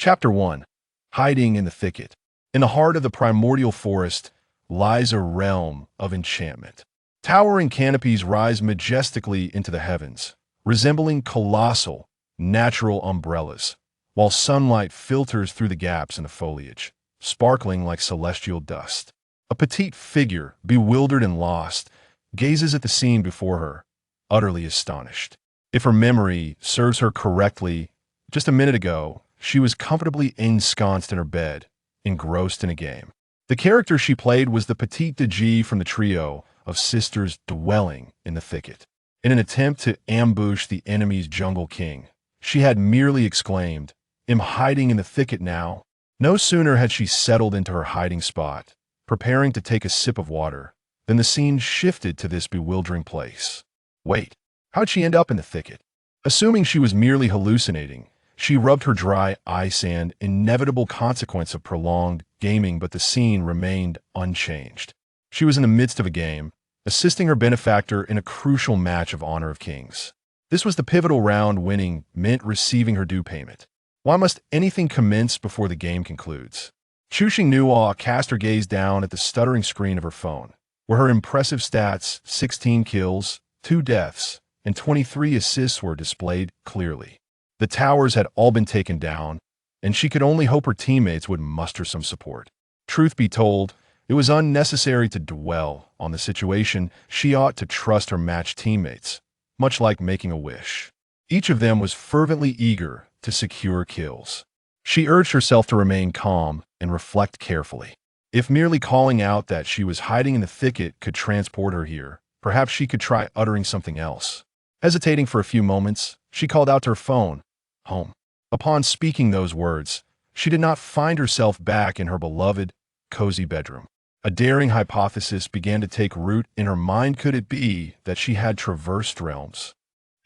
Chapter 1. Hiding in the Thicket. In the heart of the primordial forest lies a realm of enchantment. Towering canopies rise majestically into the heavens, resembling colossal, natural umbrellas, while sunlight filters through the gaps in the foliage, sparkling like celestial dust. A petite figure, bewildered and lost, gazes at the scene before her, utterly astonished. If her memory serves her correctly, just a minute ago, she was comfortably ensconced in her bed, engrossed in a game. The character she played was the petite Dji from the trio of sisters dwelling in the thicket. In an attempt to ambush the enemy's jungle king, she had merely exclaimed, "I'm hiding in the thicket now." No sooner had she settled into her hiding spot, preparing to take a sip of water, than the scene shifted to this bewildering place. Wait, how'd she end up in the thicket? Assuming she was merely hallucinating, she rubbed her dry eye sand, inevitable consequence of prolonged gaming, but the scene remained unchanged. She was in the midst of a game, assisting her benefactor in a crucial match of Honor of Kings. This was the pivotal round. Winning meant receiving her due payment. Why must anything commence before the game concludes? Chushing Nuaw cast her gaze down at the stuttering screen of her phone, where her impressive stats, 16 kills, 2 deaths, and 23 assists were displayed clearly. The towers had all been taken down, and she could only hope her teammates would muster some support. Truth be told, it was unnecessary to dwell on the situation. She ought to trust her matched teammates, much like making a wish. Each of them was fervently eager to secure kills. She urged herself to remain calm and reflect carefully. If merely calling out that she was hiding in the thicket could transport her here, perhaps she could try uttering something else. Hesitating for a few moments, she called out to her phone, "Home." Upon speaking those words, she did not find herself back in her beloved, cozy bedroom. A daring hypothesis began to take root in her mind. Could it be that she had traversed realms?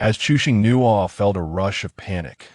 As Chushing Nuaw felt a rush of panic,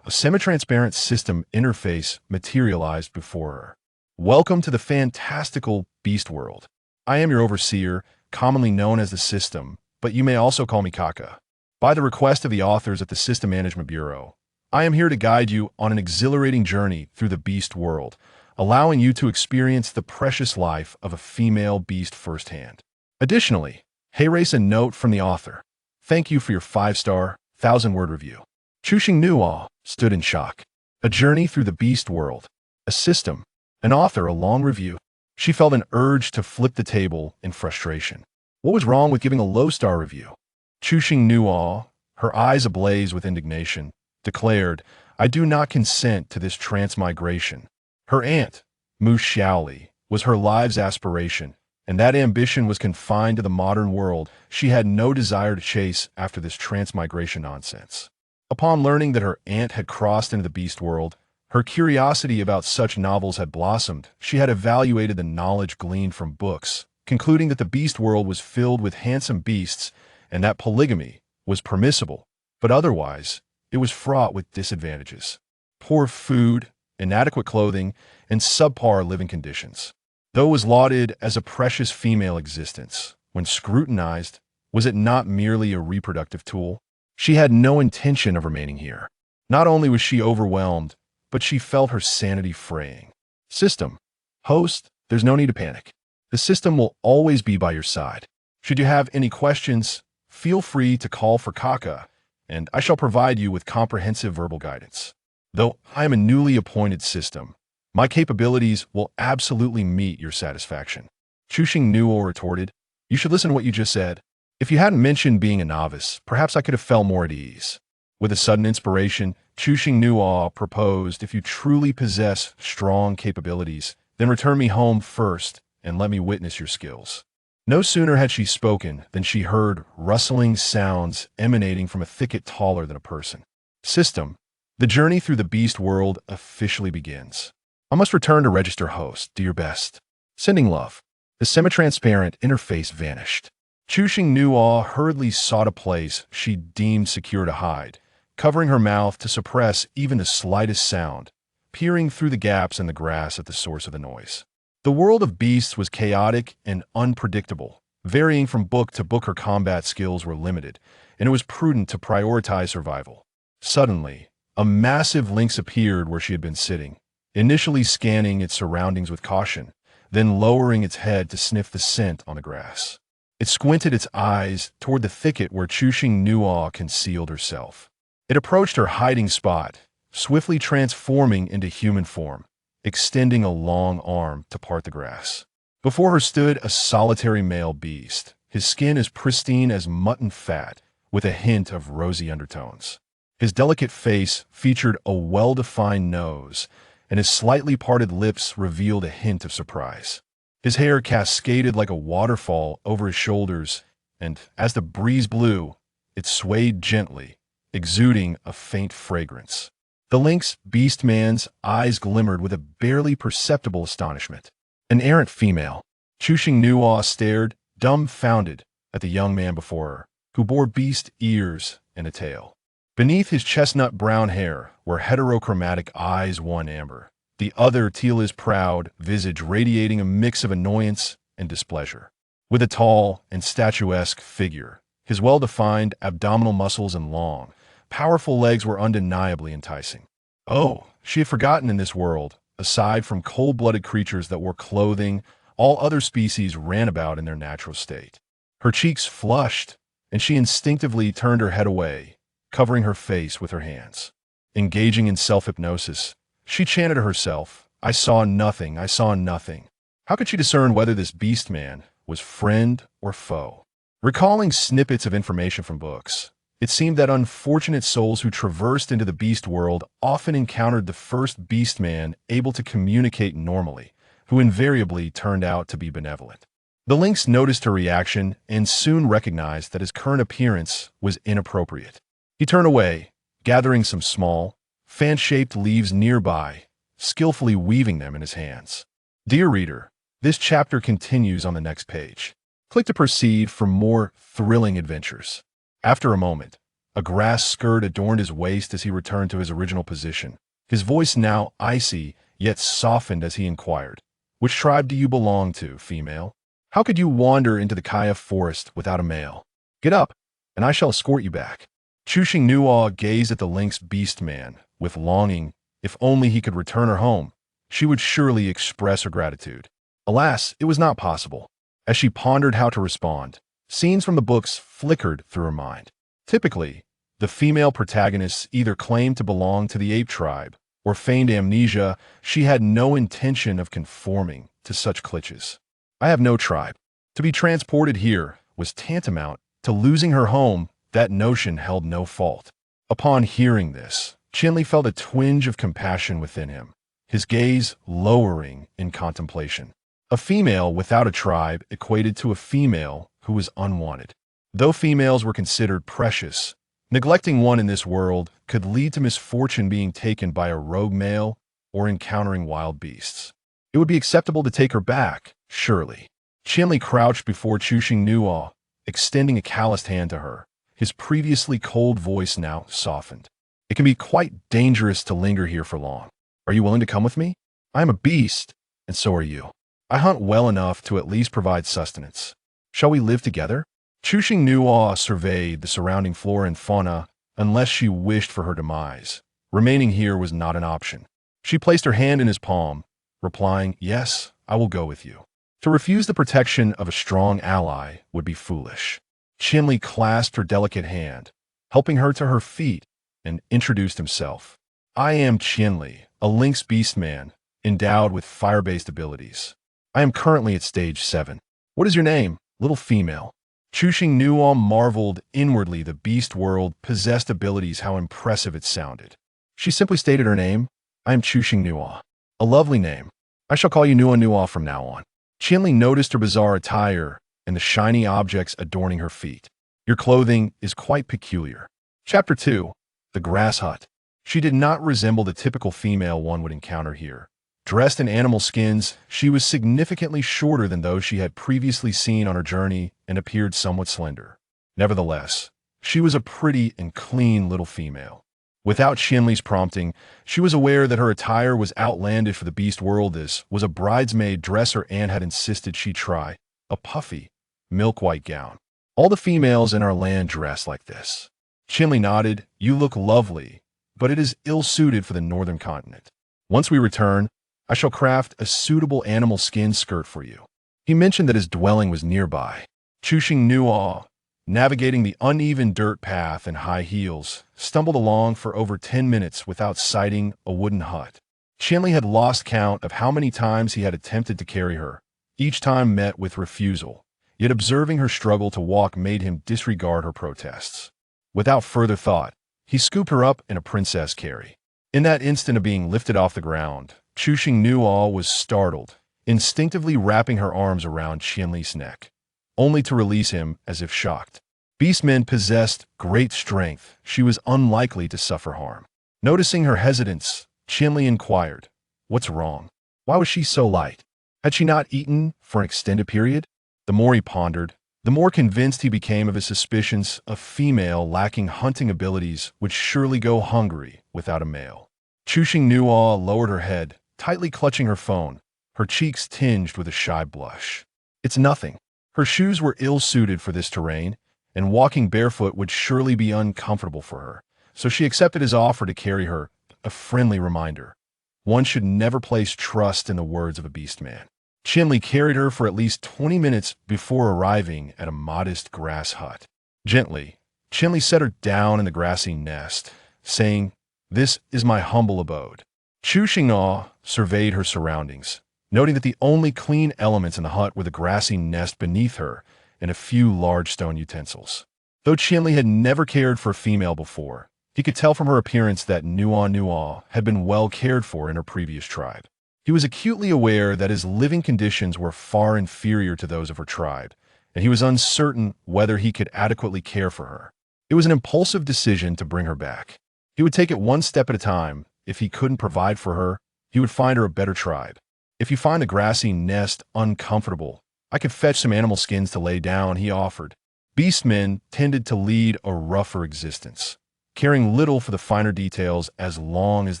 a semi-transparent system interface materialized before her. Welcome to the fantastical beast world. I am your overseer, commonly known as the system, but you may also call me Kaka. By the request of the authors at the System Management Bureau, I am here to guide you on an exhilarating journey through the beast world, allowing you to experience the precious life of a female beast firsthand. Additionally, raise a note from the author. Thank you for your 5-star, 1,000-word review. Chushing Nuaw stood in shock. A journey through the beast world, a system, an author, a long review. She felt an urge to flip the table in frustration. What was wrong with giving a low-star review? Chushing Nuaw, her eyes ablaze with indignation, declared, "I do not consent to this transmigration." Her aunt, Mu Xiaoli, was her life's aspiration, and that ambition was confined to the modern world. She had no desire to chase after this transmigration nonsense. Upon learning that her aunt had crossed into the beast world, her curiosity about such novels had blossomed. She had evaluated the knowledge gleaned from books, concluding that the beast world was filled with handsome beasts and that polygamy was permissible, but otherwise, it was fraught with disadvantages. Poor food, inadequate clothing, and subpar living conditions. Though it was lauded as a precious female existence, when scrutinized, was it not merely a reproductive tool? She had no intention of remaining here. Not only was she overwhelmed, but she felt her sanity fraying. System. Host, there's no need to panic. The system will always be by your side. Should you have any questions, feel free to call for Kaka, and I shall provide you with comprehensive verbal guidance. Though I am a newly appointed system, my capabilities will absolutely meet your satisfaction. Chushing Nuaw retorted, "You should listen to what you just said. If you hadn't mentioned being a novice, perhaps I could have felt more at ease." With a sudden inspiration, Chushing Nuaw proposed, "If you truly possess strong capabilities, then return me home first and let me witness your skills." No sooner had she spoken than she heard rustling sounds emanating from a thicket taller than a person. System. The journey through the beast world officially begins. I must return to register host. Do your best. Sending love. The semi-transparent interface vanished. Chushing Nuaw hurriedly sought a place she deemed secure to hide, covering her mouth to suppress even the slightest sound, peering through the gaps in the grass at the source of the noise. The world of beasts was chaotic and unpredictable. Varying from book to book, her combat skills were limited, and it was prudent to prioritize survival. Suddenly, A massive lynx appeared where she had been sitting, initially scanning its surroundings with caution, then lowering its head to sniff the scent on the grass. It squinted its eyes toward the thicket where Chushing Nuaw concealed herself. It approached her hiding spot, swiftly transforming into human form, extending a long arm to part the grass. Before her stood a solitary male beast, his skin as pristine as mutton fat, with a hint of rosy undertones. His delicate face featured a well-defined nose, and his slightly parted lips revealed a hint of surprise. His hair cascaded like a waterfall over his shoulders, and as the breeze blew, it swayed gently, exuding a faint fragrance. The lynx beastman's eyes glimmered with a barely perceptible astonishment. An errant female. Chushing Nuaw stared, dumbfounded, at the young man before her, who bore beast ears and a tail. Beneath his chestnut brown hair were heterochromatic eyes, one amber, the other Teela's proud visage radiating a mix of annoyance and displeasure. With a tall and statuesque figure, his well-defined abdominal muscles and long, powerful legs were undeniably enticing. Oh, she had forgotten in this world, aside from cold-blooded creatures that wore clothing, all other species ran about in their natural state. Her cheeks flushed, and she instinctively turned her head away, covering her face with her hands. Engaging in self-hypnosis, she chanted to herself, "I saw nothing, I saw nothing." How could she discern whether this beastman was friend or foe? Recalling snippets of information from books, it seemed that unfortunate souls who traversed into the beast world often encountered the first beastman able to communicate normally, who invariably turned out to be benevolent. The lynx noticed her reaction and soon recognized that his current appearance was inappropriate. He turned away, gathering some small, fan-shaped leaves nearby, skillfully weaving them in his hands. Dear reader, this chapter continues on the next page. Click to proceed for more thrilling adventures. After a moment, a grass skirt adorned his waist as he returned to his original position, his voice now icy yet softened as he inquired, "Which tribe do you belong to, female? How could you wander into the Kaya forest without a male? Get up, and I shall escort you back." Chushing Nuaw gazed at the lynx beastman with longing. If only he could return her home, she would surely express her gratitude. Alas, it was not possible. As she pondered how to respond, scenes from the books flickered through her mind. Typically, the female protagonists either claimed to belong to the ape tribe or feigned amnesia. She had no intention of conforming to such cliches. "I have no tribe. To be transported here was tantamount to losing her home." That notion held no fault. Upon hearing this, Chinli felt a twinge of compassion within him, his gaze lowering in contemplation. A female without a tribe equated to a female who was unwanted. Though females were considered precious, neglecting one in this world could lead to misfortune, being taken by a rogue male or encountering wild beasts. It would be acceptable to take her back, surely. Chinli crouched before Chushing Nuaw, extending a calloused hand to her. His previously cold voice now softened. "It can be quite dangerous to linger here for long. Are you willing to come with me? I am a beast, and so are you. I hunt well enough to at least provide sustenance. Shall we live together?" Chushing Nuaw surveyed the surrounding flora and fauna, unless she wished for her demise. Remaining here was not an option. She placed her hand in his palm, replying, "Yes, I will go with you." To refuse the protection of a strong ally would be foolish. Chinli clasped her delicate hand, helping her to her feet, and introduced himself. "I am Chinli, a lynx beastman, endowed with fire-based abilities. I am currently at stage 7. What is your name, little female?" Chushing Nuaw marveled inwardly. The beast world possessed abilities. How impressive it sounded. She simply stated her name. "I am Chushing Nuaw. A lovely name. I shall call you Nuaw from now on." Chinli noticed her bizarre attire and the shiny objects adorning her feet. "Your clothing is quite peculiar." Chapter 2. The Grass Hut. She did not resemble the typical female one would encounter here. Dressed in animal skins, she was significantly shorter than those she had previously seen on her journey and appeared somewhat slender. Nevertheless, she was a pretty and clean little female. Without Chinli's prompting, she was aware that her attire was outlandish for the beast world. This was a bridesmaid dress her aunt had insisted she try, a puffy, milk-white gown. "All the females in our land dress like this." Chinli nodded. "You look lovely, but it is ill-suited for the northern continent. Once we return, I shall craft a suitable animal skin skirt for you." He mentioned that his dwelling was nearby. Chushing Nuo, navigating the uneven dirt path in high heels, stumbled along for over 10 minutes without sighting a wooden hut. Qianli had lost count of how many times he had attempted to carry her, each time met with refusal. Yet observing her struggle to walk made him disregard her protests. Without further thought, he scooped her up in a princess carry. In that instant of being lifted off the ground, Chushing Nuo was startled, instinctively wrapping her arms around Qianli's neck, only to release him as if shocked. Beastmen possessed great strength. She was unlikely to suffer harm. Noticing her hesitance, Qianli inquired, "What's wrong? Why was she so light? Had she not eaten for an extended period?" The more he pondered, the more convinced he became of his suspicions. A female lacking hunting abilities would surely go hungry without a male. Chushing Nuo lowered her head, tightly clutching her phone, her cheeks tinged with a shy blush. "It's nothing." Her shoes were ill-suited for this terrain, and walking barefoot would surely be uncomfortable for her, so she accepted his offer to carry her, a friendly reminder. One should never place trust in the words of a beastman. Qianli carried her for at least 20 minutes before arriving at a modest grass hut. Gently, Qianli set her down in the grassy nest, saying, "This is my humble abode." Chu Xingna surveyed her surroundings, noting that the only clean elements in the hut were the grassy nest beneath her and a few large stone utensils. Though Qianli had never cared for a female before, he could tell from her appearance that Nuo had been well cared for in her previous tribe. He was acutely aware that his living conditions were far inferior to those of her tribe, and he was uncertain whether he could adequately care for her. It was an impulsive decision to bring her back. He would take it one step at a time. If he couldn't provide for her, he would find her a better tribe. "If you find the grassy nest uncomfortable, I could fetch some animal skins to lay down," he offered. Beastmen tended to lead a rougher existence, caring little for the finer details as long as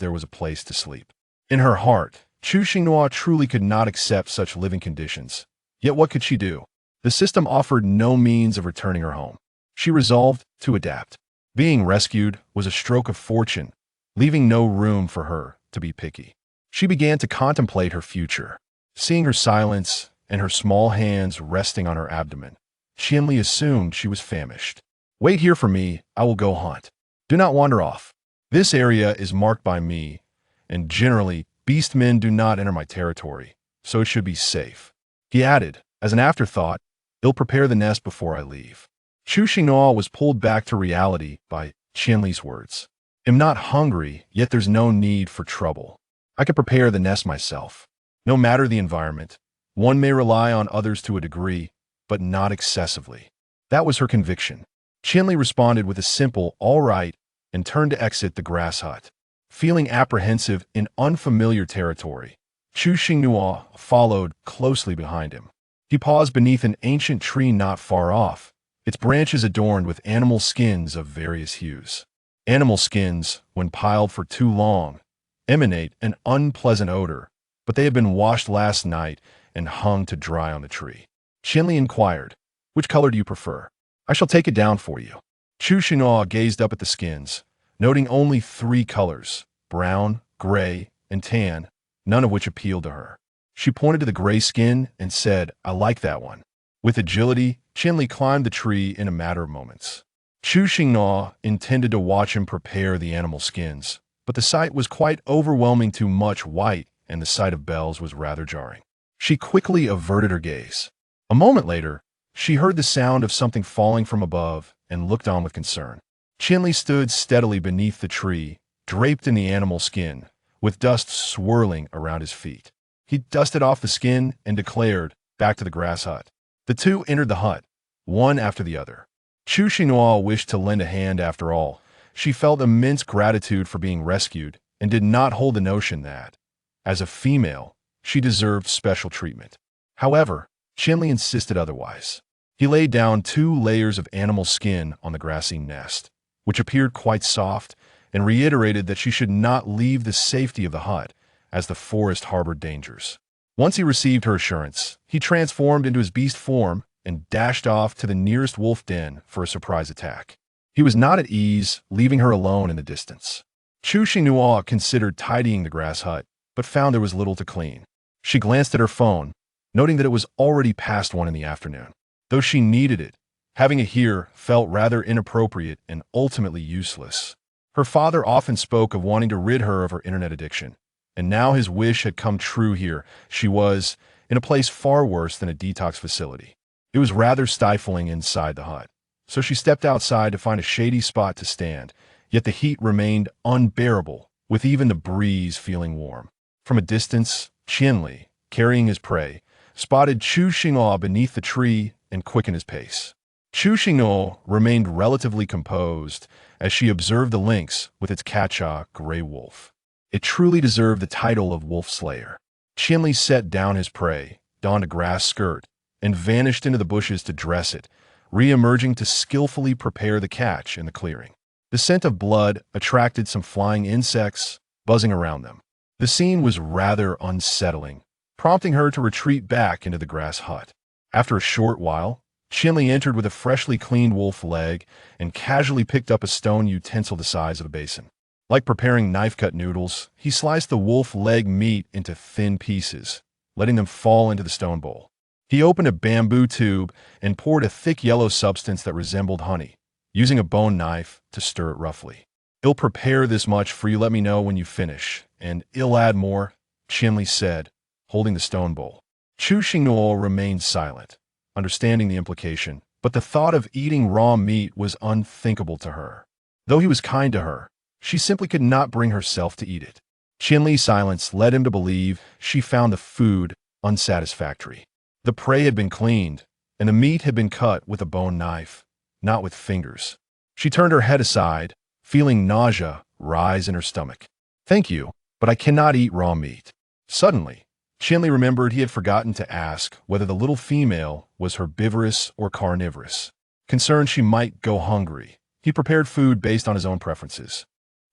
there was a place to sleep. In her heart, Chu Xingnuo truly could not accept such living conditions. Yet what could she do? The system offered no means of returning her home. She resolved to adapt. Being rescued was a stroke of fortune, leaving no room for her to be picky. She began to contemplate her future. Seeing her silence and her small hands resting on her abdomen, Qianli assumed she was famished. "Wait here for me, I will go hunt. Do not wander off. This area is marked by me, and generally, beastmen do not enter my territory, so it should be safe." He added, as an afterthought, "They'll prepare the nest before I leave." Chu Xingnuo was pulled back to reality by Qianli's words. "I'm not hungry, yet there's no need for trouble. I can prepare the nest myself. No matter the environment, one may rely on others to a degree, but not excessively." That was her conviction. Qianli responded with a simple, "All right," and turned to exit the grass hut. Feeling apprehensive in unfamiliar territory, Chu Xingnuo followed closely behind him. He paused beneath an ancient tree not far off, its branches adorned with animal skins of various hues. Animal skins, when piled for too long, emanate an unpleasant odor, but they had been washed last night and hung to dry on the tree. Qianli inquired, "Which color do you prefer? I shall take it down for you." Chu Xingnuo gazed up at the skins, noting only 3 colors, brown, gray, and tan, none of which appealed to her. She pointed to the gray skin and said, "I like that one." With agility, Qianli climbed the tree in a matter of moments. Chu Xingnuo intended to watch him prepare the animal skins, but the sight was quite overwhelming. Too much white, and the sight of bells was rather jarring. She quickly averted her gaze. A moment later, she heard the sound of something falling from above and looked on with concern. Qianli stood steadily beneath the tree, draped in the animal skin, with dust swirling around his feet. He dusted off the skin and declared, "Back to the grass hut." The two entered the hut, one after the other. Chu Xingnuo wished to lend a hand after all. She felt immense gratitude for being rescued and did not hold the notion that, as a female, she deserved special treatment. However, Qianli insisted otherwise. He laid down 2 layers of animal skin on the grassy nest, which appeared quite soft, and reiterated that she should not leave the safety of the hut, as the forest harbored dangers. Once he received her assurance, he transformed into his beast form and dashed off to the nearest wolf den for a surprise attack. He was not at ease, leaving her alone in the distance. Chu Xinghua considered tidying the grass hut, but found there was little to clean. She glanced at her phone, noting that it was already past 1 in the afternoon. Though she needed it, having it here felt rather inappropriate and ultimately useless. Her father often spoke of wanting to rid her of her internet addiction, and now his wish had come true here. She was in a place far worse than a detox facility. It was rather stifling inside the hut, so she stepped outside to find a shady spot to stand, yet the heat remained unbearable, with even the breeze feeling warm. From a distance, Qianli, carrying his prey, spotted Chu Xinghua beneath the tree and quickened his pace. Chu Xinghua remained relatively composed as she observed the lynx with its catch-a gray wolf. It truly deserved the title of wolf slayer. Qianli set down his prey, donned a grass skirt, and vanished into the bushes to dress it, re-emerging to skillfully prepare the catch in the clearing. The scent of blood attracted some flying insects, buzzing around them. The scene was rather unsettling, prompting her to retreat back into the grass hut. After a short while, Qianli entered with a freshly cleaned wolf leg and casually picked up a stone utensil the size of a basin. Like preparing knife-cut noodles, he sliced the wolf leg meat into thin pieces, letting them fall into the stone bowl. He opened a bamboo tube and poured a thick yellow substance that resembled honey, using a bone knife to stir it roughly. "I'll prepare this much for you, let me know when you finish, and I'll add more," Qianli said, holding the stone bowl. Chu Xinghua remained silent, understanding the implication, but the thought of eating raw meat was unthinkable to her. Though he was kind to her, she simply could not bring herself to eat it. Qianli's silence led him to believe she found the food unsatisfactory. The prey had been cleaned, and the meat had been cut with a bone knife, not with fingers. She turned her head aside, feeling nausea rise in her stomach. "Thank you, but I cannot eat raw meat." Suddenly, Qianli remembered he had forgotten to ask whether the little female was herbivorous or carnivorous. Concerned she might go hungry, he prepared food based on his own preferences.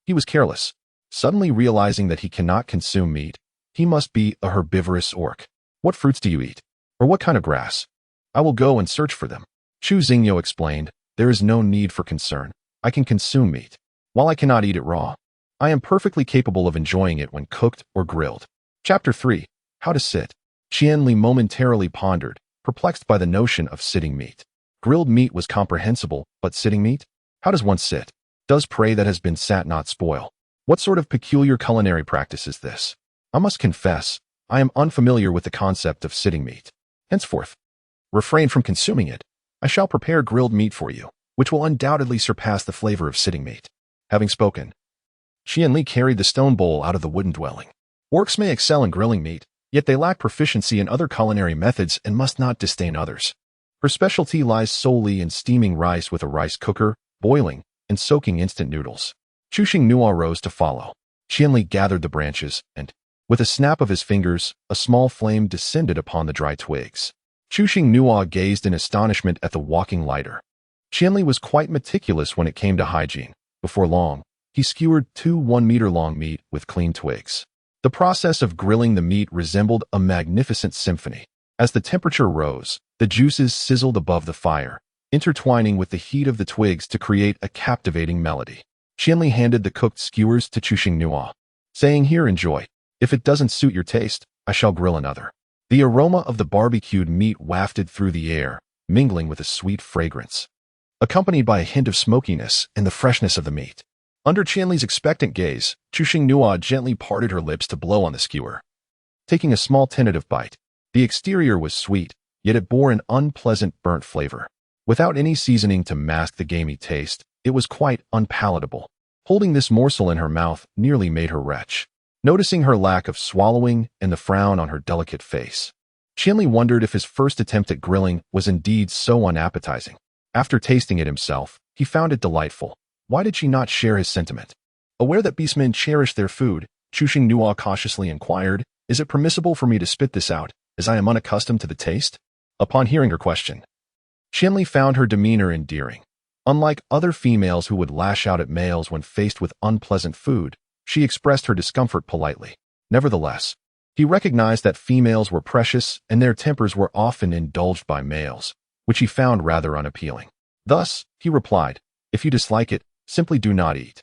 He was careless, suddenly realizing that he cannot consume meat. He must be a herbivorous orc. "What fruits do you eat? Or what kind of grass? I will go and search for them." Chu Xinghua explained, "There is no need for concern. I can consume meat. While I cannot eat it raw, I am perfectly capable of enjoying it when cooked or grilled." Chapter 3. How to Sit. Qianli momentarily pondered, perplexed by the notion of sitting meat. Grilled meat was comprehensible, but sitting meat? How does one sit? Does prey that has been sat not spoil? What sort of peculiar culinary practice is this? I must confess, I am unfamiliar with the concept of sitting meat. Henceforth, refrain from consuming it. I shall prepare grilled meat for you, which will undoubtedly surpass the flavor of sitting meat. Having spoken, Qianli carried the stone bowl out of the wooden dwelling. Orcs may excel in grilling meat, yet they lack proficiency in other culinary methods and must not disdain others. Her specialty lies solely in steaming rice with a rice cooker, boiling, and soaking instant noodles. Chu Xinghua rose to follow. Qianli gathered the branches, and, with a snap of his fingers, a small flame descended upon the dry twigs. Chu Xinghua gazed in astonishment at the walking lighter. Qianli was quite meticulous when it came to hygiene. Before long, he skewered 2 1-meter-long meat with clean twigs. The process of grilling the meat resembled a magnificent symphony. As the temperature rose, the juices sizzled above the fire, intertwining with the heat of the twigs to create a captivating melody. Qianli handed the cooked skewers to Chu Xinghua, saying, "Here, enjoy. If it doesn't suit your taste, I shall grill another." The aroma of the barbecued meat wafted through the air, mingling with a sweet fragrance, accompanied by a hint of smokiness and the freshness of the meat. Under Qianli's expectant gaze, Chu Xinghua gently parted her lips to blow on the skewer. Taking a small tentative bite, the exterior was sweet, yet it bore an unpleasant burnt flavor. Without any seasoning to mask the gamey taste, it was quite unpalatable. Holding this morsel in her mouth nearly made her retch. Noticing her lack of swallowing and the frown on her delicate face, Qianli wondered if his first attempt at grilling was indeed so unappetizing. After tasting it himself, he found it delightful. Why did she not share his sentiment? Aware that beastmen cherish their food, Chu Xinghua cautiously inquired, "Is it permissible for me to spit this out, as I am unaccustomed to the taste?" Upon hearing her question, Qianli found her demeanor endearing. Unlike other females who would lash out at males when faced with unpleasant food, she expressed her discomfort politely. Nevertheless, he recognized that females were precious and their tempers were often indulged by males, which he found rather unappealing. Thus, he replied, "If you dislike it, simply do not eat."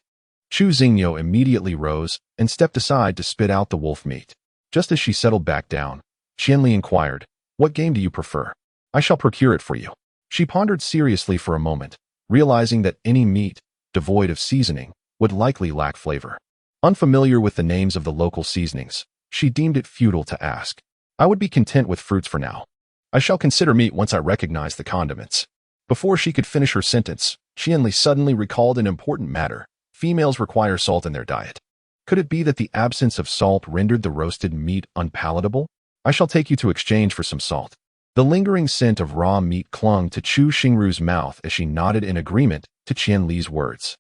Chu Xingyo immediately rose and stepped aside to spit out the wolf meat. Just as she settled back down, Qianli inquired, "What game do you prefer? I shall procure it for you." She pondered seriously for a moment, realizing that any meat, devoid of seasoning, would likely lack flavor. Unfamiliar with the names of the local seasonings, she deemed it futile to ask. "I would be content with fruits for now. I shall consider meat once I recognize the condiments." Before she could finish her sentence, Qianli suddenly recalled an important matter. Females require salt in their diet. Could it be that the absence of salt rendered the roasted meat unpalatable? "I shall take you to exchange for some salt." The lingering scent of raw meat clung to Chu Xingru's mouth as she nodded in agreement to Qianli's words.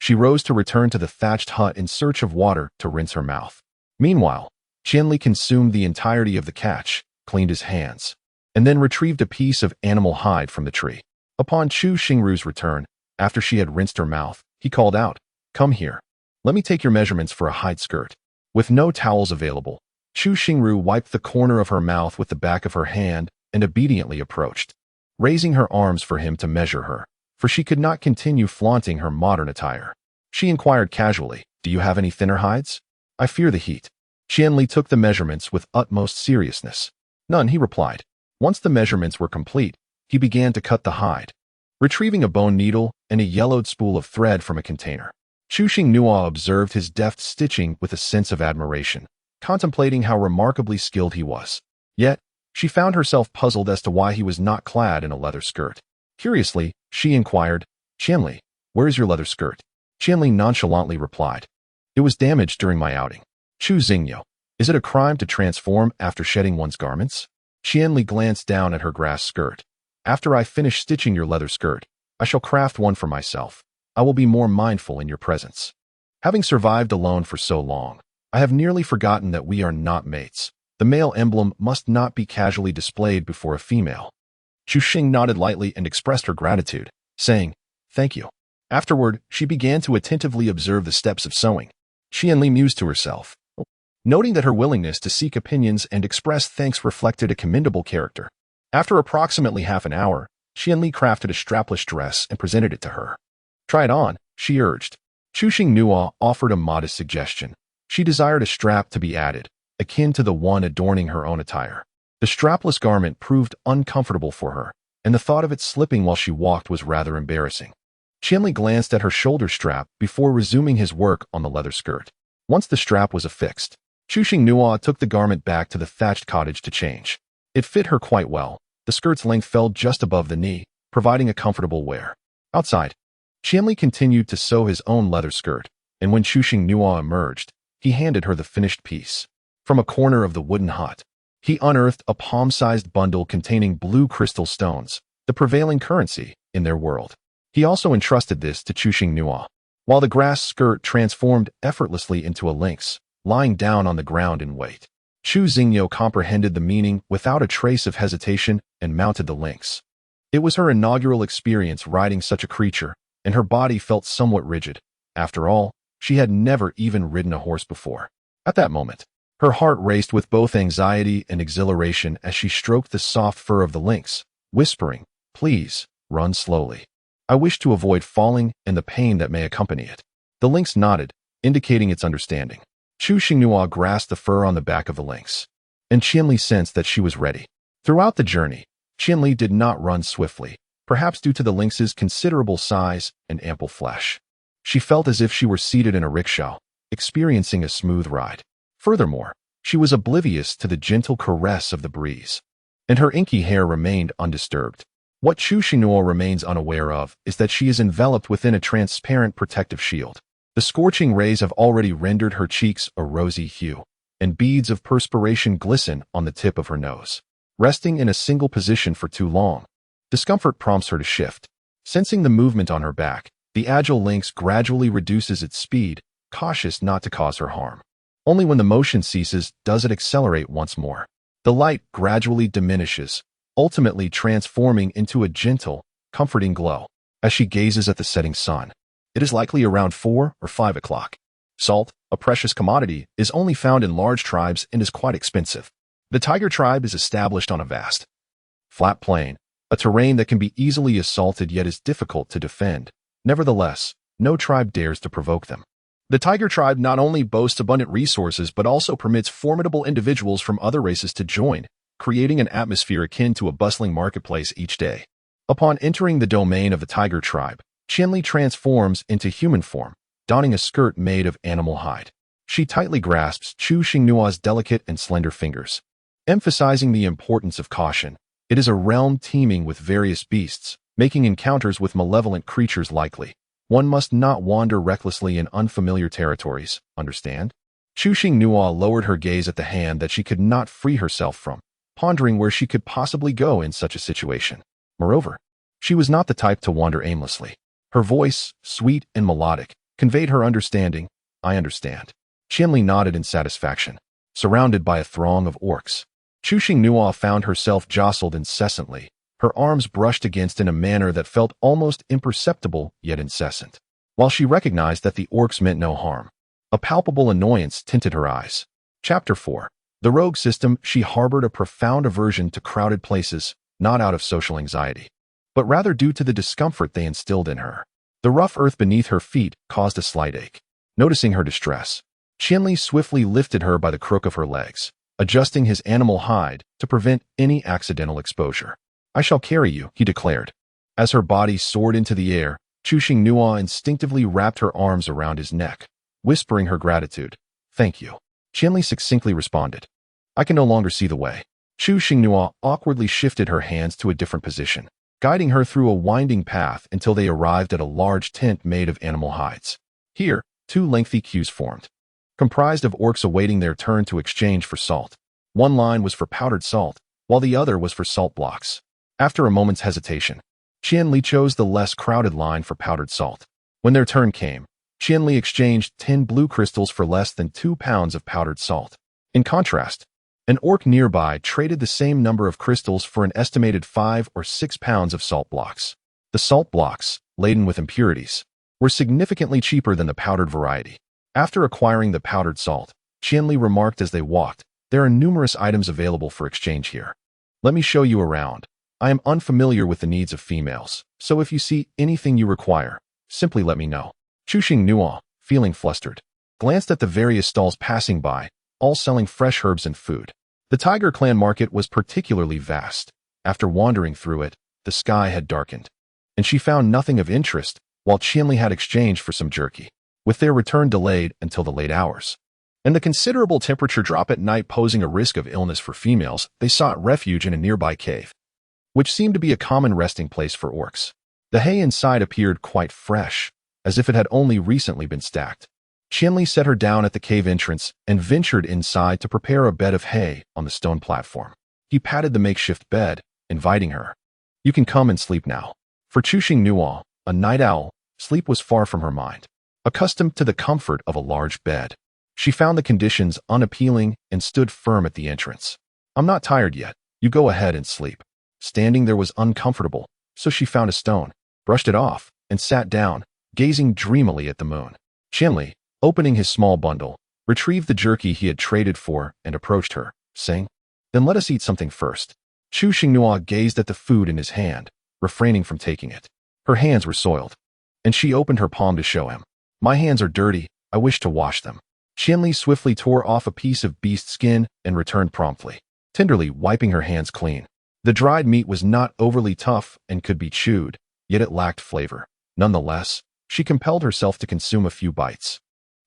She rose to return to the thatched hut in search of water to rinse her mouth. Meanwhile, Qianli consumed the entirety of the catch, cleaned his hands, and then retrieved a piece of animal hide from the tree. Upon Chu Xingru's return, after she had rinsed her mouth, he called out, "Come here. Let me take your measurements for a hide skirt." With no towels available, Chu Xingru wiped the corner of her mouth with the back of her hand and obediently approached, raising her arms for him to measure her, for she could not continue flaunting her modern attire. She inquired casually, "Do you have any thinner hides? I fear the heat." Qianli took the measurements with utmost seriousness. "None," he replied. Once the measurements were complete, he began to cut the hide, retrieving a bone needle and a yellowed spool of thread from a container. Chu Xingnua observed his deft stitching with a sense of admiration, contemplating how remarkably skilled he was. Yet, she found herself puzzled as to why he was not clad in a leather skirt. Curiously, she inquired, "Qianli, where is your leather skirt?" Qianli nonchalantly replied, "It was damaged during my outing." Chu Xingyo, is it a crime to transform after shedding one's garments? Qianli glanced down at her grass skirt. "After I finish stitching your leather skirt, I shall craft one for myself. I will be more mindful in your presence. Having survived alone for so long, I have nearly forgotten that we are not mates. The male emblem must not be casually displayed before a female." Chu Xing nodded lightly and expressed her gratitude, saying, "Thank you." Afterward, she began to attentively observe the steps of sewing. Qianli mused to herself, noting that her willingness to seek opinions and express thanks reflected a commendable character. After approximately half an hour, Qianli crafted a strapless dress and presented it to her. "Try it on," she urged. Chu Xingnua offered a modest suggestion. She desired a strap to be added, akin to the one adorning her own attire. The strapless garment proved uncomfortable for her, and the thought of it slipping while she walked was rather embarrassing. Qianli glanced at her shoulder strap before resuming his work on the leather skirt. Once the strap was affixed, Chu Xingnua took the garment back to the thatched cottage to change. It fit her quite well. The skirt's length fell just above the knee, providing a comfortable wear. Outside, Qianli continued to sew his own leather skirt, and when Chu Xingnua emerged, he handed her the finished piece. From a corner of the wooden hut, he unearthed a palm-sized bundle containing blue crystal stones, the prevailing currency in their world. He also entrusted this to Chu Xingnua, while the grass skirt transformed effortlessly into a lynx, lying down on the ground in wait. Chu Xingyo comprehended the meaning without a trace of hesitation and mounted the lynx. It was her inaugural experience riding such a creature, and her body felt somewhat rigid. After all, she had never even ridden a horse before. At that moment, her heart raced with both anxiety and exhilaration as she stroked the soft fur of the lynx, whispering, "Please, run slowly. I wish to avoid falling and the pain that may accompany it." The lynx nodded, indicating its understanding. Chu Xingnua grasped the fur on the back of the lynx, and Qianli sensed that she was ready. Throughout the journey, Qianli did not run swiftly, perhaps due to the lynx's considerable size and ample flesh. She felt as if she were seated in a rickshaw, experiencing a smooth ride. Furthermore, she was oblivious to the gentle caress of the breeze, and her inky hair remained undisturbed. What Chu Xingnua remains unaware of is that she is enveloped within a transparent protective shield. The scorching rays have already rendered her cheeks a rosy hue, and beads of perspiration glisten on the tip of her nose. Resting in a single position for too long, discomfort prompts her to shift. Sensing the movement on her back, the agile lynx gradually reduces its speed, cautious not to cause her harm. Only when the motion ceases does it accelerate once more. The light gradually diminishes, ultimately transforming into a gentle, comforting glow. As she gazes at the setting sun, it is likely around 4 or 5 o'clock. Salt, a precious commodity, is only found in large tribes and is quite expensive. The tiger tribe is established on a vast, flat plain, a terrain that can be easily assaulted yet is difficult to defend. Nevertheless, no tribe dares to provoke them. The tiger tribe not only boasts abundant resources but also permits formidable individuals from other races to join, creating an atmosphere akin to a bustling marketplace each day. Upon entering the domain of the tiger tribe, Qianli transforms into human form, donning a skirt made of animal hide. She tightly grasps Chu Xingnua's delicate and slender fingers, emphasizing the importance of caution. It is a realm teeming with various beasts, making encounters with malevolent creatures likely. One must not wander recklessly in unfamiliar territories, understand? Chu Xingnua lowered her gaze at the hand that she could not free herself from, pondering where she could possibly go in such a situation. Moreover, she was not the type to wander aimlessly. Her voice, sweet and melodic, conveyed her understanding. I understand. Qianli nodded in satisfaction. Surrounded by a throng of orcs, Chu Xingnua found herself jostled incessantly, her arms brushed against in a manner that felt almost imperceptible yet incessant. While she recognized that the orcs meant no harm, a palpable annoyance tinted her eyes. Chapter 4. The rogue system. She harbored a profound aversion to crowded places, not out of social anxiety, but rather due to the discomfort they instilled in her. The rough earth beneath her feet caused a slight ache. Noticing her distress, Qianli swiftly lifted her by the crook of her legs, adjusting his animal hide to prevent any accidental exposure. I shall carry you, he declared. As her body soared into the air, Chu Xingnua instinctively wrapped her arms around his neck, whispering her gratitude. Thank you. Qianli succinctly responded. I can no longer see the way. Chu Xingnua awkwardly shifted her hands to a different position, guiding her through a winding path until they arrived at a large tent made of animal hides. Here, two lengthy queues formed, comprised of orcs awaiting their turn to exchange for salt. One line was for powdered salt, while the other was for salt blocks. After a moment's hesitation, Qianli chose the less crowded line for powdered salt. When their turn came, Qianli exchanged 10 blue crystals for less than 2 pounds of powdered salt. In contrast, an orc nearby traded the same number of crystals for an estimated 5 or 6 pounds of salt blocks. The salt blocks, laden with impurities, were significantly cheaper than the powdered variety. After acquiring the powdered salt, Qianli remarked as they walked, there are numerous items available for exchange here. Let me show you around. I am unfamiliar with the needs of females, so if you see anything you require, simply let me know. Chu Xingnua, feeling flustered, glanced at the various stalls passing by, all selling fresh herbs and food. The Tiger Clan market was particularly vast. After wandering through it, the sky had darkened, and she found nothing of interest, while Qianli had exchanged for some jerky, with their return delayed until the late hours. And the considerable temperature drop at night posing a risk of illness for females, they sought refuge in a nearby cave, which seemed to be a common resting place for orcs. The hay inside appeared quite fresh, as if it had only recently been stacked. Qianli set her down at the cave entrance and ventured inside to prepare a bed of hay on the stone platform. He patted the makeshift bed, inviting her. You can come and sleep now. For Chu Xingnua, a night owl, sleep was far from her mind. Accustomed to the comfort of a large bed, she found the conditions unappealing and stood firm at the entrance. I'm not tired yet. You go ahead and sleep. Standing there was uncomfortable, so she found a stone, brushed it off, and sat down, gazing dreamily at the moon. Qianli, opening his small bundle, retrieved the jerky he had traded for and approached her, saying, Then let us eat something first. Chu Xingnua gazed at the food in his hand, refraining from taking it. Her hands were soiled, and she opened her palm to show him. My hands are dirty, I wish to wash them. Qianli swiftly tore off a piece of beast skin and returned promptly, tenderly wiping her hands clean. The dried meat was not overly tough and could be chewed, yet it lacked flavor. Nonetheless, she compelled herself to consume a few bites.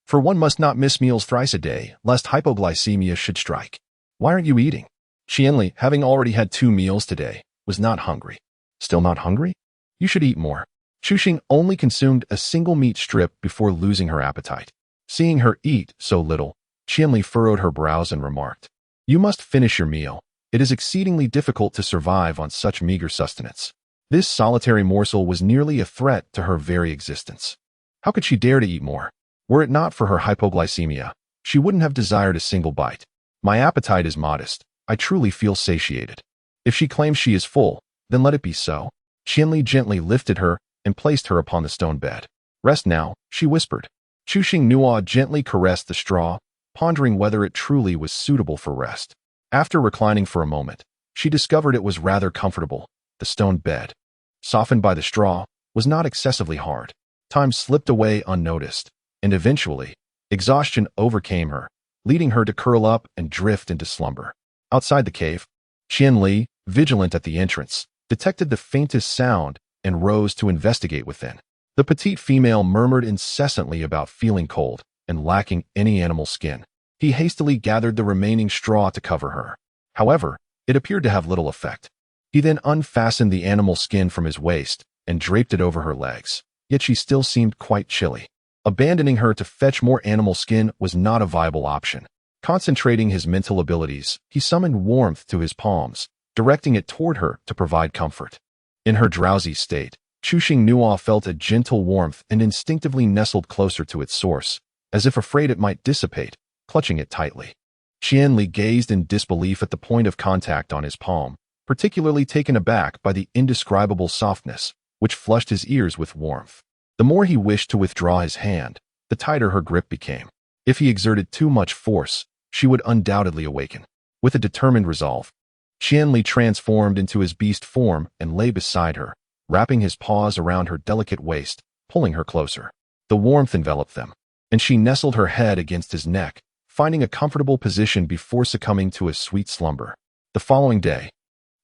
For one must not miss meals thrice a day, lest hypoglycemia should strike. Why aren't you eating? Qianli, having already had 2 meals today, was not hungry. Still not hungry? You should eat more. Chuxing only consumed a single meat strip before losing her appetite. Seeing her eat so little, Qianli furrowed her brows and remarked, You must finish your meal. It is exceedingly difficult to survive on such meager sustenance. This solitary morsel was nearly a threat to her very existence. How could she dare to eat more? Were it not for her hypoglycemia, she wouldn't have desired a single bite. My appetite is modest. I truly feel satiated. If she claims she is full, then let it be so. Qianli gently lifted her and placed her upon the stone bed. Rest now, she whispered. Chu Xingnua gently caressed the straw, pondering whether it truly was suitable for rest. After reclining for a moment, she discovered it was rather comfortable. The stone bed, softened by the straw, was not excessively hard. Time slipped away unnoticed, and eventually, exhaustion overcame her, leading her to curl up and drift into slumber. Outside the cave, Qianli, vigilant at the entrance, detected the faintest sound and rose to investigate within. The petite female murmured incessantly about feeling cold and lacking any animal skin. He hastily gathered the remaining straw to cover her. However, it appeared to have little effect. He then unfastened the animal skin from his waist and draped it over her legs, yet she still seemed quite chilly. Abandoning her to fetch more animal skin was not a viable option. Concentrating his mental abilities, he summoned warmth to his palms, directing it toward her to provide comfort. In her drowsy state, Chuxing Nuo felt a gentle warmth and instinctively nestled closer to its source, as if afraid it might dissipate, clutching it tightly. Qianli gazed in disbelief at the point of contact on his palm, particularly taken aback by the indescribable softness, which flushed his ears with warmth. The more he wished to withdraw his hand, the tighter her grip became. If he exerted too much force, she would undoubtedly awaken. With a determined resolve, Qianli transformed into his beast form and lay beside her, wrapping his paws around her delicate waist, pulling her closer. The warmth enveloped them, and she nestled her head against his neck, finding a comfortable position before succumbing to a sweet slumber. The following day,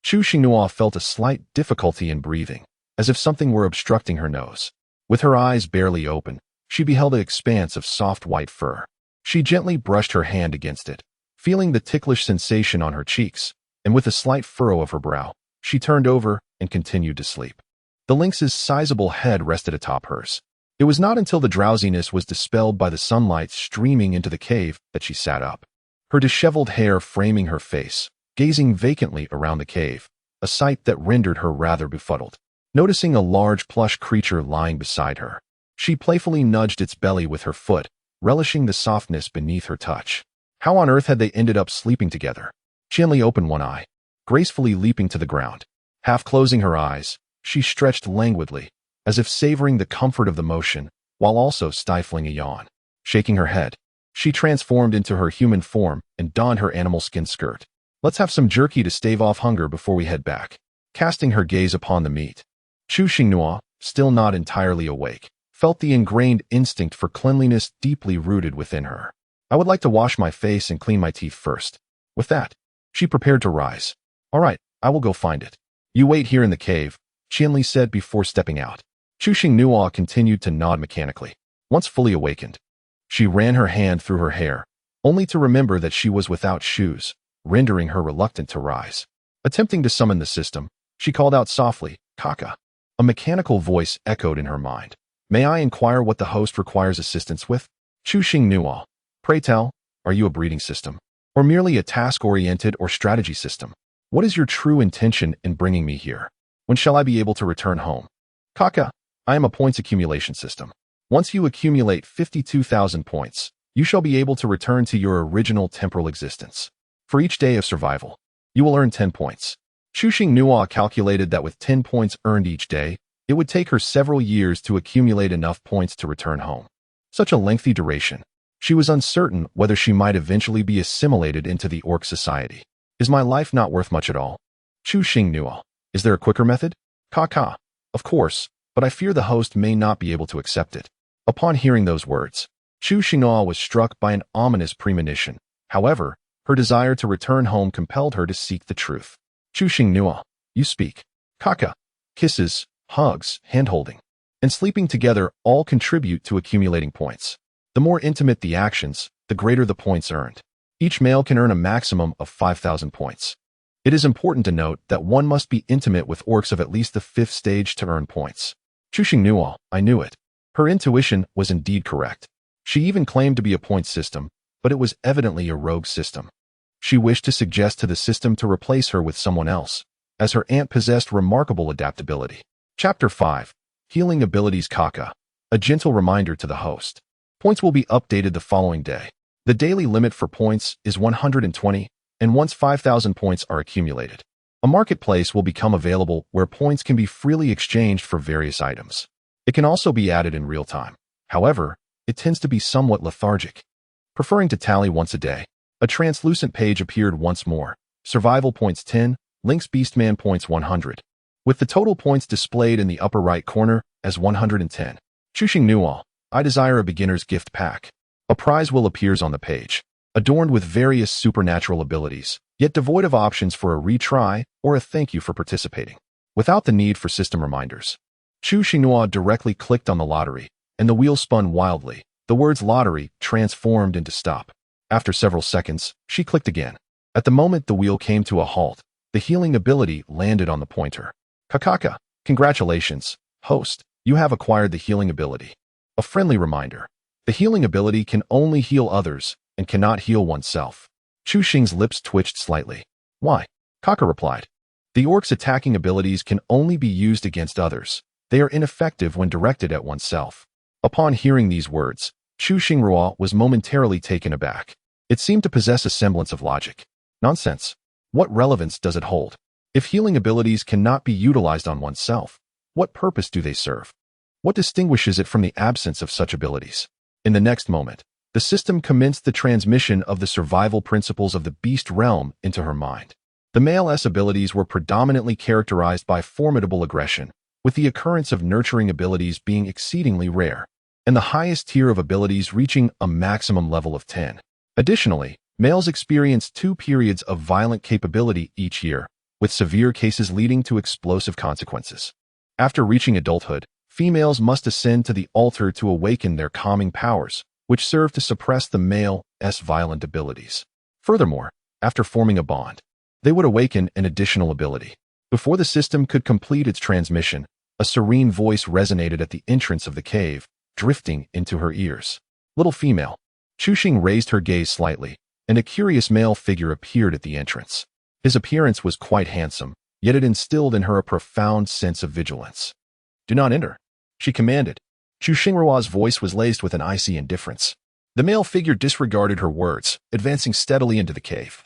Chu Xinghua felt a slight difficulty in breathing, as if something were obstructing her nose. With her eyes barely open, she beheld an expanse of soft white fur. She gently brushed her hand against it, feeling the ticklish sensation on her cheeks, and with a slight furrow of her brow, she turned over and continued to sleep. The lynx's sizable head rested atop hers. It was not until the drowsiness was dispelled by the sunlight streaming into the cave that she sat up, her disheveled hair framing her face, gazing vacantly around the cave, a sight that rendered her rather befuddled. Noticing a large plush creature lying beside her, she playfully nudged its belly with her foot, relishing the softness beneath her touch. How on earth had they ended up sleeping together? Qianli opened one eye, gracefully leaping to the ground. Half closing her eyes, she stretched languidly, as if savoring the comfort of the motion, while also stifling a yawn. Shaking her head, she transformed into her human form and donned her animal skin skirt. Let's have some jerky to stave off hunger before we head back. Casting her gaze upon the meat, Chu Xinghua, still not entirely awake, felt the ingrained instinct for cleanliness deeply rooted within her. I would like to wash my face and clean my teeth first. With that, she prepared to rise. All right, I will go find it. You wait here in the cave, Qianli said before stepping out. Chu Xinghua continued to nod mechanically. Once fully awakened, she ran her hand through her hair, only to remember that she was without shoes, rendering her reluctant to rise. Attempting to summon the system, she called out softly, Kaka. A mechanical voice echoed in her mind. May I inquire what the host requires assistance with? Chu Xinghua, pray tell, are you a breeding system? Or merely a task-oriented or strategy system? What is your true intention in bringing me here? When shall I be able to return home? Kaka, I am a points accumulation system. Once you accumulate 52,000 points, you shall be able to return to your original temporal existence. For each day of survival, you will earn 10 points. Chu Xinghua calculated that with 10 points earned each day, it would take her several years to accumulate enough points to return home. Such a lengthy duration. She was uncertain whether she might eventually be assimilated into the orc society. Is my life not worth much at all? Chu Xinghua, is there a quicker method? Kaka, of course, but I fear the host may not be able to accept it. Upon hearing those words, Chu Xinghua was struck by an ominous premonition. However, her desire to return home compelled her to seek the truth. Chu Xinghua, you speak. Kaka, kisses, hugs, hand-holding, and sleeping together all contribute to accumulating points. The more intimate the actions, the greater the points earned. Each male can earn a maximum of 5,000 points. It is important to note that one must be intimate with orcs of at least the 5th stage to earn points. Chu Xinghua, I knew it. Her intuition was indeed correct. She even claimed to be a point system, but it was evidently a rogue system. She wished to suggest to the system to replace her with someone else, as her aunt possessed remarkable adaptability. Chapter 5. Healing Abilities Kaka. A gentle reminder to the host. Points will be updated the following day. The daily limit for points is 120, and once 5,000 points are accumulated, a marketplace will become available where points can be freely exchanged for various items. It can also be added in real time. However, it tends to be somewhat lethargic. Preferring to tally once a day, a translucent page appeared once more. Survival points 10, Lynx Beastman points 100. With the total points displayed in the upper right corner as 110. Chu Xinghua, I desire a beginner's gift pack. A prize will appear on the page, adorned with various supernatural abilities, yet devoid of options for a retry or a thank you for participating. Without the need for system reminders, Chu Xinghua directly clicked on the lottery, and the wheel spun wildly. The words lottery transformed into stop. After several seconds, she clicked again. At the moment the wheel came to a halt, the healing ability landed on the pointer. Kakaka, congratulations, host, you have acquired the healing ability. A friendly reminder. The healing ability can only heal others and cannot heal oneself. Chu Xing's lips twitched slightly. Why? Kaka replied. The orc's attacking abilities can only be used against others. They are ineffective when directed at oneself. Upon hearing these words, Chu Xinghua was momentarily taken aback. It seemed to possess a semblance of logic. Nonsense. What relevance does it hold? If healing abilities cannot be utilized on oneself, what purpose do they serve? What distinguishes it from the absence of such abilities? In the next moment, the system commenced the transmission of the survival principles of the beast realm into her mind. The male's abilities were predominantly characterized by formidable aggression, with the occurrence of nurturing abilities being exceedingly rare, and the highest tier of abilities reaching a maximum level of 10. Additionally, males experience 2 periods of violent capability each year, with severe cases leading to explosive consequences. After reaching adulthood, females must ascend to the altar to awaken their calming powers, which serve to suppress the male's violent abilities. Furthermore, after forming a bond, they would awaken an additional ability. Before the system could complete its transmission, a serene voice resonated at the entrance of the cave, drifting into her ears. Little female. Chu Xing raised her gaze slightly, and a curious male figure appeared at the entrance. His appearance was quite handsome, yet it instilled in her a profound sense of vigilance. Do not enter, she commanded. Chu Xinghua's voice was laced with an icy indifference. The male figure disregarded her words, advancing steadily into the cave,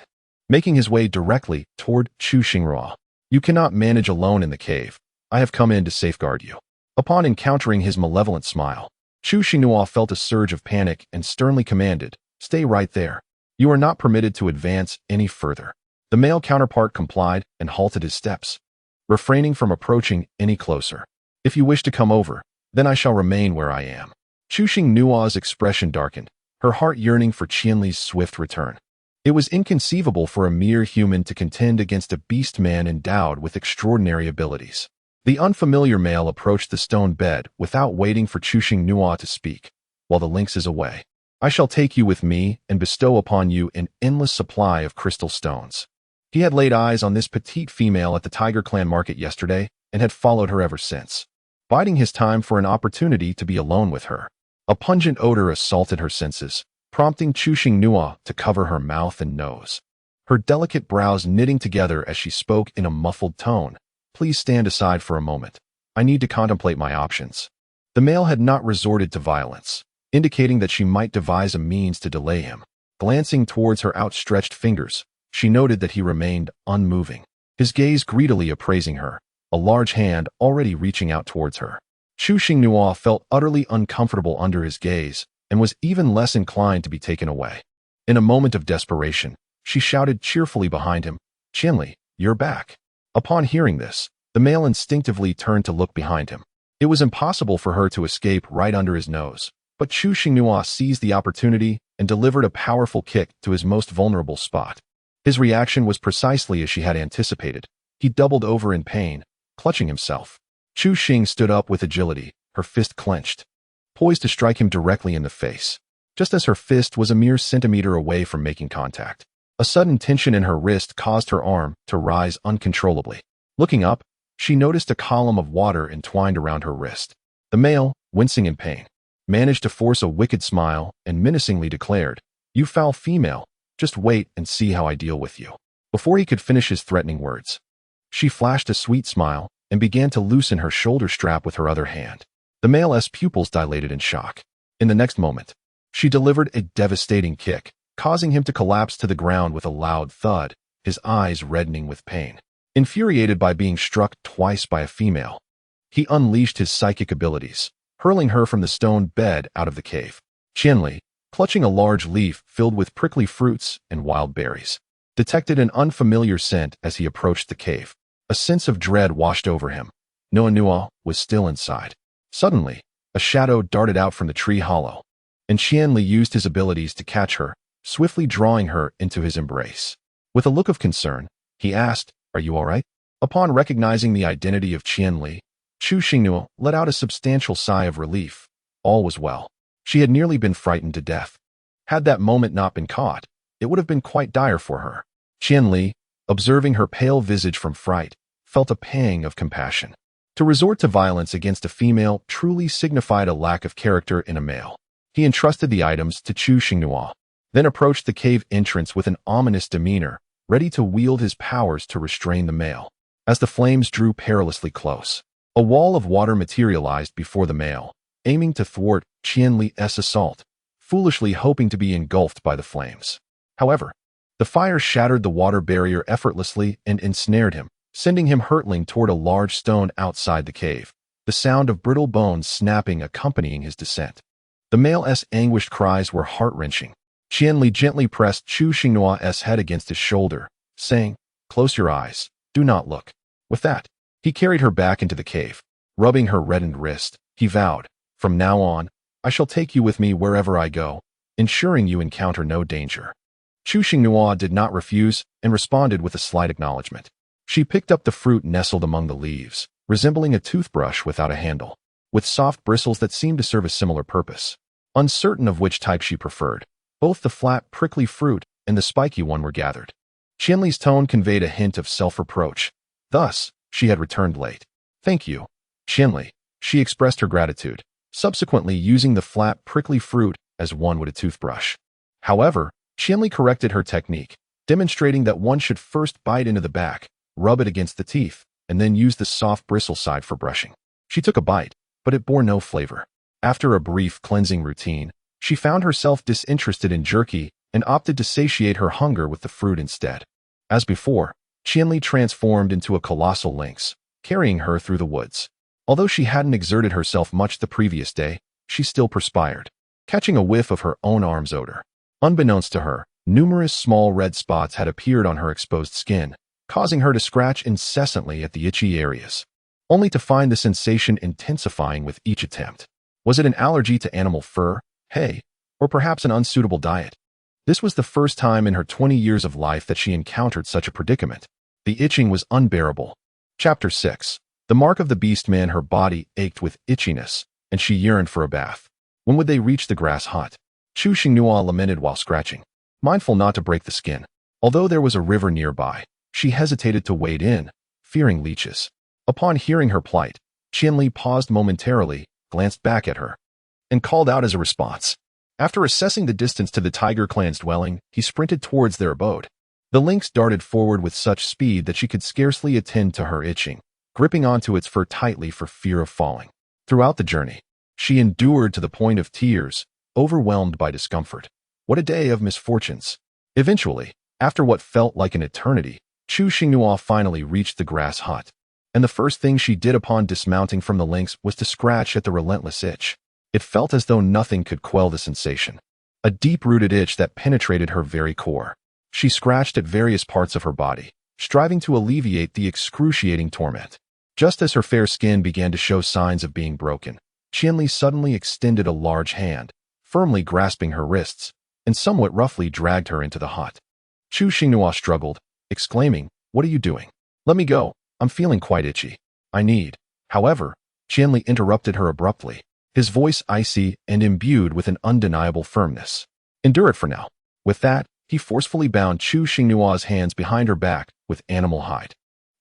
making his way directly toward Chu Xinghua. You cannot manage alone in the cave. I have come in to safeguard you. Upon encountering his malevolent smile, Chu Xinghua felt a surge of panic and sternly commanded, Stay right there. You are not permitted to advance any further. The male counterpart complied and halted his steps, refraining from approaching any closer. If you wish to come over, then I shall remain where I am. Chu Xinghua's expression darkened, her heart yearning for Qianli's swift return. It was inconceivable for a mere human to contend against a beastman endowed with extraordinary abilities. The unfamiliar male approached the stone bed without waiting for Chu Xinghua to speak. While the lynx is away, I shall take you with me and bestow upon you an endless supply of crystal stones. He had laid eyes on this petite female at the Tiger Clan market yesterday and had followed her ever since, biding his time for an opportunity to be alone with her. A pungent odor assaulted her senses, prompting Chu Xinghua to cover her mouth and nose, her delicate brows knitting together as she spoke in a muffled tone. Please stand aside for a moment. I need to contemplate my options. The male had not resorted to violence, indicating that she might devise a means to delay him. Glancing towards her outstretched fingers, she noted that he remained unmoving, his gaze greedily appraising her, a large hand already reaching out towards her. Chu Xinghua felt utterly uncomfortable under his gaze and was even less inclined to be taken away. In a moment of desperation, she shouted cheerfully behind him, Qianli, you're back. Upon hearing this, the male instinctively turned to look behind him. It was impossible for her to escape right under his nose, but Chu Xinghua seized the opportunity and delivered a powerful kick to his most vulnerable spot. His reaction was precisely as she had anticipated. He doubled over in pain, clutching himself. Chu Xing stood up with agility, her fist clenched, poised to strike him directly in the face. Just as her fist was a mere centimeter away from making contact, a sudden tension in her wrist caused her arm to rise uncontrollably. Looking up, she noticed a column of water entwined around her wrist. The male, wincing in pain, managed to force a wicked smile and menacingly declared, You foul female, just wait and see how I deal with you. Before he could finish his threatening words, she flashed a sweet smile and began to loosen her shoulder strap with her other hand. The male's pupils dilated in shock. In the next moment, she delivered a devastating kick, causing him to collapse to the ground with a loud thud, his eyes reddening with pain. Infuriated by being struck twice by a female, he unleashed his psychic abilities, hurling her from the stone bed out of the cave. Qianli, clutching a large leaf filled with prickly fruits and wild berries, detected an unfamiliar scent as he approached the cave. A sense of dread washed over him. Noa Nua was still inside. Suddenly, A shadow darted out from the tree hollow, and Qianli used his abilities to catch her, swiftly drawing her into his embrace. With a look of concern, he asked, "Are you all right?" Upon recognizing the identity of Qianli, Chu Xingnuo let out a substantial sigh of relief. All was well. She had nearly been frightened to death. Had that moment not been caught, it would have been quite dire for her. Qianli, observing her pale visage from fright, felt a pang of compassion. To resort to violence against a female truly signified a lack of character in a male. He entrusted the items to Chu Xingnuo, then approached the cave entrance with an ominous demeanor, ready to wield his powers to restrain the male. As the flames drew perilously close, a wall of water materialized before the male, aiming to thwart Qianli's assault, foolishly hoping to be engulfed by the flames. However, the fire shattered the water barrier effortlessly and ensnared him, sending him hurtling toward a large stone outside the cave, the sound of brittle bones snapping accompanying his descent. The male's anguished cries were heart-wrenching. Qianli gently pressed Chu Xingnuo's head against his shoulder, saying, "Close your eyes, do not look." With that, he carried her back into the cave. Rubbing her reddened wrist, he vowed, "From now on, I shall take you with me wherever I go, ensuring you encounter no danger." Chu Xingnuo did not refuse and responded with a slight acknowledgement. She picked up the fruit nestled among the leaves, resembling a toothbrush without a handle, with soft bristles that seemed to serve a similar purpose. Uncertain of which type she preferred, both the flat, prickly fruit and the spiky one were gathered. Qianli's tone conveyed a hint of self-reproach. Thus, she had returned late. "Thank you, Qianli." She expressed her gratitude, subsequently using the flat, prickly fruit as one would a toothbrush. However, Qianli corrected her technique, demonstrating that one should first bite into the back, rub it against the teeth, and then use the soft bristle side for brushing. She took a bite, but it bore no flavor. After a brief cleansing routine, she found herself disinterested in jerky and opted to satiate her hunger with the fruit instead. As before, Qianli transformed into a colossal lynx, carrying her through the woods. Although she hadn't exerted herself much the previous day, she still perspired, catching a whiff of her own arm's odor. Unbeknownst to her, numerous small red spots had appeared on her exposed skin, causing her to scratch incessantly at the itchy areas, only to find the sensation intensifying with each attempt. Was it an allergy to animal fur, hay, or perhaps an unsuitable diet? This was the first time in her 20 years of life that she encountered such a predicament. The itching was unbearable. Chapter 6. The mark of the beastman. Her body ached with itchiness, and she yearned for a bath. When would they reach the grass hut? Chu Xingnuo lamented while scratching, mindful not to break the skin. Although there was a river nearby, she hesitated to wade in, fearing leeches. Upon hearing her plight, Qianli paused momentarily, glanced back at her, and called out as a response. After assessing the distance to the tiger clan's dwelling, he sprinted towards their abode. The lynx darted forward with such speed that she could scarcely attend to her itching, gripping onto its fur tightly for fear of falling. Throughout the journey, she endured to the point of tears, overwhelmed by discomfort. What a day of misfortunes. Eventually, after what felt like an eternity, Chu Xingnuo finally reached the grass hut, and the first thing she did upon dismounting from the lynx was to scratch at the relentless itch. It felt as though nothing could quell the sensation, a deep-rooted itch that penetrated her very core. She scratched at various parts of her body, striving to alleviate the excruciating torment. Just as her fair skin began to show signs of being broken, Qianli suddenly extended a large hand, firmly grasping her wrists, and somewhat roughly dragged her into the hut. Chu Xingnuo struggled, exclaiming, "What are you doing? Let me go. I'm feeling quite itchy. I need." However, Qianli interrupted her abruptly, his voice icy and imbued with an undeniable firmness. "Endure it for now." With that, he forcefully bound Chu Xingnuo's hands behind her back with animal hide.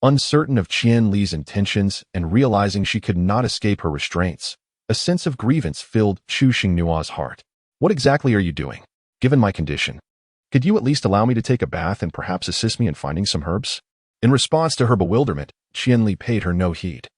Uncertain of Qianli's intentions and realizing she could not escape her restraints, a sense of grievance filled Chu Xingnuo's heart. "What exactly are you doing? Given my condition, could you at least allow me to take a bath and perhaps assist me in finding some herbs?" In response to her bewilderment, Qianli paid her no heed.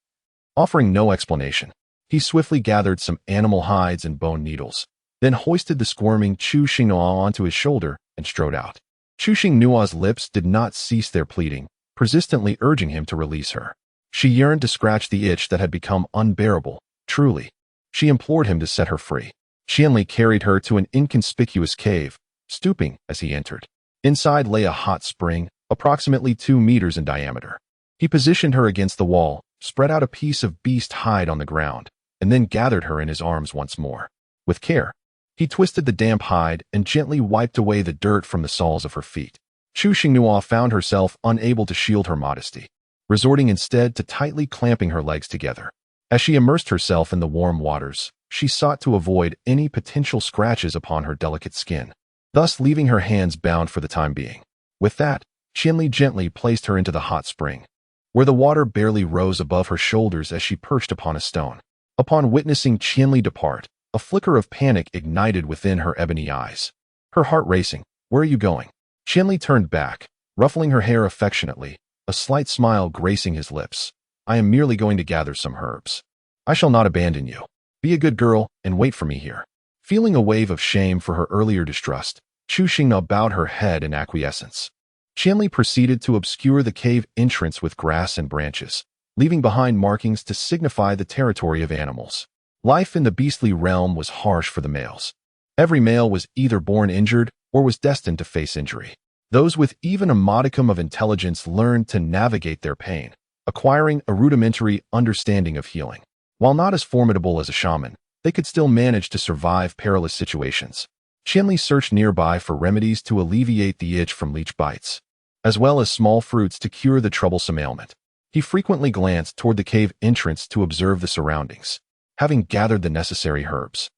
Offering no explanation, he swiftly gathered some animal hides and bone needles, then hoisted the squirming Chu Xingnuo onto his shoulder and strode out. Chu Xingnuo's lips did not cease their pleading, persistently urging him to release her. She yearned to scratch the itch that had become unbearable, truly. She implored him to set her free. Qianli carried her to an inconspicuous cave, stooping as he entered. Inside lay a hot spring, approximately 2 meters in diameter. He positioned her against the wall, spread out a piece of beast hide on the ground, and then gathered her in his arms once more. With care, he twisted the damp hide and gently wiped away the dirt from the soles of her feet. Chu Xinghua found herself unable to shield her modesty, resorting instead to tightly clamping her legs together. As she immersed herself in the warm waters, she sought to avoid any potential scratches upon her delicate skin, thus leaving her hands bound for the time being. With that, Qianli gently placed her into the hot spring, where the water barely rose above her shoulders as she perched upon a stone. Upon witnessing Qianli depart, a flicker of panic ignited within her ebony eyes. Her heart racing. "Where are you going?" Qianli turned back, ruffling her hair affectionately, a slight smile gracing his lips. "I am merely going to gather some herbs. I shall not abandon you. Be a good girl and wait for me here." Feeling a wave of shame for her earlier distrust, Chu Xingna bowed her head in acquiescence. Qianli proceeded to obscure the cave entrance with grass and branches, leaving behind markings to signify the territory of animals. Life in the beastly realm was harsh for the males. Every male was either born injured or was destined to face injury. Those with even a modicum of intelligence learned to navigate their pain, acquiring a rudimentary understanding of healing. While not as formidable as a shaman, they could still manage to survive perilous situations. Qianli searched nearby for remedies to alleviate the itch from leech bites, as well as small fruits to cure the troublesome ailment. He frequently glanced toward the cave entrance to observe the surroundings. Having gathered the necessary herbs,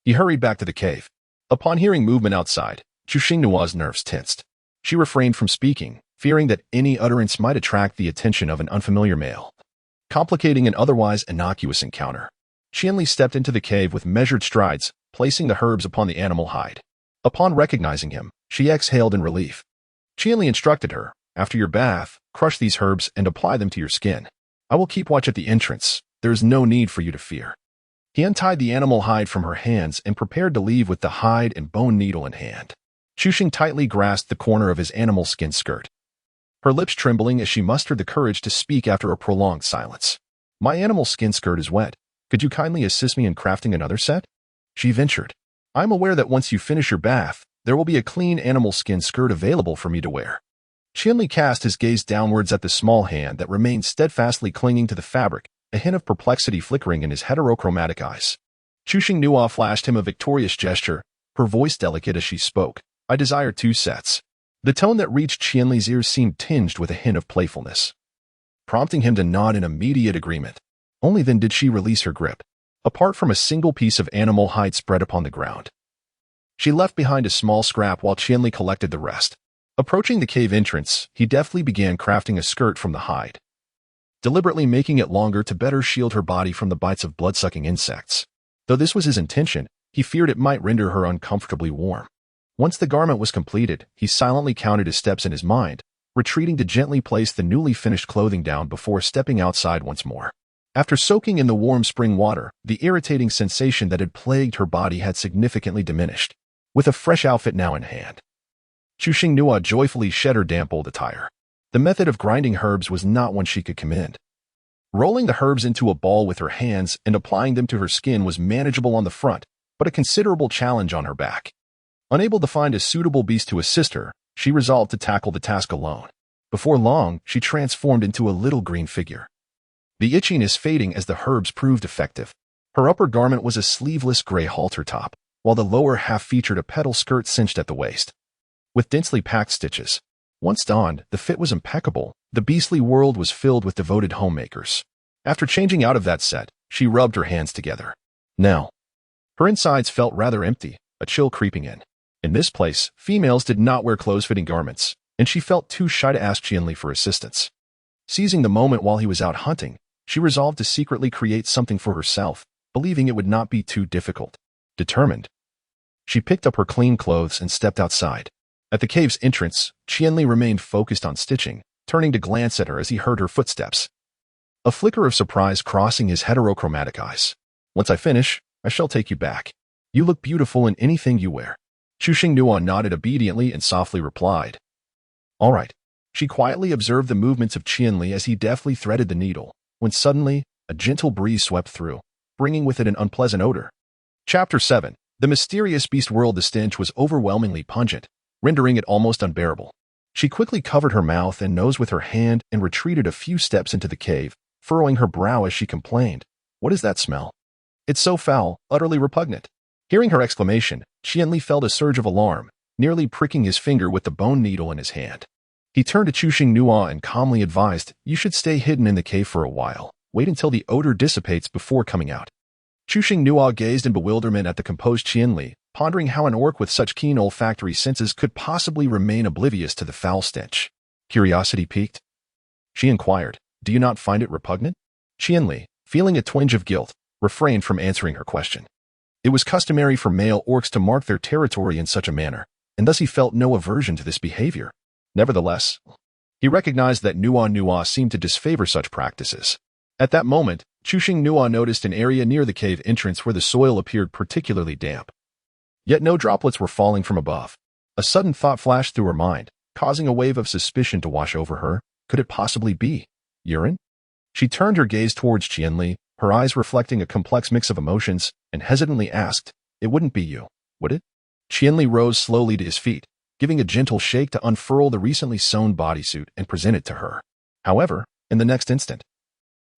he hurried back to the cave. Upon hearing movement outside, Chu Xingnua's nerves tensed. She refrained from speaking, fearing that any utterance might attract the attention of an unfamiliar male, complicating an otherwise innocuous encounter. Qianli stepped into the cave with measured strides, placing the herbs upon the animal hide. Upon recognizing him, she exhaled in relief. Qianli instructed her, "After your bath, crush these herbs and apply them to your skin. I will keep watch at the entrance. There is no need for you to fear." He untied the animal hide from her hands and prepared to leave with the hide and bone needle in hand. Chu Xing tightly grasped the corner of his animal skin skirt, her lips trembling as she mustered the courage to speak after a prolonged silence. "My animal skin skirt is wet. Could you kindly assist me in crafting another set?" she ventured. "I'm aware that once you finish your bath, there will be a clean animal skin skirt available for me to wear." Qianli cast his gaze downwards at the small hand that remained steadfastly clinging to the fabric, a hint of perplexity flickering in his heterochromatic eyes. Chu Xinghua flashed him a victorious gesture, her voice delicate as she spoke. "I desire 2 sets. The tone that reached Qianli's ears seemed tinged with a hint of playfulness, prompting him to nod in immediate agreement. Only then did she release her grip. Apart from a single piece of animal hide spread upon the ground, she left behind a small scrap while Qianli collected the rest. Approaching the cave entrance, he deftly began crafting a skirt from the hide, deliberately making it longer to better shield her body from the bites of blood-sucking insects. Though this was his intention, he feared it might render her uncomfortably warm. Once the garment was completed, he silently counted his steps in his mind, retreating to gently place the newly finished clothing down before stepping outside once more. After soaking in the warm spring water, the irritating sensation that had plagued her body had significantly diminished. With a fresh outfit now in hand, Chu Xinghua joyfully shed her damp old attire. The method of grinding herbs was not one she could commend. Rolling the herbs into a ball with her hands and applying them to her skin was manageable on the front, but a considerable challenge on her back. Unable to find a suitable beast to assist her, she resolved to tackle the task alone. Before long, she transformed into a little green figure, the itchiness fading as the herbs proved effective. Her upper garment was a sleeveless gray halter top, while the lower half featured a petal skirt cinched at the waist, with densely packed stitches. Once donned, the fit was impeccable. The beastly world was filled with devoted homemakers. After changing out of that set, she rubbed her hands together. Now, her insides felt rather empty, a chill creeping in. In this place, females did not wear close-fitting garments, and she felt too shy to ask Qianli for assistance. Seizing the moment while he was out hunting, she resolved to secretly create something for herself, believing it would not be too difficult. Determined, she picked up her clean clothes and stepped outside. At the cave's entrance, Qianli remained focused on stitching, turning to glance at her as he heard her footsteps, a flicker of surprise crossing his heterochromatic eyes. "Once I finish, I shall take you back. You look beautiful in anything you wear." Chu Xinghua nodded obediently and softly replied, "All right." She quietly observed the movements of Qianli as he deftly threaded the needle, when suddenly, a gentle breeze swept through, bringing with it an unpleasant odor. Chapter 7. The mysterious beast world. The stench was overwhelmingly pungent, rendering it almost unbearable. She quickly covered her mouth and nose with her hand and retreated a few steps into the cave, furrowing her brow as she complained, "What is that smell?" It's so foul, utterly repugnant. Hearing her exclamation, Qianli felt a surge of alarm, nearly pricking his finger with the bone needle in his hand. He turned to Chuxing Nua and calmly advised, "You should stay hidden in the cave for a while. Wait until the odor dissipates before coming out." Chuxing Nua gazed in bewilderment at the composed Qianli, pondering how an orc with such keen olfactory senses could possibly remain oblivious to the foul stench. Curiosity piqued. She inquired, "Do you not find it repugnant?" Qianli, feeling a twinge of guilt, refrained from answering her question. It was customary for male orcs to mark their territory in such a manner, and thus he felt no aversion to this behavior. Nevertheless, he recognized that Nua seemed to disfavor such practices. At that moment, Chuxing Nua noticed an area near the cave entrance where the soil appeared particularly damp. Yet no droplets were falling from above. A sudden thought flashed through her mind, causing a wave of suspicion to wash over her. Could it possibly be urine? She turned her gaze towards Qianli, her eyes reflecting a complex mix of emotions, and hesitantly asked, "It wouldn't be you, would it?" Qianli rose slowly to his feet, giving a gentle shake to unfurl the recently sewn bodysuit and present it to her. However, in the next instant,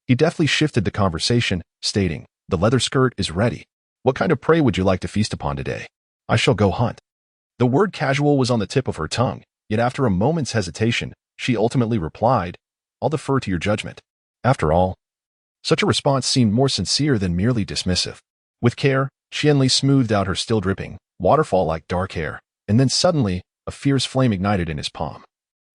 he deftly shifted the conversation, stating, "The leather skirt is ready. What kind of prey would you like to feast upon today? I shall go hunt." The word casual was on the tip of her tongue, yet after a moment's hesitation, she ultimately replied, "I'll defer to your judgment." After all, such a response seemed more sincere than merely dismissive. With care, Qianli smoothed out her still dripping, waterfall-like dark hair, and then suddenly, a fierce flame ignited in his palm,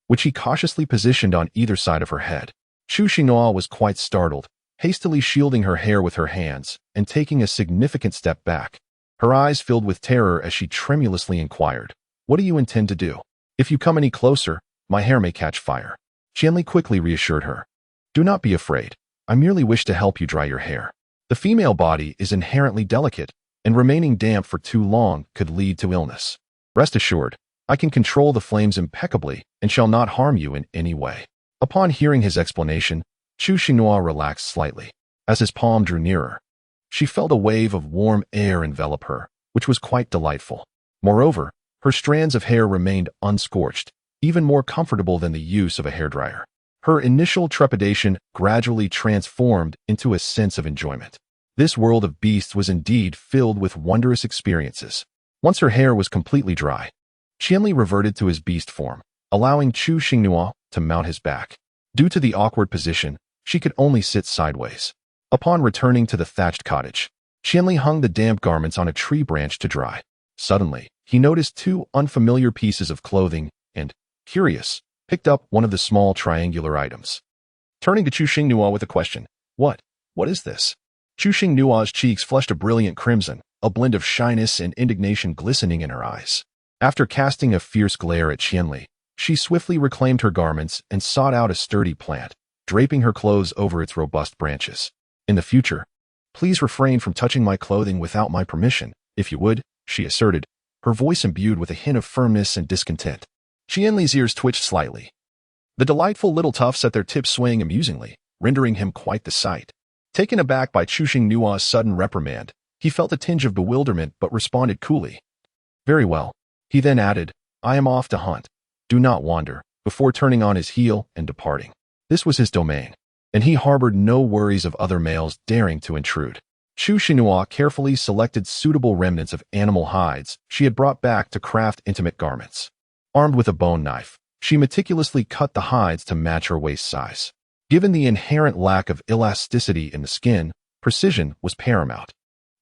which he cautiously positioned on either side of her head. Chuxing Nua was quite startled, hastily shielding her hair with her hands and taking a significant step back. Her eyes filled with terror as she tremulously inquired, "What do you intend to do? If you come any closer, my hair may catch fire." Qianli quickly reassured her, "Do not be afraid. I merely wish to help you dry your hair. The female body is inherently delicate, and remaining damp for too long could lead to illness. Rest assured, I can control the flames impeccably and shall not harm you in any way." Upon hearing his explanation, Chuxing Nua relaxed slightly. As his palm drew nearer, she felt a wave of warm air envelop her, which was quite delightful. Moreover, her strands of hair remained unscorched, even more comfortable than the use of a hairdryer. Her initial trepidation gradually transformed into a sense of enjoyment. This world of beasts was indeed filled with wondrous experiences. Once her hair was completely dry, Qianli reverted to his beast form, allowing Chuxing Nua to mount his back. Due to the awkward position, she could only sit sideways. Upon returning to the thatched cottage, Qianli hung the damp garments on a tree branch to dry. Suddenly, he noticed two unfamiliar pieces of clothing and, curious, picked up one of the small triangular items. Turning to Chuxing Nua with a question, What is this?" Chuxing Nua's cheeks flushed a brilliant crimson, a blend of shyness and indignation glistening in her eyes. After casting a fierce glare at Qianli, she swiftly reclaimed her garments and sought out a sturdy plant, draping her clothes over its robust branches. "In the future, please refrain from touching my clothing without my permission, if you would," she asserted, her voice imbued with a hint of firmness and discontent. Qianli's ears twitched slightly. The delightful little tufts at their tips swaying amusingly, rendering him quite the sight. Taken aback by Chuxing Nua's sudden reprimand, he felt a tinge of bewilderment but responded coolly. "Very well." He then added, "I am off to hunt. Do not wander," before turning on his heel and departing. This was his domain, and he harbored no worries of other males daring to intrude. Chuxing Nua carefully selected suitable remnants of animal hides she had brought back to craft intimate garments. Armed with a bone knife, she meticulously cut the hides to match her waist size. Given the inherent lack of elasticity in the skin, precision was paramount.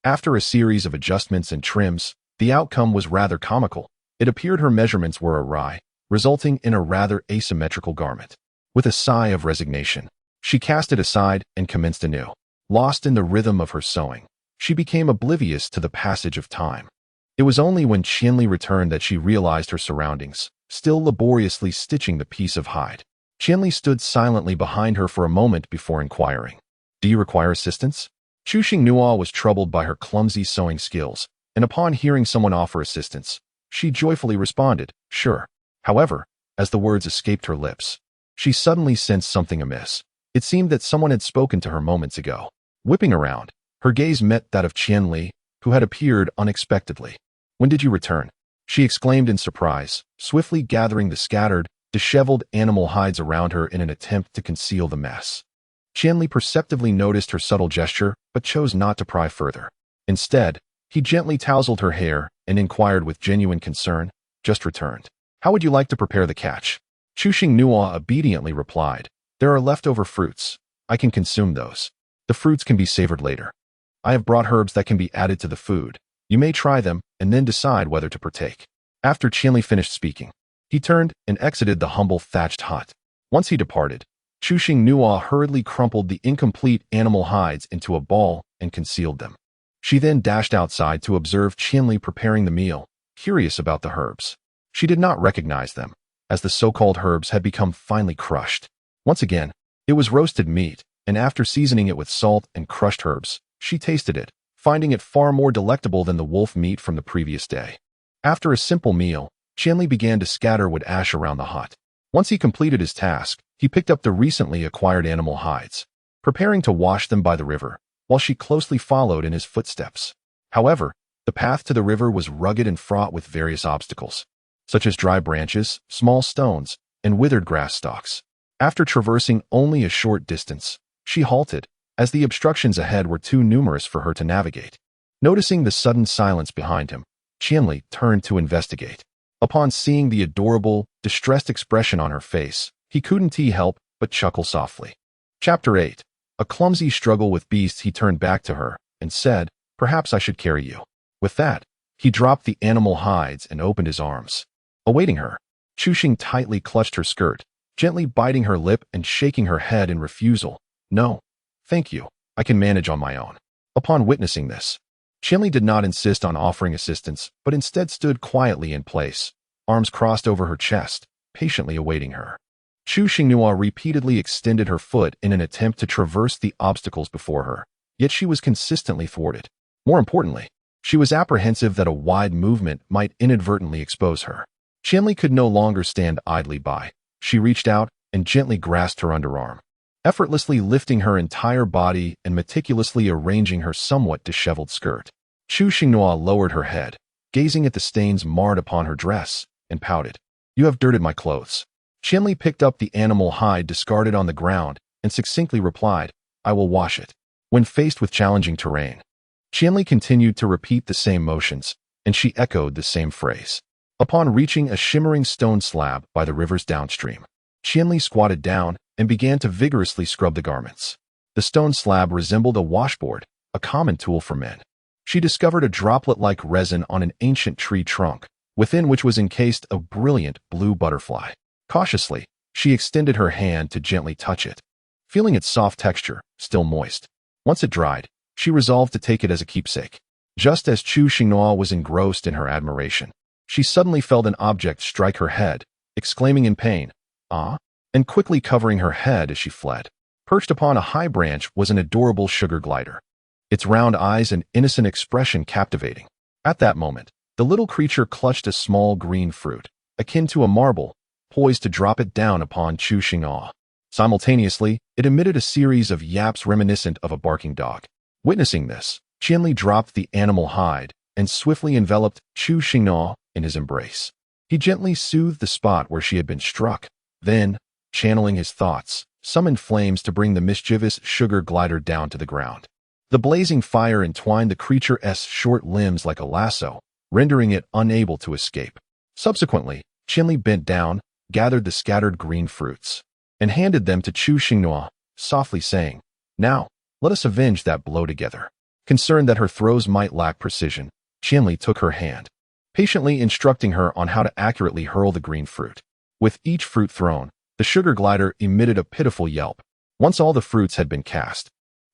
After a series of adjustments and trims, the outcome was rather comical. It appeared her measurements were awry, resulting in a rather asymmetrical garment. With a sigh of resignation, she cast it aside and commenced anew. Lost in the rhythm of her sewing, she became oblivious to the passage of time. It was only when Qianli returned that she realized her surroundings, still laboriously stitching the piece of hide. Qianli stood silently behind her for a moment before inquiring, "Do you require assistance?" Chuxing Nua was troubled by her clumsy sewing skills, and upon hearing someone offer assistance, she joyfully responded, "Sure." However, as the words escaped her lips, she suddenly sensed something amiss. It seemed that someone had spoken to her moments ago. Whipping around, her gaze met that of Qianli, who had appeared unexpectedly. "When did you return?" she exclaimed in surprise, swiftly gathering the scattered, disheveled animal hides around her in an attempt to conceal the mess. Qianli perceptively noticed her subtle gesture, but chose not to pry further. Instead, he gently tousled her hair and inquired with genuine concern, "Just returned. How would you like to prepare the catch?" Chuxing Nua obediently replied, "There are leftover fruits. I can consume those. The fruits can be savored later. I have brought herbs that can be added to the food. You may try them and then decide whether to partake." After Qianli finished speaking, he turned and exited the humble thatched hut. Once he departed, Chuxing Nua hurriedly crumpled the incomplete animal hides into a ball and concealed them. She then dashed outside to observe Qianli preparing the meal, curious about the herbs. She did not recognize them, as the so-called herbs had become finely crushed. Once again, it was roasted meat, and after seasoning it with salt and crushed herbs, she tasted it, finding it far more delectable than the wolf meat from the previous day. After a simple meal, Qianli began to scatter wood ash around the hut. Once he completed his task, he picked up the recently acquired animal hides, preparing to wash them by the river, while she closely followed in his footsteps. However, the path to the river was rugged and fraught with various obstacles, such as dry branches, small stones, and withered grass stalks. After traversing only a short distance, she halted, as the obstructions ahead were too numerous for her to navigate. Noticing the sudden silence behind him, Qianli turned to investigate. Upon seeing the adorable, distressed expression on her face, he couldn't help but chuckle softly. Chapter 8. A clumsy struggle with beasts. He turned back to her and said, "Perhaps I should carry you." With that, he dropped the animal hides and opened his arms, awaiting her. Chuxing tightly clutched her skirt, gently biting her lip and shaking her head in refusal. "No, thank you. I can manage on my own." Upon witnessing this, Qianli did not insist on offering assistance, but instead stood quietly in place, arms crossed over her chest, patiently awaiting her. Chuxing Nua repeatedly extended her foot in an attempt to traverse the obstacles before her, yet she was consistently thwarted. More importantly, she was apprehensive that a wide movement might inadvertently expose her. Qianli could no longer stand idly by. She reached out and gently grasped her underarm, effortlessly lifting her entire body and meticulously arranging her somewhat disheveled skirt. Chuxing Nua lowered her head, gazing at the stains marred upon her dress, and pouted. "You have dirtied my clothes." Qianli picked up the animal hide discarded on the ground and succinctly replied, "I will wash it." When faced with challenging terrain, Qianli continued to repeat the same motions, and she echoed the same phrase. Upon reaching a shimmering stone slab by the river's downstream, Qianli squatted down and began to vigorously scrub the garments. The stone slab resembled a washboard, a common tool for men. She discovered a droplet-like resin on an ancient tree trunk, within which was encased a brilliant blue butterfly. Cautiously, she extended her hand to gently touch it, feeling its soft texture, still moist. Once it dried, she resolved to take it as a keepsake. Just as Chuxing Nua was engrossed in her admiration, she suddenly felt an object strike her head, exclaiming in pain, "Ah!" and quickly covering her head as she fled. Perched upon a high branch was an adorable sugar glider, its round eyes and innocent expression captivating. At that moment, the little creature clutched a small green fruit, akin to a marble, poised to drop it down upon Chuxing Nua. Simultaneously, it emitted a series of yaps reminiscent of a barking dog. Witnessing this, Qianli dropped the animal hide and swiftly enveloped Chuxing Nua in his embrace. He gently soothed the spot where she had been struck, then, channeling his thoughts, summoned flames to bring the mischievous sugar glider down to the ground. The blazing fire entwined the creature's short limbs like a lasso, rendering it unable to escape. Subsequently, Qianli bent down, gathered the scattered green fruits, and handed them to Chuxing Nua, softly saying, "Now, let us avenge that blow together." Concerned that her throws might lack precision, Qianli took her hand, patiently instructing her on how to accurately hurl the green fruit. With each fruit thrown, the sugar glider emitted a pitiful yelp. Once all the fruits had been cast,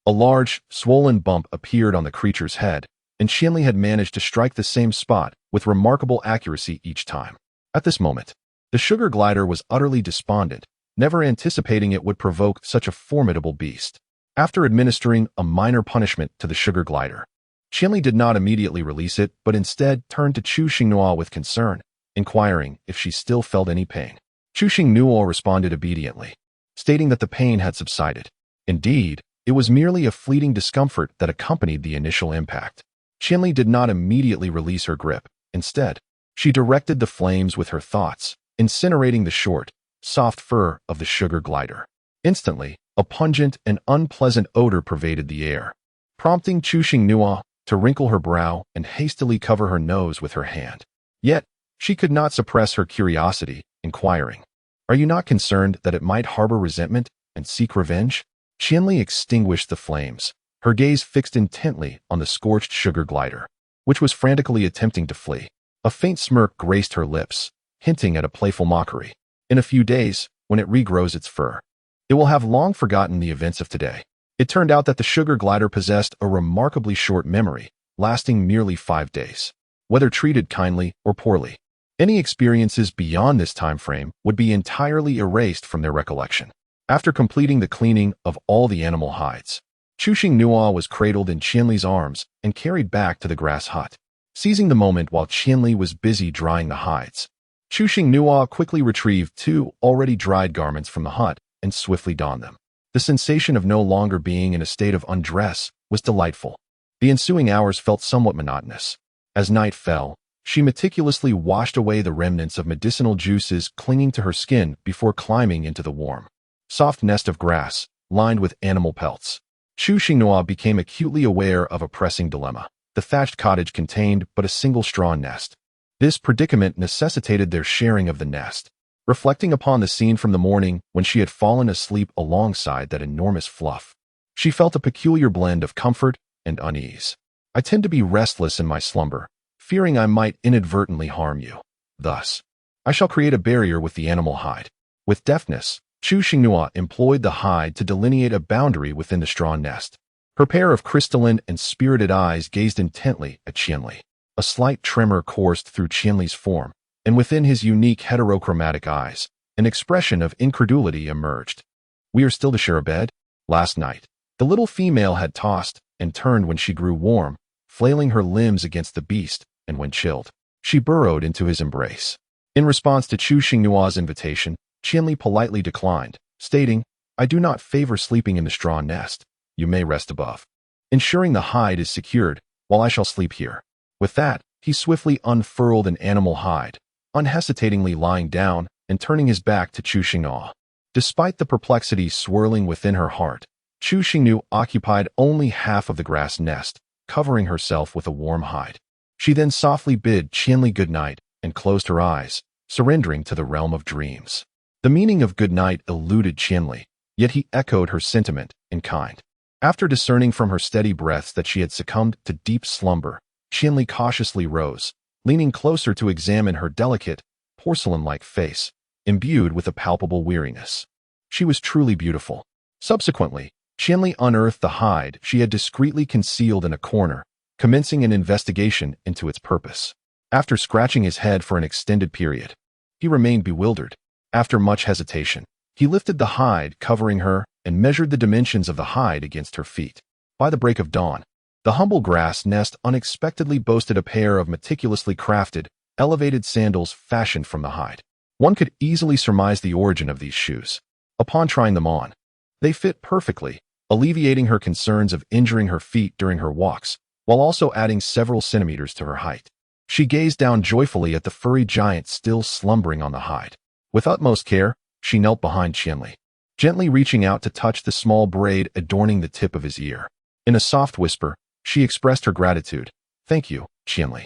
a large, swollen bump appeared on the creature's head, and Qianli had managed to strike the same spot with remarkable accuracy each time. At this moment, the sugar glider was utterly despondent, never anticipating it would provoke such a formidable beast. After administering a minor punishment to the sugar glider, Qianli did not immediately release it, but instead turned to Chuxing Nua with concern, inquiring if she still felt any pain. Chuxing Nua responded obediently, stating that the pain had subsided. Indeed, it was merely a fleeting discomfort that accompanied the initial impact. Qianli did not immediately release her grip. Instead, she directed the flames with her thoughts, incinerating the short, soft fur of the sugar glider. Instantly, a pungent and unpleasant odor pervaded the air, prompting Chu Xingnua to wrinkle her brow and hastily cover her nose with her hand. Yet, she could not suppress her curiosity, inquiring, "Are you not concerned that it might harbor resentment and seek revenge?" Qianli extinguished the flames, her gaze fixed intently on the scorched sugar glider, which was frantically attempting to flee. A faint smirk graced her lips, hinting at a playful mockery. In a few days, when it regrows its fur, it will have long forgotten the events of today. It turned out that the sugar glider possessed a remarkably short memory, lasting merely 5 days. Whether treated kindly or poorly, any experiences beyond this time frame would be entirely erased from their recollection. After completing the cleaning of all the animal hides, Chu Xingnua was cradled in Qianli's arms and carried back to the grass hut. Seizing the moment while Qianli was busy drying the hides, Chu Xingnua quickly retrieved 2 already dried garments from the hut and swiftly donned them. The sensation of no longer being in a state of undress was delightful. The ensuing hours felt somewhat monotonous. As night fell, she meticulously washed away the remnants of medicinal juices clinging to her skin before climbing into the warm, soft nest of grass, lined with animal pelts. Chu Xingnua became acutely aware of a pressing dilemma. The thatched cottage contained but a single straw nest. This predicament necessitated their sharing of the nest. Reflecting upon the scene from the morning when she had fallen asleep alongside that enormous fluff, she felt a peculiar blend of comfort and unease. "I tend to be restless in my slumber, fearing I might inadvertently harm you. Thus, I shall create a barrier with the animal hide." With deftness, Chu Xingnua employed the hide to delineate a boundary within the straw nest. Her pair of crystalline and spirited eyes gazed intently at Qianli. A slight tremor coursed through Qianli's form, and within his unique heterochromatic eyes, an expression of incredulity emerged. "We are still to share a bed?" Last night, the little female had tossed and turned when she grew warm, flailing her limbs against the beast, and when chilled, she burrowed into his embrace. In response to Chu Xingnua's invitation, Qianli politely declined, stating, "I do not favor sleeping in the straw nest. You may rest above, ensuring the hide is secured, while I shall sleep here." With that, he swiftly unfurled an animal hide, unhesitatingly lying down and turning his back to Chu Xingnu. Despite the perplexity swirling within her heart, Chu Xingnu occupied only half of the grass nest, covering herself with a warm hide. She then softly bid Qianli good night and closed her eyes, surrendering to the realm of dreams. The meaning of good night eluded Qianli, yet he echoed her sentiment in kind. After discerning from her steady breaths that she had succumbed to deep slumber, Qianli cautiously rose, leaning closer to examine her delicate, porcelain-like face, imbued with a palpable weariness. She was truly beautiful. Subsequently, Qianli unearthed the hide she had discreetly concealed in a corner, commencing an investigation into its purpose. After scratching his head for an extended period, he remained bewildered. After much hesitation, he lifted the hide covering her and measured the dimensions of the hide against her feet. By the break of dawn, the humble grass nest unexpectedly boasted a pair of meticulously crafted, elevated sandals fashioned from the hide. One could easily surmise the origin of these shoes. Upon trying them on, they fit perfectly, alleviating her concerns of injuring her feet during her walks, while also adding several centimeters to her height. She gazed down joyfully at the furry giant still slumbering on the hide. With utmost care, she knelt behind Qianli, gently reaching out to touch the small braid adorning the tip of his ear. In a soft whisper, she expressed her gratitude. "Thank you, Qianli."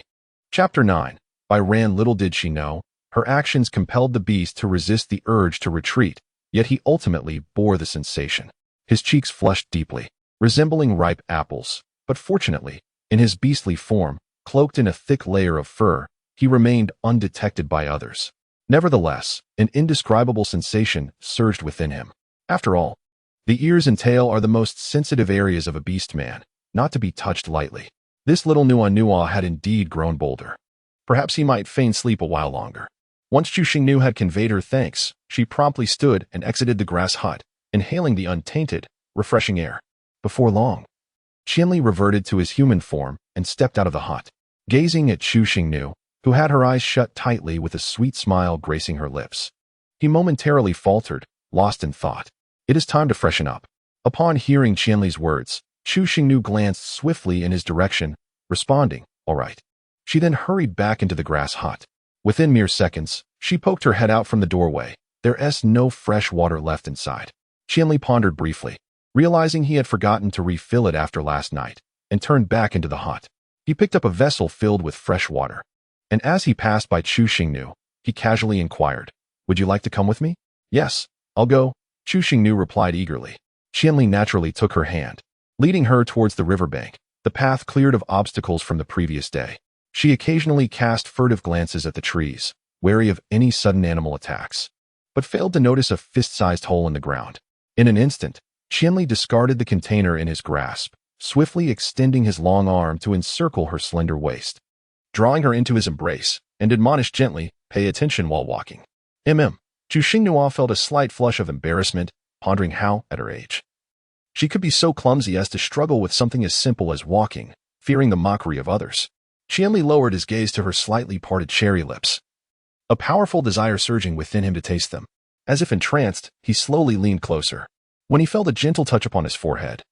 Chapter 9. By Ran. Little did she know, her actions compelled the beast to resist the urge to retreat, yet he ultimately bore the sensation. His cheeks flushed deeply, resembling ripe apples, but fortunately, in his beastly form, cloaked in a thick layer of fur, he remained undetected by others. Nevertheless, an indescribable sensation surged within him. After all, the ears and tail are the most sensitive areas of a beastman, not to be touched lightly. This little Nua had indeed grown bolder. Perhaps he might feign sleep a while longer. Once Chu Xingnu had conveyed her thanks, she promptly stood and exited the grass hut, inhaling the untainted, refreshing air. Before long, Qianli reverted to his human form and stepped out of the hut, gazing at Chu Xingnu, who had her eyes shut tightly with a sweet smile gracing her lips. He momentarily faltered, lost in thought. "It is time to freshen up." Upon hearing Qianli's words, Chu Xingnu glanced swiftly in his direction, responding, "All right." She then hurried back into the grass hut. Within mere seconds, she poked her head out from the doorway. There was no fresh water left inside. Qianli pondered briefly, realizing he had forgotten to refill it after last night, and turned back into the hut. He picked up a vessel filled with fresh water, and as he passed by Chu Xingnu, he casually inquired, "Would you like to come with me?" "Yes, I'll go," Chu Xingnu replied eagerly. Qianli naturally took her hand, leading her towards the riverbank, the path cleared of obstacles from the previous day. She occasionally cast furtive glances at the trees, wary of any sudden animal attacks, but failed to notice a fist-sized hole in the ground. In an instant, Qianli discarded the container in his grasp, swiftly extending his long arm to encircle her slender waist. Drawing her into his embrace, and admonished gently, "Pay attention while walking." Chu Xingnua felt a slight flush of embarrassment, pondering how, at her age, she could be so clumsy as to struggle with something as simple as walking, fearing the mockery of others. Qianli lowered his gaze to her slightly parted cherry lips, a powerful desire surging within him to taste them. As if entranced, he slowly leaned closer. When he felt a gentle touch upon his forehead,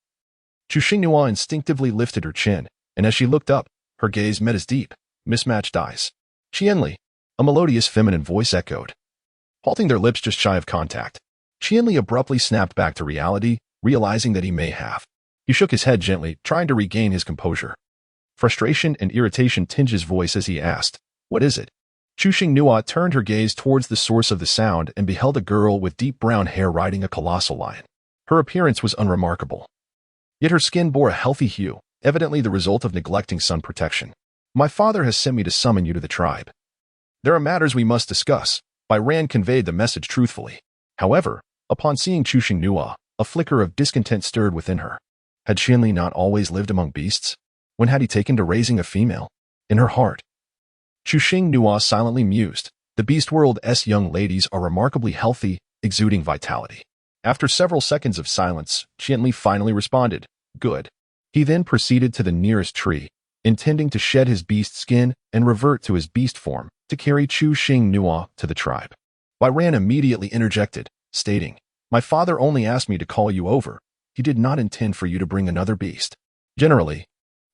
Chu Xingnua instinctively lifted her chin, and as she looked up, her gaze met his deep, mismatched eyes. "Qianli," a melodious feminine voice echoed, halting their lips just shy of contact. Qianli abruptly snapped back to reality, realizing that he may have. He shook his head gently, trying to regain his composure. Frustration and irritation tinged his voice as he asked, "What is it?" Chu Xingnua turned her gaze towards the source of the sound and beheld a girl with deep brown hair riding a colossal lion. Her appearance was unremarkable, yet her skin bore a healthy hue, evidently the result of neglecting sun protection. "My father has sent me to summon you to the tribe. There are matters we must discuss." Ran conveyed the message truthfully. However, upon seeing Chu Xingnua, a flicker of discontent stirred within her. Had Qianli not always lived among beasts? When had he taken to raising a female? In her heart, Chu Xingnua silently mused, "The beast world's young ladies are remarkably healthy, exuding vitality." After several seconds of silence, Qianli finally responded, "Good." He then proceeded to the nearest tree, intending to shed his beast skin and revert to his beast form to carry Chu Xingnua to the tribe. Ran immediately interjected, stating, "My father only asked me to call you over. He did not intend for you to bring another beast." Generally,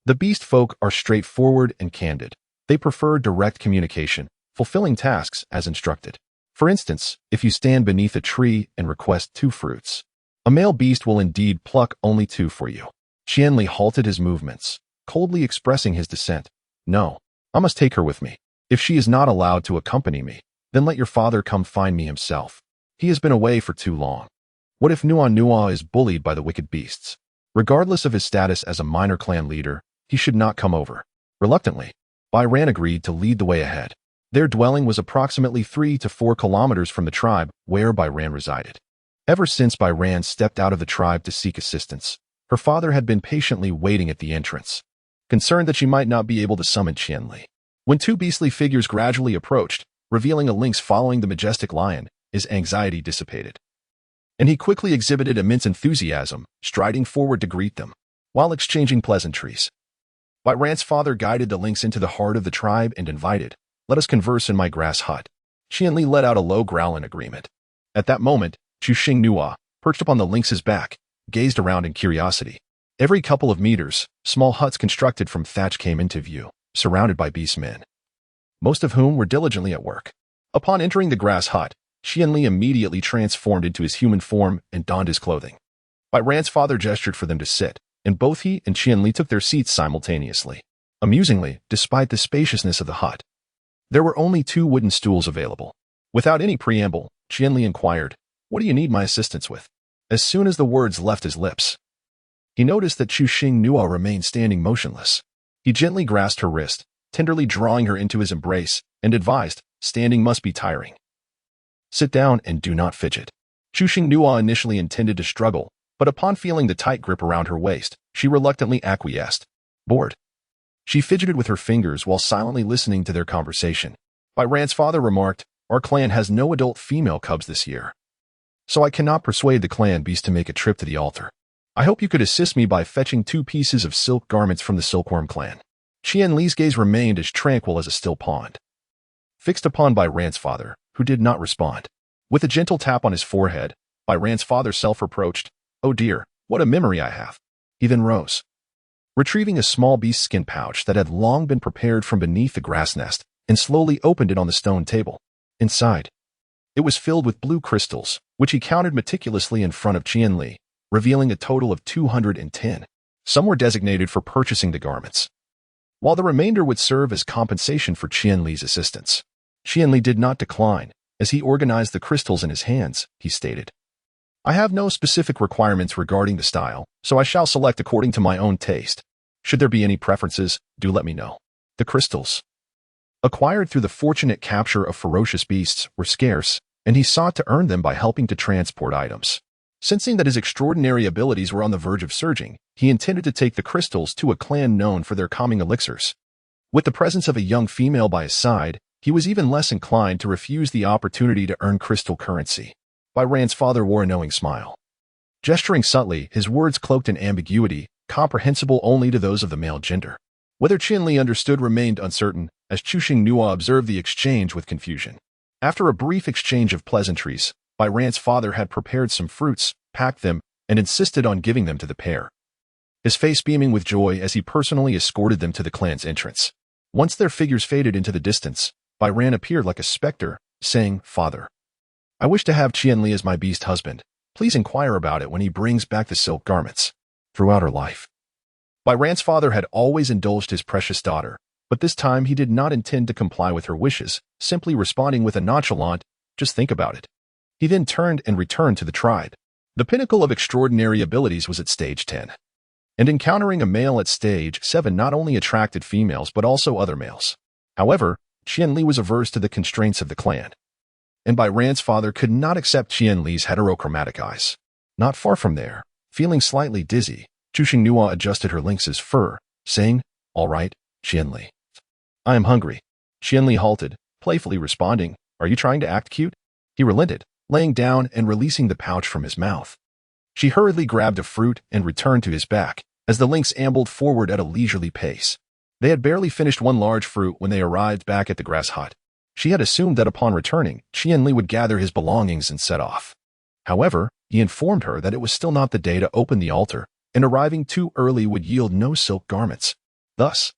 the beast folk are straightforward and candid. They prefer direct communication, fulfilling tasks as instructed. For instance, if you stand beneath a tree and request 2 fruits, a male beast will indeed pluck only 2 for you. Qianli halted his movements, coldly expressing his dissent. "No, I must take her with me. If she is not allowed to accompany me, then let your father come find me himself. He has been away for too long. What if Nua is bullied by the wicked beasts? Regardless of his status as a minor clan leader, he should not come over." Reluctantly, Ran agreed to lead the way ahead. Their dwelling was approximately 3 to 4 kilometers from the tribe where Ran resided. Ever since Ran stepped out of the tribe to seek assistance, her father had been patiently waiting at the entrance, concerned that she might not be able to summon Qianli. When 2 beastly figures gradually approached, revealing a lynx following the majestic lion, his anxiety dissipated, and he quickly exhibited immense enthusiasm, striding forward to greet them, while exchanging pleasantries. Ran's father guided the lynx into the heart of the tribe and invited, "Let us converse in my grass hut." Qianli let out a low growl in agreement. At that moment, Chu Xingnua, perched upon the lynx's back, gazed around in curiosity. Every couple of meters, small huts constructed from thatch came into view, surrounded by beastmen, most of whom were diligently at work. Upon entering the grass hut, Qianli immediately transformed into his human form and donned his clothing. Ran's father gestured for them to sit, and both he and Qianli took their seats simultaneously. Amusingly, despite the spaciousness of the hut, there were only 2 wooden stools available. Without any preamble, Qianli inquired, "What do you need my assistance with?" As soon as the words left his lips, he noticed that Chu Xingnua remained standing motionless. He gently grasped her wrist, tenderly drawing her into his embrace, and advised, "Standing must be tiring. Sit down and do not fidget." Chu Xingnua initially intended to struggle, but upon feeling the tight grip around her waist, she reluctantly acquiesced. Bored, she fidgeted with her fingers while silently listening to their conversation. Ran's father remarked, "Our clan has no adult female cubs this year, so I cannot persuade the clan beast to make a trip to the altar. I hope you could assist me by fetching 2 pieces of silk garments from the Silkworm clan." Qianli's gaze remained as tranquil as a still pond, fixed upon Ran's father, who did not respond. With a gentle tap on his forehead, Ran's father self-reproached, "Oh dear, what a memory I have." He then rose, retrieving a small beast skin pouch that had long been prepared from beneath the grass nest, and slowly opened it on the stone table. Inside, it was filled with blue crystals, which he counted meticulously in front of Qianli, revealing a total of 210. Some were designated for purchasing the garments, while the remainder would serve as compensation for Qianli's assistance. Qianli did not decline. As he organized the crystals in his hands, he stated, "I have no specific requirements regarding the style, so I shall select according to my own taste. Should there be any preferences, do let me know." The crystals, acquired through the fortunate capture of ferocious beasts, were scarce, and he sought to earn them by helping to transport items. Sensing that his extraordinary abilities were on the verge of surging, he intended to take the crystals to a clan known for their calming elixirs. With the presence of a young female by his side, he was even less inclined to refuse the opportunity to earn crystal currency. Byran's father wore a knowing smile. Gesturing subtly, his words cloaked an ambiguity, comprehensible only to those of the male gender. Whether Qianli understood remained uncertain, as Chuxing Nua observed the exchange with confusion. After a brief exchange of pleasantries, Byran's father had prepared some fruits, packed them, and insisted on giving them to the pair, his face beaming with joy as he personally escorted them to the clan's entrance. Once their figures faded into the distance, Byran appeared like a specter, saying, "Father, I wish to have Qianli as my beast husband. Please inquire about it when he brings back the silk garments." Throughout her life, Byran's father had always indulged his precious daughter, but this time he did not intend to comply with her wishes, simply responding with a nonchalant, "Just think about it." He then turned and returned to the tribe. The pinnacle of extraordinary abilities was at stage 10. And encountering a male at stage 7 not only attracted females but also other males. However, Qianli was averse to the constraints of the clan, and Byran's father could not accept Qianli's heterochromatic eyes. Not far from there, feeling slightly dizzy, Chuxing Nua adjusted her lynx's fur, saying, "All right, Qianli. I am hungry." Qianli halted, playfully responding, "Are you trying to act cute?" He relented, laying down and releasing the pouch from his mouth. She hurriedly grabbed a fruit and returned to his back, as the lynx ambled forward at a leisurely pace. They had barely finished one large fruit when they arrived back at the grass hut. She had assumed that upon returning, Qianli would gather his belongings and set off. However, he informed her that it was still not the day to open the altar, and arriving too early would yield no silk garments. Thus,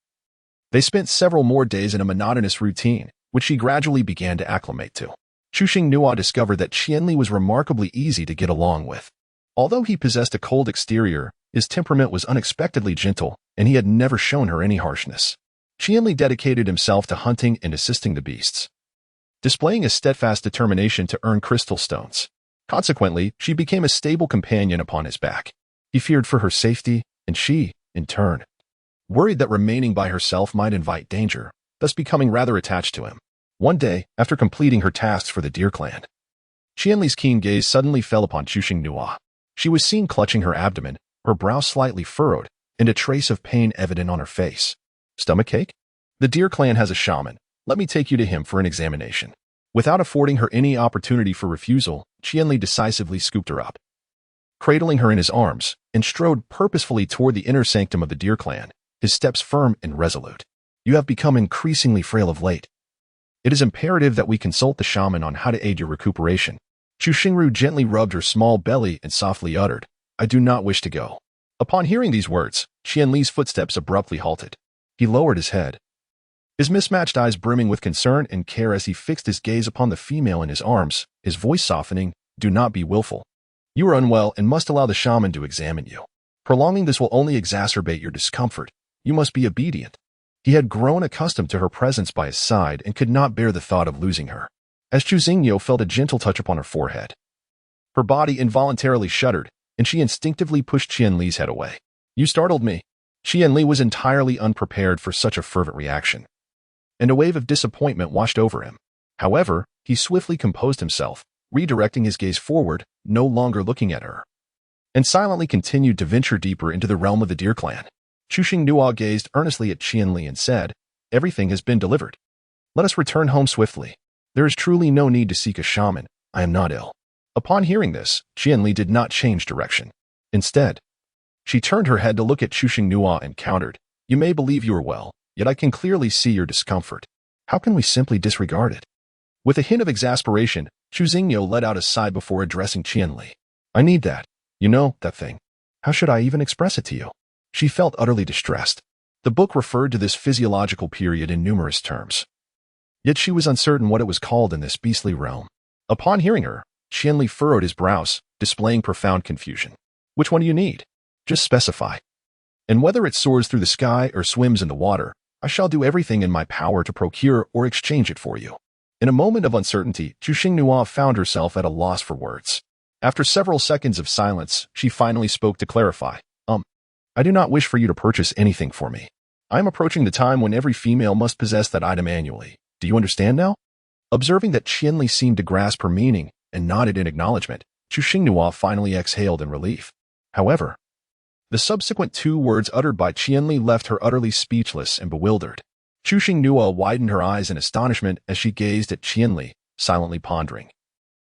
they spent several more days in a monotonous routine, which she gradually began to acclimate to. Chuxing Nua discovered that Qianli was remarkably easy to get along with. Although he possessed a cold exterior, his temperament was unexpectedly gentle, and he had never shown her any harshness. Qianli dedicated himself to hunting and assisting the beasts, displaying a steadfast determination to earn crystal stones. Consequently, she became a stable companion upon his back. He feared for her safety, and she, in turn, worried that remaining by herself might invite danger, thus becoming rather attached to him. One day, after completing her tasks for the deer clan, Qianli's keen gaze suddenly fell upon Chuxing Nua. She was seen clutching her abdomen, her brow slightly furrowed, and a trace of pain evident on her face. "Stomachache? The deer clan has a shaman. Let me take you to him for an examination." Without affording her any opportunity for refusal, Qianli decisively scooped her up, cradling her in his arms, and strode purposefully toward the inner sanctum of the deer clan, his steps firm and resolute. "You have become increasingly frail of late. It is imperative that we consult the shaman on how to aid your recuperation." Chuxingru gently rubbed her small belly and softly uttered, "I do not wish to go." Upon hearing these words, Qianli's footsteps abruptly halted. He lowered his head, his mismatched eyes brimming with concern and care as he fixed his gaze upon the female in his arms, his voice softening, "Do not be willful. You are unwell and must allow the shaman to examine you. Prolonging this will only exacerbate your discomfort. You must be obedient." He had grown accustomed to her presence by his side and could not bear the thought of losing her. As Chuxingyo felt a gentle touch upon her forehead, her body involuntarily shuddered, and she instinctively pushed Qianli's head away. "You startled me." Qianli was entirely unprepared for such a fervent reaction, and a wave of disappointment washed over him. However, he swiftly composed himself, redirecting his gaze forward, no longer looking at her, and silently continued to venture deeper into the realm of the deer clan. Chuxing Nua gazed earnestly at Qianli and said, "Everything has been delivered. Let us return home swiftly. There is truly no need to seek a shaman. I am not ill." Upon hearing this, Qianli did not change direction. Instead, she turned her head to look at Chuxing Nua and countered, "You may believe you are well, yet I can clearly see your discomfort. How can we simply disregard it?" With a hint of exasperation, Chuxingyo let out a sigh before addressing Qianli. "I need that. You know, that thing. How should I even express it to you?" She felt utterly distressed. The book referred to this physiological period in numerous terms, yet she was uncertain what it was called in this beastly realm. Upon hearing her, Qianli furrowed his brows, displaying profound confusion. Which one do you need? Just specify. And whether it soars through the sky or swims in the water, I shall do everything in my power to procure or exchange it for you. In a moment of uncertainty, Chu Xingnua found herself at a loss for words. After several seconds of silence, she finally spoke to clarify. I do not wish for you to purchase anything for me. I am approaching the time when every female must possess that item annually. Do you understand now? Observing that Qianli seemed to grasp her meaning and nodded in acknowledgement, Chu Xingnua finally exhaled in relief. However, the subsequent 2 words uttered by Qianli left her utterly speechless and bewildered. Chu Xingnua widened her eyes in astonishment as she gazed at Qianli, silently pondering.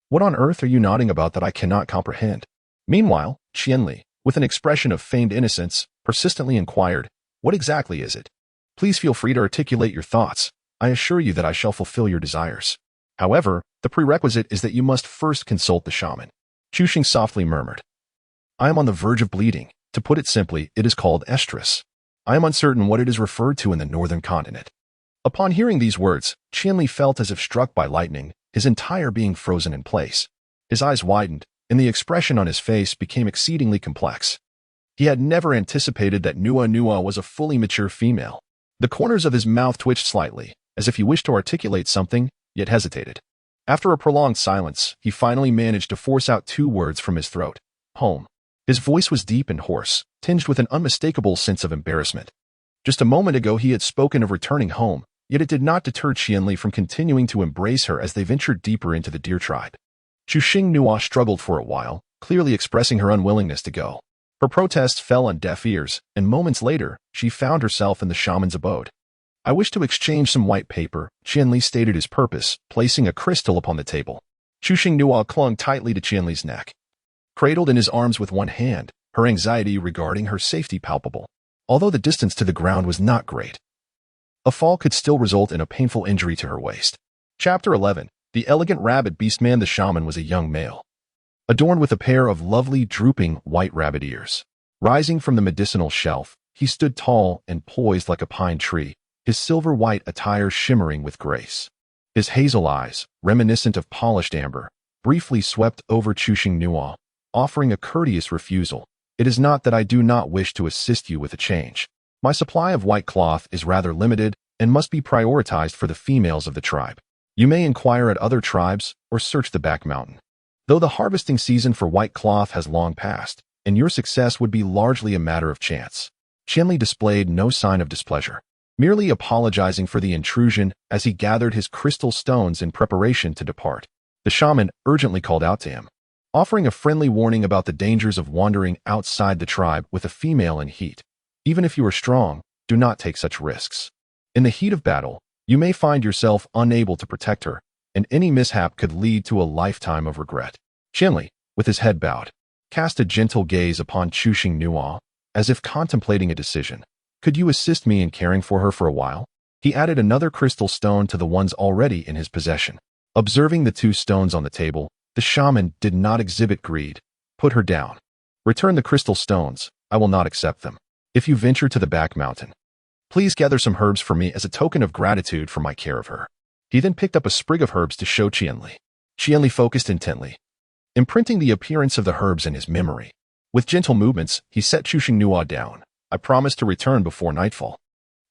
What on earth are you nodding about that I cannot comprehend? Meanwhile, Qianli, with an expression of feigned innocence, persistently inquired, What exactly is it? Please feel free to articulate your thoughts. I assure you that I shall fulfill your desires. However, the prerequisite is that you must first consult the shaman. Chu Xing softly murmured. I am on the verge of bleeding. To put it simply, it is called estrus. I am uncertain what it is referred to in the northern continent. Upon hearing these words, Qianli felt as if struck by lightning, his entire being frozen in place. His eyes widened, and the expression on his face became exceedingly complex. He had never anticipated that Nua was a fully mature female. The corners of his mouth twitched slightly, as if he wished to articulate something, yet hesitated. After a prolonged silence, he finally managed to force out 2 words from his throat. Home. His voice was deep and hoarse, tinged with an unmistakable sense of embarrassment. Just a moment ago he had spoken of returning home, yet it did not deter Qianli from continuing to embrace her as they ventured deeper into the deer tribe. Chu Xingnua struggled for a while, clearly expressing her unwillingness to go. Her protests fell on deaf ears, and moments later, she found herself in the shaman's abode. I wish to exchange some white paper, Qianli stated his purpose, placing a crystal upon the table. Chu Xingnua clung tightly to Qianli's neck. Cradled in his arms with one hand, her anxiety regarding her safety palpable. Although the distance to the ground was not great, a fall could still result in a painful injury to her waist. Chapter 11. The elegant rabbit beastman. The shaman was a young male, adorned with a pair of lovely, drooping, white rabbit ears. Rising from the medicinal shelf, he stood tall and poised like a pine tree, his silver-white attire shimmering with grace. His hazel eyes, reminiscent of polished amber, briefly swept over Chu Xingnua, offering a courteous refusal. It is not that I do not wish to assist you with a change. My supply of white cloth is rather limited and must be prioritized for the females of the tribe. You may inquire at other tribes or search the back mountain. Though the harvesting season for white cloth has long passed, and your success would be largely a matter of chance. Qianli displayed no sign of displeasure, merely apologizing for the intrusion as he gathered his crystal stones in preparation to depart. The shaman urgently called out to him, offering a friendly warning about the dangers of wandering outside the tribe with a female in heat. Even if you are strong, do not take such risks. In the heat of battle, you may find yourself unable to protect her, and any mishap could lead to a lifetime of regret. Qianli, with his head bowed, cast a gentle gaze upon Chu Xingnua, as if contemplating a decision. Could you assist me in caring for her for a while? He added another crystal stone to the ones already in his possession. Observing the 2 stones on the table, the shaman did not exhibit greed. Put her down. Return the crystal stones. I will not accept them. If you venture to the back mountain, please gather some herbs for me as a token of gratitude for my care of her. He then picked up a sprig of herbs to show Qianli. Qianli focused intently, imprinting the appearance of the herbs in his memory. With gentle movements, he set Chu Xingnua down. I promise to return before nightfall.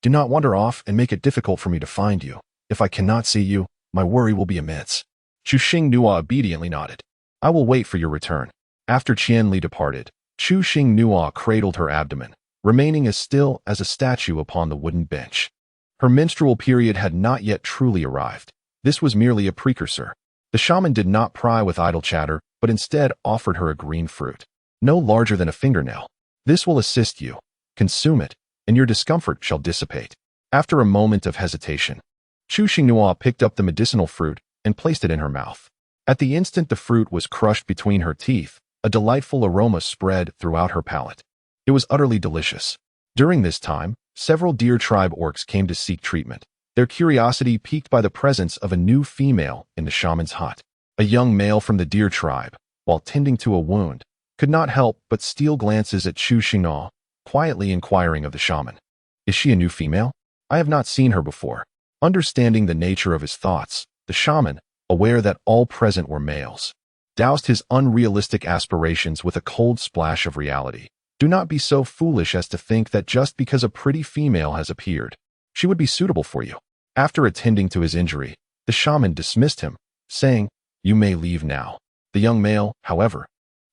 Do not wander off and make it difficult for me to find you. If I cannot see you, my worry will be immense. Chu Xingnua obediently nodded. I will wait for your return. After Qianli departed, Chu Xingnua cradled her abdomen, remaining as still as a statue upon the wooden bench. Her menstrual period had not yet truly arrived. This was merely a precursor. The shaman did not pry with idle chatter, but instead offered her a green fruit, no larger than a fingernail. This will assist you. Consume it, and your discomfort shall dissipate. After a moment of hesitation, Chu Xingnua picked up the medicinal fruit and placed it in her mouth. At the instant the fruit was crushed between her teeth, a delightful aroma spread throughout her palate. It was utterly delicious. During this time, several deer tribe orcs came to seek treatment, their curiosity piqued by the presence of a new female in the shaman's hut. A young male from the deer tribe, while tending to a wound, could not help but steal glances at Chu Xingnua, quietly inquiring of the shaman. Is she a new female? I have not seen her before. Understanding the nature of his thoughts, the shaman, aware that all present were males, doused his unrealistic aspirations with a cold splash of reality. Do not be so foolish as to think that just because a pretty female has appeared, she would be suitable for you. After attending to his injury, the shaman dismissed him, saying, "You may leave now." The young male, however,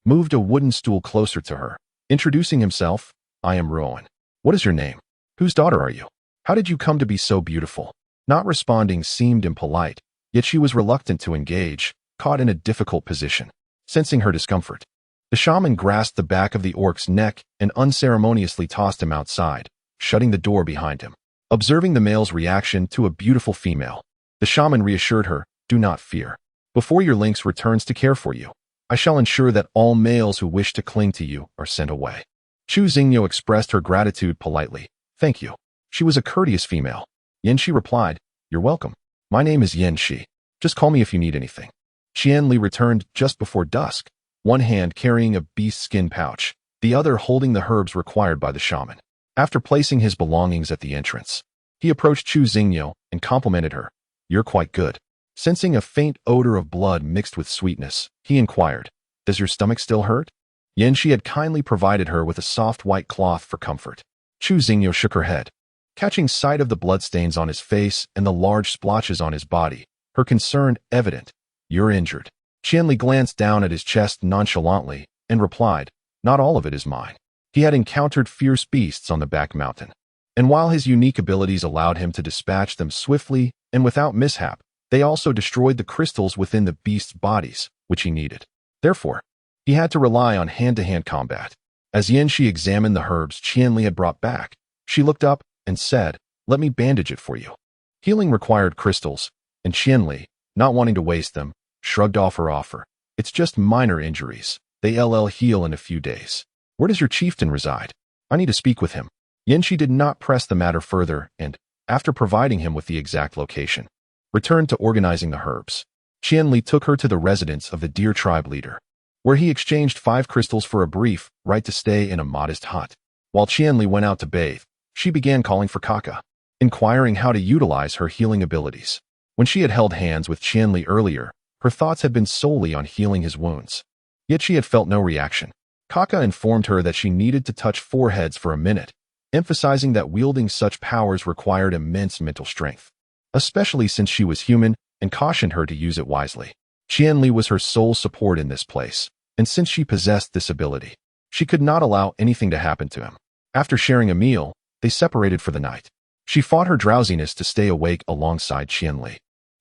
moved a wooden stool closer to her, introducing himself. "I am Rowan. What is your name? Whose daughter are you? How did you come to be so beautiful?" Not responding seemed impolite, yet she was reluctant to engage, caught in a difficult position. Sensing her discomfort, the shaman grasped the back of the orc's neck and unceremoniously tossed him outside, shutting the door behind him. Observing the male's reaction to a beautiful female, the shaman reassured her, "Do not fear. Before your lynx returns to care for you, I shall ensure that all males who wish to cling to you are sent away." Chu Xingyo expressed her gratitude politely. "Thank you." She was a courteous female. Yan Shi replied, "You're welcome. My name is Yan Shi. Just call me if you need anything." Qian Li returned just before dusk, one hand carrying a beast skin pouch, the other holding the herbs required by the shaman. After placing his belongings at the entrance, he approached Chu Xingyo and complimented her. "You're quite good." Sensing a faint odor of blood mixed with sweetness, he inquired, "Does your stomach still hurt?" Yan Shi had kindly provided her with a soft white cloth for comfort. Chu Xingyo shook her head. Catching sight of the bloodstains on his face and the large splotches on his body, her concern evident. "You're injured." Qianli glanced down at his chest nonchalantly and replied, "Not all of it is mine." He had encountered fierce beasts on the back mountain, and while his unique abilities allowed him to dispatch them swiftly and without mishap, they also destroyed the crystals within the beasts' bodies, which he needed. Therefore, he had to rely on hand-to-hand combat. As Yan Shi examined the herbs Qianli had brought back, she looked up and said, "Let me bandage it for you." Healing required crystals, and Qianli, not wanting to waste them, shrugged off her offer. "It's just minor injuries. They'll heal in a few days. Where does your chieftain reside? I need to speak with him." Yan Shi did not press the matter further and, after providing him with the exact location, returned to organizing the herbs. Qianli took her to the residence of the deer tribe leader, where he exchanged 5 crystals for a brief right to stay in a modest hut. While Qianli went out to bathe, she began calling for Kaka, inquiring how to utilize her healing abilities. When she had held hands with Qianli earlier, her thoughts had been solely on healing his wounds. Yet she had felt no reaction. Kaka informed her that she needed to touch foreheads for a minute, emphasizing that wielding such powers required immense mental strength, especially since she was human, and cautioned her to use it wisely. Qianli was her sole support in this place, and since she possessed this ability, she could not allow anything to happen to him. After sharing a meal, they separated for the night. She fought her drowsiness to stay awake alongside Qianli.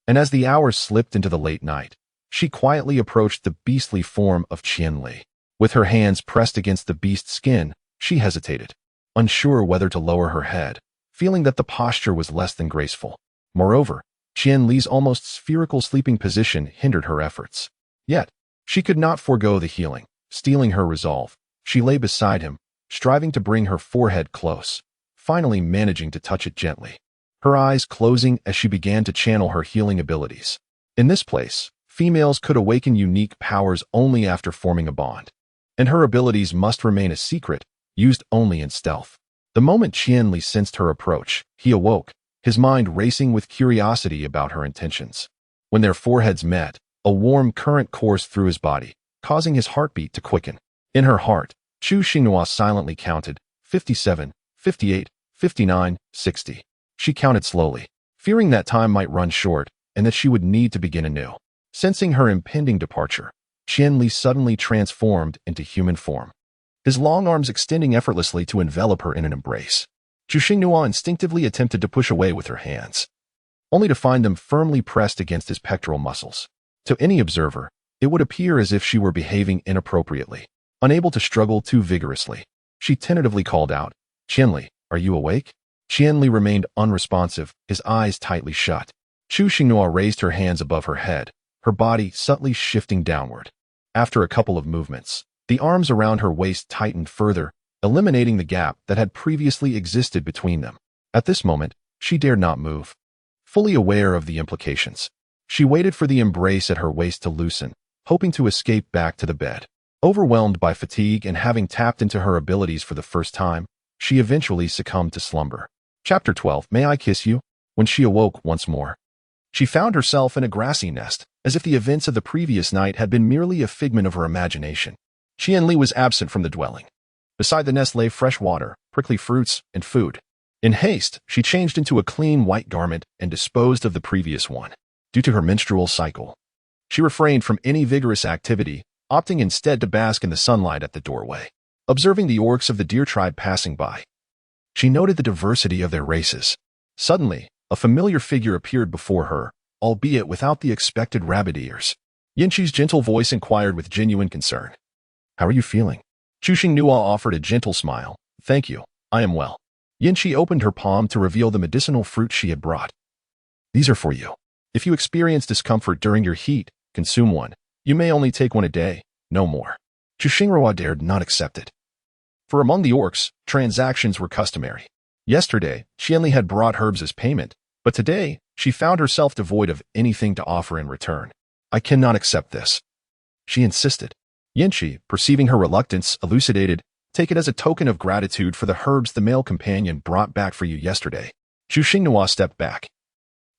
And as the hours slipped into the late night, she quietly approached the beastly form of Qianli. With her hands pressed against the beast's skin, she hesitated, unsure whether to lower her head, feeling that the posture was less than graceful. Moreover, Qianli's almost spherical sleeping position hindered her efforts. Yet, she could not forego the healing. Steeling her resolve, she lay beside him, striving to bring her forehead close, finally managing to touch it gently, her eyes closing as she began to channel her healing abilities. In this place, females could awaken unique powers only after forming a bond, and her abilities must remain a secret, used only in stealth. The moment Qianli sensed her approach, he awoke, his mind racing with curiosity about her intentions. When their foreheads met, a warm current coursed through his body, causing his heartbeat to quicken. In her heart, Chu Xinghua silently counted, 57, 58, 59, 60. She counted slowly, fearing that time might run short and that she would need to begin anew. Sensing her impending departure, Qianli suddenly transformed into human form, his long arms extending effortlessly to envelop her in an embrace. Chu Xinghua instinctively attempted to push away with her hands, only to find them firmly pressed against his pectoral muscles. To any observer, it would appear as if she were behaving inappropriately. Unable to struggle too vigorously, she tentatively called out, "Qianli, are you awake?" Qianli remained unresponsive, his eyes tightly shut. Chu Xinghua raised her hands above her head, her body subtly shifting downward. After a couple of movements, the arms around her waist tightened further, eliminating the gap that had previously existed between them. At this moment, she dared not move. Fully aware of the implications, she waited for the embrace at her waist to loosen, hoping to escape back to the bed. Overwhelmed by fatigue and having tapped into her abilities for the first time, she eventually succumbed to slumber. Chapter 12. May I kiss you? When she awoke once more, she found herself in a grassy nest, as if the events of the previous night had been merely a figment of her imagination. Qianli was absent from the dwelling. Beside the nest lay fresh water, prickly fruits, and food. In haste, she changed into a clean white garment and disposed of the previous one. Due to her menstrual cycle, she refrained from any vigorous activity, opting instead to bask in the sunlight at the doorway. Observing the orcs of the deer tribe passing by, she noted the diversity of their races. Suddenly, a familiar figure appeared before her, albeit without the expected rabbit ears. Yinqi's gentle voice inquired with genuine concern. "How are you feeling?" Chuxing Nua offered a gentle smile. "Thank you, I am well." Yinqi opened her palm to reveal the medicinal fruit she had brought. "These are for you. If you experience discomfort during your heat, consume one. You may only take one a day, no more." Chuxing dared not accept it. For among the orcs, transactions were customary. Yesterday, Qianli had brought herbs as payment, but today, she found herself devoid of anything to offer in return. "I cannot accept this," she insisted. Yinqi, perceiving her reluctance, elucidated, "Take it as a token of gratitude for the herbs the male companion brought back for you yesterday." Chuxing Nua stepped back,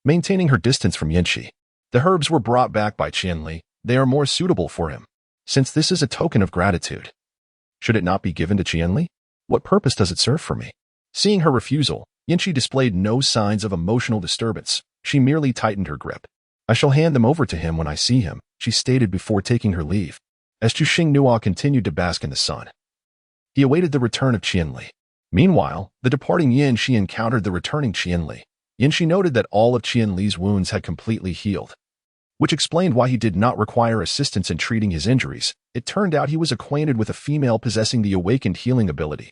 maintaining her distance from Yinqi. "The herbs were brought back by Qianli. They are more suitable for him. Since this is a token of gratitude, should it not be given to Qianli? What purpose does it serve for me?" Seeing her refusal, Yinqi displayed no signs of emotional disturbance. She merely tightened her grip. "I shall hand them over to him when I see him," she stated before taking her leave. As Chuxing Nua continued to bask in the sun, he awaited the return of Qianli. Meanwhile, the departing Yinqi encountered the returning Qianli. Yinqi noted that all of Qianli's wounds had completely healed, which explained why he did not require assistance in treating his injuries. It turned out he was acquainted with a female possessing the awakened healing ability.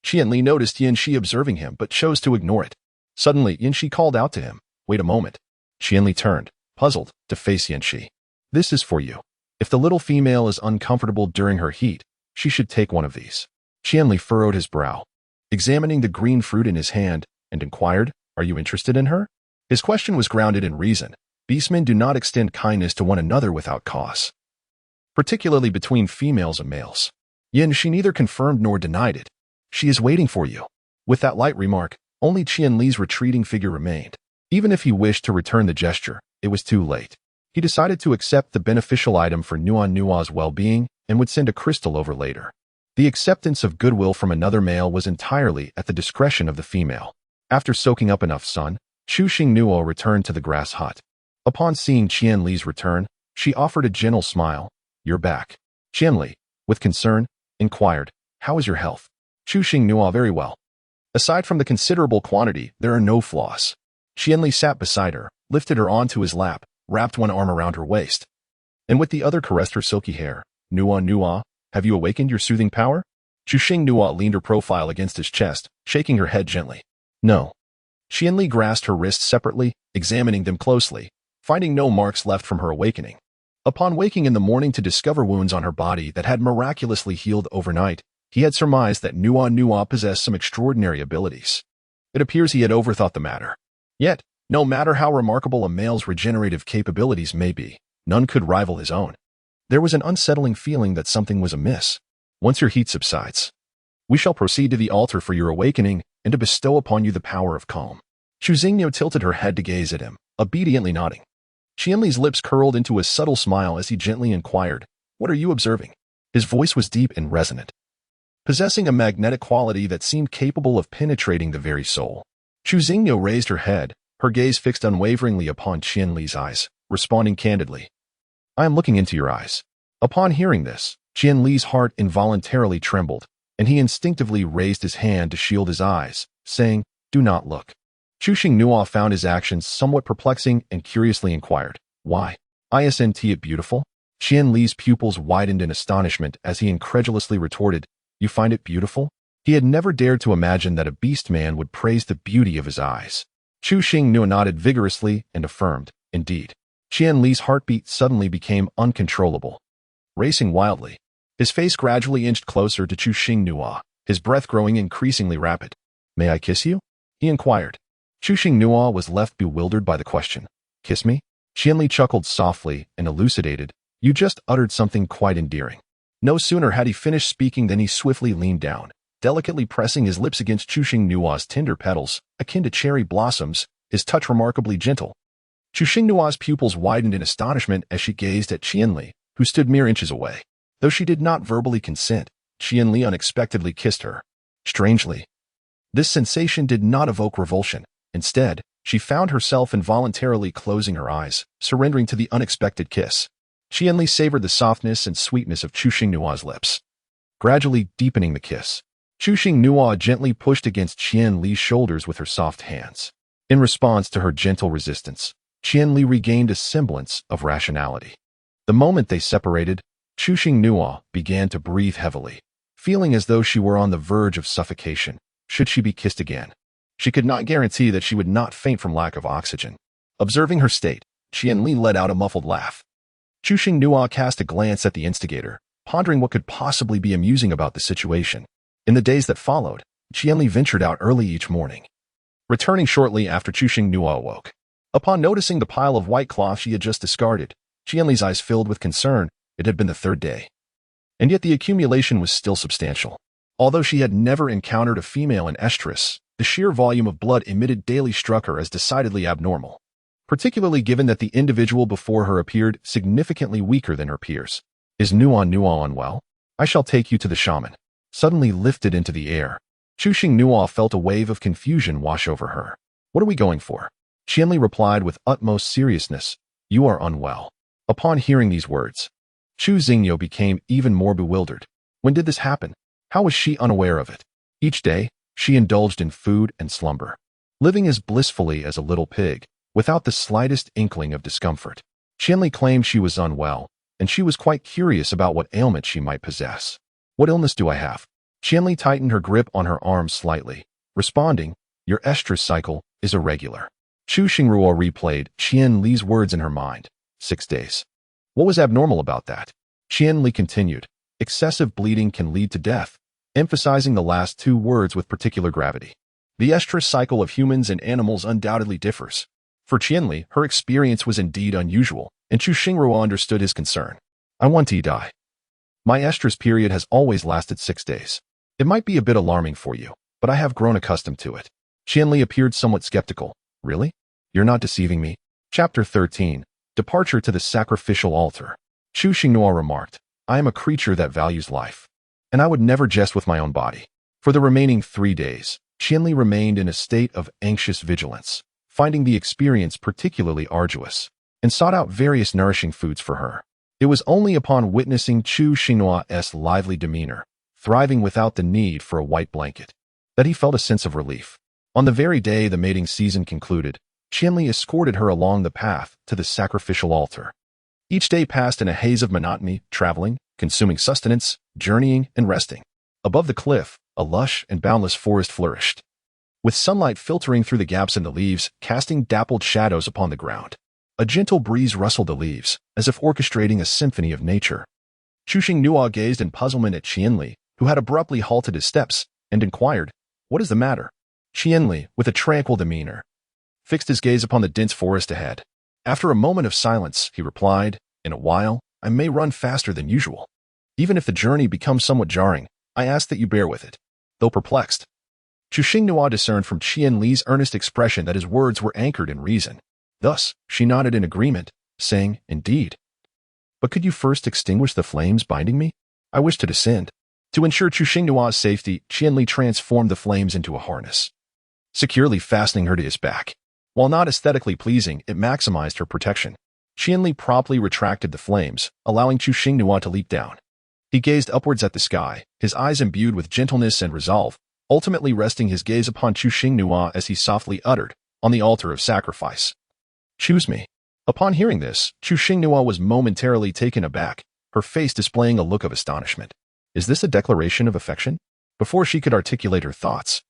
Qianli noticed Yinqi observing him but chose to ignore it. Suddenly, Yinqi called out to him, "Wait a moment." Qianli turned, puzzled, to face Yinqi. "This is for you. If the little female is uncomfortable during her heat, she should take one of these." Qianli furrowed his brow, examining the green fruit in his hand, and inquired, "Are you interested in her?" His question was grounded in reason. Beastmen do not extend kindness to one another without cause, particularly between females and males. Yinqi neither confirmed nor denied it. "She is waiting for you." With that light remark, only Qianli's retreating figure remained. Even if he wished to return the gesture, it was too late. He decided to accept the beneficial item for Nua's well-being and would send a crystal over later. The acceptance of goodwill from another male was entirely at the discretion of the female. After soaking up enough sun, Chuxing Nua returned to the grass hut. Upon seeing Qianli's return, she offered a gentle smile. "You're back." Qianli, with concern, inquired, "How is your health?" Chuxing Nua, "Very well. Aside from the considerable quantity, there are no flaws." Qianli sat beside her, lifted her onto his lap, wrapped one arm around her waist, and with the other caressed her silky hair. Nua, have you awakened your soothing power?" Chuxing Nua leaned her profile against his chest, shaking her head gently. "No." Qianli grasped her wrists separately, examining them closely, finding no marks left from her awakening. Upon waking in the morning to discover wounds on her body that had miraculously healed overnight, he had surmised that Nua possessed some extraordinary abilities. It appears he had overthought the matter. Yet, no matter how remarkable a male's regenerative capabilities may be, none could rival his own. There was an unsettling feeling that something was amiss. "Once your heat subsides, we shall proceed to the altar for your awakening and to bestow upon you the power of calm." Chuxing tilted her head to gaze at him, obediently nodding. Qianli's lips curled into a subtle smile as he gently inquired, "What are you observing?" His voice was deep and resonant, possessing a magnetic quality that seemed capable of penetrating the very soul. Chuxing raised her head, her gaze fixed unwaveringly upon Qianli's eyes, responding candidly, "I am looking into your eyes." Upon hearing this, Qianli's heart involuntarily trembled, and he instinctively raised his hand to shield his eyes, saying, "Do not look." Chuxing Nua found his actions somewhat perplexing and curiously inquired, "Why? Isn't it beautiful?" Qianli's pupils widened in astonishment as he incredulously retorted, "You find it beautiful?" He had never dared to imagine that a beastman would praise the beauty of his eyes. Chuxing Nua nodded vigorously and affirmed, "Indeed." Qianli's heartbeat suddenly became uncontrollable, racing wildly. His face gradually inched closer to Chuxing Nua, his breath growing increasingly rapid. "May I kiss you?" he inquired. Chuxing Nua was left bewildered by the question. "Kiss me?" Qianli chuckled softly and elucidated, "You just uttered something quite endearing." No sooner had he finished speaking than he swiftly leaned down, delicately pressing his lips against Chuxing Nua's tender petals, akin to cherry blossoms, his touch remarkably gentle. Chu Xingnua's pupils widened in astonishment as she gazed at Qianli, who stood mere inches away. Though she did not verbally consent, Qianli unexpectedly kissed her. Strangely, this sensation did not evoke revulsion. Instead, she found herself involuntarily closing her eyes, surrendering to the unexpected kiss. Qianli savored the softness and sweetness of Chu Xingnua's lips, gradually deepening the kiss. Chu Xingnua gently pushed against Qianli's shoulders with her soft hands. In response to her gentle resistance, Qianli regained a semblance of rationality. The moment they separated, Chu Xingnua began to breathe heavily, feeling as though she were on the verge of suffocation should she be kissed again. She could not guarantee that she would not faint from lack of oxygen. Observing her state, Qianli let out a muffled laugh. Chu Xingnua cast a glance at the instigator, pondering what could possibly be amusing about the situation. In the days that followed, Qianli ventured out early each morning, returning shortly after Chu Xingnua awoke. Upon noticing the pile of white cloth she had just discarded, Qianli's eyes filled with concern. It had been the third day, and yet the accumulation was still substantial. Although she had never encountered a female in estrus, the sheer volume of blood emitted daily struck her as decidedly abnormal, particularly given that the individual before her appeared significantly weaker than her peers. Is Nua unwell? I shall take you to the shaman. Suddenly lifted into the air, Chu Xingnua felt a wave of confusion wash over her. What are we going for? Qianli replied with utmost seriousness, you are unwell. Upon hearing these words, Chu Xingyo became even more bewildered. When did this happen? How was she unaware of it? Each day, she indulged in food and slumber, living as blissfully as a little pig, without the slightest inkling of discomfort. Qianli claimed she was unwell, and she was quite curious about what ailment she might possess. What illness do I have? Qianli tightened her grip on her arm slightly, responding, your estrus cycle is irregular. Chu Xingrua replayed Qianli's words in her mind. 6 days. What was abnormal about that? Qianli continued, excessive bleeding can lead to death, emphasizing the last two words with particular gravity. The estrus cycle of humans and animals undoubtedly differs. For Qianli, her experience was indeed unusual, and Chu Xingrua understood his concern. I want to die. My estrus period has always lasted 6 days. It might be a bit alarming for you, but I have grown accustomed to it. Qianli appeared somewhat skeptical. Really? You're not deceiving me? Chapter 13. Departure to the Sacrificial Altar. Chu Xingnua remarked, I am a creature that values life, and I would never jest with my own body. For the remaining 3 days, Qianli remained in a state of anxious vigilance, finding the experience particularly arduous, and sought out various nourishing foods for her. It was only upon witnessing Chu Xingnua's lively demeanor, thriving without the need for a white blanket, that he felt a sense of relief. On the very day the mating season concluded, Qianli escorted her along the path to the sacrificial altar. Each day passed in a haze of monotony, traveling, consuming sustenance, journeying, and resting. Above the cliff, a lush and boundless forest flourished, with sunlight filtering through the gaps in the leaves, casting dappled shadows upon the ground. A gentle breeze rustled the leaves, as if orchestrating a symphony of nature. Chu Xingnua gazed in puzzlement at Qianli, who had abruptly halted his steps, and inquired, what is the matter? Qianli, with a tranquil demeanor, fixed his gaze upon the dense forest ahead. After a moment of silence, he replied, in a while, I may run faster than usual. Even if the journey becomes somewhat jarring, I ask that you bear with it. Though perplexed, Chu Xingnua discerned from Qianli's earnest expression that his words were anchored in reason. Thus, she nodded in agreement, saying, indeed. But could you first extinguish the flames binding me? I wish to descend. To ensure Chu Xingnua's safety, Qianli transformed the flames into a harness, securely fastening her to his back. While not aesthetically pleasing, it maximized her protection. Qianli promptly retracted the flames, allowing Chu Xingnua to leap down. He gazed upwards at the sky, his eyes imbued with gentleness and resolve, ultimately resting his gaze upon Chu Xingnua as he softly uttered, on the altar of sacrifice, choose me. Upon hearing this, Chu Xingnua was momentarily taken aback, her face displaying a look of astonishment. Is this a declaration of affection? Before she could articulate her thoughts,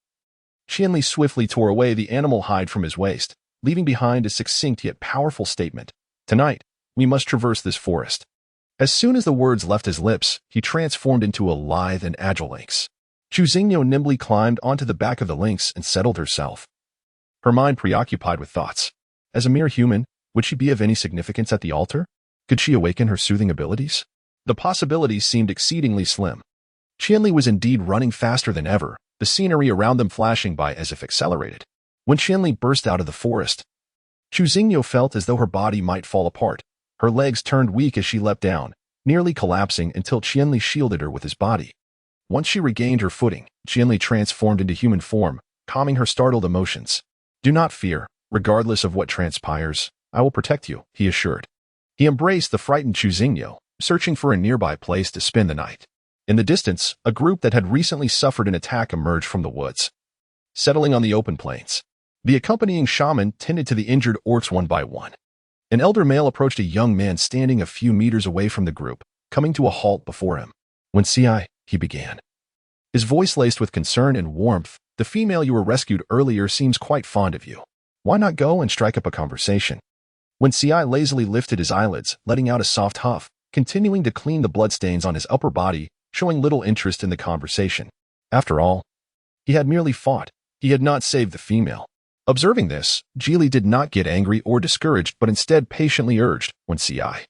Qianli swiftly tore away the animal hide from his waist, leaving behind a succinct yet powerful statement. Tonight, we must traverse this forest. As soon as the words left his lips, he transformed into a lithe and agile lynx. Chu Xingyo nimbly climbed onto the back of the lynx and settled herself, her mind preoccupied with thoughts. As a mere human, would she be of any significance at the altar? Could she awaken her soothing abilities? The possibilities seemed exceedingly slim. Qianli was indeed running faster than ever, the scenery around them flashing by as if accelerated. When Qianli burst out of the forest, Chu Xingyo felt as though her body might fall apart. Her legs turned weak as she leapt down, nearly collapsing until Qianli shielded her with his body. Once she regained her footing, Qianli transformed into human form, calming her startled emotions. "Do not fear. Regardless of what transpires, I will protect you," he assured. He embraced the frightened Chu Xingyo, searching for a nearby place to spend the night. In the distance, a group that had recently suffered an attack emerged from the woods, settling on the open plains. The accompanying shaman tended to the injured orcs one by one. An elder male approached a young man standing a few meters away from the group, coming to a halt before him. "When CI," he began, his voice laced with concern and warmth, "the female you were rescued earlier seems quite fond of you. Why not go and strike up a conversation?" When CI lazily lifted his eyelids, letting out a soft huff, continuing to clean the bloodstains on his upper body, showing little interest in the conversation. After all, he had merely fought. He had not saved the female. Observing this, Geely did not get angry or discouraged, but instead patiently urged, "When CI,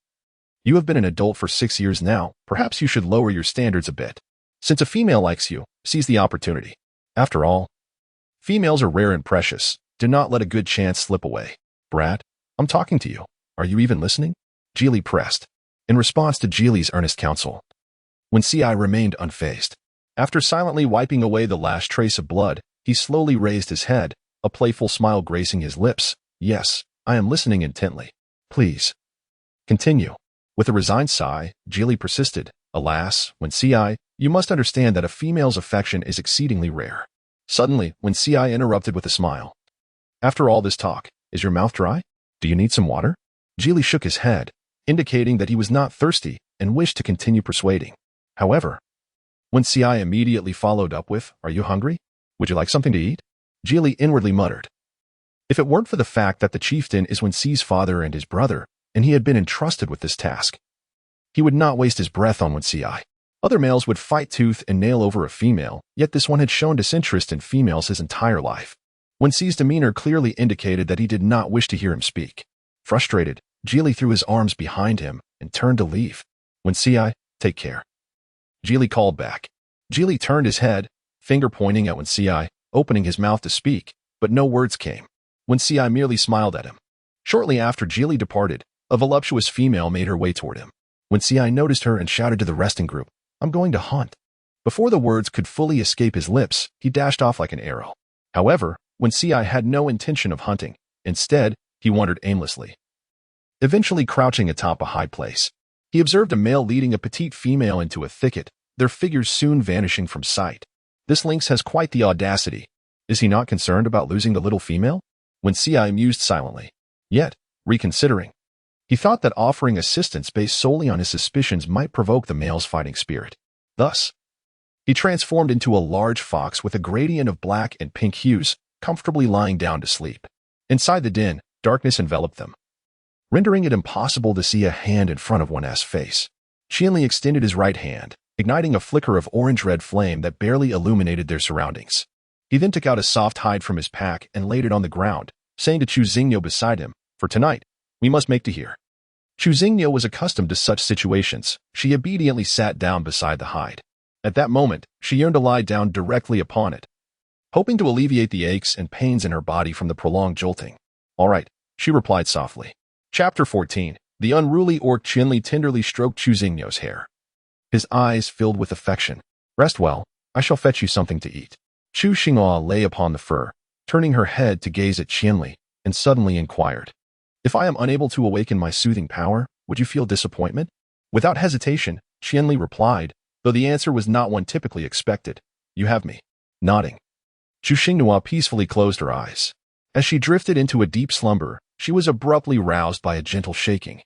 you have been an adult for 6 years now, perhaps you should lower your standards a bit. Since a female likes you, seize the opportunity. After all, females are rare and precious. Do not let a good chance slip away." "Brat, I'm talking to you. Are you even listening?" Geely pressed, in response to Geely's earnest counsel. When CI remained unfazed. After silently wiping away the last trace of blood, he slowly raised his head, a playful smile gracing his lips. "Yes, I am listening intently. Please continue." With a resigned sigh, Geely persisted. "Alas, when CI, you must understand that a female's affection is exceedingly rare." Suddenly, when CI interrupted with a smile. "After all this talk, is your mouth dry? Do you need some water?" Geely shook his head, indicating that he was not thirsty and wished to continue persuading. However, when CI immediately followed up with, "Are you hungry? Would you like something to eat?" Geely inwardly muttered. If it weren't for the fact that the chieftain is Wen Xi's father and his brother, and he had been entrusted with this task, he would not waste his breath on Wen Xi. Other males would fight tooth and nail over a female, yet this one had shown disinterest in females his entire life. Wen Xi's demeanor clearly indicated that he did not wish to hear him speak. Frustrated, Geely threw his arms behind him and turned to leave. "Wen Xi, take care," Geely called back. Geely turned his head, finger pointing at Wen Xi, opening his mouth to speak, but no words came. Wen Xi merely smiled at him. Shortly after Geely departed, a voluptuous female made her way toward him. Wen Xi noticed her and shouted to the resting group, "I'm going to hunt." Before the words could fully escape his lips, he dashed off like an arrow. However, Wen Xi had no intention of hunting. Instead, he wandered aimlessly, eventually crouching atop a high place. He observed a male leading a petite female into a thicket, their figures soon vanishing from sight. This lynx has quite the audacity. Is he not concerned about losing the little female? Wen Xi mused silently. Yet, reconsidering, he thought that offering assistance based solely on his suspicions might provoke the male's fighting spirit. Thus, he transformed into a large fox with a gradient of black and pink hues, comfortably lying down to sleep. Inside the den, darkness enveloped them, rendering it impossible to see a hand in front of one's face. Qianli extended his right hand, igniting a flicker of orange-red flame that barely illuminated their surroundings. He then took out a soft hide from his pack and laid it on the ground, saying to Chu Xingyo beside him, "For tonight, we must make to here." Chu Xingyo was accustomed to such situations. She obediently sat down beside the hide. At that moment, she yearned to lie down directly upon it, hoping to alleviate the aches and pains in her body from the prolonged jolting. "All right," she replied softly. Chapter 14. The unruly orc Qianli tenderly stroked Chu Xingyo's hair. His eyes filled with affection. "Rest well, I shall fetch you something to eat." Chu Xinghua lay upon the fur, turning her head to gaze at Qianli, and suddenly inquired, "If I am unable to awaken my soothing power, would you feel disappointment?" Without hesitation, Qianli replied, though the answer was not one typically expected, "You have me." Nodding, Chu Xinghua peacefully closed her eyes. As she drifted into a deep slumber, she was abruptly roused by a gentle shaking,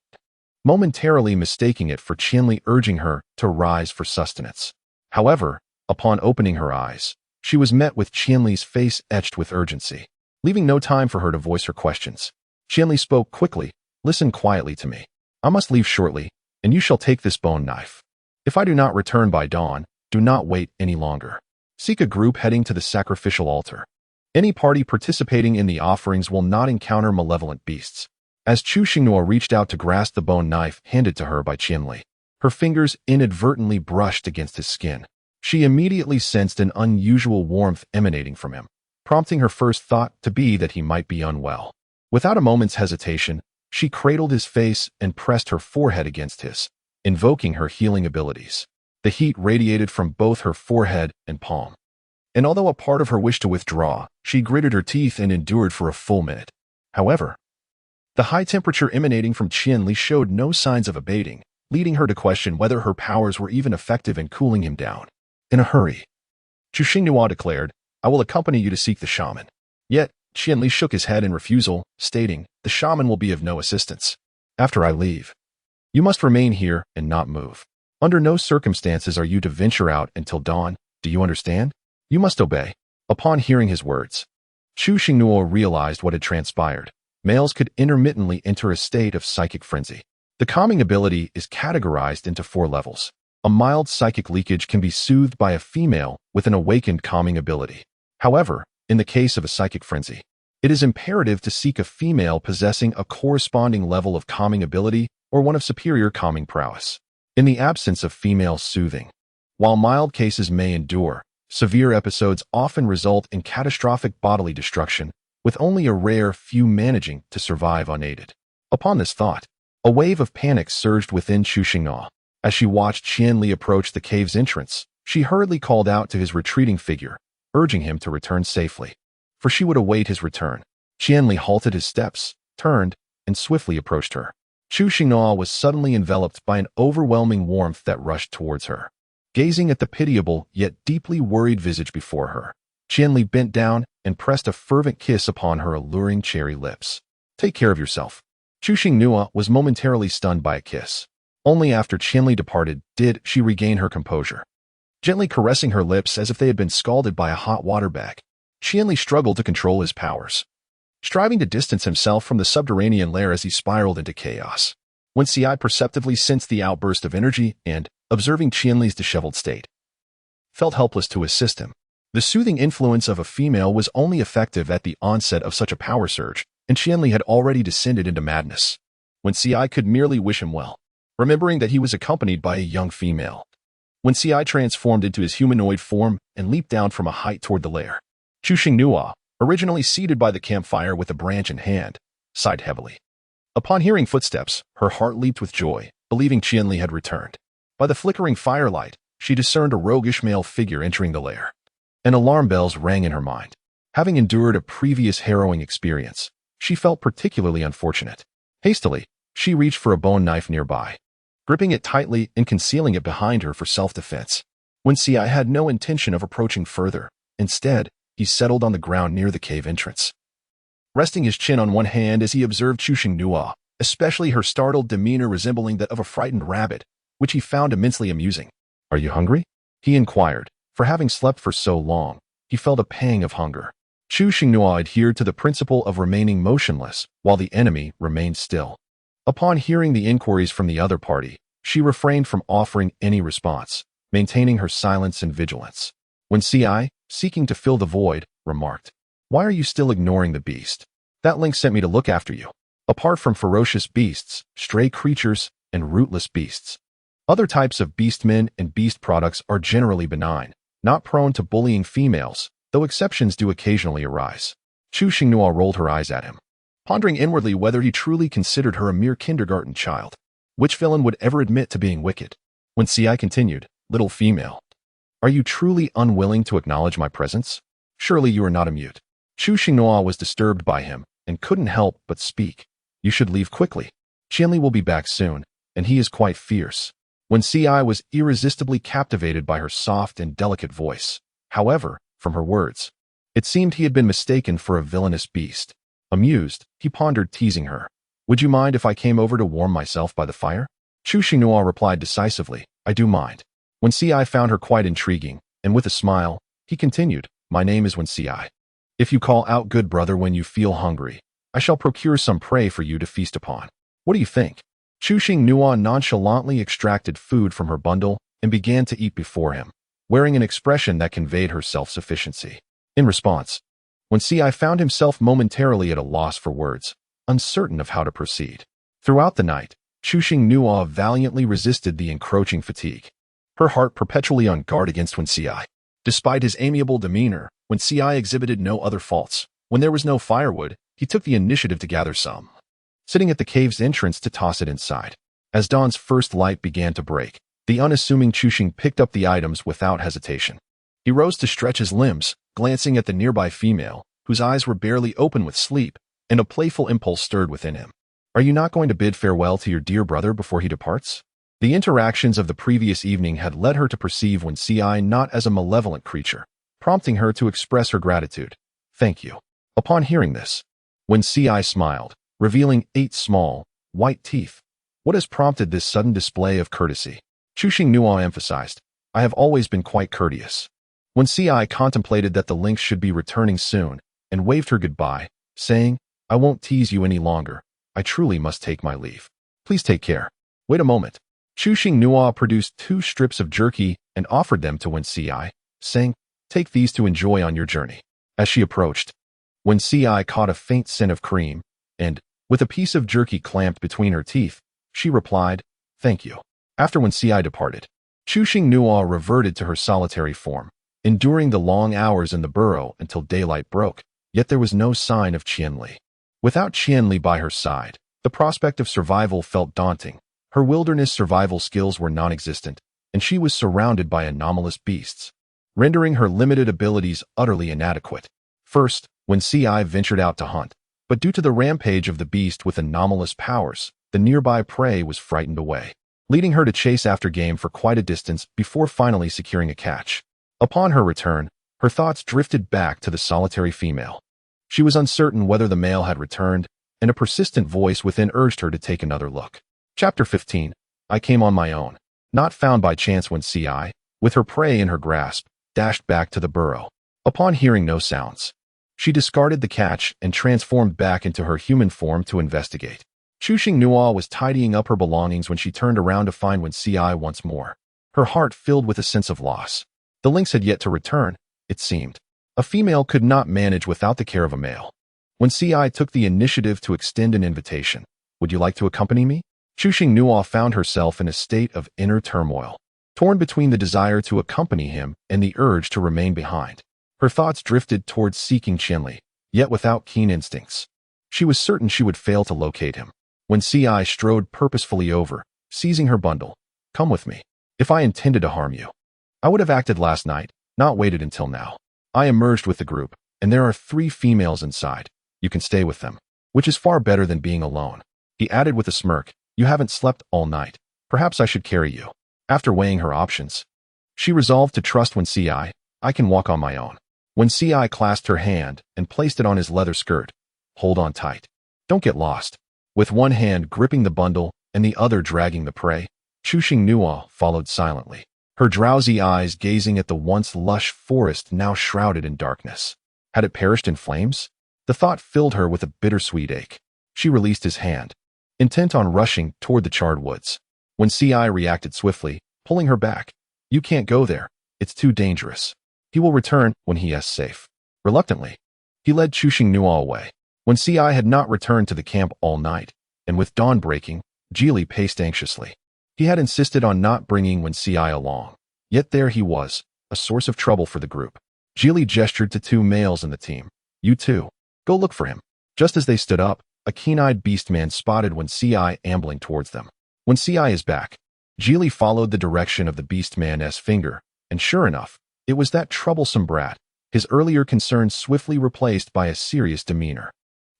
momentarily mistaking it for Qianli urging her to rise for sustenance. However, upon opening her eyes, she was met with Qianli's face etched with urgency. Leaving no time for her to voice her questions, Qianli spoke quickly, "Listen quietly to me. I must leave shortly, and you shall take this bone knife. If I do not return by dawn, do not wait any longer. Seek a group heading to the sacrificial altar. Any party participating in the offerings will not encounter malevolent beasts." As Chu Xinghua reached out to grasp the bone knife handed to her by Qianli, her fingers inadvertently brushed against his skin. She immediately sensed an unusual warmth emanating from him, prompting her first thought to be that he might be unwell. Without a moment's hesitation, she cradled his face and pressed her forehead against his, invoking her healing abilities. The heat radiated from both her forehead and palm. And although a part of her wished to withdraw, she gritted her teeth and endured for a full minute. However, the high temperature emanating from Qianli showed no signs of abating, leading her to question whether her powers were even effective in cooling him down. In a hurry, Chu Xinghua declared, "I will accompany you to seek the shaman." Yet, Qianli shook his head in refusal, stating, "The shaman will be of no assistance. After I leave, you must remain here and not move. Under no circumstances are you to venture out until dawn. Do you understand? You must obey." Upon hearing his words, Chu Xinghua realized what had transpired. Males could intermittently enter a state of psychic frenzy. The calming ability is categorized into 4 levels. A mild psychic leakage can be soothed by a female with an awakened calming ability. However, in the case of a psychic frenzy, it is imperative to seek a female possessing a corresponding level of calming ability or one of superior calming prowess. In the absence of female soothing, while mild cases may endure, severe episodes often result in catastrophic bodily destruction, with only a rare few managing to survive unaided. Upon this thought, a wave of panic surged within Chu Xinghua. As she watched Qianli approach the cave's entrance, she hurriedly called out to his retreating figure, urging him to return safely, for she would await his return. Qianli halted his steps, turned, and swiftly approached her. Chu Xinghua was suddenly enveloped by an overwhelming warmth that rushed towards her. Gazing at the pitiable yet deeply worried visage before her, Qianli bent down and pressed a fervent kiss upon her alluring cherry lips. "Take care of yourself." Chu Xinghua was momentarily stunned by a kiss. Only after Qianli departed did she regain her composure. Gently caressing her lips as if they had been scalded by a hot water bag, Qianli struggled to control his powers, striving to distance himself from the subterranean lair as he spiraled into chaos. When Ci perceptively sensed the outburst of energy and, observing Qianli's disheveled state, felt helpless to assist him. The soothing influence of a female was only effective at the onset of such a power surge, and Qianli had already descended into madness. When Ci could merely wish him well, remembering that he was accompanied by a young female. When Ci transformed into his humanoid form and leaped down from a height toward the lair, Chu Xinghua, originally seated by the campfire with a branch in hand, sighed heavily. Upon hearing footsteps, her heart leaped with joy, believing Qianli had returned. By the flickering firelight, she discerned a roguish male figure entering the lair. And alarm bells rang in her mind. Having endured a previous harrowing experience, she felt particularly unfortunate. Hastily, she reached for a bone knife nearby, gripping it tightly and concealing it behind her for self-defense. When Ci had no intention of approaching further, instead, he settled on the ground near the cave entrance, resting his chin on one hand as he observed Chu Xinghua, especially her startled demeanor resembling that of a frightened rabbit, which he found immensely amusing. "Are you hungry?" he inquired. For having slept for so long, he felt a pang of hunger. Chu Xinghua adhered to the principle of remaining motionless while the enemy remained still. Upon hearing the inquiries from the other party, she refrained from offering any response, maintaining her silence and vigilance. When Ci, seeking to fill the void, remarked, "Why are you still ignoring the beast? That lynx sent me to look after you. Apart from ferocious beasts, stray creatures, and rootless beasts, other types of beastmen and beast products are generally benign, not prone to bullying females, though exceptions do occasionally arise." Chu Xinghua rolled her eyes at him, pondering inwardly whether he truly considered her a mere kindergarten child. Which villain would ever admit to being wicked? When Ci continued, "Little female, are you truly unwilling to acknowledge my presence? Surely you are not a mute." Chu Xinghua was disturbed by him and couldn't help but speak. "You should leave quickly. Qianli will be back soon, and he is quite fierce." When Ci was irresistibly captivated by her soft and delicate voice. However, from her words, it seemed he had been mistaken for a villainous beast. Amused, he pondered, teasing her. "Would you mind if I came over to warm myself by the fire?" Chu Xinghua replied decisively, "I do mind." When Ci found her quite intriguing, and with a smile, he continued, "My name is Wen Ci. If you call out, good brother, when you feel hungry, I shall procure some prey for you to feast upon. What do you think?" Chu Xinghua nonchalantly extracted food from her bundle and began to eat before him, wearing an expression that conveyed her self-sufficiency. In response, Wen Ci found himself momentarily at a loss for words, uncertain of how to proceed. Throughout the night, Chu Xinghua valiantly resisted the encroaching fatigue, her heart perpetually on guard against Wen Ci. Despite his amiable demeanor, Wen Ci exhibited no other faults. When there was no firewood, he took the initiative to gather some, sitting at the cave's entrance to toss it inside. As dawn's first light began to break, the unassuming Chushing picked up the items without hesitation. He rose to stretch his limbs, glancing at the nearby female, whose eyes were barely open with sleep, and a playful impulse stirred within him. Are you not going to bid farewell to your dear brother before he departs? The interactions of the previous evening had led her to perceive Wen Ci not as a malevolent creature, prompting her to express her gratitude. Thank you. Upon hearing this, Wen Ci smiled, revealing 8 small, white teeth. What has prompted this sudden display of courtesy? Chushing Nuo emphasized, I have always been quite courteous. Wen Ci contemplated that the lynx should be returning soon, and waved her goodbye, saying, I won't tease you any longer. I truly must take my leave. Please take care. Wait a moment. Chushing Nuo produced 2 strips of jerky and offered them to Wen Ci, saying, take these to enjoy on your journey. As she approached, Wen Ci caught a faint scent of cream, and, with a piece of jerky clamped between her teeth, she replied, thank you. After Wen Ci departed, Chushing Nuo reverted to her solitary form, enduring the long hours in the burrow until daylight broke, yet there was no sign of Qianli. Without Qianli by her side, the prospect of survival felt daunting. Her wilderness survival skills were non-existent, and she was surrounded by anomalous beasts, rendering her limited abilities utterly inadequate. First, Wen Ci ventured out to hunt, but due to the rampage of the beast with anomalous powers, the nearby prey was frightened away, leading her to chase after game for quite a distance before finally securing a catch. Upon her return, her thoughts drifted back to the solitary female. She was uncertain whether the male had returned, and a persistent voice within urged her to take another look. Chapter 15. I came on my own. Not found by chance Wen Ci, with her prey in her grasp, dashed back to the burrow. Upon hearing no sounds, she discarded the catch and transformed back into her human form to investigate. Chushing Nuo was tidying up her belongings when she turned around to find Wen Ci once more, her heart filled with a sense of loss. The lynx had yet to return, it seemed. A female could not manage without the care of a male. Wen Ci took the initiative to extend an invitation. Would you like to accompany me? Chushing Nuo found herself in a state of inner turmoil, torn between the desire to accompany him and the urge to remain behind. Her thoughts drifted towards seeking Qianli, yet without keen instincts. She was certain she would fail to locate him. Wen Ci strode purposefully over, seizing her bundle. Come with me. If I intended to harm you, I would have acted last night, not waited until now. I emerged with the group, and there are 3 females inside. You can stay with them, which is far better than being alone. He added with a smirk, you haven't slept all night. Perhaps I should carry you. After weighing her options, she resolved to trust Wen Ci. I can walk on my own. Wen Ci clasped her hand and placed it on his leather skirt. Hold on tight. Don't get lost. With one hand gripping the bundle and the other dragging the prey, Chushing Nuo followed silently, her drowsy eyes gazing at the once lush forest now shrouded in darkness. Had it perished in flames? The thought filled her with a bittersweet ache. She released his hand, intent on rushing toward the charred woods. Wen Ci reacted swiftly, pulling her back. You can't go there. It's too dangerous. He will return when he is safe. Reluctantly, he led Chushing Nuo away. Wen Ci had not returned to the camp all night, and with dawn breaking, Geely paced anxiously. He had insisted on not bringing Wen Ci along, yet there he was, a source of trouble for the group. Geely gestured to 2 males in the team. You two, go look for him. Just as they stood up, a keen-eyed beastman spotted Wen Ci ambling towards them. Wen Ci is back. Geely followed the direction of the beastman's finger, and sure enough, it was that troublesome brat, his earlier concerns swiftly replaced by a serious demeanor.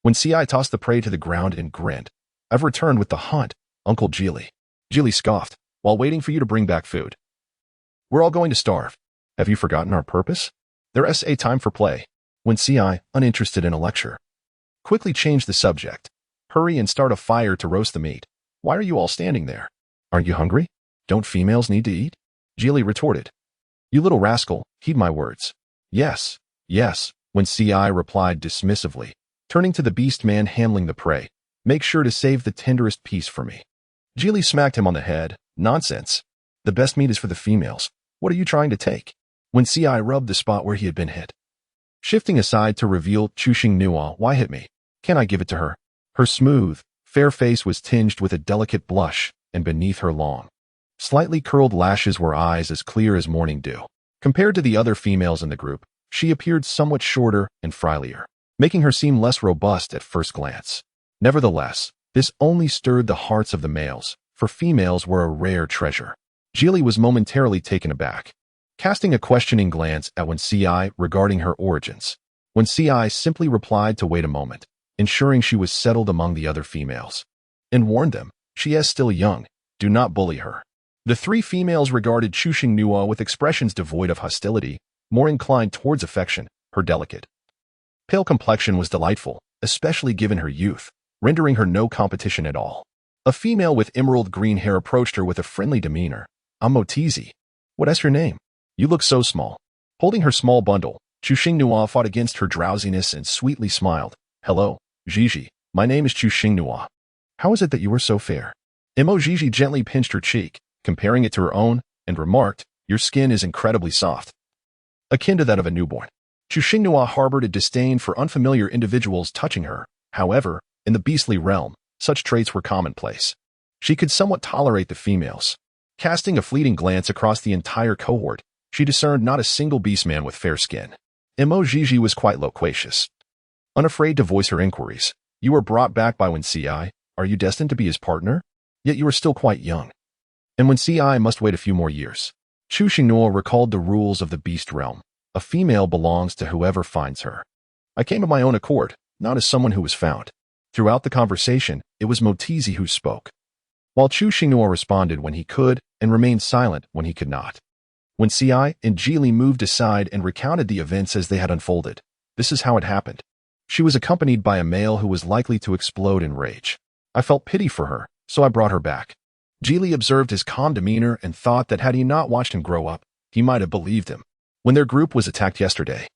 Wen Ci tossed the prey to the ground and grinned. I've returned with the hunt, Uncle Geely. Geely scoffed, while waiting for you to bring back food. We're all going to starve. Have you forgotten our purpose? There's a time for play. Wen Ci, uninterested in a lecture, quickly changed the subject. Hurry and start a fire to roast the meat. Why are you all standing there? Aren't you hungry? Don't females need to eat? Geely retorted. You little rascal, heed my words. Yes, yes, Wen Ci replied dismissively, turning to the beastman handling the prey. Make sure to save the tenderest piece for me. Geely smacked him on the head. Nonsense. The best meat is for the females. What are you trying to take? Wen Ci rubbed the spot where he had been hit, shifting aside to reveal Chushing Nuo. Why hit me? Can I give it to her? Her smooth, fair face was tinged with a delicate blush, and beneath her long, slightly curled lashes were eyes as clear as morning dew. Compared to the other females in the group, she appeared somewhat shorter and frailier. making her seem less robust at first glance. Nevertheless, this only stirred the hearts of the males, for females were a rare treasure. Geely was momentarily taken aback, casting a questioning glance at Wenci regarding her origins. Wenci simply replied to wait a moment, ensuring she was settled among the other females, and warned them, she is still young, do not bully her. The three females regarded Chu Xingnua with expressions devoid of hostility, more inclined towards affection. Her delicate, pale complexion was delightful, especially given her youth, rendering her no competition at all. A female with emerald green hair approached her with a friendly demeanor. I'm Motizi. What is your name? You look so small. Holding her small bundle, Chu Xingnua fought against her drowsiness and sweetly smiled. Hello, Gigi. My name is Chu Xingnua. How is it that you are so fair? Gigi gently pinched her cheek, comparing it to her own, and remarked, your skin is incredibly soft, akin to that of a newborn. Chu Xingnua harbored a disdain for unfamiliar individuals touching her. However, in the beastly realm, such traits were commonplace. She could somewhat tolerate the females. Casting a fleeting glance across the entire cohort, she discerned not a single beastman with fair skin. Gigi was quite loquacious, unafraid to voice her inquiries. You were brought back by Wenci. Are you destined to be his partner? Yet you are still quite young, and Wenci must wait a few more years. Chu Xingnua recalled the rules of the beast realm. A female belongs to whoever finds her. I came of my own accord, not as someone who was found. Throughout the conversation, it was Motizi who spoke, while Chu Xingnua responded when he could and remained silent when he could not. Wenci and Geely moved aside and recounted the events as they had unfolded. This is how it happened. She was accompanied by a male who was likely to explode in rage. I felt pity for her, so I brought her back. Geely observed his calm demeanor and thought that had he not watched him grow up, he might have believed him. When their group was attacked yesterday,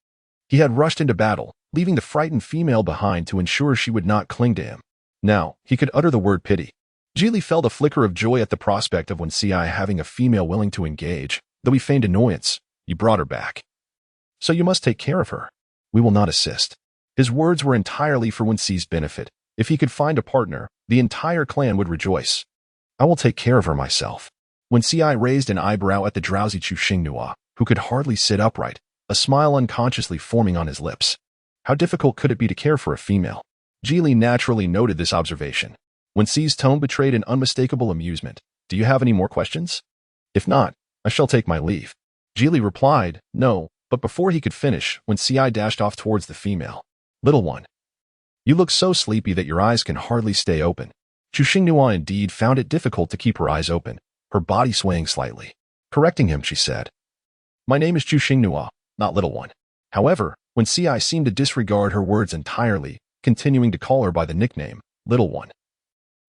he had rushed into battle, leaving the frightened female behind to ensure she would not cling to him. Now, he could utter the word pity. Geely felt a flicker of joy at the prospect of Wenci having a female willing to engage, though he feigned annoyance. You brought her back, so you must take care of her. We will not assist. His words were entirely for Wenci's benefit. If he could find a partner, the entire clan would rejoice. I will take care of her myself. Wenci raised an eyebrow at the drowsy Chu Xingnua, who could hardly sit upright, a smile unconsciously forming on his lips. How difficult could it be to care for a female? Geely naturally noted this observation. Wenci's tone betrayed an unmistakable amusement. Do you have any more questions? If not, I shall take my leave. Geely replied, no, but before he could finish, Wenci dashed off towards the female. Little one, you look so sleepy that your eyes can hardly stay open. Chu Xingnua indeed found it difficult to keep her eyes open, her body swaying slightly. Correcting him, she said, my name is Chu Xingnua, not little one. However, Wenci seemed to disregard her words entirely, continuing to call her by the nickname, little one.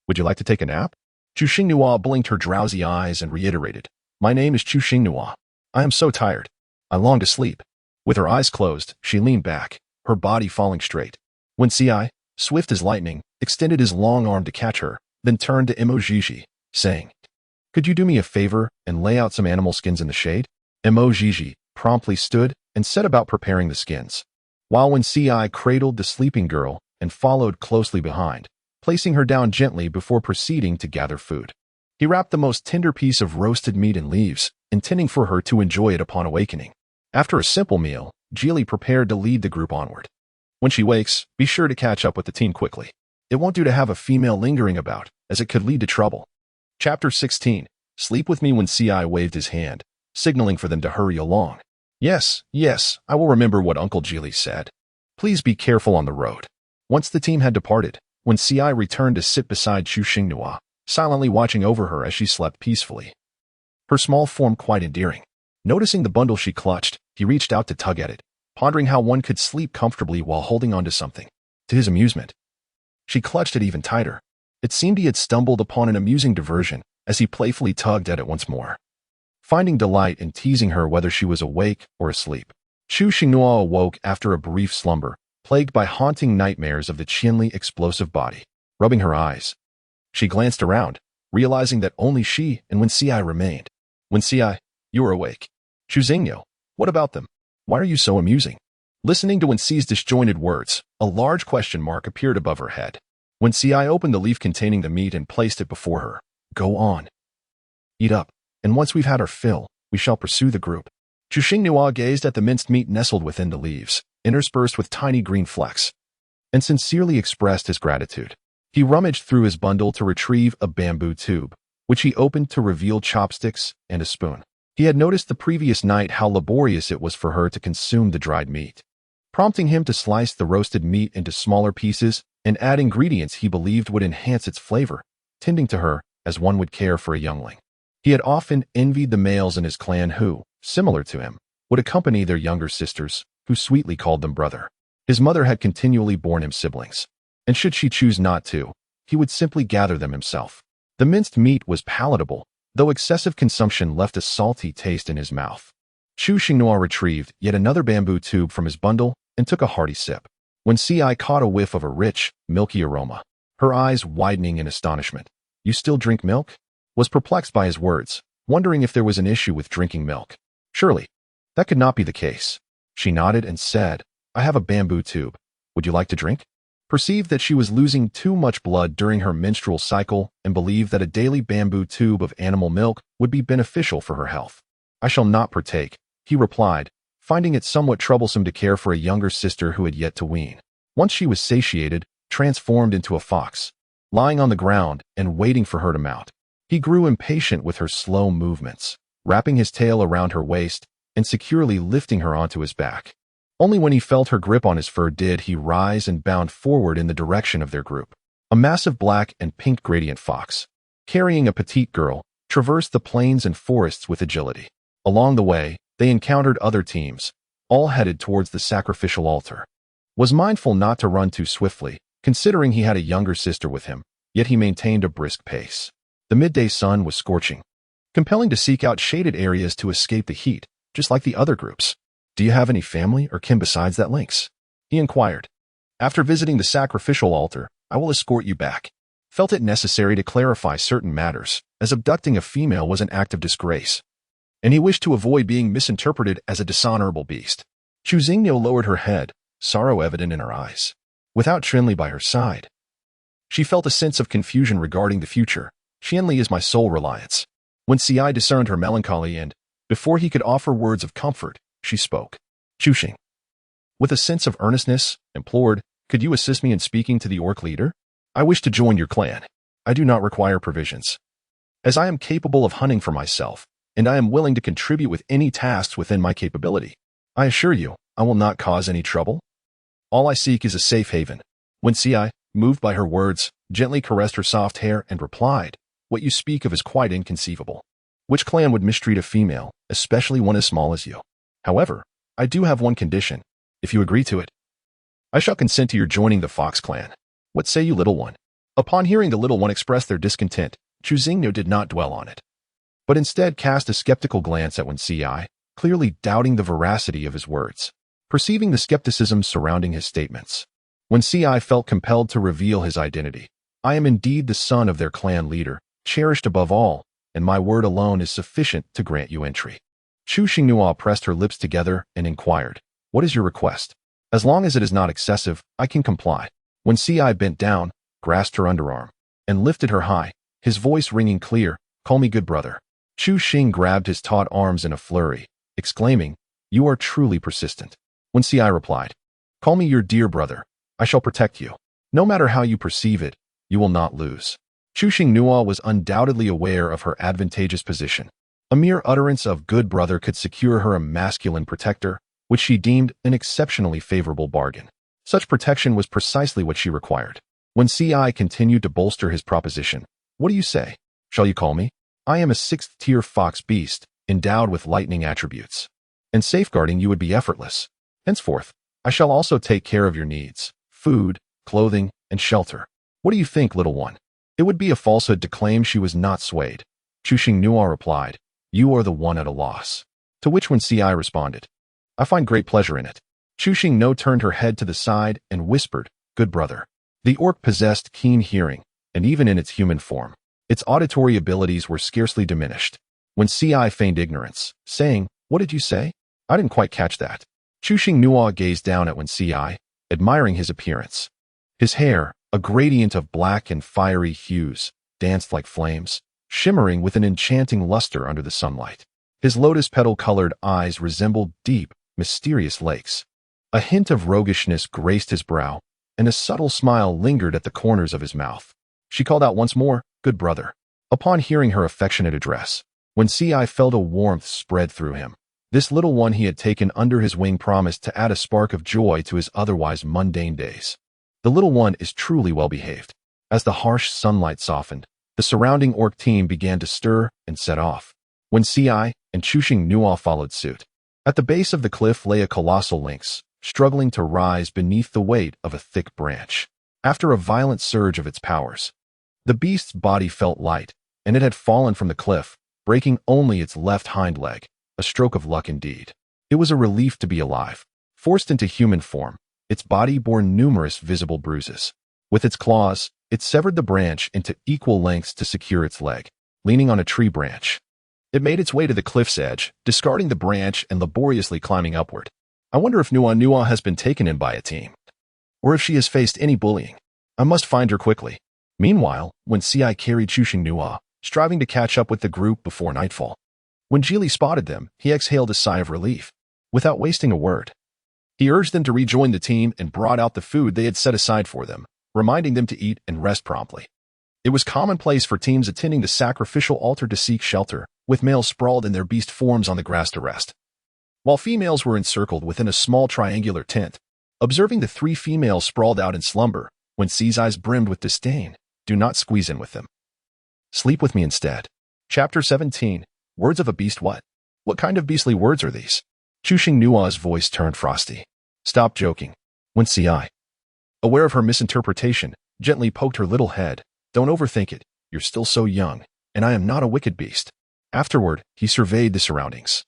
Would you like to take a nap? Chu Xingnua blinked her drowsy eyes and reiterated, my name is Chu Xingnua. I am so tired. I long to sleep. With her eyes closed, she leaned back, her body falling straight. Wenci, swift as lightning, extended his long arm to catch her, then turned to Gigi, saying, could you do me a favor and lay out some animal skins in the shade? Gigi promptly stood and set about preparing the skins, while Wenci cradled the sleeping girl and followed closely behind, placing her down gently before proceeding to gather food. He wrapped the most tender piece of roasted meat in leaves, intending for her to enjoy it upon awakening. After a simple meal, Geely prepared to lead the group onward. When she wakes, be sure to catch up with the team quickly. It won't do to have a female lingering about, as it could lead to trouble. Chapter 16. Sleep with me. Wenci waved his hand, signaling for them to hurry along. Yes, I will remember what Uncle Geely said. Please be careful on the road. Once the team had departed, Wenci returned to sit beside Chu Xingnua, silently watching over her as she slept peacefully, her small form quite endearing. Noticing the bundle she clutched, he reached out to tug at it, pondering how one could sleep comfortably while holding onto something. To his amusement, she clutched it even tighter. It seemed he had stumbled upon an amusing diversion as he playfully tugged at it once more, finding delight in teasing her whether she was awake or asleep. Chu Xingnua awoke after a brief slumber, plagued by haunting nightmares of the Qianli explosive body. Rubbing her eyes, she glanced around, realizing that only she and Wenci remained. Wenci, you are awake. Chu Xingnua, what about them? Why are you so amusing? Listening to Wenci's disjointed words, a large question mark appeared above her head. Wenci opened the leaf containing the meat and placed it before her. Go on. Eat up, and once we've had our fill, we shall pursue the group. Chu Xingnua gazed at the minced meat nestled within the leaves, interspersed with tiny green flecks, and sincerely expressed his gratitude. He rummaged through his bundle to retrieve a bamboo tube, which he opened to reveal chopsticks and a spoon. He had noticed the previous night how laborious it was for her to consume the dried meat, prompting him to slice the roasted meat into smaller pieces and add ingredients he believed would enhance its flavor, tending to her as one would care for a youngling. He had often envied the males in his clan who, similar to him, would accompany their younger sisters, who sweetly called them brother. His mother had continually borne him siblings, and should she choose not to, he would simply gather them himself. The minced meat was palatable, though excessive consumption left a salty taste in his mouth. Chu Xinghua retrieved yet another bamboo tube from his bundle and took a hearty sip. When Ci caught a whiff of a rich, milky aroma, her eyes widening in astonishment. "You still drink milk?" Was perplexed by his words, wondering if there was an issue with drinking milk. "Surely, that could not be the case." She nodded and said, "I have a bamboo tube. Would you like to drink?" Perceived that she was losing too much blood during her menstrual cycle and believed that a daily bamboo tube of animal milk would be beneficial for her health. "I shall not partake," he replied, finding it somewhat troublesome to care for a younger sister who had yet to wean. Once she was satiated, transformed into a fox, lying on the ground and waiting for her to mount. He grew impatient with her slow movements, wrapping his tail around her waist and securely lifting her onto his back. Only when he felt her grip on his fur did he rise and bound forward in the direction of their group. A massive black and pink gradient fox, carrying a petite girl, traversed the plains and forests with agility. Along the way, they encountered other teams, all headed towards the sacrificial altar. Was mindful not to run too swiftly, considering he had a younger sister with him, yet he maintained a brisk pace. The midday sun was scorching, compelling to seek out shaded areas to escape the heat, just like the other groups. "Do you have any family or kin besides that lynx?" he inquired. "After visiting the sacrificial altar, I will escort you back." Felt it necessary to clarify certain matters, as abducting a female was an act of disgrace, and he wished to avoid being misinterpreted as a dishonorable beast. Chu Xingniu lowered her head, sorrow evident in her eyes. Without Trinley by her side, she felt a sense of confusion regarding the future. "Qianli is my sole reliance." When Ci discerned her melancholy and, before he could offer words of comfort, she spoke. Chuxing, with a sense of earnestness, implored, "Could you assist me in speaking to the orc leader? I wish to join your clan. I do not require provisions, as I am capable of hunting for myself, and I am willing to contribute with any tasks within my capability. I assure you, I will not cause any trouble. All I seek is a safe haven." When Ci, moved by her words, gently caressed her soft hair and replied, "What you speak of is quite inconceivable. Which clan would mistreat a female, especially one as small as you? However, I do have one condition. If you agree to it, I shall consent to your joining the Fox clan. What say you, little one?" Upon hearing the little one express their discontent, Chu Xingniu did not dwell on it, but instead cast a skeptical glance at Wen Ci, clearly doubting the veracity of his words. Perceiving the skepticism surrounding his statements, Wen Ci felt compelled to reveal his identity. "I am indeed the son of their clan leader, cherished above all, and my word alone is sufficient to grant you entry." Chu Xinghua pressed her lips together and inquired, "What is your request? As long as it is not excessive, I can comply." When Ci bent down, grasped her underarm, and lifted her high, his voice ringing clear, "Call me good brother." Chu Xing grabbed his taut arms in a flurry, exclaiming, "You are truly persistent." When Ci replied, "Call me your dear brother. I shall protect you. No matter how you perceive it, you will not lose." Chu Xinghua was undoubtedly aware of her advantageous position. A mere utterance of good brother could secure her a masculine protector, which she deemed an exceptionally favorable bargain. Such protection was precisely what she required. When Ci continued to bolster his proposition, "What do you say? Shall you call me? I am a 6th-tier fox beast, endowed with lightning attributes, and safeguarding you would be effortless. Henceforth, I shall also take care of your needs, food, clothing, and shelter. What do you think, little one?" It would be a falsehood to claim she was not swayed. Chu Xinghua replied, "You are the one at a loss." To which Wen Ci responded, "I find great pleasure in it." Chu Xinghua turned her head to the side and whispered, "Good brother." The orc possessed keen hearing, and even in its human form, its auditory abilities were scarcely diminished. When Ci feigned ignorance, saying, "What did you say? I didn't quite catch that." Chu Xinghua gazed down at Wen Ci, admiring his appearance. His hair, a gradient of black and fiery hues, danced like flames, shimmering with an enchanting luster under the sunlight. His lotus petal-colored eyes resembled deep, mysterious lakes. A hint of roguishness graced his brow, and a subtle smile lingered at the corners of his mouth. She called out once more, "Good brother." Upon hearing her affectionate address, when Ci felt a warmth spread through him. This little one he had taken under his wing promised to add a spark of joy to his otherwise mundane days. The little one is truly well behaved. As the harsh sunlight softened, the surrounding orc team began to stir and set off. When Ci and Chushing Nua followed suit. At the base of the cliff lay a colossal lynx, struggling to rise beneath the weight of a thick branch. After a violent surge of its powers, the beast's body felt light, and it had fallen from the cliff, breaking only its left hind leg, a stroke of luck indeed. It was a relief to be alive. Forced into human form, its body bore numerous visible bruises. With its claws, it severed the branch into equal lengths to secure its leg, leaning on a tree branch. It made its way to the cliff's edge, discarding the branch and laboriously climbing upward. I wonder if Nua Nua has been taken in by a team, or if she has faced any bullying. I must find her quickly. Meanwhile, when Ci carried Chushing Nua, striving to catch up with the group before nightfall. When Geely spotted them, he exhaled a sigh of relief. Without wasting a word, he urged them to rejoin the team and brought out the food they had set aside for them, reminding them to eat and rest promptly. It was commonplace for teams attending the sacrificial altar to seek shelter, with males sprawled in their beast forms on the grass to rest, while females were encircled within a small triangular tent. Observing the three females sprawled out in slumber, when C's eyes brimmed with disdain, "Do not squeeze in with them. Sleep with me instead." Chapter 17. Words of a beast. What? What kind of beastly words are these? Chushing Nua's voice turned frosty. "Stop joking." When Ci, aware of her misinterpretation, gently poked her little head. "Don't overthink it. You're still so young, and I am not a wicked beast." Afterward, he surveyed the surroundings.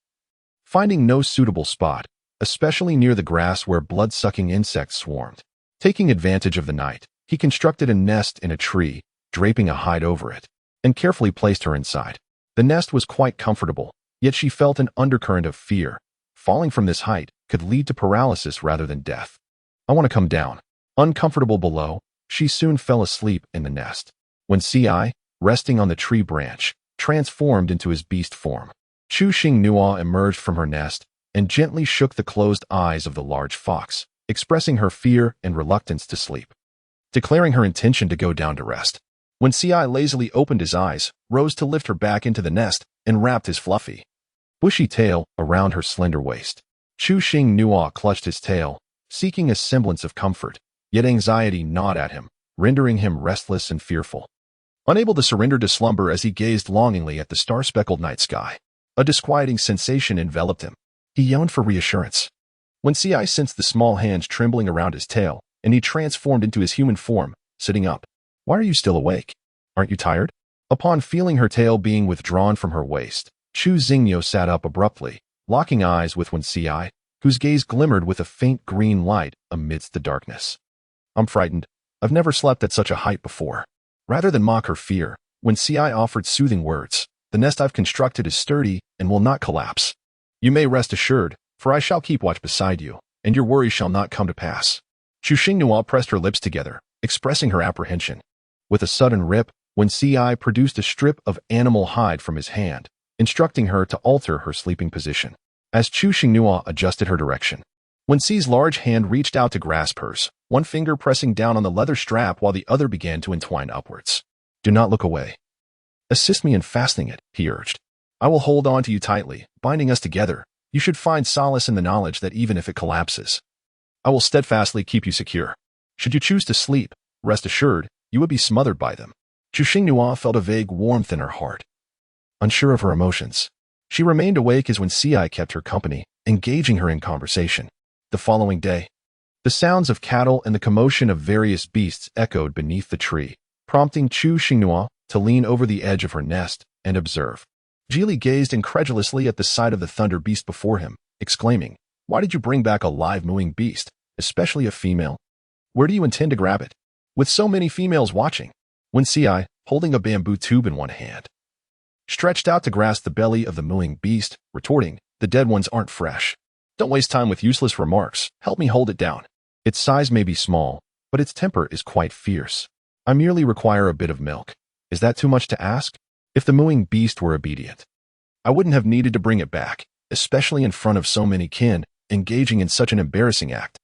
Finding no suitable spot, especially near the grass where blood-sucking insects swarmed. Taking advantage of the night, he constructed a nest in a tree, draping a hide over it, and carefully placed her inside. The nest was quite comfortable, yet she felt an undercurrent of fear. Falling from this height could lead to paralysis rather than death. "I want to come down." Uncomfortable below, she soon fell asleep in the nest. When Ci, resting on the tree branch, transformed into his beast form. Chushing Nua emerged from her nest and gently shook the closed eyes of the large fox, expressing her fear and reluctance to sleep, declaring her intention to go down to rest. When Ci lazily opened his eyes, rose to lift her back into the nest, and wrapped his fluffy, bushy tail around her slender waist. Chushing Nua clutched his tail, seeking a semblance of comfort, yet anxiety gnawed at him, rendering him restless and fearful. Unable to surrender to slumber as he gazed longingly at the star-speckled night sky, a disquieting sensation enveloped him. He yearned for reassurance. When Ci sensed the small hands trembling around his tail, and he transformed into his human form, sitting up. "Why are you still awake? Aren't you tired?" Upon feeling her tail being withdrawn from her waist, Chu Xingyo sat up abruptly, locking eyes with Wen Ci, whose gaze glimmered with a faint green light amidst the darkness. "I'm frightened. I've never slept at such a height before." Rather than mock her fear, Wen Ci offered soothing words. "The nest I've constructed is sturdy and will not collapse. You may rest assured, for I shall keep watch beside you, and your worries shall not come to pass." Chushing Nua pressed her lips together, expressing her apprehension. With a sudden rip, Wen Ci produced a strip of animal hide from his hand, instructing her to alter her sleeping position. As Chushing Nua adjusted her direction, Wen Ci's large hand reached out to grasp hers, one finger pressing down on the leather strap while the other began to entwine upwards. "Do not look away. Assist me in fastening it," he urged. "I will hold on to you tightly, binding us together. You should find solace in the knowledge that even if it collapses, I will steadfastly keep you secure. Should you choose to sleep, rest assured, you would be smothered by them." Chushing Nua felt a vague warmth in her heart. Unsure of her emotions, she remained awake as Wen Ci kept her company, engaging her in conversation. The following day, the sounds of cattle and the commotion of various beasts echoed beneath the tree, prompting Chushing Nua to lean over the edge of her nest and observe. Geely gazed incredulously at the sight of the thunder beast before him, exclaiming, "Why did you bring back a live mooing beast, especially a female? Where do you intend to grab it? With so many females watching." Wen Ci, holding a bamboo tube in one hand, stretched out to grasp the belly of the mooing beast, retorting, "The dead ones aren't fresh. Don't waste time with useless remarks. Help me hold it down. Its size may be small, but its temper is quite fierce. I merely require a bit of milk. Is that too much to ask? If the mooing beast were obedient, I wouldn't have needed to bring it back, especially in front of so many kin, engaging in such an embarrassing act."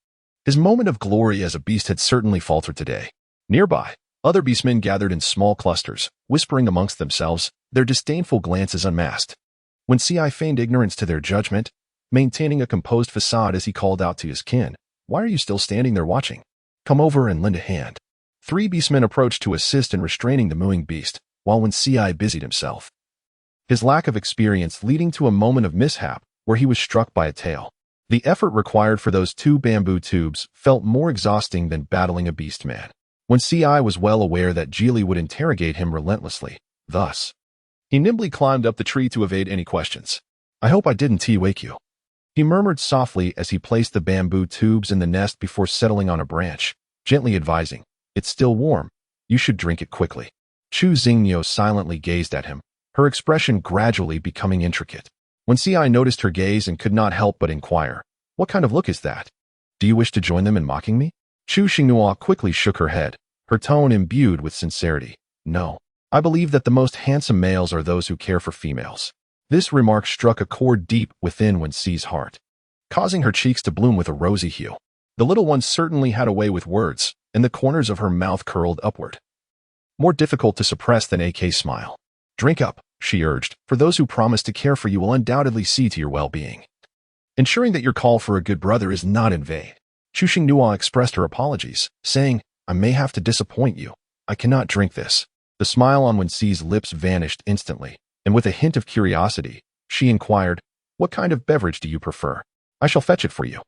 His moment of glory as a beast had certainly faltered today. Nearby, other beastmen gathered in small clusters, whispering amongst themselves, their disdainful glances unmasked. When Ci feigned ignorance to their judgment, maintaining a composed facade as he called out to his kin, "Why are you still standing there watching? Come over and lend a hand." 3 beastmen approached to assist in restraining the mooing beast, while when Ci busied himself. His lack of experience leading to a moment of mishap where he was struck by a tail. The effort required for those 2 bamboo tubes felt more exhausting than battling a beastman. When Ci was well aware that Geely would interrogate him relentlessly, thus, he nimbly climbed up the tree to evade any questions. "I hope I didn't wake you," he murmured softly as he placed the bamboo tubes in the nest before settling on a branch, gently advising, "It's still warm. You should drink it quickly." Chu Xingniu silently gazed at him, her expression gradually becoming intricate. When Ci noticed her gaze and could not help but inquire, "What kind of look is that? Do you wish to join them in mocking me?" Chu Xingniu quickly shook her head, her tone imbued with sincerity. "No. I believe that the most handsome males are those who care for females." This remark struck a chord deep within Wen Ci's heart, causing her cheeks to bloom with a rosy hue. The little one certainly had a way with words, and the corners of her mouth curled upward, more difficult to suppress than a smile. "Drink up," she urged, "for those who promise to care for you will undoubtedly see to your well-being. Ensuring that your call for a good brother is not in vain." Chu Xingniu expressed her apologies, saying, "I may have to disappoint you. I cannot drink this." The smile on Wen Ci's lips vanished instantly, and with a hint of curiosity, she inquired, "What kind of beverage do you prefer? I shall fetch it for you."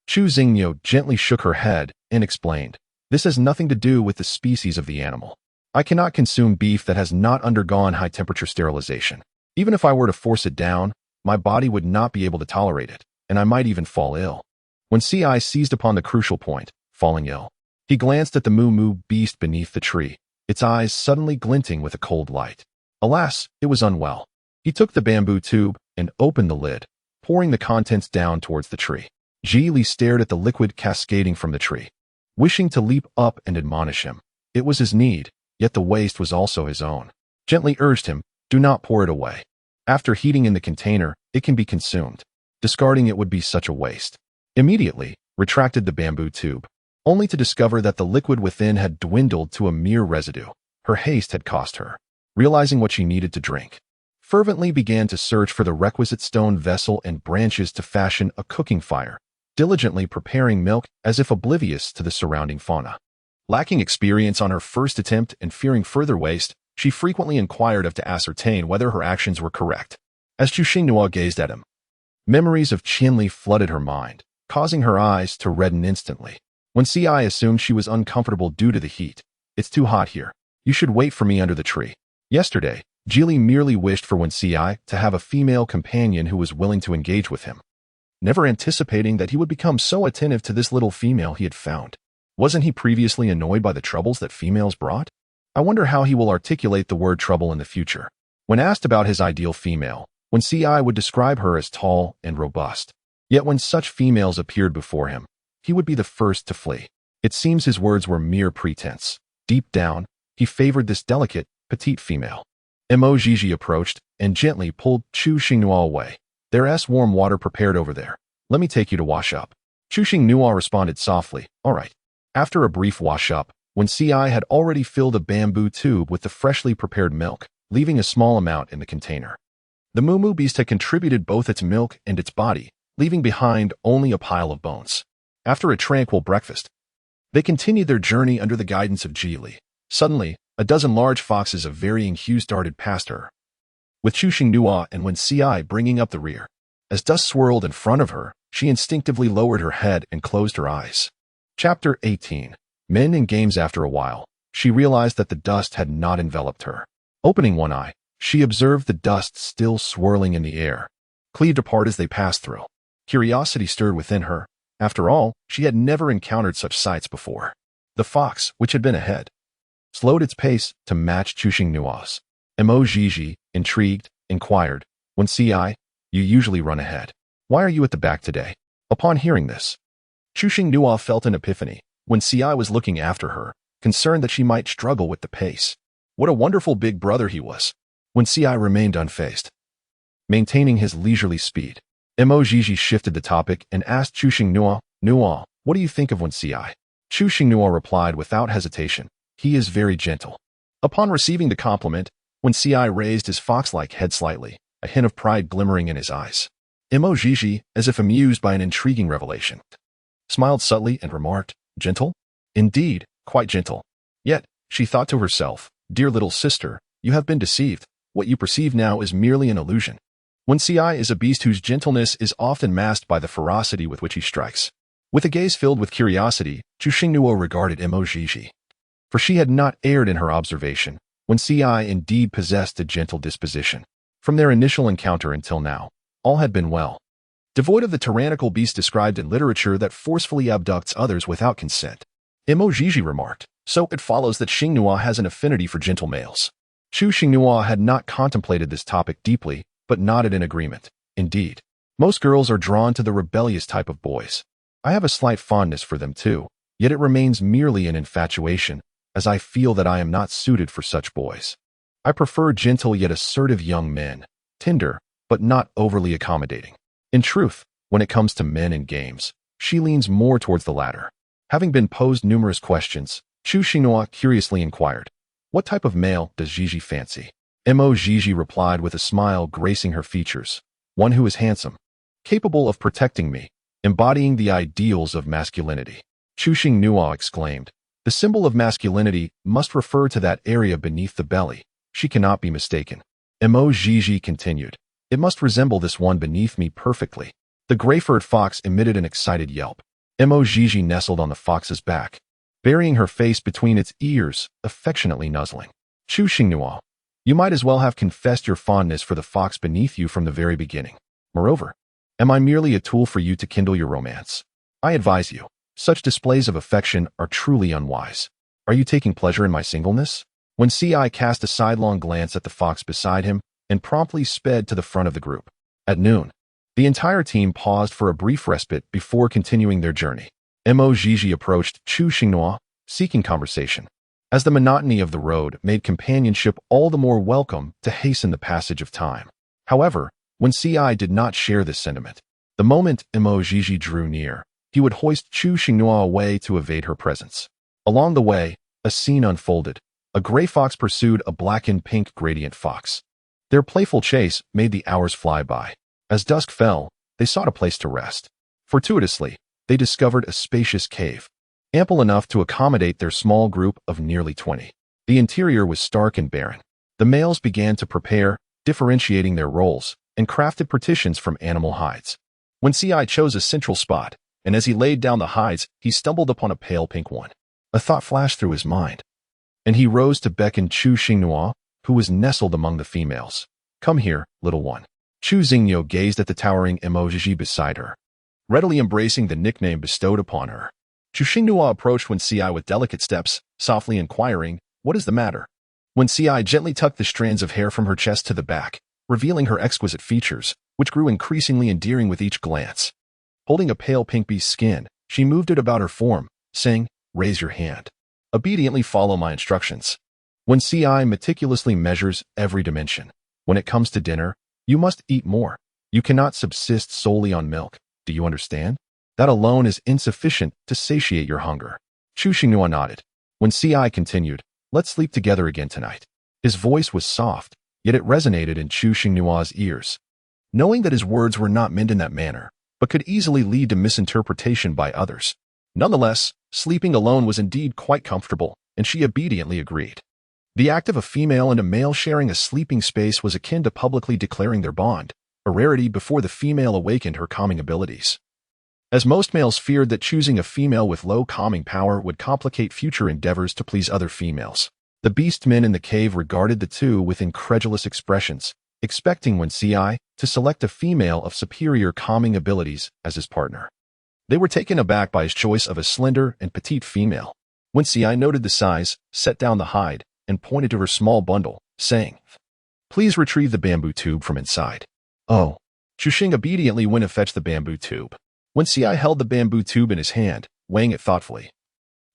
Chu Xingniu gently shook her head and explained, "This has nothing to do with the species of the animal. I cannot consume beef that has not undergone high-temperature sterilization. Even if I were to force it down, my body would not be able to tolerate it, and I might even fall ill." When Ci seized upon the crucial point, falling ill, he glanced at the moo beast beneath the tree, its eyes suddenly glinting with a cold light. Alas, it was unwell. He took the bamboo tube and opened the lid, pouring the contents down towards the tree. Geely stared at the liquid cascading from the tree, wishing to leap up and admonish him. It was his need, yet the waste was also his own. Gently urged him, "Do not pour it away. After heating in the container, it can be consumed. Discarding it would be such a waste." Immediately, retracted the bamboo tube, only to discover that the liquid within had dwindled to a mere residue. Her haste had cost her. Realizing what she needed to drink, fervently began to search for the requisite stone vessel and branches to fashion a cooking fire, diligently preparing milk as if oblivious to the surrounding fauna. Lacking experience on her first attempt and fearing further waste, she frequently inquired of to ascertain whether her actions were correct. As Chu Xingniu gazed at him, memories of Qianli flooded her mind, causing her eyes to redden instantly. When Ci assumed she was uncomfortable due to the heat, "It's too hot here. You should wait for me under the tree." Yesterday, Geely merely wished for Wen Ci to have a female companion who was willing to engage with him, never anticipating that he would become so attentive to this little female he had found. Wasn't he previously annoyed by the troubles that females brought? I wonder how he will articulate the word trouble in the future. When asked about his ideal female, Wen Ci would describe her as tall and robust. Yet when such females appeared before him, he would be the first to flee. It seems his words were mere pretense. Deep down, he favored this delicate, petite female. Mo Gigi approached and gently pulled Chu Xingniu away. "There's warm water prepared over there. Let me take you to wash up." Chu Xingniu responded softly, "All right." After a brief wash-up, when Ci had already filled a bamboo tube with the freshly prepared milk, leaving a small amount in the container. The moo beast had contributed both its milk and its body, leaving behind only a pile of bones. After a tranquil breakfast, they continued their journey under the guidance of Geely. Suddenly, a dozen large foxes of varying hues darted past her, with Chu Xingniu and Wen Ci bringing up the rear. As dust swirled in front of her, she instinctively lowered her head and closed her eyes. Chapter 18. Men and Games. After a while, she realized that the dust had not enveloped her. Opening one eye, she observed the dust still swirling in the air, cleaved apart as they passed through. Curiosity stirred within her. After all, she had never encountered such sights before. The fox, which had been ahead, slowed its pace to match Chu Xingniu's. Mo Gigi, intrigued, inquired, "Wen Ci, you usually run ahead. Why are you at the back today?" Upon hearing this, Chu Xingniu felt an epiphany. Wen Ci was looking after her, concerned that she might struggle with the pace. What a wonderful big brother he was. Wen Ci remained unfazed, maintaining his leisurely speed. Mo Gigi shifted the topic and asked Chu Xingniu, What do you think of Wen Ci? Chu Xinghua replied without hesitation. He is very gentle. Upon receiving the compliment, Wen Ci raised his fox-like head slightly, a hint of pride glimmering in his eyes. Mo Jiji, as if amused by an intriguing revelation, smiled subtly and remarked, "Gentle? Indeed, quite gentle." Yet, she thought to herself, "Dear little sister, you have been deceived. What you perceive now is merely an illusion." Wen Ci is a beast whose gentleness is often masked by the ferocity with which he strikes. With a gaze filled with curiosity, Chu Xingnuo regarded Mo Jiji. For she had not erred in her observation. Wen Ci indeed possessed a gentle disposition. From their initial encounter until now, all had been well. Devoid of the tyrannical beast described in literature that forcefully abducts others without consent. Mo Jiji remarked, "So it follows that Xinghua has an affinity for gentle males." Chu Xinghua had not contemplated this topic deeply, but nodded in agreement. "Indeed. Most girls are drawn to the rebellious type of boys. I have a slight fondness for them too, yet it remains merely an infatuation, as I feel that I am not suited for such boys. I prefer gentle yet assertive young men, tender, but not overly accommodating." In truth, when it comes to men and games, she leans more towards the latter. Having been posed numerous questions, Chu Xinghua curiously inquired, "What type of male does Jiji fancy?" Mo Jiji replied with a smile gracing her features, "One who is handsome, capable of protecting me, embodying the ideals of masculinity." Chu Xinghua exclaimed, "The symbol of masculinity must refer to that area beneath the belly. She cannot be mistaken." Mo Jiji continued, "It must resemble this one beneath me perfectly." The gray-furred fox emitted an excited yelp. Mo Jiji nestled on the fox's back, burying her face between its ears, affectionately nuzzling. "Chu Xinghua, you might as well have confessed your fondness for the fox beneath you from the very beginning. Moreover, am I merely a tool for you to kindle your romance? I advise you, such displays of affection are truly unwise. Are you taking pleasure in my singleness?" Wen Ci cast a sidelong glance at the fox beside him and promptly sped to the front of the group. At noon, the entire team paused for a brief respite before continuing their journey. Mo Jiji approached Chu Xinghua, seeking conversation, as the monotony of the road made companionship all the more welcome to hasten the passage of time. However, Wen Ci did not share this sentiment. The moment Mo Jiji drew near, he would hoist Chu Xinghua away to evade her presence. Along the way, a scene unfolded. A gray fox pursued a black and pink gradient fox. Their playful chase made the hours fly by. As dusk fell, they sought a place to rest. Fortuitously, they discovered a spacious cave, ample enough to accommodate their small group of nearly 20. The interior was stark and barren. The males began to prepare, differentiating their roles, and crafted partitions from animal hides. Wen Ci chose a central spot, and as he laid down the hides, he stumbled upon a pale pink one. A thought flashed through his mind, and he rose to beckon Chu Xinghua, who was nestled among the females. "Come here, little one." Chu Xinghua gazed at the towering Mo Jiji beside her, readily embracing the nickname bestowed upon her. Chu Xinghua approached Wen Ci with delicate steps, softly inquiring, "What is the matter?" Wen Ci gently tucked the strands of hair from her chest to the back, revealing her exquisite features, which grew increasingly endearing with each glance. Holding a pale pink beast's skin, she moved it about her form, saying, "Raise your hand. Obediently follow my instructions." Wen Ci meticulously measures every dimension. When it comes to dinner, you must eat more. You cannot subsist solely on milk. Do you understand? That alone is insufficient to satiate your hunger. Chu Xinghua nodded. Wen Ci continued, "Let's sleep together again tonight." His voice was soft, yet it resonated in Chu Xinghua's ears. Knowing that his words were not meant in that manner, but could easily lead to misinterpretation by others. Nonetheless, sleeping alone was indeed quite comfortable, and she obediently agreed. The act of a female and a male sharing a sleeping space was akin to publicly declaring their bond, a rarity before the female awakened her calming abilities. As most males feared that choosing a female with low calming power would complicate future endeavors to please other females, the beastmen in the cave regarded the two with incredulous expressions, expecting Wen Ci to select a female of superior calming abilities as his partner. They were taken aback by his choice of a slender and petite female. Wen Ci noted the size, set down the hide, and pointed to her small bundle, saying, "Please retrieve the bamboo tube from inside." "Oh." Chu Xing obediently went to fetch the bamboo tube. Wen Ci held the bamboo tube in his hand, weighing it thoughtfully.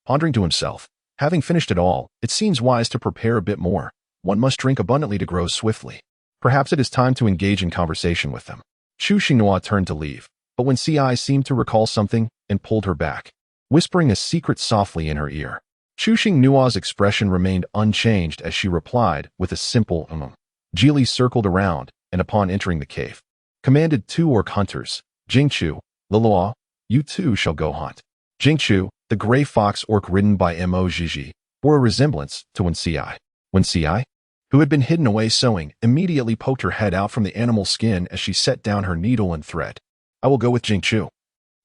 Pondering to himself, "Having finished it all, it seems wise to prepare a bit more. One must drink abundantly to grow swiftly. Perhaps it is time to engage in conversation with them." Chu Xinghua turned to leave, but Wen Ci seemed to recall something and pulled her back. whispering a secret softly in her ear. Chu Xingnua's expression remained unchanged as she replied with a simple Geely circled around, and upon entering the cave, commanded 2 orc hunters, Jingchu, Lilua, you 2 shall go hunt. Jingchu, the gray fox orc ridden by Mo Jiji, bore a resemblance to Wenci. Wenci, who had been hidden away sewing, immediately poked her head out from the animal skin as she set down her needle and thread. I will go with Jingchu.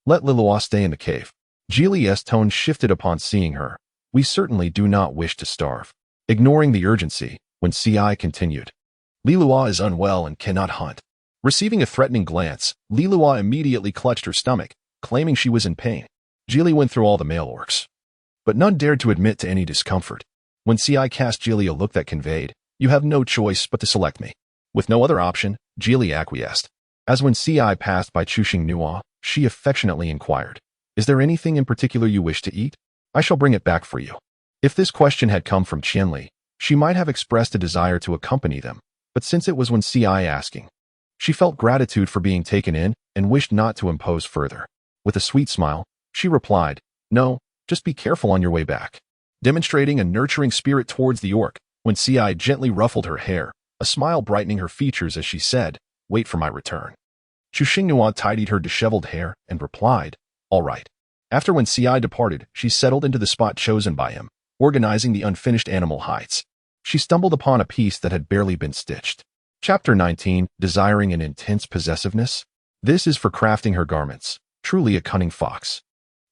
Let Lilua stay in the cave. Geely's tone shifted upon seeing her. We certainly do not wish to starve. Ignoring the urgency, Wenci continued. Lilua is unwell and cannot hunt. Receiving a threatening glance, Lilua immediately clutched her stomach, claiming she was in pain. Geely went through all the male orcs, but none dared to admit to any discomfort. Wenci cast Geely a look that conveyed, you have no choice but to select me. With no other option, Geely acquiesced. As Wenci passed by Chu Xingnua, she affectionately inquired, is there anything in particular you wish to eat? I shall bring it back for you. If this question had come from Qianli, she might have expressed a desire to accompany them, but since it was Wenci asking, she felt gratitude for being taken in and wished not to impose further. With a sweet smile, she replied, no, just be careful on your way back. Demonstrating a nurturing spirit towards the orc, Wenci gently ruffled her hair, a smile brightening her features as she said, wait for my return. Chu Xingnua tidied her disheveled hair and replied, all right. After Wenci departed, she settled into the spot chosen by him, organizing the unfinished animal hides. She stumbled upon a piece that had barely been stitched. Chapter 19, Desiring an Intense Possessiveness. This is for crafting her garments, truly a cunning fox.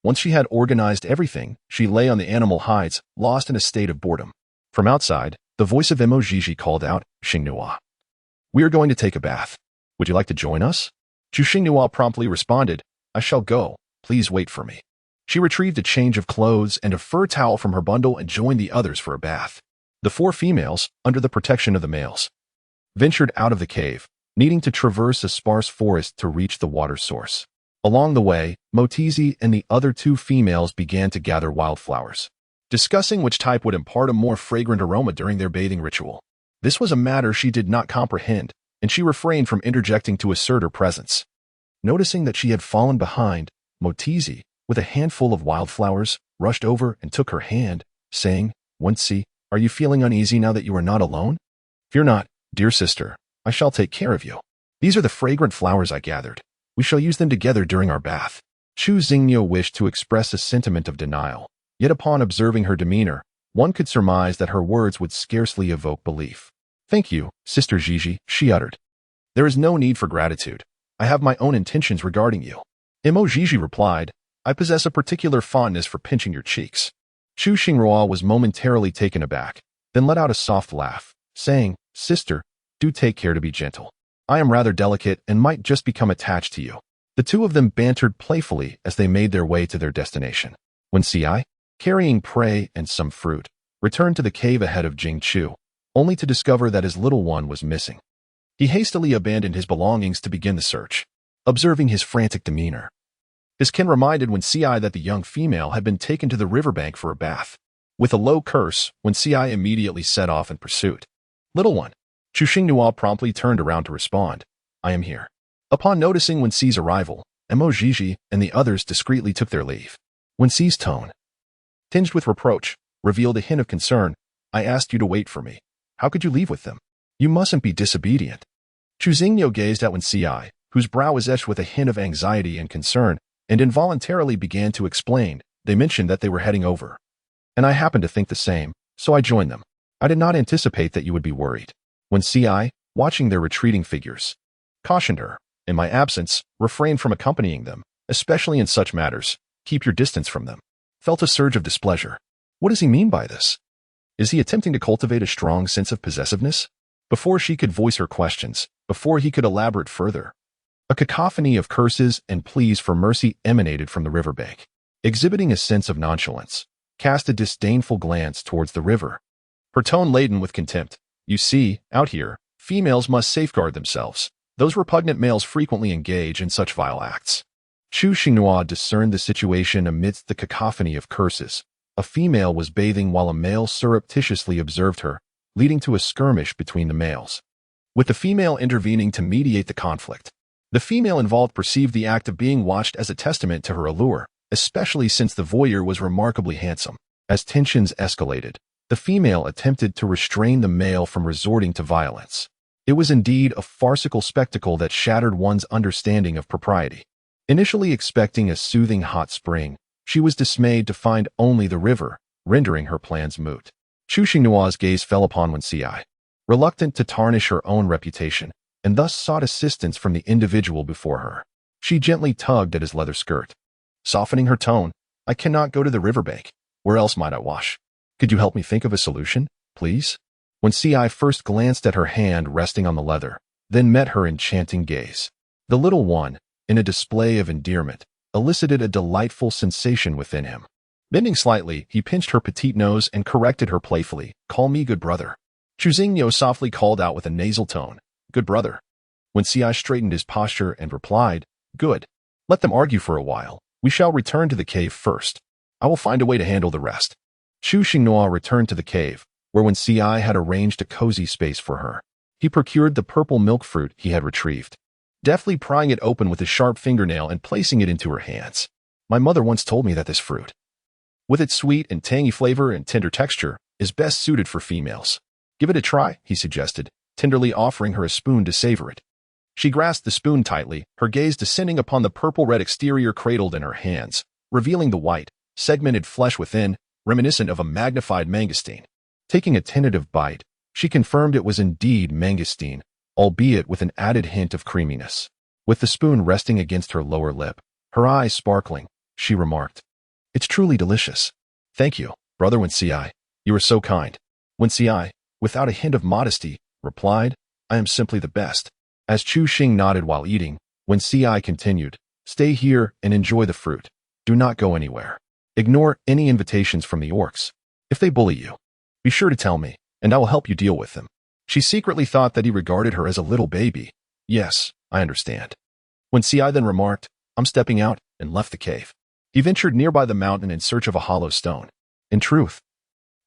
Once she had organized everything, she lay on the animal hides, lost in a state of boredom. From outside, the voice of Mo Jiji called out, Xingnua. We are going to take a bath. Would you like to join us? Chu Xingnua promptly responded, I shall go, please wait for me. She retrieved a change of clothes and a fur towel from her bundle and joined the others for a bath. The 4 females, under the protection of the males, ventured out of the cave, needing to traverse a sparse forest to reach the water source. Along the way, Motizi and the other 2 females began to gather wildflowers, discussing which type would impart a more fragrant aroma during their bathing ritual. This was a matter she did not comprehend, and she refrained from interjecting to assert her presence. Noticing that she had fallen behind, Motizi, with a handful of wildflowers, rushed over and took her hand, saying, Wenci, are you feeling uneasy now that you are not alone? Fear not, dear sister, I shall take care of you. These are the fragrant flowers I gathered. We shall use them together during our bath. Chu Xingnuo wished to express a sentiment of denial, yet upon observing her demeanor, one could surmise that her words would scarcely evoke belief. Thank you, Sister Jiji, she uttered. There is no need for gratitude. I have my own intentions regarding you. Mo Jiji replied, I possess a particular fondness for pinching your cheeks. Chu Xingrua was momentarily taken aback, then let out a soft laugh, saying, Sister, do take care to be gentle. I am rather delicate and might just become attached to you. The 2 of them bantered playfully as they made their way to their destination. Wenci, carrying prey and some fruit, returned to the cave ahead of Jingchu, only to discover that his little one was missing. He hastily abandoned his belongings to begin the search. Observing his frantic demeanor, his kin reminded Wenci that the young female had been taken to the riverbank for a bath. With a low curse, Wenci immediately set off in pursuit. Little one. Chu Xingnua promptly turned around to respond, I am here. Upon noticing Wenci's arrival, Mo Jiji and the others discreetly took their leave. Wenci's tone, tinged with reproach, revealed a hint of concern. I asked you to wait for me. How could you leave with them? You mustn't be disobedient. Chu Xingnio gazed at Wenci, whose brow was etched with a hint of anxiety and concern, and involuntarily began to explain. They mentioned that they were heading over, and I happened to think the same, so I joined them. I did not anticipate that you would be worried. Wenci, watching their retreating figures, cautioned her, in my absence, refrain from accompanying them, especially in such matters. Keep your distance from them. Felt a surge of displeasure. What does he mean by this? Is he attempting to cultivate a strong sense of possessiveness? Before she could voice her questions, before he could elaborate further, a cacophony of curses and pleas for mercy emanated from the riverbank. Exhibiting a sense of nonchalance, cast a disdainful glance towards the river, her tone laden with contempt. You see, out here, females must safeguard themselves. Those repugnant males frequently engage in such vile acts. Chu Xinghua discerned the situation amidst the cacophony of curses. A female was bathing while a male surreptitiously observed her, leading to a skirmish between the males, with the female intervening to mediate the conflict. The female involved perceived the act of being watched as a testament to her allure, especially since the voyeur was remarkably handsome. As tensions escalated, the female attempted to restrain the male from resorting to violence. It was indeed a farcical spectacle that shattered one's understanding of propriety. Initially expecting a soothing hot spring, she was dismayed to find only the river, rendering her plans moot. Chu Xingnua's gaze fell upon Wen Xi, reluctant to tarnish her own reputation, and thus sought assistance from the individual before her. She gently tugged at his leather skirt. Softening her tone, "I cannot go to the riverbank. Where else might I wash? Could you help me think of a solution, please?" Wen Xi first glanced at her hand resting on the leather, then met her enchanting gaze. The little one, in a display of endearment, elicited a delightful sensation within him. Bending slightly, he pinched her petite nose and corrected her playfully, "Call me good brother." Chu Xingnu softly called out with a nasal tone, "Good brother." Wen Xi straightened his posture and replied, "Good. Let them argue for a while. We shall return to the cave first. I will find a way to handle the rest." Chu Xingnua returned to the cave, where Wen Xi had arranged a cozy space for her. He procured the purple milk fruit he had retrieved, deftly prying it open with his sharp fingernail and placing it into her hands. "My mother once told me that this fruit, with its sweet and tangy flavor and tender texture, is best suited for females. Give it a try," he suggested, tenderly offering her a spoon to savor it. She grasped the spoon tightly, her gaze descending upon the purple-red exterior cradled in her hands, revealing the white, segmented flesh within, reminiscent of a magnified mangosteen. Taking a tentative bite, she confirmed it was indeed mangosteen, albeit with an added hint of creaminess. With the spoon resting against her lower lip, her eyes sparkling, she remarked, "It's truly delicious. Thank you, brother Wen Xi. You are so kind." Wen Xi, without a hint of modesty, replied, "I am simply the best." As Chu Xing nodded while eating, Wen Xi continued, "Stay here and enjoy the fruit. Do not go anywhere. Ignore any invitations from the orcs. If they bully you, be sure to tell me, and I will help you deal with them." She secretly thought that he regarded her as a little baby. "Yes, I understand." Wen Xi then remarked, "I'm stepping out," and left the cave. He ventured nearby the mountain in search of a hollow stone. In truth,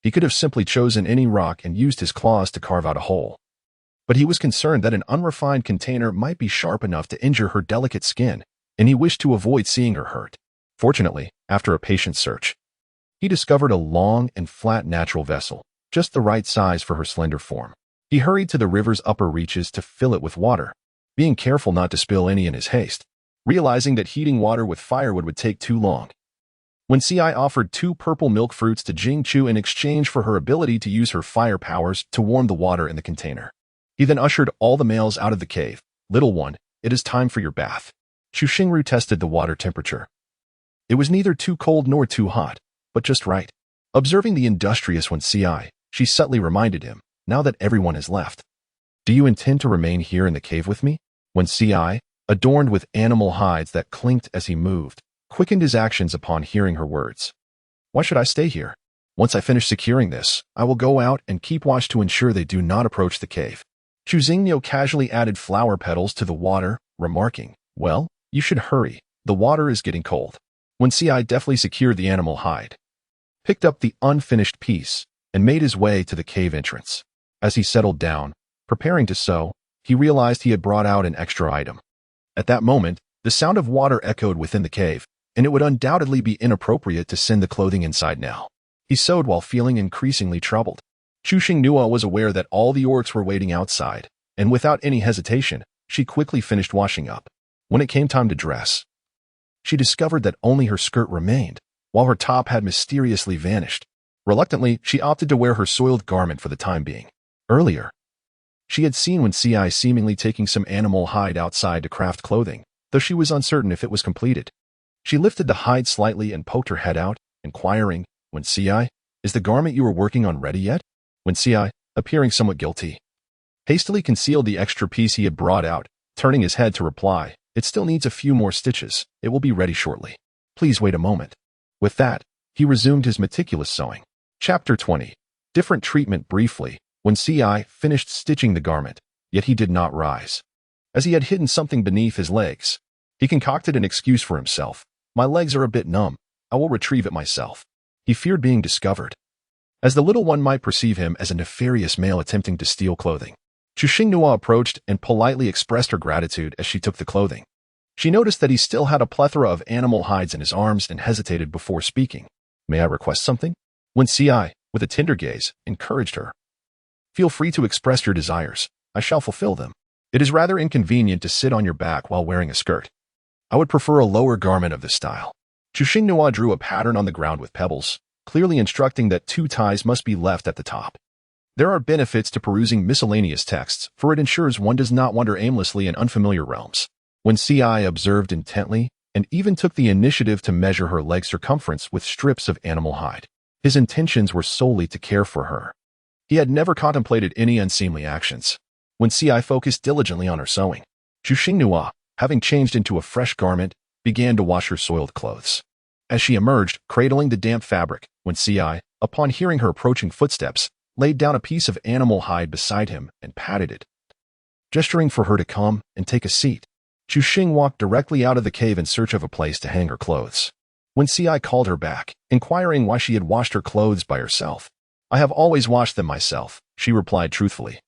he could have simply chosen any rock and used his claws to carve out a hole. But he was concerned that an unrefined container might be sharp enough to injure her delicate skin, and he wished to avoid seeing her hurt. Fortunately, after a patient search, he discovered a long and flat natural vessel, just the right size for her slender form. He hurried to the river's upper reaches to fill it with water, being careful not to spill any in his haste, realizing that heating water with firewood would take too long. Wen Xi offered 2 purple milk fruits to Jing Chu in exchange for her ability to use her fire powers to warm the water in the container. He then ushered all the males out of the cave. "Little one, it is time for your bath." Chu Xingru tested the water temperature. It was neither too cold nor too hot, but just right. Observing the industrious Wen Xi, she subtly reminded him, "Now that everyone has left, do you intend to remain here in the cave with me?" Wen Xi, adorned with animal hides that clinked as he moved, quickened his actions upon hearing her words. "Why should I stay here? Once I finish securing this, I will go out and keep watch to ensure they do not approach the cave." Chu Xingnu casually added flower petals to the water, remarking, "Well, you should hurry. The water is getting cold." Wen Xi deftly secured the animal hide, picked up the unfinished piece, and made his way to the cave entrance. As he settled down, preparing to sew, he realized he had brought out an extra item. At that moment, the sound of water echoed within the cave, and it would undoubtedly be inappropriate to send the clothing inside now. He sewed while feeling increasingly troubled. Chu Xingnua was aware that all the orcs were waiting outside, and without any hesitation, she quickly finished washing up. When it came time to dress, she discovered that only her skirt remained, while her top had mysteriously vanished. Reluctantly, she opted to wear her soiled garment for the time being. Earlier, she had seen Wen Xi seemingly taking some animal hide outside to craft clothing, though she was uncertain if it was completed. She lifted the hide slightly and poked her head out, inquiring, "Wen Xi, is the garment you were working on ready yet?" Wen Xi, appearing somewhat guilty, hastily concealed the extra piece he had brought out, turning his head to reply, "It still needs a few more stitches. It will be ready shortly. Please wait a moment." With that, he resumed his meticulous sewing. Chapter 20. Different treatment. Briefly, Wen Xi finished stitching the garment, yet he did not rise. As he had hidden something beneath his legs, he concocted an excuse for himself. "My legs are a bit numb. I will retrieve it myself." He feared being discovered, as the little one might perceive him as a nefarious male attempting to steal clothing. Chu Xingnua approached and politely expressed her gratitude as she took the clothing. She noticed that he still had a plethora of animal hides in his arms and hesitated before speaking. May I request something? When Ci, with a tender gaze, encouraged her. Feel free to express your desires. I shall fulfill them. It is rather inconvenient to sit on your back while wearing a skirt. I would prefer a lower garment of this style. Chuxingnua drew a pattern on the ground with pebbles, clearly instructing that 2 ties must be left at the top. There are benefits to perusing miscellaneous texts, for it ensures one does not wander aimlessly in unfamiliar realms. When Ci observed intently, and even took the initiative to measure her leg circumference with strips of animal hide, his intentions were solely to care for her. He had never contemplated any unseemly actions. When Ci focused diligently on her sewing, Chuxingnua, having changed into a fresh garment, began to wash her soiled clothes. As she emerged, cradling the damp fabric, when Ci, upon hearing her approaching footsteps, laid down a piece of animal hide beside him and patted it. Gesturing for her to come and take a seat, Chuxing walked directly out of the cave in search of a place to hang her clothes. When Ci called her back, inquiring why she had washed her clothes by herself, I have always washed them myself, she replied truthfully.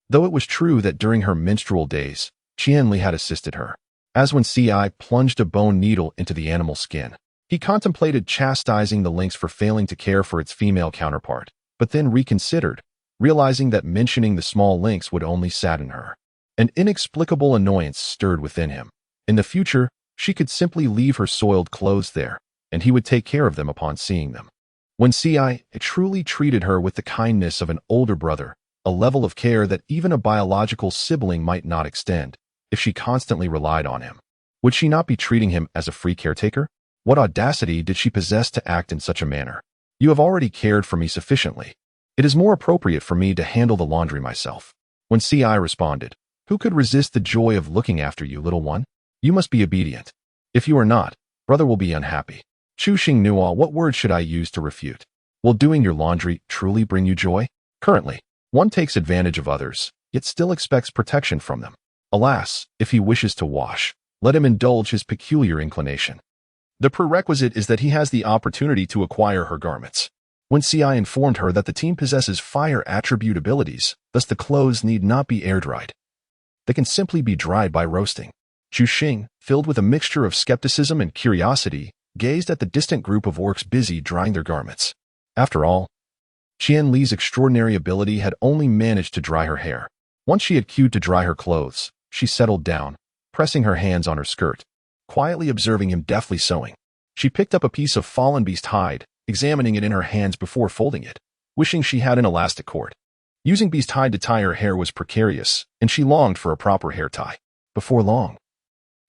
Though it was true that during her menstrual days, Qianli had assisted her. As when Ci plunged a bone needle into the animal skin, he contemplated chastising the lynx for failing to care for its female counterpart, but then reconsidered, realizing that mentioning the small lynx would only sadden her. An inexplicable annoyance stirred within him. In the future, she could simply leave her soiled clothes there, and he would take care of them upon seeing them. When Ci truly treated her with the kindness of an older brother, a level of care that even a biological sibling might not extend, if she constantly relied on him. Would she not be treating him as a free caretaker? What audacity did she possess to act in such a manner? You have already cared for me sufficiently. It is more appropriate for me to handle the laundry myself. When Ci responded, who could resist the joy of looking after you, little one? You must be obedient. If you are not, brother will be unhappy. Chuxingnua, what words should I use to refute? Will doing your laundry truly bring you joy? Currently, one takes advantage of others, yet still expects protection from them. Alas, if he wishes to wash, let him indulge his peculiar inclination. The prerequisite is that he has the opportunity to acquire her garments. When Ci informed her that the team possesses fire attribute abilities, thus the clothes need not be air-dried. They can simply be dried by roasting. Chuxing, filled with a mixture of skepticism and curiosity, gazed at the distant group of orcs busy drying their garments. After all, Qianli's extraordinary ability had only managed to dry her hair. Once she had queued to dry her clothes, she settled down, pressing her hands on her skirt, quietly observing him deftly sewing. She picked up a piece of fallen beast hide, examining it in her hands before folding it, wishing she had an elastic cord. Using beast hide to tie her hair was precarious, and she longed for a proper hair tie. Before long,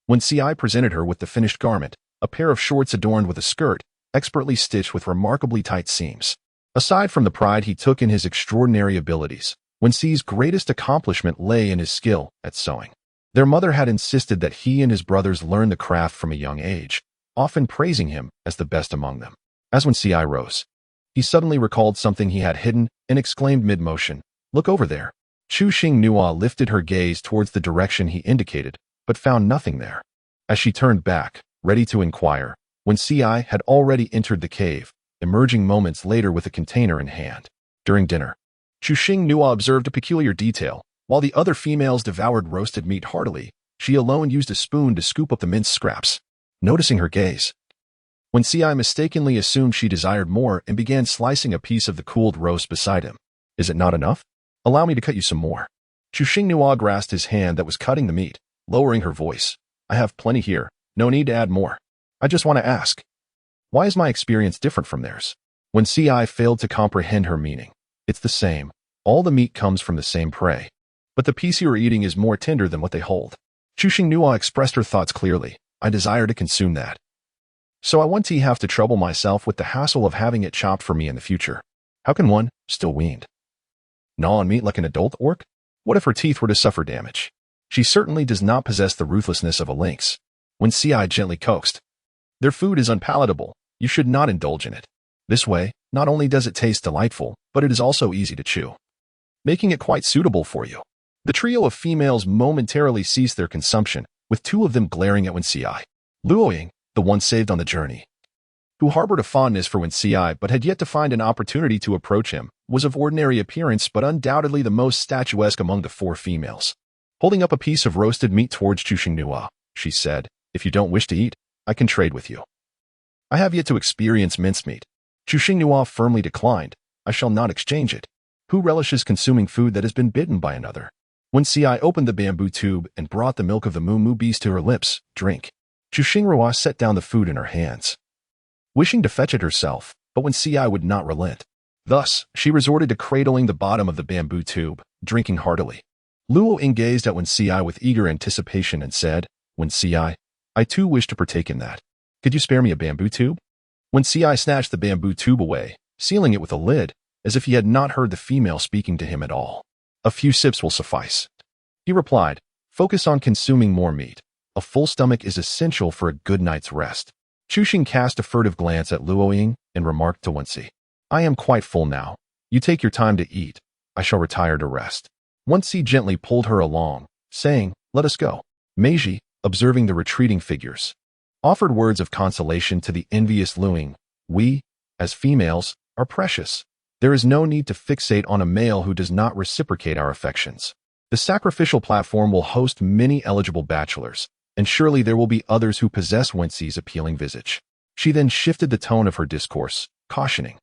when Ci presented her with the finished garment, a pair of shorts adorned with a skirt, expertly stitched with remarkably tight seams. Aside from the pride he took in his extraordinary abilities, Wen Ci's greatest accomplishment lay in his skill at sewing. Their mother had insisted that he and his brothers learn the craft from a young age, often praising him as the best among them. As when Ci rose, he suddenly recalled something he had hidden and exclaimed mid-motion, "Look over there." Chuxingnua lifted her gaze towards the direction he indicated, but found nothing there. As she turned back, ready to inquire, when Ci had already entered the cave, emerging moments later with a container in hand. During dinner, Chuxingnua observed a peculiar detail. While the other females devoured roasted meat heartily, she alone used a spoon to scoop up the minced scraps. Noticing her gaze, when Ci mistakenly assumed she desired more and began slicing a piece of the cooled roast beside him. "Is it not enough? Allow me to cut you some more." Chuxingnua grasped his hand that was cutting the meat, lowering her voice. "I have plenty here. No need to add more. I just want to ask, why is my experience different from theirs?" When Ci failed to comprehend her meaning, "It's the same. All the meat comes from the same prey. But the piece you are eating is more tender than what they hold." Chuxingnua expressed her thoughts clearly. "I desire to consume that. So I want to have to trouble myself with the hassle of having it chopped for me in the future. How can one, still weaned, gnaw on meat like an adult orc? What if her teeth were to suffer damage? She certainly does not possess the ruthlessness of a lynx." When Ci gently coaxed, "Their food is unpalatable. You should not indulge in it. This way, not only does it taste delightful, but it is also easy to chew, making it quite suitable for you." The trio of females momentarily ceased their consumption, with two of them glaring at Wen Ci. Luoying, the one saved on the journey, who harbored a fondness for Wen Ci but had yet to find an opportunity to approach him, was of ordinary appearance but undoubtedly the most statuesque among the 4 females. Holding up a piece of roasted meat towards Chuxingnua, she said, If you don't wish to eat, I can trade with you. I have yet to experience mincemeat. Chu Xinghua firmly declined. I shall not exchange it. Who relishes consuming food that has been bitten by another? When Si opened the bamboo tube and brought the milk of the moo beast to her lips, drink. Chu Xinghua set down the food in her hands, wishing to fetch it herself, but when Si would not relent. Thus, she resorted to cradling the bottom of the bamboo tube, drinking heartily. Luo Ying gazed at Wen Si with eager anticipation and said, Wen Si, I too wish to partake in that. Could you spare me a bamboo tube? Wen Si snatched the bamboo tube away, sealing it with a lid, as if he had not heard the female speaking to him at all. A few sips will suffice. He replied, focus on consuming more meat. A full stomach is essential for a good night's rest. Chu Xing cast a furtive glance at Luo Ying and remarked to Wen Si, I am quite full now. You take your time to eat. I shall retire to rest. Wen Si gently pulled her along, saying, let us go. Meiji, observing the retreating figures, offered words of consolation to the envious Luo Ying. We, as females, are precious. There is no need to fixate on a male who does not reciprocate our affections. The sacrificial platform will host many eligible bachelors, and surely there will be others who possess Wen Si's appealing visage. She then shifted the tone of her discourse, cautioning,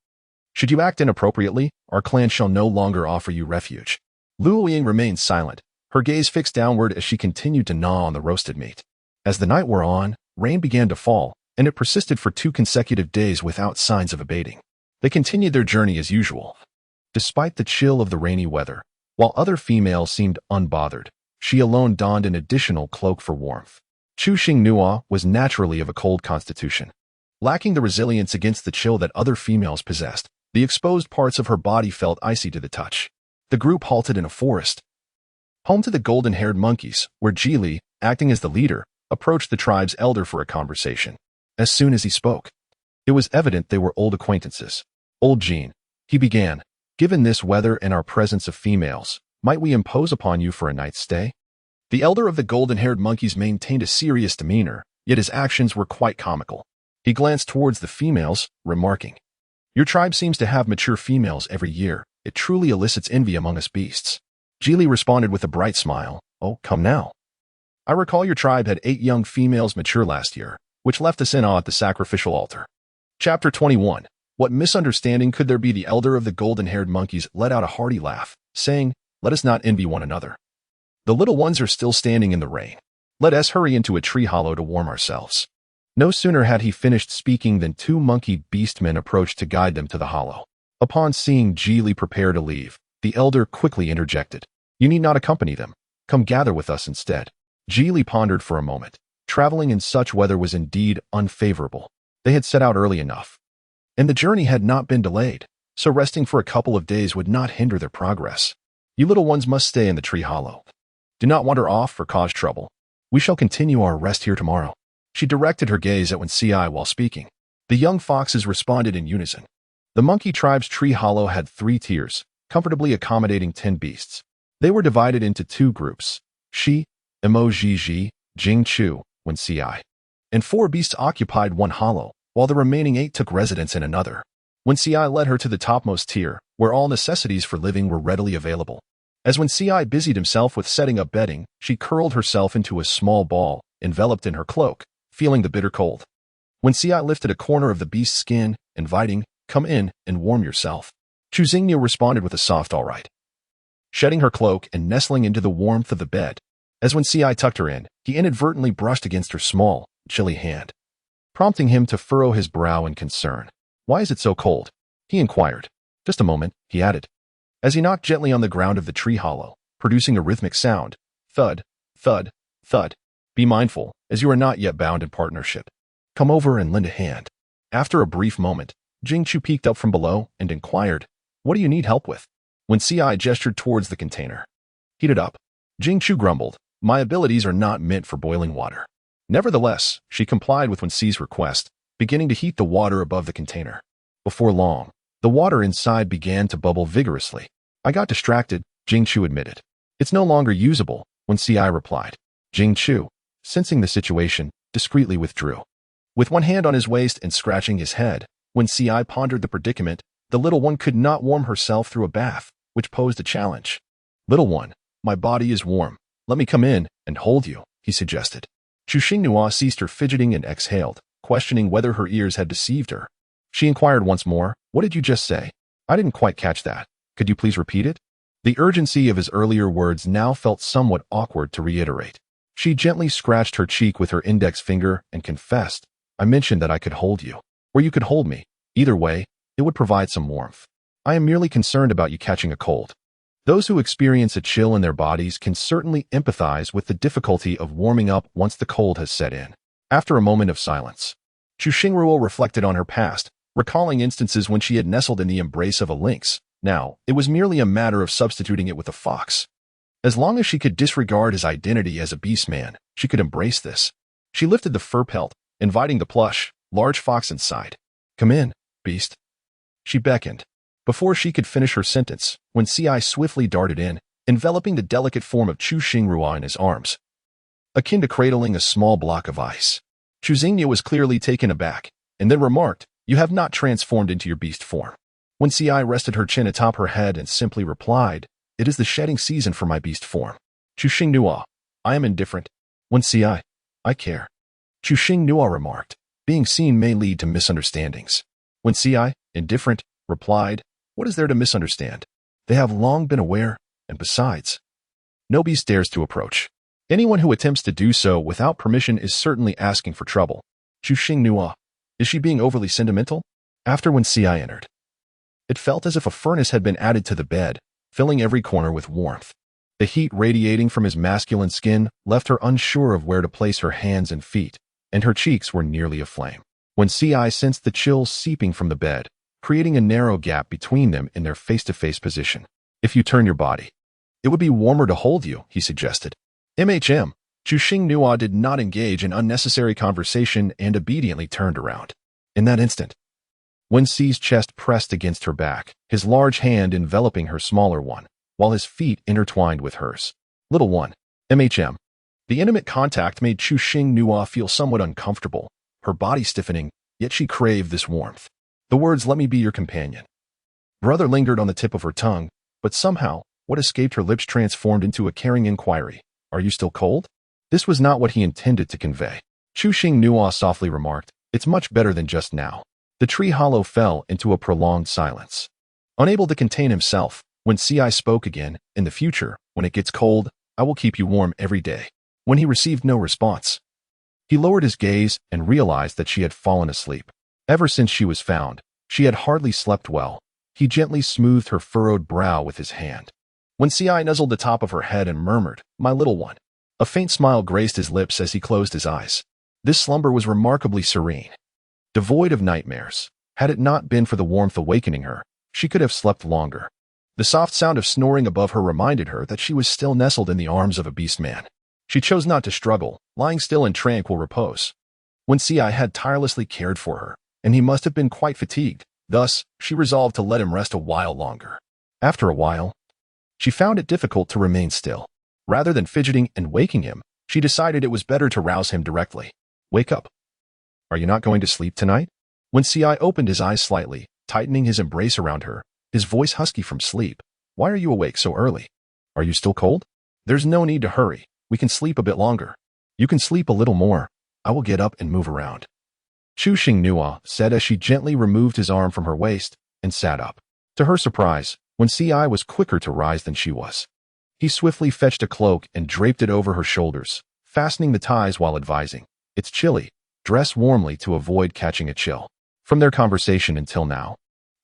should you act inappropriately, our clan shall no longer offer you refuge. Luo Ying remained silent, her gaze fixed downward as she continued to gnaw on the roasted meat. As the night wore on, rain began to fall, and it persisted for 2 consecutive days without signs of abating. They continued their journey as usual. Despite the chill of the rainy weather, while other females seemed unbothered, she alone donned an additional cloak for warmth. Chu Xinghua was naturally of a cold constitution. Lacking the resilience against the chill that other females possessed, the exposed parts of her body felt icy to the touch. The group halted in a forest, home to the golden-haired monkeys, where Jili, acting as the leader, approached the tribe's elder for a conversation. As soon as he spoke, it was evident they were old acquaintances. Old Jean, he began, given this weather and our presence of females, might we impose upon you for a night's stay? The elder of the golden-haired monkeys maintained a serious demeanor, yet his actions were quite comical. He glanced towards the females, remarking, your tribe seems to have mature females every year. It truly elicits envy among us beasts. Jili responded with a bright smile. Oh, come now. I recall your tribe had 8 young females mature last year, which left us in awe at the sacrificial altar. Chapter 21. What misunderstanding could there be? The elder of the golden-haired monkeys let out a hearty laugh, saying, let us not envy one another. The little ones are still standing in the rain. Let us hurry into a tree hollow to warm ourselves. No sooner had he finished speaking than 2 monkey beastmen approached to guide them to the hollow. Upon seeing Jili prepare to leave, the elder quickly interjected, you need not accompany them. Come gather with us instead. Jili pondered for a moment. Traveling in such weather was indeed unfavorable. They had set out early enough, and the journey had not been delayed, so resting for a couple of days would not hinder their progress. You little ones must stay in the tree hollow. Do not wander off or cause trouble. We shall continue our rest here tomorrow. She directed her gaze at Wen Si while speaking. The young foxes responded in unison. The monkey tribe's tree hollow had 3 tiers, comfortably accommodating 10 beasts. They were divided into 2 groups, Shi, Emo Ji, Jing Chu, Wen Si, and 4 beasts occupied one hollow, while the remaining 8 took residence in another. Wen Si led her to the topmost tier, where all necessities for living were readily available. As Wen Si busied himself with setting up bedding, she curled herself into a small ball, enveloped in her cloak, feeling the bitter cold. Wen Si lifted a corner of the beast's skin, inviting, come in and warm yourself. Chu Xingnu responded with a soft all right. Shedding her cloak and nestling into the warmth of the bed, as Wen Si tucked her in, he inadvertently brushed against her small, chilly hand, prompting him to furrow his brow in concern. Why is it so cold? He inquired. Just a moment, he added, as he knocked gently on the ground of the tree hollow, producing a rhythmic sound. Thud, thud, thud. Be mindful, as you are not yet bound in partnership. Come over and lend a hand. After a brief moment, Jing Chu peeked up from below and inquired, what do you need help with? Wen Si gestured towards the container. Heat it up. Jing Chu grumbled, my abilities are not meant for boiling water. Nevertheless, she complied with Wen Si's request, beginning to heat the water above the container. Before long, the water inside began to bubble vigorously. I got distracted, Jing Chu admitted. It's no longer usable, Wen Si replied. Jing Chu, sensing the situation, discreetly withdrew. With one hand on his waist and scratching his head, Wen Si pondered the predicament. The little one could not warm herself through a bath, which posed a challenge. Little one, my body is warm. Let me come in and hold you, he suggested. Chu Xinghua ceased her fidgeting and exhaled, questioning whether her ears had deceived her. She inquired once more, "What did you just say? I didn't quite catch that. Could you please repeat it?" The urgency of his earlier words now felt somewhat awkward to reiterate. She gently scratched her cheek with her index finger and confessed, "I mentioned that I could hold you, or you could hold me. Either way, it would provide some warmth. I am merely concerned about you catching a cold." Those who experience a chill in their bodies can certainly empathize with the difficulty of warming up once the cold has set in. After a moment of silence, Chu Xingruo reflected on her past, recalling instances when she had nestled in the embrace of a lynx. Now, it was merely a matter of substituting it with a fox. As long as she could disregard his identity as a beastman, she could embrace this. She lifted the fur pelt, inviting the plush, large fox inside. "Come in, beast." She beckoned. Before she could finish her sentence, Wen Ci swiftly darted in, enveloping the delicate form of Chu Xingrua in his arms, akin to cradling a small block of ice. Chu Xingyu was clearly taken aback, and then remarked, "You have not transformed into your beast form." Wen Ci rested her chin atop her head and simply replied, "It is the shedding season for my beast form." Chu Xingnua, "I am indifferent." Wen Ci, "I care." Chu Xingnua remarked, "Being seen may lead to misunderstandings." Wen Ci, indifferent, replied, "What is there to misunderstand? They have long been aware, and besides, no beast dares to approach. Anyone who attempts to do so without permission is certainly asking for trouble." Chu Xingnua, "Is she being overly sentimental?" After Wen Ci entered, it felt as if a furnace had been added to the bed, filling every corner with warmth. The heat radiating from his masculine skin left her unsure of where to place her hands and feet, and her cheeks were nearly aflame. Wen Ci sensed the chills seeping from the bed, creating a narrow gap between them in their face-to-face position. "If you turn your body, it would be warmer to hold you," he suggested. Chu Xingnua did not engage in unnecessary conversation and obediently turned around. In that instant, Wen Ci's chest pressed against her back, his large hand enveloping her smaller one, while his feet intertwined with hers. "Little one." The intimate contact made Chu Xingnua feel somewhat uncomfortable, her body stiffening, yet she craved this warmth. The words, "Let me be your companion," brother, lingered on the tip of her tongue, but somehow, what escaped her lips transformed into a caring inquiry. "Are you still cold?" This was not what he intended to convey. Chu Xingnua softly remarked, "It's much better than just now." The tree hollow fell into a prolonged silence. Unable to contain himself, Wen Ci spoke again, "In the future, when it gets cold, I will keep you warm every day." When he received no response, he lowered his gaze and realized that she had fallen asleep. Ever since she was found, she had hardly slept well. He gently smoothed her furrowed brow with his hand. Wen Ci nuzzled the top of her head and murmured, "My little one." A faint smile graced his lips as he closed his eyes. This slumber was remarkably serene, devoid of nightmares. Had it not been for the warmth awakening her, she could have slept longer. The soft sound of snoring above her reminded her that she was still nestled in the arms of a beastman. She chose not to struggle, lying still in tranquil repose. Wen Ci had tirelessly cared for her, and he must have been quite fatigued. Thus, she resolved to let him rest a while longer. After a while, she found it difficult to remain still. Rather than fidgeting and waking him, she decided it was better to rouse him directly. "Wake up. Are you not going to sleep tonight?" Wen Ci opened his eyes slightly, tightening his embrace around her, his voice husky from sleep. "Why are you awake so early? Are you still cold?" "There's no need to hurry. We can sleep a bit longer." "You can sleep a little more. I will get up and move around," Chu Xingnua said as she gently removed his arm from her waist and sat up. To her surprise, Wen Ci was quicker to rise than she was. He swiftly fetched a cloak and draped it over her shoulders, fastening the ties while advising, "It's chilly. Dress warmly to avoid catching a chill." From their conversation until now,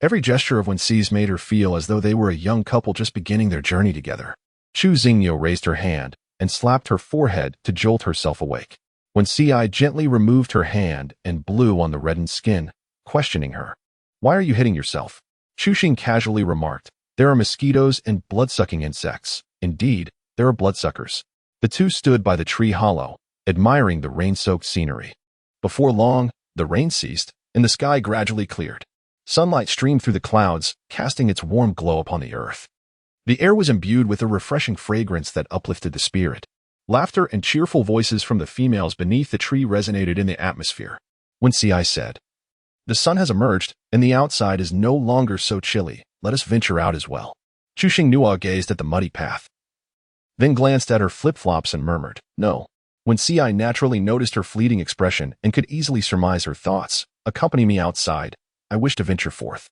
every gesture of Wen Ci's made her feel as though they were a young couple just beginning their journey together. Chu Xingyu raised her hand and slapped her forehead to jolt herself awake. Wen Ci gently removed her hand and blew on the reddened skin, questioning her. "Why are you hitting yourself?" Chu Xing casually remarked, "There are mosquitoes and blood-sucking insects. Indeed, there are bloodsuckers." The two stood by the tree hollow, admiring the rain-soaked scenery. Before long, the rain ceased, and the sky gradually cleared. Sunlight streamed through the clouds, casting its warm glow upon the earth. The air was imbued with a refreshing fragrance that uplifted the spirit. Laughter and cheerful voices from the females beneath the tree resonated in the atmosphere. Wen Ci said, "The sun has emerged, and the outside is no longer so chilly. Let us venture out as well." Chu Xingnua gazed at the muddy path, then glanced at her flip-flops and murmured, "No, When Ci naturally noticed her fleeting expression and could easily surmise her thoughts, "Accompany me outside. I wish to venture forth.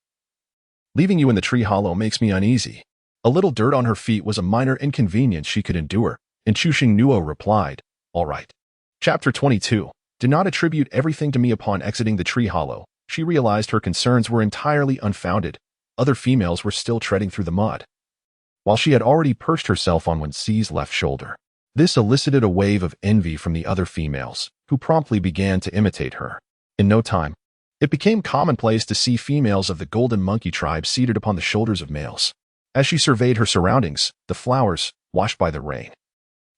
Leaving you in the tree hollow makes me uneasy." A little dirt on her feet was a minor inconvenience she could endure, and Chuxing Nuo replied, "All right." Chapter 22. Do not attribute everything to me. Upon exiting the tree hollow, she realized her concerns were entirely unfounded. Other females were still treading through the mud, while she had already perched herself on Wen Ci's left shoulder. This elicited a wave of envy from the other females, who promptly began to imitate her. In no time, it became commonplace to see females of the golden monkey tribe seated upon the shoulders of males. As she surveyed her surroundings, the flowers, washed by the rain,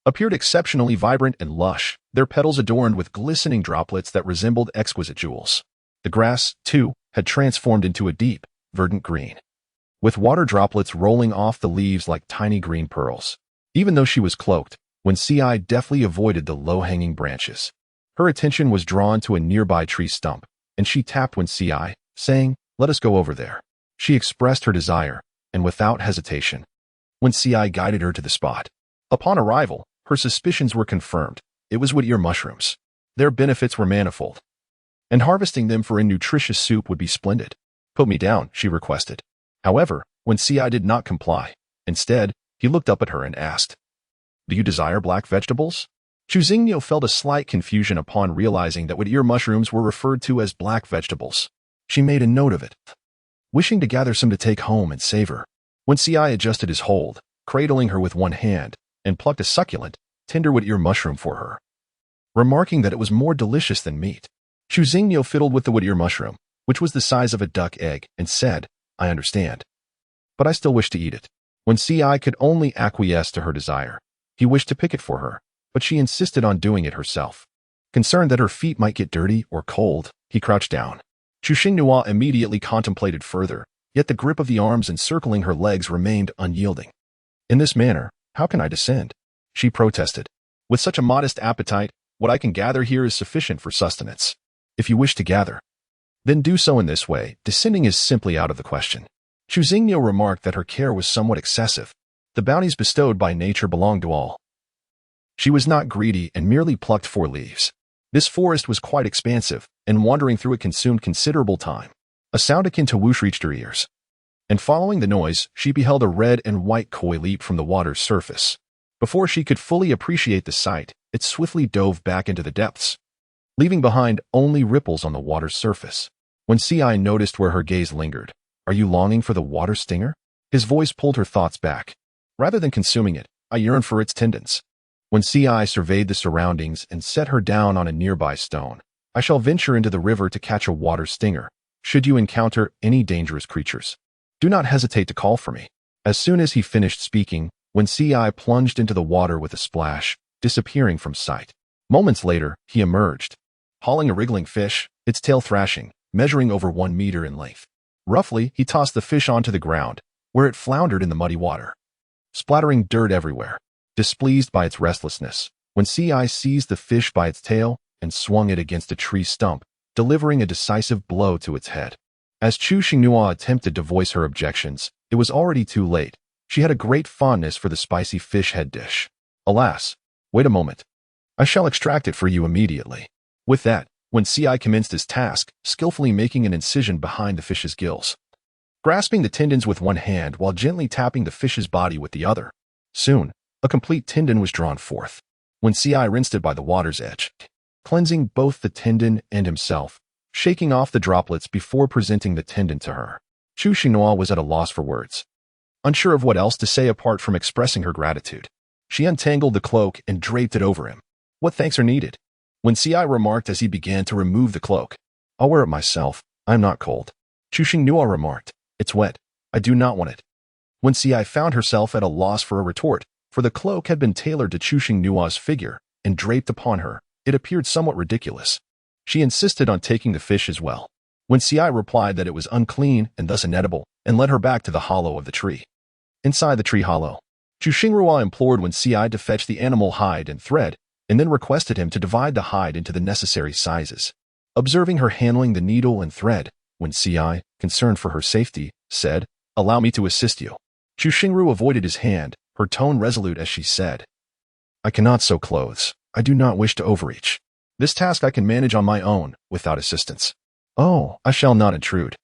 appeared exceptionally vibrant and lush, their petals adorned with glistening droplets that resembled exquisite jewels. The grass, too, had transformed into a deep, verdant green, with water droplets rolling off the leaves like tiny green pearls. Even though she was cloaked, Wen Ci deftly avoided the low-hanging branches. Her attention was drawn to a nearby tree stump, and she tapped Wen Ci, saying, "Let us go over there." She expressed her desire, and without hesitation, Wen Ci guided her to the spot. Upon arrival, her suspicions were confirmed. It was wood-ear mushrooms. Their benefits were manifold, and harvesting them for a nutritious soup would be splendid. "Put me down," she requested. However, Wen Ci did not comply. Instead, he looked up at her and asked, "Do you desire black vegetables?" Chuxing felt a slight confusion upon realizing that wood-ear mushrooms were referred to as black vegetables. She made a note of it, wishing to gather some to take home and savor. Wen Ci adjusted his hold, cradling her with one hand, and plucked a succulent, tender wood-ear mushroom for her, remarking that it was more delicious than meat. Chuxing fiddled with the wood-ear mushroom, which was the size of a duck egg, and said, "I understand, but I still wish to eat it." Wen Ci could only acquiesce to her desire. He wished to pick it for her, but she insisted on doing it herself. Concerned that her feet might get dirty or cold, he crouched down. Chuxing Nuo immediately contemplated further, yet the grip of the arms encircling her legs remained unyielding. "In this manner, how can I descend?" she protested. "With such a modest appetite, what I can gather here is sufficient for sustenance. If you wish to gather, then do so in this way. Descending is simply out of the question." Chuxing remarked that her care was somewhat excessive. The bounties bestowed by nature belonged to all. She was not greedy and merely plucked 4 leaves. This forest was quite expansive, and wandering through it consumed considerable time. A sound akin to whoosh reached her ears, and following the noise, she beheld a red and white koi leap from the water's surface. Before she could fully appreciate the sight, it swiftly dove back into the depths, leaving behind only ripples on the water's surface. When Ci noticed where her gaze lingered, "Are you longing for the water stinger?" His voice pulled her thoughts back. "Rather than consuming it, I yearn for its tendons." When Ci surveyed the surroundings and set her down on a nearby stone, "I shall venture into the river to catch a water stinger. Should you encounter any dangerous creatures, do not hesitate to call for me." As soon as he finished speaking, Wen Ci plunged into the water with a splash, disappearing from sight. Moments later, he emerged, hauling a wriggling fish, its tail thrashing, measuring over 1 meter in length. Roughly, he tossed the fish onto the ground, where it floundered in the muddy water, splattering dirt everywhere. Displeased by its restlessness, Wen Ci seized the fish by its tail and swung it against a tree stump, delivering a decisive blow to its head. As Chuxing Nuo attempted to voice her objections, it was already too late. She had a great fondness for the spicy fish head dish. "Alas, wait a moment. I shall extract it for you immediately." With that, Wen Ci commenced his task, skillfully making an incision behind the fish's gills, grasping the tendons with one hand while gently tapping the fish's body with the other. Soon, a complete tendon was drawn forth. Wen Ci rinsed it by the water's edge, cleansing both the tendon and himself, shaking off the droplets before presenting the tendon to her. Chuxing Nuo was at a loss for words, unsure of what else to say apart from expressing her gratitude. She untangled the cloak and draped it over him. "What thanks are needed?" Wen Ci remarked as he began to remove the cloak. "I'll wear it myself. I'm not cold." Chuxing Nuo remarked, "It's wet. I do not want it." Wen Ci found herself at a loss for a retort, for the cloak had been tailored to Chuxing Nuo's figure, and draped upon her, it appeared somewhat ridiculous. She insisted on taking the fish as well. Wen Ci replied that it was unclean and thus inedible, and led her back to the hollow of the tree. Inside the tree hollow, Chuxing Nuo implored Wen Ci to fetch the animal hide and thread, and then requested him to divide the hide into the necessary sizes. Observing her handling the needle and thread, Wen Ci, concerned for her safety, said, "Allow me to assist you." Chuxing avoided his hand, her tone resolute as she said, "I cannot sew clothes. I do not wish to overreach. This task I can manage on my own, without assistance. Oh, I shall not intrude.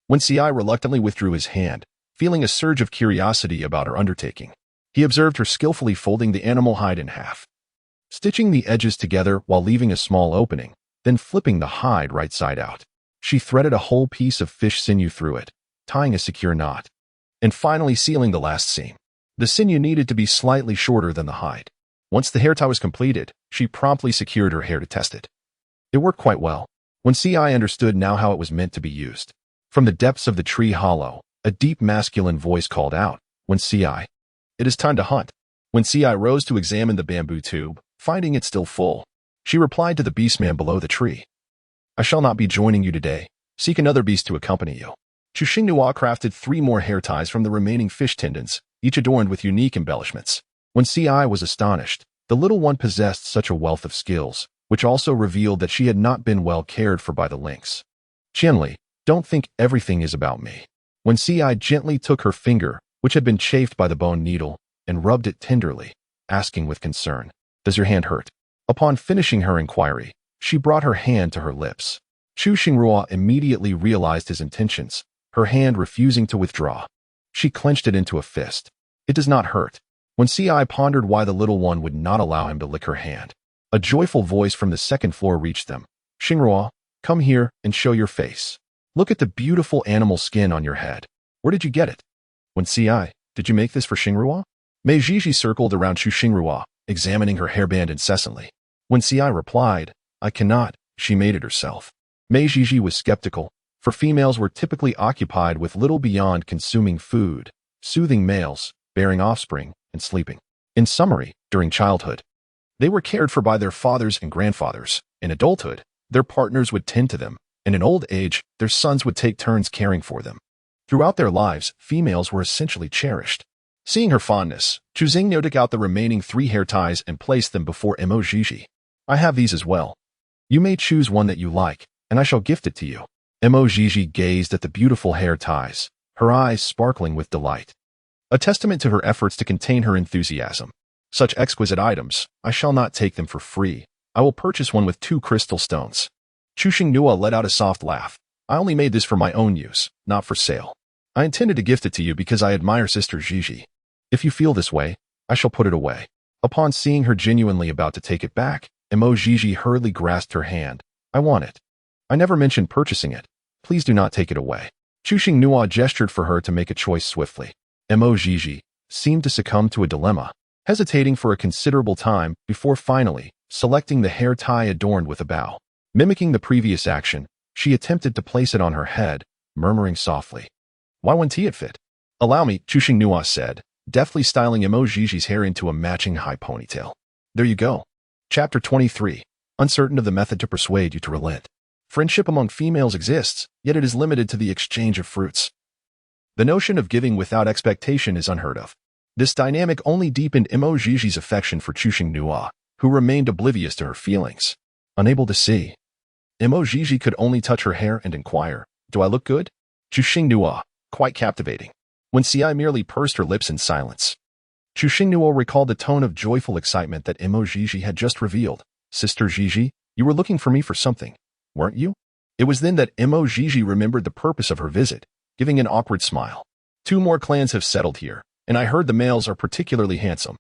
When Ci reluctantly withdrew his hand, feeling a surge of curiosity about her undertaking, he observed her skillfully folding the animal hide in half, stitching the edges together while leaving a small opening, then flipping the hide right side out. She threaded a whole piece of fish sinew through it, tying a secure knot, and finally sealing the last seam. The sinew needed to be slightly shorter than the hide. Once the hair tie was completed, she promptly secured her hair to test it. It worked quite well. When Ci understood now how it was meant to be used, from the depths of the tree hollow, a deep masculine voice called out, "When Ci, it is time to hunt." When Ci rose to examine the bamboo tube, finding it still full, she replied to the beastman below the tree, "I shall not be joining you today. Seek another beast to accompany you." Chuxingnua crafted 3 more hair ties from the remaining fish tendons, each adorned with unique embellishments. When Ci was astonished, the little one possessed such a wealth of skills, which also revealed that she had not been well cared for by the lynx. "Qianli, don't think everything is about me." When Ci gently took her finger, which had been chafed by the bone needle, and rubbed it tenderly, asking with concern, "Does your hand hurt?" Upon finishing her inquiry, she brought her hand to her lips. Chu Xingrua immediately realized his intentions, her hand refusing to withdraw. She clenched it into a fist. "It does not hurt." When Ci pondered why the little one would not allow him to lick her hand, a joyful voice from the second floor reached them. "Xingrua, come here and show your face. Look at the beautiful animal skin on your head. Where did you get it?" When Ci, "Did you make this for Xingrua?" Mei Jiji circled around Chu Xingrua, examining her hairband incessantly. When Ci replied, "I cannot, she made it herself." Mei Jiji was skeptical, for females were typically occupied with little beyond consuming food, soothing males, bearing offspring, and sleeping. In summary, during childhood, they were cared for by their fathers and grandfathers. In adulthood, their partners would tend to them, and in old age, their sons would take turns caring for them. Throughout their lives, females were essentially cherished. Seeing her fondness, Chu Xingnyo took out the remaining 3 hair ties and placed them before Mo Jiji. "I have these as well. You may choose one that you like, and I shall gift it to you." Mo Jiji gazed at the beautiful hair ties, her eyes sparkling with delight, a testament to her efforts to contain her enthusiasm. "Such exquisite items, I shall not take them for free. I will purchase one with 2 crystal stones." Chu Xingnua let out a soft laugh. "I only made this for my own use, not for sale. I intended to gift it to you because I admire Sister Jiji. If you feel this way, I shall put it away." Upon seeing her genuinely about to take it back, Mo Jiji hurriedly grasped her hand. "I want it. I never mentioned purchasing it. Please do not take it away." Chu Xingnua gestured for her to make a choice swiftly. Mo Jiji seemed to succumb to a dilemma, hesitating for a considerable time before finally selecting the hair tie adorned with a bow. Mimicking the previous action, she attempted to place it on her head, murmuring softly, "Why wouldn't it fit?" "Allow me," Chu Xingnua said, deftly styling Mo Jiji's hair into a matching high ponytail. "There you go." Chapter 23. Uncertain of the method to persuade you to relent. Friendship among females exists, yet it is limited to the exchange of fruits. The notion of giving without expectation is unheard of. This dynamic only deepened Mo Jiji's affection for Chu Xingnua, who remained oblivious to her feelings. Unable to see, Mo Jiji could only touch her hair and inquire, "Do I look good?" Chu Xingnua, quite captivating. When Ci merely pursed her lips in silence, Chu Xingnua recalled the tone of joyful excitement that Mo Jiji had just revealed. "Sister Jiji, you were looking for me for something, weren't you?" It was then that Mo Jiji remembered the purpose of her visit, giving an awkward smile. "2 more clans have settled here, and I heard the males are particularly handsome.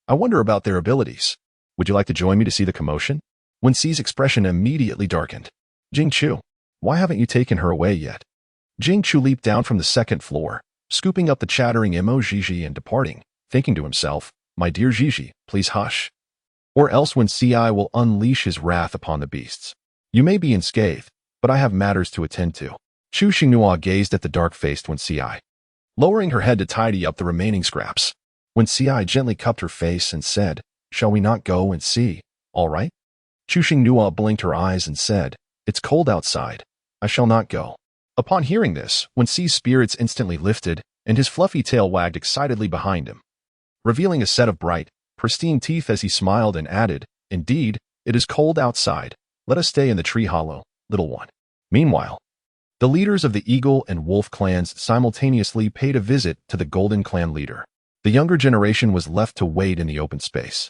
I wonder about their abilities. Would you like to join me to see the commotion?" When Ci's expression immediately darkened. "Jing Chu, why haven't you taken her away yet?" Jing Chu leaped down from the second floor, scooping up the chattering Mo Jiji and departing, thinking to himself, "My dear Jiji, please hush, or else when Ci will unleash his wrath upon the beasts. You may be unscathed, but I have matters to attend to." Chu Xingnua gazed at the dark-faced When Ci, lowering her head to tidy up the remaining scraps. When Ci gently cupped her face and said, "Shall we not go and see, all right?" Chu Xingnua blinked her eyes and said, "It's cold outside. I shall not go." Upon hearing this, When Ci's spirits instantly lifted, and his fluffy tail wagged excitedly behind him, revealing a set of bright, pristine teeth as he smiled and added, "Indeed, it is cold outside. Let us stay in the tree hollow, little one." Meanwhile, the leaders of the Eagle and Wolf clans simultaneously paid a visit to the Golden clan leader. The younger generation was left to wait in the open space,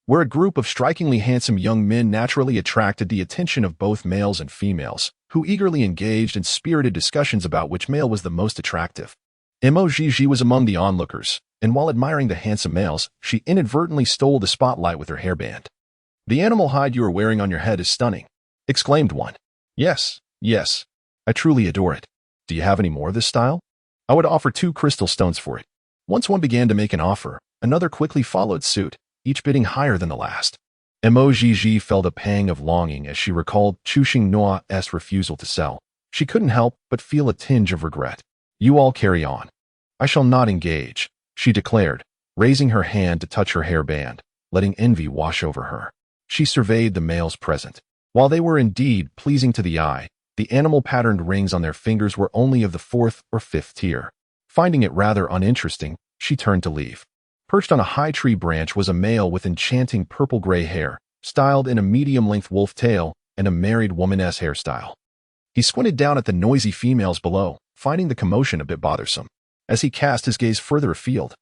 where a group of strikingly handsome young men naturally attracted the attention of both males and females, who eagerly engaged in spirited discussions about which male was the most attractive. Gigi was among the onlookers, and while admiring the handsome males, she inadvertently stole the spotlight with her hairband. "The animal hide you are wearing on your head is stunning," exclaimed one. "Yes, yes. I truly adore it. Do you have any more of this style? I would offer 2 crystal stones for it." Once one began to make an offer, another quickly followed suit, each bidding higher than the last. Gigi felt a pang of longing as she recalled Chuxing Nua's refusal to sell. She couldn't help but feel a tinge of regret. "You all carry on. I shall not engage," she declared, raising her hand to touch her hairband, letting envy wash over her. She surveyed the males present. While they were indeed pleasing to the eye, the animal-patterned rings on their fingers were only of the 4th or 5th tier. Finding it rather uninteresting, she turned to leave. Perched on a high tree branch was a male with enchanting purple-gray hair, styled in a medium-length wolf tail and a married woman-esque hairstyle. He squinted down at the noisy females below, finding the commotion a bit bothersome. As he cast his gaze further afield,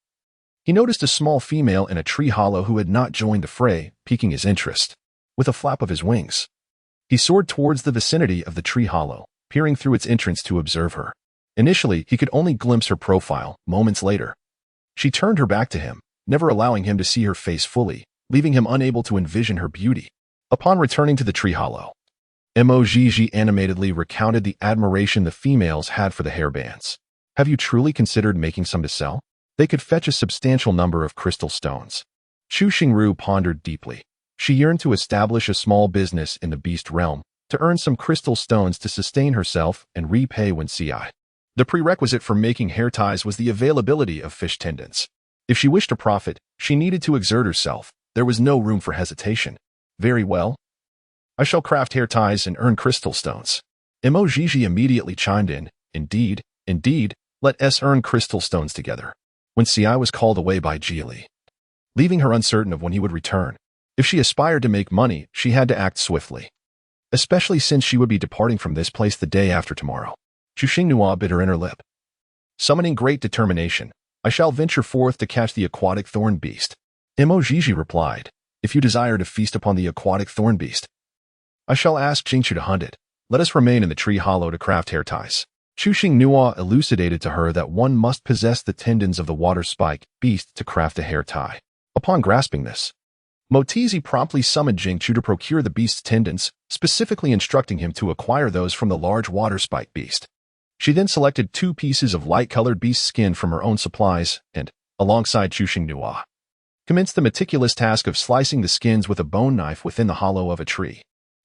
he noticed a small female in a tree hollow who had not joined the fray, piquing his interest. With a flap of his wings, he soared towards the vicinity of the tree hollow, peering through its entrance to observe her. Initially, he could only glimpse her profile. Moments later, she turned her back to him, never allowing him to see her face fully, leaving him unable to envision her beauty. Upon returning to the tree hollow, Gigi animatedly recounted the admiration the females had for the hairbands. "Have you truly considered making some to sell? They could fetch a substantial number of crystal stones." Chu Xingru pondered deeply. She yearned to establish a small business in the beast realm, to earn some crystal stones to sustain herself and repay Wen Ci. The prerequisite for making hair ties was the availability of fish tendons. If she wished to profit, she needed to exert herself. There was no room for hesitation. "Very well. I shall craft hair ties and earn crystal stones." Gigi immediately chimed in. Indeed, let us earn crystal stones together." When Ci was called away by Jili, leaving her uncertain of when he would return. If she aspired to make money, she had to act swiftly, especially since she would be departing from this place the day after tomorrow. Chuxing Nua bit her inner lip. Summoning great determination, "I shall venture forth to catch the aquatic thorn beast." Gigi replied, "If you desire to feast upon the aquatic thorn beast, I shall ask Jingchu to hunt it. Let us remain in the tree hollow to craft hair ties." Chuxing Nua elucidated to her that one must possess the tendons of the water spike beast to craft a hair tie. Upon grasping this, Motizi promptly summoned Jingchu to procure the beast's tendons, specifically instructing him to acquire those from the large water spike beast. She then selected 2 pieces of light-colored beast skin from her own supplies and, alongside Chuxing Nua, commenced the meticulous task of slicing the skins with a bone knife within the hollow of a tree.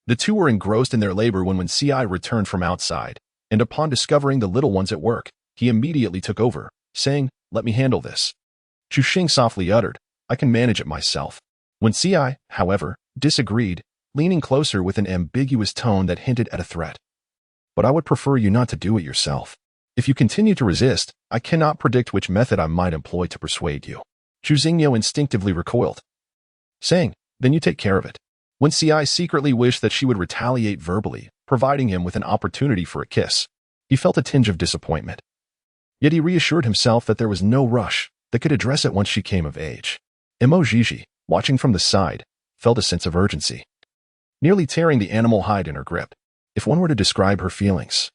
The 2 were engrossed in their labor when Ci returned from outside, and upon discovering the little ones at work, he immediately took over, saying, "Let me handle this." Chuxing softly uttered, "I can manage it myself." When Ci, however, disagreed, leaning closer with an ambiguous tone that hinted at a threat. "But I would prefer you not to do it yourself. If you continue to resist, I cannot predict which method I might employ to persuade you." Chu Xingyo instinctively recoiled, saying, "Then you take care of it." When Ci secretly wished that she would retaliate verbally, providing him with an opportunity for a kiss, he felt a tinge of disappointment. Yet he reassured himself that there was no rush, that could address it once she came of age. Gigi, watching from the side, felt a sense of urgency, nearly tearing the animal hide in her grip. If one were to describe her feelings,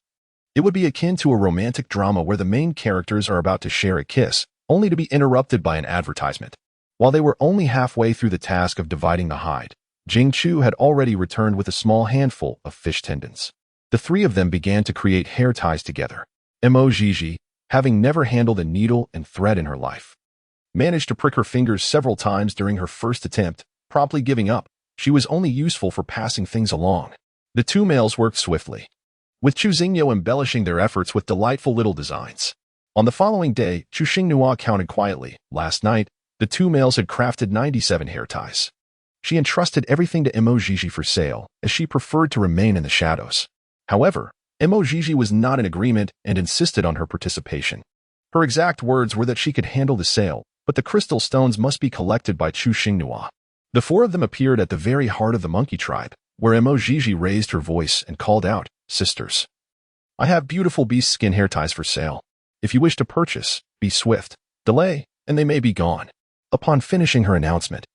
it would be akin to a romantic drama where the main characters are about to share a kiss, only to be interrupted by an advertisement. While they were only halfway through the task of dividing the hide, Jingchu had already returned with a small handful of fish tendons. The 3 of them began to create hair ties together. Gigi, having never handled a needle and thread in her life, managed to prick her fingers several times during her first attempt, promptly giving up. She was only useful for passing things along. The 2 males worked swiftly, with Chu Xingyo embellishing their efforts with delightful little designs. On the following day, Chuxing Nua counted quietly. Last night, the 2 males had crafted 97 hair ties. She entrusted everything to Gigi for sale, as she preferred to remain in the shadows. However, Gigi was not in agreement and insisted on her participation. Her exact words were that she could handle the sale, but the crystal stones must be collected by Chuxing Nua. The 4 of them appeared at the very heart of the monkey tribe, where Gigi raised her voice and called out, "Sisters, I have beautiful beast skin hair ties for sale. If you wish to purchase, be swift. Delay, and they may be gone." Upon finishing her announcement,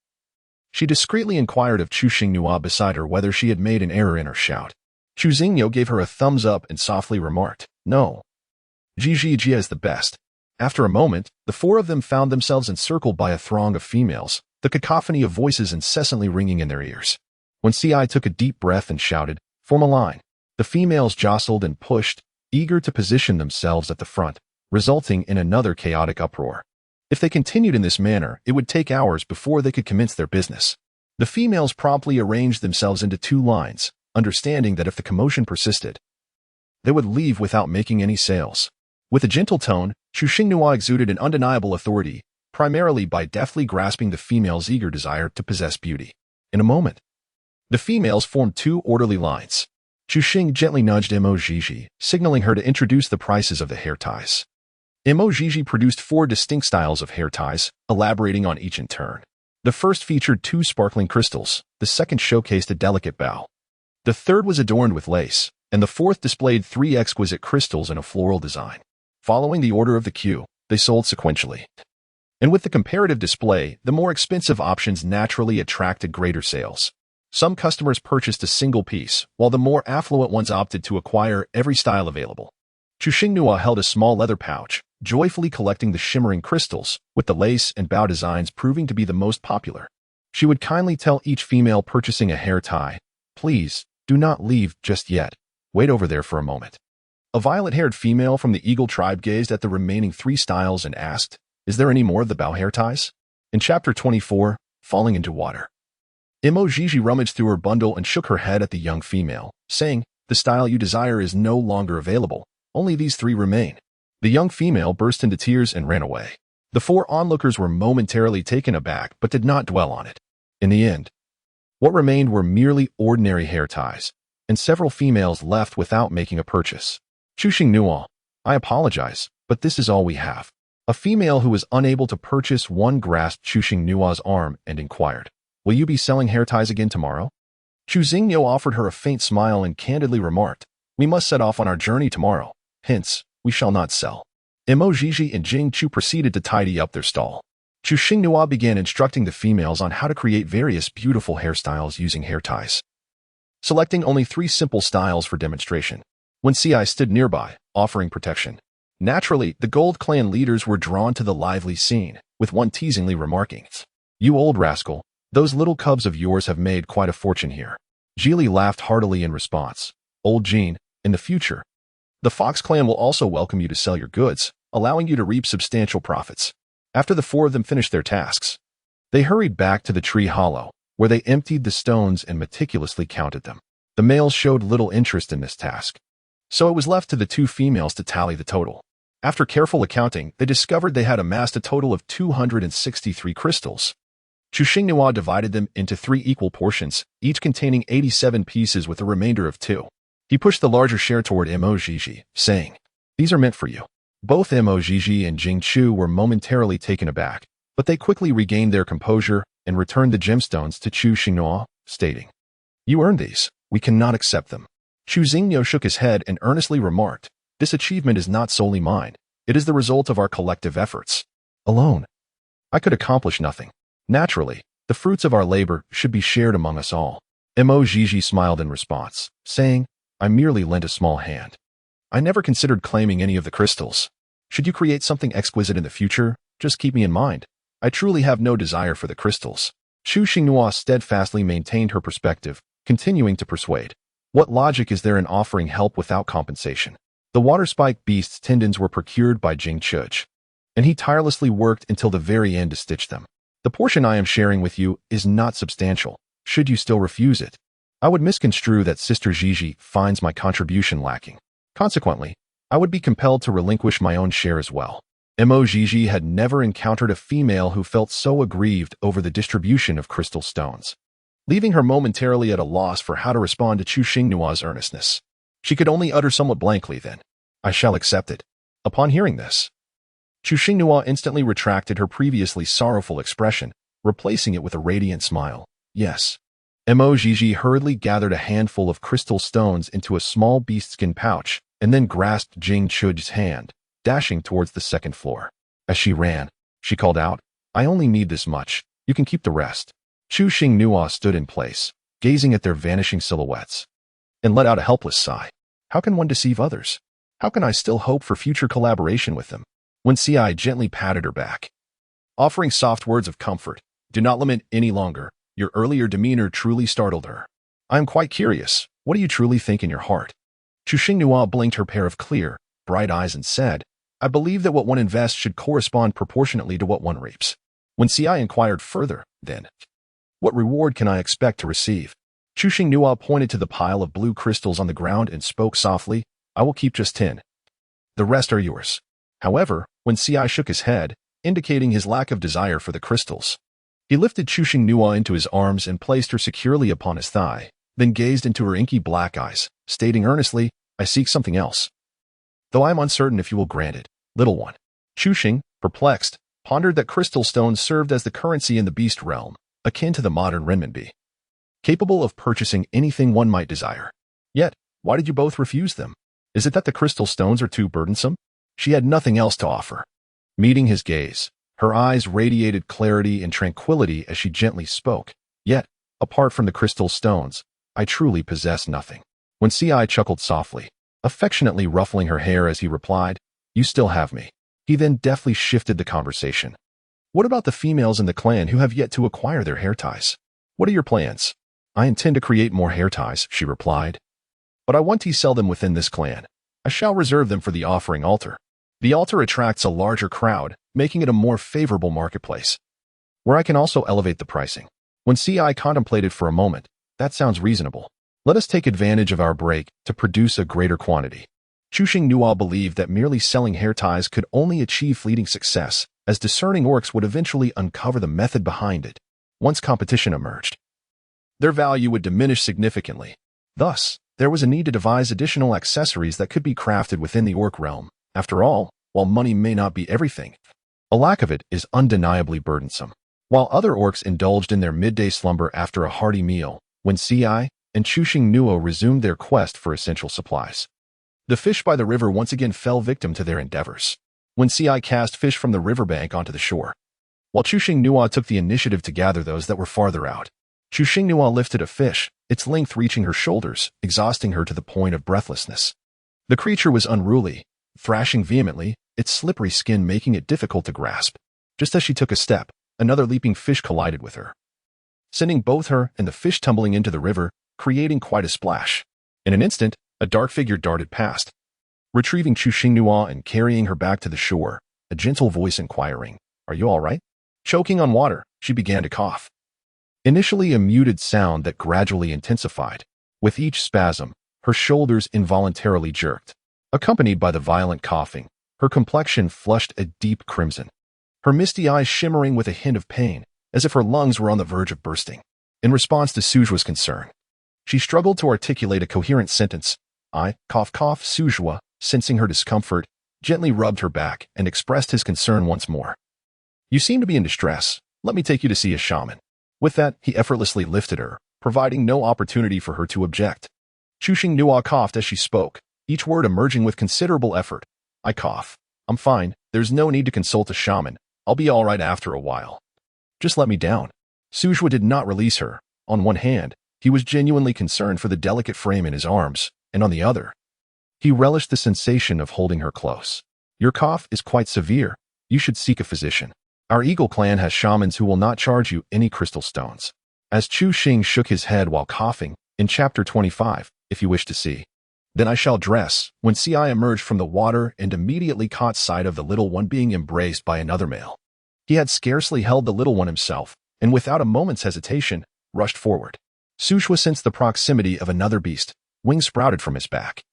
She discreetly inquired of Chu Xinghua beside her whether she had made an error in her shout. Chu Xingyo gave her a thumbs up and softly remarked, "No. Jia is the best." After a moment, the four of them found themselves encircled by a throng of females, the cacophony of voices incessantly ringing in their ears. When Ci took a deep breath and shouted, "Form a line," the females jostled and pushed, eager to position themselves at the front, resulting in another chaotic uproar. If they continued in this manner, it would take hours before they could commence their business. The females promptly arranged themselves into two lines, understanding that if the commotion persisted, they would leave without making any sales. With a gentle tone, Chu Xinghua exuded an undeniable authority, primarily by deftly grasping the female's eager desire to possess beauty. In a moment, the females formed two orderly lines. Chu Xing gently nudged Mo Jiji, signaling her to introduce the prices of the hair ties. Mo Jiji produced 4 distinct styles of hair ties, elaborating on each in turn. The first featured 2 sparkling crystals, the second showcased a delicate bow. The third was adorned with lace, and the fourth displayed 3 exquisite crystals in a floral design. Following the order of the queue, they sold sequentially. And with the comparative display, the more expensive options naturally attracted greater sales. Some customers purchased a single piece, while the more affluent ones opted to acquire every style available. Chu Xinghua held a small leather pouch, joyfully collecting the shimmering crystals, with the lace and bow designs proving to be the most popular. She would kindly tell each female purchasing a hair tie, "Please, do not leave just yet. Wait over there for a moment." A violet-haired female from the Eagle tribe gazed at the remaining 3 styles and asked, "Is there any more of the bow hair ties?" In Chapter 24, Falling into Water, Mo Jiji rummaged through her bundle and shook her head at the young female, saying, "The style you desire is no longer available. Only these 3 remain." The young female burst into tears and ran away. The 4 onlookers were momentarily taken aback but did not dwell on it. In the end, what remained were merely ordinary hair ties, and several females left without making a purchase. Chu Xinghua, "I apologize, but this is all we have." A female who was unable to purchase one grasped Chu Xinghua's arm and inquired, "Will you be selling hair ties again tomorrow?" Chu Xingyo offered her a faint smile and candidly remarked, "We must set off on our journey tomorrow. Hence, we shall not sell." Mo Jiji and Jing Chu proceeded to tidy up their stall. Chu Xinghua began instructing the females on how to create various beautiful hairstyles using hair ties, selecting only 3 simple styles for demonstration. When Ci stood nearby, offering protection, naturally, the Gold Clan leaders were drawn to the lively scene, with one teasingly remarking, "You old rascal, those little cubs of yours have made quite a fortune here." Geely laughed heartily in response. "Old Jean, in the future, the Fox Clan will also welcome you to sell your goods, allowing you to reap substantial profits." After the 4 of them finished their tasks, they hurried back to the tree hollow, where they emptied the stones and meticulously counted them. The males showed little interest in this task, so it was left to the 2 females to tally the total. After careful accounting, they discovered they had amassed a total of 263 crystals. Chu Xinghua divided them into 3 equal portions, each containing 87 pieces with a remainder of 2. He pushed the larger share toward Mo Jiji, saying, "These are meant for you." Both Mo Jiji and Jing Chu were momentarily taken aback, but they quickly regained their composure and returned the gemstones to Chu Xinghua, stating, "You earned these. We cannot accept them." Chu Xingyo shook his head and earnestly remarked, "This achievement is not solely mine. It is the result of our collective efforts. Alone, I could accomplish nothing. Naturally, the fruits of our labor should be shared among us all." Mo Jiji smiled in response, saying, "I merely lent a small hand. I never considered claiming any of the crystals. Should you create something exquisite in the future, just keep me in mind. I truly have no desire for the crystals." Chu Xinghua steadfastly maintained her perspective, continuing to persuade. What logic is there in offering help without compensation? The water-spike beast's tendons were procured by Jing Chuj, and he tirelessly worked until the very end to stitch them. "The portion I am sharing with you is not substantial. Should you still refuse it, I would misconstrue that Sister Jiji finds my contribution lacking. Consequently, I would be compelled to relinquish my own share as well." Mo Jiji had never encountered a female who felt so aggrieved over the distribution of crystal stones, leaving her momentarily at a loss for how to respond to Chu Xinghua's earnestness. She could only utter somewhat blankly then, "I shall accept it." Upon hearing this, Chu Xinghua instantly retracted her previously sorrowful expression, replacing it with a radiant smile. "Yes." Mo Jiji hurriedly gathered a handful of crystal stones into a small beastskin pouch and then grasped Jing Chuj's hand, dashing towards the 2nd floor. As she ran, she called out, "I only need this much. You can keep the rest." Chu Xingnua stood in place, gazing at their vanishing silhouettes, and let out a helpless sigh. How can one deceive others? How can I still hope for future collaboration with them? When Ci gently patted her back, offering soft words of comfort. Do not lament any longer. Your earlier demeanor truly startled her. I am quite curious. What do you truly think in your heart? Chu Xingnua blinked her pair of clear, bright eyes and said, I believe that what one invests should correspond proportionately to what one reaps. When Ci inquired further, then, what reward can I expect to receive? Chu Xingnua pointed to the pile of blue crystals on the ground and spoke softly, I will keep just 10. The rest are yours. However, when Ci shook his head, indicating his lack of desire for the crystals, he lifted Chu Xingnua into his arms and placed her securely upon his thigh, then gazed into her inky black eyes, stating earnestly, I seek something else. Though I am uncertain if you will grant it, little one. Chu Xing, perplexed, pondered that crystal stones served as the currency in the beast realm, akin to the modern renminbi, capable of purchasing anything one might desire. Yet, why did you both refuse them? Is it that the crystal stones are too burdensome? She had nothing else to offer. Meeting his gaze, her eyes radiated clarity and tranquility as she gently spoke. Yet, apart from the crystal stones, I truly possess nothing. When Ci chuckled softly, affectionately ruffling her hair as he replied, You still have me. He then deftly shifted the conversation. What about the females in the clan who have yet to acquire their hair ties? What are your plans? I intend to create more hair ties, she replied. But I want to sell them within this clan. I shall reserve them for the offering altar. The altar attracts a larger crowd, making it a more favorable marketplace, where I can also elevate the pricing. When Ci contemplated for a moment, that sounds reasonable. Let us take advantage of our break to produce a greater quantity. Chu Xingnua believed that merely selling hair ties could only achieve fleeting success, as discerning orcs would eventually uncover the method behind it. Once competition emerged, their value would diminish significantly. Thus, there was a need to devise additional accessories that could be crafted within the orc realm. After all, while money may not be everything, a lack of it is undeniably burdensome. While other orcs indulged in their midday slumber after a hearty meal, when Ci and Chu Xingnua resumed their quest for essential supplies, the fish by the river once again fell victim to their endeavors. When Ci cast fish from the riverbank onto the shore, while Chu Xingnua took the initiative to gather those that were farther out. Chu Xingnua lifted a fish, its length reaching her shoulders, exhausting her to the point of breathlessness. The creature was unruly, thrashing vehemently, its slippery skin making it difficult to grasp. Just as she took a step, another leaping fish collided with her, sending both her and the fish tumbling into the river, creating quite a splash. In an instant, a dark figure darted past, retrieving Chu Xingnua and carrying her back to the shore, a gentle voice inquiring, Are you all right? Choking on water, she began to cough. Initially a muted sound that gradually intensified. With each spasm, her shoulders involuntarily jerked, accompanied by the violent coughing. Her complexion flushed a deep crimson, her misty eyes shimmering with a hint of pain, as if her lungs were on the verge of bursting. In response to Sujua's concern, she struggled to articulate a coherent sentence. I, cough cough. Sujua, sensing her discomfort, gently rubbed her back and expressed his concern once more. You seem to be in distress. Let me take you to see a shaman. With that, he effortlessly lifted her, providing no opportunity for her to object. Chu Xingnua coughed as she spoke, each word emerging with considerable effort. I cough. I'm fine. There's no need to consult a shaman. I'll be all right after a while. Just let me down. Sujua did not release her. On one hand, he was genuinely concerned for the delicate frame in his arms, and on the other, he relished the sensation of holding her close. Your cough is quite severe. You should seek a physician. Our Eagle clan has shamans who will not charge you any crystal stones. As Chu Xing shook his head while coughing, in chapter 25, if you wish to see. Then I shall dress. When Ci emerged from the water and immediately caught sight of the little one being embraced by another male. He had scarcely held the little one himself, and without a moment's hesitation, rushed forward. Sujua sensed the proximity of another beast. Wings sprouted from his back,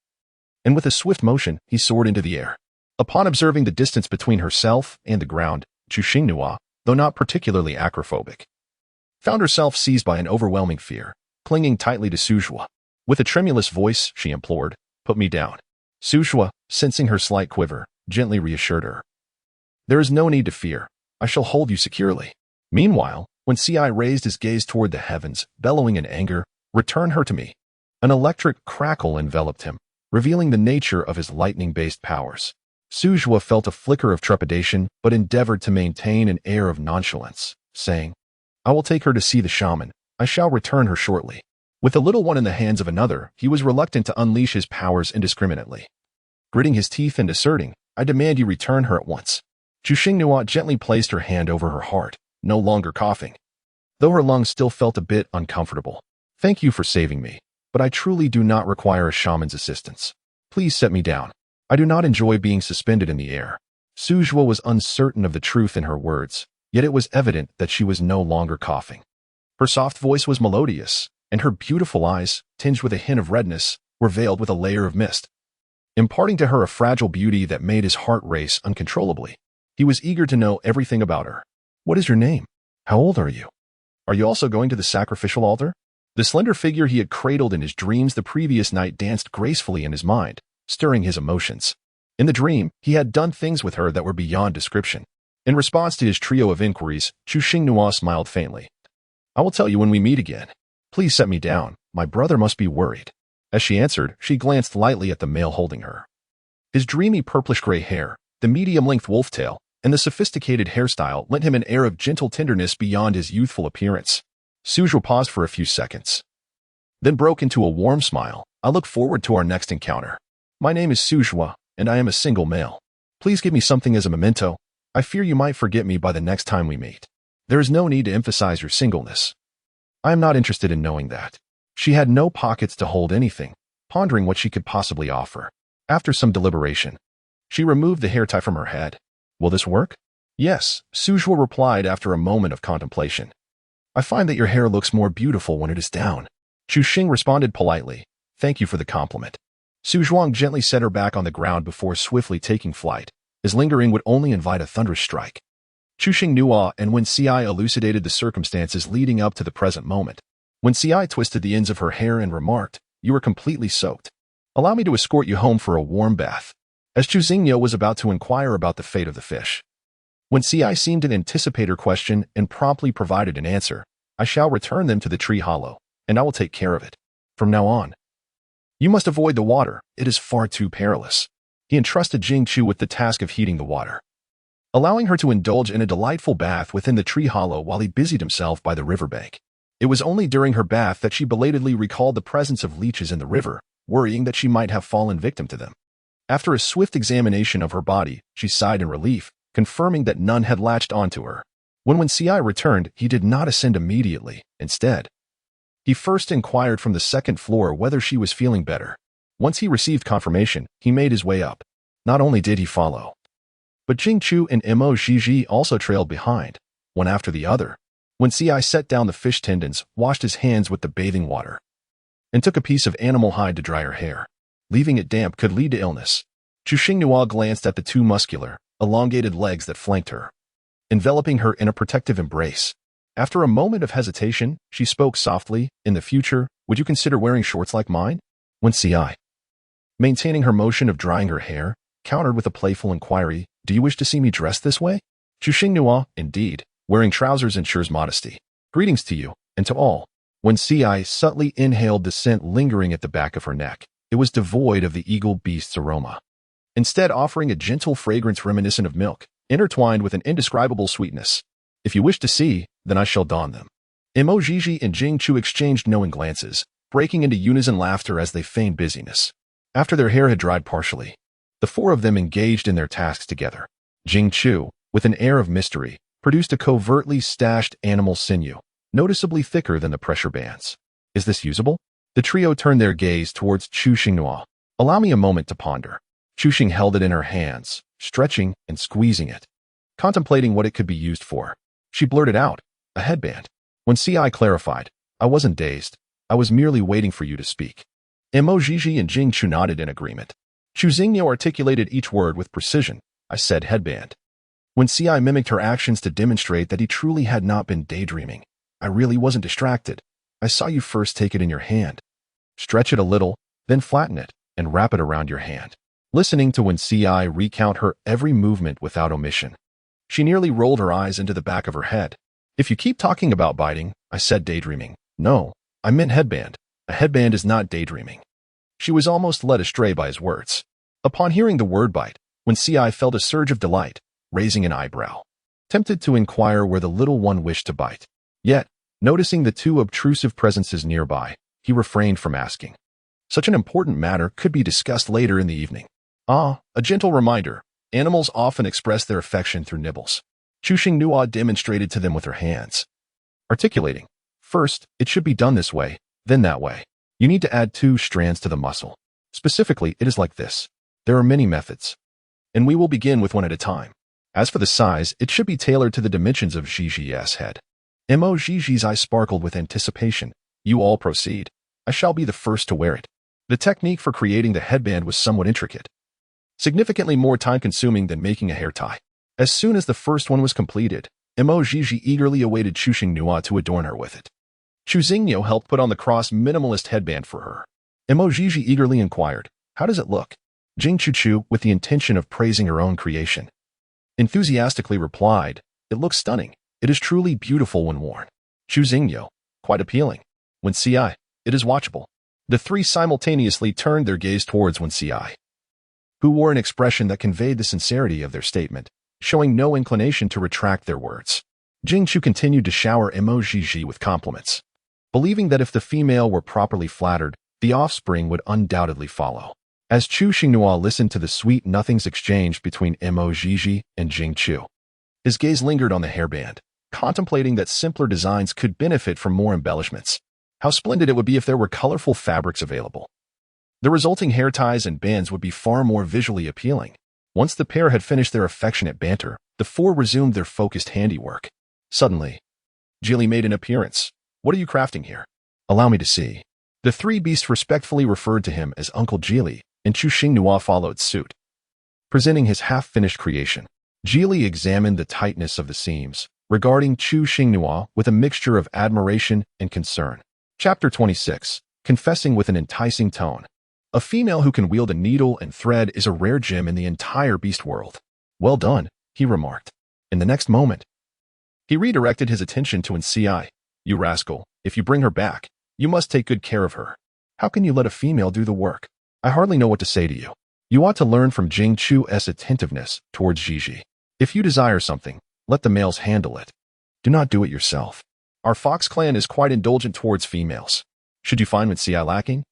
and with a swift motion, he soared into the air. Upon observing the distance between herself and the ground, Chu Xingnua, though not particularly acrophobic, found herself seized by an overwhelming fear, clinging tightly to Sujua. With a tremulous voice, she implored, Put me down. Sujua, sensing her slight quiver, gently reassured her. There is no need to fear. I shall hold you securely. Meanwhile, when Ci raised his gaze toward the heavens, bellowing in anger, Return her to me. An electric crackle enveloped him, revealing the nature of his lightning-based powers. Sujua felt a flicker of trepidation, but endeavored to maintain an air of nonchalance, saying, I will take her to see the shaman. I shall return her shortly. With the little one in the hands of another, he was reluctant to unleash his powers indiscriminately. Gritting his teeth and asserting, I demand you return her at once. Chu Xinghua gently placed her hand over her heart, no longer coughing, though her lungs still felt a bit uncomfortable. Thank you for saving me, but I truly do not require a shaman's assistance. Please set me down. I do not enjoy being suspended in the air. Suzhua was uncertain of the truth in her words, yet it was evident that she was no longer coughing. Her soft voice was melodious, and her beautiful eyes, tinged with a hint of redness, were veiled with a layer of mist, imparting to her a fragile beauty that made his heart race uncontrollably. He was eager to know everything about her. What is your name? How old are you? Are you also going to the sacrificial altar? The slender figure he had cradled in his dreams the previous night danced gracefully in his mind, stirring his emotions. In the dream, he had done things with her that were beyond description. In response to his trio of inquiries, Chu Xinghua smiled faintly. I will tell you when we meet again. Please set me down. My brother must be worried. As she answered, she glanced lightly at the male holding her. His dreamy purplish-gray hair, the medium-length wolf tail, and the sophisticated hairstyle lent him an air of gentle tenderness beyond his youthful appearance. Suzhou paused for a few seconds, then broke into a warm smile. I look forward to our next encounter. My name is Suzhua, and I am a single male. Please give me something as a memento. I fear you might forget me by the next time we meet. There is no need to emphasize your singleness. I am not interested in knowing that. She had no pockets to hold anything, pondering what she could possibly offer. After some deliberation, she removed the hair tie from her head. Will this work? Yes, Suzhua replied after a moment of contemplation. I find that your hair looks more beautiful when it is down. Chu Xing responded politely. Thank you for the compliment. Su Zhuang gently set her back on the ground before swiftly taking flight. His lingering would only invite a thunderous strike. Chu Xing knew and when Ci elucidated the circumstances leading up to the present moment. When Ci twisted the ends of her hair and remarked, You are completely soaked. Allow me to escort you home for a warm bath. As Chu Xingyo was about to inquire about the fate of the fish, when Ci seemed to anticipate her question and promptly provided an answer, I shall return them to the tree hollow, and I will take care of it. From now on, you must avoid the water. It is far too perilous. He entrusted Jing Chu with the task of heating the water, allowing her to indulge in a delightful bath within the tree hollow while he busied himself by the riverbank. It was only during her bath that she belatedly recalled the presence of leeches in the river, worrying that she might have fallen victim to them. After a swift examination of her body, she sighed in relief, confirming that none had latched onto her. When Ci returned, he did not ascend immediately. Instead, he first inquired from the second floor whether she was feeling better. Once he received confirmation, he made his way up. Not only did he follow, but Jing Chu and Mo Zhizhi also trailed behind, one after the other. When Ci set down the fish tendons, washed his hands with the bathing water, and took a piece of animal hide to dry her hair. Leaving it damp could lead to illness. Chu Xinghua glanced at the two muscular, elongated legs that flanked her, enveloping her in a protective embrace. After a moment of hesitation, she spoke softly, In the future, would you consider wearing shorts like mine? When Ci, maintaining her motion of drying her hair, countered with a playful inquiry, Do you wish to see me dressed this way? Chu Xinghua, indeed, wearing trousers ensures modesty. Greetings to you, and to all. When Ci subtly inhaled the scent lingering at the back of her neck, it was devoid of the eagle beast's aroma, instead offering a gentle fragrance reminiscent of milk, intertwined with an indescribable sweetness. If you wish to see, then I shall don them. Mo Zhizhi and Jing Chu exchanged knowing glances, breaking into unison laughter as they feigned busyness. After their hair had dried partially, the four of them engaged in their tasks together. Jing Chu, with an air of mystery, produced a covertly stashed animal sinew, noticeably thicker than the pressure bands. Is this usable? The trio turned their gaze towards Chu Xinghua. Allow me a moment to ponder. Chu Xing held it in her hands, stretching and squeezing it, contemplating what it could be used for. She blurted out, A headband. When Ci clarified, I wasn't dazed. I was merely waiting for you to speak. Mo Zhizhi and Jing Chu nodded in agreement. Chu Xingyo articulated each word with precision. I said headband. When Ci mimicked her actions to demonstrate that he truly had not been daydreaming. I really wasn't distracted. I saw you first take it in your hand, stretch it a little, then flatten it, and wrap it around your hand. Listening to when Ci recount her every movement without omission, she nearly rolled her eyes into the back of her head. If you keep talking about biting, I said daydreaming. No, I meant headband. A headband is not daydreaming. She was almost led astray by his words. Upon hearing the word bite, when Ci felt a surge of delight, raising an eyebrow, tempted to inquire where the little one wished to bite. Yet, noticing the two obtrusive presences nearby, he refrained from asking. Such an important matter could be discussed later in the evening. A gentle reminder. Animals often express their affection through nibbles. Chuxing Nua demonstrated to them with her hands, articulating, first, it should be done this way, then that way. You need to add 2 strands to the muscle. Specifically, it is like this. There are many methods, and we will begin with one at a time. As for the size, it should be tailored to the dimensions of Gigi's head. Gigi's eyes sparkled with anticipation. You all proceed. I shall be the first to wear it. The technique for creating the headband was somewhat intricate, significantly more time-consuming than making a hair tie. As soon as the first one was completed, Gigi eagerly awaited Chuxing Nua to adorn her with it. Chu Xingniu helped put on the cross-minimalist headband for her. Gigi eagerly inquired, how does it look? Jing Chuchu, with the intention of praising her own creation, enthusiastically replied, it looks stunning. It is truly beautiful when worn. Chu Xingniu, quite appealing. Wen Ci, it is watchable. The 3 simultaneously turned their gaze towards Wen Ci, who wore an expression that conveyed the sincerity of their statement, showing no inclination to retract their words. Jing Chu continued to shower Gigi with compliments, believing that if the female were properly flattered, the offspring would undoubtedly follow. As Chu Xinghua listened to the sweet nothings exchanged between Gigi and Jing Chu, his gaze lingered on the hairband, contemplating that simpler designs could benefit from more embellishments. How splendid it would be if there were colorful fabrics available. The resulting hair ties and bands would be far more visually appealing. Once the pair had finished their affectionate banter, the 4 resumed their focused handiwork. Suddenly, Jili made an appearance. What are you crafting here? Allow me to see. The 3 beasts respectfully referred to him as Uncle Jili, and Chu Xinghua followed suit, presenting his half-finished creation. Jili examined the tightness of the seams, regarding Chu Xinghua with a mixture of admiration and concern. Chapter 26. Confessing with an enticing tone. A female who can wield a needle and thread is a rare gem in the entire beast world. Well done, he remarked. In the next moment, he redirected his attention to Ci. You rascal, if you bring her back, you must take good care of her. How can you let a female do the work? I hardly know what to say to you. You ought to learn from Jing Chu's attentiveness towards Gigi. If you desire something, let the males handle it. Do not do it yourself. Our Fox clan is quite indulgent towards females. Should you find Ci lacking,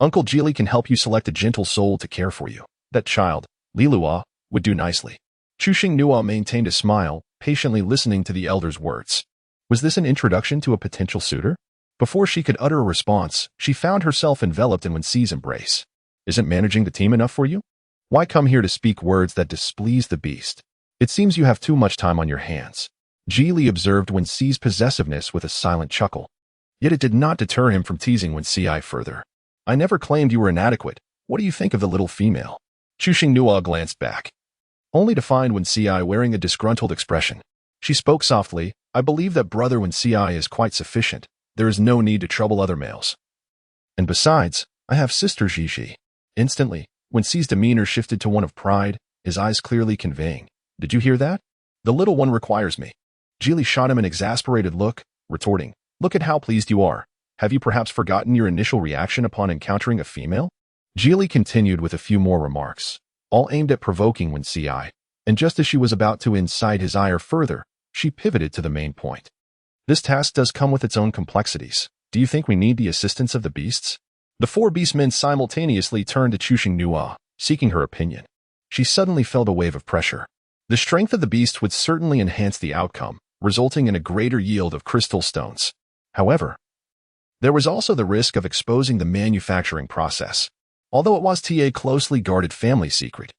Uncle Jili can help you select a gentle soul to care for you. That child, Lilua, would do nicely. Chu Xinghua maintained a smile, patiently listening to the elder's words. Was this an introduction to a potential suitor? Before she could utter a response, she found herself enveloped in Wen Ci's embrace. Isn't managing the team enough for you? Why come here to speak words that displease the beast? It seems you have too much time on your hands. Jili observed Wen Ci's possessiveness with a silent chuckle. Yet it did not deter him from teasing Wen Ci further. I never claimed you were inadequate. What do you think of the little female? Chu Xinghua glanced back, only to find Wen Ci wearing a disgruntled expression. She spoke softly, I believe that brother Wen Ci is quite sufficient. There is no need to trouble other males. And besides, I have sister Gigi. Instantly, Wen Ci's demeanor shifted to one of pride, his eyes clearly conveying, did you hear that? The little one requires me. Jili shot him an exasperated look, retorting, look at how pleased you are. Have you perhaps forgotten your initial reaction upon encountering a female? Jili continued with a few more remarks, all aimed at provoking Wen Ci, and just as she was about to incite his ire further, she pivoted to the main point. This task does come with its own complexities. Do you think we need the assistance of the beasts? The 4 beastmen simultaneously turned to Chu Xinghua, seeking her opinion. She suddenly felt a wave of pressure. The strength of the beasts would certainly enhance the outcome, resulting in a greater yield of crystal stones. However, there was also the risk of exposing the manufacturing process. Although it was a closely guarded family secret,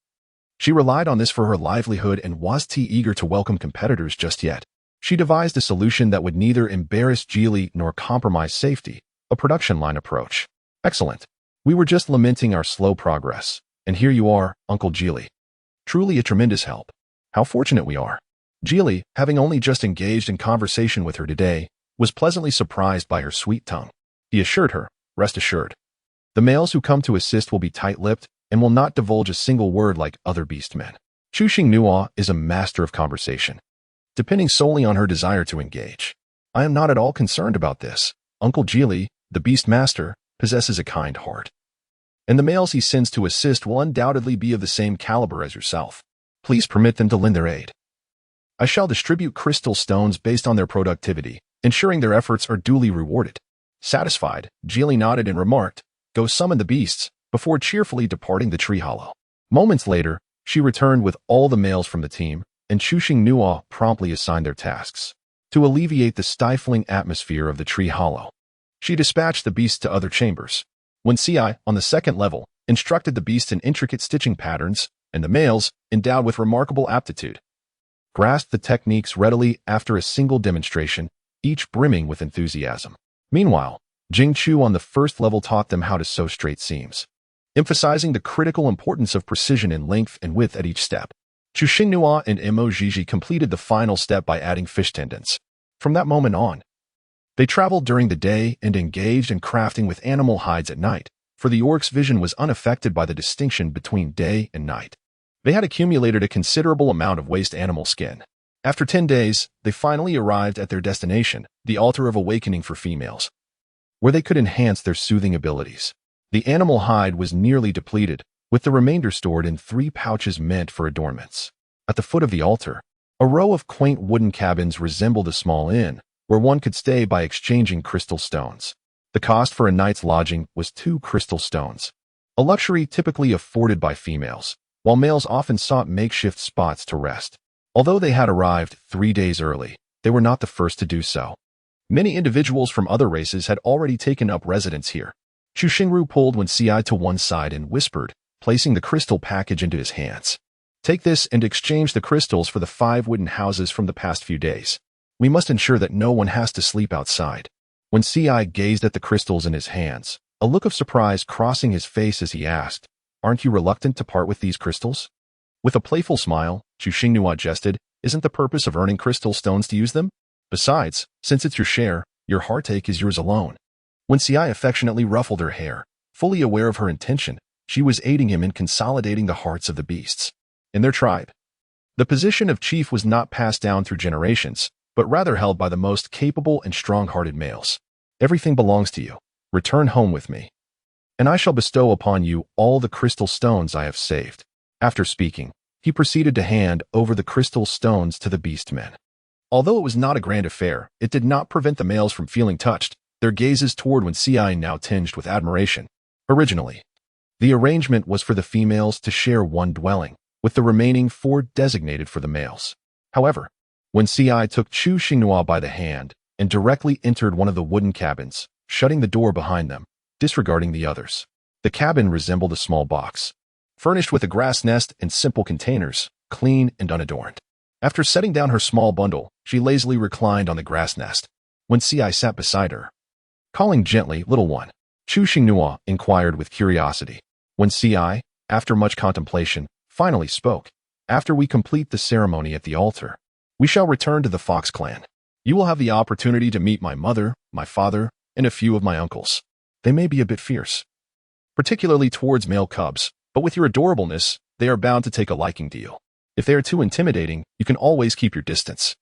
she relied on this for her livelihood and wasn't eager to welcome competitors just yet. She devised a solution that would neither embarrass Jili nor compromise safety, a production line approach. Excellent. We were just lamenting our slow progress, and here you are, Uncle Jili. Truly a tremendous help. How fortunate we are. Jili, having only just engaged in conversation with her today, was pleasantly surprised by her sweet tongue. He assured her, rest assured. The males who come to assist will be tight-lipped and will not divulge a single word like other beastmen. Chu Xinghua is a master of conversation, depending solely on her desire to engage. I am not at all concerned about this. Uncle Jili, the beast master, possesses a kind heart, and the males he sends to assist will undoubtedly be of the same caliber as yourself. Please permit them to lend their aid. I shall distribute crystal stones based on their productivity, ensuring their efforts are duly rewarded. Satisfied, Geely nodded and remarked, "Go summon the beasts," before cheerfully departing the tree hollow. Moments later, she returned with all the males from the team, and Chuxing Nua promptly assigned their tasks. To alleviate the stifling atmosphere of the tree hollow, she dispatched the beasts to other chambers. When Ci, on the second level, instructed the beasts in intricate stitching patterns, and the males, endowed with remarkable aptitude, grasped the techniques readily after a single demonstration, each brimming with enthusiasm. Meanwhile, Jing Chu on the first level taught them how to sew straight seams, emphasizing the critical importance of precision in length and width at each step. Chuxing Nua and Mo Jiji completed the final step by adding fish tendons. From that moment on, they traveled during the day and engaged in crafting with animal hides at night, for the orc's vision was unaffected by the distinction between day and night. They had accumulated a considerable amount of waste animal skin. After 10 days, they finally arrived at their destination, the Altar of Awakening for females, where they could enhance their soothing abilities. The animal hide was nearly depleted, with the remainder stored in 3 pouches meant for adornments. At the foot of the altar, a row of quaint wooden cabins resembled a small inn, where one could stay by exchanging crystal stones. The cost for a night's lodging was 2 crystal stones, a luxury typically afforded by females, while males often sought makeshift spots to rest. Although they had arrived 3 days early, they were not the first to do so. Many individuals from other races had already taken up residence here. Chu Xingru pulled Wen Ci to one side and whispered, placing the crystal package into his hands. "Take this and exchange the crystals for the 5 wooden houses from the past few days. We must ensure that no one has to sleep outside." When Ci gazed at the crystals in his hands, a look of surprise crossing his face as he asked, "Aren't you reluctant to part with these crystals?" With a playful smile, Chuxing Nua jested, "Isn't the purpose of earning crystal stones to use them? Besides, since it's your share, your heartache is yours alone." When Ci affectionately ruffled her hair, fully aware of her intention, she was aiding him in consolidating the hearts of the beasts in their tribe. The position of chief was not passed down through generations, but rather held by the most capable and strong-hearted males. "Everything belongs to you. Return home with me, and I shall bestow upon you all the crystal stones I have saved." After speaking, he proceeded to hand over the crystal stones to the beastmen. Although it was not a grand affair, it did not prevent the males from feeling touched, their gazes toward Wen Ci now tinged with admiration. Originally, the arrangement was for the females to share one dwelling, with the remaining 4 designated for the males. However, Wen Ci took Chu Xinghua by the hand and directly entered one of the wooden cabins, shutting the door behind them, disregarding the others. The cabin resembled a small box, furnished with a grass nest and simple containers, clean and unadorned. After setting down her small bundle, she lazily reclined on the grass nest. When Ci sat beside her, calling gently, "Little one," Chu Xinghua inquired with curiosity. When Ci, after much contemplation, finally spoke, "After we complete the ceremony at the altar, we shall return to the Fox clan. You will have the opportunity to meet my mother, my father, and a few of my uncles. They may be a bit fierce, particularly towards male cubs, but with your adorableness, they are bound to take a liking to you. If they are too intimidating, you can always keep your distance."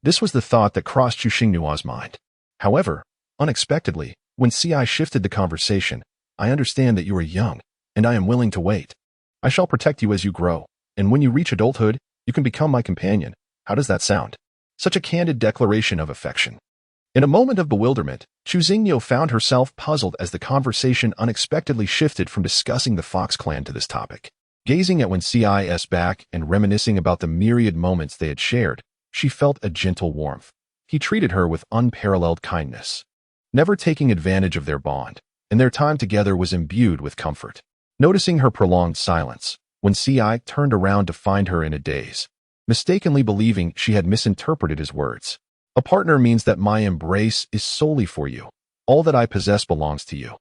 This was the thought that crossed Chu Xingnua's mind. However, unexpectedly, when Ci shifted the conversation, "I understand that you are young, and I am willing to wait. I shall protect you as you grow, and when you reach adulthood, you can become my companion. How does that sound?" Such a candid declaration of affection. In a moment of bewilderment, Chu Xingniu found herself puzzled as the conversation unexpectedly shifted from discussing the Fox clan to this topic. Gazing at Wen Ci's back and reminiscing about the myriad moments they had shared, she felt a gentle warmth. He treated her with unparalleled kindness, never taking advantage of their bond, and their time together was imbued with comfort. Noticing her prolonged silence, Wen Ci turned around to find her in a daze, mistakenly believing she had misinterpreted his words. "A partner means that my embrace is solely for you. All that I possess belongs to you.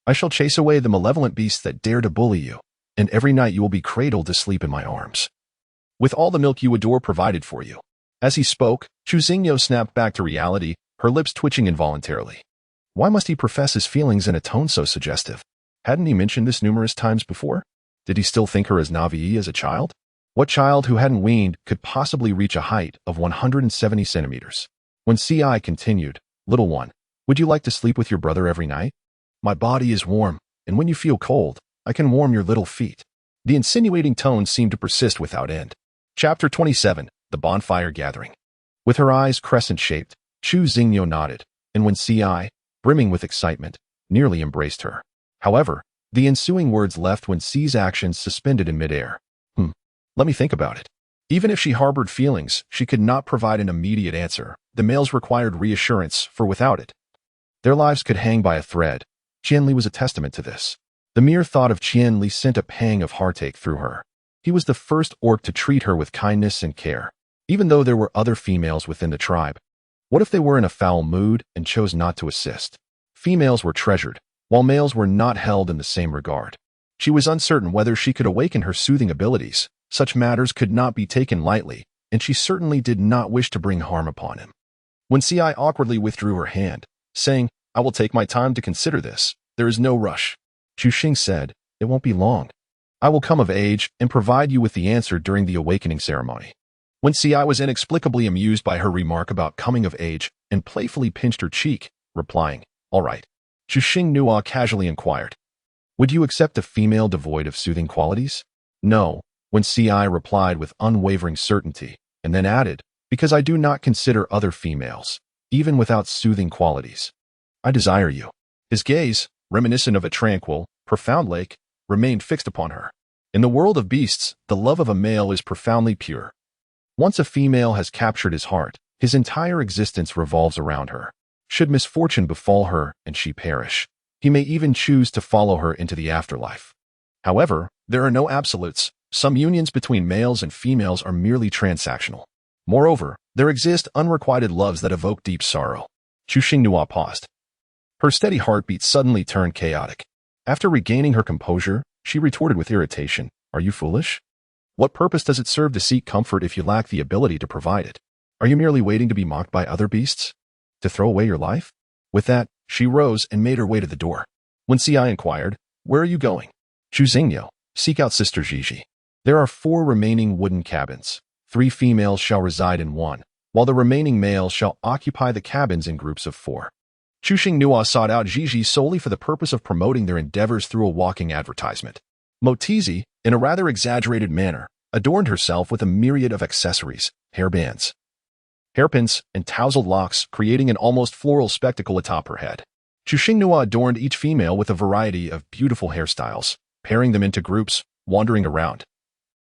I shall chase away the malevolent beasts that dare to bully you, and every night you will be cradled to sleep in my arms, with all the milk you adore provided for you." As he spoke, Chu Xingniu snapped back to reality, her lips twitching involuntarily. Why must he profess his feelings in a tone so suggestive? Hadn't he mentioned this numerous times before? Did he still think her as Navi as a child? What child who hadn't weaned could possibly reach a height of 170 centimeters? When Ci continued, "Little one, would you like to sleep with your brother every night? My body is warm, and when you feel cold, I can warm your little feet." The insinuating tone seemed to persist without end. Chapter 27, The Bonfire Gathering. With her eyes crescent-shaped, Chu Xingyo nodded, and when Ci, brimming with excitement, nearly embraced her. However, the ensuing words left when Ci's actions suspended in midair. Let me think about it. Even if she harbored feelings, she could not provide an immediate answer. The males required reassurance, for without it, their lives could hang by a thread. Qianli was a testament to this. The mere thought of Qianli sent a pang of heartache through her. He was the first orc to treat her with kindness and care, even though there were other females within the tribe. What if they were in a foul mood and chose not to assist? Females were treasured, while males were not held in the same regard. She was uncertain whether she could awaken her soothing abilities. Such matters could not be taken lightly, and she certainly did not wish to bring harm upon him. When Ci awkwardly withdrew her hand, saying, "I will take my time to consider this. There is no rush," Xuxing said, "It won't be long. I will come of age and provide you with the answer during the awakening ceremony." When Ci was inexplicably amused by her remark about coming of age and playfully pinched her cheek, replying, "All right," Xuxing Nua casually inquired, "Would you accept a female devoid of soothing qualities?" "No," when Ci replied with unwavering certainty, and then added, "Because I do not consider other females, even without soothing qualities. I desire you." His gaze, reminiscent of a tranquil, profound lake, remained fixed upon her. In the world of beasts, the love of a male is profoundly pure. Once a female has captured his heart, his entire existence revolves around her. Should misfortune befall her and she perish, he may even choose to follow her into the afterlife. However, there are no absolutes. Some unions between males and females are merely transactional. Moreover, there exist unrequited loves that evoke deep sorrow. Xuxing Nua paused. Her steady heartbeat suddenly turned chaotic. After regaining her composure, she retorted with irritation, "Are you foolish? What purpose does it serve to seek comfort if you lack the ability to provide it? Are you merely waiting to be mocked by other beasts? To throw away your life?" With that, she rose and made her way to the door. When Ci inquired, "Where are you going?" "Chu Xingyo, seek out Sister Gigi. There are 4 remaining wooden cabins. 3 females shall reside in one, while the remaining males shall occupy the cabins in groups of 4. Xuxing Nua sought out Gigi solely for the purpose of promoting their endeavors through a walking advertisement. Motizi, in a rather exaggerated manner, adorned herself with a myriad of accessories, hairbands, hairpins, and tousled locks, creating an almost floral spectacle atop her head. Xuxing Nua adorned each female with a variety of beautiful hairstyles, pairing them into groups, wandering around,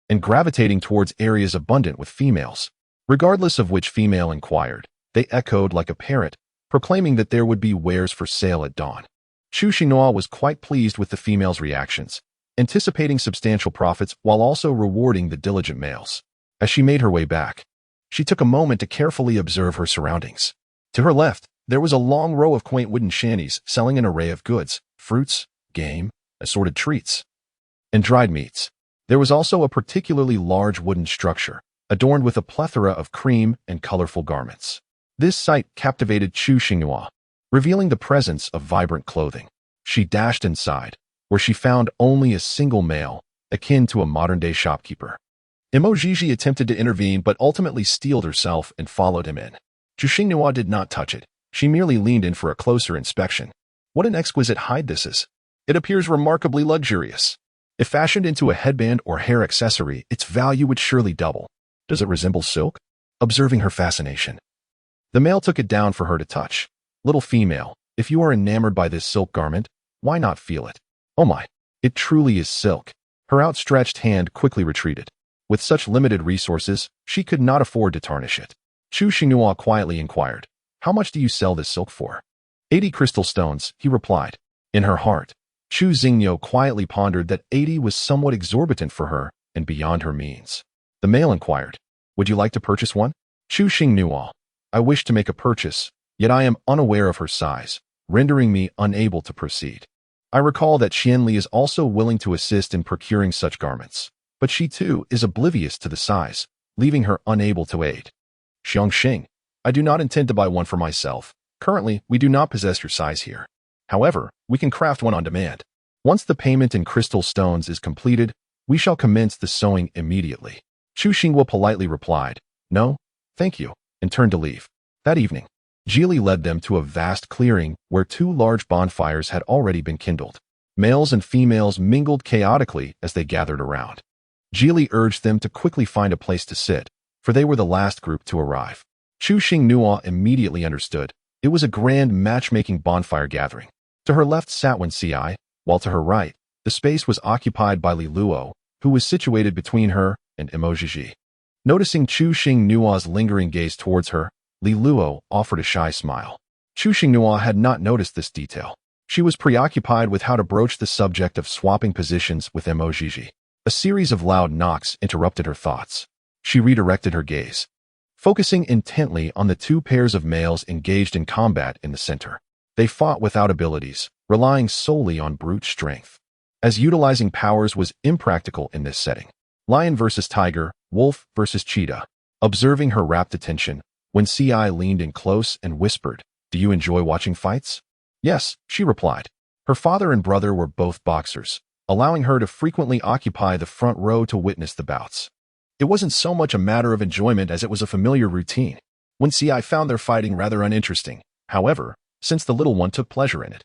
and gravitating towards areas abundant with females. Regardless of which female inquired, they echoed like a parrot, proclaiming that there would be wares for sale at dawn. Chu Xinhua was quite pleased with the females' reactions, anticipating substantial profits while also rewarding the diligent males. As she made her way back, she took a moment to carefully observe her surroundings. To her left, there was a long row of quaint wooden shanties selling an array of goods, fruits, game, assorted treats, and dried meats. There was also a particularly large wooden structure, adorned with a plethora of cream and colorful garments. This sight captivated Chu Xinhua, revealing the presence of vibrant clothing. She dashed inside, where she found only a single male, akin to a modern-day shopkeeper. Emojiji attempted to intervene but ultimately steeled herself and followed him in. Chu Xinhua did not touch it. She merely leaned in for a closer inspection. What an exquisite hide this is. It appears remarkably luxurious. If fashioned into a headband or hair accessory, its value would surely double. Does it resemble silk? Observing her fascination, the male took it down for her to touch. Little female, if you are enamored by this silk garment, why not feel it? Oh my, it truly is silk. Her outstretched hand quickly retreated. With such limited resources, she could not afford to tarnish it. Chu Xinhua quietly inquired, "How much do you sell this silk for?" 80 crystal stones, he replied. In her heart, Chu Xingyo quietly pondered that 80 was somewhat exorbitant for her and beyond her means. The male inquired, "Would you like to purchase one?" Chu Xinghua, "I wish to make a purchase, yet I am unaware of her size, rendering me unable to proceed." I recall that Qianli is also willing to assist in procuring such garments, but she too is oblivious to the size, leaving her unable to aid. Xiangxing, "I do not intend to buy one for myself. Currently, we do not possess your size here. However, we can craft one on demand. Once the payment in crystal stones is completed, we shall commence the sewing immediately." Chu Xinghua politely replied, "No, thank you," and turned to leave. That evening, Geely led them to a vast clearing where 2 large bonfires had already been kindled. Males and females mingled chaotically as they gathered around. Geely urged them to quickly find a place to sit, for they were the last group to arrive. Chu Xingnua immediately understood. It was a grand matchmaking bonfire gathering. To her left sat Wen Ci, while to her right, the space was occupied by Li Luo, who was situated between her and Emojiji. Noticing Chu Xingnua's lingering gaze towards her, Li Luo offered a shy smile. Chu Xingnua had not noticed this detail. She was preoccupied with how to broach the subject of swapping positions with Emojiji. A series of loud knocks interrupted her thoughts. She redirected her gaze, focusing intently on the two pairs of males engaged in combat in the center. They fought without abilities, relying solely on brute strength. As utilizing powers was impractical in this setting. Lion versus tiger, wolf versus cheetah. Observing her rapt attention, Wen Ci leaned in close and whispered, "Do you enjoy watching fights?" "Yes," she replied. Her father and brother were both boxers, allowing her to frequently occupy the front row to witness the bouts. It wasn't so much a matter of enjoyment as it was a familiar routine. Wen Ci found their fighting rather uninteresting. However, since the little one took pleasure in it,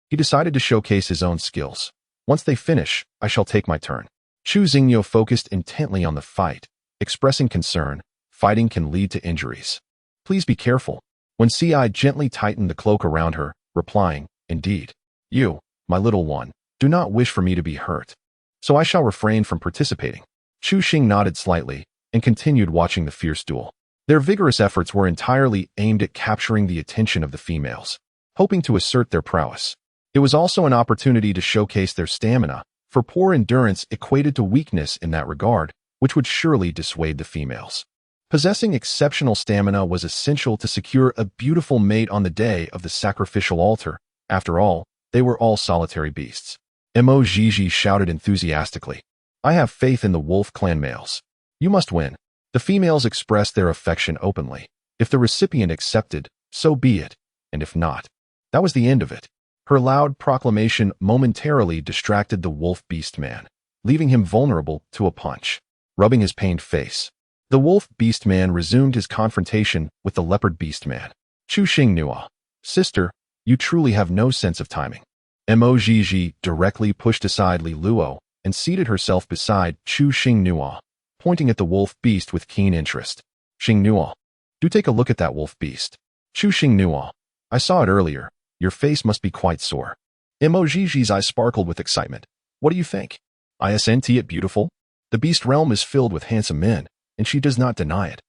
he decided to showcase his own skills. "Once they finish, I shall take my turn." Chu Xingyo focused intently on the fight, expressing concern. Fighting can lead to injuries. "Please be careful." Wen Ci gently tightened the cloak around her, replying, "Indeed. You, my little one, do not wish for me to be hurt, so I shall refrain from participating." Chu Xing nodded slightly and continued watching the fierce duel. Their vigorous efforts were entirely aimed at capturing the attention of the females, hoping to assert their prowess. It was also an opportunity to showcase their stamina, for poor endurance equated to weakness in that regard, which would surely dissuade the females. Possessing exceptional stamina was essential to secure a beautiful mate on the day of the sacrificial altar. After all, they were all solitary beasts. Emojiji shouted enthusiastically, "I have faith in the wolf clan males. You must win." The females expressed their affection openly. If the recipient accepted, so be it, and if not, that was the end of it. Her loud proclamation momentarily distracted the wolf beastman, leaving him vulnerable to a punch. Rubbing his pained face, the wolf beastman resumed his confrontation with the leopard beastman. "Chu Xingnua, sister, you truly have no sense of timing." Emojiji directly pushed aside Li Luo and seated herself beside Chu Xingnua, pointing at the wolf beast with keen interest. "Xingnua, do take a look at that wolf beast." "Chu Xingnua, I saw it earlier. Your face must be quite sore." Emojiji's eyes sparkled with excitement. "What do you think? Isn't it beautiful? The beast realm is filled with handsome men, and she does not deny it.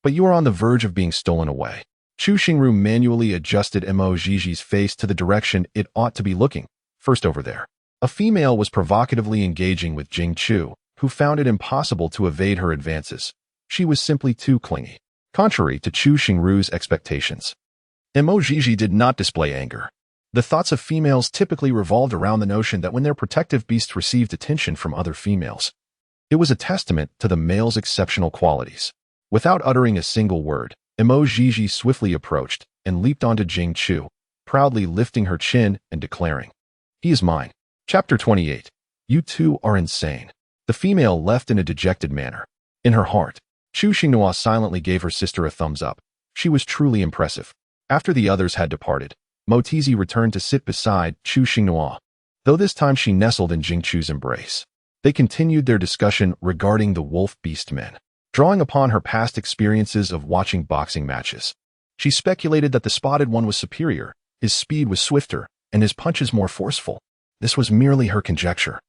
But you are on the verge of being stolen away." Chu Xingru manually adjusted Emojiji's face to the direction it ought to be looking, first over there. A female was provocatively engaging with Jing Chu, who found it impossible to evade her advances. She was simply too clingy, contrary to Chu Xingru's expectations. Emojiji did not display anger. The thoughts of females typically revolved around the notion that when their protective beasts received attention from other females, it was a testament to the male's exceptional qualities. Without uttering a single word, Emojiji swiftly approached and leaped onto Jing Chu, proudly lifting her chin and declaring, "He is mine." Chapter 28. You two are insane. The female left in a dejected manner. In her heart, Chu Xingnua silently gave her sister a thumbs up. She was truly impressive. After the others had departed, Motizi returned to sit beside Chu Xingnua, though this time she nestled in Jing Chu's embrace. They continued their discussion regarding the wolf beastmen, drawing upon her past experiences of watching boxing matches. She speculated that the spotted one was superior, his speed was swifter, and his punches more forceful. This was merely her conjecture,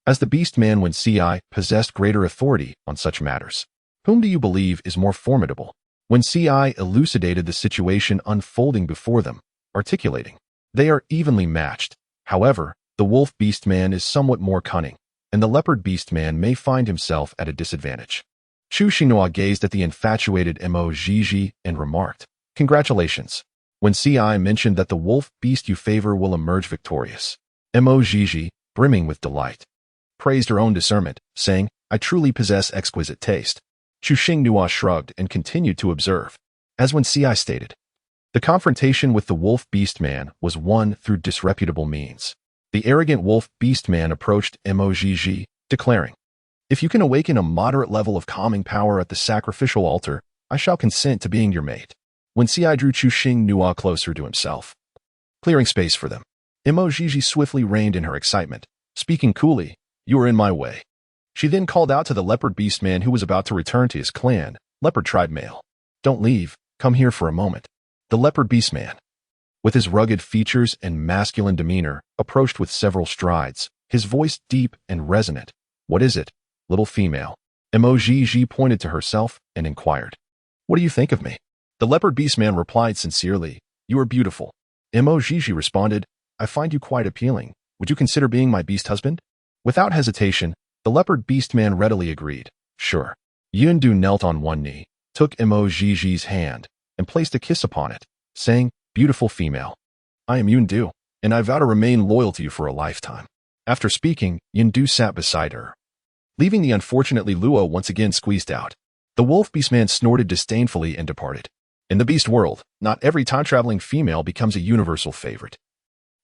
as the beastman Wen Ci possessed greater authority on such matters. Whom do you believe is more formidable? Wen Ci elucidated the situation unfolding before them, articulating, "They are evenly matched. However, the wolf beastman is somewhat more cunning, and the leopard beastman may find himself at a disadvantage." Chu Xingnua gazed at the infatuated Emojiji and remarked, "Congratulations." Wen Ci mentioned that the wolf beast you favor will emerge victorious. Emojiji, brimming with delight, praised her own discernment, saying, "I truly possess exquisite taste." Chu Xingnua shrugged and continued to observe. As Wen Ci stated, the confrontation with the wolf beastman was won through disreputable means. The arrogant wolf beastman approached Emojiji, declaring, "If you can awaken a moderate level of calming power at the sacrificial altar, I shall consent to being your mate." Wen Ci drew Chu Xingnua closer to himself, clearing space for them. Emojiji swiftly reined in her excitement, speaking coolly, "You are in my way." She then called out to the leopard beastman who was about to return to his clan, "Leopard tribe male, Don't leave, come here for a moment. The leopard beastman, with his rugged features and masculine demeanor, approached with several strides, his voice deep and resonant. What is it, little female? Emoji pointed to herself and inquired. What do you think of me? The leopard beastman replied sincerely. You are beautiful. Emoji responded. I find you quite appealing. Would you consider being my beast husband? Without hesitation, the leopard beastman readily agreed. Sure. Yundu knelt on one knee, took Emoji's hand, and placed a kiss upon it, saying, Beautiful female. I am Yundu, and I vow to remain loyal to you for a lifetime. After speaking, Yundu sat beside her, leaving the unfortunately Luo once again squeezed out. The wolf beastman snorted disdainfully and departed. In the beast world, not every time-traveling female becomes a universal favorite.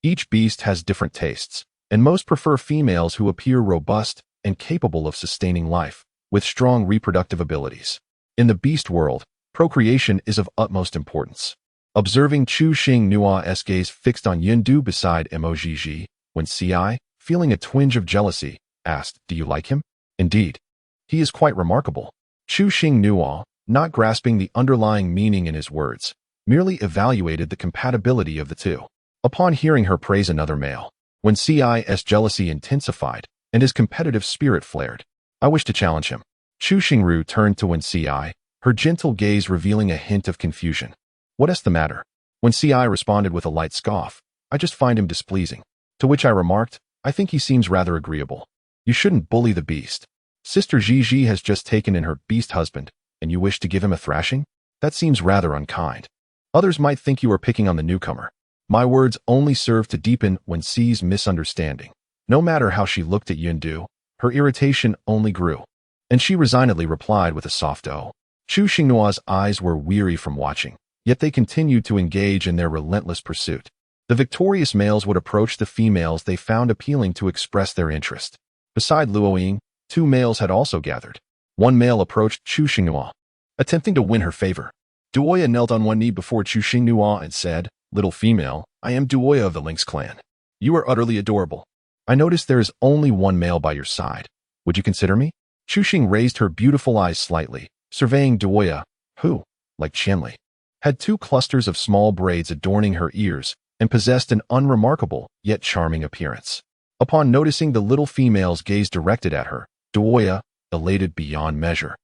Each beast has different tastes, and most prefer females who appear robust and capable of sustaining life, with strong reproductive abilities. In the beast world, procreation is of utmost importance. Observing Chu Xing Nua's gaze fixed on Yundu beside Emoji, when Ci, feeling a twinge of jealousy, asked, Do you like him? Indeed. He is quite remarkable. Chu Xing Nua, not grasping the underlying meaning in his words, merely evaluated the compatibility of the two. Upon hearing her praise another male, when Ci's jealousy intensified and his competitive spirit flared, I wish to challenge him. Chu Xingru turned to Wen Ci, her gentle gaze revealing a hint of confusion. What is the matter? When Ci responded with a light scoff, I just find him displeasing. To which I remarked, I think he seems rather agreeable. You shouldn't bully the beast. Sister Gigi has just taken in her beast husband, and you wish to give him a thrashing? That seems rather unkind. Others might think you are picking on the newcomer. My words only served to deepen Wen Ci's misunderstanding. No matter how she looked at Yundu, her irritation only grew, and she resignedly replied with a soft "oh." Chu Xingnua's eyes were weary from watching, yet they continued to engage in their relentless pursuit. The victorious males would approach the females they found appealing to express their interest. Beside Luoying, two males had also gathered. One male approached Chu Xingnua, attempting to win her favor. Duoya knelt on one knee before Chu Xingnua and said, Little female, I am Duoya of the Lynx clan. You are utterly adorable. I notice there is only one male by your side. Would you consider me? Chu Xing raised her beautiful eyes slightly, surveying Duoya, who, like Qianli, had two clusters of small braids adorning her ears and possessed an unremarkable yet charming appearance. Upon noticing the little female's gaze directed at her, Duoya, elated beyond measure,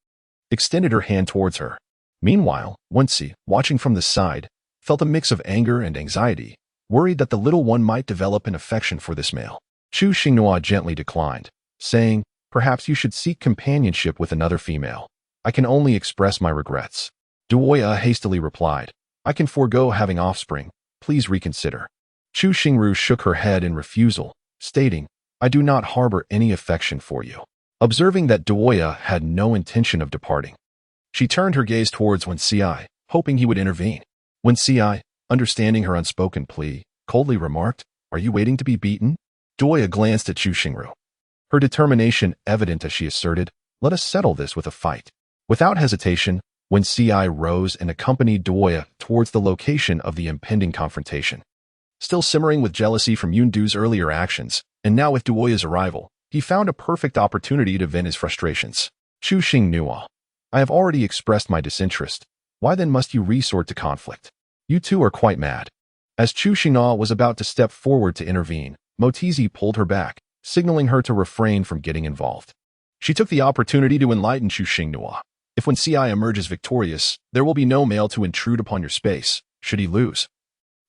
extended her hand towards her. Meanwhile, Wen Ci, watching from the side, felt a mix of anger and anxiety, worried that the little one might develop an affection for this male. Chu Xingnua gently declined, saying, Perhaps you should seek companionship with another female. I can only express my regrets. Duoya hastily replied, I can forego having offspring. Please reconsider. Chu Xingru shook her head in refusal, stating, I do not harbor any affection for you. Observing that Duoya had no intention of departing, she turned her gaze towards Wen Ci, hoping he would intervene. Wen Ci, understanding her unspoken plea, coldly remarked, Are you waiting to be beaten? Duoya glanced at Chu Xingru, her determination evident as she asserted, Let us settle this with a fight. Without hesitation, Wen Ci rose and accompanied Duoya towards the location of the impending confrontation. Still simmering with jealousy from Yundu's earlier actions, and now with Duoya's arrival, he found a perfect opportunity to vent his frustrations. Chu Xingnua, I have already expressed my disinterest. Why then must you resort to conflict? You two are quite mad. As Chu Xingnua was about to step forward to intervene, Motizi pulled her back, signaling her to refrain from getting involved. She took the opportunity to enlighten Chu Xingnua. If Wen Ci emerges victorious, there will be no male to intrude upon your space, should he lose.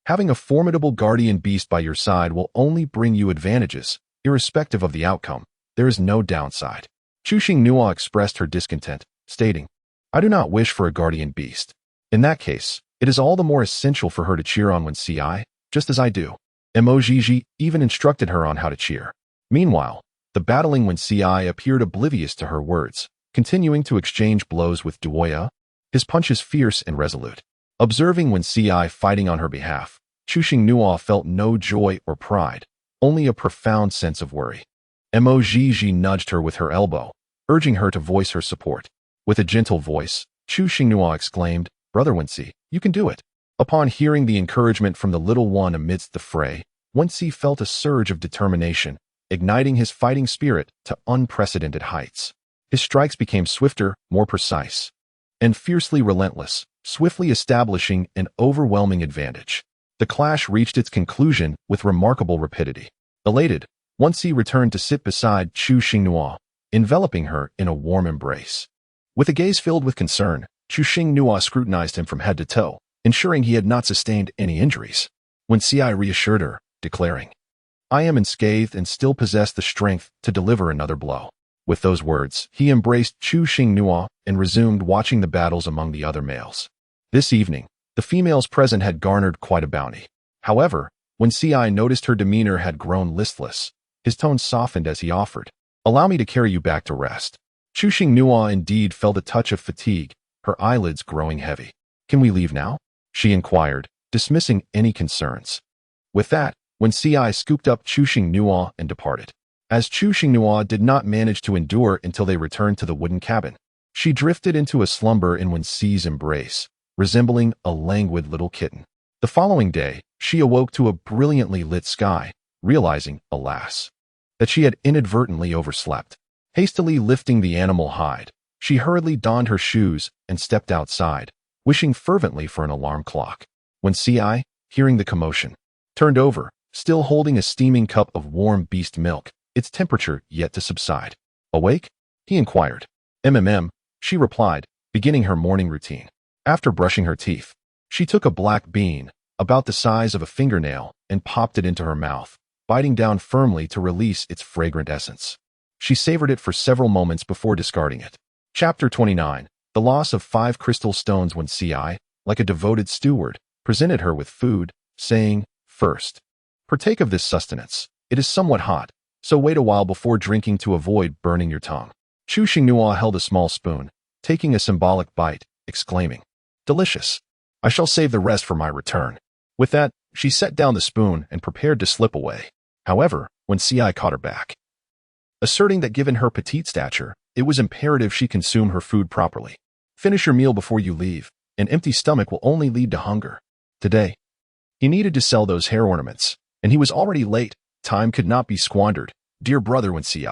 Having a formidable guardian beast by your side will only bring you advantages, irrespective of the outcome. There is no downside. Chu Xingnua expressed her discontent, stating, I do not wish for a guardian beast. In that case, it is all the more essential for her to cheer on Wen Ci, just as I do. Emoji even instructed her on how to cheer. Meanwhile, the battling Wen Ci appeared oblivious to her words, continuing to exchange blows with Duoya, his punches fierce and resolute. Observing Wen Ci fighting on her behalf, Chu Xingnua felt no joy or pride, only a profound sense of worry. Emoji nudged her with her elbow, urging her to voice her support. With a gentle voice, Chu Xingnua exclaimed, Brother Wen Ci, you can do it. Upon hearing the encouragement from the little one amidst the fray, Wen Ci felt a surge of determination, igniting his fighting spirit to unprecedented heights. His strikes became swifter, more precise, and fiercely relentless, swiftly establishing an overwhelming advantage. The clash reached its conclusion with remarkable rapidity. Elated, 1C returned to sit beside Chu Xinghua, enveloping her in a warm embrace. With a gaze filled with concern, Chu Xinghua scrutinized him from head to toe, ensuring he had not sustained any injuries. 1C reassured her, declaring, "I am unscathed and still possess the strength to deliver another blow." With those words, he embraced Chu Xinghua and resumed watching the battles among the other males. This evening, the females present had garnered quite a bounty. However, when CI noticed her demeanor had grown listless, his tone softened as he offered, "Allow me to carry you back to rest." Chu Xinghua indeed felt a touch of fatigue, her eyelids growing heavy. "Can we leave now?" she inquired, dismissing any concerns. With that, when CI scooped up Chu Xinghua and departed. As Chu Xinghua did not manage to endure until they returned to the wooden cabin, she drifted into a slumber in Wen Si's embrace, resembling a languid little kitten. The following day, she awoke to a brilliantly lit sky, realizing, alas, that she had inadvertently overslept. Hastily lifting the animal hide, she hurriedly donned her shoes and stepped outside, wishing fervently for an alarm clock. When CI, hearing the commotion, turned over, still holding a steaming cup of warm beast milk, its temperature yet to subside. "Awake?" he inquired. She replied, beginning her morning routine. After brushing her teeth, she took a black bean, about the size of a fingernail, and popped it into her mouth, biting down firmly to release its fragrant essence. She savored it for several moments before discarding it. Chapter 29. The loss of 5 crystal stones. When CI, like a devoted steward, presented her with food, saying, "First, partake of this sustenance. It is somewhat hot, so wait a while before drinking to avoid burning your tongue." Chu Xinghua held a small spoon, taking a symbolic bite, exclaiming, "Delicious. I shall save the rest for my return." With that, she set down the spoon and prepared to slip away. However, when CI caught her back, asserting that given her petite stature, it was imperative she consume her food properly. "Finish your meal before you leave. An empty stomach will only lead to hunger." Today, he needed to sell those hair ornaments, and he was already late. Time could not be squandered, dear brother Wen Si.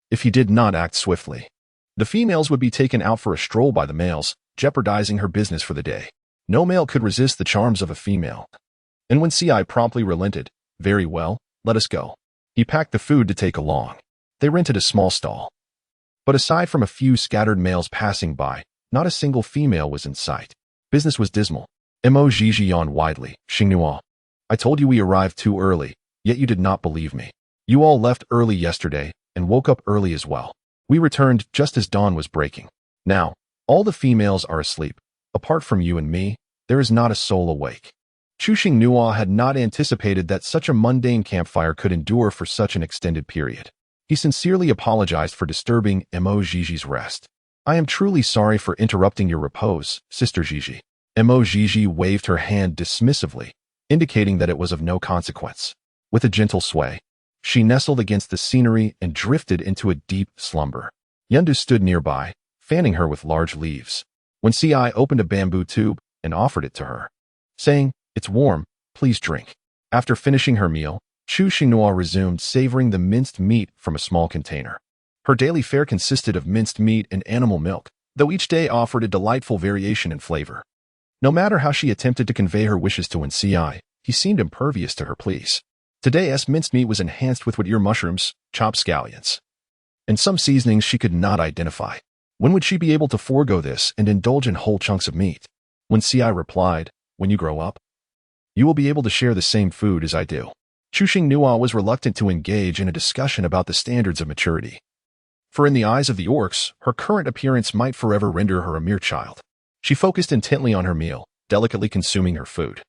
If he did not act swiftly, the females would be taken out for a stroll by the males, jeopardizing her business for the day. No male could resist the charms of a female. And Wen Si promptly relented. "Very well, let us go." He packed the food to take along. They rented a small stall. But aside from a few scattered males passing by, not a single female was in sight. Business was dismal. Mo Gigi yawned widely. "Xinghua, I told you we arrived too early, yet you did not believe me. You all left early yesterday and woke up early as well. We returned just as dawn was breaking. Now, all the females are asleep. Apart from you and me, there is not a soul awake." Chu Xinghua had not anticipated that such a mundane campfire could endure for such an extended period. He sincerely apologized for disturbing Mo Gigi's rest. "I am truly sorry for interrupting your repose, Sister Gigi." Mo Gigi waved her hand dismissively, indicating that it was of no consequence. With a gentle sway, she nestled against the scenery and drifted into a deep slumber. Yendu stood nearby, fanning her with large leaves. When Si opened a bamboo tube and offered it to her, saying, "It's warm, please drink." After finishing her meal, Chu Xinghua resumed savoring the minced meat from a small container. Her daily fare consisted of minced meat and animal milk, though each day offered a delightful variation in flavor. No matter how she attempted to convey her wishes to Wen Si, he seemed impervious to her pleas. Today's minced meat was enhanced with ear mushrooms, chopped scallions, and some seasonings she could not identify. When would she be able to forego this and indulge in whole chunks of meat? Wen Si replied, "When you grow up, you will be able to share the same food as I do." Chu Xinghua was reluctant to engage in a discussion about the standards of maturity. For in the eyes of the orcs, her current appearance might forever render her a mere child. She focused intently on her meal, delicately consuming her food.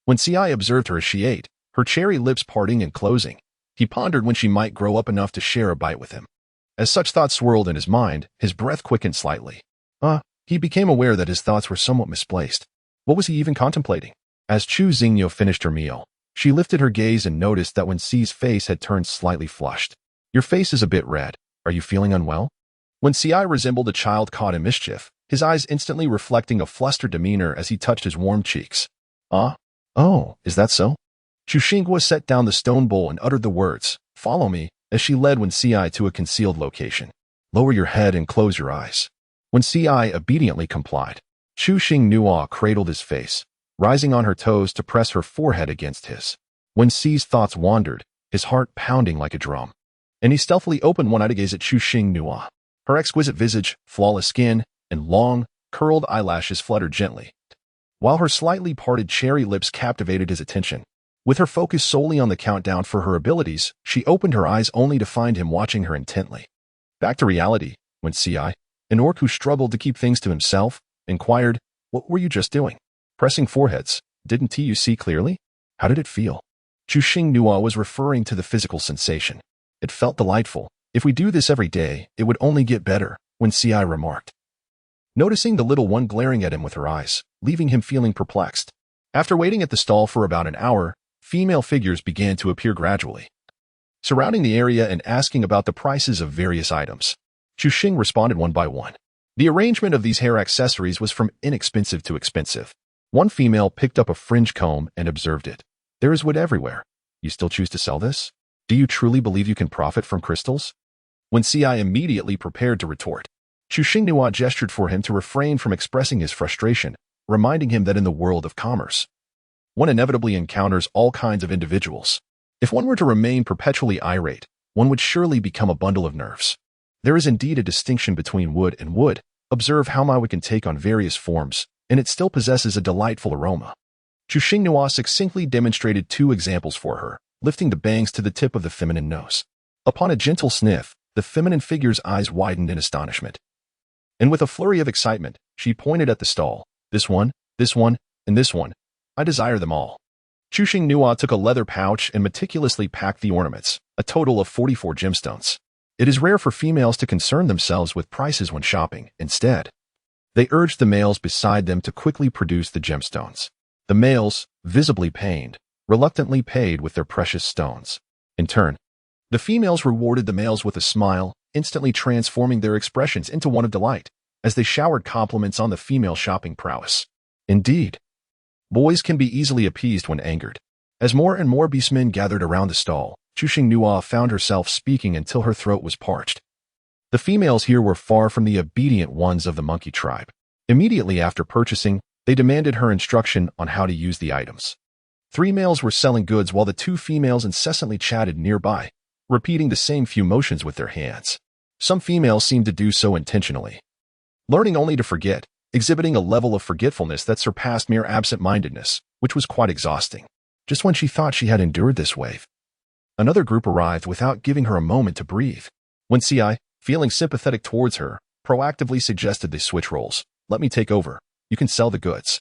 When Si observed her as she ate, her cherry lips parting and closing, he pondered when she might grow up enough to share a bite with him. As such thoughts swirled in his mind, his breath quickened slightly. He became aware that his thoughts were somewhat misplaced. What was he even contemplating? As Chu Xingyo finished her meal, she lifted her gaze and noticed that Wen Si's face had turned slightly flushed. "Your face is a bit red. Are you feeling unwell?" When Si resembled a child caught in mischief, his eyes instantly reflecting a flustered demeanor as he touched his warm cheeks. Oh, is that so?" Chu Xinghua set down the stone bowl and uttered the words, "Follow me," as she led Wen Si to a concealed location. "Lower your head and close your eyes." Wen Si obediently complied. Chu Xingnua cradled his face, rising on her toes to press her forehead against his. When Si's thoughts wandered, his heart pounding like a drum, and he stealthily opened one eye to gaze at Chu Xingnua. Her exquisite visage, flawless skin, and long, curled eyelashes fluttered gently, while her slightly parted cherry lips captivated his attention. With her focus solely on the countdown for her abilities, she opened her eyes only to find him watching her intently. Back to reality, when Si, an orc who struggled to keep things to himself, inquired, "What were you just doing?" Pressing foreheads. "Didn't you see clearly? How did it feel?" Chu Xingnua was referring to the physical sensation. "It felt delightful. If we do this every day, it would only get better," when Si remarked, noticing the little one glaring at him with her eyes, leaving him feeling perplexed. After waiting at the stall for about an hour, female figures began to appear gradually, surrounding the area and asking about the prices of various items. Chu Xing responded one by one. The arrangement of these hair accessories was from inexpensive to expensive. One female picked up a fringe comb and observed it. "There is wood everywhere. You still choose to sell this? Do you truly believe you can profit from crystals?" When Si immediately prepared to retort, Chu Xingnua gestured for him to refrain from expressing his frustration, reminding him that in the world of commerce, one inevitably encounters all kinds of individuals. If one were to remain perpetually irate, one would surely become a bundle of nerves. There is indeed a distinction between wood and wood. Observe how my wood can take on various forms, and it still possesses a delightful aroma. Chu Xingnua succinctly demonstrated two examples for her, lifting the bangs to the tip of the feminine nose. Upon a gentle sniff, the feminine figure's eyes widened in astonishment. And with a flurry of excitement, she pointed at the stall. "This one, and this one. I desire them all." Chu Xingnua took a leather pouch and meticulously packed the ornaments, a total of 44 gemstones. It is rare for females to concern themselves with prices when shopping. Instead, they urged the males beside them to quickly produce the gemstones. The males, visibly pained, reluctantly paid with their precious stones. In turn, the females rewarded the males with a smile, instantly transforming their expressions into one of delight, as they showered compliments on the female shopping prowess. Indeed, boys can be easily appeased when angered. As more and more beastmen gathered around the stall, Chu Xingnua found herself speaking until her throat was parched. The females here were far from the obedient ones of the monkey tribe. Immediately after purchasing, they demanded her instruction on how to use the items. 3 males were selling goods while the 2 females incessantly chatted nearby, repeating the same few motions with their hands. Some females seemed to do so intentionally, learning only to forget, exhibiting a level of forgetfulness that surpassed mere absent-mindedness, which was quite exhausting. Just when she thought she had endured this wave, another group arrived without giving her a moment to breathe. When Si, feeling sympathetic towards her, proactively suggested they switch roles. "Let me take over. You can sell the goods."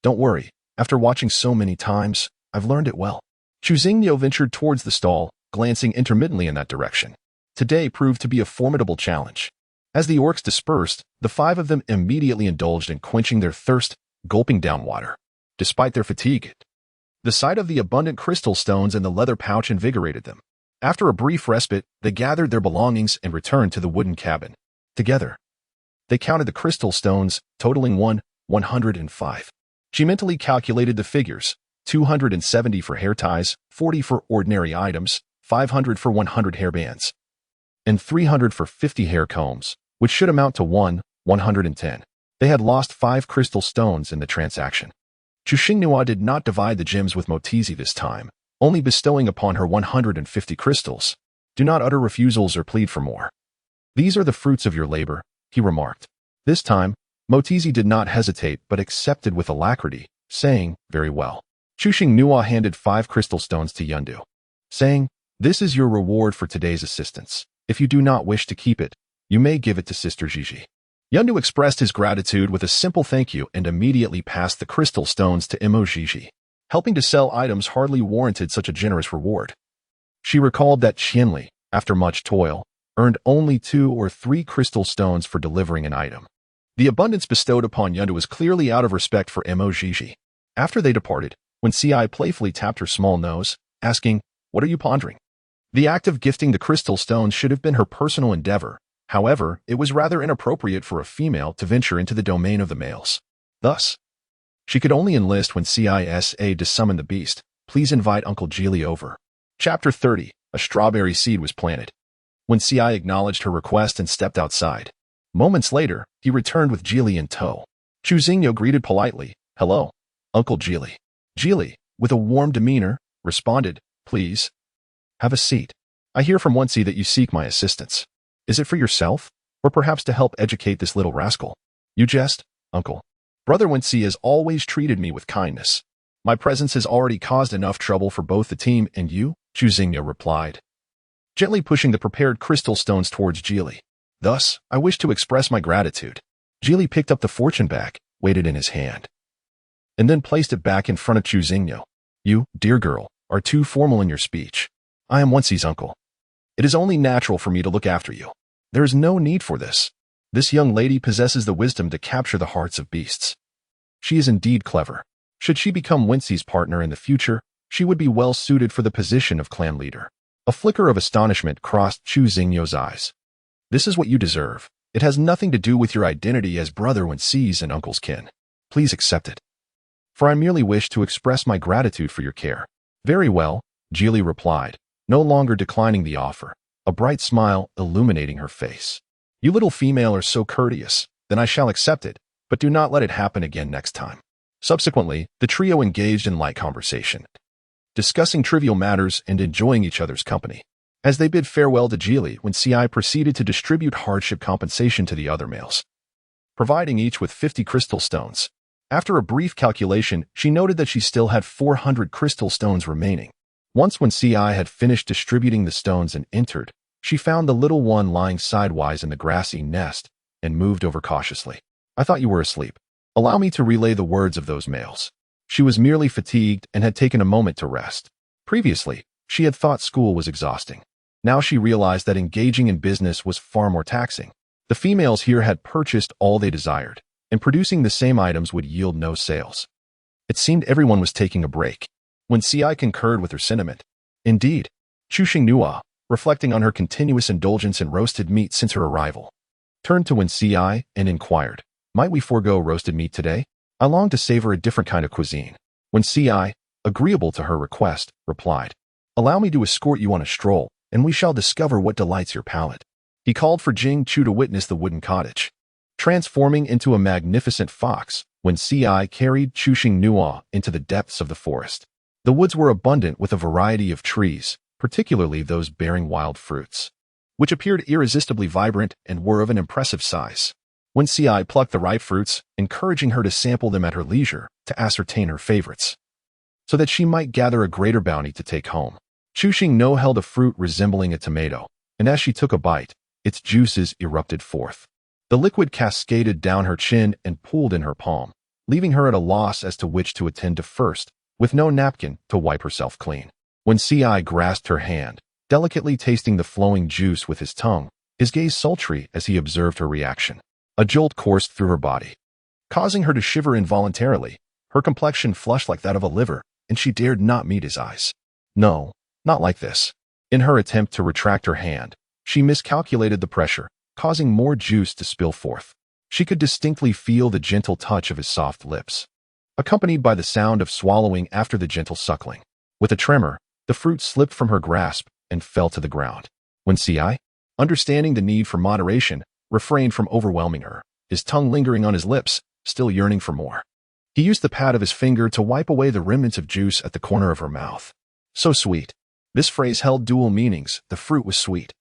"Don't worry. After watching so many times, I've learned it well." Chu Xingnua ventured towards the stall, glancing intermittently in that direction. Today proved to be a formidable challenge. As the orcs dispersed, the 5 of them immediately indulged in quenching their thirst, gulping down water. Despite their fatigue, the sight of the abundant crystal stones in the leather pouch invigorated them. After a brief respite, they gathered their belongings and returned to the wooden cabin. Together, they counted the crystal stones, totaling 105. She mentally calculated the figures: 270 for hair ties, 40 for ordinary items, 500 for 100 hairbands, and 300 for 50 hair combs, which should amount to 110. They had lost 5 crystal stones in the transaction. Chu Xingnua did not divide the gems with Motizi this time, only bestowing upon her 150 crystals. "Do not utter refusals or plead for more. These are the fruits of your labor," he remarked. This time, Motizi did not hesitate but accepted with alacrity, saying, "Very well." Chu Xingnua handed 5 crystal stones to Yundu, saying, "This is your reward for today's assistance. If you do not wish to keep it, you may give it to Sister Gigi." Yundu expressed his gratitude with a simple thank you and immediately passed the crystal stones to Imo Gigi. Helping to sell items hardly warranted such a generous reward. She recalled that Qianli, after much toil, earned only 2 or 3 crystal stones for delivering an item. The abundance bestowed upon Yundu was clearly out of respect for Imo Gigi. After they departed, when Si playfully tapped her small nose, asking, "What are you pondering?" The act of gifting the crystal stones should have been her personal endeavor. However, it was rather inappropriate for a female to venture into the domain of the males. Thus, she could only enlist when CISA to summon the beast. "Please invite Uncle Geely over." Chapter 30. A strawberry seed was planted. When CI acknowledged her request and stepped outside. Moments later, he returned with Geely in tow. Chu Xingyo greeted politely. Hello, Uncle Geely. Geely, with a warm demeanor, responded, Please, have a seat. I hear from Wensi that you seek my assistance. Is it for yourself, or perhaps to help educate this little rascal? You jest, Uncle. Brother Wensi has always treated me with kindness. My presence has already caused enough trouble for both the team and you, Chu Xingyo replied, gently pushing the prepared crystal stones towards Geely. Thus, I wish to express my gratitude. Geely picked up the fortune bag, weighed it in his hand, and then placed it back in front of Chu Xingyo. You, dear girl, are too formal in your speech. I am Wensi's uncle. It is only natural for me to look after you. There is no need for this. This young lady possesses the wisdom to capture the hearts of beasts. She is indeed clever. Should she become Wensi's partner in the future, she would be well suited for the position of clan leader. A flicker of astonishment crossed Chu Xingyo's eyes. This is what you deserve. It has nothing to do with your identity as brother Wensi's and uncle's kin. Please accept it. For I merely wish to express my gratitude for your care. Very well, Geely replied, no longer declining the offer, a bright smile illuminating her face. You little female are so courteous, then I shall accept it, but do not let it happen again next time. Subsequently, the trio engaged in light conversation, discussing trivial matters and enjoying each other's company. As they bid farewell to Geely, Wensi proceeded to distribute hardship compensation to the other males, providing each with 50 crystal stones. After a brief calculation, she noted that she still had 400 crystal stones remaining. Once Wensi had finished distributing the stones and entered, she found the little one lying sidewise in the grassy nest and moved over cautiously. I thought you were asleep. Allow me to relay the words of those males. She was merely fatigued and had taken a moment to rest. Previously, she had thought school was exhausting. Now she realized that engaging in business was far more taxing. The females here had purchased all they desired, and producing the same items would yield no sales. It seemed everyone was taking a break. Wensi concurred with her sentiment. Indeed, Chu Xingyo, reflecting on her continuous indulgence in roasted meat since her arrival, turned to Wensi and inquired, Might we forego roasted meat today? I long to savor a different kind of cuisine. Wensi, agreeable to her request, replied, Allow me to escort you on a stroll, and we shall discover what delights your palate. He called for Jing Chu to witness the wooden cottage. Transforming into a magnificent fox, Wensi carried Chu Xingyo into the depths of the forest. The woods were abundant with a variety of trees, particularly those bearing wild fruits, which appeared irresistibly vibrant and were of an impressive size. Wensi plucked the ripe fruits, encouraging her to sample them at her leisure to ascertain her favorites, so that she might gather a greater bounty to take home. Chu Xingyo held a fruit resembling a tomato, and as she took a bite, its juices erupted forth. The liquid cascaded down her chin and pooled in her palm, leaving her at a loss as to which to attend to first, with no napkin to wipe herself clean. Wensi grasped her hand, delicately tasting the flowing juice with his tongue, his gaze sultry as he observed her reaction. A jolt coursed through her body, causing her to shiver involuntarily. Her complexion flushed like that of a liver, and she dared not meet his eyes. No, not like this. In her attempt to retract her hand, she miscalculated the pressure, causing more juice to spill forth. She could distinctly feel the gentle touch of his soft lips, accompanied by the sound of swallowing after the gentle suckling. With a tremor, the fruit slipped from her grasp and fell to the ground. Wensi, understanding the need for moderation, refrained from overwhelming her, his tongue lingering on his lips, still yearning for more. He used the pad of his finger to wipe away the remnants of juice at the corner of her mouth. So sweet. This phrase held dual meanings. The fruit was sweet,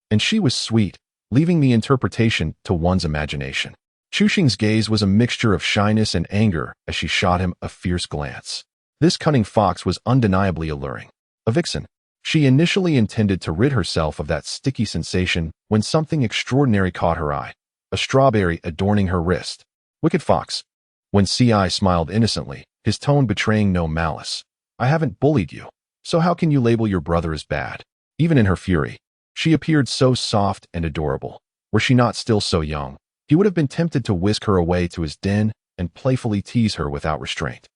and she was sweet, leaving the interpretation to one's imagination. Chu Xing's gaze was a mixture of shyness and anger as she shot him a fierce glance. This cunning fox was undeniably alluring. A vixen. She initially intended to rid herself of that sticky sensation when something extraordinary caught her eye, a strawberry adorning her wrist. Wicked fox. Wensi smiled innocently, his tone betraying no malice. I haven't bullied you, so how can you label your brother as bad? Even in her fury, she appeared so soft and adorable. Were she not still so young, he would have been tempted to whisk her away to his den and playfully tease her without restraint.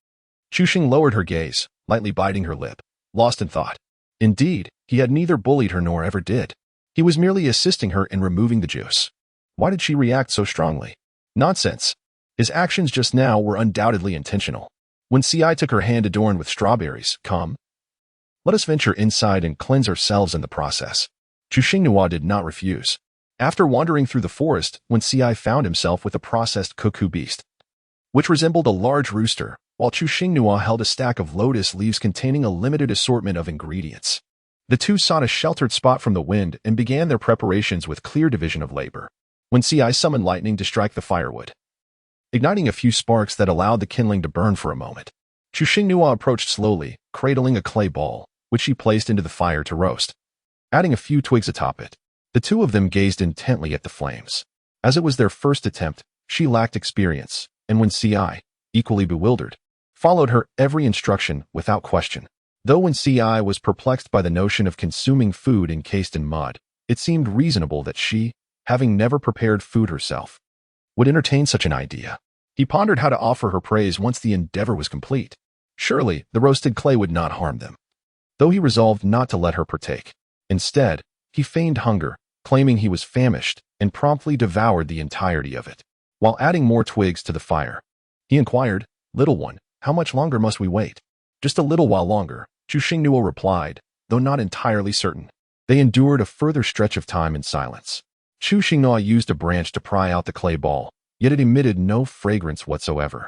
Chu Xing lowered her gaze, lightly biting her lip, lost in thought. Indeed, he had neither bullied her nor ever did. He was merely assisting her in removing the juice. Why did she react so strongly? Nonsense. His actions just now were undoubtedly intentional. Wensi took her hand adorned with strawberries. Come, let us venture inside and cleanse ourselves in the process. Chu Xingyo did not refuse. After wandering through the forest, Wensi found himself with a processed cuckoo beast. which resembled a large rooster, while Chu Xingnua held a stack of lotus leaves containing a limited assortment of ingredients. The two sought a sheltered spot from the wind and began their preparations with clear division of labor. When Ci summoned lightning to strike the firewood, igniting a few sparks that allowed the kindling to burn for a moment, Chu Xingnua approached slowly, cradling a clay ball, which she placed into the fire to roast. Adding a few twigs atop it, the two of them gazed intently at the flames. As it was their first attempt, she lacked experience, and when Ci, equally bewildered, followed her every instruction without question. Though when Ci was perplexed by the notion of consuming food encased in mud, it seemed reasonable that she, having never prepared food herself, would entertain such an idea. He pondered how to offer her praise once the endeavor was complete. Surely, the roasted clay would not harm them. Though he resolved not to let her partake. Instead, he feigned hunger, claiming he was famished, and promptly devoured the entirety of it. While adding more twigs to the fire, he inquired, "Little one, how much longer must we wait?" "Just a little while longer," Chu Xingnua replied, though not entirely certain. They endured a further stretch of time in silence. Chu Xingnua used a branch to pry out the clay ball, yet it emitted no fragrance whatsoever.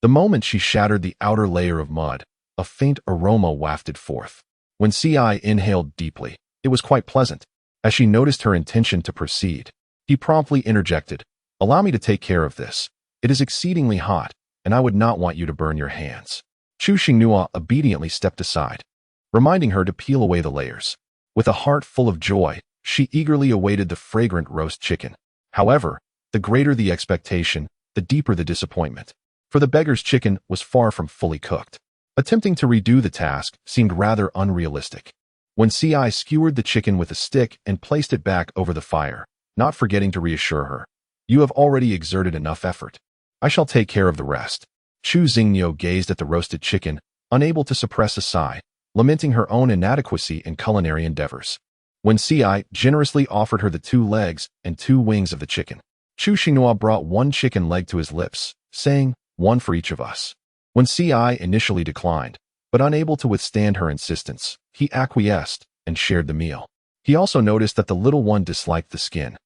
The moment she shattered the outer layer of mud, a faint aroma wafted forth. When Ci inhaled deeply, it was quite pleasant. As she noticed her intention to proceed, he promptly interjected, "Allow me to take care of this. It is exceedingly hot, and I would not want you to burn your hands." Chu Xingnua obediently stepped aside, reminding her to peel away the layers. With a heart full of joy, she eagerly awaited the fragrant roast chicken. However, the greater the expectation, the deeper the disappointment. For the beggar's chicken was far from fully cooked. Attempting to redo the task seemed rather unrealistic. When Ci skewered the chicken with a stick and placed it back over the fire, not forgetting to reassure her, "You have already exerted enough effort. I shall take care of the rest." Chu Xingnua gazed at the roasted chicken, unable to suppress a sigh, lamenting her own inadequacy in culinary endeavors. When Ci generously offered her the 2 legs and 2 wings of the chicken, Chu Xingnua brought 1 chicken leg to his lips, saying, "One for each of us." When Ci initially declined, but unable to withstand her insistence, he acquiesced and shared the meal. He also noticed that the little one disliked the skin,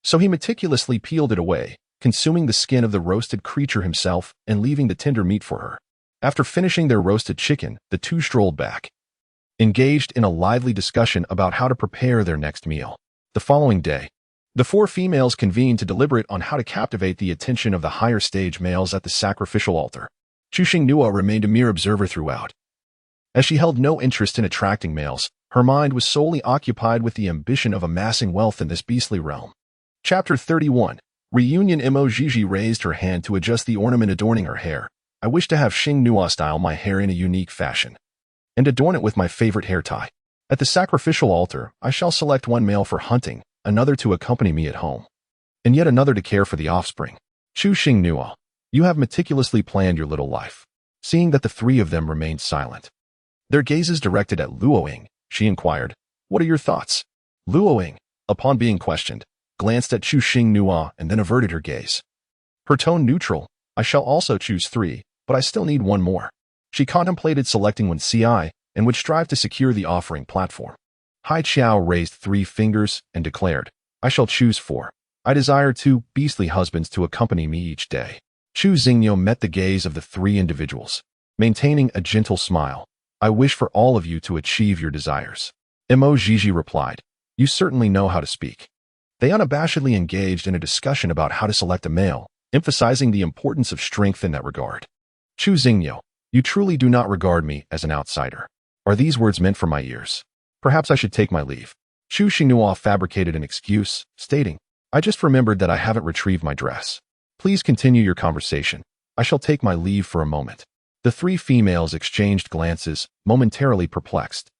so he meticulously peeled it away, consuming the skin of the roasted creature himself and leaving the tender meat for her. After finishing their roasted chicken, the two strolled back, engaged in a lively discussion about how to prepare their next meal. The following day, the 4 females convened to deliberate on how to captivate the attention of the higher stage males at the sacrificial altar. Chu Xingnua remained a mere observer throughout. As she held no interest in attracting males, her mind was solely occupied with the ambition of amassing wealth in this beastly realm. Chapter 31. Reunion. Mo Gigi raised her hand to adjust the ornament adorning her hair. "I wish to have Xingnua style my hair in a unique fashion, and adorn it with my favorite hair tie. At the sacrificial altar, I shall select 1 male for hunting, another to accompany me at home, and yet another to care for the offspring." Chu Xingnua, you have meticulously planned your little life. Seeing that the 3 of them remained silent, their gazes directed at Luoying, she inquired, "What are your thoughts?" Luoying, upon being questioned, glanced at Chu Xingnua and then averted her gaze. Her tone neutral, "I shall also choose 3, but I still need 1 more." She contemplated selecting one Ci and would strive to secure the offering platform. Hai Chiao raised 3 fingers and declared, "I shall choose 4. I desire 2 beastly husbands to accompany me each day." Chu Xingnua met the gaze of the 3 individuals, maintaining a gentle smile. "I wish for all of you to achieve your desires." Mo Gigi replied, "You certainly know how to speak." They unabashedly engaged in a discussion about how to select a male, emphasizing the importance of strength in that regard. Chu Xingnua, you truly do not regard me as an outsider. Are these words meant for my ears? Perhaps I should take my leave. Chu Xingnua fabricated an excuse, stating, "I just remembered that I haven't retrieved my dress. Please continue your conversation. I shall take my leave for a moment." The 3 females exchanged glances, momentarily perplexed,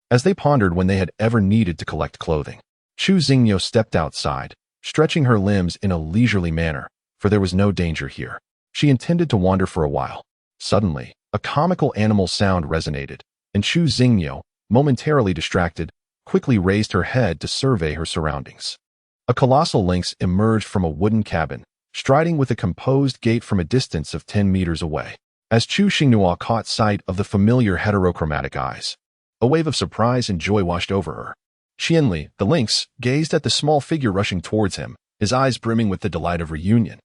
as they pondered when they had ever needed to collect clothing. Chu Xingnua stepped outside, stretching her limbs in a leisurely manner, for there was no danger here. She intended to wander for a while. Suddenly, a comical animal sound resonated, and Chu Xingnua, momentarily distracted, quickly raised her head to survey her surroundings. A colossal lynx emerged from a wooden cabin, striding with a composed gait from a distance of 10 meters away. As Chu Xingnua caught sight of the familiar heterochromatic eyes, a wave of surprise and joy washed over her. Qianli, the lynx, gazed at the small figure rushing towards him, his eyes brimming with the delight of reunion.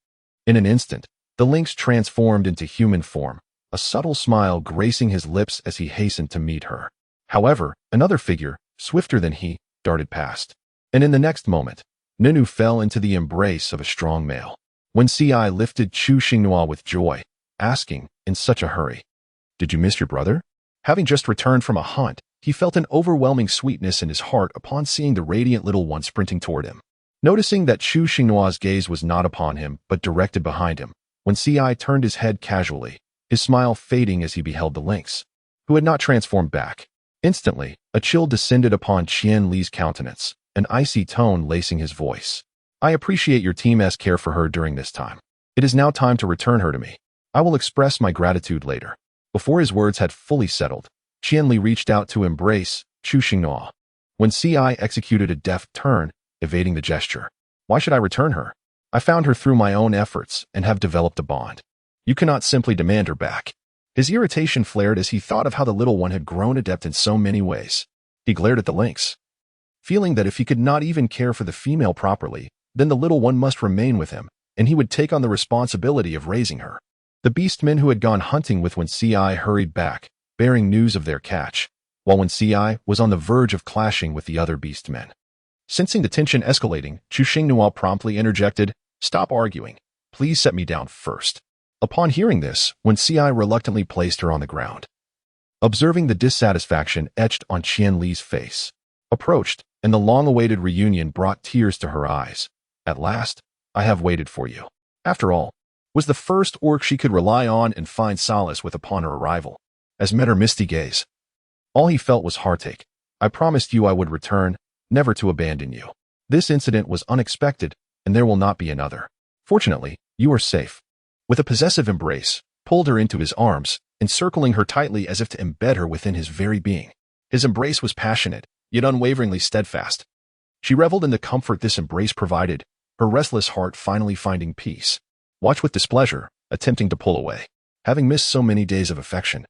In an instant, The lynx transformed into human form, a subtle smile gracing his lips as he hastened to meet her. However, another figure, swifter than he, darted past. And in the next moment, Ninu fell into the embrace of a strong male. When Ci lifted Chu Xinghua with joy, asking, in such a hurry, "Did you miss your brother?" Having just returned from a hunt, he felt an overwhelming sweetness in his heart upon seeing the radiant little one sprinting toward him. Noticing that Chu Xinghua's gaze was not upon him, but directed behind him, when Ci turned his head casually, his smile fading as he beheld the lynx, who had not transformed back. Instantly, a chill descended upon Qian Li's countenance, an icy tone lacing his voice. "I appreciate your team's care for her during this time. It is now time to return her to me. I will express my gratitude later." Before his words had fully settled, Qian Li reached out to embrace Chu Xinghua. When Ci executed a deft turn, evading the gesture. "Why should I return her? I found her through my own efforts and have developed a bond. You cannot simply demand her back." His irritation flared as he thought of how the little one had grown adept in so many ways. He glared at the lynx, feeling that if he could not even care for the female properly, then the little one must remain with him, and he would take on the responsibility of raising her. The beastmen who had gone hunting with when Ci hurried back, bearing news of their catch, while when Ci was on the verge of clashing with the other beastmen. Sensing the tension escalating, Chu Xinghua promptly interjected, "Stop arguing. Please set me down first." Upon hearing this, when Ci reluctantly placed her on the ground, observing the dissatisfaction etched on Qian Li's face, approached, and the long-awaited reunion brought tears to her eyes. "At last, I have waited for you." After all, was the first orc she could rely on and find solace with upon her arrival. As met her misty gaze, all he felt was heartache. "I promised you I would return, never to abandon you. This incident was unexpected, and there will not be another. Fortunately, you are safe." With a possessive embrace, pulled her into his arms, encircling her tightly as if to embed her within his very being. His embrace was passionate, yet unwaveringly steadfast. She reveled in the comfort this embrace provided, her restless heart finally finding peace. Watched with displeasure, attempting to pull away, having missed so many days of affection,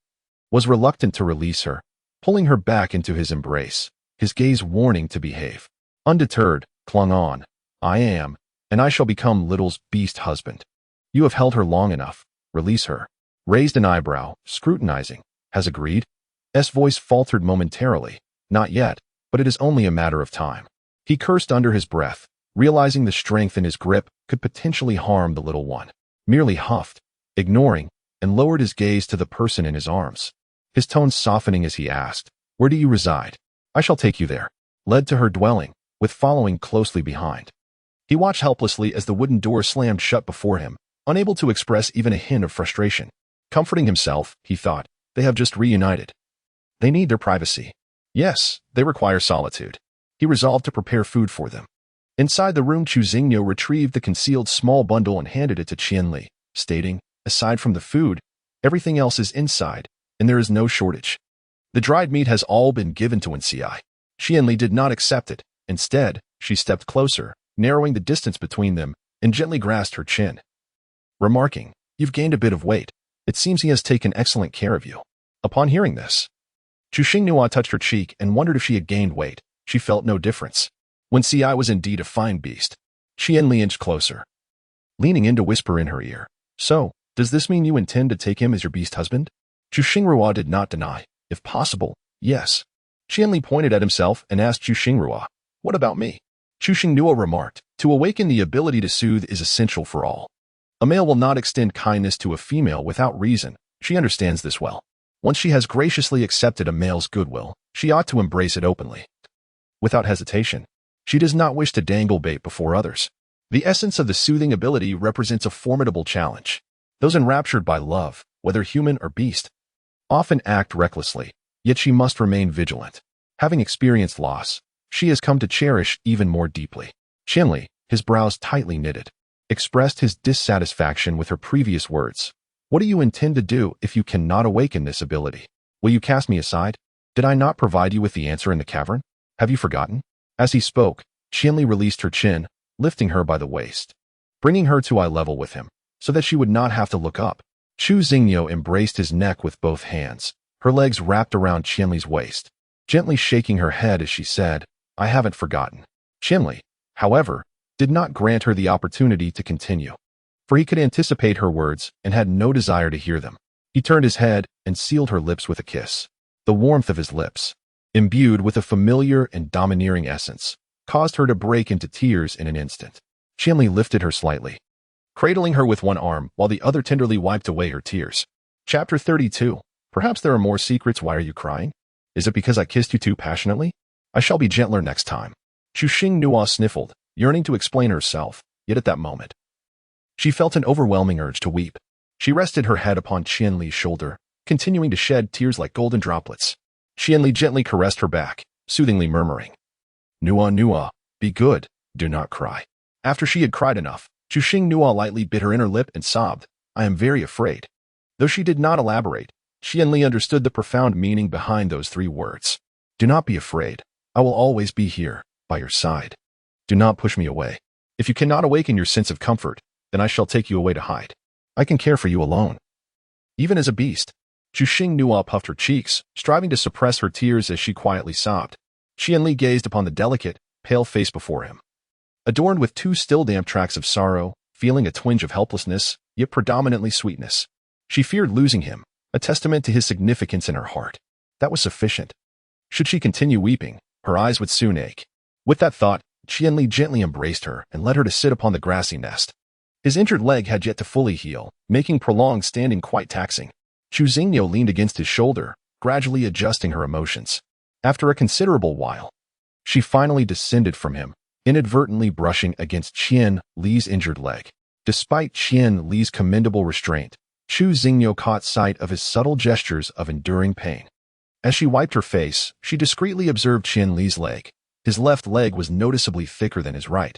was reluctant to release her, pulling her back into his embrace, his gaze warning to behave. Undeterred, clung on. "I am, and I shall become Little's beast husband. You have held her long enough. Release her." Raised an eyebrow, scrutinizing. "Has agreed?" S voice faltered momentarily. "Not yet, but it is only a matter of time." He cursed under his breath, realizing the strength in his grip could potentially harm the little one. Merely huffed, ignoring, and lowered his gaze to the person in his arms. His tone softening as he asked, "Where do you reside?" "I shall take you there." Led to her dwelling, with following closely behind. He watched helplessly as the wooden door slammed shut before him, unable to express even a hint of frustration. Comforting himself, he thought, they have just reunited. They need their privacy. Yes, they require solitude. He resolved to prepare food for them. Inside the room, Chu Xingyo retrieved the concealed small bundle and handed it to Qian Li, stating, "Aside from the food, everything else is inside, and there is no shortage. The dried meat has all been given to Wen-Ci." Qian Li did not accept it. Instead, she stepped closer, narrowing the distance between them, and gently grasped her chin, remarking, "You've gained a bit of weight. It seems he has taken excellent care of you." Upon hearing this, Chu Xinghua touched her cheek and wondered if she had gained weight. She felt no difference. When Ci was indeed a fine beast. Qian Li inched closer, leaning in to whisper in her ear, "So, does this mean you intend to take him as your beast husband?" Chu Xinghua did not deny. "If possible, yes." Qian Li pointed at himself and asked Chu Xinghua, "What about me?" Chu Xinghua remarked, "To awaken the ability to soothe is essential for all. A male will not extend kindness to a female without reason. She understands this well. Once she has graciously accepted a male's goodwill, she ought to embrace it openly, without hesitation. She does not wish to dangle bait before others. The essence of the soothing ability represents a formidable challenge. Those enraptured by love, whether human or beast, often act recklessly, yet she must remain vigilant. Having experienced loss, she has come to cherish even more deeply." Qian Li, his brows tightly knitted, expressed his dissatisfaction with her previous words. "What do you intend to do if you cannot awaken this ability? Will you cast me aside? Did I not provide you with the answer in the cavern? Have you forgotten?" As he spoke, Qian Li released her chin, lifting her by the waist, bringing her to eye level with him, so that she would not have to look up. Chu Xingyo embraced his neck with both hands, her legs wrapped around Qian Li's waist, gently shaking her head as she said, "I haven't forgotten." Qian Li, however, did not grant her the opportunity to continue. for he could anticipate her words and had no desire to hear them. He turned his head and sealed her lips with a kiss. The warmth of his lips, imbued with a familiar and domineering essence, caused her to break into tears in an instant. Qianli lifted her slightly, cradling her with one arm while the other tenderly wiped away her tears. Chapter 32. Perhaps there are more secrets. Why are you crying? Is it because I kissed you too passionately? I shall be gentler next time. Chuxing Nua sniffled, yearning to explain herself, yet at that moment, she felt an overwhelming urge to weep. She rested her head upon Qianli's shoulder, continuing to shed tears like golden droplets. Qianli gently caressed her back, soothingly murmuring, Nua Nua, be good, do not cry. After she had cried enough, Chuxing Nua lightly bit her inner lip and sobbed, I am very afraid. Though she did not elaborate, Qianli understood the profound meaning behind those 3 words. Do not be afraid. I will always be here, by your side. Do not push me away. If you cannot awaken your sense of comfort, then I shall take you away to hide. I can care for you alone. Even as a beast. Chuxing Nua puffed her cheeks, striving to suppress her tears as she quietly sobbed. Qianli gazed upon the delicate, pale face before him, adorned with 2 still damp tracts of sorrow, feeling a twinge of helplessness, yet predominantly sweetness. She feared losing him, a testament to his significance in her heart. That was sufficient. Should she continue weeping, her eyes would soon ache. With that thought, Qianli gently embraced her and led her to sit upon the grassy nest. His injured leg had yet to fully heal, making prolonged standing quite taxing. Chuxing leaned against his shoulder, gradually adjusting her emotions. After a considerable while, she finally descended from him, inadvertently brushing against Qian Li's injured leg. Despite Qian Li's commendable restraint, Chuxing caught sight of his subtle gestures of enduring pain. As she wiped her face, she discreetly observed Qian Li's leg. His left leg was noticeably thicker than his right,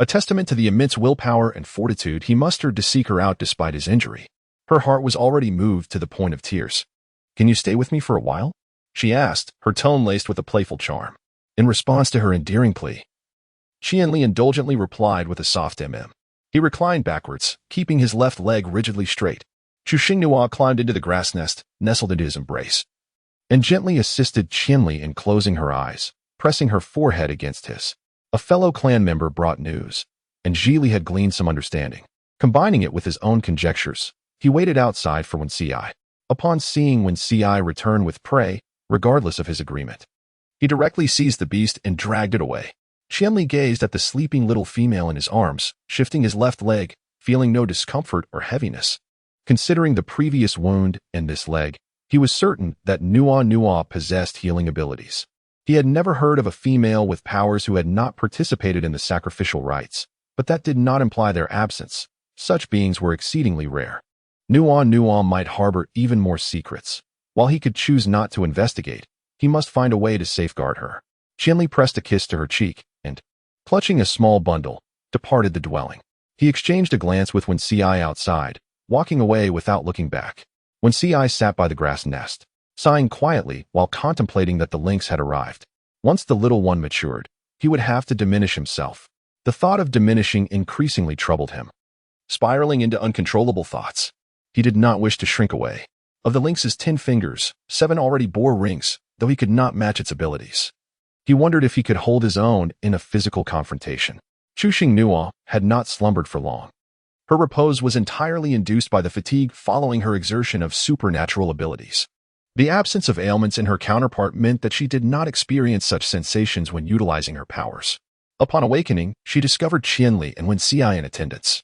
a testament to the immense willpower and fortitude he mustered to seek her out despite his injury. Her heart was already moved to the point of tears. Can you stay with me for a while? She asked, her tone laced with a playful charm. In response to her endearing plea, Qianli indulgently replied with a soft mm. He reclined backwards, keeping his left leg rigidly straight. Chuxing Nua climbed into the grass nest, nestled into his embrace, and gently assisted Qianli in closing her eyes, pressing her forehead against his. A fellow clan member brought news, and Zhili had gleaned some understanding. Combining it with his own conjectures, he waited outside for Wen Ci. Upon seeing Wen Ci return with prey, regardless of his agreement, he directly seized the beast and dragged it away. Qianli gazed at the sleeping little female in his arms, shifting his left leg, feeling no discomfort or heaviness. Considering the previous wound in this leg, he was certain that Nua Nua possessed healing abilities. He had never heard of a female with powers who had not participated in the sacrificial rites, but that did not imply their absence. Such beings were exceedingly rare. Nua Nua might harbor even more secrets. While he could choose not to investigate, he must find a way to safeguard her. Qianli pressed a kiss to her cheek and, clutching a small bundle, departed the dwelling. He exchanged a glance with Wen Ci outside, walking away without looking back. Wen Ci sat by the grass nest, sighing quietly while contemplating that the lynx had arrived. Once the little one matured, he would have to diminish himself. The thought of diminishing increasingly troubled him, spiraling into uncontrollable thoughts. He did not wish to shrink away. Of the lynx's 10 fingers, 7 already bore rings, though he could not match its abilities. He wondered if he could hold his own in a physical confrontation. Chuxing Nua had not slumbered for long. Her repose was entirely induced by the fatigue following her exertion of supernatural abilities. The absence of ailments in her counterpart meant that she did not experience such sensations when utilizing her powers. Upon awakening, she discovered Qianli and Wen Ci in attendance.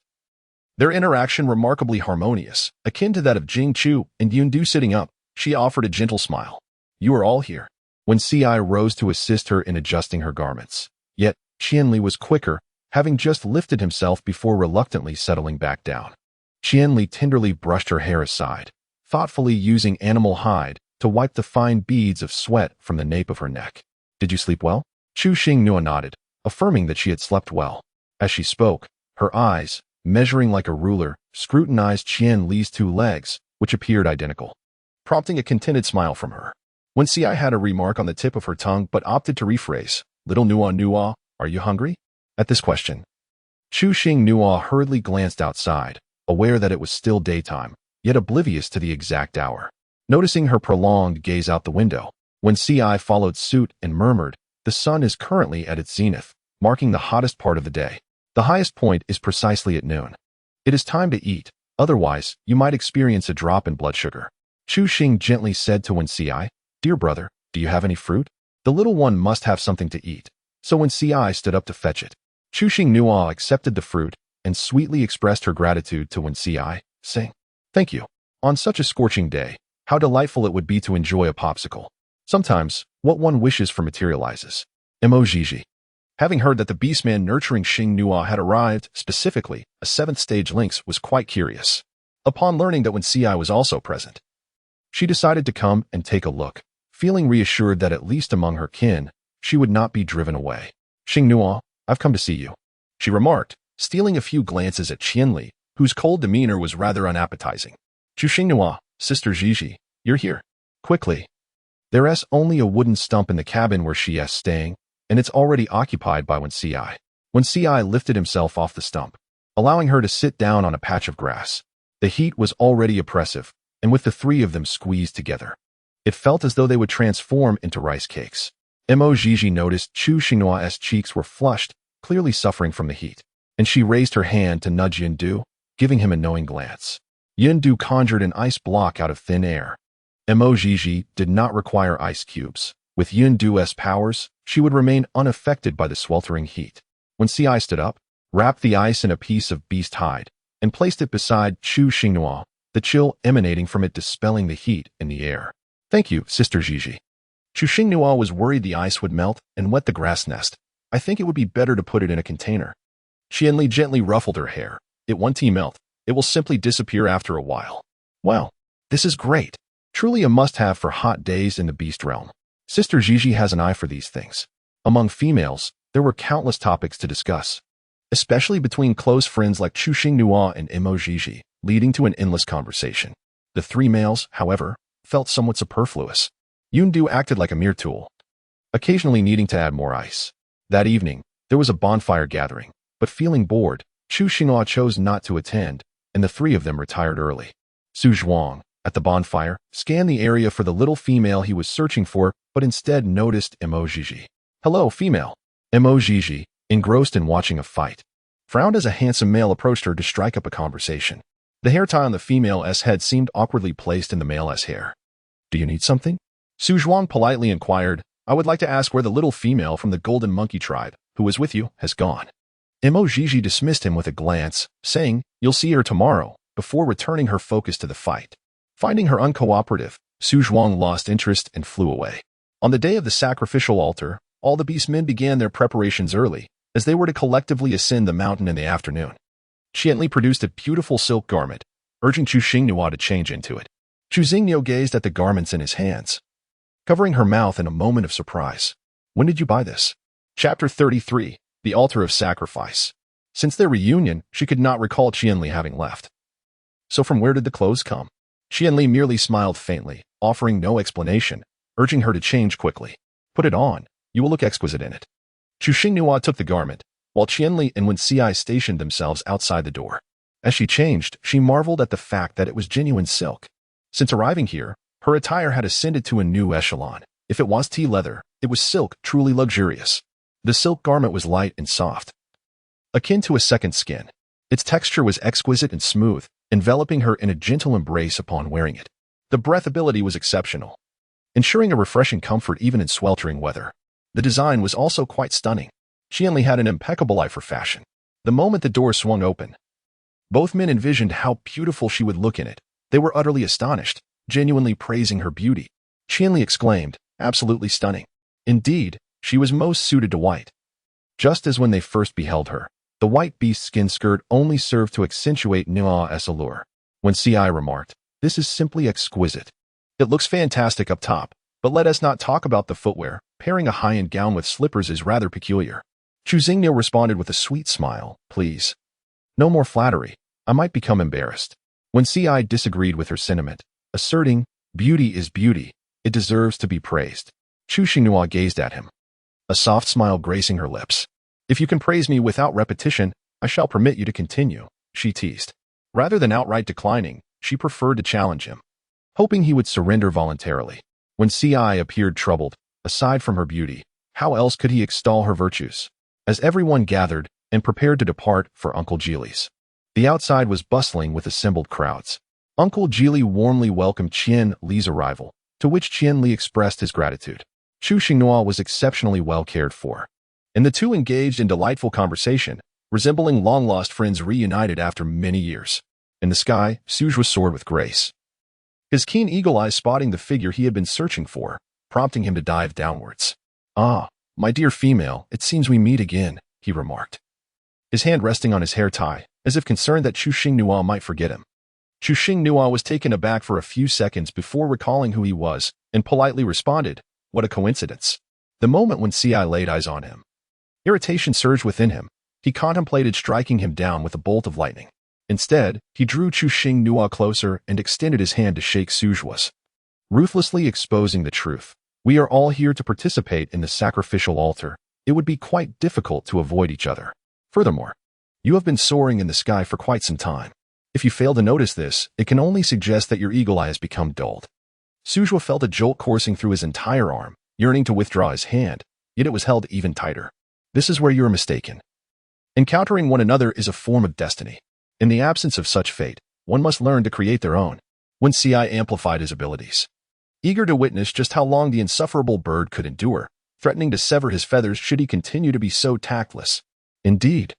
Their interaction remarkably harmonious, akin to that of Jing Chu and Yundu sitting up. She offered a gentle smile. You are all here. Wen Ci rose to assist her in adjusting her garments. Yet, Qianli was quicker, having just lifted himself before reluctantly settling back down. Qianli tenderly brushed her hair aside, thoughtfully using animal hide to wipe the fine beads of sweat from the nape of her neck. Did you sleep well? Chuxing Nua nodded, affirming that she had slept well. As she spoke, her eyes, measuring like a ruler, scrutinized Qian Li's 2 legs, which appeared identical, prompting a contented smile from her. Wen Ci had a remark on the tip of her tongue but opted to rephrase. Little Nua Nua, are you hungry? At this question, Chuxing Nua hurriedly glanced outside, aware that it was still daytime, yet oblivious to the exact hour. Noticing her prolonged gaze out the window, Wen Ci followed suit and murmured, the sun is currently at its zenith, marking the hottest part of the day. The highest point is precisely at noon. It is time to eat, otherwise you might experience a drop in blood sugar. Chu Xing gently said to Wen Ci, Dear brother, do you have any fruit? The little one must have something to eat. So Wen Ci stood up to fetch it. Chu Xing Nua accepted the fruit and sweetly expressed her gratitude to Wen Ci, saying, Thank you. On such a scorching day, how delightful it would be to enjoy a popsicle. Sometimes, what one wishes for materializes. Mo. Having heard that the beastman nurturing Xing Nua had arrived, specifically, a 7th stage lynx, was quite curious. Upon learning that Wen Ci was also present, she decided to come and take a look, feeling reassured that at least among her kin, she would not be driven away. Xing Nua, I've come to see you, she remarked, stealing a few glances at Qianli, whose cold demeanor was rather unappetizing. Chu Xing Nua, Sister Gigi, you're here. Quickly. There's only a wooden stump in the cabin where she is staying, and it's already occupied by Wen Ci. Wen Ci lifted himself off the stump, allowing her to sit down on a patch of grass. The heat was already oppressive, and with the three of them squeezed together, it felt as though they would transform into rice cakes. Mo Gigi noticed Chu Xingnua's cheeks were flushed, clearly suffering from the heat, and she raised her hand to nudge Yindu, giving him a knowing glance. Yindu conjured an ice block out of thin air. Mo Gigi did not require ice cubes. With Yindu's powers, she would remain unaffected by the sweltering heat. When Ci stood up, wrapped the ice in a piece of beast hide, and placed it beside Chu Xingnua, the chill emanating from it dispelling the heat in the air. Thank you, Sister Gigi. Chu Xingnua was worried the ice would melt and wet the grass nest. I think it would be better to put it in a container. Qianli gently ruffled her hair. It won't melt. It will simply disappear after a while. Wow, this is great. Truly a must-have for hot days in the beast realm. Sister Gigi has an eye for these things. Among females, there were countless topics to discuss, especially between close friends like Chu Xingnua and Mo Gigi, leading to an endless conversation. The three males, however, felt somewhat superfluous. Yundu acted like a mere tool, occasionally needing to add more ice. That evening, there was a bonfire gathering, but feeling bored, Chu Xinghua chose not to attend, and the three of them retired early. Su Zhuang, at the bonfire, scanned the area for the little female he was searching for, but instead noticed Mo Gigi. Hello, female. Mo Gigi, engrossed in watching a fight, frowned as a handsome male approached her to strike up a conversation. The hair tie on the female's head seemed awkwardly placed in the male's hair. Do you need something? Su Zhuang politely inquired. I would like to ask where the little female from the Golden Monkey tribe, who was with you, has gone. Mo Gigi dismissed him with a glance, saying, You'll see her tomorrow, before returning her focus to the fight. Finding her uncooperative, Su Zhuang lost interest and flew away. On the day of the sacrificial altar, all the beastmen began their preparations early, as they were to collectively ascend the mountain in the afternoon. Qianli produced a beautiful silk garment, urging Chu Xingnua to change into it. Chu Xingnua gazed at the garments in his hands, covering her mouth in a moment of surprise. When did you buy this? Chapter 33, The Altar of Sacrifice. Since their reunion, she could not recall Qianli having left. So from where did the clothes come? Qianli merely smiled faintly, offering no explanation, urging her to change quickly. Put it on. You will look exquisite in it. Chu Xingnua took the garment, while Qianli and Wen Ci stationed themselves outside the door. As she changed, she marveled at the fact that it was genuine silk. Since arriving here, her attire had ascended to a new echelon. If it was tea leather, it was silk, truly luxurious. The silk garment was light and soft, akin to a second skin. Its texture was exquisite and smooth, enveloping her in a gentle embrace upon wearing it. The breathability was exceptional, ensuring a refreshing comfort even in sweltering weather. The design was also quite stunning. Qianli had an impeccable eye for fashion. The moment the door swung open, both men envisioned how beautiful she would look in it. They were utterly astonished, genuinely praising her beauty. Qianli exclaimed, absolutely stunning. Indeed, she was most suited to white. Just as when they first beheld her, the white beast skin skirt only served to accentuate Nua's allure. When Ci remarked, this is simply exquisite. It looks fantastic up top, but let us not talk about the footwear. Pairing a high-end gown with slippers is rather peculiar. Chu Xingnua responded with a sweet smile, please. No more flattery. I might become embarrassed. When Ci disagreed with her sentiment, asserting, beauty is beauty. It deserves to be praised. Chu Xingnua gazed at him, a soft smile gracing her lips. If you can praise me without repetition, I shall permit you to continue, she teased. Rather than outright declining, she preferred to challenge him, hoping he would surrender voluntarily. When Ci appeared troubled, aside from her beauty, how else could he extol her virtues? As everyone gathered and prepared to depart for Uncle Geely's The outside was bustling with assembled crowds. Uncle Geely warmly welcomed Qian Li's arrival, to which Qian Li expressed his gratitude. Chu Xinghua was exceptionally well cared for, and the two engaged in delightful conversation, resembling long-lost friends reunited after many years. In the sky, Suzhua soared with grace, his keen eagle eyes spotting the figure he had been searching for, prompting him to dive downwards. "Ah, my dear female, it seems we meet again," he remarked, his hand resting on his hair tie, as if concerned that Chu Xinghua might forget him. Chu Xinghua was taken aback for a few seconds before recalling who he was, and politely responded, "What a coincidence." The moment when Ci laid eyes on him, irritation surged within him. He contemplated striking him down with a bolt of lightning. Instead, he drew Chu Xinghua closer and extended his hand to shake Suzhua's, ruthlessly exposing the truth. "We are all here to participate in the sacrificial altar. It would be quite difficult to avoid each other. Furthermore, you have been soaring in the sky for quite some time. If you fail to notice this, it can only suggest that your eagle eye has become dulled." Suzhua felt a jolt coursing through his entire arm, yearning to withdraw his hand, yet it was held even tighter. "This is where you are mistaken. Encountering one another is a form of destiny. In the absence of such fate, one must learn to create their own." When Ci amplified his abilities, eager to witness just how long the insufferable bird could endure, threatening to sever his feathers should he continue to be so tactless. Indeed,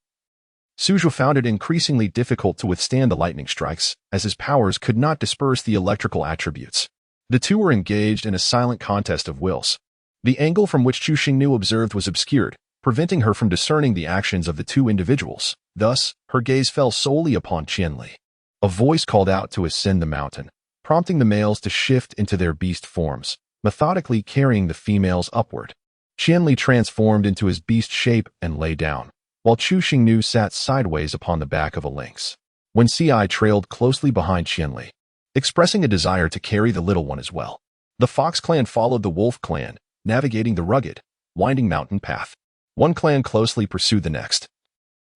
Suzhua found it increasingly difficult to withstand the lightning strikes, as his powers could not disperse the electrical attributes. The two were engaged in a silent contest of wills. The angle from which Chu Xingnu observed was obscured, preventing her from discerning the actions of the two individuals. Thus, her gaze fell solely upon Qian Li. A voice called out to ascend the mountain, prompting the males to shift into their beast forms, methodically carrying the females upward. Qian Li transformed into his beast shape and lay down, while Chu Xingnu sat sideways upon the back of a lynx. When Ci trailed closely behind Qian Li, expressing a desire to carry the little one as well. The Fox clan followed the Wolf clan, navigating the rugged, winding mountain path. One clan closely pursued the next,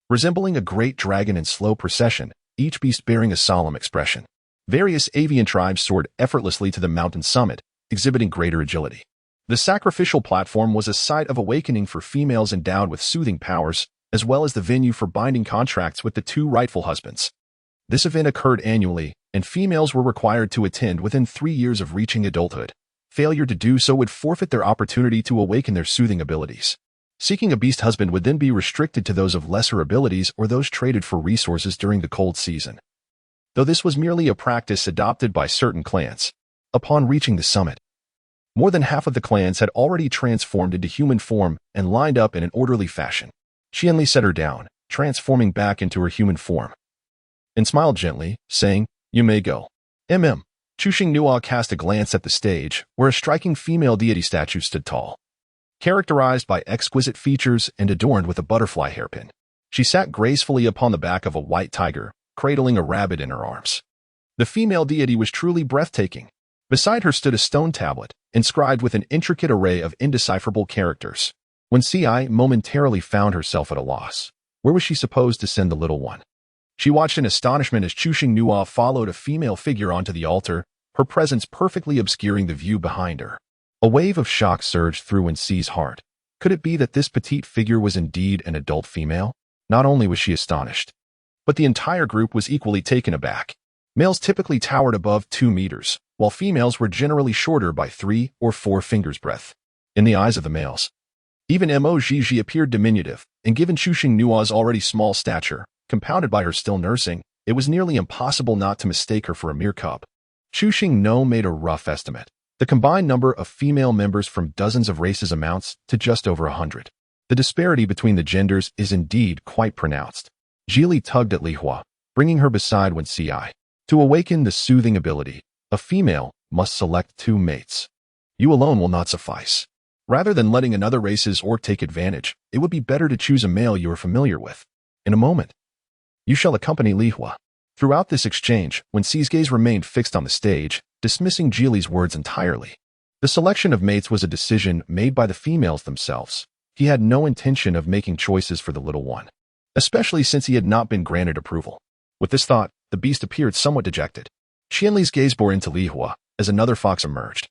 resembling a great dragon in slow procession, each beast bearing a solemn expression. Various avian tribes soared effortlessly to the mountain summit, exhibiting greater agility. The sacrificial platform was a site of awakening for females endowed with soothing powers, as well as the venue for binding contracts with the two rightful husbands. This event occurred annually, and females were required to attend within 3 years of reaching adulthood. Failure to do so would forfeit their opportunity to awaken their soothing abilities. Seeking a beast husband would then be restricted to those of lesser abilities or those traded for resources during the cold season. Though this was merely a practice adopted by certain clans, upon reaching the summit, more than half of the clans had already transformed into human form and lined up in an orderly fashion. Qian Li set her down, transforming back into her human form, and smiled gently, saying, "You may go." Chu Xinghua cast a glance at the stage, where a striking female deity statue stood tall, characterized by exquisite features and adorned with a butterfly hairpin. She sat gracefully upon the back of a white tiger, cradling a rabbit in her arms. The female deity was truly breathtaking. Beside her stood a stone tablet, inscribed with an intricate array of indecipherable characters. When Ci momentarily found herself at a loss, where was she supposed to send the little one? She watched in astonishment as Chu Xinghua followed a female figure onto the altar, her presence perfectly obscuring the view behind her. A wave of shock surged through Ci's heart. Could it be that this petite figure was indeed an adult female? Not only was she astonished, but the entire group was equally taken aback. Males typically towered above 2 meters, while females were generally shorter by 3 or 4 fingers' breadth. In the eyes of the males, even Mo Zhizhi appeared diminutive, and given Chu Xingnua's already small stature, compounded by her still nursing, it was nearly impossible not to mistake her for a mere cub. Chu Xingnu made a rough estimate. The combined number of female members from dozens of races amounts to just over 100. The disparity between the genders is indeed quite pronounced. Geely tugged at Li Hua, bringing her beside when Ci. To awaken the soothing ability, a female must select 2 mates. You alone will not suffice. Rather than letting another race's orc take advantage, it would be better to choose a male you are familiar with. In a moment, you shall accompany Li Hua. Throughout this exchange, when Ci's gaze remained fixed on the stage, dismissing Geely's words entirely. The selection of mates was a decision made by the females themselves. He had no intention of making choices for the little one, especially since he had not been granted approval. With this thought, the beast appeared somewhat dejected. Qian Li's gaze bore into Li Hua as another fox emerged,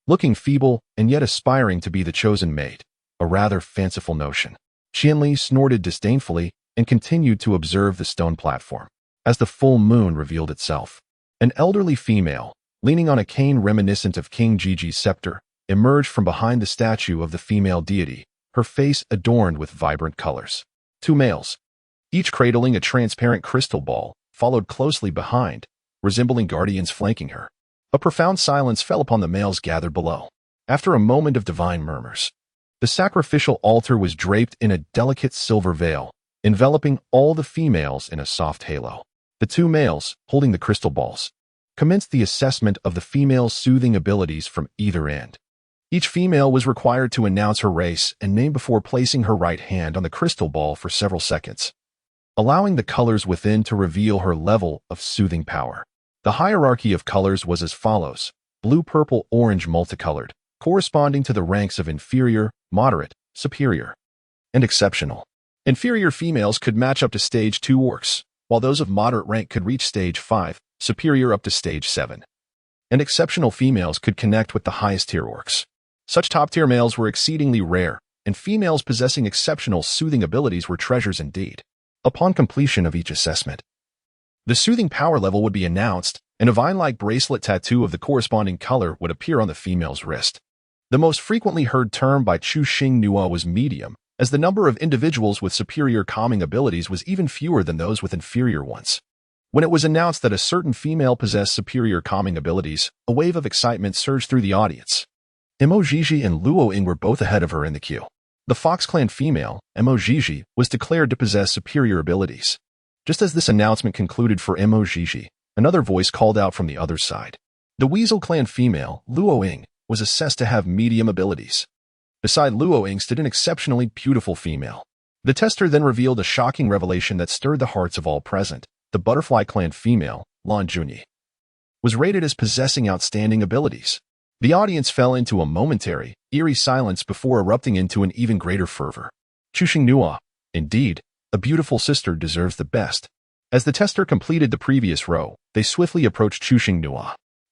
looking feeble and yet aspiring to be the chosen mate, a rather fanciful notion. Qian Li snorted disdainfully and continued to observe the stone platform. as the full moon revealed itself. An elderly female, leaning on a cane reminiscent of King Gigi's scepter, emerged from behind the statue of the female deity, her face adorned with vibrant colors. Two males, each cradling a transparent crystal ball, followed closely behind, resembling guardians flanking her. A profound silence fell upon the males gathered below. After a moment of divine murmurs, the sacrificial altar was draped in a delicate silver veil, enveloping all the females in a soft halo. The two males, holding the crystal balls, commenced the assessment of the female's soothing abilities from either end. Each female was required to announce her race and name before placing her right hand on the crystal ball for several seconds, allowing the colors within to reveal her level of soothing power. The hierarchy of colors was as follows: blue, purple, orange, multicolored, corresponding to the ranks of inferior, moderate, superior, and exceptional. Inferior females could match up to stage 2 orcs, while those of moderate rank could reach stage 5, superior up to stage 7. And exceptional females could connect with the highest tier orcs. Such top-tier males were exceedingly rare, and females possessing exceptional soothing abilities were treasures indeed. Upon completion of each assessment, the soothing power level would be announced, and a vine-like bracelet tattoo of the corresponding color would appear on the female's wrist. The most frequently heard term by ushering was medium, as the number of individuals with superior calming abilities was even fewer than those with inferior ones. When it was announced that a certain female possessed superior calming abilities, a wave of excitement surged through the audience. Emojiji and Luoying were both ahead of her in the queue. The Fox Clan female, Emojiji, was declared to possess superior abilities. Just as this announcement concluded for Emojiji, another voice called out from the other side. The Weasel Clan female, Luoying, was assessed to have medium abilities. Beside Luoying stood an exceptionally beautiful female. The tester then revealed a shocking revelation that stirred the hearts of all present. The Butterfly Clan female, Lan Junyi, was rated as possessing outstanding abilities. The audience fell into a momentary, eerie silence before erupting into an even greater fervor. Chuxing, indeed, a beautiful sister deserves the best. As the tester completed the previous row, they swiftly approached Chuxing.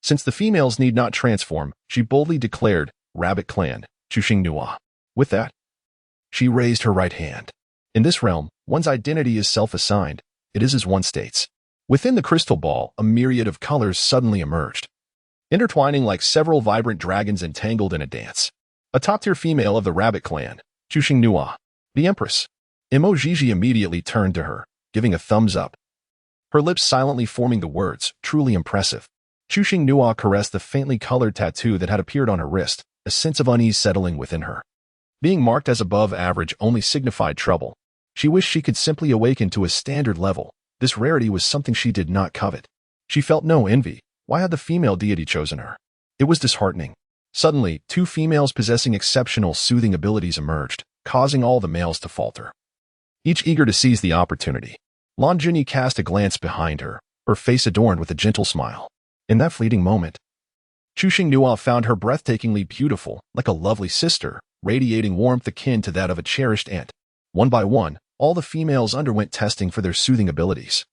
Since the females need not transform, she boldly declared, Rabbit Clan, Chuxing. With that, she raised her right hand. In this realm, one's identity is self-assigned. It is as one states. Within the crystal ball, a myriad of colors suddenly emerged, intertwining like several vibrant dragons entangled in a dance. A top-tier female of the Rabbit Clan, Chuxing, the Empress. Emojiji immediately turned to her, giving a thumbs up, her lips silently forming the words, truly impressive. Chuxing caressed the faintly colored tattoo that had appeared on her wrist, a sense of unease settling within her. Being marked as above average only signified trouble. She wished she could simply awaken to a standard level. This rarity was something she did not covet. She felt no envy. Why had the female deity chosen her? It was disheartening. Suddenly, two females possessing exceptional soothing abilities emerged, causing all the males to falter, each eager to seize the opportunity. Lan Junyi cast a glance behind her, her face adorned with a gentle smile. In that fleeting moment, Chuxing found her breathtakingly beautiful, like a lovely sister, radiating warmth akin to that of a cherished aunt. One by one, all the females underwent testing for their soothing abilities.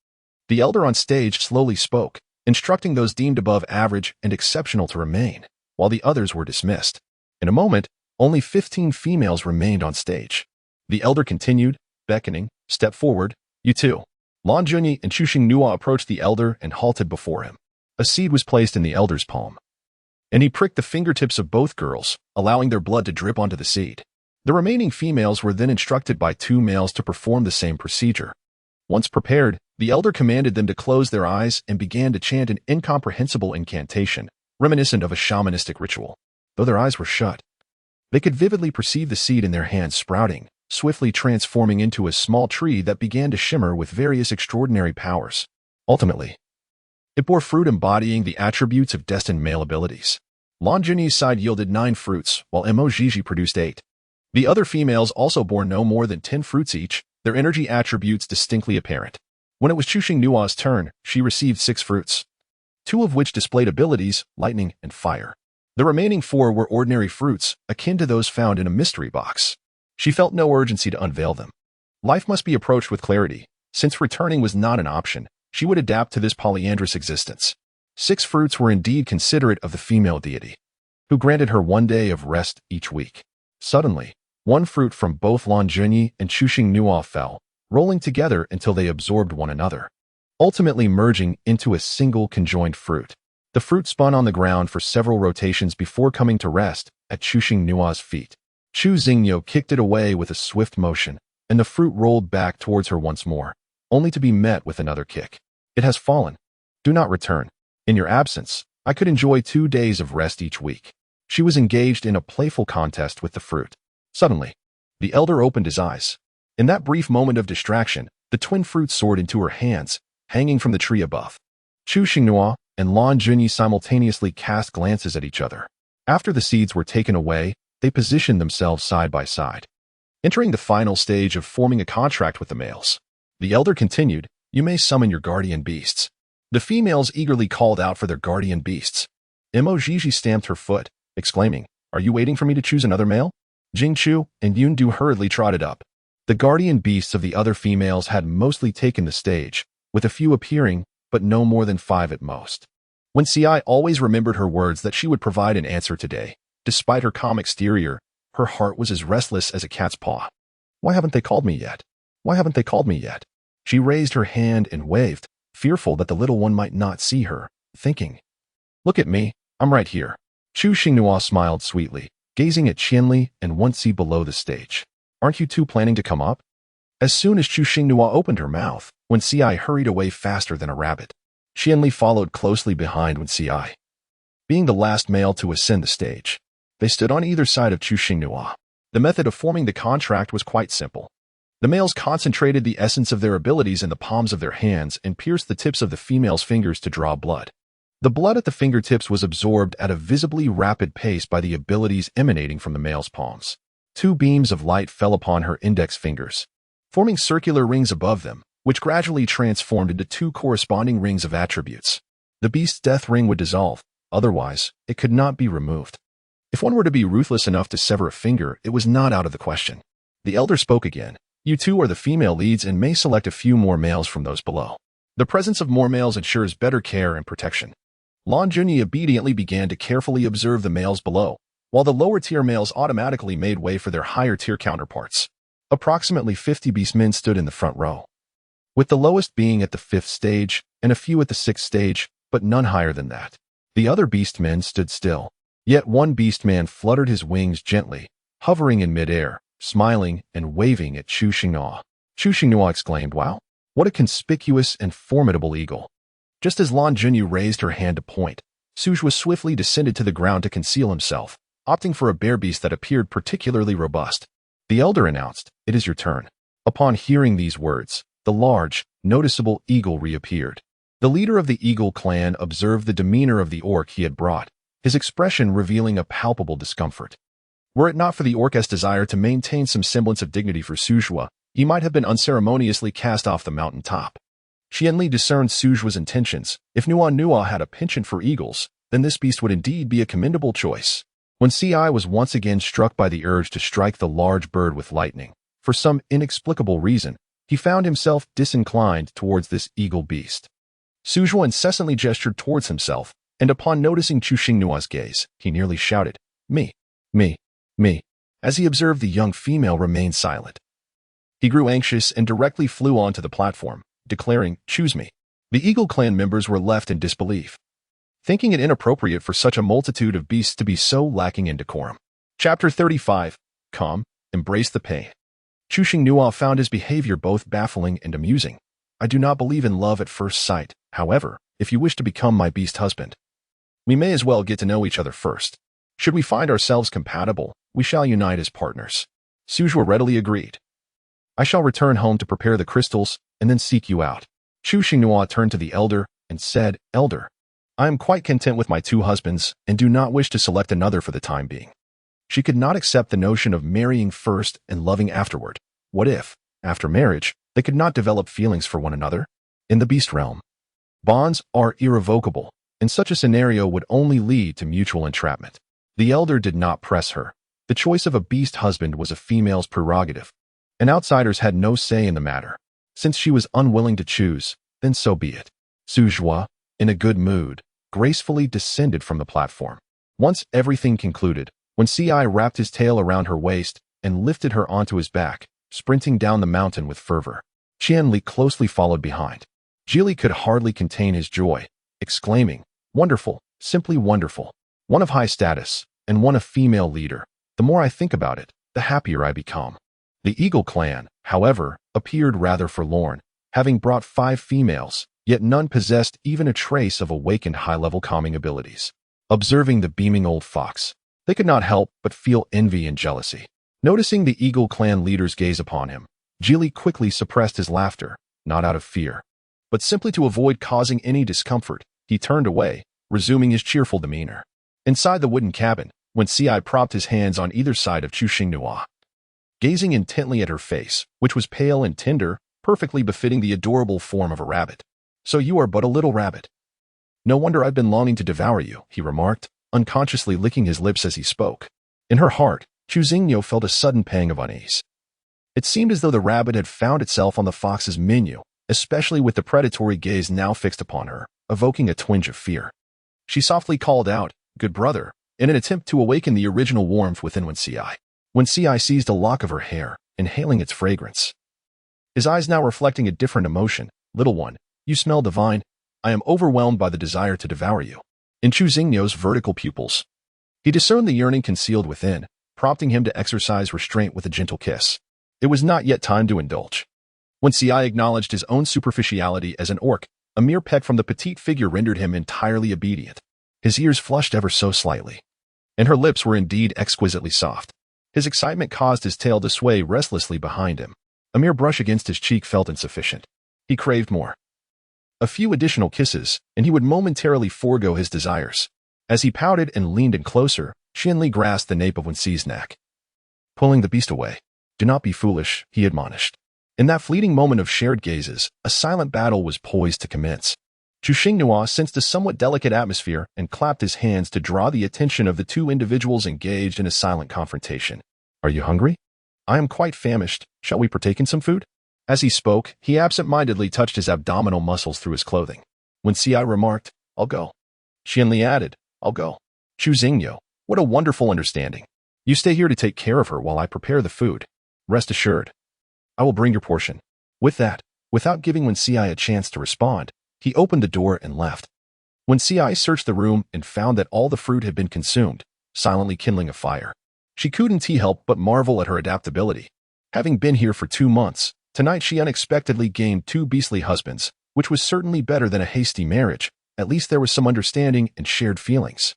The elder on stage slowly spoke, instructing those deemed above average and exceptional to remain, while the others were dismissed. In a moment, only 15 females remained on stage. The elder continued, beckoning, "Step forward, you two." Lan Junyi and Chuxing approached the elder and halted before him. A seed was placed in the elder's palm, and he pricked the fingertips of both girls, allowing their blood to drip onto the seed. The remaining females were then instructed by two males to perform the same procedure. Once prepared, the elder commanded them to close their eyes and began to chant an incomprehensible incantation, reminiscent of a shamanistic ritual. Though their eyes were shut, they could vividly perceive the seed in their hands sprouting, swiftly transforming into a small tree that began to shimmer with various extraordinary powers. Ultimately, it bore fruit embodying the attributes of destined male abilities. Lan Junyi's side yielded 9 fruits, while Emojiji produced 8. The other females also bore no more than 10 fruits each, their energy attributes distinctly apparent. When it was Chuxing turn, she received 6 fruits, 2 of which displayed abilities, lightning and fire. The remaining 4 were ordinary fruits, akin to those found in a mystery box. She felt no urgency to unveil them. Life must be approached with clarity. Since returning was not an option, she would adapt to this polyandrous existence. 6 fruits were indeed considerate of the female deity, who granted her 1 day of rest each week. Suddenly, 1 fruit from both Lan Junyi and Chuxing fell, rolling together until they absorbed one another. ultimately merging into a single conjoined fruit. The fruit spun on the ground for several rotations before coming to rest at Chu Xingnua's feet. Chu Xingnuo kicked it away with a swift motion, and the fruit rolled back towards her once more, only to be met with another kick. It has fallen. Do not return. In your absence, I could enjoy 2 days of rest each week. She was engaged in a playful contest with the fruit. Suddenly, the elder opened his eyes. In that brief moment of distraction, the twin fruits soared into her hands, hanging from the tree above. Chu Xingnuo and Lan Junyi simultaneously cast glances at each other. After the seeds were taken away, they positioned themselves side by side, entering the final stage of forming a contract with the males. The elder continued, "You may summon your guardian beasts." The females eagerly called out for their guardian beasts. Mo Jiji stamped her foot, exclaiming, "Are you waiting for me to choose another male?" Jing Chu and Yun Du hurriedly trotted up. The guardian beasts of the other females had mostly taken the stage, with a few appearing, but no more than 5 at most. When Ci always remembered her words that she would provide an answer today, despite her calm exterior, her heart was as restless as a cat's paw. Why haven't they called me yet? Why haven't they called me yet? She raised her hand and waved, fearful that the little one might not see her, thinking, "Look at me, I'm right here." Chu Xingnuo smiled sweetly, gazing at Qianli and Wenci below the stage. "Aren't you two planning to come up?" As soon as Chu Xingnuo opened her mouth, Wenci hurried away faster than a rabbit. Qianli followed closely behind Wenci, being the last male to ascend the stage. They stood on either side of Chu Xingnuo. The method of forming the contract was quite simple. The males concentrated the essence of their abilities in the palms of their hands and pierced the tips of the female's fingers to draw blood. The blood at the fingertips was absorbed at a visibly rapid pace by the abilities emanating from the male's palms. 2 beams of light fell upon her index fingers, forming circular rings above them, which gradually transformed into 2 corresponding rings of attributes. The beast's death ring would dissolve, otherwise, it could not be removed. If one were to be ruthless enough to sever a finger, it was not out of the question. The elder spoke again. "You two are the female leads and may select a few more males from those below. The presence of more males ensures better care and protection." Lan Junyi obediently began to carefully observe the males below, while the lower-tier males automatically made way for their higher-tier counterparts. Approximately 50 beastmen stood in the front row, with the lowest being at the 5th stage and a few at the 6th stage, but none higher than that. The other beastmen stood still, yet one beastman fluttered his wings gently, hovering in midair, smiling and waving at Chu Xingnuo. Chu Xingnuo exclaimed, "Wow, what a conspicuous and formidable eagle." Just as Lan Junyi raised her hand to point, Suzhua swiftly descended to the ground to conceal himself, opting for a bear beast that appeared particularly robust. The elder announced, "It is your turn." Upon hearing these words, the large, noticeable eagle reappeared. The leader of the eagle clan observed the demeanor of the orc he had brought, his expression revealing a palpable discomfort. Were it not for the orc's desire to maintain some semblance of dignity for Suzhua, he might have been unceremoniously cast off the mountain top. Qianli discerned Suzhua's intentions. If Nua had a penchant for eagles, then this beast would indeed be a commendable choice. When Ci was once again struck by the urge to strike the large bird with lightning, for some inexplicable reason, he found himself disinclined towards this eagle beast. Suzhua incessantly gestured towards himself, and upon noticing Chu Xingnuo's gaze, he nearly shouted, "Me, me, me." As he observed the young female remain silent, he grew anxious and directly flew onto the platform, declaring, "Choose me." The Eagle clan members were left in disbelief, thinking it inappropriate for such a multitude of beasts to be so lacking in decorum. Chapter 35. Calm, embrace the pain. Chu Xingnuo found his behavior both baffling and amusing. "I do not believe in love at first sight. However, if you wish to become my beast husband, we may as well get to know each other first. Should we find ourselves compatible, we shall unite as partners." Suzhua readily agreed. "I shall return home to prepare the crystals and then seek you out." Chu Xingnuo turned to the elder and said, "Elder, I am quite content with my 2 husbands and do not wish to select another for the time being." She could not accept the notion of marrying first and loving afterward. What if, after marriage, they could not develop feelings for one another? In the beast realm, bonds are irrevocable, and such a scenario would only lead to mutual entrapment. The elder did not press her. The choice of a beast husband was a female's prerogative, and outsiders had no say in the matter. Since she was unwilling to choose, then so be it. Suzhua, in a good mood, gracefully descended from the platform. Once everything concluded, when Ci wrapped his tail around her waist and lifted her onto his back, sprinting down the mountain with fervor, Qianli closely followed behind. Jili could hardly contain his joy, exclaiming, "Wonderful, simply wonderful. One of high status, and one a female leader. The more I think about it, the happier I become." The Eagle clan, however, appeared rather forlorn, having brought 5 females, yet none possessed even a trace of awakened high-level calming abilities. Observing the beaming old fox, they could not help but feel envy and jealousy. Noticing the Eagle clan leader's gaze upon him, Jili quickly suppressed his laughter, not out of fear, but simply to avoid causing any discomfort. He turned away, resuming his cheerful demeanor. Inside the wooden cabin, when Ci propped his hands on either side of Chu Xinghua, gazing intently at her face, which was pale and tender, perfectly befitting the adorable form of a rabbit. "So you are but a little rabbit. No wonder I've been longing to devour you," he remarked, unconsciously licking his lips as he spoke. In her heart, Chu Xinghua felt a sudden pang of unease. It seemed as though the rabbit had found itself on the fox's menu, especially with the predatory gaze now fixed upon her, evoking a twinge of fear. She softly called out, "Good brother," in an attempt to awaken the original warmth within When Ci seized a lock of her hair, inhaling its fragrance. His eyes now reflecting a different emotion. "Little one, you smell divine. I am overwhelmed by the desire to devour you." In Chu Xingnuo's vertical pupils, he discerned the yearning concealed within, prompting him to exercise restraint with a gentle kiss. It was not yet time to indulge. When Ci acknowledged his own superficiality as an orc, a mere peck from the petite figure rendered him entirely obedient. His ears flushed ever so slightly, and her lips were indeed exquisitely soft. His excitement caused his tail to sway restlessly behind him. A mere brush against his cheek felt insufficient. He craved more. A few additional kisses, and he would momentarily forego his desires. As he pouted and leaned in closer, Qianli grasped the nape of Wenxi's neck, pulling the beast away. "Do not be foolish," he admonished. In that fleeting moment of shared gazes, a silent battle was poised to commence. Chu Xinghua sensed a somewhat delicate atmosphere and clapped his hands to draw the attention of the two individuals engaged in a silent confrontation. "Are you hungry? I am quite famished. Shall we partake in some food?" As he spoke, he absent-mindedly touched his abdominal muscles through his clothing. When Ci remarked, "I'll go," Qianli added, "I'll go." Chu Xinghua, what a wonderful understanding. You stay here to take care of her while I prepare the food. Rest assured, I will bring your portion. With that, without giving Wen Ci a chance to respond, he opened the door and left. Wen Ci searched the room and found that all the fruit had been consumed, silently kindling a fire. She couldn't help but marvel at her adaptability. Having been here for 2 months, tonight she unexpectedly gained 2 beastly husbands, which was certainly better than a hasty marriage. At least there was some understanding and shared feelings.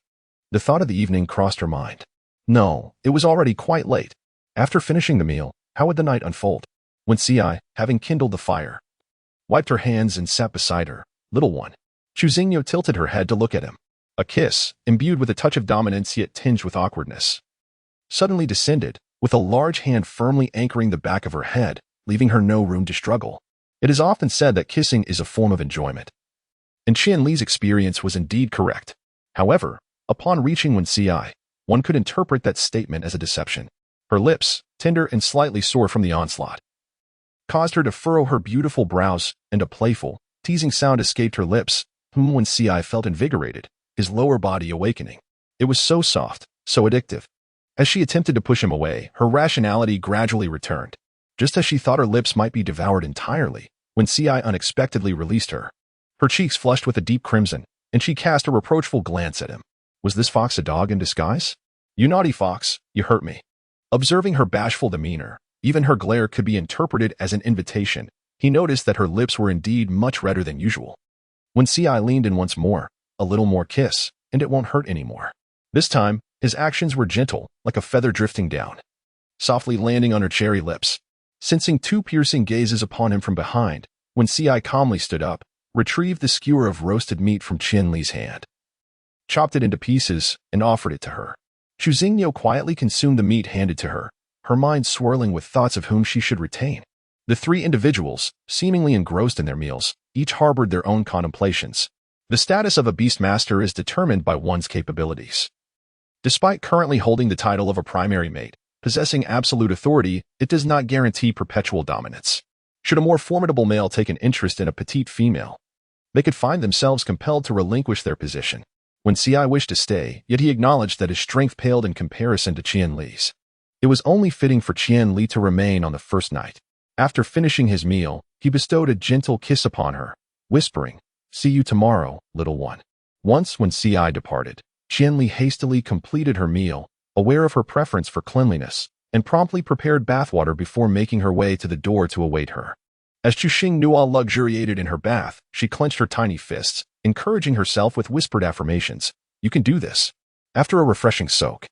The thought of the evening crossed her mind. No, it was already quite late. After finishing the meal, how would the night unfold? When Ci, having kindled the fire, wiped her hands and sat beside her, "Little one." Chu Xinghua tilted her head to look at him. A kiss, imbued with a touch of dominance yet tinged with awkwardness, suddenly descended, with a large hand firmly anchoring the back of her head, leaving her no room to struggle. It is often said that kissing is a form of enjoyment, and Qianli's experience was indeed correct. However, upon reaching Wen Ci, one could interpret that statement as a deception. Her lips, tender and slightly sore from the onslaught, caused her to furrow her beautiful brows, and a playful, teasing sound escaped her lips. Wen Ci felt invigorated, his lower body awakening. It was so soft, so addictive. As she attempted to push him away, her rationality gradually returned. Just as she thought her lips might be devoured entirely, Wen Ci unexpectedly released her. Her cheeks flushed with a deep crimson, and she cast a reproachful glance at him. Was this fox a dog in disguise? "You naughty fox, you hurt me." Observing her bashful demeanor, even her glare could be interpreted as an invitation. He noticed that her lips were indeed much redder than usual. When Ci leaned in once more, a little more kiss, and it won't hurt anymore. This time, his actions were gentle, like a feather drifting down, softly landing on her cherry lips. Sensing 2 piercing gazes upon him from behind, When Ci calmly stood up, retrieved the skewer of roasted meat from Qianli's hand, chopped it into pieces, and offered it to her. Chu Xinghua quietly consumed the meat handed to her, her mind swirling with thoughts of whom she should retain. The 3 individuals, seemingly engrossed in their meals, each harbored their own contemplations. The status of a beastmaster is determined by one's capabilities. Despite currently holding the title of a primary mate, possessing absolute authority, it does not guarantee perpetual dominance. Should a more formidable male take an interest in a petite female, they could find themselves compelled to relinquish their position. When Ci wished to stay, yet he acknowledged that his strength paled in comparison to Qianli's. It was only fitting for Qianli to remain on the first night. After finishing his meal, he bestowed a gentle kiss upon her, whispering, "See you tomorrow, little one." Once, when Ci departed, Qianli hastily completed her meal, aware of her preference for cleanliness, and promptly prepared bathwater before making her way to the door to await her. As Chuxing Nua luxuriated in her bath, she clenched her tiny fists, encouraging herself with whispered affirmations. "You can do this." After a refreshing soak,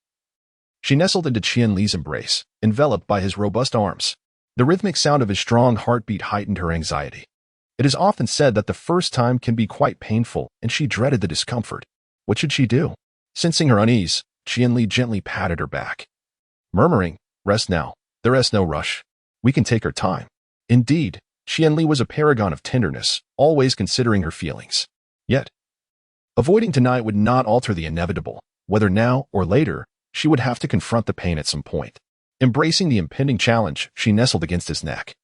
she nestled into Qianli's embrace, enveloped by his robust arms. The rhythmic sound of his strong heartbeat heightened her anxiety. It is often said that the first time can be quite painful, and she dreaded the discomfort. What should she do? Sensing her unease, Qianli gently patted her back, murmuring, "Rest now. There is no rush. We can take our time." Indeed, Qianli was a paragon of tenderness, always considering her feelings. Yet, avoiding tonight would not alter the inevitable. Whether now or later, she would have to confront the pain at some point. Embracing the impending challenge, she nestled against his neck.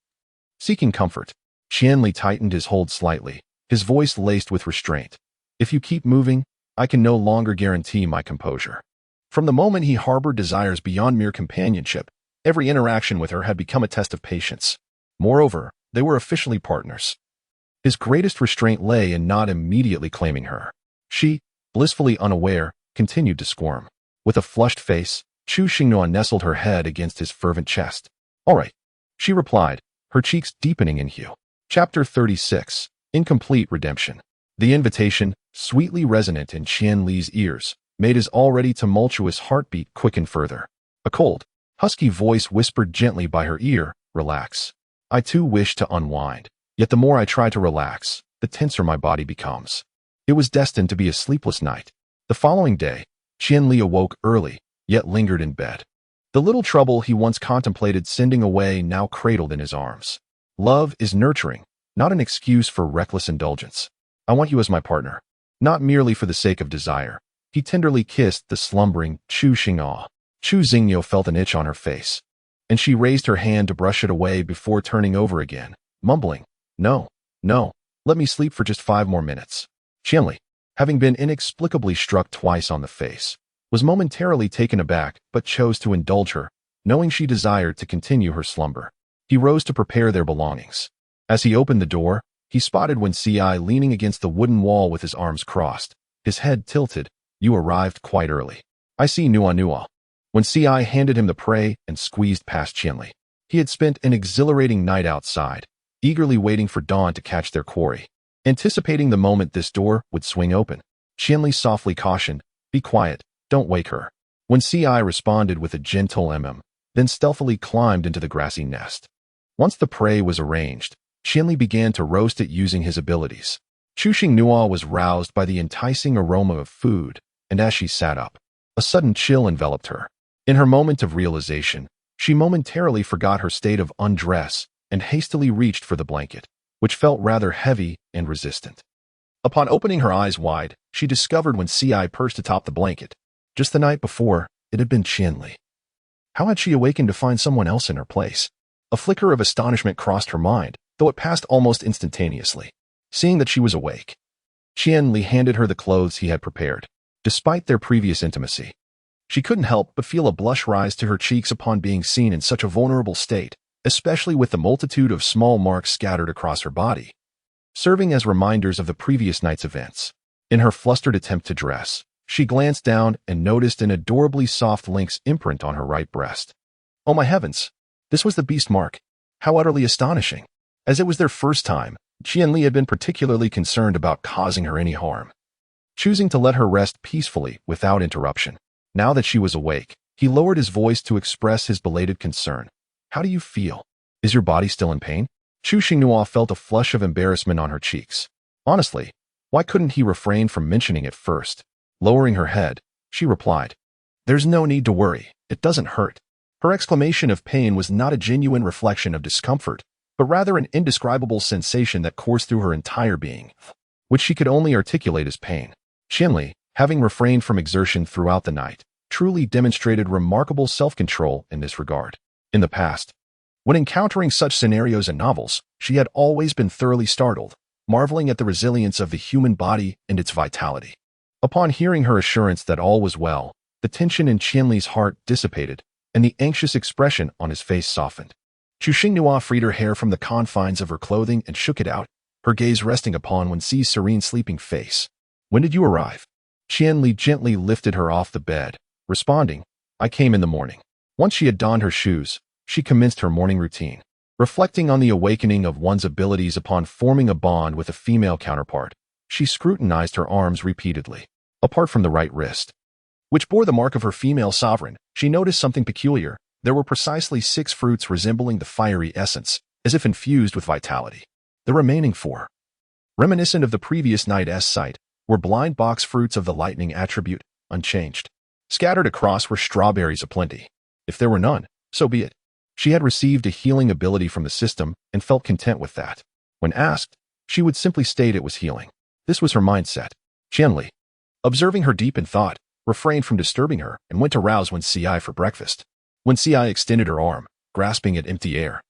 Seeking comfort, Qianli tightened his hold slightly, his voice laced with restraint. "If you keep moving, I can no longer guarantee my composure." From the moment he harbored desires beyond mere companionship, every interaction with her had become a test of patience. Moreover, they were officially partners. His greatest restraint lay in not immediately claiming her. She, blissfully unaware, continued to squirm. With a flushed face, Chu Xingnuan nestled her head against his fervent chest. "All right," she replied, her cheeks deepening in hue. Chapter 36. Incomplete Redemption. The invitation, sweetly resonant in Qianli's ears, made his already tumultuous heartbeat quicken further. A cold, husky voice whispered gently by her ear, "Relax. I too wish to unwind, yet the more I try to relax, the tenser my body becomes." It was destined to be a sleepless night. The following day, Qianli awoke early, yet lingered in bed. The little trouble he once contemplated sending away now cradled in his arms. Love is nurturing, not an excuse for reckless indulgence. "I want you as my partner, not merely for the sake of desire." He tenderly kissed the slumbering Chu Xing'an. Chu Xingyo felt an itch on her face, and she raised her hand to brush it away before turning over again, mumbling, No, let me sleep for just 5 more minutes." Qianli, having been inexplicably struck twice on the face, was momentarily taken aback but chose to indulge her, knowing she desired to continue her slumber. He rose to prepare their belongings. As he opened the door, he spotted Wen Ci leaning against the wooden wall with his arms crossed, his head tilted. "You arrived quite early. I see Nua." Wen Ci handed him the prey and squeezed past Qianli. He had spent an exhilarating night outside, eagerly waiting for dawn to catch their quarry. Anticipating the moment this door would swing open, Qianli softly cautioned, "Be quiet, don't wake her." Wen Ci responded with a gentle then stealthily climbed into the grassy nest. Once the prey was arranged, Qianli began to roast it using his abilities. Chu Xingnuo was roused by the enticing aroma of food, and as she sat up, a sudden chill enveloped her. In her moment of realization, she momentarily forgot her state of undress and hastily reached for the blanket, which felt rather heavy and resistant. Upon opening her eyes wide, she discovered Wen Ci perched atop the blanket. Just the night before, it had been Qianli. How had she awakened to find someone else in her place? A flicker of astonishment crossed her mind, though it passed almost instantaneously. Seeing that she was awake, Qianli handed her the clothes he had prepared. Despite their previous intimacy, she couldn't help but feel a blush rise to her cheeks upon being seen in such a vulnerable state, especially with the multitude of small marks scattered across her body, serving as reminders of the previous night's events. In her flustered attempt to dress, she glanced down and noticed an adorably soft lynx imprint on her right breast. Oh my heavens! This was the beast mark. How utterly astonishing! As it was their first time, Qianli had been particularly concerned about causing her any harm, choosing to let her rest peacefully without interruption. Now that she was awake, he lowered his voice to express his belated concern. "How do you feel? Is your body still in pain?" Chu Xingnuo felt a flush of embarrassment on her cheeks. Honestly, why couldn't he refrain from mentioning it first? Lowering her head, she replied, "There's no need to worry. It doesn't hurt." Her exclamation of pain was not a genuine reflection of discomfort, but rather an indescribable sensation that coursed through her entire being, which she could only articulate as pain. Qianli, having refrained from exertion throughout the night, truly demonstrated remarkable self-control in this regard. In the past, when encountering such scenarios in novels, she had always been thoroughly startled, marveling at the resilience of the human body and its vitality. Upon hearing her assurance that all was well, the tension in Qianli's heart dissipated, and the anxious expression on his face softened. Chu Xingnuo freed her hair from the confines of her clothing and shook it out, her gaze resting upon Wen Xi's serene sleeping face. "When did you arrive?" Qianli gently lifted her off the bed, responding, "I came in the morning." Once she had donned her shoes, she commenced her morning routine. Reflecting on the awakening of one's abilities upon forming a bond with a female counterpart, she scrutinized her arms repeatedly. Apart from the right wrist, which bore the mark of her female sovereign, she noticed something peculiar. There were precisely 6 fruits resembling the fiery essence, as if infused with vitality. The remaining 4, reminiscent of the previous night's sight, were blind box fruits of the lightning attribute, unchanged. Scattered across were strawberries aplenty. If there were none, so be it. She had received a healing ability from the system and felt content with that. When asked, she would simply state it was healing. This was her mindset. Qianli, observing her deep in thought, refrained from disturbing her and went to rouse Wen Xi for breakfast. Wen Xi extended her arm, grasping at empty air,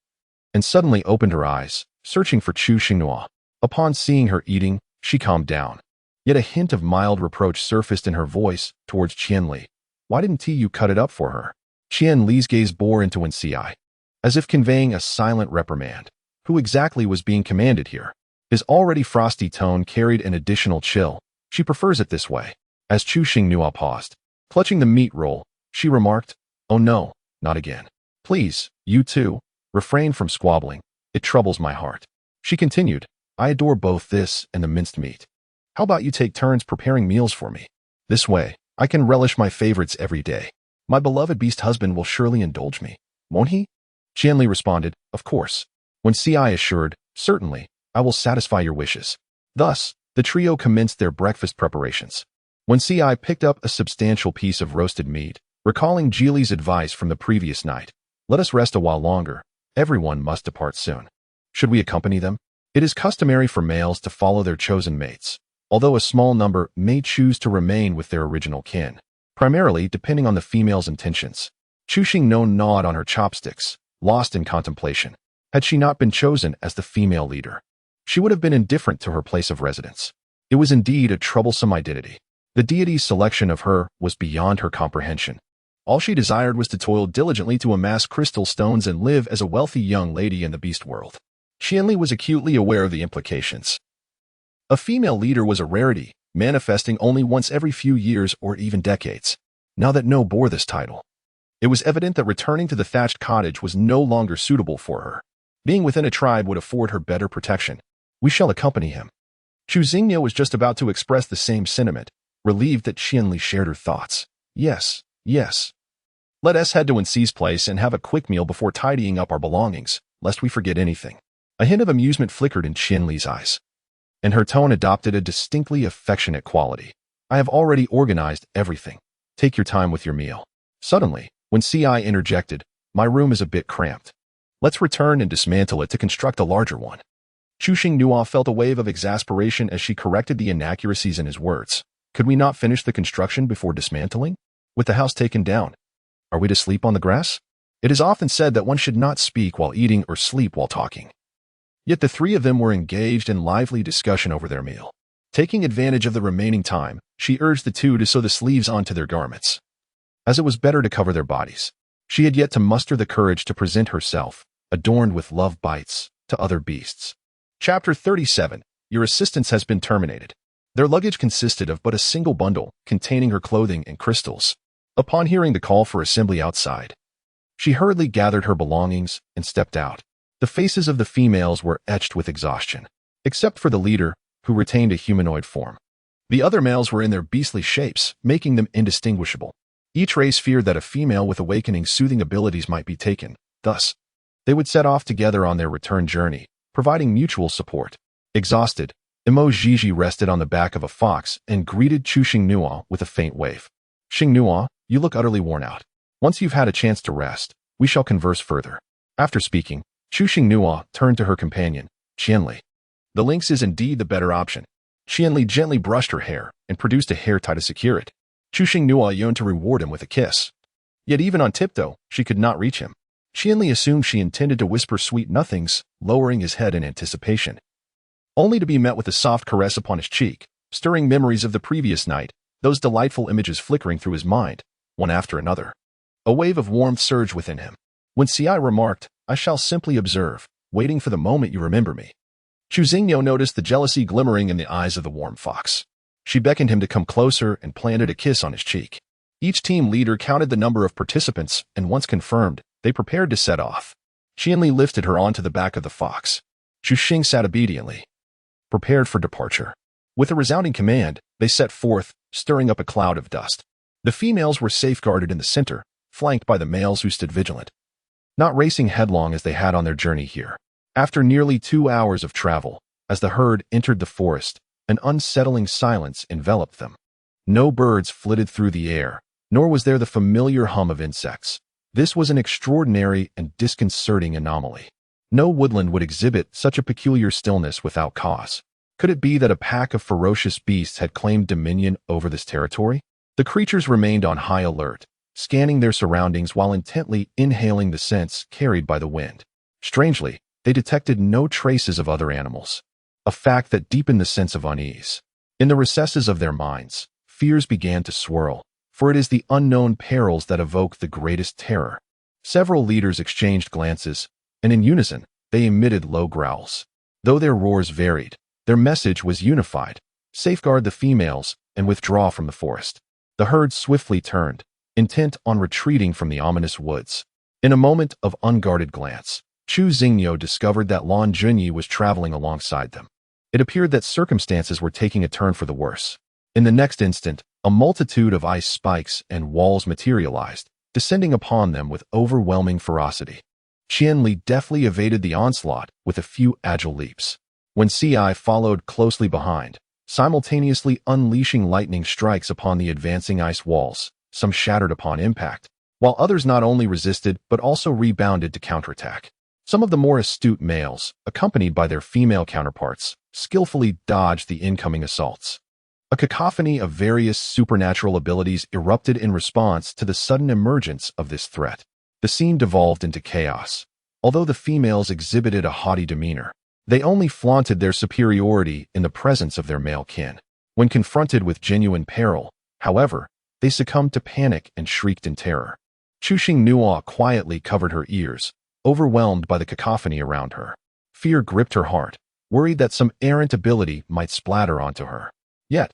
and suddenly opened her eyes, searching for Chu Xinghua. Upon seeing her eating, she calmed down. Yet a hint of mild reproach surfaced in her voice towards Qianli. "Why didn't you cut it up for her?" Qianli's gaze bore into Wen Xi, as if conveying a silent reprimand. Who exactly was being commanded here? His already frosty tone carried an additional chill. "She prefers it this way." As Chu Xinghua paused, clutching the meat roll, she remarked, "Oh no, not again. Please, you too, refrain from squabbling. It troubles my heart." She continued, "I adore both this and the minced meat. How about you take turns preparing meals for me? This way, I can relish my favorites every day. My beloved beast husband will surely indulge me, won't he?" Qianli responded, "Of course." When Ci assured, "Certainly, I will satisfy your wishes." Thus, the trio commenced their breakfast preparations. When Ci picked up a substantial piece of roasted meat, recalling Geely's advice from the previous night, "Let us rest a while longer. Everyone must depart soon. Should we accompany them? It is customary for males to follow their chosen mates, although a small number may choose to remain with their original kin, primarily depending on the female's intentions." Chu Xinghua gnawed on her chopsticks, lost in contemplation. Had she not been chosen as the female leader, she would have been indifferent to her place of residence. It was indeed a troublesome identity. The deity's selection of her was beyond her comprehension. All she desired was to toil diligently to amass crystal stones and live as a wealthy young lady in the beast world. Qianli was acutely aware of the implications. A female leader was a rarity, manifesting only once every few years or even decades. Now that No bore this title, it was evident that returning to the thatched cottage was no longer suitable for her. Being within a tribe would afford her better protection. "We shall accompany him." Chu Xinghua was just about to express the same sentiment, relieved that Qianli shared her thoughts. Yes. Let us head to Wen Xi's place and have a quick meal before tidying up our belongings, lest we forget anything." A hint of amusement flickered in Qianli's eyes, and her tone adopted a distinctly affectionate quality. "I have already organized everything. Take your time with your meal." Suddenly, when Ci interjected, "My room is a bit cramped. Let's return and dismantle it to construct a larger one." Chu Xinghua felt a wave of exasperation as she corrected the inaccuracies in his words. "Could we not finish the construction before dismantling? With the house taken down, are we to sleep on the grass?" It is often said that one should not speak while eating or sleep while talking. Yet the 3 of them were engaged in lively discussion over their meal. Taking advantage of the remaining time, she urged the 2 to sew the sleeves onto their garments, as it was better to cover their bodies. She had yet to muster the courage to present herself, adorned with love bites, to other beasts. Chapter 37. Your assistance has been terminated. Their luggage consisted of but a single bundle, containing her clothing and crystals. Upon hearing the call for assembly outside, she hurriedly gathered her belongings and stepped out. The faces of the females were etched with exhaustion, except for the leader, who retained a humanoid form. The other males were in their beastly shapes, making them indistinguishable. Each race feared that a female with awakening soothing abilities might be taken. Thus, they would set off together on their return journey, providing mutual support. Exhausted, Emo Gigi rested on the back of a fox and greeted Chu Xinghua with a faint wave. "Xinghua, you look utterly worn out. Once you've had a chance to rest, we shall converse further." After speaking, Chu Xinghua turned to her companion, Qianli. "The lynx is indeed the better option." Qianli gently brushed her hair and produced a hair tie to secure it. Chu Xinghua yearned to reward him with a kiss. Yet even on tiptoe, she could not reach him. Qianli assumed she intended to whisper sweet nothings, lowering his head in anticipation, only to be met with a soft caress upon his cheek, stirring memories of the previous night, those delightful images flickering through his mind, one after another. A wave of warmth surged within him. When Ci remarked, "I shall simply observe, waiting for the moment you remember me." Chu Xingyo noticed the jealousy glimmering in the eyes of the warm fox. She beckoned him to come closer and planted a kiss on his cheek. Each team leader counted the number of participants, and once confirmed, they prepared to set off. Qianli lifted her onto the back of the fox. Chu Xing sat obediently, prepared for departure. With a resounding command, they set forth, stirring up a cloud of dust. The females were safeguarded in the center, flanked by the males who stood vigilant, not racing headlong as they had on their journey here. After nearly 2 hours of travel, as the herd entered the forest, an unsettling silence enveloped them. No birds flitted through the air, nor was there the familiar hum of insects. This was an extraordinary and disconcerting anomaly. No woodland would exhibit such a peculiar stillness without cause. Could it be that a pack of ferocious beasts had claimed dominion over this territory? The creatures remained on high alert, scanning their surroundings while intently inhaling the scents carried by the wind. Strangely, they detected no traces of other animals, a fact that deepened the sense of unease. In the recesses of their minds, fears began to swirl, for it is the unknown perils that evoke the greatest terror. Several leaders exchanged glances, and in unison, they emitted low growls. Though their roars varied, their message was unified: safeguard the females and withdraw from the forest. The herd swiftly turned, intent on retreating from the ominous woods. In a moment of unguarded glance, Chu Xingyo discovered that Lan Junyi was traveling alongside them. It appeared that circumstances were taking a turn for the worse. In the next instant, a multitude of ice spikes and walls materialized, descending upon them with overwhelming ferocity. Qianli deftly evaded the onslaught with a few agile leaps. When Ci followed closely behind, simultaneously unleashing lightning strikes upon the advancing ice walls, some shattered upon impact, while others not only resisted but also rebounded to counterattack. Some of the more astute males, accompanied by their female counterparts, skillfully dodged the incoming assaults. A cacophony of various supernatural abilities erupted in response to the sudden emergence of this threat. The scene devolved into chaos. Although the females exhibited a haughty demeanor, they only flaunted their superiority in the presence of their male kin. When confronted with genuine peril, however, they succumbed to panic and shrieked in terror. Chu Xingnuo quietly covered her ears, overwhelmed by the cacophony around her. Fear gripped her heart, worried that some errant ability might splatter onto her. Yet,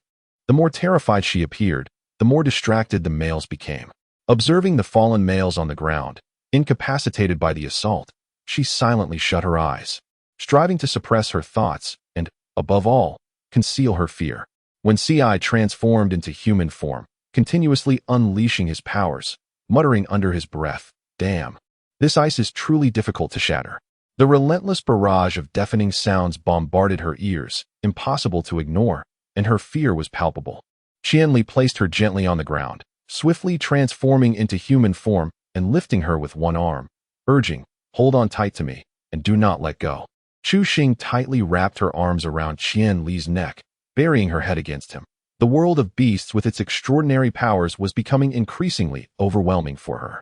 the more terrified she appeared, the more distracted the males became. Observing the fallen males on the ground, incapacitated by the assault, she silently shut her eyes, striving to suppress her thoughts and, above all, conceal her fear. When Ci transformed into human form, continuously unleashing his powers, muttering under his breath, "Damn, this ice is truly difficult to shatter." The relentless barrage of deafening sounds bombarded her ears, impossible to ignore, and her fear was palpable. Qianli placed her gently on the ground, swiftly transforming into human form and lifting her with one arm, urging, "Hold on tight to me, and do not let go." Chu Xing tightly wrapped her arms around Qianli's neck, burying her head against him. The world of beasts with its extraordinary powers was becoming increasingly overwhelming for her.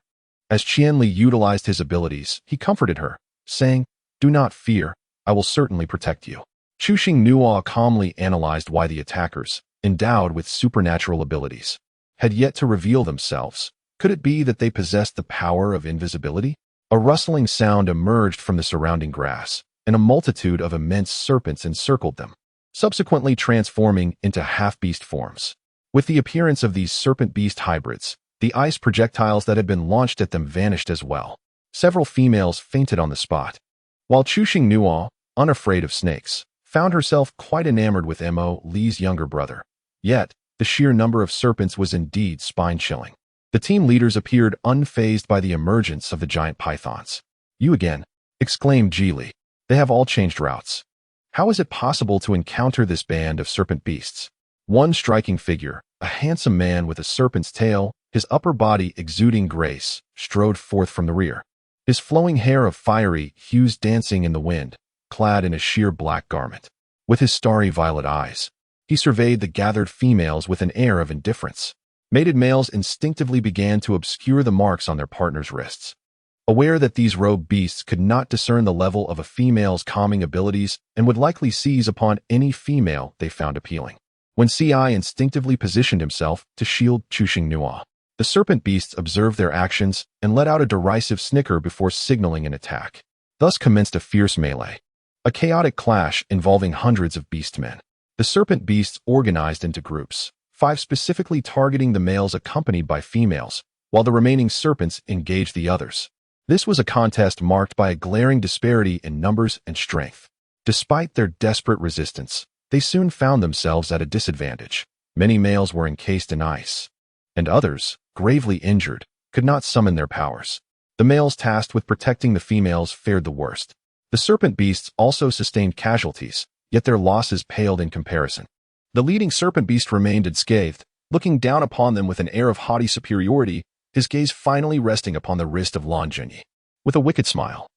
As Qianli utilized his abilities, he comforted her, saying, "Do not fear, I will certainly protect you." Chu Xingnuo calmly analyzed why the attackers, endowed with supernatural abilities, had yet to reveal themselves. Could it be that they possessed the power of invisibility? A rustling sound emerged from the surrounding grass, and a multitude of immense serpents encircled them, subsequently transforming into half-beast forms. With the appearance of these serpent-beast hybrids, the ice projectiles that had been launched at them vanished as well. Several females fainted on the spot, while Chu Xingnuo, unafraid of snakes, found herself quite enamored with Mo Li's younger brother. Yet, the sheer number of serpents was indeed spine-chilling. The team leaders appeared unfazed by the emergence of the giant pythons. "You again," exclaimed Ji. "They have all changed routes. How is it possible to encounter this band of serpent beasts?" One striking figure, a handsome man with a serpent's tail, his upper body exuding grace, strode forth from the rear. His flowing hair of fiery hues dancing in the wind, clad in a sheer black garment. With his starry violet eyes, he surveyed the gathered females with an air of indifference. Mated males instinctively began to obscure the marks on their partners' wrists, aware that these robed beasts could not discern the level of a female's calming abilities and would likely seize upon any female they found appealing. When Ci instinctively positioned himself to shield Chu Xingnuo, the serpent beasts observed their actions and let out a derisive snicker before signaling an attack. Thus commenced a fierce melee. A chaotic clash involving hundreds of beastmen. The serpent beasts organized into groups, 5 specifically targeting the males accompanied by females, while the remaining serpents engaged the others. This was a contest marked by a glaring disparity in numbers and strength. Despite their desperate resistance, they soon found themselves at a disadvantage. Many males were encased in ice, and others, gravely injured, could not summon their powers. The males tasked with protecting the females fared the worst. The serpent beasts also sustained casualties, yet their losses paled in comparison. The leading serpent beast remained unscathed, looking down upon them with an air of haughty superiority, his gaze finally resting upon the wrist of Lanjunyi. With a wicked smile,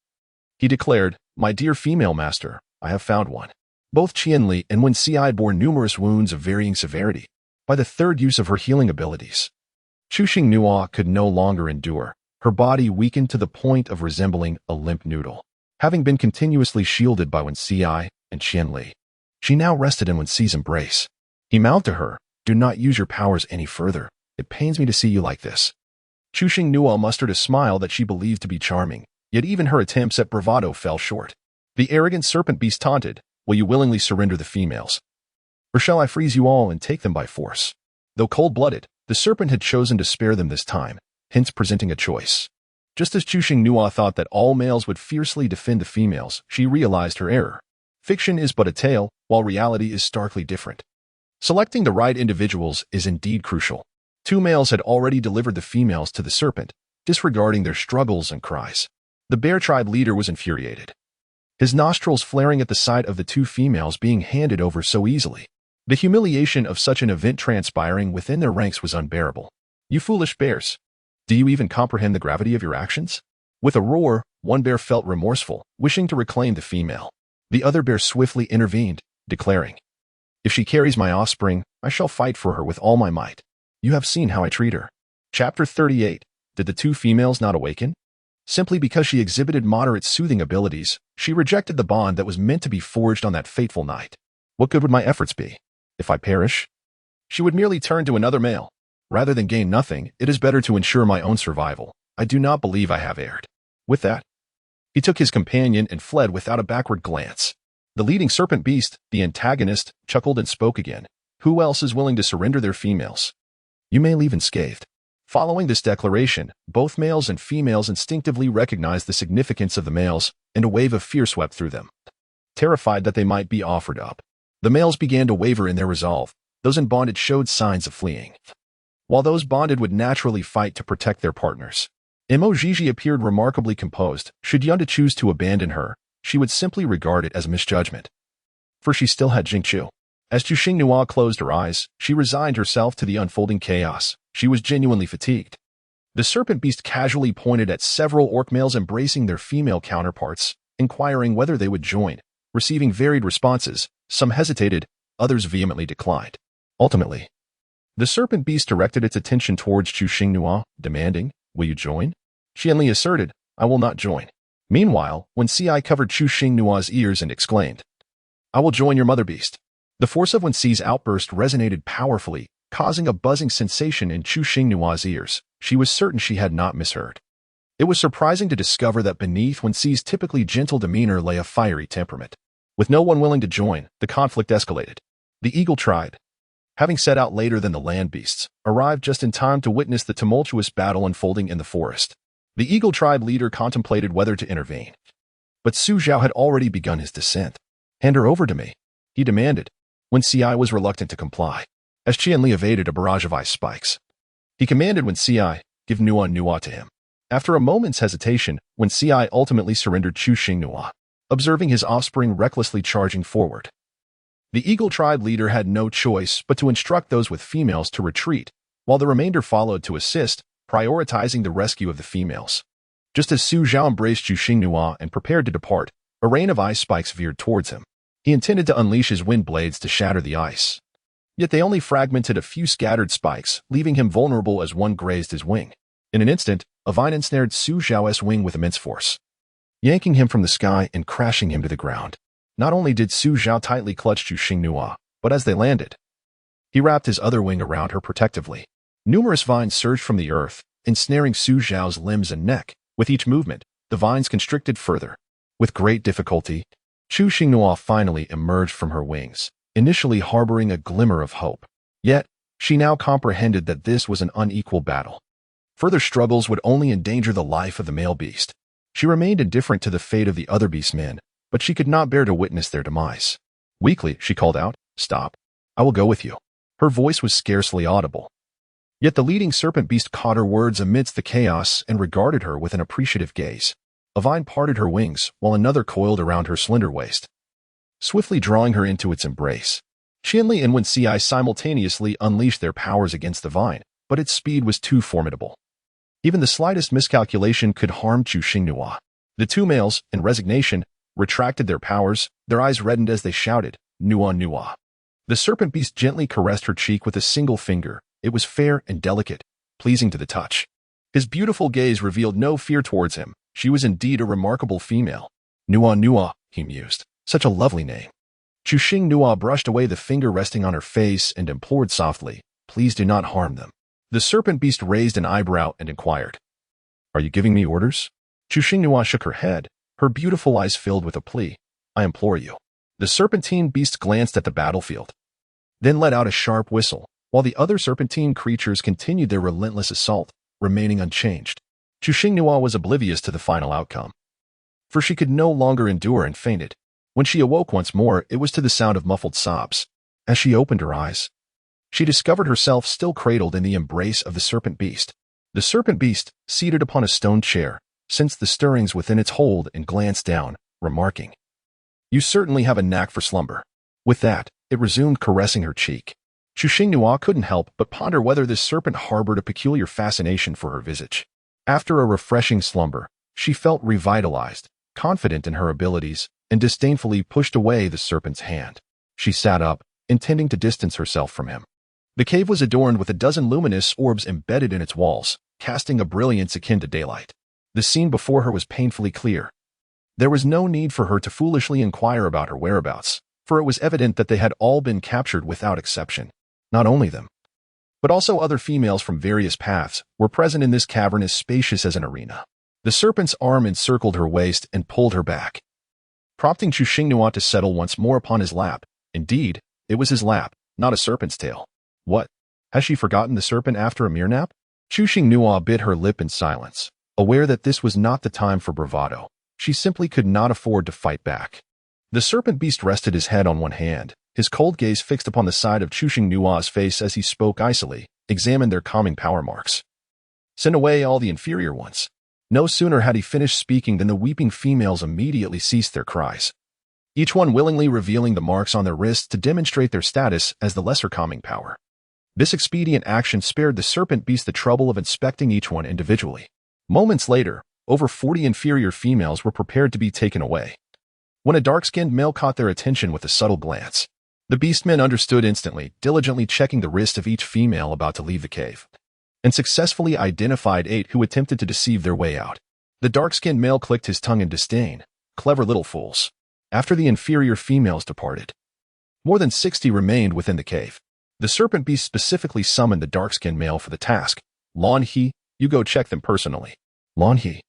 he declared, "My dear female master, I have found one." Both Qianli and Wen Xi bore numerous wounds of varying severity. By the third use of her healing abilities, Chu Xingnua could no longer endure. Her body weakened to the point of resembling a limp noodle. Having been continuously shielded by Wen Xi and Qianli, she now rested in Wen Xi's embrace. He mouthed to her, "Do not use your powers any further. It pains me to see you like this." Chu Xingnua mustered a smile that she believed to be charming, yet even her attempts at bravado fell short. The arrogant serpent beast taunted, "Will you willingly surrender the females? Or shall I freeze you all and take them by force?" Though cold-blooded, the serpent had chosen to spare them this time, hence presenting a choice. Just as Chu Xingnua thought that all males would fiercely defend the females, she realized her error. Fiction is but a tale, while reality is starkly different. Selecting the right individuals is indeed crucial. 2 males had already delivered the females to the serpent, disregarding their struggles and cries. The bear tribe leader was infuriated, his nostrils flaring at the sight of the 2 females being handed over so easily. The humiliation of such an event transpiring within their ranks was unbearable. "You foolish bears! Do you even comprehend the gravity of your actions?" With a roar, one bear felt remorseful, wishing to reclaim the female. The other bear swiftly intervened, declaring, "If she carries my offspring, I shall fight for her with all my might. You have seen how I treat her." Chapter 38. Did the 2 females not awaken? Simply because she exhibited moderate soothing abilities, she rejected the bond that was meant to be forged on that fateful night. What good would my efforts be? If I perish, she would merely turn to another male. Rather than gain nothing, it is better to ensure my own survival. I do not believe I have erred. With that, he took his companion and fled without a backward glance. The leading serpent beast, the antagonist, chuckled and spoke again. "Who else is willing to surrender their females? You may leave unscathed." Following this declaration, both males and females instinctively recognized the significance of the males, and a wave of fear swept through them. Terrified that they might be offered up, the males began to waver in their resolve. Those in bondage showed signs of fleeing, while those bonded would naturally fight to protect their partners. Mo Gigi appeared remarkably composed. Should Yunda choose to abandon her, she would simply regard it as a misjudgment, for she still had Jingqiu. As Chu Xingnua closed her eyes, she resigned herself to the unfolding chaos. She was genuinely fatigued. The serpent beast casually pointed at several orc males embracing their female counterparts, inquiring whether they would join. Receiving varied responses, some hesitated, others vehemently declined. Ultimately, the serpent beast directed its attention towards Chu Xingnua, demanding, "Will you join?" Qianli asserted, "I will not join." Meanwhile, Wen Xi covered Chu Xingnua's ears and exclaimed, "I will join your mother beast." The force of Wen Xi's outburst resonated powerfully, causing a buzzing sensation in Chu Xingnua's ears. She was certain she had not misheard. It was surprising to discover that beneath Wen Xi's typically gentle demeanor lay a fiery temperament. With no one willing to join, the conflict escalated. The eagle tribe, having set out later than the land beasts, arrived just in time to witness the tumultuous battle unfolding in the forest. The eagle tribe leader contemplated whether to intervene, but Su Zhao had already begun his descent. "Hand her over to me," he demanded. Wen Xi was reluctant to comply, as Qianli evaded a barrage of ice spikes. He commanded Wen Xi, "Give Nua to him." After a moment's hesitation, Wen Xi ultimately surrendered Chu Xingnua, observing his offspring recklessly charging forward. The eagle tribe leader had no choice but to instruct those with females to retreat, while the remainder followed to assist, prioritizing the rescue of the females. Just as Su Zhao embraced Chu Xingnua and prepared to depart, a rain of ice spikes veered towards him. He intended to unleash his wind blades to shatter the ice. Yet they only fragmented a few scattered spikes, leaving him vulnerable as one grazed his wing. In an instant, a vine ensnared Su Zhao's wing with immense force, yanking him from the sky and crashing him to the ground. Not only did Su Zhao tightly clutch Chu Xingnua, but as they landed, he wrapped his other wing around her protectively. Numerous vines surged from the earth, ensnaring Su Zhao's limbs and neck. With each movement, the vines constricted further. With great difficulty, Chu Xinghua finally emerged from her wings, initially harboring a glimmer of hope. Yet, she now comprehended that this was an unequal battle. Further struggles would only endanger the life of the male beast. She remained indifferent to the fate of the other beastmen, but she could not bear to witness their demise. Weakly, she called out, "Stop. I will go with you." Her voice was scarcely audible. Yet the leading serpent beast caught her words amidst the chaos and regarded her with an appreciative gaze. A vine parted her wings, while another coiled around her slender waist, swiftly drawing her into its embrace. Qianli and Wenci simultaneously unleashed their powers against the vine, but its speed was too formidable. Even the slightest miscalculation could harm Chu Xinghua. The two males, in resignation, retracted their powers, their eyes reddened as they shouted, "Nua, Nua." The serpent beast gently caressed her cheek with a single finger. It was fair and delicate, pleasing to the touch. His beautiful gaze revealed no fear towards him. She was indeed a remarkable female. "Nua, Nua," he mused. Such a lovely name. Chu Xinghua brushed away the finger resting on her face and implored softly, "Please do not harm them." The serpent beast raised an eyebrow and inquired, "Are you giving me orders?" Chu Xinghua shook her head, her beautiful eyes filled with a plea. "I implore you." The serpentine beast glanced at the battlefield, then let out a sharp whistle, while the other serpentine creatures continued their relentless assault, remaining unchanged. Chu Xinghua was oblivious to the final outcome, for she could no longer endure and fainted. When she awoke once more, it was to the sound of muffled sobs. As she opened her eyes, she discovered herself still cradled in the embrace of the serpent beast. The serpent beast, seated upon a stone chair, sensed the stirrings within its hold and glanced down, remarking, "You certainly have a knack for slumber." With that, it resumed caressing her cheek. Chu Xinghua couldn't help but ponder whether this serpent harbored a peculiar fascination for her visage. After a refreshing slumber, she felt revitalized, confident in her abilities, and disdainfully pushed away the serpent's hand. She sat up, intending to distance herself from him. The cave was adorned with a dozen luminous orbs embedded in its walls, casting a brilliance akin to daylight. The scene before her was painfully clear. There was no need for her to foolishly inquire about her whereabouts, for it was evident that they had all been captured without exception. Not only them, but also other females from various paths were present in this cavern as spacious as an arena. The serpent's arm encircled her waist and pulled her back, prompting Chu Xinghua to settle once more upon his lap. Indeed, it was his lap, not a serpent's tail. What? Has she forgotten the serpent after a mere nap? Chu Xinghua bit her lip in silence, aware that this was not the time for bravado. She simply could not afford to fight back. The serpent beast rested his head on one hand, his cold gaze fixed upon the side of Chu Xinghua's face as he spoke icily, examined their calming power marks. "Send away all the inferior ones." No sooner had he finished speaking than the weeping females immediately ceased their cries, each one willingly revealing the marks on their wrists to demonstrate their status as the lesser calming power. This expedient action spared the serpent beast the trouble of inspecting each one individually. Moments later, over 40 inferior females were prepared to be taken away. When a dark-skinned male caught their attention with a subtle glance, the beastmen understood instantly, diligently checking the wrist of each female about to leave the cave, and successfully identified 8 who attempted to deceive their way out. The dark-skinned male clicked his tongue in disdain. "Clever little fools." After the inferior females departed, more than 60 remained within the cave. The serpent beast specifically summoned the dark-skinned male for the task. "Lan He, you go check them personally." Lan He,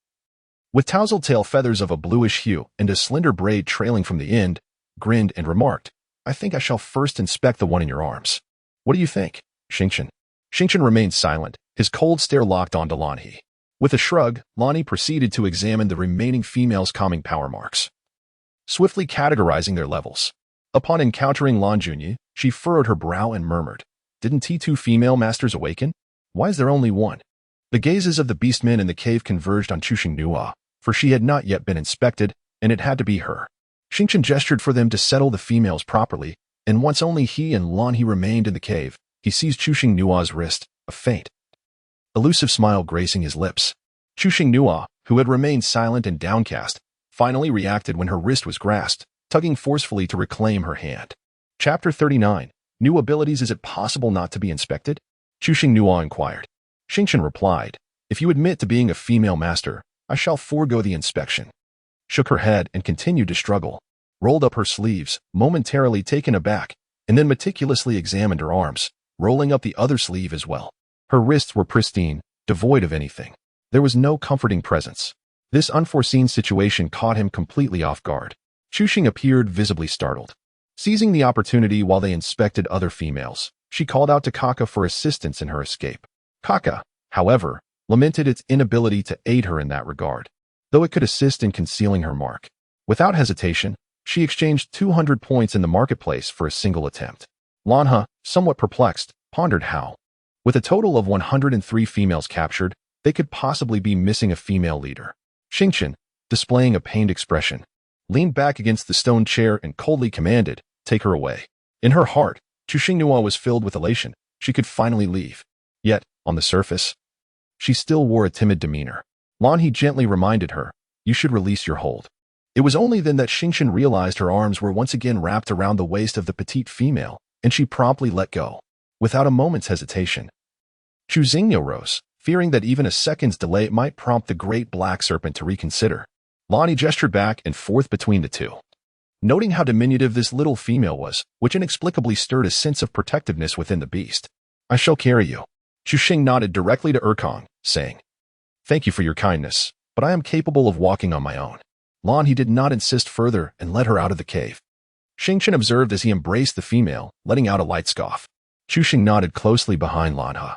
with tousled tail feathers of a bluish hue and a slender braid trailing from the end, grinned and remarked, "I think I shall first inspect the one in your arms. What do you think, Xingchen?" Xingchen remained silent, his cold stare locked onto Lan He. With a shrug, Lan He proceeded to examine the remaining females' calming power marks, swiftly categorizing their levels. Upon encountering Lan Junyi, she furrowed her brow and murmured, "Didn't T2 female masters awaken? Why is there only one?" The gazes of the beastmen in the cave converged on Chu Xinghua, for she had not yet been inspected, and it had to be her. Xingchen gestured for them to settle the females properly, and once only he and Lan He remained in the cave, he seized Chu Xinghua's wrist, a faint, elusive smile gracing his lips. Chu Xinghua, who had remained silent and downcast, finally reacted when her wrist was grasped, tugging forcefully to reclaim her hand. Chapter 39. New abilities. Is it possible not to be inspected? Chu Xinghua inquired. Xingchen replied, "If you admit to being a female master, I shall forego the inspection." Shook her head and continued to struggle, rolled up her sleeves, momentarily taken aback, and then meticulously examined her arms, rolling up the other sleeve as well. Her wrists were pristine, devoid of anything. There was no comforting presence. This unforeseen situation caught him completely off guard. Chuxing appeared visibly startled. Seizing the opportunity while they inspected other females, she called out to Kaka for assistance in her escape. Kaka, however, lamented its inability to aid her in that regard, though it could assist in concealing her mark. Without hesitation, she exchanged 200 points in the marketplace for a single attempt. Lanha, somewhat perplexed, pondered how, with a total of 103 females captured, they could possibly be missing a female leader. Xingqian, displaying a pained expression, leaned back against the stone chair and coldly commanded, "Take her away." In her heart, Chuxinghua was filled with elation. She could finally leave. Yet, on the surface, she still wore a timid demeanor. Lanhe gently reminded her, "You should release your hold." It was only then that Xingqian realized her arms were once again wrapped around the waist of the petite female, and she promptly let go. Without a moment's hesitation, Chu Xingyo rose, fearing that even a second's delay might prompt the great black serpent to reconsider. Lanhe gestured back and forth between the two, noting how diminutive this little female was, which inexplicably stirred a sense of protectiveness within the beast. "I shall carry you." Chu Xing nodded directly to Erkong, saying, "Thank you for your kindness, but I am capable of walking on my own." Lanhe did not insist further and led her out of the cave. Xingqian observed as he embraced the female, letting out a light scoff. Chu Xing nodded closely behind Lanhe,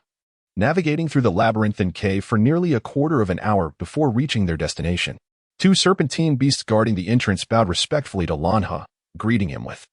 navigating through the labyrinthine cave for nearly a quarter of an hour before reaching their destination. Two serpentine beasts guarding the entrance bowed respectfully to Lanhe, greeting him with,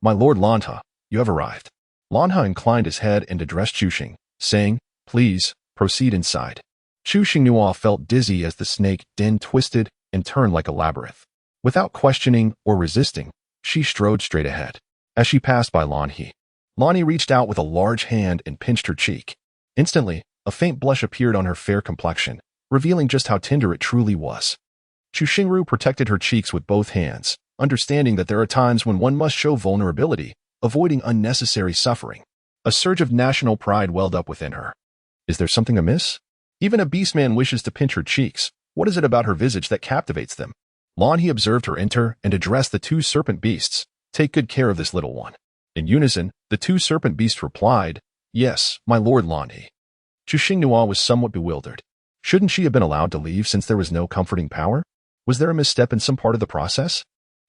"My lord Lanhe, you have arrived." Lanhe inclined his head and addressed Chuxing, saying, "Please, proceed inside." Chuxinghua felt dizzy as the snake den twisted and turned like a labyrinth. Without questioning or resisting, she strode straight ahead. As she passed by Lanhe reached out with a large hand and pinched her cheek. Instantly, a faint blush appeared on her fair complexion, revealing just how tender it truly was. Chu Xingru protected her cheeks with both hands, understanding that there are times when one must show vulnerability, avoiding unnecessary suffering. A surge of national pride welled up within her. Is there something amiss? Even a beastman wishes to pinch her cheeks. What is it about her visage that captivates them? Lanhe observed her enter and addressed the two serpent beasts. "Take good care of this little one." In unison, the two serpent beasts replied, "Yes, my lord Lanhe." Chuxinghua was somewhat bewildered. Shouldn't she have been allowed to leave since there was no comforting power? Was there a misstep in some part of the process?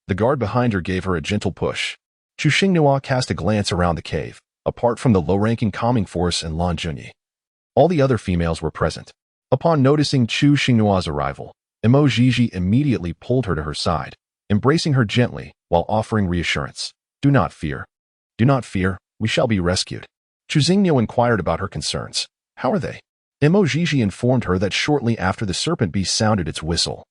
The guard behind her gave her a gentle push. Chuxinghua cast a glance around the cave, apart from the low-ranking calming force and Lan Junyi. All the other females were present. Upon noticing Chu Xingnua's arrival, Emo Jiji immediately pulled her to her side, embracing her gently while offering reassurance. Do not fear. Do not fear, we shall be rescued." Chu Xingyo inquired about her concerns. "How are they?" Emo Jiji informed her that shortly after the serpent beast sounded its whistle,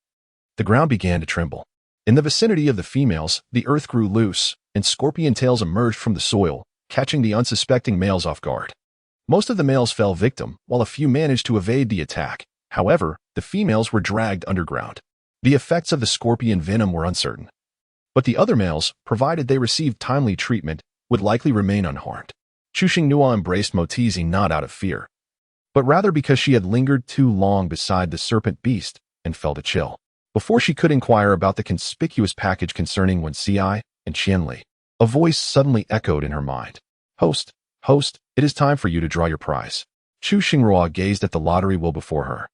the ground began to tremble. In the vicinity of the females, the earth grew loose, and scorpion tails emerged from the soil, catching the unsuspecting males off guard. Most of the males fell victim, while a few managed to evade the attack. However, the females were dragged underground. The effects of the scorpion venom were uncertain, but the other males, provided they received timely treatment, would likely remain unharmed. Chuxinghua embraced Motizi not out of fear, but rather because she had lingered too long beside the serpent beast and felt a chill. Before she could inquire about the conspicuous package concerning Wen Xiai and Qianli, a voice suddenly echoed in her mind. Host, it is time for you to draw your prize." Chu Xingrua gazed at the lottery wheel before her,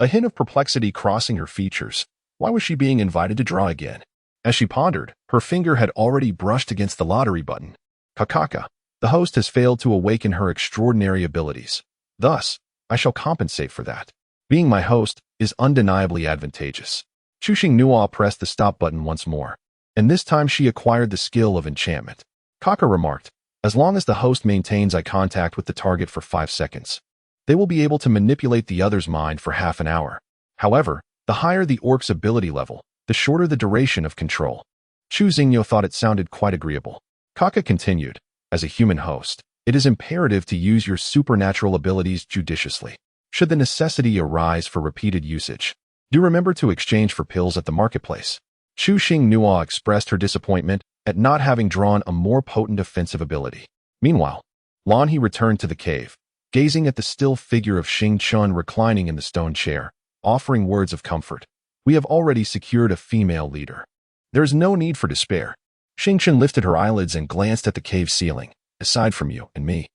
a hint of perplexity crossing her features. Why was she being invited to draw again? As she pondered, her finger had already brushed against the lottery button. "Kakaka, the host has failed to awaken her extraordinary abilities. Thus, I shall compensate for that. Being my host is undeniably advantageous." Chu Xingnua pressed the stop button once more, and this time she acquired the skill of enchantment. Kaka remarked, "As long as the host maintains eye contact with the target for 5 seconds, they will be able to manipulate the other's mind for half an hour. However, the higher the orc's ability level, the shorter the duration of control." Chu Xingyo thought it sounded quite agreeable. Kaka continued, "As a human host, it is imperative to use your supernatural abilities judiciously. Should the necessity arise for repeated usage, do remember to exchange for pills at the marketplace." Chu Xingnua expressed her disappointment at not having drawn a more potent offensive ability. Meanwhile, Lanhe returned to the cave, gazing at the still figure of Xing Chun reclining in the stone chair, offering words of comfort. "We have already secured a female leader. There is no need for despair." Xing Chun lifted her eyelids and glanced at the cave ceiling. "Aside from you and me,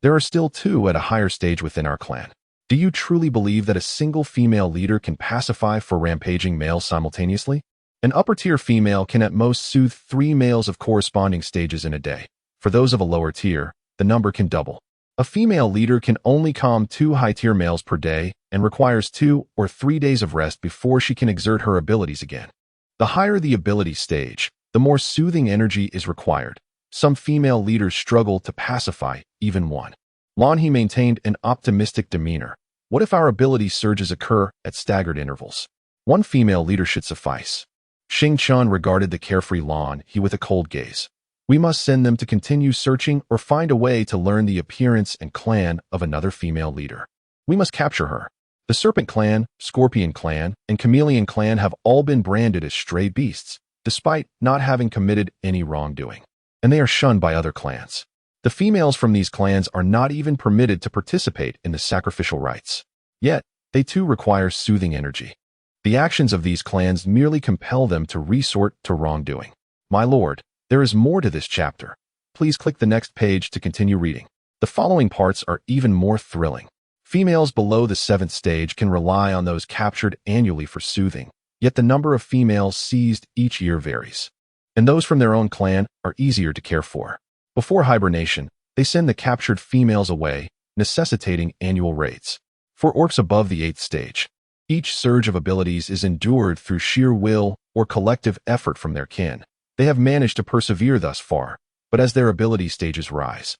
there are still 2 at a higher stage within our clan. Do you truly believe that a single female leader can pacify 4 rampaging males simultaneously?" An upper-tier female can at most soothe 3 males of corresponding stages in a day. For those of a lower tier, the number can double. A female leader can only calm 2 high-tier males per day and requires 2 or 3 days of rest before she can exert her abilities again. The higher the ability stage, the more soothing energy is required. Some female leaders struggle to pacify even one. Lanhe maintained an optimistic demeanor. What if our ability surges occur at staggered intervals? One female leader should suffice. Xingqian regarded the carefree Lanhe with a cold gaze. We must send them to continue searching or find a way to learn the appearance and clan of another female leader. We must capture her. The Serpent Clan, Scorpion Clan, and Chameleon Clan have all been branded as stray beasts, despite not having committed any wrongdoing. And they are shunned by other clans. The females from these clans are not even permitted to participate in the sacrificial rites. Yet, they too require soothing energy. The actions of these clans merely compel them to resort to wrongdoing. My lord, there is more to this chapter. Please click the next page to continue reading. The following parts are even more thrilling. Females below the 7th stage can rely on those captured annually for soothing, yet the number of females seized each year varies. And those from their own clan are easier to care for. Before hibernation, they send the captured females away, necessitating annual raids. For orcs above the 8th stage, each surge of abilities is endured through sheer will or collective effort from their kin. They have managed to persevere thus far, but as their ability stages rise,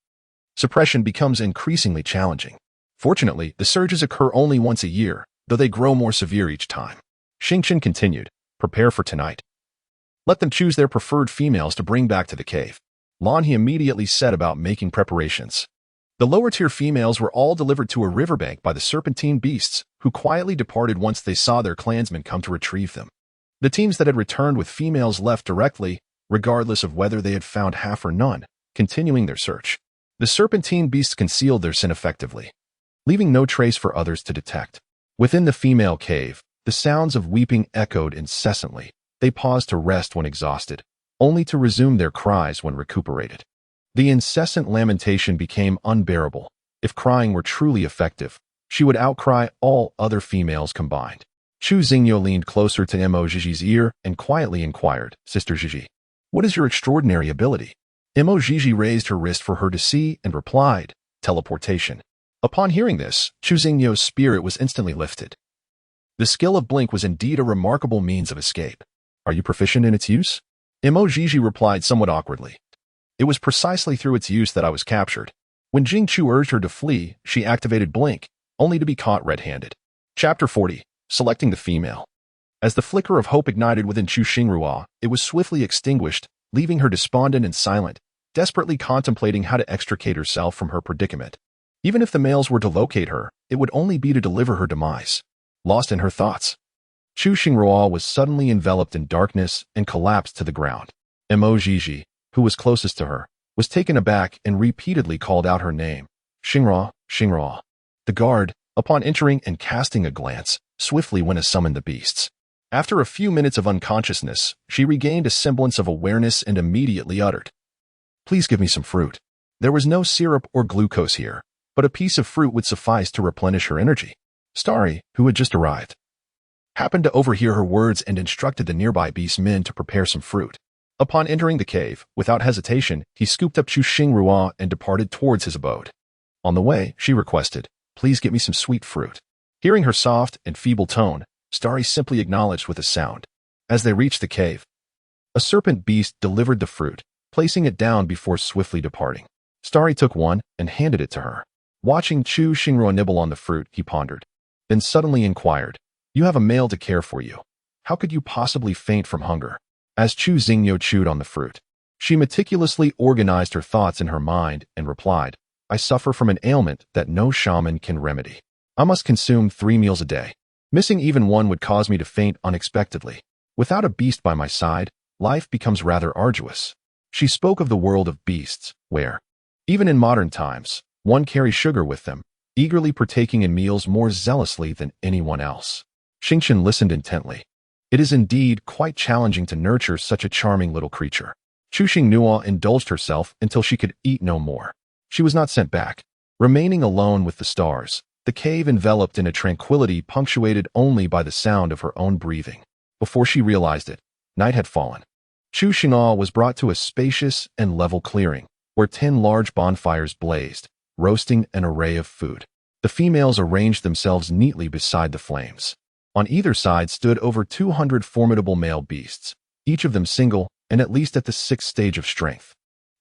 suppression becomes increasingly challenging. Fortunately, the surges occur only once a year, though they grow more severe each time. Xingqian continued, prepare for tonight. Let them choose their preferred females to bring back to the cave. Lanhe immediately set about making preparations. The lower-tier females were all delivered to a riverbank by the serpentine beasts, who quietly departed once they saw their clansmen come to retrieve them. The teams that had returned with females left directly, regardless of whether they had found half or none, continuing their search. The serpentine beasts concealed their sin effectively, leaving no trace for others to detect. Within the female cave, the sounds of weeping echoed incessantly. They paused to rest when exhausted, only to resume their cries when recuperated. The incessant lamentation became unbearable. If crying were truly effective, she would outcry all other females combined. Chu Xingyo leaned closer to Mo Jiji's ear and quietly inquired, Sister Jiji, what is your extraordinary ability? Mo Jiji raised her wrist for her to see and replied, teleportation. Upon hearing this, Chu Xingyo's spirit was instantly lifted. The skill of blink was indeed a remarkable means of escape. Are you proficient in its use? Mo Jiji replied somewhat awkwardly. It was precisely through its use that I was captured. When Jing Chu urged her to flee, she activated blink, only to be caught red-handed. Chapter 40. Selecting the female. As the flicker of hope ignited within Chu Xingrua, it was swiftly extinguished, leaving her despondent and silent, desperately contemplating how to extricate herself from her predicament. Even if the males were to locate her, it would only be to deliver her demise. Lost in her thoughts, Chu Xingrua was suddenly enveloped in darkness and collapsed to the ground. Mo Jiji, who was closest to her, was taken aback and repeatedly called out her name. Xingrua, Xingrua. The guard, upon entering and casting a glance, swiftly went to summon the beasts. After a few minutes of unconsciousness, she regained a semblance of awareness and immediately uttered, please give me some fruit. There was no syrup or glucose here, but a piece of fruit would suffice to replenish her energy. Starry, who had just arrived, happened to overhear her words and instructed the nearby beastmen to prepare some fruit. Upon entering the cave, without hesitation, he scooped up Chu Xingrua and departed towards his abode. On the way, she requested, please get me some sweet fruit. Hearing her soft and feeble tone, Starry simply acknowledged with a sound. As they reached the cave, a serpent beast delivered the fruit, placing it down before swiftly departing. Starry took one and handed it to her. Watching Chu Xingrua nibble on the fruit, he pondered, then suddenly inquired, you have a male to care for you. How could you possibly faint from hunger? As Chu Xingyo chewed on the fruit, she meticulously organized her thoughts in her mind and replied, I suffer from an ailment that no shaman can remedy. I must consume 3 meals a day. Missing even one would cause me to faint unexpectedly. Without a beast by my side, life becomes rather arduous. She spoke of the world of beasts, where, even in modern times, one carries sugar with them, eagerly partaking in meals more zealously than anyone else. Xingqian listened intently. It is indeed quite challenging to nurture such a charming little creature. Chu Xingnua indulged herself until she could eat no more. She was not sent back. Remaining alone with the stars, the cave enveloped in a tranquility punctuated only by the sound of her own breathing. Before she realized it, Night had fallen. Chu Xing'an was brought to a spacious and level clearing, where 10 large bonfires blazed, roasting an array of food. The females arranged themselves neatly beside the flames. On either side stood over 200 formidable male beasts, each of them single and at least at the 6th stage of strength.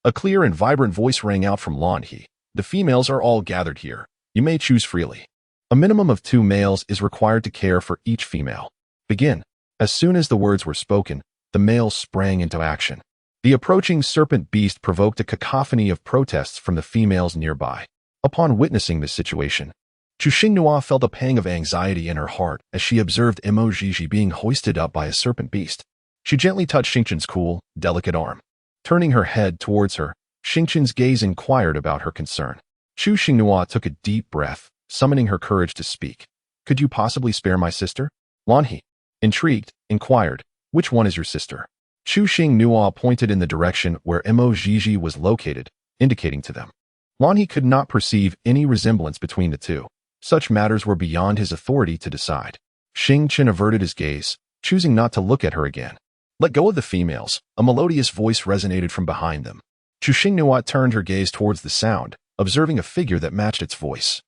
A clear and vibrant voice rang out from Lan He. The females are all gathered here. You may choose freely. A minimum of 2 males is required to care for each female. Begin. As soon as the words were spoken, the males sprang into action. The approaching serpent beast provoked a cacophony of protests from the females nearby. Upon witnessing this situation, Chu Xinghua felt a pang of anxiety in her heart as she observed Mo Jiji being hoisted up by a serpent beast. She gently touched Xingchen's cool, delicate arm. Turning her head towards her, Xingchen's gaze inquired about her concern. Chu Xinghua took a deep breath, summoning her courage to speak. Could you possibly spare my sister? Lan He, intrigued, inquired, which one is your sister? Chu Xinghua pointed in the direction where Mo Jiji was located, indicating to them. Lan He could not perceive any resemblance between the two. Such matters were beyond his authority to decide. Xingchen averted his gaze, choosing not to look at her again. Let go of the females, a melodious voice resonated from behind them. Chu Xinghua turned her gaze towards the sound, observing a figure that matched its voice.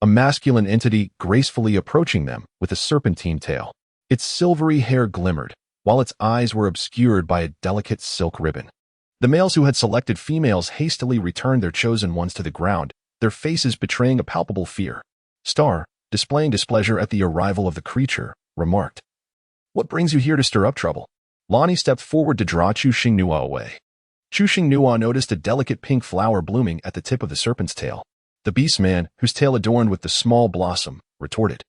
A masculine entity gracefully approaching them with a serpentine tail. Its silvery hair glimmered, while its eyes were obscured by a delicate silk ribbon. The males who had selected females hastily returned their chosen ones to the ground, their faces betraying a palpable fear. Star, displaying displeasure at the arrival of the creature, remarked, "What brings you here to stir up trouble?" Lan He stepped forward to draw Chu Xinghua away. Chu Xinghua noticed a delicate pink flower blooming at the tip of the serpent's tail. The beastman, whose tail adorned with the small blossom, retorted,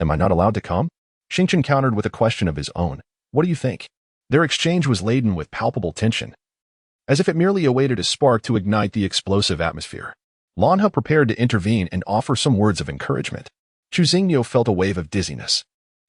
"Am I not allowed to come?" Xingchen countered with a question of his own. "What do you think?" Their exchange was laden with palpable tension, as if it merely awaited a spark to ignite the explosive atmosphere. Lan He prepared to intervene and offer some words of encouragement. Chu Xinghua felt a wave of dizziness.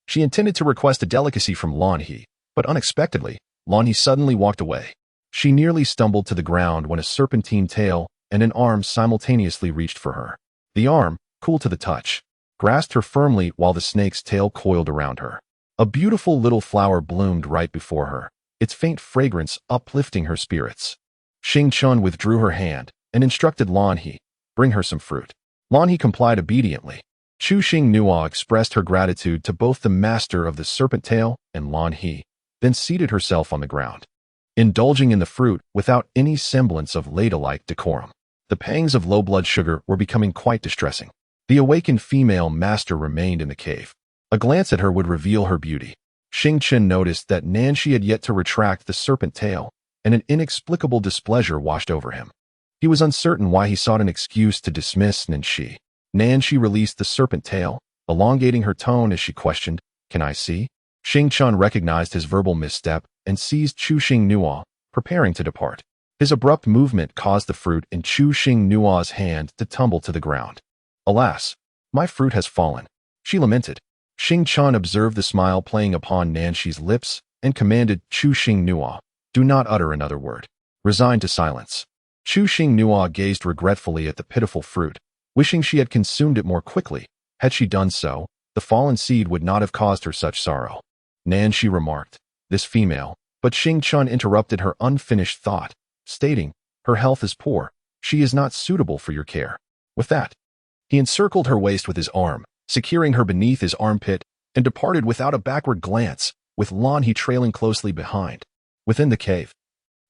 She intended to request a delicacy from Lan He, but unexpectedly, Lan He suddenly walked away. She nearly stumbled to the ground when a serpentine tail and an arm simultaneously reached for her. The arm, cool to the touch, grasped her firmly while the snake's tail coiled around her. A beautiful little flower bloomed right before her, its faint fragrance uplifting her spirits. Xingchen withdrew her hand and instructed Lan He, "Bring her some fruit." Lan He complied obediently. Chu Xinghua expressed her gratitude to both the master of the serpent tail and Lan He, then seated herself on the ground, indulging in the fruit without any semblance of ladylike decorum. The pangs of low blood sugar were becoming quite distressing. The awakened female master remained in the cave. A glance at her would reveal her beauty. Xingchen noticed that Nanshi had yet to retract the serpent tail, and an inexplicable displeasure washed over him. He was uncertain why he sought an excuse to dismiss Nanshi. Nanshi released the serpent tail, elongating her tone as she questioned, "Can I see?" Xingchen recognized his verbal misstep and seized Chu Xinghua, preparing to depart. His abrupt movement caused the fruit in Chu Xinghua's hand to tumble to the ground. "Alas, my fruit has fallen," she lamented. Xingchen observed the smile playing upon Nanshi's lips and commanded Chu Xinghua, "Do not utter another word." Resigned to silence, Chu Xinghua gazed regretfully at the pitiful fruit, wishing she had consumed it more quickly. Had she done so, the fallen seed would not have caused her such sorrow. Nanshi remarked, "This female," but Xingchen interrupted her unfinished thought, stating, "Her health is poor. She is not suitable for your care." With that, he encircled her waist with his arm, securing her beneath his armpit, and departed without a backward glance, with Lan He trailing closely behind. Within the cave,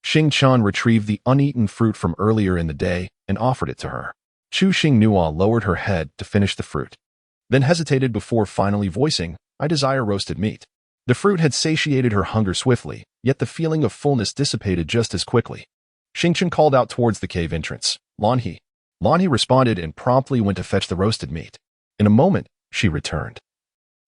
Xingchen retrieved the uneaten fruit from earlier in the day and offered it to her. Chu Xinghua lowered her head to finish the fruit, then hesitated before finally voicing, "I desire roasted meat." The fruit had satiated her hunger swiftly, yet the feeling of fullness dissipated just as quickly. Xingchen called out towards the cave entrance, "Lan He." Lan He responded and promptly went to fetch the roasted meat. In a moment, she returned,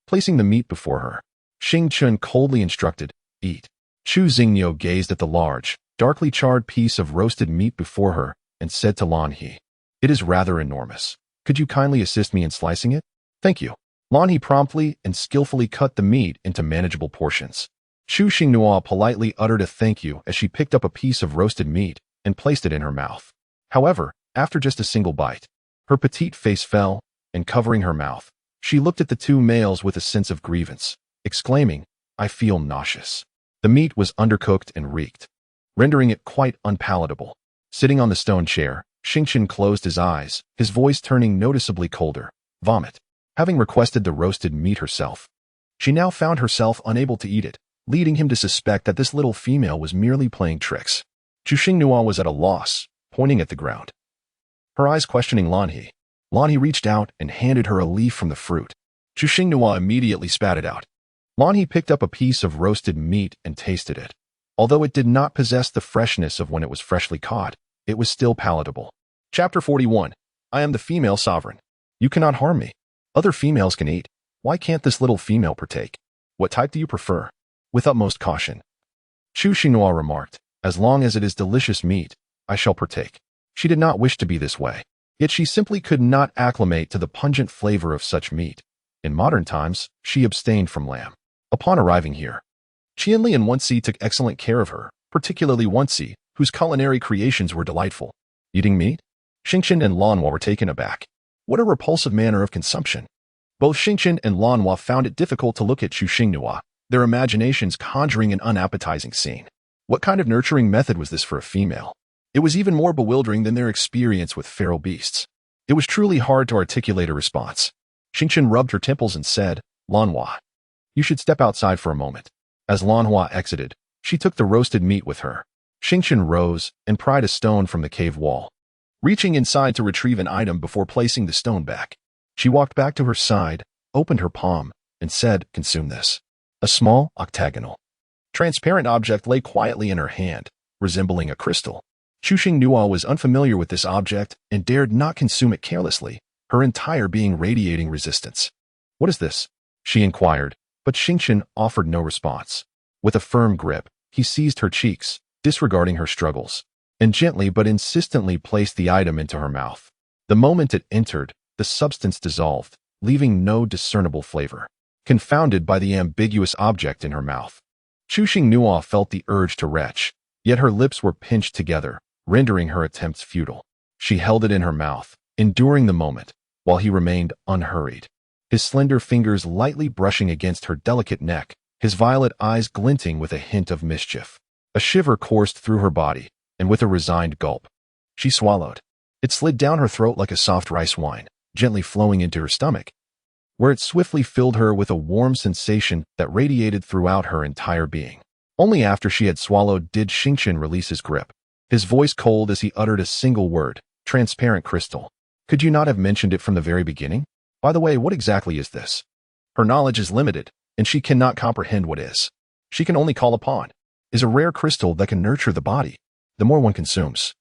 placing the meat before her. Xingchen coldly instructed, "Eat." Chu Xinghua gazed at the large, darkly charred piece of roasted meat before her and said to Lan He, "It is rather enormous. Could you kindly assist me in slicing it?" "Thank you." Lan He promptly and skillfully cut the meat into manageable portions. Chu Xinghua politely uttered a thank you as she picked up a piece of roasted meat and placed it in her mouth. However, after just a single bite, her petite face fell, and covering her mouth, she looked at the two males with a sense of grievance, exclaiming, "I feel nauseous." The meat was undercooked and reeked, rendering it quite unpalatable. Sitting on the stone chair, Xingqian closed his eyes, his voice turning noticeably colder. Vomit. Having requested the roasted meat herself, she now found herself unable to eat it, leading him to suspect that this little female was merely playing tricks. Chu Xingnua was at a loss, pointing at the ground, her eyes questioning Lanhe. Lanhe reached out and handed her a leaf from the fruit. Chu Xingnua immediately spat it out. Lanhe picked up a piece of roasted meat and tasted it. Although it did not possess the freshness of when it was freshly caught, it was still palatable. Chapter 41. I am the female sovereign. You cannot harm me. Other females can eat. Why can't this little female partake? What type do you prefer? With utmost caution, Chu Xingnua remarked, as long as it is delicious meat, I shall partake. She did not wish to be this way, yet she simply could not acclimate to the pungent flavor of such meat. In modern times, she abstained from lamb. Upon arriving here, Qianli and Wensi took excellent care of her, particularly Wensi, whose culinary creations were delightful. Eating meat? Xingqian and Lanhua were taken aback. What a repulsive manner of consumption. Both Xingqian and Lanhua found it difficult to look at Chu Xingnua, their imaginations conjuring an unappetizing scene. What kind of nurturing method was this for a female? It was even more bewildering than their experience with feral beasts. It was truly hard to articulate a response. Xingqian rubbed her temples and said, Lanhua, you should step outside for a moment. As Lanhua exited, she took the roasted meat with her. Xingqian rose and pried a stone from the cave wall, reaching inside to retrieve an item before placing the stone back. She walked back to her side, opened her palm, and said, consume this. A small, octagonal, transparent object lay quietly in her hand, resembling a crystal. Chu Xingnua was unfamiliar with this object and dared not consume it carelessly, her entire being radiating resistance. What is this? She inquired, but Xingqian offered no response. With a firm grip, he seized her cheeks, disregarding her struggles, and gently but insistently placed the item into her mouth. The moment it entered, the substance dissolved, leaving no discernible flavor. Confounded by the ambiguous object in her mouth, Chu Xingnua felt the urge to retch, yet her lips were pinched together, rendering her attempts futile. She held it in her mouth, enduring the moment, while he remained unhurried, his slender fingers lightly brushing against her delicate neck, his violet eyes glinting with a hint of mischief. A shiver coursed through her body, and with a resigned gulp, she swallowed. It slid down her throat like a soft rice wine, gently flowing into her stomach, where it swiftly filled her with a warm sensation that radiated throughout her entire being. Only after she had swallowed did Xingqian release his grip, his voice cold as he uttered a single word, transparent crystal. Could you not have mentioned it from the very beginning? By the way, what exactly is this? Her knowledge is limited, and she cannot comprehend what is. She can only call upon is a rare crystal that can nurture the body. The more one consumes,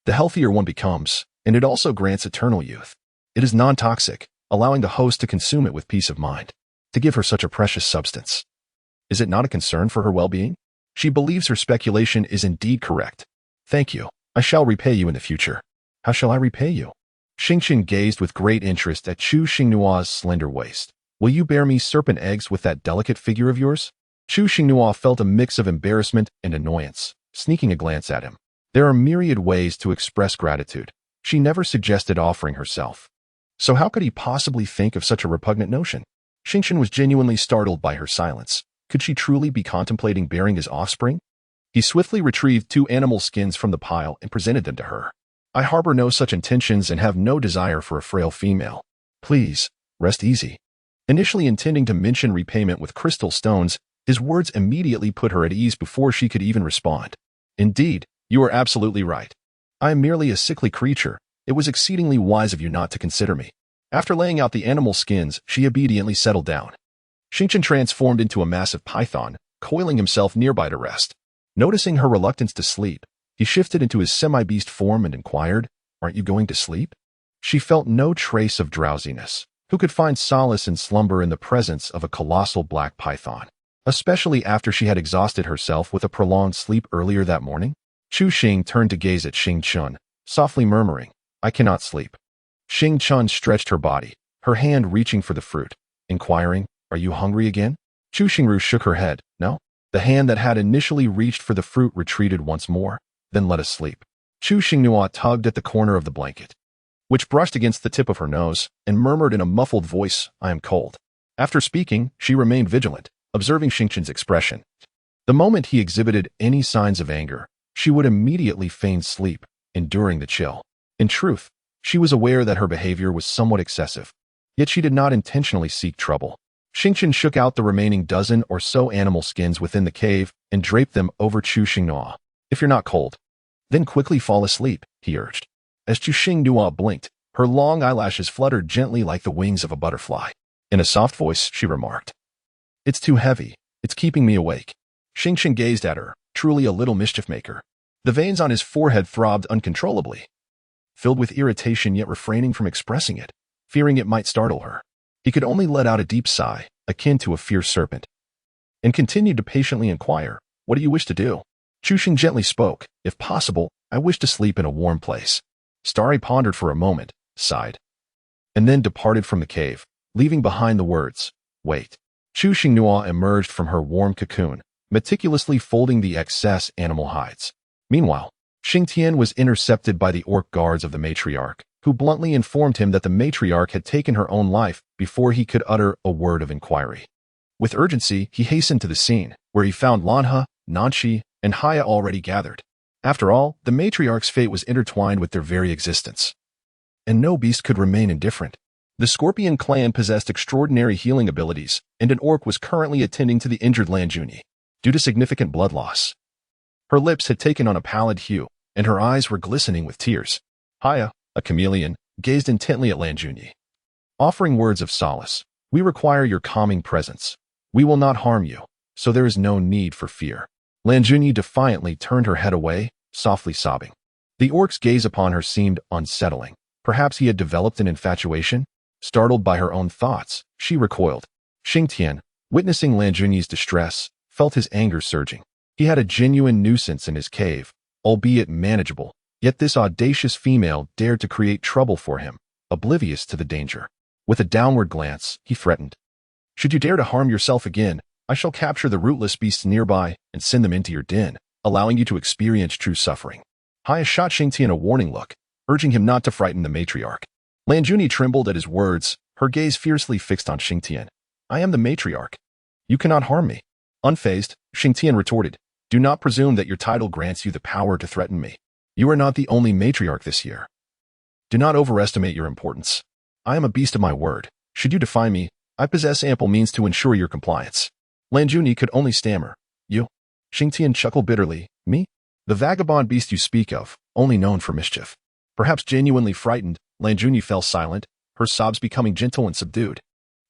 the healthier one becomes, and it also grants eternal youth. It is non-toxic, allowing the host to consume it with peace of mind. To give her such a precious substance, is it not a concern for her well-being? She believes her speculation is indeed correct. Thank you. I shall repay you in the future. How shall I repay you? Xingqian gazed with great interest at Chu Xingnua's slender waist. Will you bear me serpent eggs with that delicate figure of yours? Chu Xingnua felt a mix of embarrassment and annoyance, sneaking a glance at him. There are myriad ways to express gratitude. She never suggested offering herself. So how could he possibly think of such a repugnant notion? Xingqian was genuinely startled by her silence. Could she truly be contemplating bearing his offspring? He swiftly retrieved 2 animal skins from the pile and presented them to her. I harbor no such intentions and have no desire for a frail female. Please, rest easy. Initially intending to mention repayment with crystal stones, his words immediately put her at ease before she could even respond. Indeed, you are absolutely right. I am merely a sickly creature. It was exceedingly wise of you not to consider me. After laying out the animal skins, she obediently settled down. Xingqian transformed into a massive python, coiling himself nearby to rest. Noticing her reluctance to sleep, he shifted into his semi-beast form and inquired, Aren't you going to sleep? She felt no trace of drowsiness. Who could find solace in slumber in the presence of a colossal black python? Especially after she had exhausted herself with a prolonged sleep earlier that morning? Chu Xing turned to gaze at Xingqian, softly murmuring, I cannot sleep. Xingqian stretched her body, her hand reaching for the fruit, inquiring, Are you hungry again? Chu Xingru shook her head, No. The hand that had initially reached for the fruit retreated once more, then let us sleep. Chu Xingnua tugged at the corner of the blanket, which brushed against the tip of her nose, and murmured in a muffled voice, I am cold. After speaking, she remained vigilant, observing Xingqian's expression. The moment he exhibited any signs of anger, she would immediately feign sleep, enduring the chill. In truth, she was aware that her behavior was somewhat excessive, yet she did not intentionally seek trouble. Xingqian shook out the remaining dozen or so animal skins within the cave and draped them over Chu Xinghua. If you're not cold, then quickly fall asleep, he urged. As Chu Xinghua blinked, her long eyelashes fluttered gently like the wings of a butterfly. In a soft voice, she remarked, "It's too heavy. It's keeping me awake." Xingqian gazed at her, truly a little mischief maker. The veins on his forehead throbbed uncontrollably. Filled with irritation yet refraining from expressing it, fearing it might startle her, he could only let out a deep sigh, akin to a fierce serpent, and continued to patiently inquire, "What do you wish to do?" Chu Xing gently spoke, "If possible, I wish to sleep in a warm place." Starry pondered for a moment, sighed, and then departed from the cave, leaving behind the words, "Wait." Chu Xinghua emerged from her warm cocoon, meticulously folding the excess animal hides. Meanwhile, Xing Tian was intercepted by the orc guards of the matriarch, who bluntly informed him that the matriarch had taken her own life before he could utter a word of inquiry. With urgency, he hastened to the scene, where he found Lanha, Nanchi, and Haya already gathered. After all, the matriarch's fate was intertwined with their very existence, and no beast could remain indifferent. The Scorpion clan possessed extraordinary healing abilities, and an orc was currently attending to the injured Lanjuni, due to significant blood loss. Her lips had taken on a pallid hue, and her eyes were glistening with tears. Haya, a chameleon, gazed intently at Lanjuni, offering words of solace. "We require your calming presence. We will not harm you, so there is no need for fear." Lanjuni defiantly turned her head away, softly sobbing. The orc's gaze upon her seemed unsettling. Perhaps he had developed an infatuation? Startled by her own thoughts, she recoiled. Xing Tian, witnessing Lanjuni's distress, felt his anger surging. He had a genuine nuisance in his cave, albeit manageable, yet this audacious female dared to create trouble for him, oblivious to the danger. With a downward glance, he threatened, "Should you dare to harm yourself again, I shall capture the rootless beasts nearby and send them into your den, allowing you to experience true suffering." Haya shot Xing Tian a warning look, urging him not to frighten the matriarch. Lanjuni trembled at his words, her gaze fiercely fixed on Xing Tian. "I am the matriarch. You cannot harm me." Unfazed, Xing Tian retorted, "Do not presume that your title grants you the power to threaten me. You are not the only matriarch this year. Do not overestimate your importance. I am a beast of my word. Should you defy me, I possess ample means to ensure your compliance." Lanjuni could only stammer, "You?" Xing Tian chuckled bitterly, "Me? The vagabond beast you speak of, only known for mischief." Perhaps genuinely frightened, Lanjuni fell silent, her sobs becoming gentle and subdued.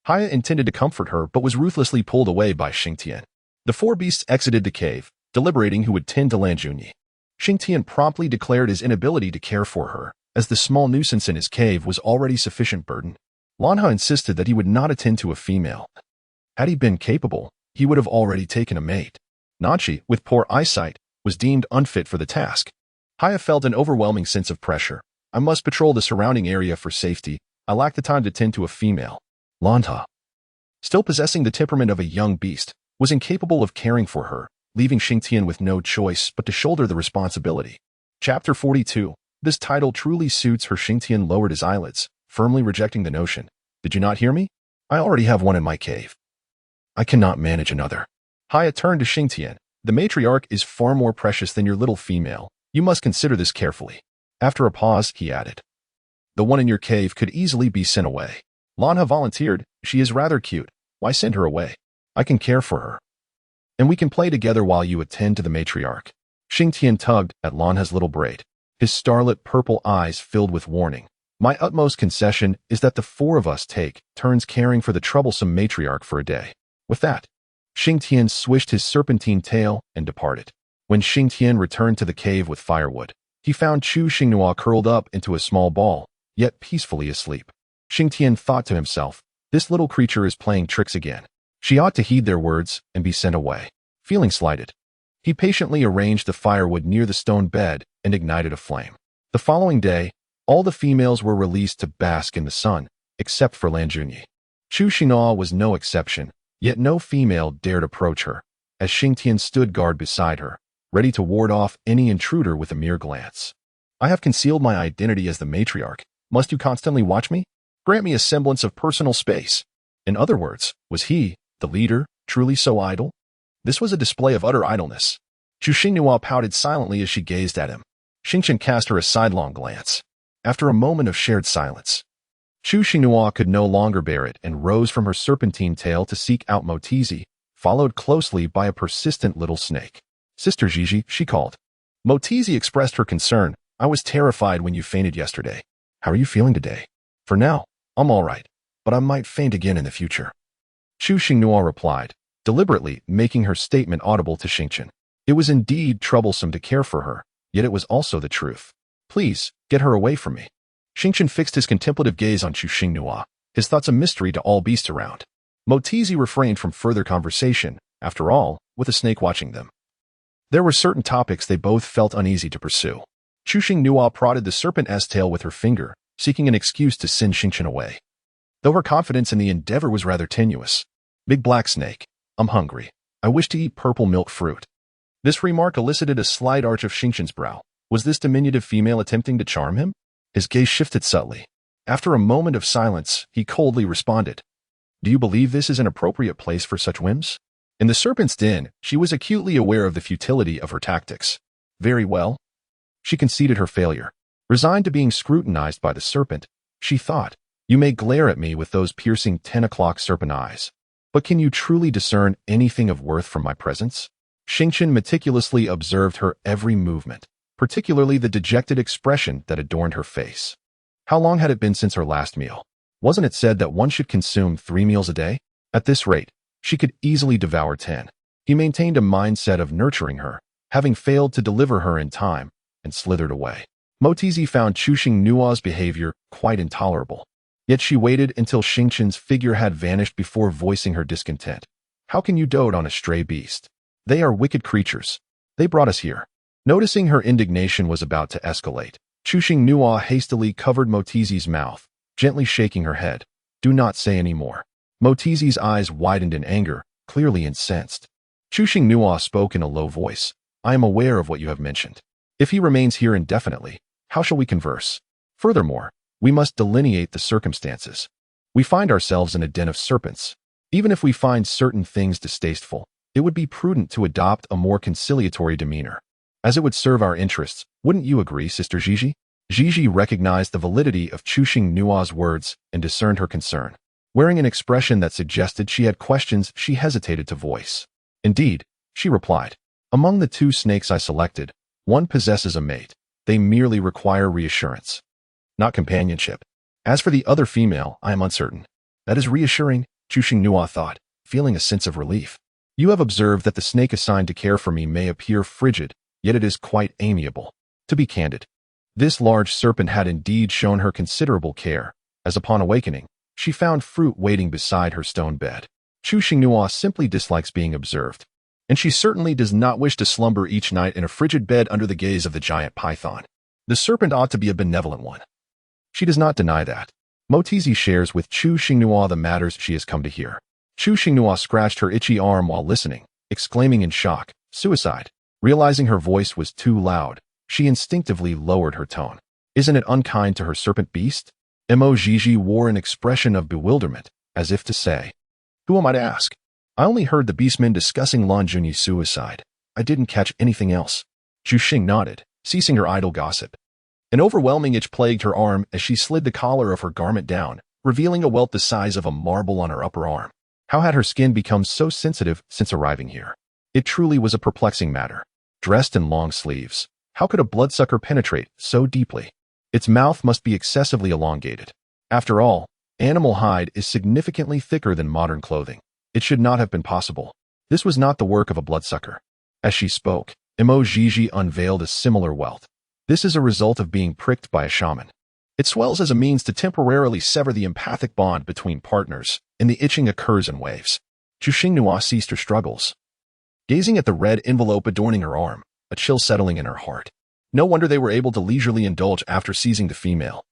Haya intended to comfort her but was ruthlessly pulled away by Xing Tian. The four beasts exited the cave, deliberating who would tend to Lanjuni. Xing Tian promptly declared his inability to care for her, as the small nuisance in his cave was already sufficient burden. Lanha insisted that he would not attend to a female. Had he been capable, he would have already taken a mate. Nanchi, with poor eyesight, was deemed unfit for the task. Haya felt an overwhelming sense of pressure. "I must patrol the surrounding area for safety. I lack the time to tend to a female." Lanta, still possessing the temperament of a young beast, was incapable of caring for her, leaving Xing Tian with no choice but to shoulder the responsibility. Chapter 42. This title truly suits her. Xing Tian lowered his eyelids, firmly rejecting the notion. "Did you not hear me? I already have one in my cave. I cannot manage another." Haya turned to Xing Tian. "The matriarch is far more precious than your little female. You must consider this carefully." After a pause, he added, "The one in your cave could easily be sent away." Lanha volunteered, "She is rather cute. Why send her away? I can care for her, and we can play together while you attend to the matriarch." Xing Tian tugged at Lanha's little braid. His starlit purple eyes filled with warning. "My utmost concession is that the four of us take turns caring for the troublesome matriarch for a day." With that, Xing Tian swished his serpentine tail and departed. When Xing Tian returned to the cave with firewood, he found Chu Xinghua curled up into a small ball, yet peacefully asleep. Xing Tian thought to himself, "This little creature is playing tricks again. She ought to heed their words and be sent away." Feeling slighted, he patiently arranged the firewood near the stone bed and ignited a flame. The following day, all the females were released to bask in the sun, except for Lanjuni. Chu Xinghua was no exception, yet no female dared approach her, as Xing Tian stood guard beside her, ready to ward off any intruder with a mere glance. "I have concealed my identity as the matriarch. Must you constantly watch me? Grant me a semblance of personal space." In other words, was he, the leader, truly so idle? This was a display of utter idleness. Chu Xinghua pouted silently as she gazed at him. Xingqian cast her a sidelong glance. After a moment of shared silence, Chu Xinghua could no longer bear it and rose from her serpentine tail to seek out Motizi, followed closely by a persistent little snake. "Sister Gigi," she called. Motizi expressed her concern. "I was terrified when you fainted yesterday. How are you feeling today?" "For now, I'm all right, but I might faint again in the future." Chu Xinghua replied, deliberately making her statement audible to Xingqian. It was indeed troublesome to care for her, yet it was also the truth. "Please, get her away from me." Xingqian fixed his contemplative gaze on Chu Xinghua, his thoughts a mystery to all beasts around. Motizi refrained from further conversation, after all, with a snake watching them. There were certain topics they both felt uneasy to pursue. Chu Xinghua prodded the serpent's tail with her finger, seeking an excuse to send Xingqian away. Though her confidence in the endeavor was rather tenuous. "Big black snake, I'm hungry. I wish to eat purple milk fruit." This remark elicited a slight arch of Xingqian's brow. Was this diminutive female attempting to charm him? His gaze shifted subtly. After a moment of silence, he coldly responded, "Do you believe this is an appropriate place for such whims?" In the serpent's den, she was acutely aware of the futility of her tactics. "Very well." She conceded her failure. Resigned to being scrutinized by the serpent, she thought, "You may glare at me with those piercing 10 o'clock serpent eyes, but can you truly discern anything of worth from my presence?" Xingqian meticulously observed her every movement, particularly the dejected expression that adorned her face. How long had it been since her last meal? Wasn't it said that one should consume 3 meals a day? At this rate, she could easily devour 10. He maintained a mindset of nurturing her, having failed to deliver her in time, and slithered away. Motizi found Chu Xinghua's behavior quite intolerable. Yet she waited until Xingqian's figure had vanished before voicing her discontent. "How can you dote on a stray beast? They are wicked creatures. They brought us here." Noticing her indignation was about to escalate, Chu Xinghua hastily covered Motizi's mouth, gently shaking her head. "Do not say any more." Motizi's eyes widened in anger, clearly incensed. Chu Xinghua spoke in a low voice. "I am aware of what you have mentioned. If he remains here indefinitely, how shall we converse? Furthermore, we must delineate the circumstances. We find ourselves in a den of serpents. Even if we find certain things distasteful, it would be prudent to adopt a more conciliatory demeanor, as it would serve our interests. Wouldn't you agree, Sister Gigi?" Gigi recognized the validity of Chu Xinghua's words and discerned her concern. Wearing an expression that suggested she had questions she hesitated to voice. "Indeed," she replied. "Among the 2 snakes I selected, one possesses a mate. They merely require reassurance, not companionship. As for the other female, I am uncertain." "That is reassuring," Chu Xinghua thought, feeling a sense of relief. "You have observed that the snake assigned to care for me may appear frigid, yet it is quite amiable. To be candid, this large serpent had indeed shown her considerable care, as upon awakening, she found fruit waiting beside her stone bed. Chu Xinghua simply dislikes being observed, and she certainly does not wish to slumber each night in a frigid bed under the gaze of the giant python. The serpent ought to be a benevolent one." She does not deny that. Motizi shares with Chu Xinghua the matters she has come to hear. Chu Xinghua scratched her itchy arm while listening, exclaiming in shock, "Suicide." Realizing her voice was too loud, she instinctively lowered her tone. Isn't it unkind to her serpent beast? Mo Gigi wore an expression of bewilderment, as if to say, "Who am I to ask? I only heard the beastman discussing Lan Junyi's suicide. I didn't catch anything else." Chu Xing nodded, ceasing her idle gossip. An overwhelming itch plagued her arm as she slid the collar of her garment down, revealing a welt the size of a marble on her upper arm. How had her skin become so sensitive since arriving here? It truly was a perplexing matter. Dressed in long sleeves, how could a bloodsucker penetrate so deeply? Its mouth must be excessively elongated. After all, animal hide is significantly thicker than modern clothing. It should not have been possible. This was not the work of a bloodsucker. As she spoke, Mo Gigi unveiled a similar welt. This is a result of being pricked by a shaman. It swells as a means to temporarily sever the empathic bond between partners, and the itching occurs in waves. Chu Xinghua ceased her struggles. Gazing at the red envelope adorning her arm, a chill settling in her heart. No wonder they were able to leisurely indulge after seizing the female.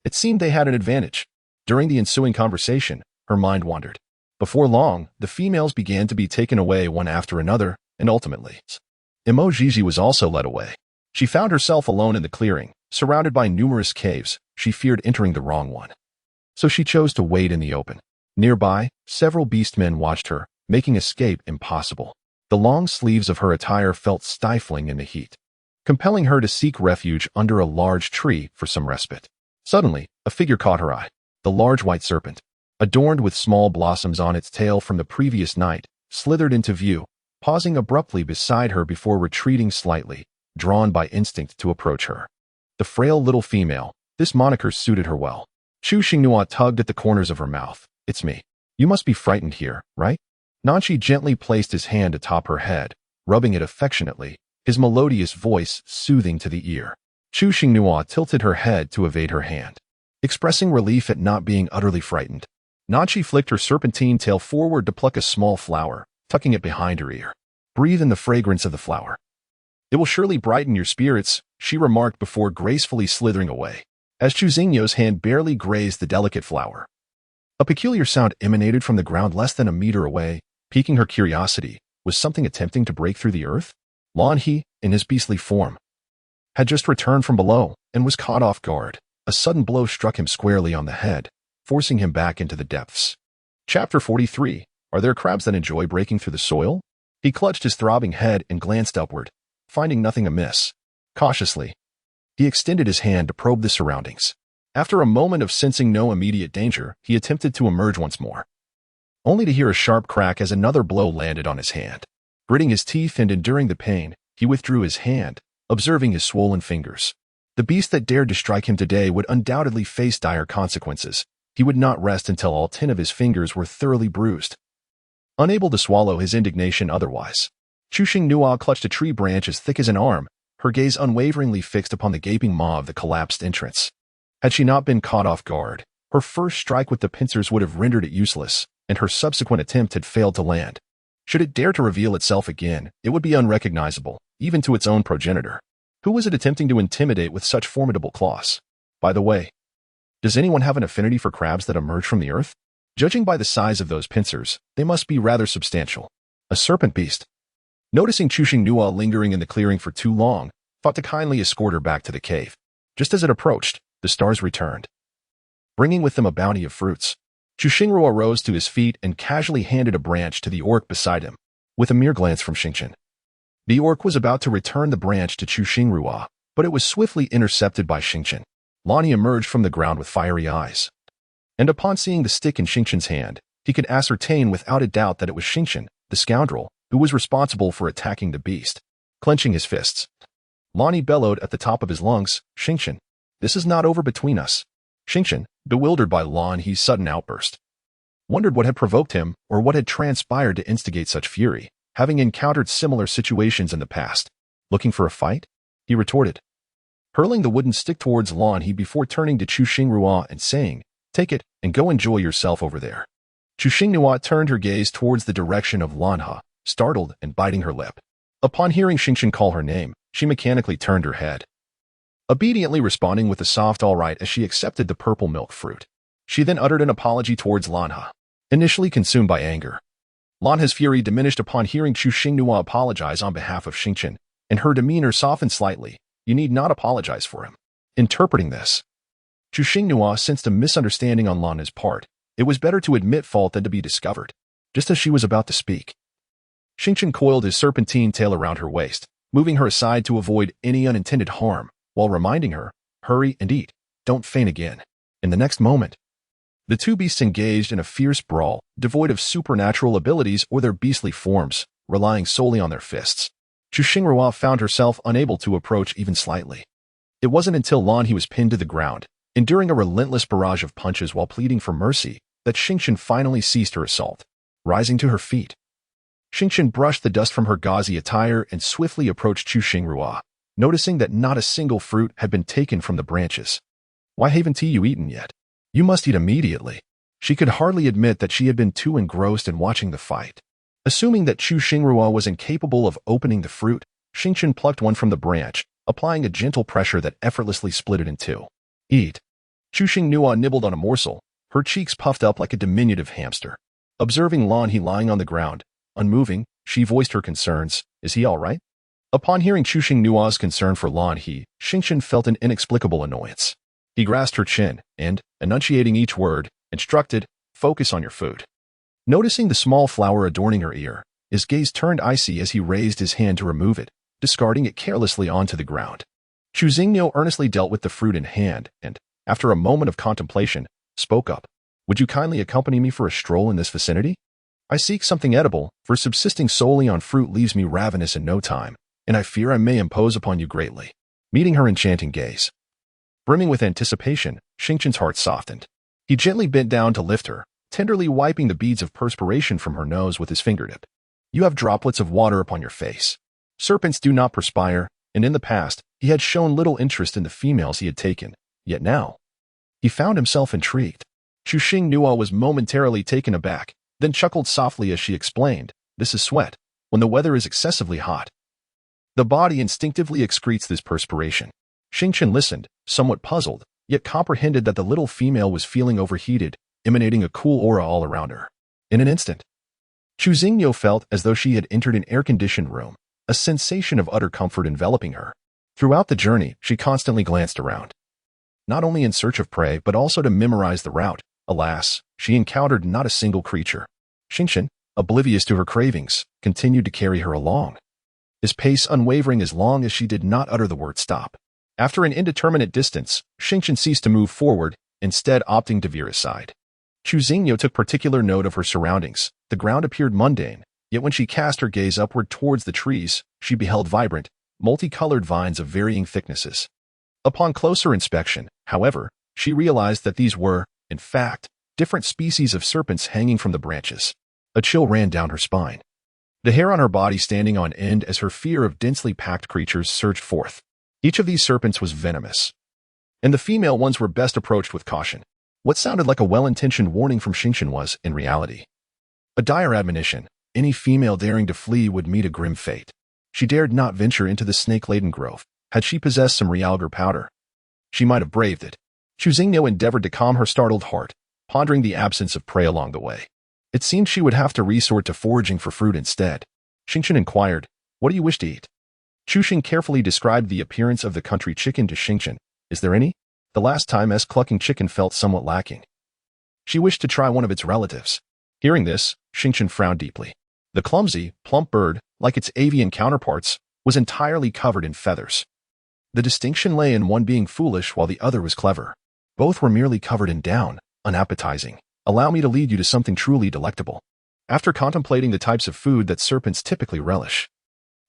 It seemed they had an advantage. During the ensuing conversation, her mind wandered. Before long, the females began to be taken away one after another, and ultimately, Mo Gigi was also led away. She found herself alone in the clearing, surrounded by numerous caves. She feared entering the wrong one, so she chose to wait in the open. Nearby, several beastmen watched her, making escape impossible. The long sleeves of her attire felt stifling in the heat, compelling her to seek refuge under a large tree for some respite. Suddenly, a figure caught her eye. The large white serpent, adorned with small blossoms on its tail from the previous night, slithered into view, pausing abruptly beside her before retreating slightly, drawn by instinct to approach her. The frail little female, this moniker suited her well. Chu Xinghua tugged at the corners of her mouth. It's me. You must be frightened here, right? Nanchi gently placed his hand atop her head, rubbing it affectionately, his melodious voice soothing to the ear. Chu Xinghua tilted her head to evade her hand, expressing relief at not being utterly frightened. Nanchi flicked her serpentine tail forward to pluck a small flower, tucking it behind her ear. Breathe in the fragrance of the flower. It will surely brighten your spirits, she remarked before gracefully slithering away, as Chu Xingyo's hand barely grazed the delicate flower. A peculiar sound emanated from the ground less than a meter away, piquing her curiosity. Was something attempting to break through the earth? Lan He, in his beastly form, had just returned from below and was caught off guard. A sudden blow struck him squarely on the head, forcing him back into the depths. Chapter 43. Are there crabs that enjoy breaking through the soil? He clutched his throbbing head and glanced upward, finding nothing amiss. Cautiously, he extended his hand to probe the surroundings. After a moment of sensing no immediate danger, he attempted to emerge once more, only to hear a sharp crack as another blow landed on his hand. Gritting his teeth and enduring the pain, he withdrew his hand, observing his swollen fingers. The beast that dared to strike him today would undoubtedly face dire consequences. He would not rest until all 10 of his fingers were thoroughly bruised. Unable to swallow his indignation otherwise, Chu Xinghua clutched a tree branch as thick as an arm, her gaze unwaveringly fixed upon the gaping maw of the collapsed entrance. Had she not been caught off guard, her first strike with the pincers would have rendered it useless, and her subsequent attempt had failed to land. Should it dare to reveal itself again, it would be unrecognizable, even to its own progenitor. Who was it attempting to intimidate with such formidable claws? By the way, does anyone have an affinity for crabs that emerge from the earth? Judging by the size of those pincers, they must be rather substantial. A serpent beast. Noticing Chu Xinghua lingering in the clearing for too long, thought to kindly escort her back to the cave. Just as it approached, the stars returned, bringing with them a bounty of fruits. Chu Xinghua rose to his feet and casually handed a branch to the orc beside him, with a mere glance from Xingchen. The orc was about to return the branch to Chu Xinghua, but it was swiftly intercepted by Xingchen. Lonnie emerged from the ground with fiery eyes, and upon seeing the stick in Xingchen's hand, he could ascertain without a doubt that it was Xingchen, the scoundrel, who was responsible for attacking the beast. Clenching his fists, Lonnie bellowed at the top of his lungs, "Xingchen, this is not over between us." Xingchen, bewildered by Lan He's sudden outburst, wondered what had provoked him or what had transpired to instigate such fury, having encountered similar situations in the past. Looking for a fight? He retorted, hurling the wooden stick towards Lan He before turning to Chu Xinghua and saying, "Take it and go enjoy yourself over there." Chu Xinghua turned her gaze towards the direction of Lan He, startled and biting her lip. Upon hearing Xingchen call her name, she mechanically turned her head, obediently responding with a soft all right as she accepted the purple milk fruit. She then uttered an apology towards Lan He, initially consumed by anger. Lan He's fury diminished upon hearing Chu Xinghua apologize on behalf of Xingchen, and her demeanor softened slightly. You need not apologize for him. Interpreting this, Chu Xinghua sensed a misunderstanding on Lan He's part. It was better to admit fault than to be discovered. Just as she was about to speak, Xingchen coiled his serpentine tail around her waist, moving her aside to avoid any unintended harm, while reminding her, "Hurry and eat. Don't faint again." In the next moment, the two beasts engaged in a fierce brawl, devoid of supernatural abilities or their beastly forms, relying solely on their fists. Chu Xinghua found herself unable to approach even slightly. It wasn't until Lan He was pinned to the ground, enduring a relentless barrage of punches while pleading for mercy, that Xingchen finally ceased her assault. Rising to her feet, Xingchen brushed the dust from her gauzy attire and swiftly approached Chu Xinghua, noticing that not a single fruit had been taken from the branches. "Why haven't you eaten yet? You must eat immediately." She could hardly admit that she had been too engrossed in watching the fight. Assuming that Chu Xinghua was incapable of opening the fruit, Xingchen plucked one from the branch, applying a gentle pressure that effortlessly split it in two. "Eat." Chu Xinghua nibbled on a morsel, her cheeks puffed up like a diminutive hamster. Observing Lan He lying on the ground, unmoving, she voiced her concerns. "Is he all right?" Upon hearing Chu Xinghua's concern for Lan He, Xingchen felt an inexplicable annoyance. He grasped her chin and, enunciating each word, instructed, "Focus on your food." Noticing the small flower adorning her ear, His gaze turned icy as he raised his hand to remove it, discarding it carelessly onto the ground. Chu Xingniu earnestly dealt with the fruit in hand and, after a moment of contemplation, spoke up. Would you kindly accompany me for a stroll in this vicinity? I seek something edible, for subsisting solely on fruit leaves me ravenous in no time, and I fear I may impose upon you greatly. Meeting her enchanting gaze, brimming with anticipation, Xingqian's heart softened. He gently bent down to lift her, tenderly wiping the beads of perspiration from her nose with his fingertip. You have droplets of water upon your face. Serpents do not perspire, and in the past, he had shown little interest in the females he had taken, yet now, he found himself intrigued. Chu Xingniu was momentarily taken aback, then chuckled softly as she explained, this is sweat. When the weather is excessively hot, the body instinctively excretes this perspiration. Xingqian listened, somewhat puzzled, yet comprehended that the little female was feeling overheated, emanating a cool aura all around her. In an instant, Chu Xingniu felt as though she had entered an air-conditioned room, a sensation of utter comfort enveloping her. Throughout the journey, she constantly glanced around, not only in search of prey but also to memorize the route. Alas, she encountered not a single creature. Xingqian, oblivious to her cravings, continued to carry her along, his pace unwavering as long as she did not utter the word stop. After an indeterminate distance, Xingqian ceased to move forward, instead opting to veer aside. Chu Xingniu took particular note of her surroundings. The ground appeared mundane, yet when she cast her gaze upward towards the trees, she beheld vibrant, multicolored vines of varying thicknesses. Upon closer inspection, however, she realized that these were, in fact, different species of serpents hanging from the branches. A chill ran down her spine, the hair on her body standing on end as her fear of densely packed creatures surged forth. Each of these serpents was venomous, and the female ones were best approached with caution. What sounded like a well-intentioned warning from Xingqian was, in reality, a dire admonition. Any female daring to flee would meet a grim fate. She dared not venture into the snake-laden grove. Had she possessed some realgar powder, she might have braved it. Chu Xingniu endeavored to calm her startled heart, pondering the absence of prey along the way. It seemed she would have to resort to foraging for fruit instead. Xingqian inquired, what do you wish to eat? Chu Xing carefully described the appearance of the country chicken to Xingqian. Is there any? The last time clucking chicken felt somewhat lacking. She wished to try one of its relatives. Hearing this, Xingqian frowned deeply. The clumsy, plump bird, like its avian counterparts, was entirely covered in feathers. The distinction lay in one being foolish while the other was clever. Both were merely covered in down, unappetizing. Allow me to lead you to something truly delectable. After contemplating the types of food that serpents typically relish,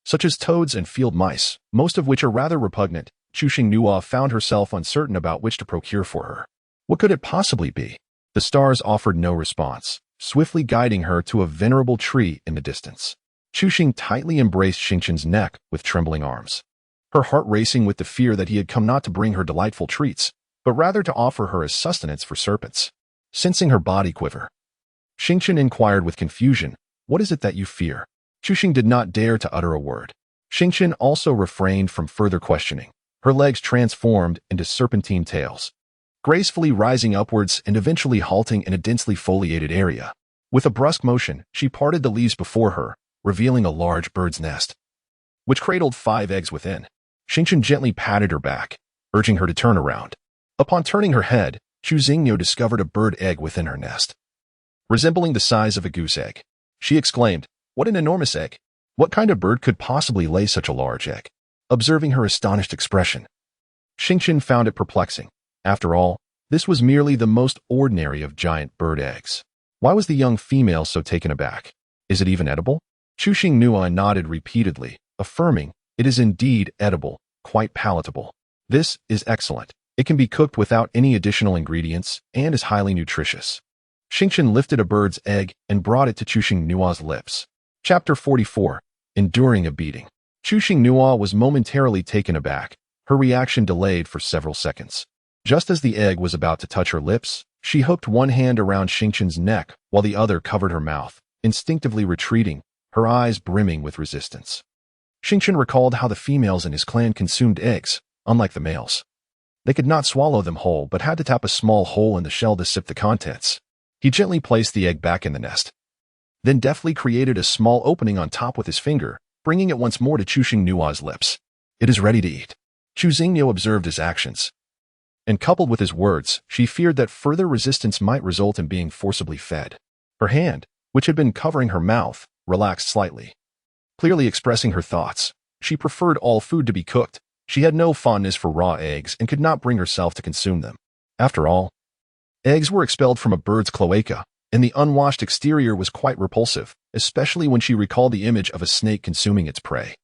such as toads and field mice, most of which are rather repugnant, Chu Xingniu found herself uncertain about which to procure for her. What could it possibly be? The stars offered no response, swiftly guiding her to a venerable tree in the distance. Chu Xing tightly embraced Xingqian's neck with trembling arms, her heart racing with the fear that he had come not to bring her delightful treats, but rather to offer her as sustenance for serpents. Sensing her body quiver, Xingqian inquired with confusion, what is it that you fear? Chu Xing did not dare to utter a word. Xingqian also refrained from further questioning. Her legs transformed into serpentine tails, gracefully rising upwards and eventually halting in a densely foliated area. With a brusque motion, she parted the leaves before her, revealing a large bird's nest, which cradled 5 eggs within. Xingqian gently patted her back, urging her to turn around. Upon turning her head, Chu Xingniu discovered a bird egg within her nest, resembling the size of a goose egg. She exclaimed, what an enormous egg! What kind of bird could possibly lay such a large egg? Observing her astonished expression, Xingqian found it perplexing. After all, this was merely the most ordinary of giant bird eggs. Why was the young female so taken aback? Is it even edible? Chu Xingniu nodded repeatedly, affirming, it is indeed edible, quite palatable. This is excellent. It can be cooked without any additional ingredients and is highly nutritious. Xingqian lifted a bird's egg and brought it to Chu Xingniu's lips. Chapter 44. Enduring a beating. Chu Xingniu was momentarily taken aback, her reaction delayed for several seconds. Just as the egg was about to touch her lips, she hooked one hand around Xingqian's neck while the other covered her mouth, instinctively retreating, her eyes brimming with resistance. Xingqian recalled how the females in his clan consumed eggs, unlike the males. They could not swallow them whole but had to tap a small hole in the shell to sip the contents. He gently placed the egg back in the nest, then deftly created a small opening on top with his finger, bringing it once more to Chu Xingniu's lips. It is ready to eat. Chu Xingniu observed his actions, and coupled with his words, she feared that further resistance might result in being forcibly fed. Her hand, which had been covering her mouth, relaxed slightly. Clearly expressing her thoughts, she preferred all food to be cooked. She had no fondness for raw eggs and could not bring herself to consume them. After all, eggs were expelled from a bird's cloaca, and the unwashed exterior was quite repulsive, especially when she recalled the image of a snake consuming its prey.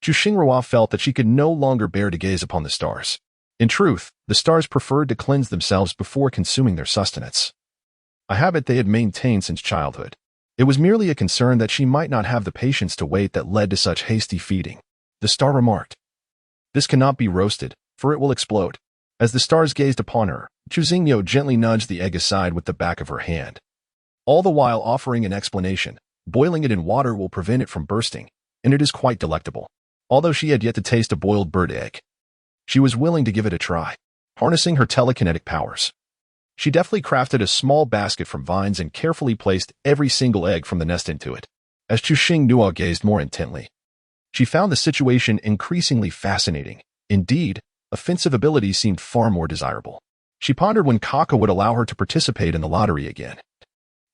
Chu Xinghua felt that she could no longer bear to gaze upon the stars. In truth, the stars preferred to cleanse themselves before consuming their sustenance, a habit they had maintained since childhood. It was merely a concern that she might not have the patience to wait that led to such hasty feeding. The star remarked, "This cannot be roasted, for it will explode." As the stars gazed upon her, Chu Xingyo gently nudged the egg aside with the back of her hand, all the while offering an explanation. Boiling it in water will prevent it from bursting, and it is quite delectable. Although she had yet to taste a boiled bird egg, she was willing to give it a try. Harnessing her telekinetic powers, she deftly crafted a small basket from vines and carefully placed every single egg from the nest into it. As Chu Xinghua gazed more intently, she found the situation increasingly fascinating. Indeed, offensive abilities seemed far more desirable. She pondered when Kaka would allow her to participate in the lottery again,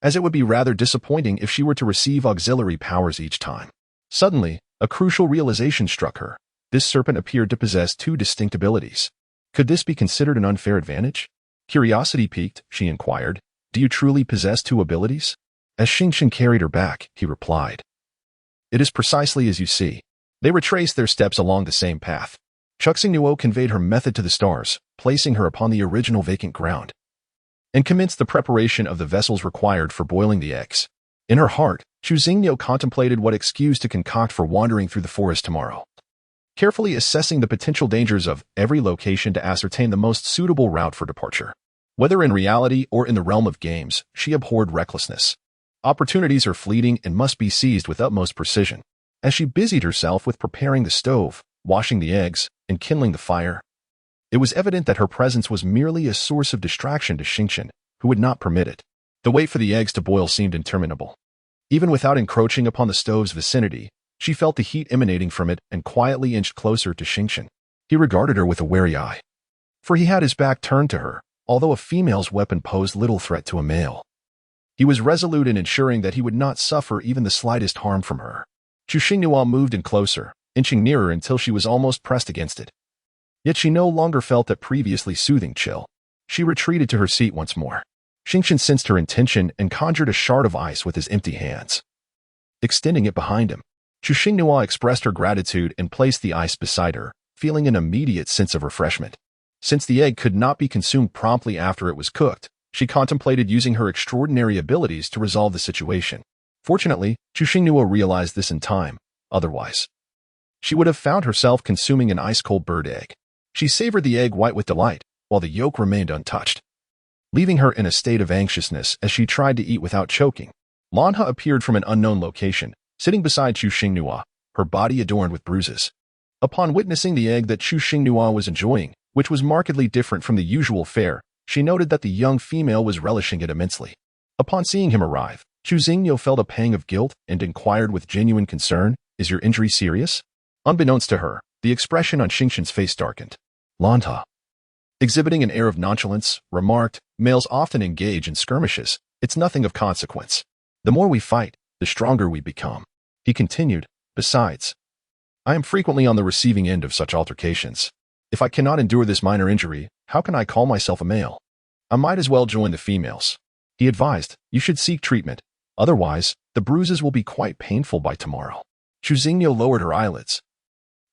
as it would be rather disappointing if she were to receive auxiliary powers each time. Suddenly, a crucial realization struck her. This serpent appeared to possess two distinct abilities. Could this be considered an unfair advantage? Curiosity piqued, she inquired, "Do you truly possess two abilities?" As Xingchen carried her back, he replied, "It is precisely as you see." They retraced their steps along the same path. Chuxingnuo conveyed her method to the stars, placing her upon the original vacant ground, and commenced the preparation of the vessels required for boiling the eggs. In her heart, Chu Xingyo contemplated what excuse to concoct for wandering through the forest tomorrow, carefully assessing the potential dangers of every location to ascertain the most suitable route for departure. Whether in reality or in the realm of games, she abhorred recklessness. Opportunities are fleeting and must be seized with utmost precision. As she busied herself with preparing the stove, washing the eggs, and kindling the fire, it was evident that her presence was merely a source of distraction to Xingchen, who would not permit it. The wait for the eggs to boil seemed interminable. Even without encroaching upon the stove's vicinity, she felt the heat emanating from it and quietly inched closer to Xingchen. He regarded her with a wary eye, for he had his back turned to her, although a female's weapon posed little threat to a male. He was resolute in ensuring that he would not suffer even the slightest harm from her. Chu Xinghua moved in closer, inching nearer until she was almost pressed against it. Yet she no longer felt that previously soothing chill. She retreated to her seat once more. Xingchen sensed her intention and conjured a shard of ice with his empty hands, extending it behind him. Chu Xinghua expressed her gratitude and placed the ice beside her, feeling an immediate sense of refreshment. Since the egg could not be consumed promptly after it was cooked, she contemplated using her extraordinary abilities to resolve the situation. Fortunately, Chu Xinghua realized this in time. Otherwise, she would have found herself consuming an ice-cold bird egg. She savored the egg white with delight, while the yolk remained untouched, leaving her in a state of anxiousness as she tried to eat without choking. Lanha appeared from an unknown location, sitting beside Chu Xinghua, her body adorned with bruises. Upon witnessing the egg that Chu Xinghua was enjoying, which was markedly different from the usual fare, she noted that the young female was relishing it immensely. Upon seeing him arrive, Chu Xingyo felt a pang of guilt and inquired with genuine concern, "Is your injury serious?" Unbeknownst to her, the expression on Xingchen's face darkened. Lanta, exhibiting an air of nonchalance, remarked, "Males often engage in skirmishes. It's nothing of consequence. The more we fight, the stronger we become." He continued, "Besides, I am frequently on the receiving end of such altercations. If I cannot endure this minor injury, how can I call myself a male? I might as well join the females." He advised, "You should seek treatment. Otherwise, the bruises will be quite painful by tomorrow." Chu Xingyo lowered her eyelids,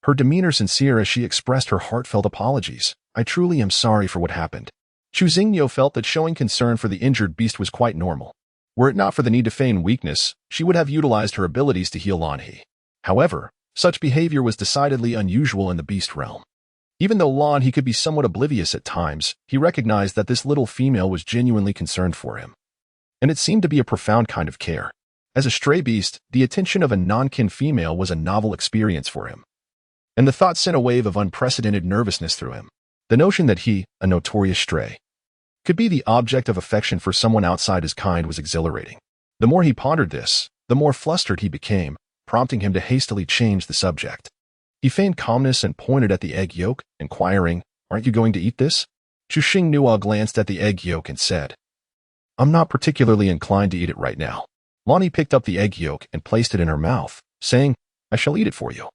her demeanor sincere as she expressed her heartfelt apologies. "I truly am sorry for what happened." Chu Xingyo felt that showing concern for the injured beast was quite normal. Were it not for the need to feign weakness, she would have utilized her abilities to heal Lanhe. However, such behavior was decidedly unusual in the beast realm. Even though Lanhe could be somewhat oblivious at times, he recognized that this little female was genuinely concerned for him, and it seemed to be a profound kind of care. As a stray beast, the attention of a non-kin female was a novel experience for him, and the thought sent a wave of unprecedented nervousness through him. The notion that he, a notorious stray, could be the object of affection for someone outside his kind was exhilarating. The more he pondered this, the more flustered he became, prompting him to hastily change the subject. He feigned calmness and pointed at the egg yolk, inquiring, "Aren't you going to eat this?" Chu Xinghua glanced at the egg yolk and said, "I'm not particularly inclined to eat it right now." Lonnie picked up the egg yolk and placed it in her mouth, saying, "I shall eat it for you."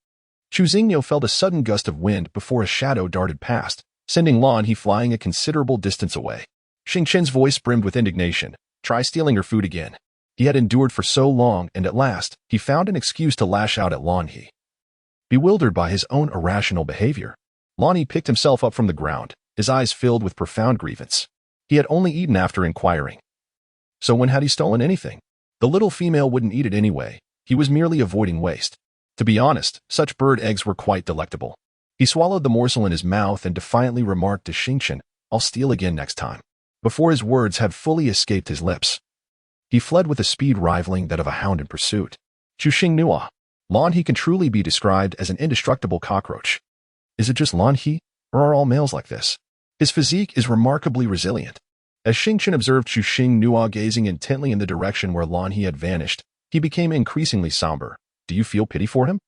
Chu Xingniu felt a sudden gust of wind before a shadow darted past, sending Lonnie flying a considerable distance away. Xingqian's voice brimmed with indignation. Try stealing her food again. He had endured for so long, and at last, he found an excuse to lash out at Lonnie. Bewildered by his own irrational behavior, Lonnie picked himself up from the ground, his eyes filled with profound grievance. He had only eaten after inquiring. So when had he stolen anything? The little female wouldn't eat it anyway. He was merely avoiding waste. To be honest, such bird eggs were quite delectable. He swallowed the morsel in his mouth and defiantly remarked to Xingqian, "I'll steal again next time." Before his words had fully escaped his lips, he fled with a speed rivaling that of a hound in pursuit. Chu Xingnua. Lan He can truly be described as an indestructible cockroach. Is it just Lan He, or are all males like this? His physique is remarkably resilient. As Xingqian observed Chu Xingnua gazing intently in the direction where Lan He had vanished, he became increasingly somber. Do you feel pity for him?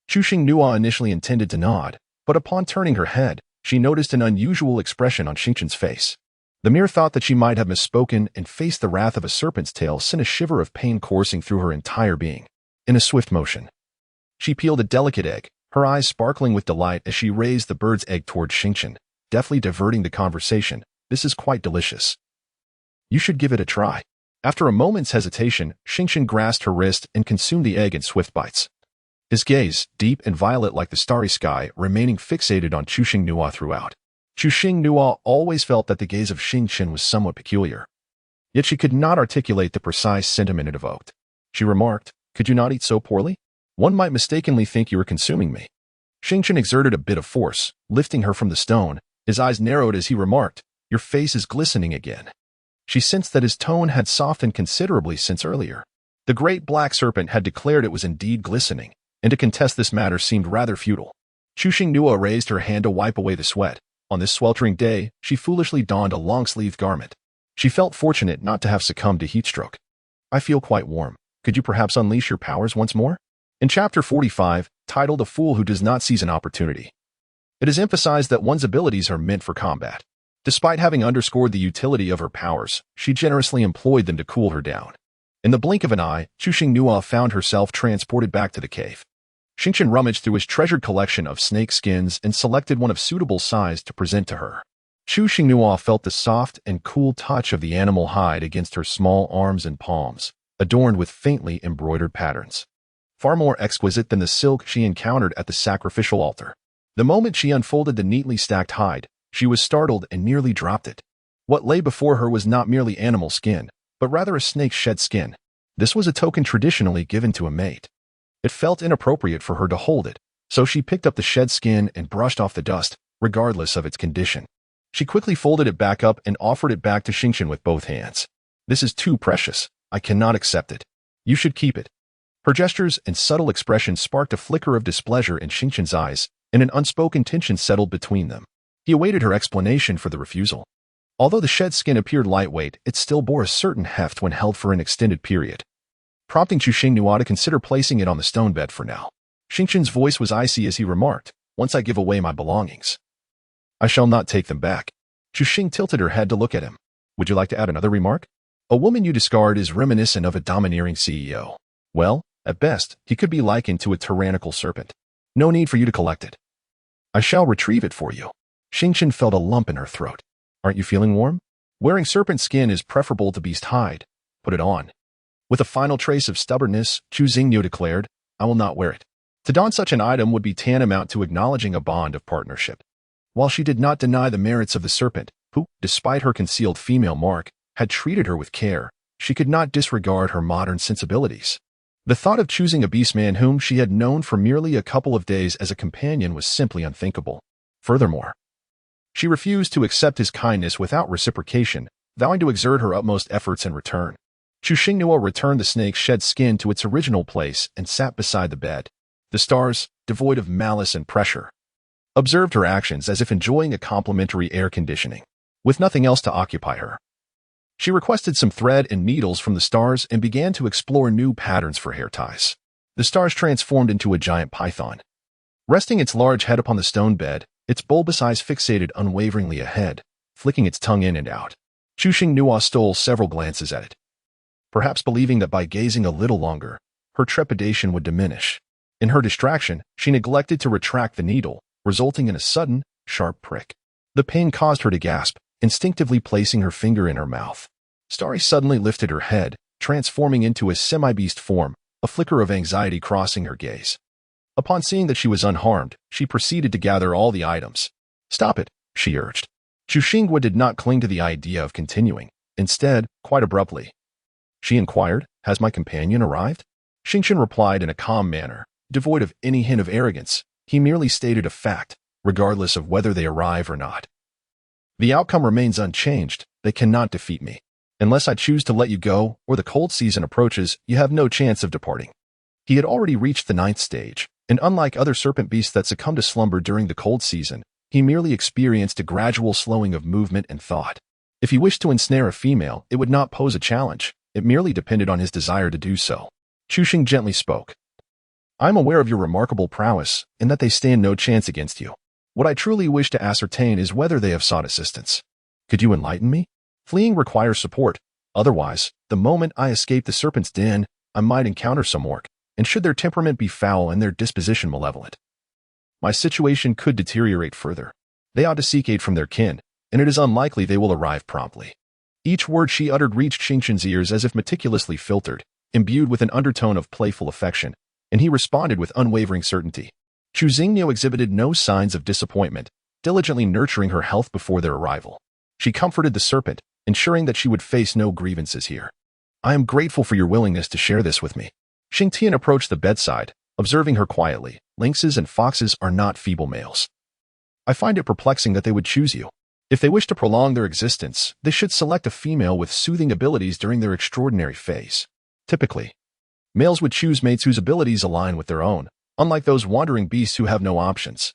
Chu Xingnua initially intended to nod, but upon turning her head, she noticed an unusual expression on Xingqian's face. The mere thought that she might have misspoken and faced the wrath of a serpent's tail sent a shiver of pain coursing through her entire being. In a swift motion, she peeled a delicate egg, her eyes sparkling with delight as she raised the bird's egg toward Xingqian, deftly diverting the conversation. This is quite delicious. You should give it a try. After a moment's hesitation, Xingqian grasped her wrist and consumed the egg in swift bites. His gaze, deep and violet like the starry sky, remaining fixated on Chu Xingnua throughout. Chu Xingnua always felt that the gaze of Xingqian was somewhat peculiar. Yet she could not articulate the precise sentiment it evoked. She remarked, "Could you not eat so poorly? One might mistakenly think you were consuming me." Xingqian exerted a bit of force, lifting her from the stone. His eyes narrowed as he remarked, "Your face is glistening again." She sensed that his tone had softened considerably since earlier. The great black serpent had declared it was indeed glistening, and to contest this matter seemed rather futile. Chu Xingnua raised her hand to wipe away the sweat. On this sweltering day, she foolishly donned a long-sleeved garment. She felt fortunate not to have succumbed to heatstroke. "I feel quite warm. Could you perhaps unleash your powers once more?" In Chapter 45, titled "A Fool Who Does Not Seize an Opportunity," it is emphasized that one's abilities are meant for combat. Despite having underscored the utility of her powers, she generously employed them to cool her down. In the blink of an eye, Chu Xingnua found herself transported back to the cave. Xingqian rummaged through his treasured collection of snake skins and selected one of suitable size to present to her. Chu Xingnua felt the soft and cool touch of the animal hide against her small arms and palms, adorned with faintly embroidered patterns. Far more exquisite than the silk she encountered at the sacrificial altar. The moment she unfolded the neatly stacked hide, she was startled and nearly dropped it. What lay before her was not merely animal skin, but rather a snake's shed skin. This was a token traditionally given to a mate. It felt inappropriate for her to hold it, so she picked up the shed skin and brushed off the dust, regardless of its condition. She quickly folded it back up and offered it back to Xingqian with both hands. "This is too precious. I cannot accept it. You should keep it." Her gestures and subtle expression sparked a flicker of displeasure in Xingqian's eyes, and an unspoken tension settled between them. He awaited her explanation for the refusal. Although the shed skin appeared lightweight, it still bore a certain heft when held for an extended period, prompting Chu Xingnua to consider placing it on the stone bed for now. Xingqian's voice was icy as he remarked, "Once I give away my belongings, I shall not take them back." Chu Xing tilted her head to look at him. "Would you like to add another remark? A woman you discard is reminiscent of a domineering CEO. Well, at best, he could be likened to a tyrannical serpent. No need for you to collect it. I shall retrieve it for you." Xingqian felt a lump in her throat. "Aren't you feeling warm? Wearing serpent skin is preferable to beast hide. Put it on." With a final trace of stubbornness, Chu Xingniu declared, "I will not wear it." To don such an item would be tantamount to acknowledging a bond of partnership. While she did not deny the merits of the serpent, who, despite her concealed female mark, had treated her with care, she could not disregard her modern sensibilities. The thought of choosing a beastman whom she had known for merely a couple of days as a companion was simply unthinkable. Furthermore, she refused to accept his kindness without reciprocation, vowing to exert her utmost efforts in return. Chu Xingnua returned the snake's shed skin to its original place and sat beside the bed. The stars, devoid of malice and pressure, observed her actions as if enjoying a complimentary air conditioning. With nothing else to occupy her, she requested some thread and needles from the stars and began to explore new patterns for hair ties. The stars transformed into a giant python. Resting its large head upon the stone bed, its bulbous eyes fixated unwaveringly ahead, flicking its tongue in and out. Chu Xingnua stole several glances at it. perhaps believing that by gazing a little longer, her trepidation would diminish. In her distraction, she neglected to retract the needle, resulting in a sudden, sharp prick. The pain caused her to gasp, instinctively placing her finger in her mouth. Starry suddenly lifted her head, transforming into a semi-beast form, a flicker of anxiety crossing her gaze. Upon seeing that she was unharmed, she proceeded to gather all the items. "Stop it," she urged. Chuxingwa did not cling to the idea of continuing. Instead, quite abruptly, she inquired, "Has my companion arrived?" Xingchen replied in a calm manner, devoid of any hint of arrogance. He merely stated a fact, regardless of whether they arrive or not. "The outcome remains unchanged. They cannot defeat me. Unless I choose to let you go or the cold season approaches, you have no chance of departing." He had already reached the 9th stage, and unlike other serpent beasts that succumb to slumber during the cold season, he merely experienced a gradual slowing of movement and thought. If he wished to ensnare a female, it would not pose a challenge. It merely depended on his desire to do so. Chuxing gently spoke. "I am aware of your remarkable prowess, and that they stand no chance against you. What I truly wish to ascertain is whether they have sought assistance. Could you enlighten me? Fleeing requires support. Otherwise, the moment I escape the serpent's den, I might encounter some orc, and should their temperament be foul and their disposition malevolent, my situation could deteriorate further. They ought to seek aid from their kin, and it is unlikely they will arrive promptly." Each word she uttered reached Xingchen's ears as if meticulously filtered, imbued with an undertone of playful affection, and he responded with unwavering certainty. Chu Xingniu exhibited no signs of disappointment, diligently nurturing her health before their arrival. She comforted the serpent, ensuring that she would face no grievances here. "I am grateful for your willingness to share this with me." Xing Tian approached the bedside, observing her quietly. "Lynxes and foxes are not feeble males. I find it perplexing that they would choose you. If they wish to prolong their existence, they should select a female with soothing abilities during their extraordinary phase. Typically, males would choose mates whose abilities align with their own, unlike those wandering beasts who have no options.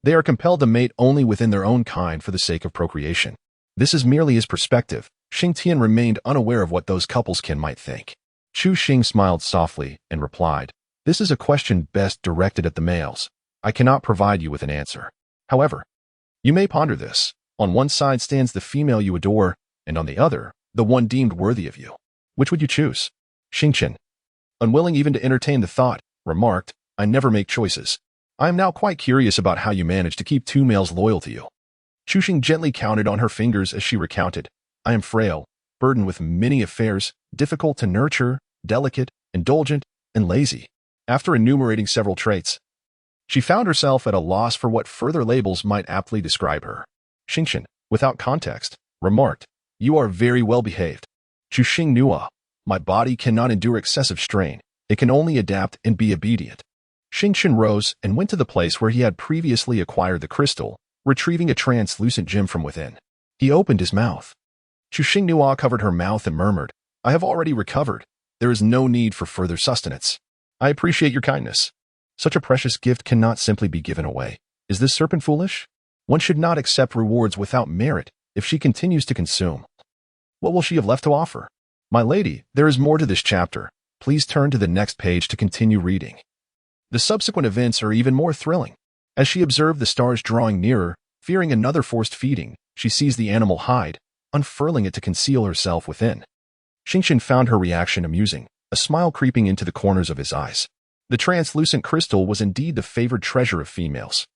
They are compelled to mate only within their own kind for the sake of procreation. This is merely his perspective. Xing Tian remained unaware of what those couples kin might think. Chu Xing smiled softly and replied, "This is a question best directed at the males. I cannot provide you with an answer. However, you may ponder this. On one side stands the female you adore, and on the other, the one deemed worthy of you. Which would you choose?" Xingchen, unwilling even to entertain the thought, remarked, "I never make choices. I am now quite curious about how you manage to keep 2 males loyal to you." Chuxing gently counted on her fingers as she recounted, "I am frail, burdened with many affairs, difficult to nurture, delicate, indulgent, and lazy." After enumerating several traits, she found herself at a loss for what further labels might aptly describe her. Xingchen, without context, remarked, "You are very well behaved." Chuxing Nua, "My body cannot endure excessive strain. It can only adapt and be obedient." Xingchen rose and went to the place where he had previously acquired the crystal, retrieving a translucent gem from within. He opened his mouth. Chuxing Nua covered her mouth and murmured, "I have already recovered. There is no need for further sustenance. I appreciate your kindness. Such a precious gift cannot simply be given away. Is this serpent foolish? One should not accept rewards without merit if she continues to consume. What will she have left to offer? My lady, there is more to this chapter. Please turn to the next page to continue reading." The subsequent events are even more thrilling. As she observed the stars drawing nearer, fearing another forced feeding, she sees the animal hide, unfurling it to conceal herself within. Xingchen found her reaction amusing, a smile creeping into the corners of his eyes. The translucent crystal was indeed the favored treasure of females.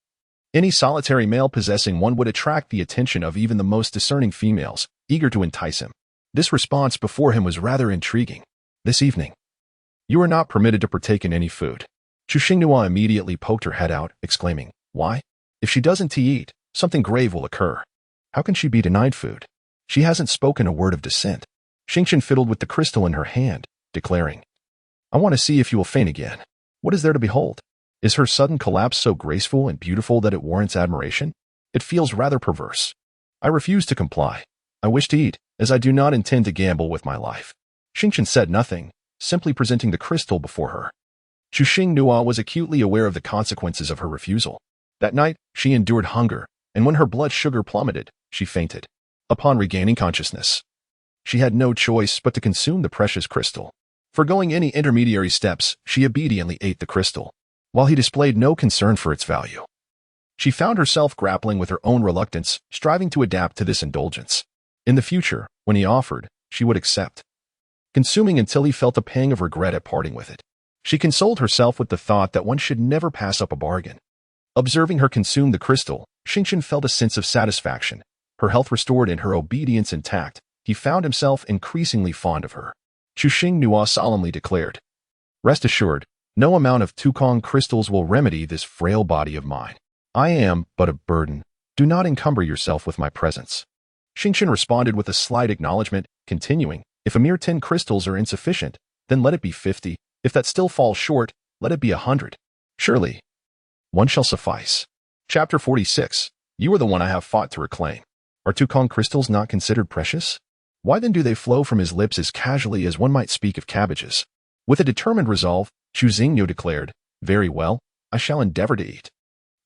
Any solitary male possessing one would attract the attention of even the most discerning females, eager to entice him. This response before him was rather intriguing. "This evening, you are not permitted to partake in any food." Chuxing Nua immediately poked her head out, exclaiming, "Why? If she doesn't eat, something grave will occur. How can she be denied food? She hasn't spoken a word of dissent." Xingchen fiddled with the crystal in her hand, declaring, "I want to see if you will faint again. What is there to behold? Is her sudden collapse so graceful and beautiful that it warrants admiration? It feels rather perverse. I refuse to comply. I wish to eat, as I do not intend to gamble with my life." Xingchen said nothing, simply presenting the crystal before her. Chuxing Nua was acutely aware of the consequences of her refusal. That night, she endured hunger, and when her blood sugar plummeted, she fainted. Upon regaining consciousness, she had no choice but to consume the precious crystal. Forgoing any intermediary steps, she obediently ate the crystal, while he displayed no concern for its value. She found herself grappling with her own reluctance, striving to adapt to this indulgence. In the future, when he offered, she would accept. consuming until he felt a pang of regret at parting with it. She consoled herself with the thought that one should never pass up a bargain. Observing her consume the crystal, Xingqian felt a sense of satisfaction. Her health restored and her obedience intact, he found himself increasingly fond of her. Chuxing Nua solemnly declared, "Rest assured, no amount of Tukong crystals will remedy this frail body of mine. I am but a burden. Do not encumber yourself with my presence." Xingqian responded with a slight acknowledgement, continuing, "If a mere 10 crystals are insufficient, then let it be 50. If that still falls short, let it be 100. Surely, one shall suffice." Chapter 46. You are the one I have fought to reclaim. Are Tukong crystals not considered precious? Why then do they flow from his lips as casually as one might speak of cabbages? With a determined resolve, Chu Xingniu declared, "Very well, I shall endeavor to eat."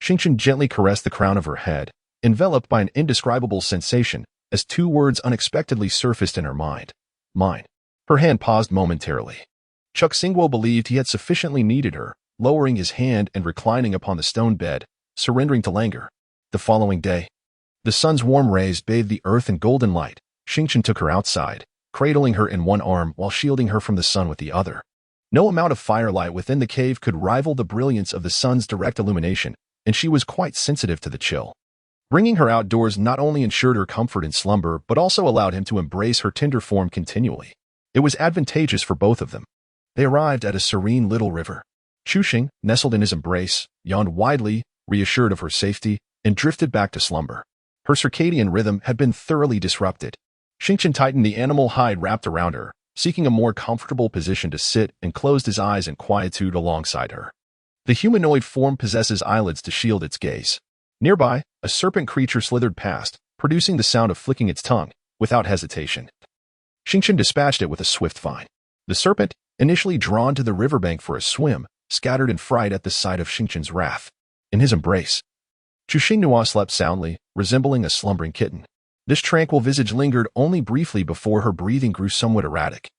Xingqian gently caressed the crown of her head, enveloped by an indescribable sensation, as 2 words unexpectedly surfaced in her mind. Mine. Her hand paused momentarily. Chuck Xingguo believed he had sufficiently kneaded her, lowering his hand and reclining upon the stone bed, surrendering to languor. The following day, the sun's warm rays bathed the earth in golden light. Xingqian took her outside, cradling her in one arm while shielding her from the sun with the other. No amount of firelight within the cave could rival the brilliance of the sun's direct illumination, and she was quite sensitive to the chill. Bringing her outdoors not only ensured her comfort in slumber, but also allowed him to embrace her tender form continually. It was advantageous for both of them. They arrived at a serene little river. Chuxing, nestled in his embrace, yawned widely, reassured of her safety, and drifted back to slumber. Her circadian rhythm had been thoroughly disrupted. Xingqian tightened the animal hide wrapped around her, seeking a more comfortable position to sit, and closed his eyes in quietude alongside her. The humanoid form possesses eyelids to shield its gaze. Nearby, a serpent creature slithered past, producing the sound of flicking its tongue, without hesitation. Xingqian dispatched it with a swift vine. The serpent, initially drawn to the riverbank for a swim, scattered in fright at the sight of Xingqian's wrath. In his embrace, Chuxing Nua slept soundly, resembling a slumbering kitten. This tranquil visage lingered only briefly before her breathing grew somewhat erratic,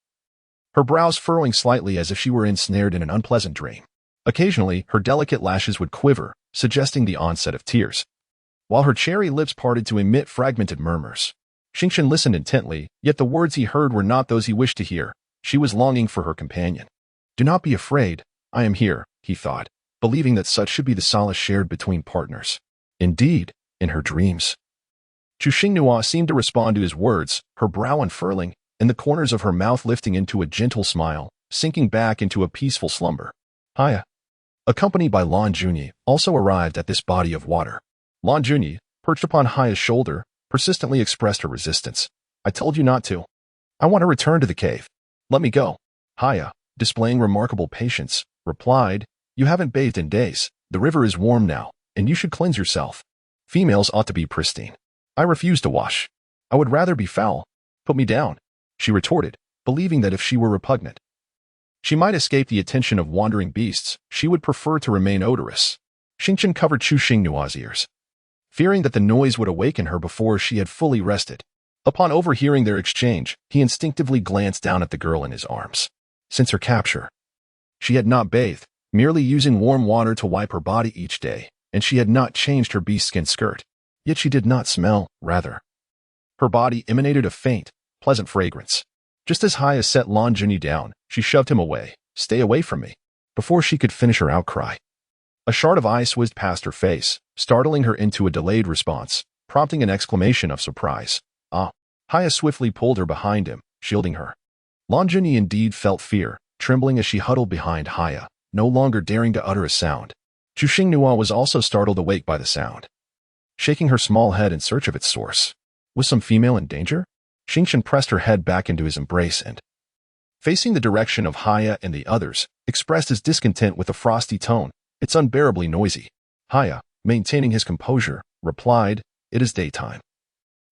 her brows furrowing slightly as if she were ensnared in an unpleasant dream. Occasionally, her delicate lashes would quiver, suggesting the onset of tears, while her cherry lips parted to emit fragmented murmurs. Xingqian listened intently, yet the words he heard were not those he wished to hear. She was longing for her companion. "Do not be afraid, I am here," he thought, believing that such should be the solace shared between partners. Indeed, in her dreams. Chuxing Nua seemed to respond to his words, her brow unfurling, and the corners of her mouth lifting into a gentle smile, sinking back into a peaceful slumber. Haya, accompanied by Lan Junyi, also arrived at this body of water. Lan Junyi, perched upon Haya's shoulder, persistently expressed her resistance. "I told you not to. I want to return to the cave. Let me go." Haya, displaying remarkable patience, replied, "You haven't bathed in days. The river is warm now, and you should cleanse yourself. Females ought to be pristine. I refuse to wash. I would rather be foul. Put me down," she retorted, believing that if she were repugnant, she might escape the attention of wandering beasts. She would prefer to remain odorous. Xingqian covered Chuxing Nua's ears, fearing that the noise would awaken her before she had fully rested. Upon overhearing their exchange, he instinctively glanced down at the girl in his arms. Since her capture, she had not bathed, merely using warm water to wipe her body each day, and she had not changed her beast-skin skirt. Yet she did not smell, rather. Her body emanated a faint, pleasant fragrance. Just as Haya set Lan Junyi down, she shoved him away. "Stay away from me," before she could finish her outcry. A shard of ice whizzed past her face, startling her into a delayed response, prompting an exclamation of surprise. "Ah!" Haya swiftly pulled her behind him, shielding her. Lan Junyi indeed felt fear, trembling as she huddled behind Haya, no longer daring to utter a sound. Chuxing Nua was also startled awake by the sound, shaking her small head in search of its source. Was some female in danger? Xingqian pressed her head back into his embrace and, facing the direction of Haya and the others, expressed his discontent with a frosty tone. "It's unbearably noisy." Haya, maintaining his composure, replied, "It is daytime.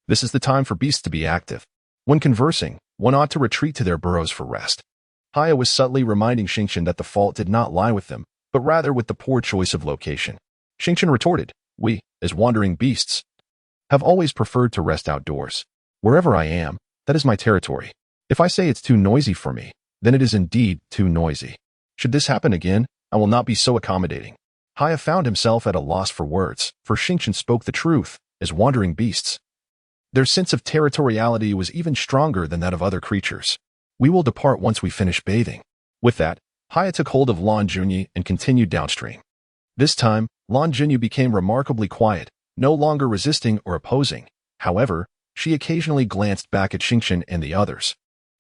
This is the time for beasts to be active. When conversing, one ought to retreat to their burrows for rest." Haya was subtly reminding Xingqian that the fault did not lie with them, but rather with the poor choice of location. Xingqian retorted, "We, as wandering beasts, have always preferred to rest outdoors. Wherever I am, that is my territory. If I say it's too noisy for me, then it is indeed too noisy. Should this happen again, I will not be so accommodating." Haya found himself at a loss for words, for Xingqian spoke the truth. As wandering beasts, their sense of territoriality was even stronger than that of other creatures. We will depart once we finish bathing. With that, Haya took hold of Lan Junyi and continued downstream. This time, Lan Junyi became remarkably quiet, no longer resisting or opposing. However, she occasionally glanced back at Xingqian and the others.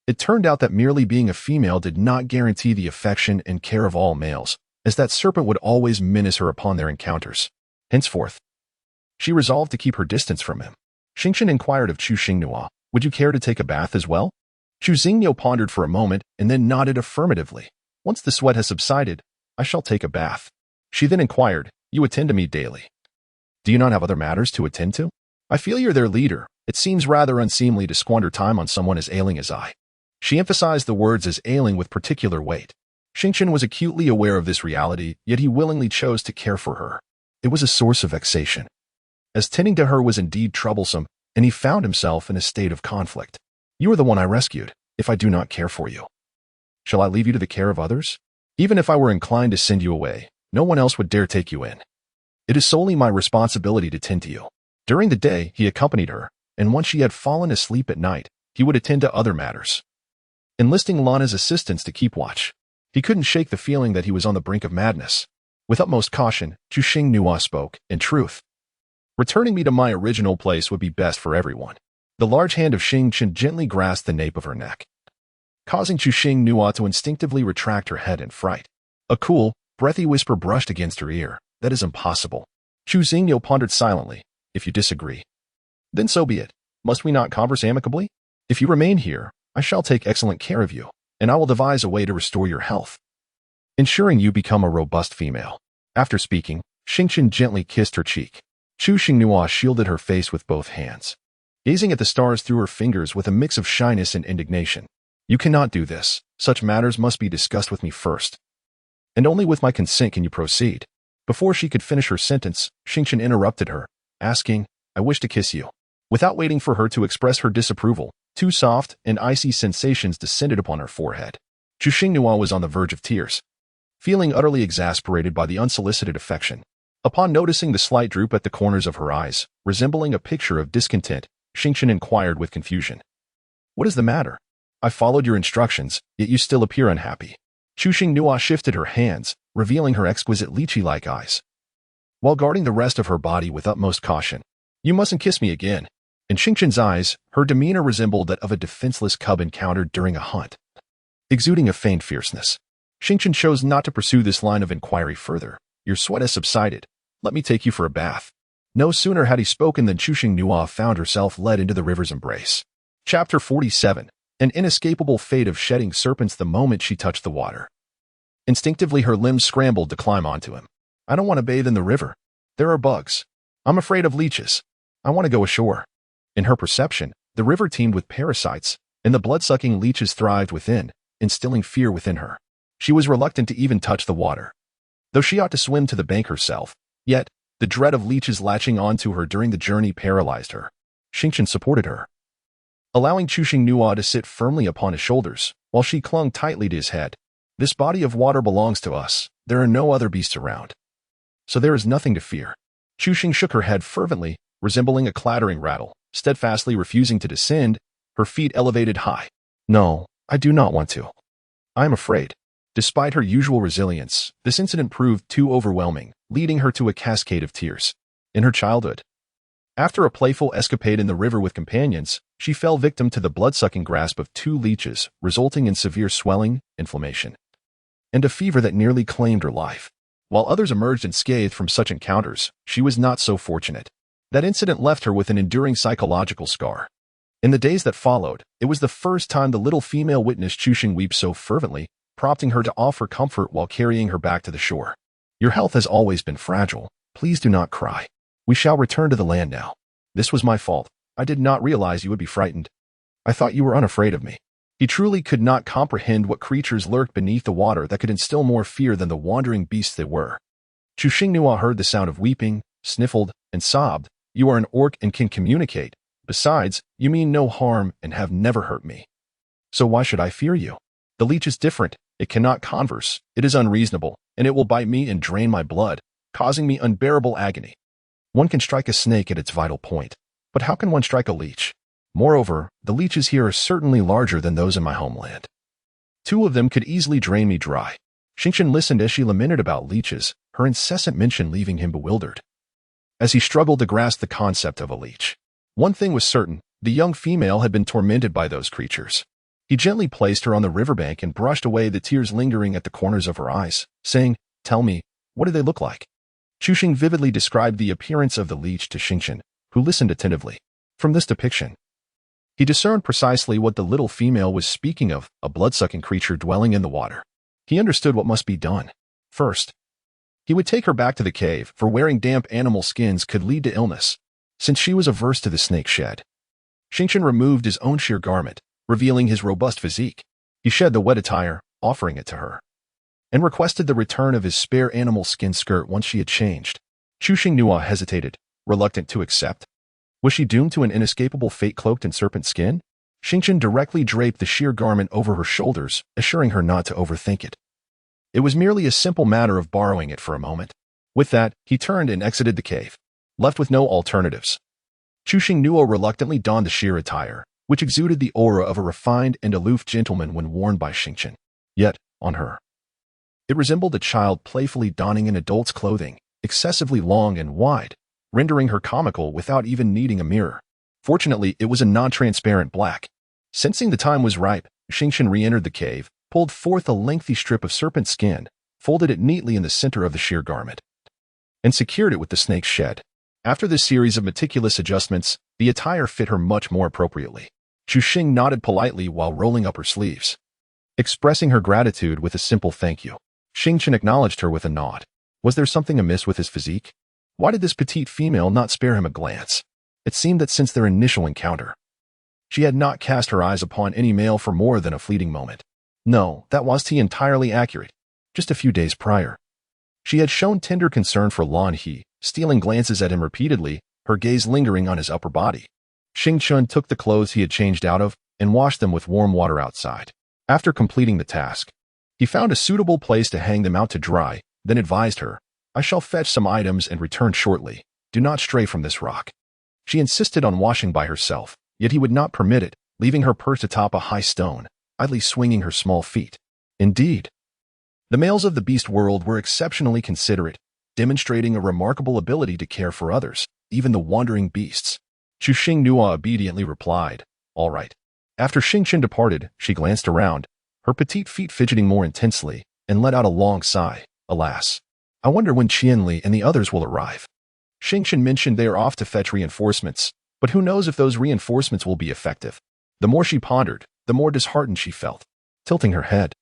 It turned out that merely being a female did not guarantee the affection and care of all males, as that serpent would always menace her upon their encounters. Henceforth, she resolved to keep her distance from him. Xingqian inquired of Chu Xingnua, "Would you care to take a bath as well?" Chu Xingnua pondered for a moment and then nodded affirmatively. "Once the sweat has subsided, I shall take a bath." She then inquired, "You attend to me daily. Do you not have other matters to attend to? I feel you're their leader. It seems rather unseemly to squander time on someone as ailing as I." She emphasized the words as ailing with particular weight. Xingqian was acutely aware of this reality, yet he willingly chose to care for her. It was a source of vexation, as tending to her was indeed troublesome, and he found himself in a state of conflict. "You are the one I rescued, if I do not care for you. Shall I leave you to the care of others? Even if I were inclined to send you away, no one else would dare take you in. It is solely my responsibility to tend to you." During the day, he accompanied her, and once she had fallen asleep at night, he would attend to other matters, enlisting Lana's assistance to keep watch. He couldn't shake the feeling that he was on the brink of madness. With utmost caution, Chu Xingnua spoke, "In truth, returning me to my original place would be best for everyone." The large hand of Xingqian gently grasped the nape of her neck, causing Chu Xingnua to instinctively retract her head in fright. A cool, breathy whisper brushed against her ear. "That is impossible." Chu Xingnua pondered silently. "If you disagree, then so be it. Must we not converse amicably? If you remain here, I shall take excellent care of you, and I will devise a way to restore your health, ensuring you become a robust female." After speaking, Xingqian gently kissed her cheek. Chu Xingnua shielded her face with both hands, gazing at the stars through her fingers with a mix of shyness and indignation. "You cannot do this. Such matters must be discussed with me first, and only with my consent can you proceed." Before she could finish her sentence, Xingqian interrupted her, asking, "I wish to kiss you." Without waiting for her to express her disapproval, two soft and icy sensations descended upon her forehead. Chu Xingnua was on the verge of tears, feeling utterly exasperated by the unsolicited affection. Upon noticing the slight droop at the corners of her eyes, resembling a picture of discontent, Xingqian inquired with confusion, "What is the matter? I followed your instructions, yet you still appear unhappy." Chu Xingnua shifted her hands, revealing her exquisite lychee-like eyes, while guarding the rest of her body with utmost caution. "You mustn't kiss me again." In Xingqian's eyes, her demeanor resembled that of a defenseless cub encountered during a hunt, exuding a feigned fierceness. Xingqian chose not to pursue this line of inquiry further. "Your sweat has subsided. Let me take you for a bath." No sooner had he spoken than Chu Xingnua found herself led into the river's embrace. Chapter 47. An inescapable fate of shedding serpents the moment she touched the water. Instinctively, her limbs scrambled to climb onto him. "I don't want to bathe in the river. There are bugs. I'm afraid of leeches. I want to go ashore." In her perception, the river teemed with parasites, and the blood-sucking leeches thrived within, instilling fear within her. She was reluctant to even touch the water, though she ought to swim to the bank herself. Yet, the dread of leeches latching onto her during the journey paralyzed her. Xingqian supported her, allowing Chu Xingnua to sit firmly upon his shoulders, while she clung tightly to his head. "This body of water belongs to us. There are no other beasts around, so there is nothing to fear." Chu Xing shook her head fervently, resembling a clattering rattle, steadfastly refusing to descend, her feet elevated high. "No, I do not want to. I am afraid." Despite her usual resilience, this incident proved too overwhelming, leading her to a cascade of tears. In her childhood, after a playful escapade in the river with companions, she fell victim to the blood-sucking grasp of two leeches, resulting in severe swelling, inflammation, and a fever that nearly claimed her life. While others emerged unscathed from such encounters, she was not so fortunate. That incident left her with an enduring psychological scar. In the days that followed, it was the first time the little female witnessed Chu Xing weep so fervently, prompting her to offer comfort while carrying her back to the shore. "Your health has always been fragile. Please do not cry. We shall return to the land now. This was my fault. I did not realize you would be frightened. I thought you were unafraid of me." He truly could not comprehend what creatures lurked beneath the water that could instill more fear than the wandering beasts they were. Chu Xingnua heard the sound of weeping, sniffled, and sobbed. "You are an orc and can communicate. Besides, you mean no harm and have never hurt me. So why should I fear you? The leech is different. It cannot converse. It is unreasonable, and it will bite me and drain my blood, causing me unbearable agony. One can strike a snake at its vital point, but how can one strike a leech? Moreover, the leeches here are certainly larger than those in my homeland." Two of them could easily drain me dry. Xingqian listened as she lamented about leeches, her incessant mention leaving him bewildered. As he struggled to grasp the concept of a leech, one thing was certain, the young female had been tormented by those creatures. He gently placed her on the riverbank and brushed away the tears lingering at the corners of her eyes, saying, "Tell me, what do they look like?" Chuxing vividly described the appearance of the leech to Xingqian, who listened attentively. From this depiction, he discerned precisely what the little female was speaking of, a blood-sucking creature dwelling in the water. He understood what must be done. First, he would take her back to the cave, for wearing damp animal skins could lead to illness, since she was averse to the snake shed. Xingqian removed his own sheer garment, revealing his robust physique. He shed the wet attire, offering it to her, and requested the return of his spare animal skin skirt once she had changed. Chuxing Nua hesitated, reluctant to accept. Was she doomed to an inescapable fate cloaked in serpent skin? Xingqian directly draped the sheer garment over her shoulders, assuring her not to overthink it. It was merely a simple matter of borrowing it for a moment. With that, he turned and exited the cave, left with no alternatives. Chuxing Nua reluctantly donned the sheer attire, which exuded the aura of a refined and aloof gentleman when worn by Xingqian. Yet, on her, it resembled a child playfully donning an adult's clothing, excessively long and wide, rendering her comical without even needing a mirror. Fortunately, it was a non-transparent black. Sensing the time was ripe, Xingqian re-entered the cave, pulled forth a lengthy strip of serpent skin, folded it neatly in the center of the sheer garment, and secured it with the snake's shed. After this series of meticulous adjustments, the attire fit her much more appropriately. Chuxing nodded politely while rolling up her sleeves, expressing her gratitude with a simple thank you. Xingqian acknowledged her with a nod. Was there something amiss with his physique? Why did this petite female not spare him a glance? It seemed that since their initial encounter, she had not cast her eyes upon any male for more than a fleeting moment. No, that was entirely accurate. Just a few days prior, she had shown tender concern for Lan He, stealing glances at him repeatedly, her gaze lingering on his upper body. Xingqian took the clothes he had changed out of and washed them with warm water outside. After completing the task, he found a suitable place to hang them out to dry, then advised her, "I shall fetch some items and return shortly. Do not stray from this rock." She insisted on washing by herself, yet he would not permit it, leaving her perched atop a high stone, idly swinging her small feet. Indeed, the males of the beast world were exceptionally considerate, demonstrating a remarkable ability to care for others, even the wandering beasts. Chuxing Nua obediently replied, "All right." After Xingqian departed, she glanced around, her petite feet fidgeting more intensely, and let out a long sigh. Alas, I wonder when Qianli and the others will arrive. Xingqian mentioned they are off to fetch reinforcements, but who knows if those reinforcements will be effective. The more she pondered, the more disheartened she felt. Tilting her head,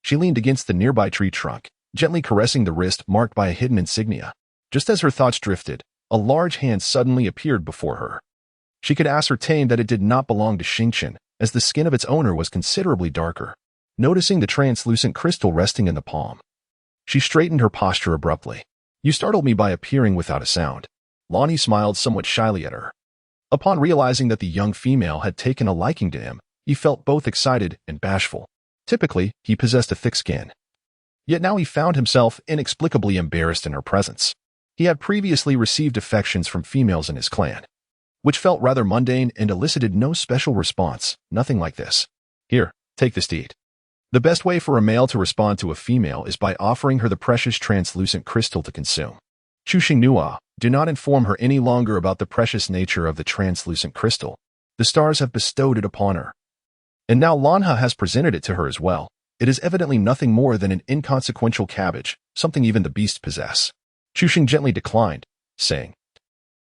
she leaned against the nearby tree trunk, gently caressing the wrist marked by a hidden insignia. Just as her thoughts drifted, a large hand suddenly appeared before her. She could ascertain that it did not belong to Xingqian, as the skin of its owner was considerably darker. Noticing the translucent crystal resting in the palm, she straightened her posture abruptly. "You startled me by appearing without a sound." Lonnie smiled somewhat shyly at her. Upon realizing that the young female had taken a liking to him, he felt both excited and bashful. Typically, he possessed a thick skin. Yet now he found himself inexplicably embarrassed in her presence. He had previously received affections from females in his clan, which felt rather mundane and elicited no special response. Nothing like this. "Here, take this to eat." The best way for a male to respond to a female is by offering her the precious translucent crystal to consume. Chuxing Nua, do not inform her any longer about the precious nature of the translucent crystal. The stars have bestowed it upon her. And now Lanha has presented it to her as well. It is evidently nothing more than an inconsequential cabbage, something even the beasts possess. Chuxing gently declined, saying,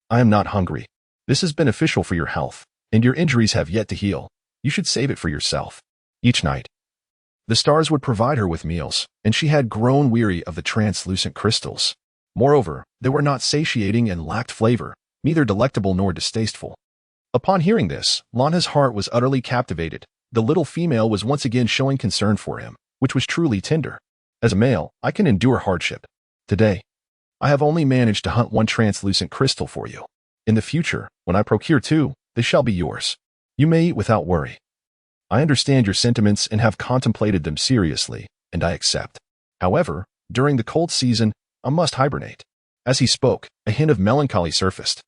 "I am not hungry. This is beneficial for your health, and your injuries have yet to heal. You should save it for yourself." Each night, the stars would provide her with meals, and she had grown weary of the translucent crystals. Moreover, they were not satiating and lacked flavor, neither delectable nor distasteful. Upon hearing this, Lana's heart was utterly captivated. The little female was once again showing concern for him, which was truly tender. "As a male, I can endure hardship. Today, I have only managed to hunt one translucent crystal for you. In the future, when I procure two, they shall be yours. You may eat without worry. I understand your sentiments and have contemplated them seriously, and I accept. However, during the cold season, I must hibernate." As he spoke, a hint of melancholy surfaced.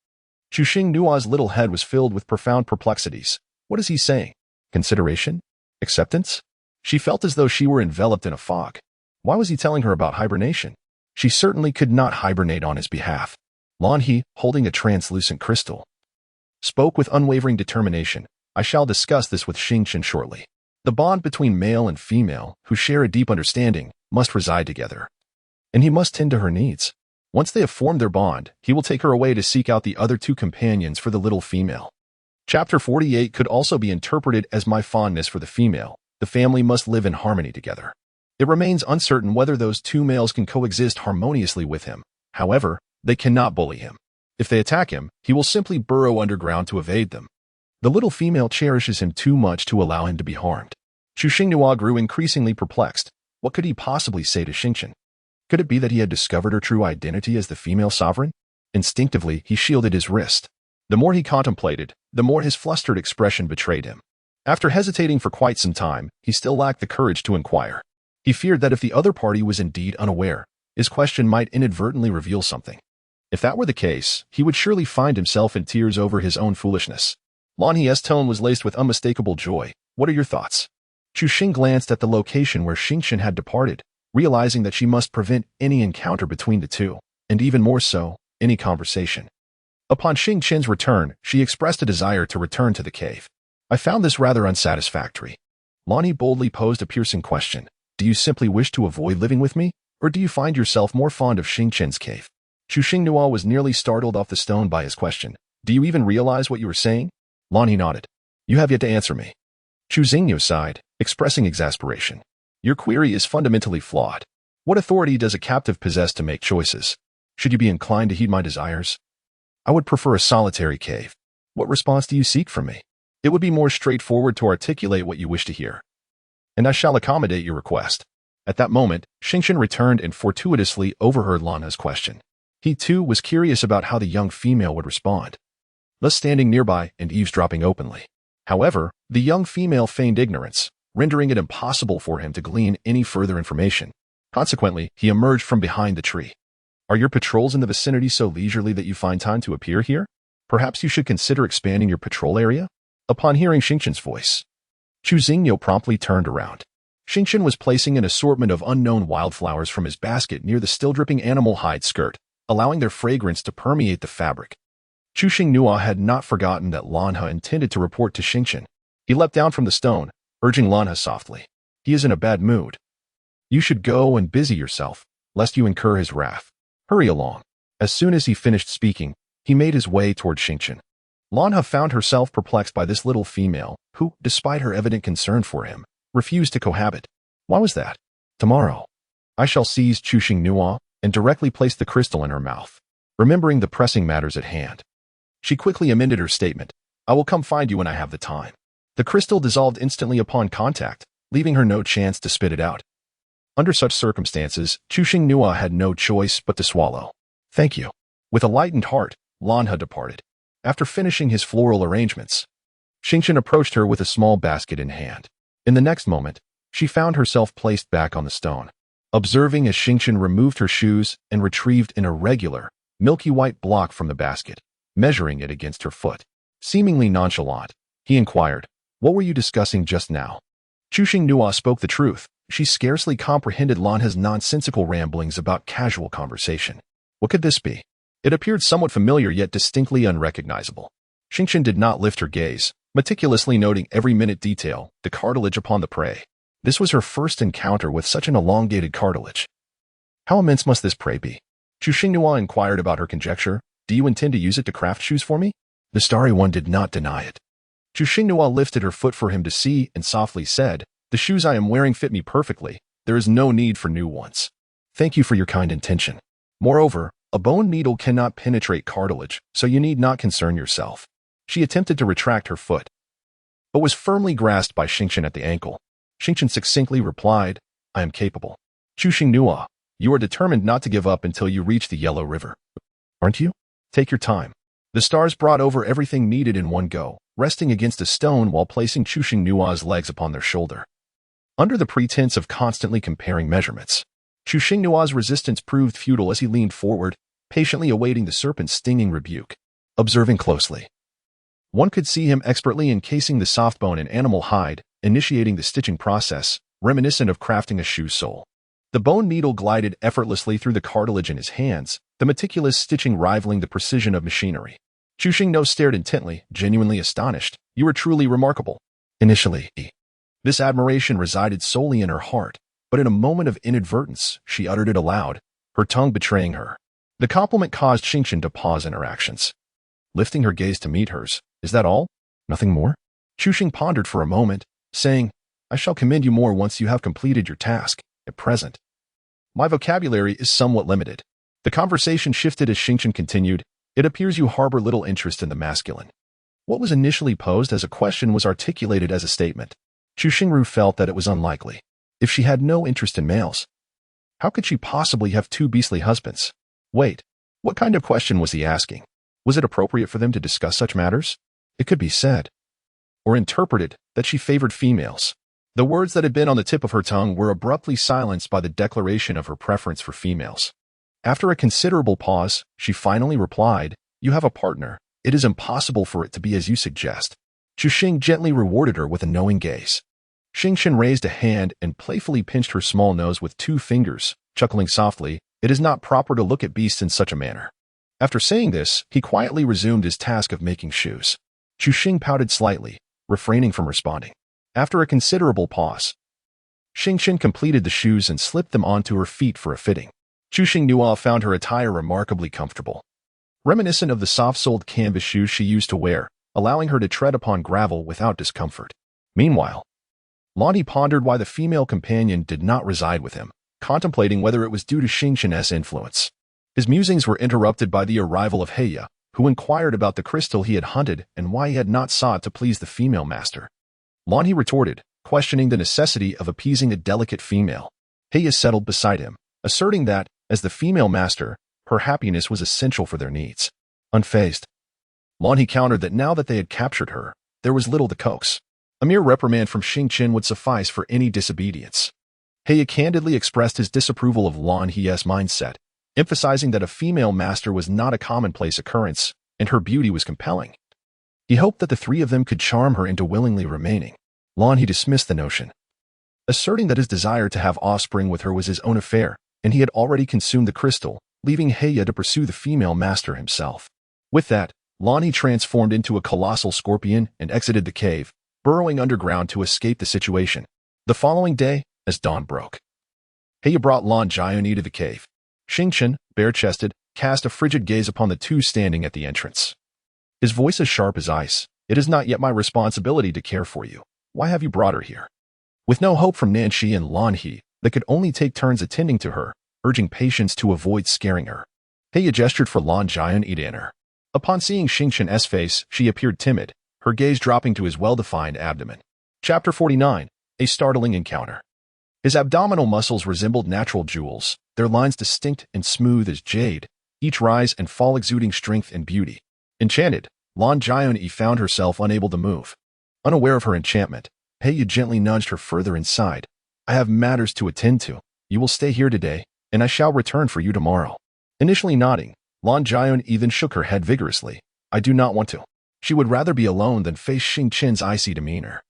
Chuxing Nua's little head was filled with profound perplexities. What is he saying? Consideration? Acceptance? She felt as though she were enveloped in a fog. Why was he telling her about hibernation? She certainly could not hibernate on his behalf. Lan He, holding a translucent crystal, spoke with unwavering determination. I shall discuss this with Xingqian shortly. The bond between male and female, who share a deep understanding, must reside together. And he must tend to her needs. Once they have formed their bond, he will take her away to seek out the other two companions for the little female. Chapter 48 could also be interpreted as my fondness for the female. The family must live in harmony together. It remains uncertain whether those two males can coexist harmoniously with him. However, they cannot bully him. If they attack him, he will simply burrow underground to evade them. The little female cherishes him too much to allow him to be harmed. Chu Xinghua grew increasingly perplexed. What could he possibly say to Xingqian? Could it be that he had discovered her true identity as the female sovereign? Instinctively, he shielded his wrist. The more he contemplated, the more his flustered expression betrayed him. After hesitating for quite some time, he still lacked the courage to inquire. He feared that if the other party was indeed unaware, his question might inadvertently reveal something. If that were the case, he would surely find himself in tears over his own foolishness. Lan He's tone was laced with unmistakable joy. What are your thoughts? Chu Xing glanced at the location where Xingqian had departed, realizing that she must prevent any encounter between the two, and even more so, any conversation. Upon Xingqian's return, she expressed a desire to return to the cave. I found this rather unsatisfactory. Lan He boldly posed a piercing question. Do you simply wish to avoid living with me, or do you find yourself more fond of Xingqian's cave? Chu Xinghua was nearly startled off the stone by his question. Do you even realize what you were saying? Lan He nodded. You have yet to answer me. Chu Xinghua sighed, expressing exasperation. Your query is fundamentally flawed. What authority does a captive possess to make choices? Should you be inclined to heed my desires? I would prefer a solitary cave. What response do you seek from me? It would be more straightforward to articulate what you wish to hear. And I shall accommodate your request. At that moment, Xingqian returned and fortuitously overheard Lan He's question. He too was curious about how the young female would respond, thus standing nearby and eavesdropping openly. However, the young female feigned ignorance, rendering it impossible for him to glean any further information. Consequently, he emerged from behind the tree. Are your patrols in the vicinity so leisurely that you find time to appear here? Perhaps you should consider expanding your patrol area? Upon hearing Xingqian's voice, Chu Xinghua promptly turned around. Xingqian was placing an assortment of unknown wildflowers from his basket near the still-dripping animal hide skirt, allowing their fragrance to permeate the fabric. Chu Xinghua had not forgotten that Lan He intended to report to Xingqian. He leapt down from the stone, urging Lan He softly. He is in a bad mood. You should go and busy yourself, lest you incur his wrath. Hurry along. As soon as he finished speaking, he made his way toward Xingqian. Lan He found herself perplexed by this little female, who, despite her evident concern for him, refused to cohabit. Why was that? Tomorrow, I shall seize Chu Xinghua and directly place the crystal in her mouth, remembering the pressing matters at hand. She quickly amended her statement. I will come find you when I have the time. The crystal dissolved instantly upon contact, leaving her no chance to spit it out. Under such circumstances, Chu Xinghua had no choice but to swallow. Thank you. With a lightened heart, Lan He departed. After finishing his floral arrangements, Xingqian approached her with a small basket in hand. In the next moment, she found herself placed back on the stone. Observing as Xingqian removed her shoes and retrieved an irregular, milky white block from the basket, measuring it against her foot. Seemingly nonchalant, he inquired, what were you discussing just now? Chu Xinghua spoke the truth. She scarcely comprehended Lan He's nonsensical ramblings about casual conversation. What could this be? It appeared somewhat familiar yet distinctly unrecognizable. Xingqian did not lift her gaze, meticulously noting every minute detail, the cartilage upon the prey. This was her first encounter with such an elongated cartilage. How immense must this prey be? Chu Xinghua inquired about her conjecture. Do you intend to use it to craft shoes for me? The starry one did not deny it. Chu Xinghua lifted her foot for him to see and softly said, the shoes I am wearing fit me perfectly. There is no need for new ones. Thank you for your kind intention. Moreover, a bone needle cannot penetrate cartilage, so you need not concern yourself. She attempted to retract her foot, but was firmly grasped by Xingqian at the ankle. Xingqian succinctly replied, I am capable. Chu Xinghua, you are determined not to give up until you reach the Yellow River. Aren't you? Take your time. The stars brought over everything needed in one go, resting against a stone while placing Chu Xinghua's legs upon their shoulder. Under the pretense of constantly comparing measurements, Chu Xinghua's resistance proved futile as he leaned forward, patiently awaiting the serpent's stinging rebuke. Observing closely, one could see him expertly encasing the soft bone in animal hide, initiating the stitching process, reminiscent of crafting a shoe sole. The bone needle glided effortlessly through the cartilage in his hands, the meticulous stitching rivaling the precision of machinery. Chushing stared intently, genuinely astonished. "You are truly remarkable." Initially, this admiration resided solely in her heart, but in a moment of inadvertence, she uttered it aloud, her tongue betraying her. The compliment caused Xingqian to pause in her actions. Lifting her gaze to meet hers, "Is that all? Nothing more?" Chushing pondered for a moment, saying, "I shall commend you more once you have completed your task. At present, my vocabulary is somewhat limited." The conversation shifted as Xingqian continued, "It appears you harbor little interest in the masculine." What was initially posed as a question was articulated as a statement. Chu Xingru felt that it was unlikely. If she had no interest in males, how could she possibly have two beastly husbands? Wait, what kind of question was he asking? Was it appropriate for them to discuss such matters? It could be said, or interpreted, that she favored females. The words that had been on the tip of her tongue were abruptly silenced by the declaration of her preference for females. After a considerable pause, she finally replied, "You have a partner. It is impossible for it to be as you suggest." Chu Xing gently rewarded her with a knowing gaze. Xingqian raised a hand and playfully pinched her small nose with 2 fingers, chuckling softly, "It is not proper to look at beasts in such a manner." After saying this, he quietly resumed his task of making shoes. Chu Xing pouted slightly, refraining from responding. After a considerable pause, Xingqian completed the shoes and slipped them onto her feet for a fitting. Chu Xingnua found her attire remarkably comfortable, reminiscent of the soft-soled canvas shoes she used to wear, allowing her to tread upon gravel without discomfort. Meanwhile, Lonnie pondered why the female companion did not reside with him, contemplating whether it was due to Xingqian's influence. His musings were interrupted by the arrival of Heya, who inquired about the crystal he had hunted and why he had not sought to please the female master. Lonnie retorted, questioning the necessity of appeasing a delicate female. Heya settled beside him, asserting that, as the female master, her happiness was essential for their needs. Unfazed, Lonnie countered that now that they had captured her, there was little to coax. A mere reprimand from Xingqian would suffice for any disobedience. Heya candidly expressed his disapproval of Lan He's mindset, emphasizing that a female master was not a commonplace occurrence, and her beauty was compelling. He hoped that the 3 of them could charm her into willingly remaining. Lan He dismissed the notion, asserting that his desire to have offspring with her was his own affair, and he had already consumed the crystal, leaving Heya to pursue the female master himself. With that, Lan He transformed into a colossal scorpion and exited the cave, burrowing underground to escape the situation. The following day, as dawn broke, Heya brought Lan Jiauni to the cave. Xingqian, bare-chested, cast a frigid gaze upon the 2 standing at the entrance. His voice as sharp as ice, "It is not yet my responsibility to care for you. Why have you brought her here?" With no hope from Nanxi and Lan He, they could only take turns attending to her, urging patience to avoid scaring her. Heya gestured for Lan Jiauni to enter. Upon seeing Xingqian's face, she appeared timid, her gaze dropping to his well-defined abdomen. Chapter 49, A Startling Encounter. His abdominal muscles resembled natural jewels, their lines distinct and smooth as jade, each rise and fall exuding strength and beauty. Enchanted, Lan Jiauni found herself unable to move. Unaware of her enchantment, Heya gently nudged her further inside. "I have matters to attend to. You will stay here today, and I shall return for you tomorrow." Initially nodding, Lan Jiauni then shook her head vigorously. "I do not want to." She would rather be alone than face Xingqian's icy demeanor.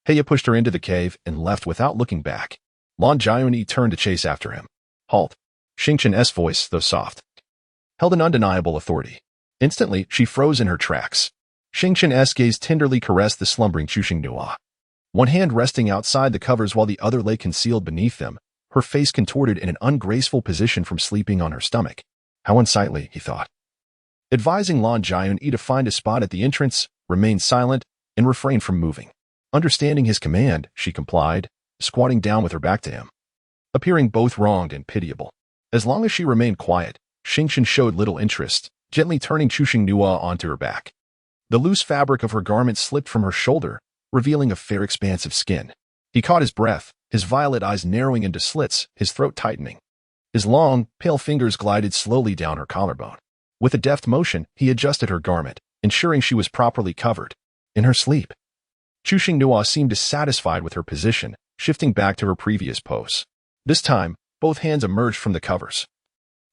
Heya pushed her into the cave and left without looking back. Lan Jiauni turned to chase after him. "Halt." Xingqian's voice, though soft, held an undeniable authority. Instantly, she froze in her tracks. Xingqian's gaze tenderly caressed the slumbering Chu Xingnua. One hand resting outside the covers while the other lay concealed beneath them, her face contorted in an ungraceful position from sleeping on her stomach. How unsightly, he thought. Advising Lan Jiauni to find a spot at the entrance, remain silent, and refrain from moving. Understanding his command, she complied, squatting down with her back to him, appearing both wronged and pitiable. As long as she remained quiet, Xingqian showed little interest, gently turning Chu Xingnua onto her back. The loose fabric of her garment slipped from her shoulder, revealing a fair expanse of skin. He caught his breath, his violet eyes narrowing into slits, his throat tightening. His long, pale fingers glided slowly down her collarbone. With a deft motion, he adjusted her garment, ensuring she was properly covered. In her sleep, Chu Xingnua seemed dissatisfied with her position, shifting back to her previous pose. This time, both hands emerged from the covers,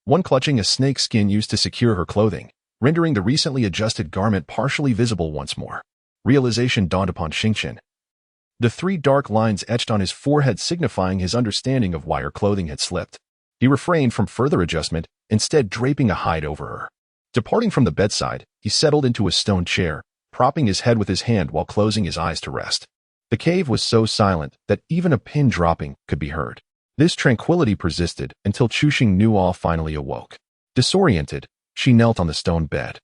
one clutching a snake skin used to secure her clothing, rendering the recently adjusted garment partially visible once more. Realization dawned upon Xingqian. the 3 dark lines etched on his forehead signifying his understanding of why her clothing had slipped. He refrained from further adjustment, instead draping a hide over her. Departing from the bedside, he settled into a stone chair, propping his head with his hand while closing his eyes to rest. The cave was so silent that even a pin dropping could be heard. This tranquility persisted until Chushing Nuo finally awoke. Disoriented, she knelt on the stone bed,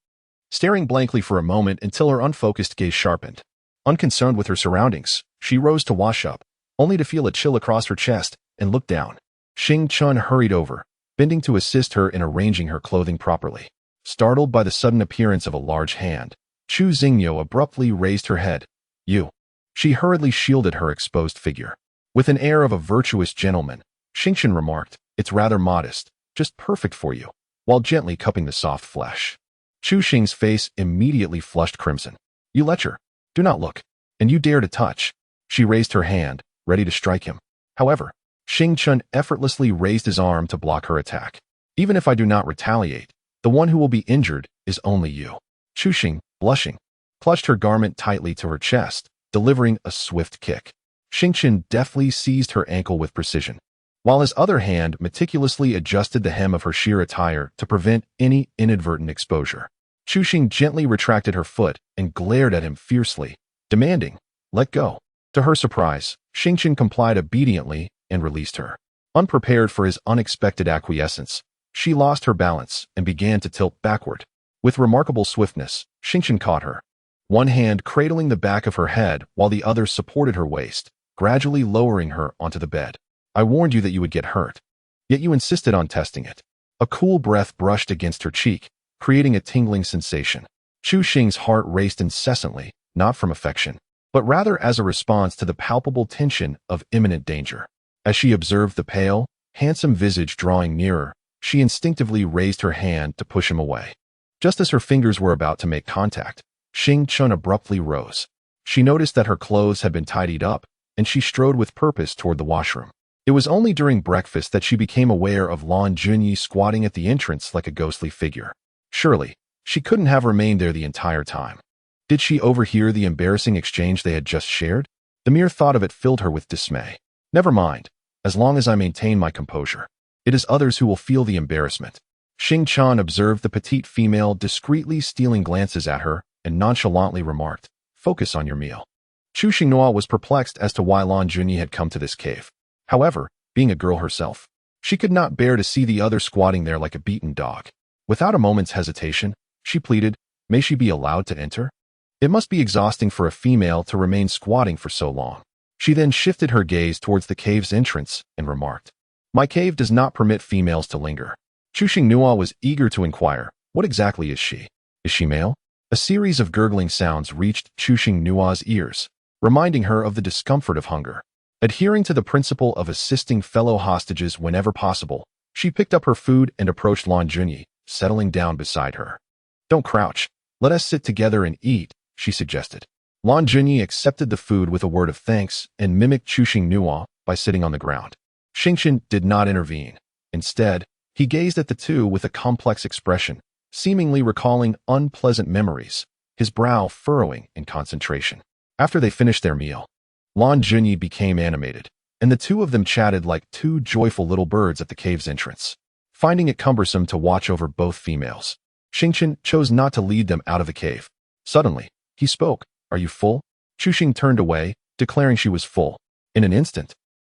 staring blankly for a moment until her unfocused gaze sharpened. Unconcerned with her surroundings, she rose to wash up, only to feel a chill across her chest and look down. Xing Chun hurried over, bending to assist her in arranging her clothing properly. Startled by the sudden appearance of a large hand, Chu Xingyo abruptly raised her head. "You." She hurriedly shielded her exposed figure. With an air of a virtuous gentleman, Xingchen remarked, "It's rather modest, just perfect for you," while gently cupping the soft flesh. Chu Xing's face immediately flushed crimson. "You lecher. Do not look. And you dare to touch." She raised her hand, ready to strike him. However, Xing Chun effortlessly raised his arm to block her attack. "Even if I do not retaliate, the one who will be injured is only you." Chu Xing, blushing, clutched her garment tightly to her chest, delivering a swift kick. Xing Chun deftly seized her ankle with precision, while his other hand meticulously adjusted the hem of her sheer attire to prevent any inadvertent exposure. Chu Xing gently retracted her foot and glared at him fiercely, demanding, "Let go." To her surprise, Xing Chun complied obediently and released her. Unprepared for his unexpected acquiescence, she lost her balance and began to tilt backward. With remarkable swiftness, Xing Chun caught her, one hand cradling the back of her head while the other supported her waist, gradually lowering her onto the bed. "I warned you that you would get hurt, yet you insisted on testing it." A cool breath brushed against her cheek, creating a tingling sensation. Chu Xing's heart raced incessantly, not from affection, but rather as a response to the palpable tension of imminent danger. As she observed the pale, handsome visage drawing nearer, she instinctively raised her hand to push him away. Just as her fingers were about to make contact, Xing Chun abruptly rose. She noticed that her clothes had been tidied up, and she strode with purpose toward the washroom. It was only during breakfast that she became aware of Lan Junyi squatting at the entrance like a ghostly figure. Surely, she couldn't have remained there the entire time. Did she overhear the embarrassing exchange they had just shared? The mere thought of it filled her with dismay. Never mind, as long as I maintain my composure. It is others who will feel the embarrassment. Xing Chan observed the petite female discreetly stealing glances at her and nonchalantly remarked, "Focus on your meal." Chu Xinghua was perplexed as to why Lan Junyi had come to this cave. However, being a girl herself, she could not bear to see the other squatting there like a beaten dog. Without a moment's hesitation, she pleaded, "May she be allowed to enter?" It must be exhausting for a female to remain squatting for so long. She then shifted her gaze towards the cave's entrance and remarked, "My cave does not permit females to linger." Chu Xinghua was eager to inquire, "What exactly is she? Is she male?" A series of gurgling sounds reached Chu Xinghua's ears, reminding her of the discomfort of hunger. Adhering to the principle of assisting fellow hostages whenever possible, she picked up her food and approached Lan Junyi, settling down beside her. "Don't crouch. Let us sit together and eat," she suggested. Lan Junyi accepted the food with a word of thanks and mimicked Chu Xinghua by sitting on the ground. Xingchen did not intervene. Instead, he gazed at the two with a complex expression, seemingly recalling unpleasant memories, his brow furrowing in concentration. After they finished their meal, Lan Junyi became animated, and the two of them chatted like two joyful little birds at the cave's entrance. Finding it cumbersome to watch over both females, Xingchen chose not to lead them out of the cave. Suddenly, he spoke, "Are you full?" Chuxing turned away, declaring she was full. In an instant,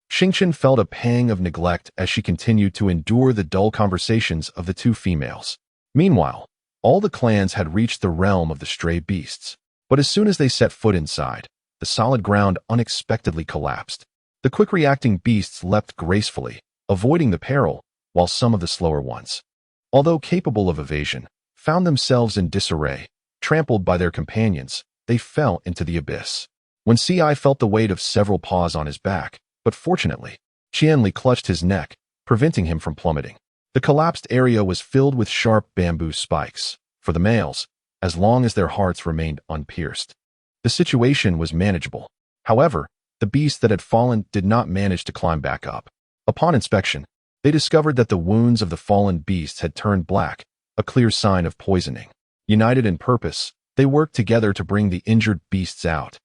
Xingchen felt a pang of neglect as she continued to endure the dull conversations of the two females. Meanwhile, all the clans had reached the realm of the stray beasts, but as soon as they set foot inside, the solid ground unexpectedly collapsed. The quick-reacting beasts leapt gracefully, avoiding the peril, while some of the slower ones, although capable of evasion, found themselves in disarray. Trampled by their companions, they fell into the abyss. When Ci felt the weight of several paws on his back, but fortunately, Qianli clutched his neck, preventing him from plummeting. The collapsed area was filled with sharp bamboo spikes. For the males, as long as their hearts remained unpierced, the situation was manageable. However, the beasts that had fallen did not manage to climb back up. Upon inspection, they discovered that the wounds of the fallen beasts had turned black, a clear sign of poisoning. United in purpose, they worked together to bring the injured beasts out.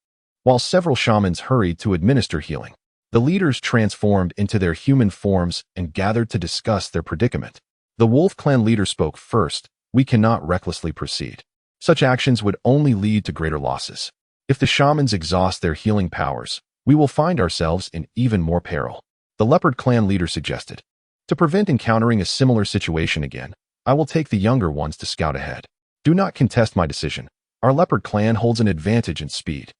while several shamans hurried to administer healing. The leaders transformed into their human forms and gathered to discuss their predicament. The wolf clan leader spoke first. We cannot recklessly proceed. Such actions would only lead to greater losses. If the shamans exhaust their healing powers, we will find ourselves in even more peril. The leopard clan leader suggested. To prevent encountering a similar situation again, I will take the younger ones to scout ahead. Do not contest my decision. Our leopard clan holds an advantage in speed.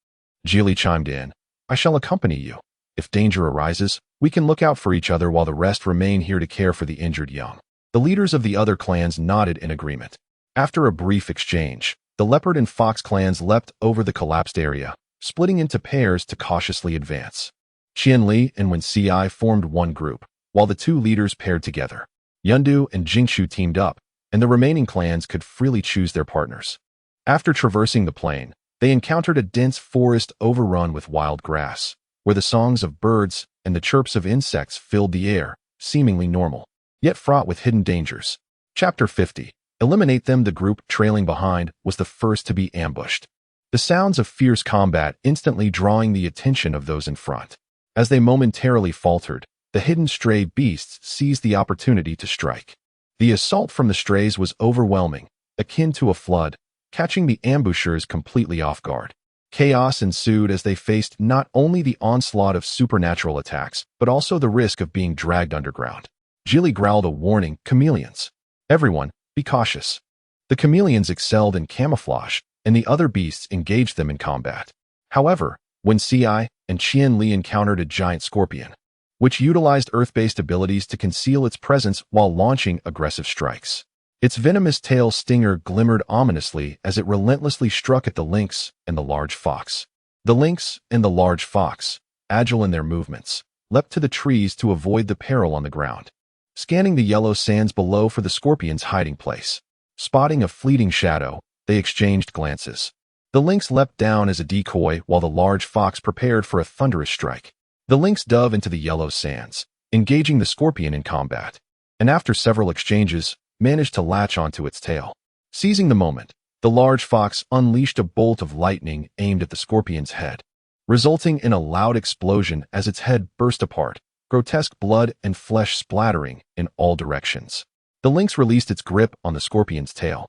Geely chimed in. I shall accompany you. If danger arises, we can look out for each other while the rest remain here to care for the injured young. The leaders of the other clans nodded in agreement. After a brief exchange, the leopard and fox clans leapt over the collapsed area, splitting into pairs to cautiously advance. Qianli and Wen Ci formed one group, while the two leaders paired together. Yundu and Jingshu teamed up, and the remaining clans could freely choose their partners. After traversing the plain, they encountered a dense forest overrun with wild grass, where the songs of birds and the chirps of insects filled the air, seemingly normal, yet fraught with hidden dangers. Chapter 50. Eliminate them. The group trailing behind was the first to be ambushed. The sounds of fierce combat instantly drawing the attention of those in front. As they momentarily faltered, the hidden stray beasts seized the opportunity to strike. The assault from the strays was overwhelming, akin to a flood, catching the ambushers completely off guard. Chaos ensued as they faced not only the onslaught of supernatural attacks, but also the risk of being dragged underground. Geely growled a warning, chameleons. Everyone, be cautious. The chameleons excelled in camouflage, and the other beasts engaged them in combat. However, when Ci and Qianli encountered a giant scorpion, which utilized earth-based abilities to conceal its presence while launching aggressive strikes. Its venomous tail stinger glimmered ominously as it relentlessly struck at the lynx and the large fox. The lynx and the large fox, agile in their movements, leapt to the trees to avoid the peril on the ground, scanning the yellow sands below for the scorpion's hiding place. Spotting a fleeting shadow, they exchanged glances. The lynx leapt down as a decoy while the large fox prepared for a thunderous strike. The lynx dove into the yellow sands, engaging the scorpion in combat, and after several exchanges, managed to latch onto its tail. Seizing the moment, the large fox unleashed a bolt of lightning aimed at the scorpion's head, resulting in a loud explosion as its head burst apart, grotesque blood and flesh splattering in all directions. The lynx released its grip on the scorpion's tail,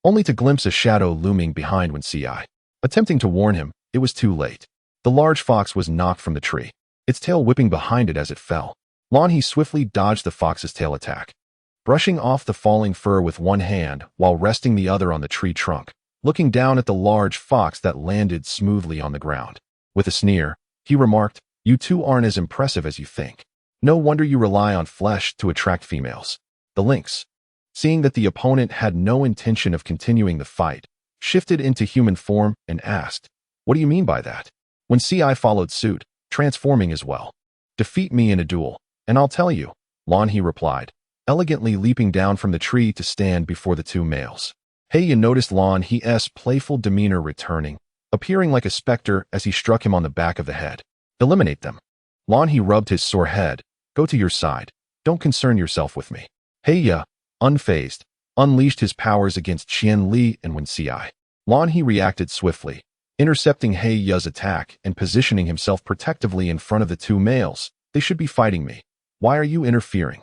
only to glimpse a shadow looming behind Wen Ci. Attempting to warn him, it was too late. The large fox was knocked from the tree, its tail whipping behind it as it fell. Lan He swiftly dodged the fox's tail attack, brushing off the falling fur with one hand while resting the other on the tree trunk, looking down at the large fox that landed smoothly on the ground. With a sneer, he remarked, "You two aren't as impressive as you think. No wonder you rely on flesh to attract females." The lynx, seeing that the opponent had no intention of continuing the fight, shifted into human form and asked, "What do you mean by that?" When Ci followed suit, transforming as well. "Defeat me in a duel, and I'll tell you," Lan He replied, elegantly leaping down from the tree to stand before the two males. Heya noticed Lan He's playful demeanor returning, appearing like a specter as he struck him on the back of the head. "Eliminate them." Lan He rubbed his sore head. "Go to your side. Don't concern yourself with me." Heya, unfazed, unleashed his powers against Qianli and Wen Ci. Lan He reacted swiftly, intercepting Heya's attack and positioning himself protectively in front of the two males. "They should be fighting me. Why are you interfering?"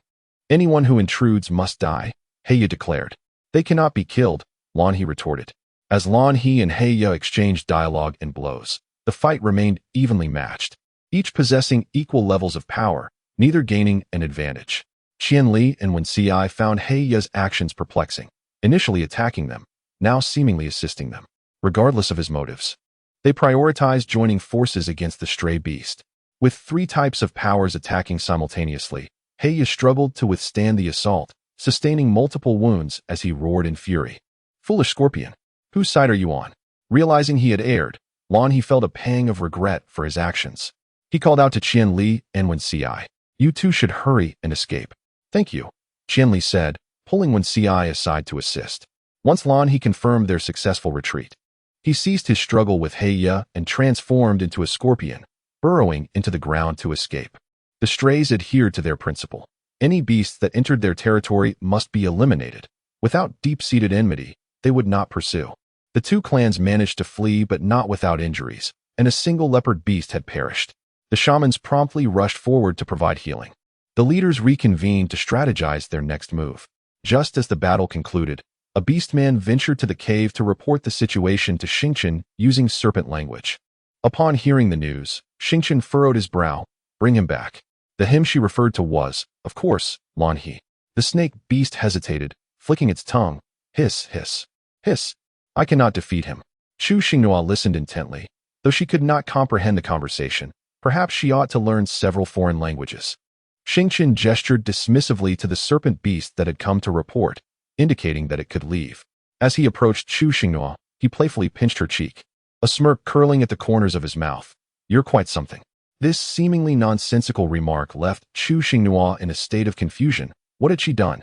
"Anyone who intrudes must die," Heya declared. "They cannot be killed," Lan He retorted. As Lan He and Heya exchanged dialogue and blows, the fight remained evenly matched, each possessing equal levels of power, neither gaining an advantage. Qianli and Wen Ci found Heya's actions perplexing, initially attacking them, now seemingly assisting them, regardless of his motives. They prioritized joining forces against the stray beast. With three types of powers attacking simultaneously, Heya struggled to withstand the assault, sustaining multiple wounds as he roared in fury. "Foolish scorpion, whose side are you on?" Realizing he had erred, Lan He felt a pang of regret for his actions. He called out to Qianli and Wen Ci. "You two should hurry and escape." "Thank you," Qianli said, pulling Wen Ci aside to assist. Once Lan He confirmed their successful retreat, he ceased his struggle with Heya and transformed into a scorpion, burrowing into the ground to escape. The strays adhered to their principle. Any beasts that entered their territory must be eliminated. Without deep-seated enmity, they would not pursue. The two clans managed to flee, but not without injuries, and a single leopard beast had perished. The shamans promptly rushed forward to provide healing. The leaders reconvened to strategize their next move. Just as the battle concluded, a beastman ventured to the cave to report the situation to Xingqian using serpent language. Upon hearing the news, Xingqian furrowed his brow. Bring him back. The him she referred to was, of course, Lan He. The snake beast hesitated, flicking its tongue. Hiss, hiss, hiss. I cannot defeat him. Chu Xinghua listened intently. Though she could not comprehend the conversation, perhaps she ought to learn several foreign languages. Xingqian gestured dismissively to the serpent beast that had come to report, indicating that it could leave. As he approached Chu Xinghua, he playfully pinched her cheek, a smirk curling at the corners of his mouth. You're quite something. This seemingly nonsensical remark left Chu Xinghua in a state of confusion. What had she done?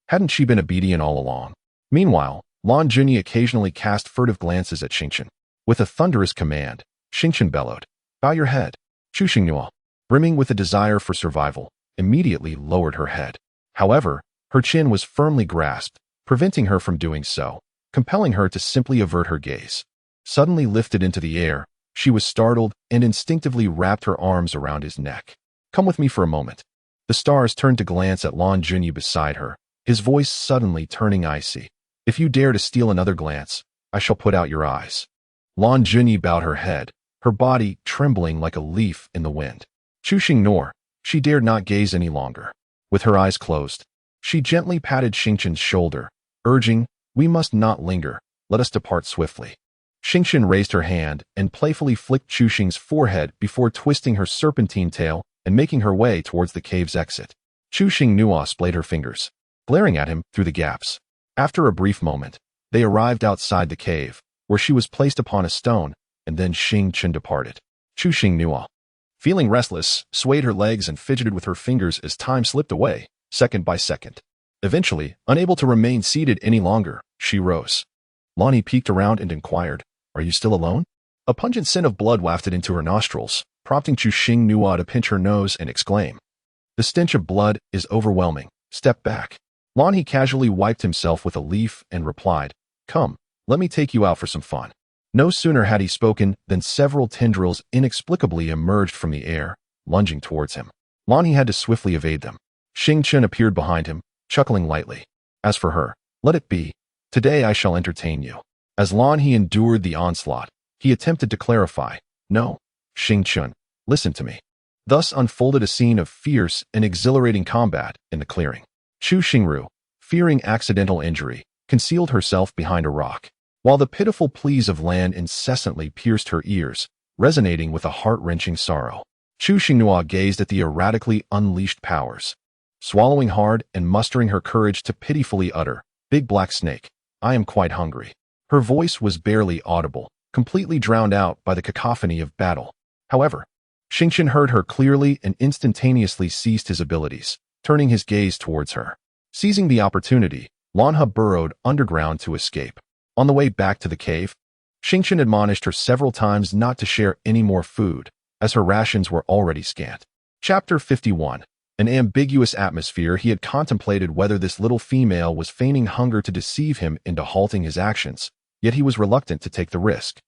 Hadn't she been obedient all along? Meanwhile, Lan Junyi occasionally cast furtive glances at Xingqian. With a thunderous command, Xingqian bellowed, Bow your head. Chu Xinghua, brimming with a desire for survival, immediately lowered her head. However, her chin was firmly grasped, preventing her from doing so, compelling her to simply avert her gaze. Suddenly lifted into the air, she was startled and instinctively wrapped her arms around his neck. Come with me for a moment. The stars turned to glance at Lan Junyi beside her, his voice suddenly turning icy. If you dare to steal another glance, I shall put out your eyes. Lan Junyi bowed her head, her body trembling like a leaf in the wind. Chu Xingnor, she dared not gaze any longer. With her eyes closed, she gently patted Xingqian's shoulder, urging, We must not linger, let us depart swiftly. Xingqian raised her hand and playfully flicked Chu Xing's forehead before twisting her serpentine tail and making her way towards the cave's exit. Chu Xingnua splayed her fingers, glaring at him through the gaps. After a brief moment, they arrived outside the cave, where she was placed upon a stone, and then Xingqian departed. Chu Xingnua, feeling restless, swayed her legs and fidgeted with her fingers as time slipped away, second by second. Eventually, unable to remain seated any longer, she rose. Lonnie peeked around and inquired, Are you still alone? A pungent scent of blood wafted into her nostrils, prompting Chu Xingnua to pinch her nose and exclaim, The stench of blood is overwhelming. Step back. Lonnie casually wiped himself with a leaf and replied, Come, let me take you out for some fun. No sooner had he spoken than several tendrils inexplicably emerged from the air, lunging towards him. Lonnie had to swiftly evade them. Xingqian appeared behind him, chuckling lightly. As for her, let it be. Today I shall entertain you. As Lonnie endured the onslaught, he attempted to clarify, No, Xingqian, listen to me. Thus unfolded a scene of fierce and exhilarating combat in the clearing. Chu Xingru, fearing accidental injury, concealed herself behind a rock, while the pitiful pleas of Lan incessantly pierced her ears, resonating with a heart-wrenching sorrow. Chu Xinghua gazed at the erratically unleashed powers, swallowing hard and mustering her courage to pitifully utter, Big Black Snake, I am quite hungry. Her voice was barely audible, completely drowned out by the cacophony of battle. However, Xingqian heard her clearly and instantaneously ceased his abilities, turning his gaze towards her. Seizing the opportunity, Lanha burrowed underground to escape. On the way back to the cave, Xingqian admonished her several times not to share any more food, as her rations were already scant. Chapter 51. An ambiguous atmosphere. He had contemplated whether this little female was feigning hunger to deceive him into halting his actions, yet he was reluctant to take the risk.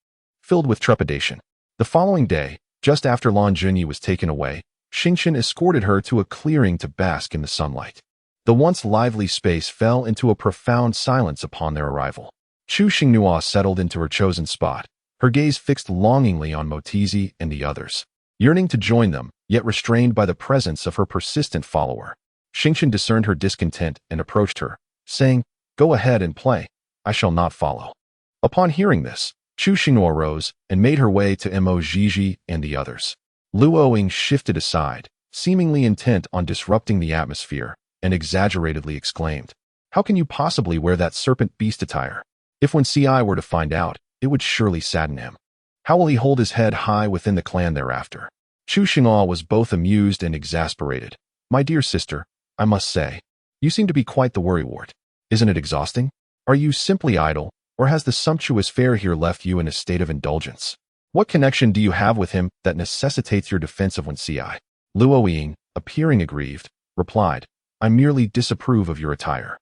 Filled with trepidation. The following day, just after Lan Junyi was taken away, Xingqian escorted her to a clearing to bask in the sunlight. The once lively space fell into a profound silence upon their arrival. Chu Xingnua settled into her chosen spot, her gaze fixed longingly on Motizi and the others, yearning to join them, yet restrained by the presence of her persistent follower. Xingqian discerned her discontent and approached her, saying, Go ahead and play. I shall not follow. Upon hearing this, Chu Xingnua rose and made her way to Mo Jiji and the others. Luo Ying shifted aside, seemingly intent on disrupting the atmosphere, and exaggeratedly exclaimed, How can you possibly wear that serpent beast attire? If when CI were to find out, it would surely sadden him. How will he hold his head high within the clan thereafter? Chu Xinghua was both amused and exasperated. My dear sister, I must say, you seem to be quite the worrywart. Isn't it exhausting? Are you simply idle, or has the sumptuous fare here left you in a state of indulgence? What connection do you have with him that necessitates your defense of 1CI? Luo Ying, appearing aggrieved, replied, I merely disapprove of your attire.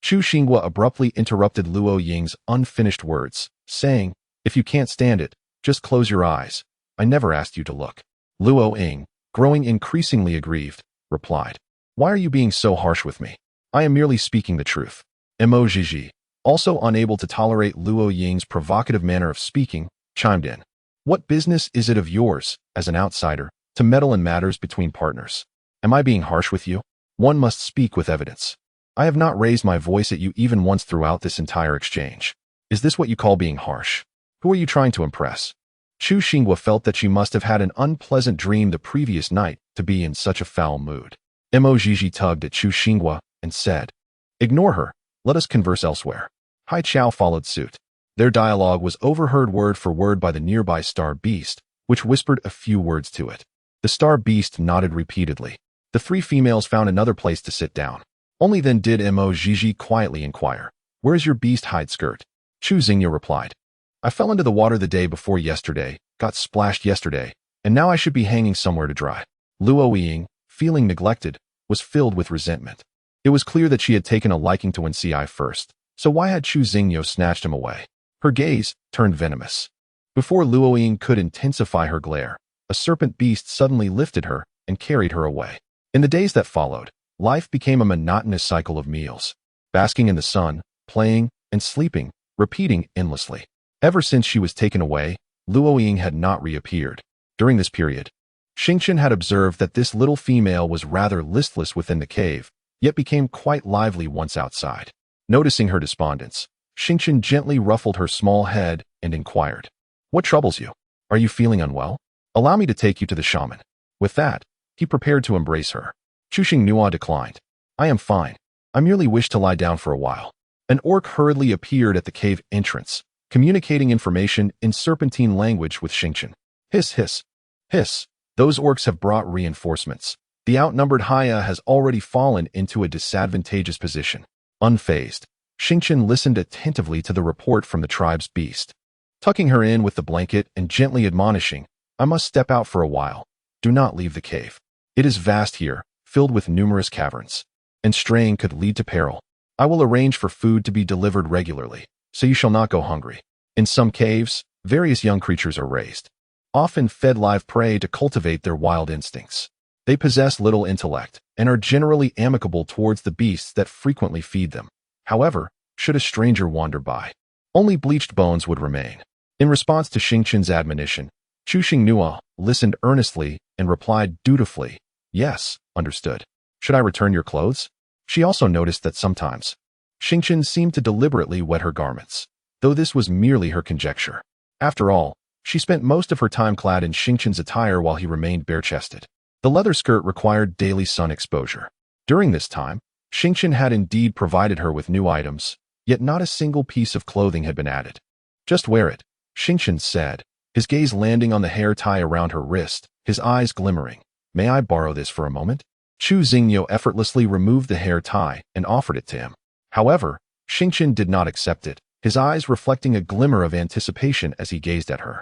Chu Xinghua abruptly interrupted Luo Ying's unfinished words, saying, If you can't stand it, just close your eyes. I never asked you to look. Luo Ying, growing increasingly aggrieved, replied. Why are you being so harsh with me? I am merely speaking the truth. Mo Jiji, also unable to tolerate Luo Ying's provocative manner of speaking, chimed in. What business is it of yours, as an outsider, to meddle in matters between partners? Am I being harsh with you? One must speak with evidence. I have not raised my voice at you even once throughout this entire exchange. Is this what you call being harsh? Who are you trying to impress? Chu Xinghua felt that she must have had an unpleasant dream the previous night to be in such a foul mood. Mo Jiji tugged at Chu Xinghua and said, Ignore her. Let us converse elsewhere. Hai Chao followed suit. Their dialogue was overheard word for word by the nearby star beast, which whispered a few words to it. The star beast nodded repeatedly. The three females found another place to sit down. Only then did Mo Jiji quietly inquire, Where's your beast hide skirt? Chu Xingyu replied, I fell into the water the day before yesterday, got splashed yesterday, and now I should be hanging somewhere to dry. Luo Ying, feeling neglected, was filled with resentment. It was clear that she had taken a liking to Wenci first, so why had Chu Xingyu snatched him away? Her gaze turned venomous. Before Luo Ying could intensify her glare, a serpent beast suddenly lifted her and carried her away. In the days that followed, life became a monotonous cycle of meals, basking in the sun, playing, and sleeping, repeating endlessly. Ever since she was taken away, Luo Ying had not reappeared. During this period, Xingchen had observed that this little female was rather listless within the cave, yet became quite lively once outside. Noticing her despondence, Xingchen gently ruffled her small head and inquired, What troubles you? Are you feeling unwell? Allow me to take you to the shaman. With that, he prepared to embrace her. Chu Xinghua declined. I am fine. I merely wish to lie down for a while. An orc hurriedly appeared at the cave entrance, communicating information in serpentine language with Xingchen. Hiss, hiss, hiss. Those orcs have brought reinforcements. The outnumbered Haya has already fallen into a disadvantageous position. Unfazed, Xingchen listened attentively to the report from the tribe's beast. Tucking her in with the blanket and gently admonishing, I must step out for a while. Do not leave the cave. It is vast here, filled with numerous caverns, and straying could lead to peril. I will arrange for food to be delivered regularly, so you shall not go hungry. In some caves, various young creatures are raised, often fed live prey to cultivate their wild instincts. They possess little intellect and are generally amicable towards the beasts that frequently feed them. However, should a stranger wander by, only bleached bones would remain. In response to Xingchen's admonition, Chu Xinghua listened earnestly and replied dutifully, Yes, understood. Should I return your clothes? She also noticed that sometimes Xingchen seemed to deliberately wet her garments, though this was merely her conjecture. After all, she spent most of her time clad in Xingchen's attire while he remained bare-chested. The leather skirt required daily sun exposure. During this time, Xingchen had indeed provided her with new items, yet not a single piece of clothing had been added. Just wear it, Xingchen said, his gaze landing on the hair tie around her wrist, his eyes glimmering. May I borrow this for a moment? Chu Xingyu effortlessly removed the hair tie and offered it to him. However, Xingchen did not accept it, his eyes reflecting a glimmer of anticipation as he gazed at her.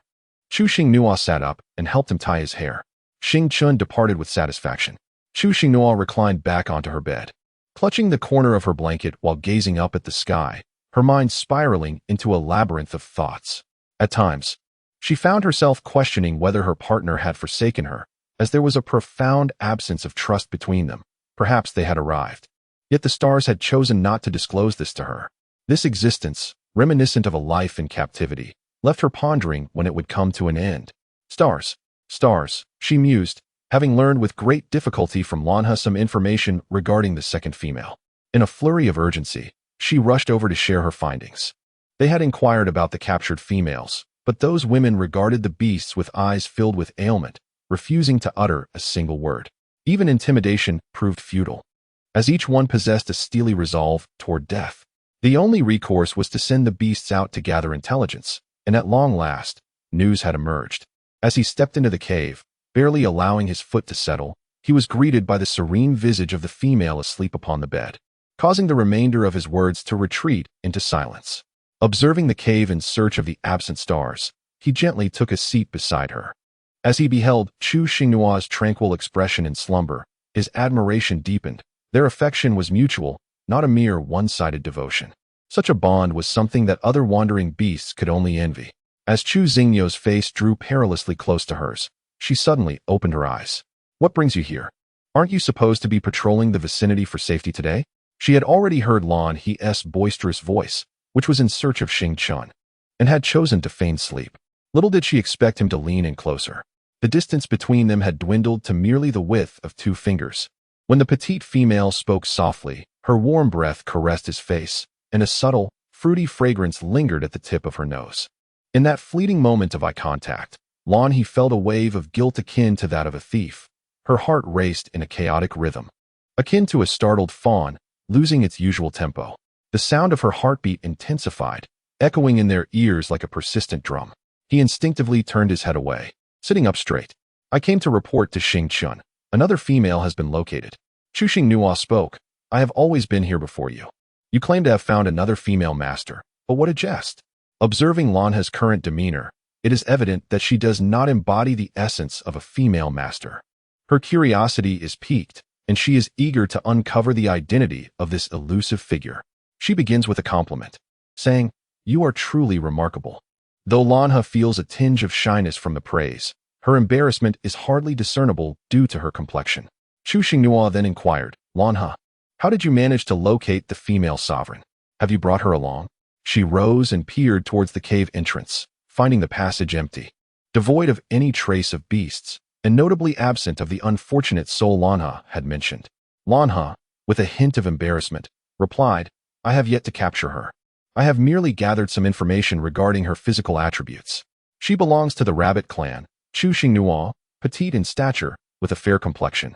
Chu Xinghua sat up and helped him tie his hair. Xing Chun departed with satisfaction. Chu Xinghua reclined back onto her bed, clutching the corner of her blanket while gazing up at the sky, her mind spiraling into a labyrinth of thoughts. At times, she found herself questioning whether her partner had forsaken her, as there was a profound absence of trust between them. Perhaps they had arrived. Yet the stars had chosen not to disclose this to her. This existence, reminiscent of a life in captivity, left her pondering when it would come to an end. Stars, stars, she mused, having learned with great difficulty from Lanha some information regarding the second female. In a flurry of urgency, she rushed over to share her findings. They had inquired about the captured females, but those women regarded the beasts with eyes filled with ailment, refusing to utter a single word. Even intimidation proved futile, as each one possessed a steely resolve toward death. The only recourse was to send the beasts out to gather intelligence, and at long last, news had emerged. As he stepped into the cave, barely allowing his foot to settle, he was greeted by the serene visage of the female asleep upon the bed, causing the remainder of his words to retreat into silence. Observing the cave in search of the absent stars, he gently took a seat beside her. As he beheld Chu Xinghua's tranquil expression in slumber, his admiration deepened. Their affection was mutual, not a mere one-sided devotion. Such a bond was something that other wandering beasts could only envy. As Chu Xingyo's face drew perilously close to hers, she suddenly opened her eyes. What brings you here? Aren't you supposed to be patrolling the vicinity for safety today? She had already heard Lan He's boisterous voice, which was in search of Xing Chun, and had chosen to feign sleep. Little did she expect him to lean in closer. The distance between them had dwindled to merely the width of 2 fingers. When the petite female spoke softly, her warm breath caressed his face, and a subtle, fruity fragrance lingered at the tip of her nose. In that fleeting moment of eye contact, Lan He felt a wave of guilt akin to that of a thief. Her heart raced in a chaotic rhythm, akin to a startled fawn losing its usual tempo. The sound of her heartbeat intensified, echoing in their ears like a persistent drum. He instinctively turned his head away, sitting up straight. I came to report to Xing Chun. Another female has been located. Chu Xinghua spoke. I have always been here before you. You claim to have found another female master, but what a jest. Observing Lanha's current demeanor, it is evident that she does not embody the essence of a female master. Her curiosity is piqued, and she is eager to uncover the identity of this elusive figure. She begins with a compliment, saying, You are truly remarkable. Though Lanha feels a tinge of shyness from the praise, her embarrassment is hardly discernible due to her complexion. Chu Xinghua then inquired, Lanha, how did you manage to locate the female sovereign? Have you brought her along? She rose and peered towards the cave entrance, finding the passage empty, devoid of any trace of beasts, and notably absent of the unfortunate soul Lanha had mentioned. Lanha, with a hint of embarrassment, replied, I have yet to capture her. I have merely gathered some information regarding her physical attributes. She belongs to the rabbit clan, Chu Xinghua, petite in stature, with a fair complexion,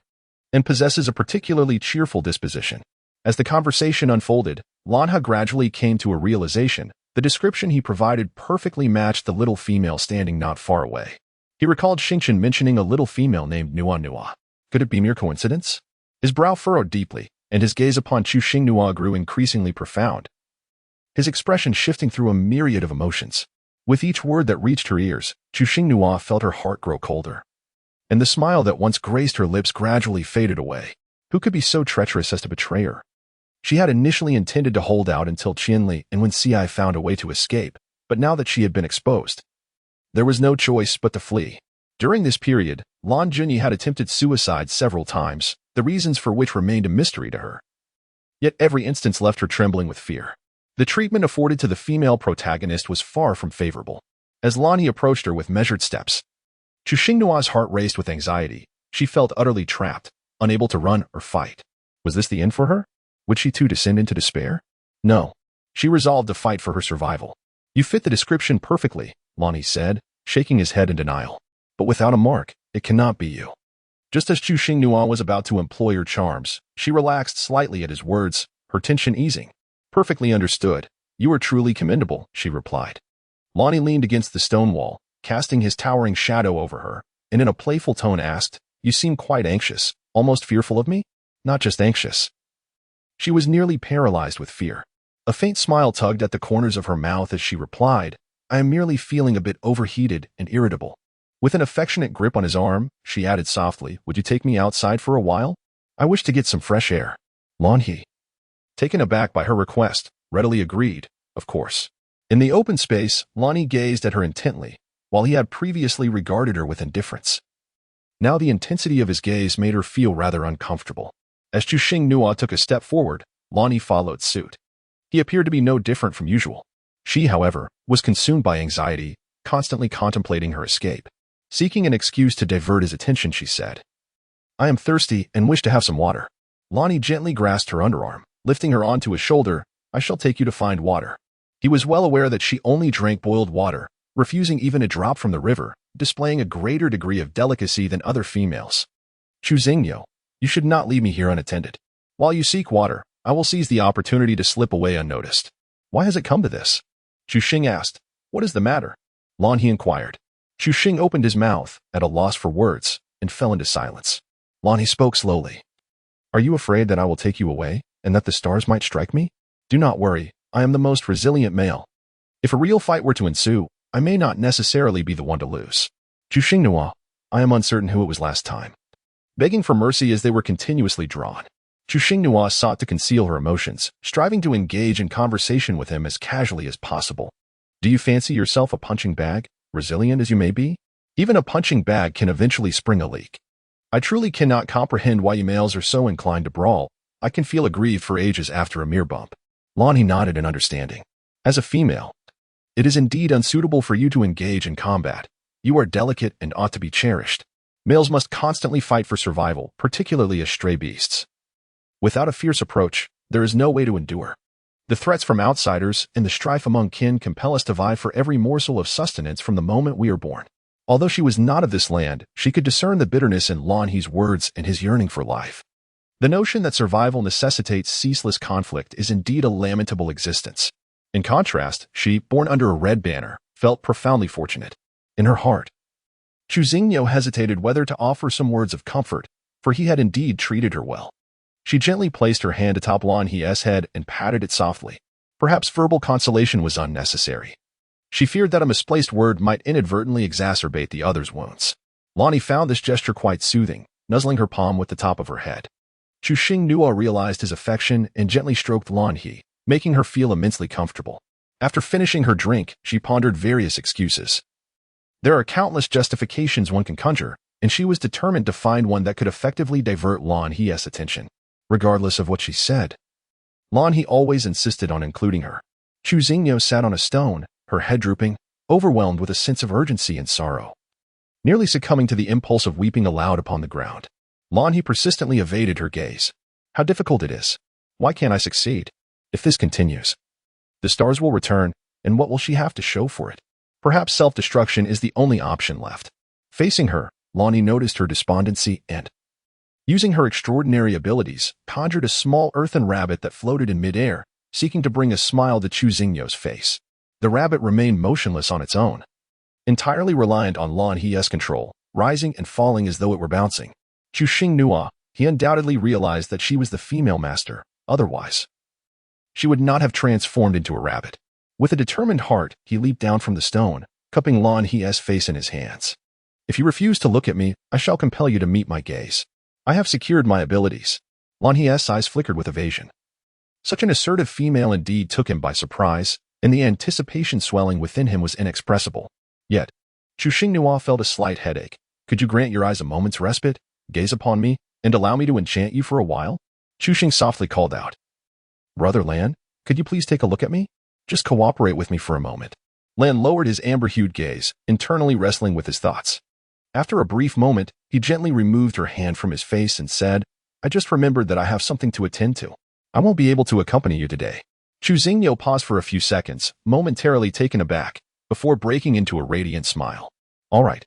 and possesses a particularly cheerful disposition. As the conversation unfolded, Lanha gradually came to a realization. The description he provided perfectly matched the little female standing not far away. He recalled Xingchen mentioning a little female named Nua Nua. Could it be mere coincidence? His brow furrowed deeply, and his gaze upon Chu Xinghua grew increasingly profound, his expression shifting through a myriad of emotions. With each word that reached her ears, Chu Xinghua felt her heart grow colder, and the smile that once graced her lips gradually faded away. Who could be so treacherous as to betray her? She had initially intended to hold out until Qianli and Wen Xi found a way to escape, but now that she had been exposed, there was no choice but to flee. During this period, Lan Junyi had attempted suicide several times, the reasons for which remained a mystery to her. Yet every instance left her trembling with fear. The treatment afforded to the female protagonist was far from favorable. As Lani approached her with measured steps, Chu Xingnua's heart raced with anxiety. She felt utterly trapped, unable to run or fight. Was this the end for her? Would she too descend into despair? No. She resolved to fight for her survival. You fit the description perfectly, Lani said, shaking his head in denial. But without a mark, it cannot be you. Just as Chu Xingnua was about to employ her charms, she relaxed slightly at his words, her tension easing. Perfectly understood. You are truly commendable, she replied. Lani leaned against the stone wall, casting his towering shadow over her, and in a playful tone asked, You seem quite anxious, almost fearful of me? Not just anxious. She was nearly paralyzed with fear. A faint smile tugged at the corners of her mouth as she replied, I am merely feeling a bit overheated and irritable. With an affectionate grip on his arm, she added softly, Would you take me outside for a while? I wish to get some fresh air. Lan He, taken aback by her request, readily agreed, of course. In the open space, Lani gazed at her intently, while he had previously regarded her with indifference. Now the intensity of his gaze made her feel rather uncomfortable. As Chu Xingnua took a step forward, Lani followed suit. He appeared to be no different from usual. She, however, was consumed by anxiety, constantly contemplating her escape. Seeking an excuse to divert his attention, she said, I am thirsty and wish to have some water. Lani gently grasped her underarm, lifting her onto his shoulder. I shall take you to find water. He was well aware that she only drank boiled water, refusing even a drop from the river, displaying a greater degree of delicacy than other females. Chu Xingyo, you should not leave me here unattended. While you seek water, I will seize the opportunity to slip away unnoticed. Why has it come to this? Chu Xing asked. What is the matter? Lan He inquired. Chu Xing opened his mouth, at a loss for words, and fell into silence. Lan He spoke slowly. Are you afraid that I will take you away, and that the stars might strike me? Do not worry, I am the most resilient male. If a real fight were to ensue, I may not necessarily be the one to lose. Chu Xingnua, I am uncertain who it was last time. Begging for mercy as they were continuously drawn, Chu Xingnua sought to conceal her emotions, striving to engage in conversation with him as casually as possible. Do Do you fancy yourself a punching bag, resilient as you may be? Even a punching bag can eventually spring a leak. I truly cannot comprehend why you males are so inclined to brawl. I can feel aggrieved for ages after a mere bump. Lonnie nodded in understanding. As a female, it is indeed unsuitable for you to engage in combat. You are delicate and ought to be cherished. Males must constantly fight for survival, particularly as stray beasts. Without a fierce approach, there is no way to endure. The threats from outsiders and the strife among kin compel us to vie for every morsel of sustenance from the moment we are born. Although she was not of this land, she could discern the bitterness in Lonnie's words and his yearning for life. The notion that survival necessitates ceaseless conflict is indeed a lamentable existence. In contrast, she, born under a red banner, felt profoundly fortunate. In her heart, Chu Xingyo hesitated whether to offer some words of comfort, for he had indeed treated her well. She gently placed her hand atop Lan He's head and patted it softly. Perhaps verbal consolation was unnecessary. She feared that a misplaced word might inadvertently exacerbate the other's wounds. Lonnie found this gesture quite soothing, nuzzling her palm with the top of her head. Chu Xingnuo realized his affection and gently stroked Lan He, making her feel immensely comfortable. After finishing her drink, she pondered various excuses. There are countless justifications one can conjure, and she was determined to find one that could effectively divert Lan He's attention. Regardless of what she said, Lan He always insisted on including her. Chu Xingyo sat on a stone, her head drooping, overwhelmed with a sense of urgency and sorrow. Nearly succumbing to the impulse of weeping aloud upon the ground, Lan He persistently evaded her gaze. How difficult it is. Why can't I succeed? If this continues, the stars will return, and what will she have to show for it? Perhaps self-destruction is the only option left. Facing her, Lan He noticed her despondency and, using her extraordinary abilities, conjured a small earthen rabbit that floated in midair, seeking to bring a smile to Chu Xingyo's face. The rabbit remained motionless on its own, entirely reliant on Lan He's control, rising and falling as though it were bouncing. Chu Xingnuo, he undoubtedly realized that she was the female master, otherwise she would not have transformed into a rabbit. With a determined heart, he leaped down from the stone, cupping Lan He's face in his hands. If you refuse to look at me, I shall compel you to meet my gaze. I have secured my abilities. Lan He's eyes flickered with evasion. Such an assertive female indeed took him by surprise, and the anticipation swelling within him was inexpressible. Yet, Chu Xingnuo felt a slight headache. Could you grant your eyes a moment's respite, gaze upon me, and allow me to enchant you for a while? Chu Xing softly called out. Brother Lan, could you please take a look at me? Just cooperate with me for a moment. Lan lowered his amber-hued gaze, internally wrestling with his thoughts. After a brief moment, he gently removed her hand from his face and said, I just remembered that I have something to attend to. I won't be able to accompany you today. Chu Xingyo paused for a few seconds, momentarily taken aback, before breaking into a radiant smile. All right.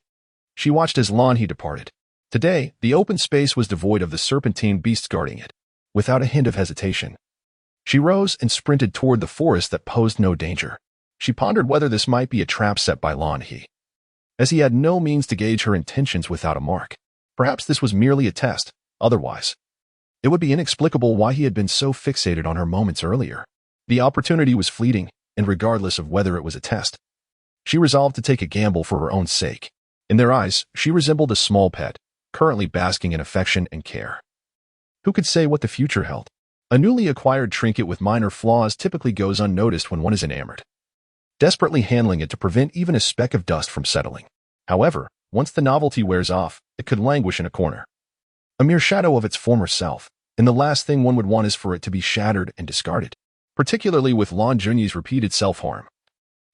She watched as Lan He departed. Today, the open space was devoid of the serpentine beasts guarding it. Without a hint of hesitation, she rose and sprinted toward the forest that posed no danger. She pondered whether this might be a trap set by Lan He, as he had no means to gauge her intentions without a mark. Perhaps this was merely a test, otherwise it would be inexplicable why he had been so fixated on her moments earlier. The opportunity was fleeting, and regardless of whether it was a test, she resolved to take a gamble for her own sake. In their eyes, she resembled a small pet, currently basking in affection and care. Who could say what the future held? A newly acquired trinket with minor flaws typically goes unnoticed when one is enamored, desperately handling it to prevent even a speck of dust from settling. However, once the novelty wears off, it could languish in a corner, a mere shadow of its former self, and the last thing one would want is for it to be shattered and discarded, particularly with Lan Junyi's repeated self-harm.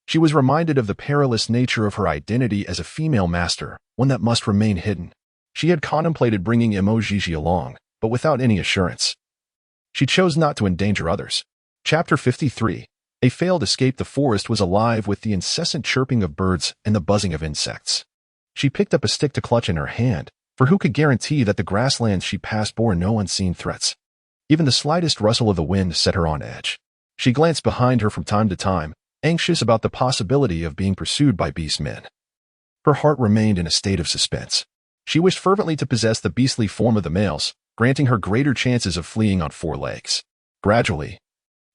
She was reminded of the perilous nature of her identity as a female master, one that must remain hidden. She had contemplated bringing Emojiji along, but without any assurance. She chose not to endanger others. Chapter 53. A failed escape. The forest was alive with the incessant chirping of birds and the buzzing of insects. She picked up a stick to clutch in her hand, for who could guarantee that the grasslands she passed bore no unseen threats? Even the slightest rustle of the wind set her on edge. She glanced behind her from time to time, anxious about the possibility of being pursued by beastmen. Her heart remained in a state of suspense. She wished fervently to possess the beastly form of the males, granting her greater chances of fleeing on four legs. Gradually,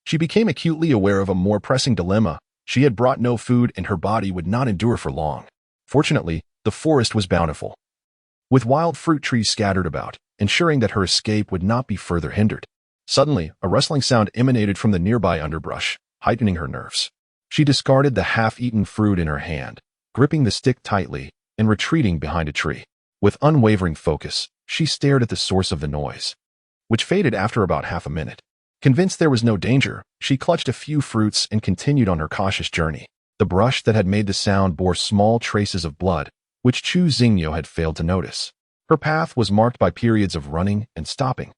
she became acutely aware of a more pressing dilemma. She had brought no food and her body would not endure for long. Fortunately, the forest was bountiful, with wild fruit trees scattered about, ensuring that her escape would not be further hindered. Suddenly, a rustling sound emanated from the nearby underbrush, heightening her nerves. She discarded the half-eaten fruit in her hand, gripping the stick tightly and retreating behind a tree. With unwavering focus, she stared at the source of the noise, which faded after about half a minute. Convinced there was no danger, she clutched a few fruits and continued on her cautious journey. The brush that had made the sound bore small traces of blood, which Chu Xingyo had failed to notice. Her path was marked by periods of running and stopping,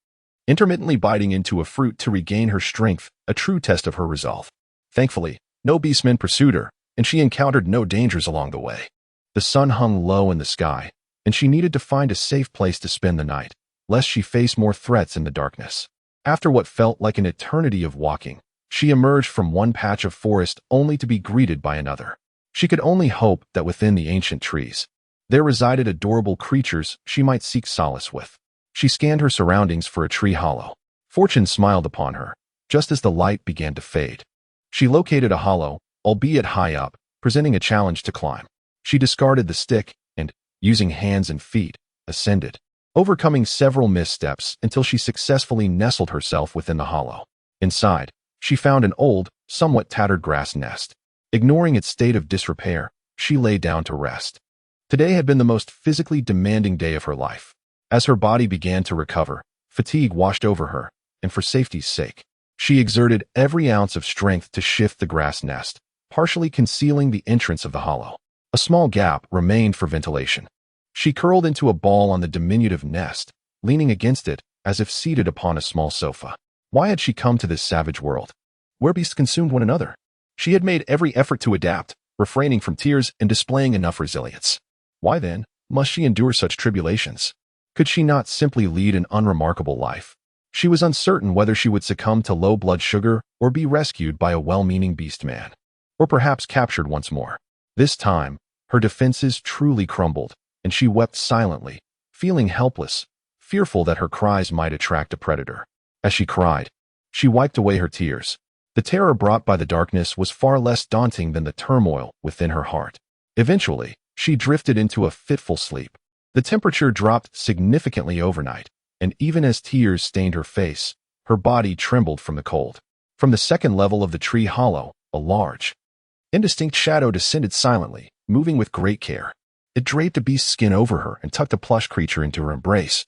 intermittently biting into a fruit to regain her strength, a true test of her resolve. Thankfully, no beastmen pursued her, and she encountered no dangers along the way. The sun hung low in the sky, and she needed to find a safe place to spend the night, lest she face more threats in the darkness. After what felt like an eternity of walking, she emerged from one patch of forest only to be greeted by another. She could only hope that within the ancient trees, there resided adorable creatures she might seek solace with. She scanned her surroundings for a tree hollow. Fortune smiled upon her, just as the light began to fade. She located a hollow, albeit high up, presenting a challenge to climb. She discarded the stick and, using hands and feet, ascended, overcoming several missteps until she successfully nestled herself within the hollow. Inside, she found an old, somewhat tattered grass nest. Ignoring its state of disrepair, she lay down to rest. Today had been the most physically demanding day of her life. As her body began to recover, fatigue washed over her, and for safety's sake, she exerted every ounce of strength to shift the grass nest, partially concealing the entrance of the hollow. A small gap remained for ventilation. She curled into a ball on the diminutive nest, leaning against it as if seated upon a small sofa. Why had she come to this savage world, where beasts consumed one another? She had made every effort to adapt, refraining from tears and displaying enough resilience. Why then must she endure such tribulations? Could she not simply lead an unremarkable life? She was uncertain whether she would succumb to low blood sugar or be rescued by a well-meaning beastman, or perhaps captured once more. This time, her defenses truly crumbled, and she wept silently, feeling helpless, fearful that her cries might attract a predator. As she cried, she wiped away her tears. The terror brought by the darkness was far less daunting than the turmoil within her heart. Eventually, she drifted into a fitful sleep. The temperature dropped significantly overnight, and even as tears stained her face, her body trembled from the cold. From the second level of the tree hollow, a large, indistinct shadow descended silently, moving with great care. It draped a beast's skin over her and tucked a plush creature into her embrace.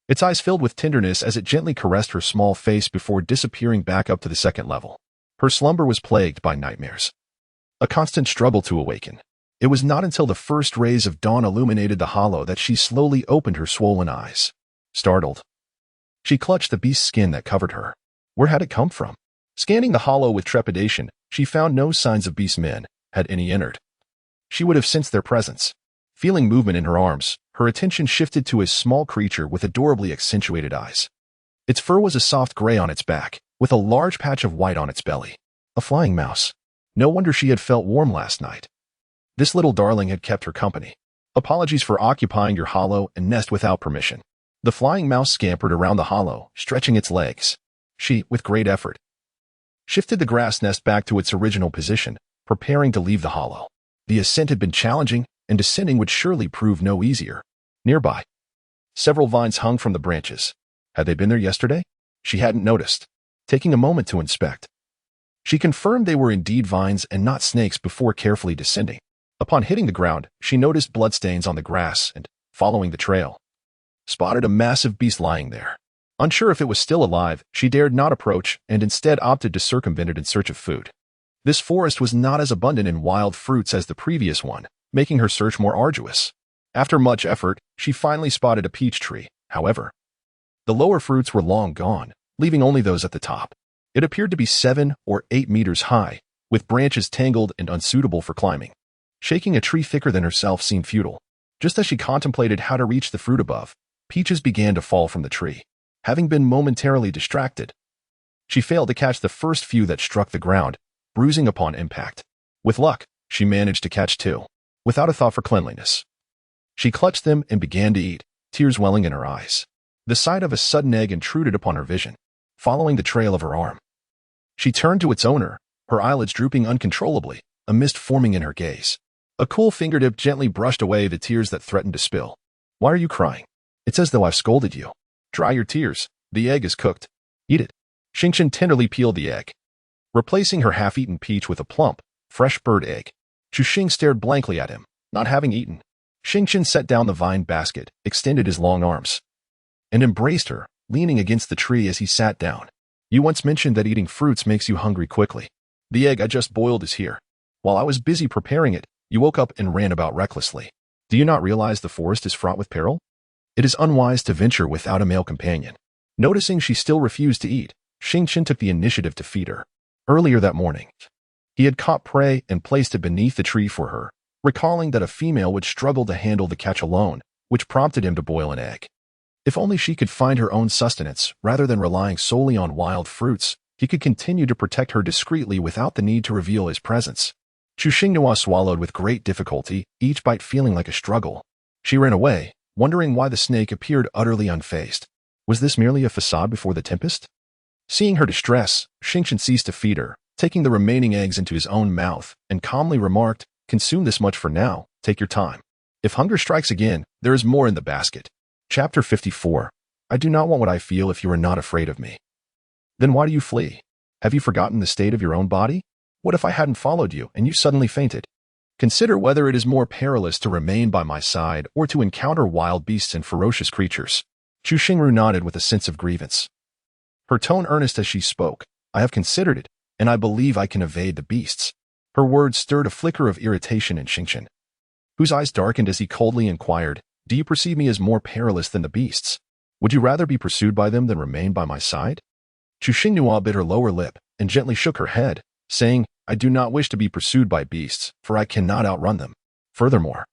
Its eyes filled with tenderness as it gently caressed her small face before disappearing back up to the second level. Her slumber was plagued by nightmares, a constant struggle to awaken. It was not until the first rays of dawn illuminated the hollow that she slowly opened her swollen eyes. Startled, she clutched the beast's skin that covered her. Where had it come from? Scanning the hollow with trepidation, she found no signs of beastmen, had any entered. She would have sensed their presence. Feeling movement in her arms, her attention shifted to a small creature with adorably accentuated eyes. Its fur was a soft gray on its back, with a large patch of white on its belly. A flying mouse. No wonder she had felt warm last night. This little darling had kept her company. Apologies for occupying your hollow and nest without permission. The flying mouse scampered around the hollow, stretching its legs. She, with great effort, shifted the grass nest back to its original position, preparing to leave the hollow. The ascent had been challenging, and descending would surely prove no easier. Nearby, several vines hung from the branches. Had they been there yesterday? She hadn't noticed. Taking a moment to inspect, she confirmed they were indeed vines and not snakes before carefully descending. Upon hitting the ground, she noticed bloodstains on the grass and, following the trail, spotted a massive beast lying there. Unsure if it was still alive, she dared not approach and instead opted to circumvent it in search of food. This forest was not as abundant in wild fruits as the previous one, making her search more arduous. After much effort, she finally spotted a peach tree. However, the lower fruits were long gone, leaving only those at the top. It appeared to be 7 or 8 meters high, with branches tangled and unsuitable for climbing. Shaking a tree thicker than herself seemed futile. Just as she contemplated how to reach the fruit above, peaches began to fall from the tree. Having been momentarily distracted, she failed to catch the first few that struck the ground, bruising upon impact. With luck, she managed to catch 2, without a thought for cleanliness. She clutched them and began to eat, tears welling in her eyes. The sight of a sudden egg intruded upon her vision, following the trail of her arm. She turned to its owner, her eyelids drooping uncontrollably, a mist forming in her gaze. A cool fingertip gently brushed away the tears that threatened to spill. Why are you crying? It's as though I've scolded you. Dry your tears. The egg is cooked. Eat it. Xingchen tenderly peeled the egg, replacing her half-eaten peach with a plump, Fresh bird egg. Chuxing stared blankly at him, not having eaten. Xingqian set down the vine basket, extended his long arms, and embraced her, leaning against the tree as he sat down. You once mentioned that eating fruits makes you hungry quickly. The egg I just boiled is here. While I was busy preparing it, you woke up and ran about recklessly. Do you not realize the forest is fraught with peril? It is unwise to venture without a male companion. Noticing she still refused to eat, Xingqian took the initiative to feed her. Earlier that morning, he had caught prey and placed it beneath the tree for her, recalling that a female would struggle to handle the catch alone, which prompted him to boil an egg. If only she could find her own sustenance, rather than relying solely on wild fruits, he could continue to protect her discreetly without the need to reveal his presence. Chu Xinghua swallowed with great difficulty, each bite feeling like a struggle. She ran away, wondering why the snake appeared utterly unfazed. Was this merely a facade before the tempest? Seeing her distress, Xingqian ceased to feed her, taking the remaining eggs into his own mouth, and calmly remarked, "Consume this much for now, take your time. If hunger strikes again, there is more in the basket." Chapter 54. I do not want what I feel if you are not afraid of me. Then why do you flee? Have you forgotten the state of your own body? What if I hadn't followed you and you suddenly fainted? Consider whether it is more perilous to remain by my side or to encounter wild beasts and ferocious creatures. Chu Xingru nodded with a sense of grievance. Her tone earnest as she spoke. I have considered it, and I believe I can evade the beasts. Her words stirred a flicker of irritation in Xingqian, whose eyes darkened as he coldly inquired, Do you perceive me as more perilous than the beasts? Would you rather be pursued by them than remain by my side? Chu Xinghua bit her lower lip and gently shook her head, saying, I do not wish to be pursued by beasts, for I cannot outrun them. Furthermore,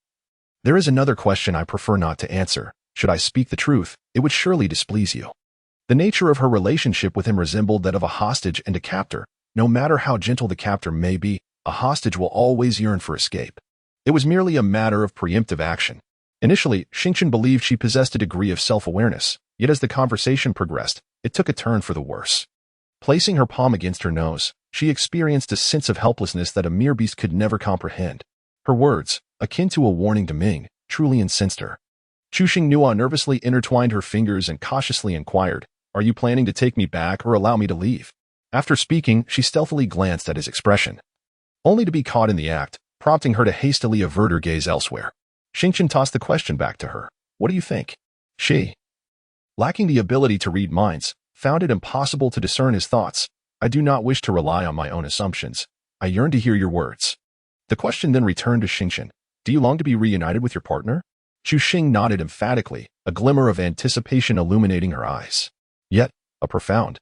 there is another question I prefer not to answer. Should I speak the truth, it would surely displease you. The nature of her relationship with him resembled that of a hostage and a captor. No matter how gentle the captor may be, a hostage will always yearn for escape. It was merely a matter of preemptive action. Initially, Xingqian believed she possessed a degree of self-awareness, yet as the conversation progressed, it took a turn for the worse. Placing her palm against her nose, she experienced a sense of helplessness that a mere beast could never comprehend. Her words, akin to a warning to Ming, truly incensed her. Chu Xinghua nervously intertwined her fingers and cautiously inquired, Are you planning to take me back or allow me to leave? After speaking, she stealthily glanced at his expression, only to be caught in the act, prompting her to hastily avert her gaze elsewhere. Xingqian tossed the question back to her. What do you think? She, lacking the ability to read minds, found it impossible to discern his thoughts. I do not wish to rely on my own assumptions. I yearn to hear your words. The question then returned to Xingqian. Do you long to be reunited with your partner? Chu Xing nodded emphatically, a glimmer of anticipation illuminating her eyes. Yet, a profound,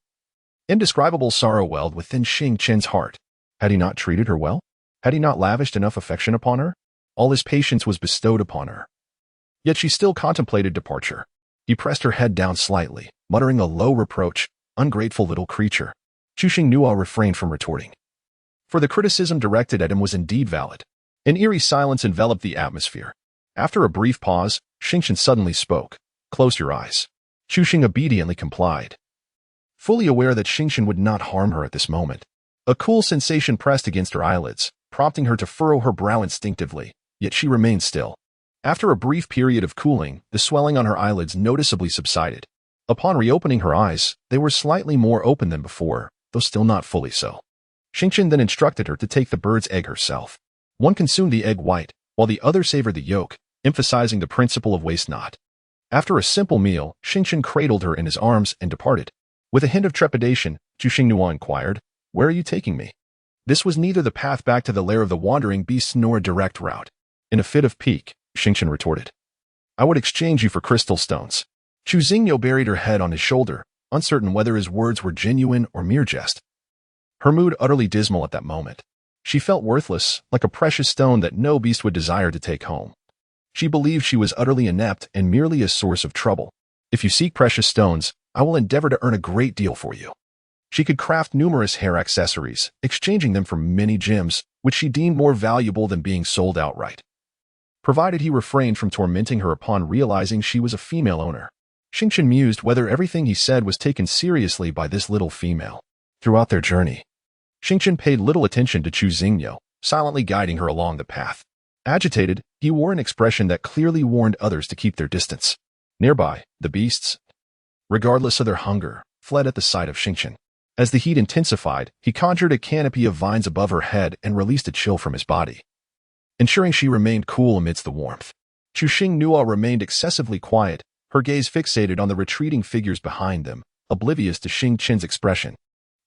indescribable sorrow welled within Xingqian's heart. Had he not treated her well? Had he not lavished enough affection upon her? All his patience was bestowed upon her. Yet she still contemplated departure. He pressed her head down slightly, muttering a low reproach, ungrateful little creature. Chu Xinghua refrained from retorting, for the criticism directed at him was indeed valid. An eerie silence enveloped the atmosphere. After a brief pause, Xingqian suddenly spoke. Close your eyes. Chu Xing obediently complied, fully aware that Xingqian would not harm her at this moment. A cool sensation pressed against her eyelids, prompting her to furrow her brow instinctively, yet she remained still. After a brief period of cooling, the swelling on her eyelids noticeably subsided. Upon reopening her eyes, they were slightly more open than before, though still not fully so. Xingqian then instructed her to take the bird's egg herself. One consumed the egg white, while the other savored the yolk, emphasizing the principle of waste not. After a simple meal, Xingqian cradled her in his arms and departed. With a hint of trepidation, Chu Xinghua inquired, Where are you taking me? This was neither the path back to the lair of the wandering beasts nor a direct route. In a fit of pique, Xingqian retorted, I would exchange you for crystal stones. Chu Xingyo buried her head on his shoulder, uncertain whether his words were genuine or mere jest. Her mood utterly dismal at that moment. She felt worthless, like a precious stone that no beast would desire to take home. She believed she was utterly inept and merely a source of trouble. If you seek precious stones, I will endeavor to earn a great deal for you. She could craft numerous hair accessories, exchanging them for many gems, which she deemed more valuable than being sold outright, provided he refrained from tormenting her upon realizing she was a female owner. Xingqian mused whether everything he said was taken seriously by this little female. Throughout their journey, Xingqian paid little attention to Chu Xingyo, silently guiding her along the path. Agitated, he wore an expression that clearly warned others to keep their distance. Nearby, the beasts, regardless of their hunger, fled at the sight of Xingqian. As the heat intensified, he conjured a canopy of vines above her head and released a chill from his body, ensuring she remained cool amidst the warmth. Chuxing Nua remained excessively quiet, her gaze fixated on the retreating figures behind them, oblivious to Xing Qin's expression.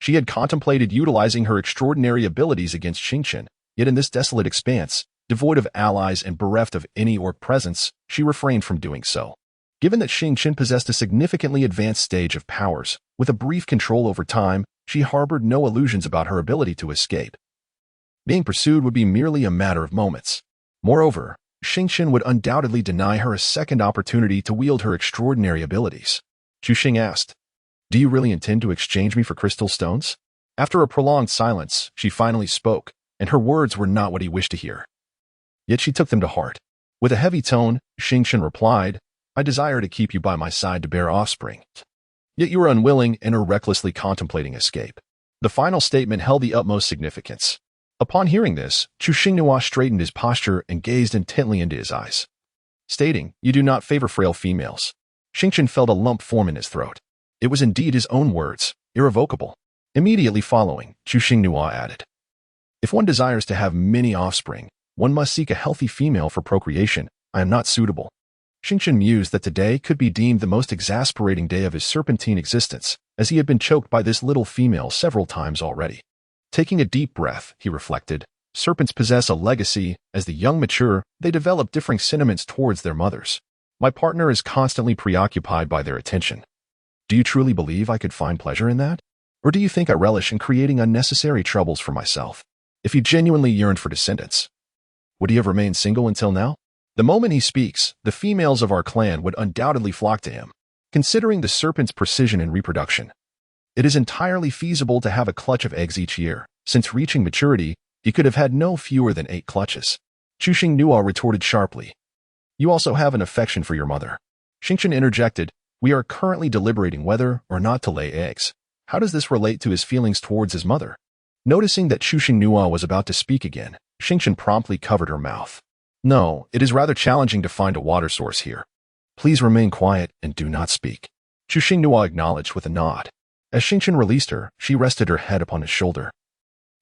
She had contemplated utilizing her extraordinary abilities against Xing Qin, yet in this desolate expanse, devoid of allies and bereft of any orc presence, she refrained from doing so. Given that Xing Qin possessed a significantly advanced stage of powers, with a brief control over time, she harbored no illusions about her ability to escape. Being pursued would be merely a matter of moments. Moreover, Xing Qin would undoubtedly deny her a second opportunity to wield her extraordinary abilities. Chuxing asked, "Do you really intend to exchange me for crystal stones?" After a prolonged silence, she finally spoke, and her words were not what he wished to hear. Yet she took them to heart. With a heavy tone, Xing Qin replied, "I desire to keep you by my side to bear offspring. Yet you are unwilling and are recklessly contemplating escape." The final statement held the utmost significance. Upon hearing this, Chuxing Nua straightened his posture and gazed intently into his eyes, stating, "You do not favor frail females." Xing Qin felt a lump form in his throat. It was indeed his own words, irrevocable. Immediately following, Chuxing Nua added, "If one desires to have many offspring, one must seek a healthy female for procreation. I am not suitable." Xing Qin mused that today could be deemed the most exasperating day of his serpentine existence, as he had been choked by this little female several times already. Taking a deep breath, he reflected, serpents possess a legacy. As the young mature, they develop differing sentiments towards their mothers. My partner is constantly preoccupied by their attention. Do you truly believe I could find pleasure in that? Or do you think I relish in creating unnecessary troubles for myself? If he genuinely yearned for descendants, would he have remained single until now? The moment he speaks, the females of our clan would undoubtedly flock to him. Considering the serpent's precision in reproduction, it is entirely feasible to have a clutch of eggs each year. Since reaching maturity, he could have had no fewer than 8 clutches. Chuxing Nua retorted sharply, "You also have an affection for your mother." Xing Qin interjected, "We are currently deliberating whether or not to lay eggs. How does this relate to his feelings towards his mother?" Noticing that Chuxing Nua was about to speak again, Xing Qin promptly covered her mouth. "No, it is rather challenging to find a water source here. Please remain quiet and do not speak." Chuxing Nua acknowledged with a nod. As Xing Qin released her, she rested her head upon his shoulder,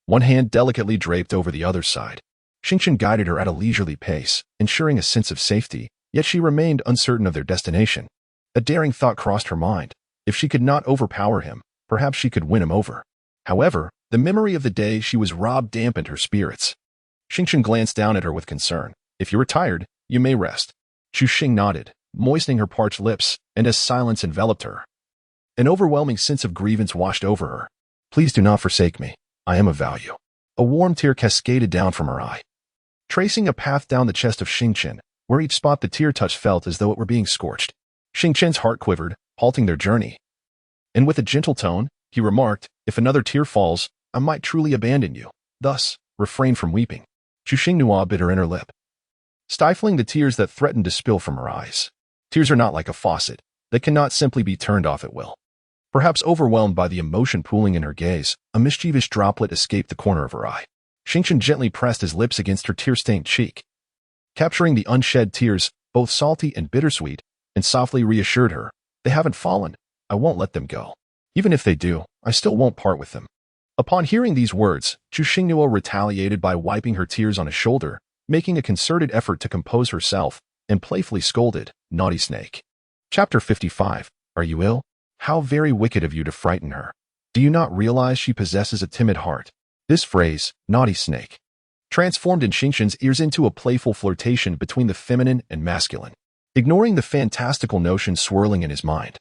one hand delicately draped over the other side. Xing Qin guided her at a leisurely pace, ensuring a sense of safety, yet she remained uncertain of their destination. A daring thought crossed her mind. If she could not overpower him, perhaps she could win him over. However, the memory of the day she was robbed dampened her spirits. Xing Qin glanced down at her with concern. "If you are tired, you may rest." Chuxing nodded, moistening her parched lips, and as silence enveloped her, an overwhelming sense of grievance washed over her. "Please do not forsake me. I am of value." A warm tear cascaded down from her eye, tracing a path down the chest of Xing Qin, where each spot the tear touch felt as though it were being scorched. Xing Qin's heart quivered, halting their journey. And with a gentle tone, he remarked, "If another tear falls, I might truly abandon you. Thus, refrain from weeping." Chuxing Nua bit her inner lip, stifling the tears that threatened to spill from her eyes. Tears are not like a faucet. They cannot simply be turned off at will. Perhaps overwhelmed by the emotion pooling in her gaze, a mischievous droplet escaped the corner of her eye. Xing Qin gently pressed his lips against her tear-stained cheek, capturing the unshed tears, both salty and bittersweet, and softly reassured her, "They haven't fallen. I won't let them go. Even if they do, I still won't part with them." Upon hearing these words, Chuxing Nua retaliated by wiping her tears on his shoulder, making a concerted effort to compose herself, and playfully scolded, "Naughty snake." Chapter 55. Are you ill? How very wicked of you to frighten her. Do you not realize she possesses a timid heart? This phrase, "naughty snake," transformed in Xing Qin's ears into a playful flirtation between the feminine and masculine. Ignoring the fantastical notion swirling in his mind,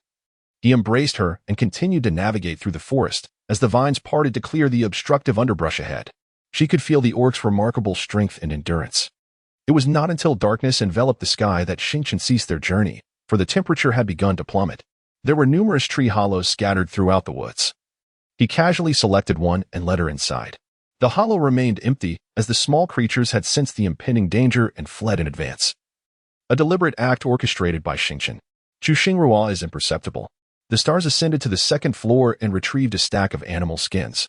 he embraced her and continued to navigate through the forest as the vines parted to clear the obstructive underbrush ahead. She could feel the orc's remarkable strength and endurance. It was not until darkness enveloped the sky that Xing Qin ceased their journey, for the temperature had begun to plummet. There were numerous tree hollows scattered throughout the woods. He casually selected one and led her inside. The hollow remained empty as the small creatures had sensed the impending danger and fled in advance. A deliberate act orchestrated by Xing Qin. Chuxing Nua is imperceptible. The stars ascended to the second floor and retrieved a stack of animal skins,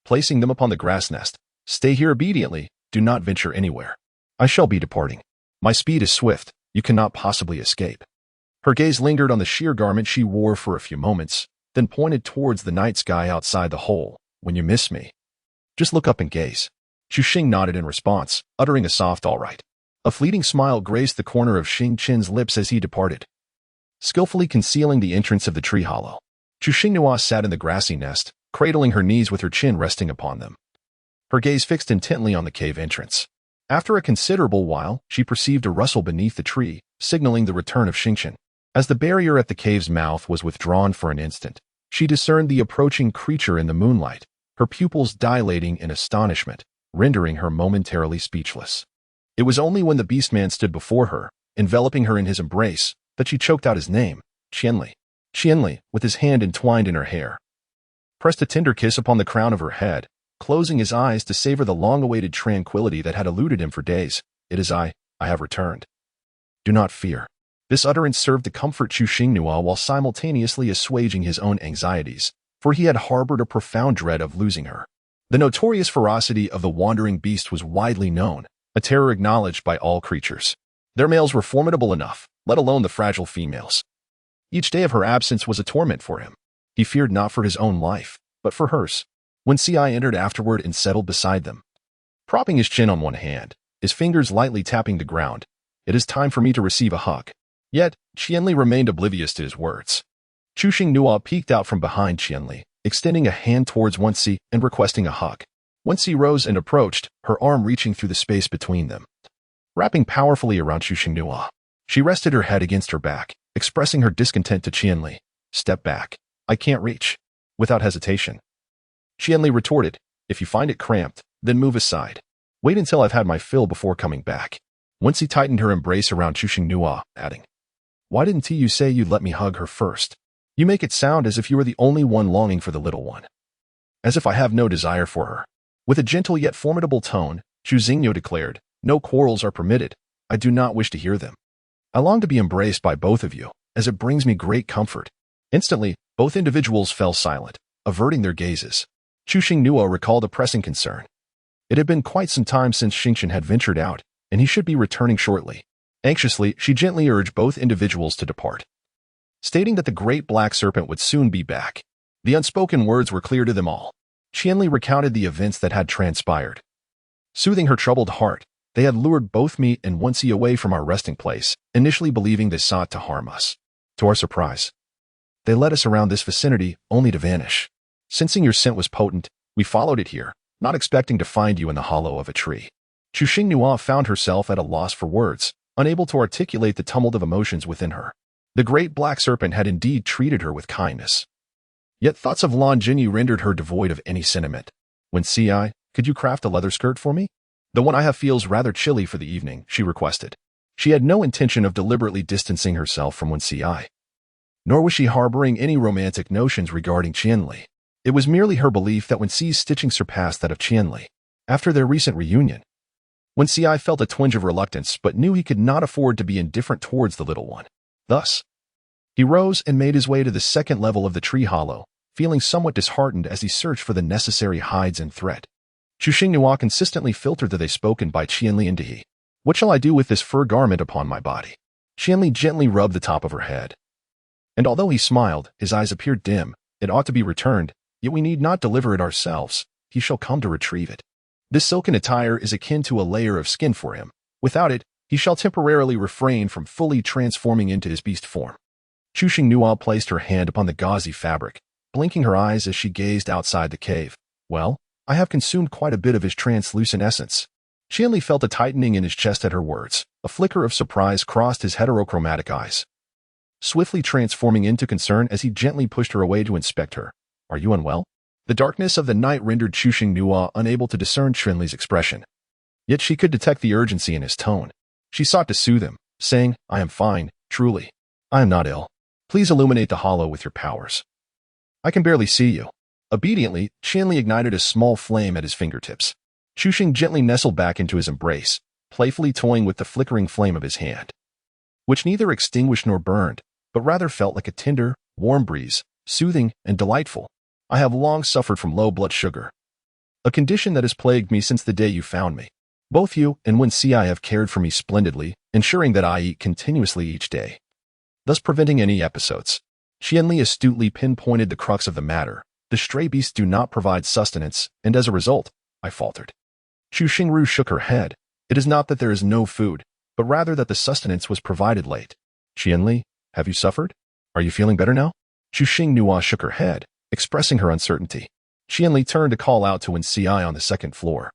placing them upon the grass nest. "Stay here obediently. Do not venture anywhere. I shall be departing. My speed is swift. You cannot possibly escape." Her gaze lingered on the sheer garment she wore for a few moments, then pointed towards the night sky outside the hole. When you miss me, just look up and gaze. Xing nodded in response, uttering a soft all right. A fleeting smile graced the corner of Xing Qin's lips as he departed, skillfully concealing the entrance of the tree hollow. Xinghua sat in the grassy nest, cradling her knees with her chin resting upon them, her gaze fixed intently on the cave entrance. After a considerable while, she perceived a rustle beneath the tree, signaling the return of Xingqian. As the barrier at the cave's mouth was withdrawn for an instant, she discerned the approaching creature in the moonlight, her pupils dilating in astonishment, rendering her momentarily speechless. It was only when the beastman stood before her, enveloping her in his embrace, that she choked out his name, Qianli. Qianli, with his hand entwined in her hair, pressed a tender kiss upon the crown of her head, closing his eyes to savor the long-awaited tranquility that had eluded him for days. It is I have returned. Do not fear. This utterance served to comfort Xinghua while simultaneously assuaging his own anxieties, for he had harbored a profound dread of losing her. The notorious ferocity of the wandering beast was widely known, a terror acknowledged by all creatures. Their males were formidable enough, let alone the fragile females. Each day of her absence was a torment for him. He feared not for his own life, but for hers. When Ci entered afterward and settled beside them, propping his chin on one hand, his fingers lightly tapping the ground, it is time for me to receive a hug. Yet, Qianli remained oblivious to his words. Xinghua peeked out from behind Qianli, extending a hand towards Wenci and requesting a hug. Wenci rose and approached, her arm reaching through the space between them, wrapping powerfully around Xinghua. She rested her head against her back, expressing her discontent to Qianli. Step back. I can't reach. Without hesitation, Qianli retorted, if you find it cramped, then move aside. Wait until I've had my fill before coming back. Wenci tightened her embrace around Xinghua, adding, why didn't you say you'd let me hug her first? You make it sound as if you were the only one longing for the little one. As if I have no desire for her. With a gentle yet formidable tone, Xingyo declared, no quarrels are permitted. I do not wish to hear them. I long to be embraced by both of you, as it brings me great comfort. Instantly, both individuals fell silent, averting their gazes. Xinghua recalled a pressing concern. It had been quite some time since Xingqian had ventured out, and he should be returning shortly. Anxiously, she gently urged both individuals to depart, stating that the great black serpent would soon be back. The unspoken words were clear to them all. Qianli recounted the events that had transpired. Soothing her troubled heart, they had lured both me and Wenci away from our resting place, initially believing they sought to harm us. To our surprise, they led us around this vicinity only to vanish. Sensing your scent was potent, we followed it here, not expecting to find you in the hollow of a tree. Xinghua found herself at a loss for words, unable to articulate the tumult of emotions within her. The great black serpent had indeed treated her with kindness. Yet thoughts of Longini rendered her devoid of any sentiment. When Ci, could you craft a leather skirt for me? The one I have feels rather chilly for the evening, she requested. She had no intention of deliberately distancing herself from Wenci, nor was she harboring any romantic notions regarding Qianli. It was merely her belief that Wenci's stitching surpassed that of Qianli. After their recent reunion, Wenci felt a twinge of reluctance but knew he could not afford to be indifferent towards the little one. Thus, he rose and made his way to the second level of the tree hollow, feeling somewhat disheartened as he searched for the necessary hides and thread. Xinghua consistently filtered the they spoken by Qianli into he. What shall I do with this fur garment upon my body? Qianli gently rubbed the top of her head. And although he smiled, his eyes appeared dim. It ought to be returned, yet we need not deliver it ourselves. He shall come to retrieve it. This silken attire is akin to a layer of skin for him. Without it, he shall temporarily refrain from fully transforming into his beast form. Xinghua placed her hand upon the gauzy fabric, blinking her eyes as she gazed outside the cave. Well, I have consumed quite a bit of his translucent essence. Qianli felt a tightening in his chest at her words. A flicker of surprise crossed his heterochromatic eyes, swiftly transforming into concern as he gently pushed her away to inspect her. Are you unwell? The darkness of the night rendered Xinghua unable to discern Qianli's expression. Yet she could detect the urgency in his tone. She sought to soothe him, saying, I am fine, truly. I am not ill. Please illuminate the hollow with your powers. I can barely see you. Obediently, Qianli ignited a small flame at his fingertips. Xing gently nestled back into his embrace, playfully toying with the flickering flame of his hand, which neither extinguished nor burned, but rather felt like a tender, warm breeze, soothing and delightful. I have long suffered from low blood sugar, a condition that has plagued me since the day you found me. Both you and Wenci have cared for me splendidly, ensuring that I eat continuously each day, thus preventing any episodes. Qianli astutely pinpointed the crux of the matter. The stray beasts do not provide sustenance, and as a result, I faltered. Chu Xingru shook her head. It is not that there is no food, but rather that the sustenance was provided late. Qianli, have you suffered? Are you feeling better now? Chu Xingnua shook her head, expressing her uncertainty. Qianli turned to call out to Wen Ci on the second floor,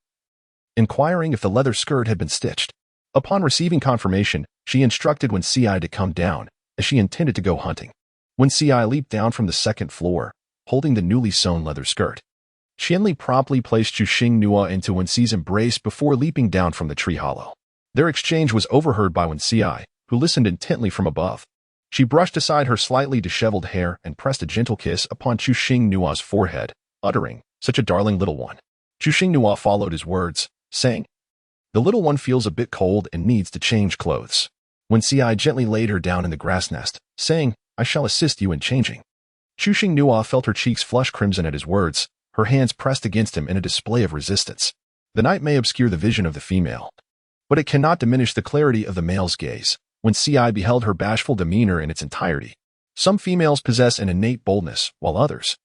inquiring if the leather skirt had been stitched. Upon receiving confirmation, she instructed Wen Ci to come down, as she intended to go hunting. Wen Ci leaped down from the second floor, holding the newly sewn leather skirt. Qianli promptly placed Chu Xingnua into Wen Ci's embrace before leaping down from the tree hollow. Their exchange was overheard by Wen Ci, who listened intently from above. She brushed aside her slightly disheveled hair and pressed a gentle kiss upon Chu Xingnua's forehead, uttering, "Such a darling little one." Chu Xingnua followed his words, saying, "The little one feels a bit cold and needs to change clothes." Wen Ci gently laid her down in the grass nest, saying, "I shall assist you in changing." Chu Xingnua felt her cheeks flush crimson at his words, her hands pressed against him in a display of resistance. The night may obscure the vision of the female, but it cannot diminish the clarity of the male's gaze. When Ci beheld her bashful demeanor in its entirety. Some females possess an innate boldness, while others,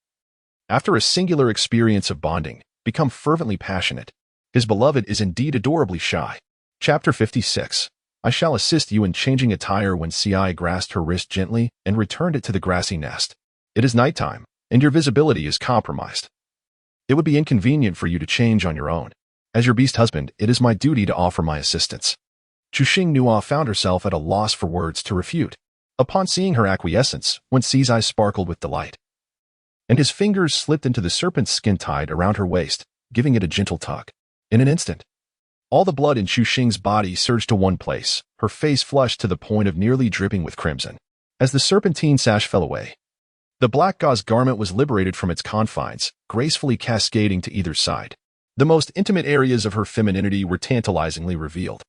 after a singular experience of bonding, become fervently passionate. His beloved is indeed adorably shy. Chapter 56. I shall assist you in changing attire. When Ci grasped her wrist gently and returned it to the grassy nest. It is nighttime, and your visibility is compromised. It would be inconvenient for you to change on your own. As your beast husband, it is my duty to offer my assistance. Chu Xingnua found herself at a loss for words to refute. Upon seeing her acquiescence, Wen Ci's eyes sparkled with delight, and his fingers slipped into the serpent's skin tied around her waist, giving it a gentle tug. In an instant, all the blood in Chu Xing's body surged to one place, her face flushed to the point of nearly dripping with crimson. As the serpentine sash fell away, the black gauze garment was liberated from its confines, gracefully cascading to either side. The most intimate areas of her femininity were tantalizingly revealed.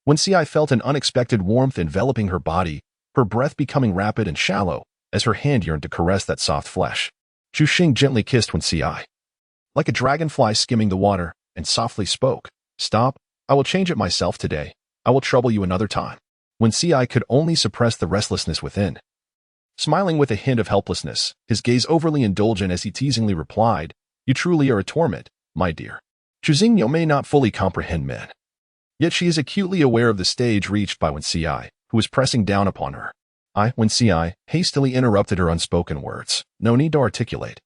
When Ci felt an unexpected warmth enveloping her body, her breath becoming rapid and shallow, as her hand yearned to caress that soft flesh. Chu Xing gently kissed Wen Ci, like a dragonfly skimming the water, and softly spoke, "Stop, I will change it myself today. I will trouble you another time." Wen Ci could only suppress the restlessness within. Smiling with a hint of helplessness, his gaze overly indulgent as he teasingly replied, "You truly are a torment, my dear." Chu Xingyo may not fully comprehend men. Yet she is acutely aware of the stage reached by Wen Ci, who is pressing down upon her. Wen Ci hastily interrupted her unspoken words. No need to articulate.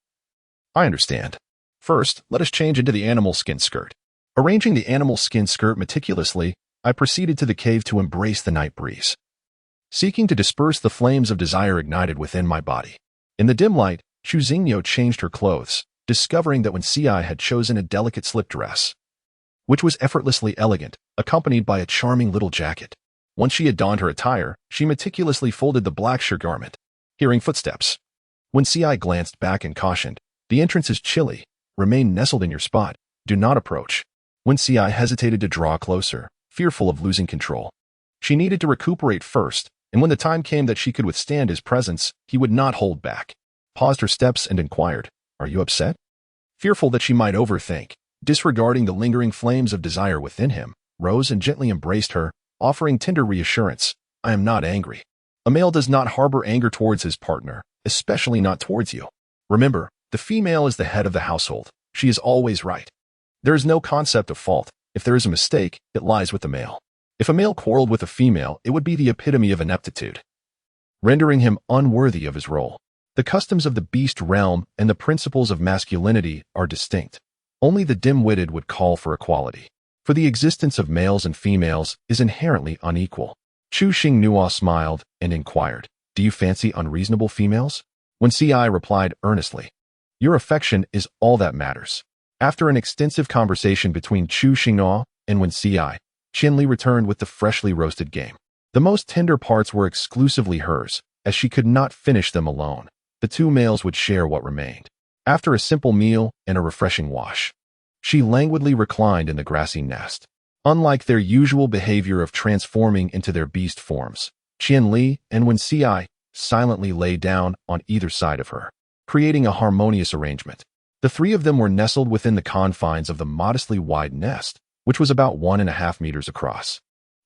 I understand. First, let us change into the animal skin skirt. Arranging the animal skin skirt meticulously, I proceeded to the cave to embrace the night breeze, seeking to disperse the flames of desire ignited within my body. In the dim light, Chu Xingyo changed her clothes, discovering that Wen Ci had chosen a delicate slip dress, which was effortlessly elegant, accompanied by a charming little jacket. Once she had donned her attire, she meticulously folded the black sheer garment. Hearing footsteps, Wen Ci glanced back and cautioned, "The entrance is chilly. Remain nestled in your spot. Do not approach." Wen Ci hesitated to draw closer, fearful of losing control. She needed to recuperate first, and when the time came that she could withstand his presence, he would not hold back. Paused her steps and inquired, "Are you upset?" Fearful that she might overthink, disregarding the lingering flames of desire within him, rose and gently embraced her, offering tender reassurance, "I am not angry. A male does not harbor anger towards his partner, especially not towards you. Remember, the female is the head of the household. She is always right. There is no concept of fault. If there is a mistake, it lies with the male. If a male quarreled with a female, it would be the epitome of ineptitude, rendering him unworthy of his role. The customs of the beast realm and the principles of masculinity are distinct. Only the dim-witted would call for equality. For the existence of males and females is inherently unequal." Chu Xingnua smiled and inquired, "Do you fancy unreasonable females?" Wen Ci replied earnestly, "Your affection is all that matters." After an extensive conversation between Chu Xingnua and Wen Ci, Qianli returned with the freshly roasted game. The most tender parts were exclusively hers, as she could not finish them alone. The two males would share what remained. After a simple meal and a refreshing wash, she languidly reclined in the grassy nest. Unlike their usual behavior of transforming into their beast forms, Qianli and Wen Ci silently lay down on either side of her, creating a harmonious arrangement. The three of them were nestled within the confines of the modestly wide nest, which was about 1.5 meters across,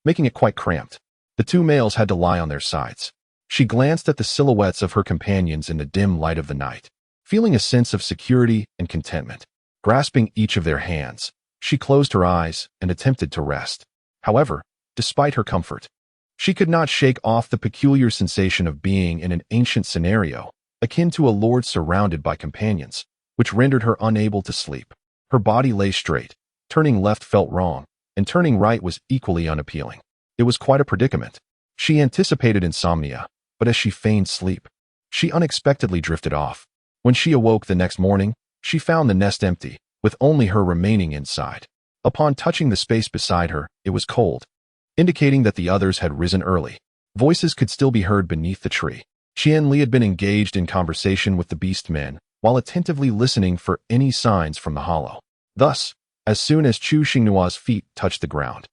making it quite cramped. The two males had to lie on their sides. She glanced at the silhouettes of her companions in the dim light of the night, feeling a sense of security and contentment. Grasping each of their hands, she closed her eyes and attempted to rest. However, despite her comfort, she could not shake off the peculiar sensation of being in an ancient scenario, akin to a lord surrounded by companions, which rendered her unable to sleep. Her body lay straight. Turning left felt wrong, and turning right was equally unappealing. It was quite a predicament. She anticipated insomnia, but as she feigned sleep, she unexpectedly drifted off. When she awoke the next morning, she found the nest empty, with only her remaining inside. Upon touching the space beside her, it was cold, indicating that the others had risen early. Voices could still be heard beneath the tree. Qianli had been engaged in conversation with the beastman, while attentively listening for any signs from the hollow. Thus, as soon as Chu Xingnua's feet touched the ground,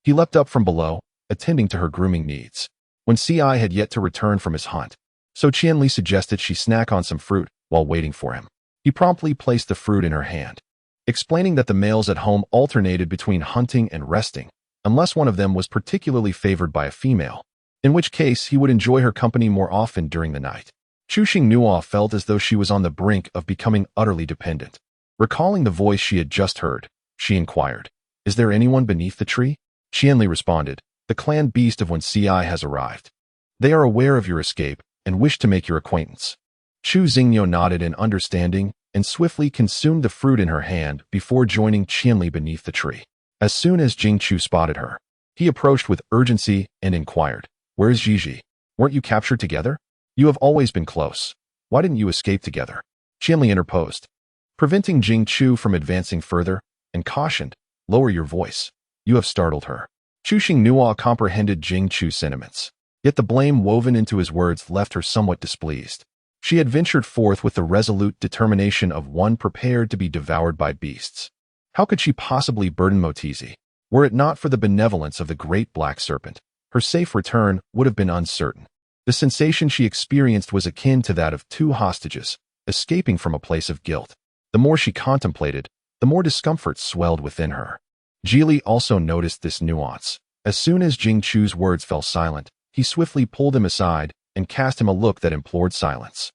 he leapt up from below, attending to her grooming needs. When Ci had yet to return from his hunt, so Qianli suggested she snack on some fruit while waiting for him. He promptly placed the fruit in her hand, explaining that the males at home alternated between hunting and resting, unless one of them was particularly favored by a female, in which case he would enjoy her company more often during the night. Chu Xingnua felt as though she was on the brink of becoming utterly dependent. Recalling the voice she had just heard, she inquired, "Is there anyone beneath the tree?" Qianli responded, "The clan beast of when Ci has arrived. They are aware of your escape and wish to make your acquaintance." Chu Xingyo nodded in understanding and swiftly consumed the fruit in her hand before joining Qianli beneath the tree. As soon as Jing Chu spotted her, he approached with urgency and inquired, "Where is Gigi? Weren't you captured together? You have always been close. Why didn't you escape together?" Qianli interposed, preventing Jing Chu from advancing further, and cautioned, "Lower your voice. You have startled her." Chu Xingnua comprehended Jing Chu's sentiments, yet the blame woven into his words left her somewhat displeased. She had ventured forth with the resolute determination of one prepared to be devoured by beasts. How could she possibly burden Motizi? Were it not for the benevolence of the great black serpent, her safe return would have been uncertain. The sensation she experienced was akin to that of two hostages, escaping from a place of guilt. The more she contemplated, the more discomfort swelled within her. Geely also noticed this nuance. As soon as Jing Chu's words fell silent, he swiftly pulled him aside and cast him a look that implored silence.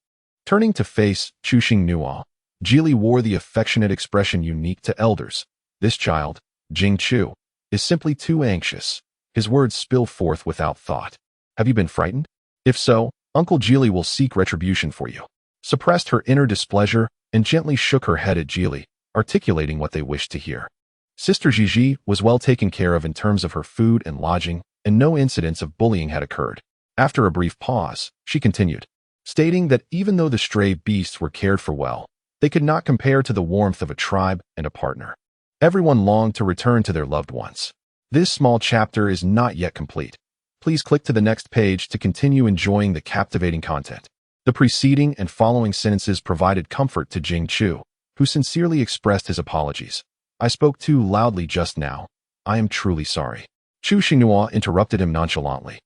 Turning to face Chu Xingnua, Geely wore the affectionate expression unique to elders. "This child, Jing Chu, is simply too anxious." His words spill forth without thought. "Have you been frightened? If so, Uncle Geely will seek retribution for you." Suppressed her inner displeasure and gently shook her head at Geely, articulating what they wished to hear. Sister Gigi was well taken care of in terms of her food and lodging, and no incidents of bullying had occurred. After a brief pause, she continued, stating that even though the stray beasts were cared for well, they could not compare to the warmth of a tribe and a partner. Everyone longed to return to their loved ones. This small chapter is not yet complete. Please click to the next page to continue enjoying the captivating content. The preceding and following sentences provided comfort to Jing Chu, who sincerely expressed his apologies. "I spoke too loudly just now. I am truly sorry." Chu Xinghua interrupted him nonchalantly,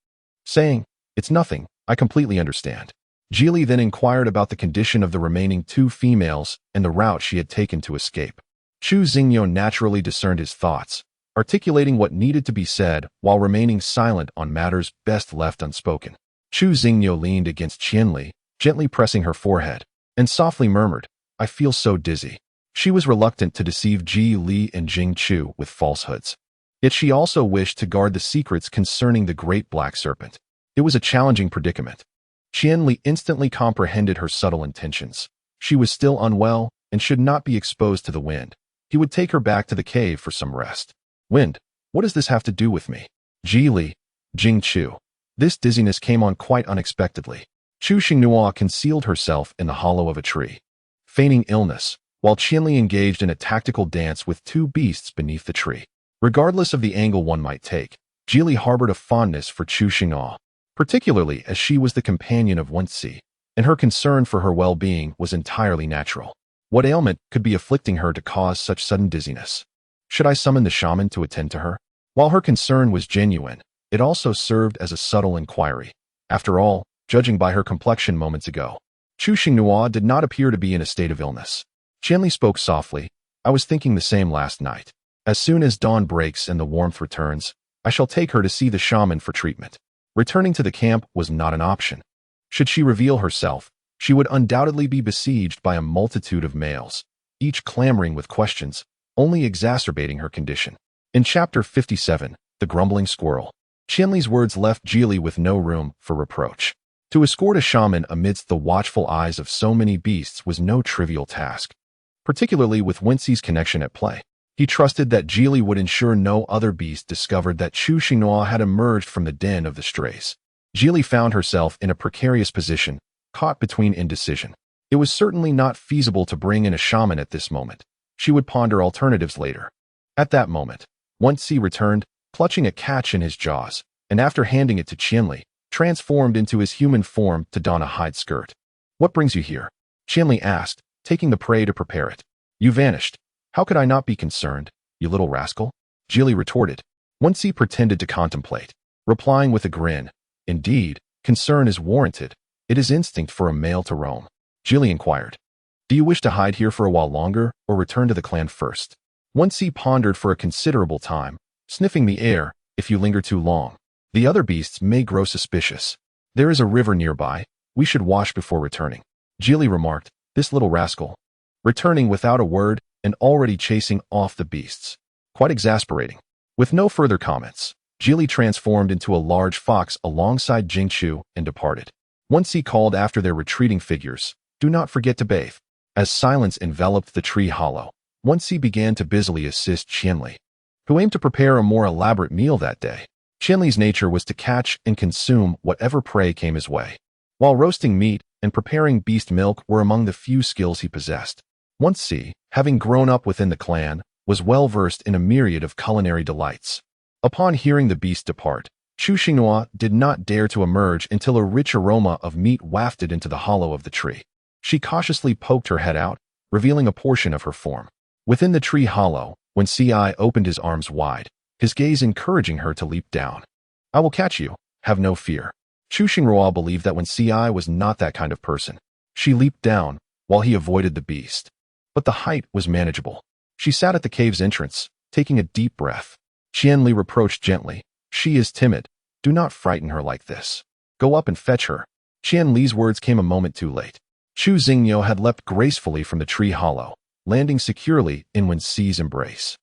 saying, "It's nothing, I completely understand." Geely then inquired about the condition of the remaining two females and the route she had taken to escape. Chu Xingyo naturally discerned his thoughts, articulating what needed to be said while remaining silent on matters best left unspoken. Chu Xingyo leaned against Qianli, gently pressing her forehead, and softly murmured, "I feel so dizzy." She was reluctant to deceive Ji Li and Jing Chu with falsehoods. Yet she also wished to guard the secrets concerning the great black serpent. It was a challenging predicament. Qianli instantly comprehended her subtle intentions. She was still unwell and should not be exposed to the wind. He would take her back to the cave for some rest. "Wind, what does this have to do with me?" Ji Li, Jing Chu. This dizziness came on quite unexpectedly. Chu Xinghua concealed herself in the hollow of a tree, feigning illness, while Qianli engaged in a tactical dance with two beasts beneath the tree. Regardless of the angle one might take, Geely harbored a fondness for Chu Xinghua, particularly as she was the companion of Wenci, and her concern for her well-being was entirely natural. What ailment could be afflicting her to cause such sudden dizziness? Should I summon the shaman to attend to her? While her concern was genuine, it also served as a subtle inquiry. After all, judging by her complexion moments ago, Chu Xinghua did not appear to be in a state of illness. Qianli spoke softly, "I was thinking the same last night. As soon as dawn breaks and the warmth returns, I shall take her to see the shaman for treatment." Returning to the camp was not an option. Should she reveal herself, she would undoubtedly be besieged by a multitude of males, each clamoring with questions, only exacerbating her condition. In Chapter 57, The Grumbling Squirrel, Qianli's words left Jili with no room for reproach. To escort a shaman amidst the watchful eyes of so many beasts was no trivial task, particularly with Wenxi's connection at play. He trusted that Jili would ensure no other beast discovered that Chu Xinghua had emerged from the den of the strays. Jili found herself in a precarious position, caught between indecision. It was certainly not feasible to bring in a shaman at this moment. She would ponder alternatives later. At that moment, Wenxi returned, clutching a catch in his jaws, and after handing it to Qianli, transformed into his human form to don a hide skirt. "What brings you here?" Qianli asked, taking the prey to prepare it. "You vanished. How could I not be concerned, you little rascal?" Jili retorted. Wenxi pretended to contemplate, replying with a grin, "Indeed, concern is warranted. It is instinct for a male to roam." Jili inquired, "Do you wish to hide here for a while longer or return to the clan first?" Wenxi pondered for a considerable time, sniffing the air. "If you linger too long, the other beasts may grow suspicious. There is a river nearby. We should wash before returning." Jili remarked, "This little rascal, returning without a word and already chasing off the beasts. Quite exasperating." With no further comments, Jili transformed into a large fox alongside Jingchu and departed. Wenxi called after their retreating figures, "Do not forget to bathe." As silence enveloped the tree hollow, Wenxi began to busily assist Qianli, who aimed to prepare a more elaborate meal that day. Qianli's nature was to catch and consume whatever prey came his way, while roasting meat and preparing beast milk were among the few skills he possessed. Wenxi, having grown up within the clan, was well versed in a myriad of culinary delights. Upon hearing the beast depart, Chu Xinghua did not dare to emerge until a rich aroma of meat wafted into the hollow of the tree. She cautiously poked her head out, revealing a portion of her form. Within the tree hollow, Wenxi opened his arms wide, his gaze encouraging her to leap down. "I will catch you, have no fear." Chu Xinghua believed that Wenxi was not that kind of person. She leaped down, while he avoided the beast. But the height was manageable. She sat at the cave's entrance, taking a deep breath. Qianli reproached gently, "She is timid. Do not frighten her like this. Go up and fetch her." Qianli's words came a moment too late. Chu Xingyou had leapt gracefully from the tree hollow, landing securely in Wenxi's embrace.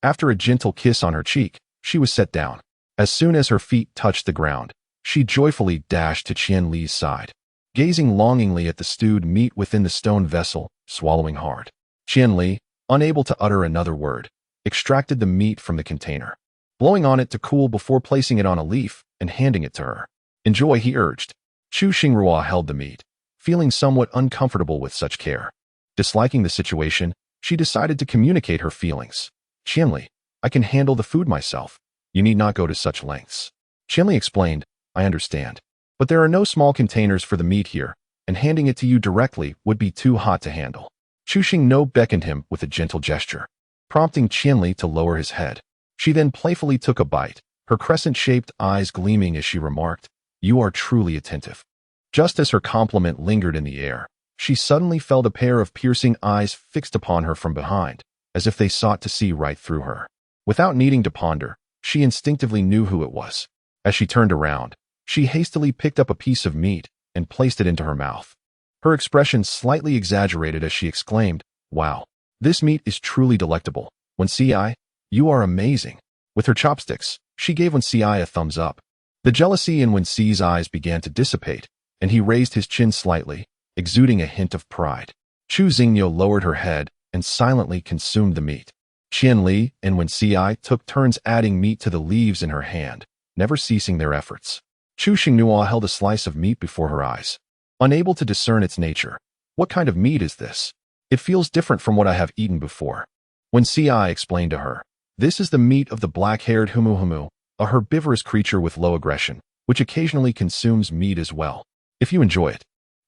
After a gentle kiss on her cheek, she was set down. As soon as her feet touched the ground, she joyfully dashed to Qianli's side, gazing longingly at the stewed meat within the stone vessel, swallowing hard. Qianli, unable to utter another word, extracted the meat from the container, blowing on it to cool before placing it on a leaf and handing it to her. "Enjoy," he urged. Chu Xinghua held the meat, feeling somewhat uncomfortable with such care. Disliking the situation, she decided to communicate her feelings. "Qianli, I can handle the food myself. You need not go to such lengths." Qianli explained, "I understand, but there are no small containers for the meat here, and handing it to you directly would be too hot to handle." Chu Xingyou beckoned him with a gentle gesture, prompting Qianli to lower his head. She then playfully took a bite, her crescent-shaped eyes gleaming as she remarked, "You are truly attentive." Just as her compliment lingered in the air, she suddenly felt a pair of piercing eyes fixed upon her from behind, as if they sought to see right through her. Without needing to ponder, she instinctively knew who it was. As she turned around, she hastily picked up a piece of meat and placed it into her mouth. Her expression slightly exaggerated as she exclaimed, "Wow, this meat is truly delectable. Wenxi, you are amazing." With her chopsticks, she gave Wenxi a thumbs up. The jealousy in Wenxi's eyes began to dissipate, and he raised his chin slightly, exuding a hint of pride. Chu Xingyou lowered her head and silently consumed the meat. Qianli and Wenxi took turns adding meat to the leaves in her hand, never ceasing their efforts. Chu Xinghua held a slice of meat before her eyes, unable to discern its nature. "What kind of meat is this? It feels different from what I have eaten before." Wenxi explained to her, "This is the meat of the black-haired humu, a herbivorous creature with low aggression, which occasionally consumes meat as well. If you enjoy it,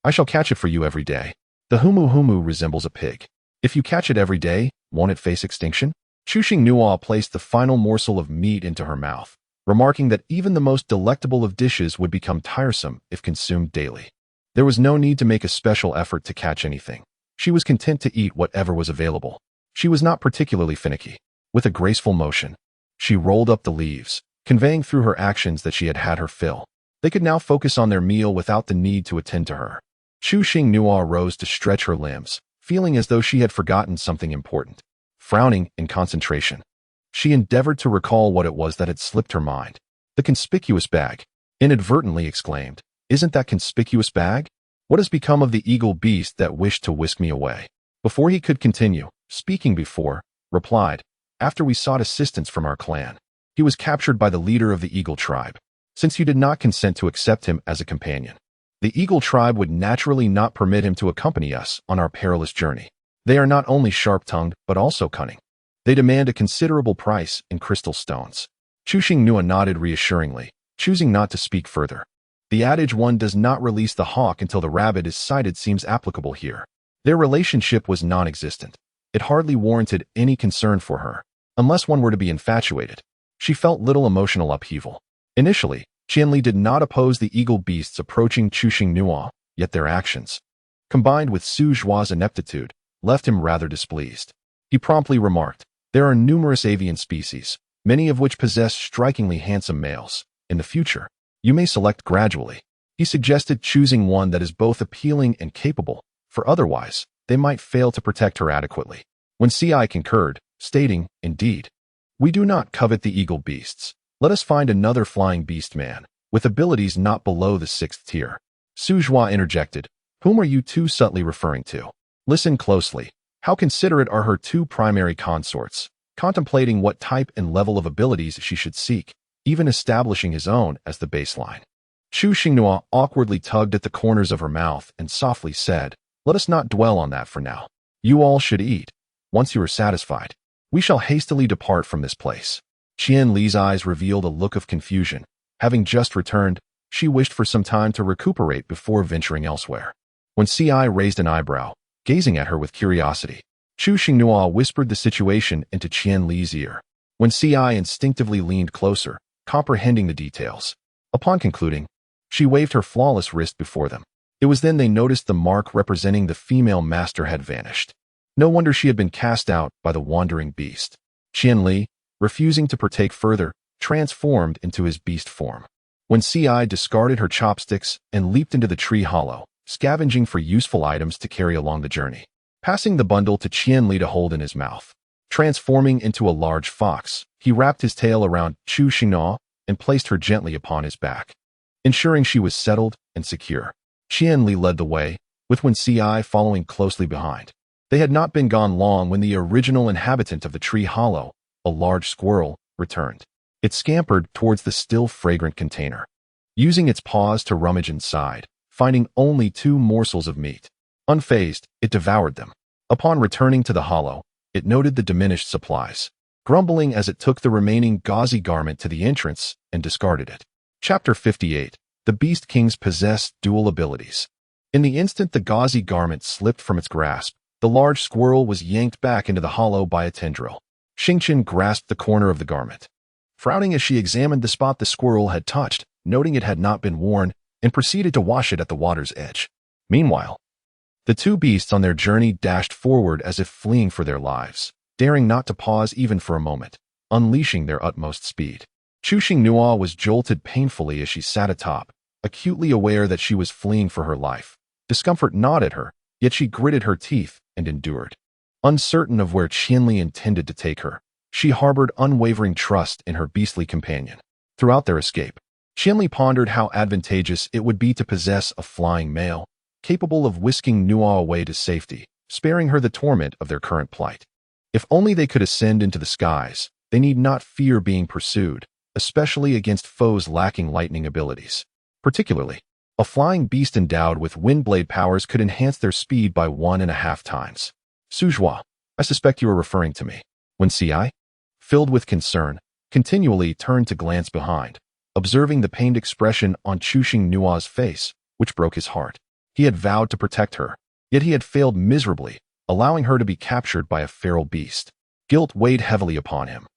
I shall catch it for you every day." The humu resembles a pig. If you catch it every day, won't it face extinction? Chu Xinghua placed the final morsel of meat into her mouth, remarking that even the most delectable of dishes would become tiresome if consumed daily. There was no need to make a special effort to catch anything. She was content to eat whatever was available. She was not particularly finicky. With a graceful motion, she rolled up the leaves, conveying through her actions that she had had her fill. They could now focus on their meal without the need to attend to her. Chu Xingnua rose to stretch her limbs, feeling as though she had forgotten something important. Frowning in concentration, she endeavored to recall what it was that had slipped her mind. The conspicuous bag, inadvertently exclaimed. Isn't that conspicuous bag? What has become of the eagle beast that wished to whisk me away? Before he could continue, speaking before, replied, after we sought assistance from our clan. He was captured by the leader of the eagle tribe. Since you did not consent to accept him as a companion, the eagle tribe would naturally not permit him to accompany us on our perilous journey. They are not only sharp-tongued, but also cunning. They demand a considerable price in crystal stones. Chu Xingnua nodded reassuringly, choosing not to speak further. The adage one does not release the hawk until the rabbit is sighted seems applicable here. Their relationship was non-existent. It hardly warranted any concern for her, unless one were to be infatuated. She felt little emotional upheaval. Initially, Qianli did not oppose the eagle beasts approaching Chu Xingnua, yet their actions, combined with Su Zhua's ineptitude, left him rather displeased. He promptly remarked, there are numerous avian species, many of which possess strikingly handsome males. In the future, you may select gradually. He suggested choosing one that is both appealing and capable, for otherwise, they might fail to protect her adequately. When Ci concurred, stating, indeed, we do not covet the eagle beasts. Let us find another flying beastman, with abilities not below the 6th tier. Su Zhua interjected, whom are you two subtly referring to? Listen closely. How considerate are her two primary consorts, contemplating what type and level of abilities she should seek, even establishing his own as the baseline. Chu Xingnua awkwardly tugged at the corners of her mouth and softly said, let us not dwell on that for now. You all should eat. Once you are satisfied, we shall hastily depart from this place. Qian Li's eyes revealed a look of confusion. Having just returned, she wished for some time to recuperate before venturing elsewhere. When Ci raised an eyebrow, gazing at her with curiosity, Chu Xingnua whispered the situation into Qian Li's ear. When Ci instinctively leaned closer, comprehending the details. Upon concluding, she waved her flawless wrist before them. It was then they noticed the mark representing the female master had vanished. No wonder she had been cast out by the wandering beast. Qian Li, refusing to partake further, transformed into his beast form. When Ci discarded her chopsticks and leaped into the tree hollow, scavenging for useful items to carry along the journey, passing the bundle to Qian Li to hold in his mouth. Transforming into a large fox, he wrapped his tail around Chu Xingnua and placed her gently upon his back. Ensuring she was settled and secure, Qian Li led the way, with Wen Ci following closely behind. They had not been gone long when the original inhabitant of the tree hollow, a large squirrel, returned. It scampered towards the still fragrant container, using its paws to rummage inside, finding only 2 morsels of meat. Unfazed, it devoured them. Upon returning to the hollow, it noted the diminished supplies, grumbling as it took the remaining gauzy garment to the entrance and discarded it. Chapter 58. The Beast Kings possess dual abilities. In the instant the gauzy garment slipped from its grasp, the large squirrel was yanked back into the hollow by a tendril. Xingqian grasped the corner of the garment, frowning as she examined the spot the squirrel had touched, noting it had not been worn, and proceeded to wash it at the water's edge. Meanwhile, the 2 beasts on their journey dashed forward as if fleeing for their lives, daring not to pause even for a moment, unleashing their utmost speed. Chu Xingnua was jolted painfully as she sat atop, acutely aware that she was fleeing for her life. Discomfort gnawed at her, yet she gritted her teeth and endured. Uncertain of where Qianli intended to take her, she harbored unwavering trust in her beastly companion. Throughout their escape, Qianli pondered how advantageous it would be to possess a flying male, capable of whisking Nua away to safety, sparing her the torment of their current plight. If only they could ascend into the skies, they need not fear being pursued, especially against foes lacking lightning abilities. Particularly, a flying beast endowed with windblade powers could enhance their speed by 1.5 times. Su Zhua, I suspect you are referring to me. When Ci, filled with concern, continually turned to glance behind, observing the pained expression on Chu Xingnua's face, which broke his heart. He had vowed to protect her, yet he had failed miserably, allowing her to be captured by a feral beast. Guilt weighed heavily upon him.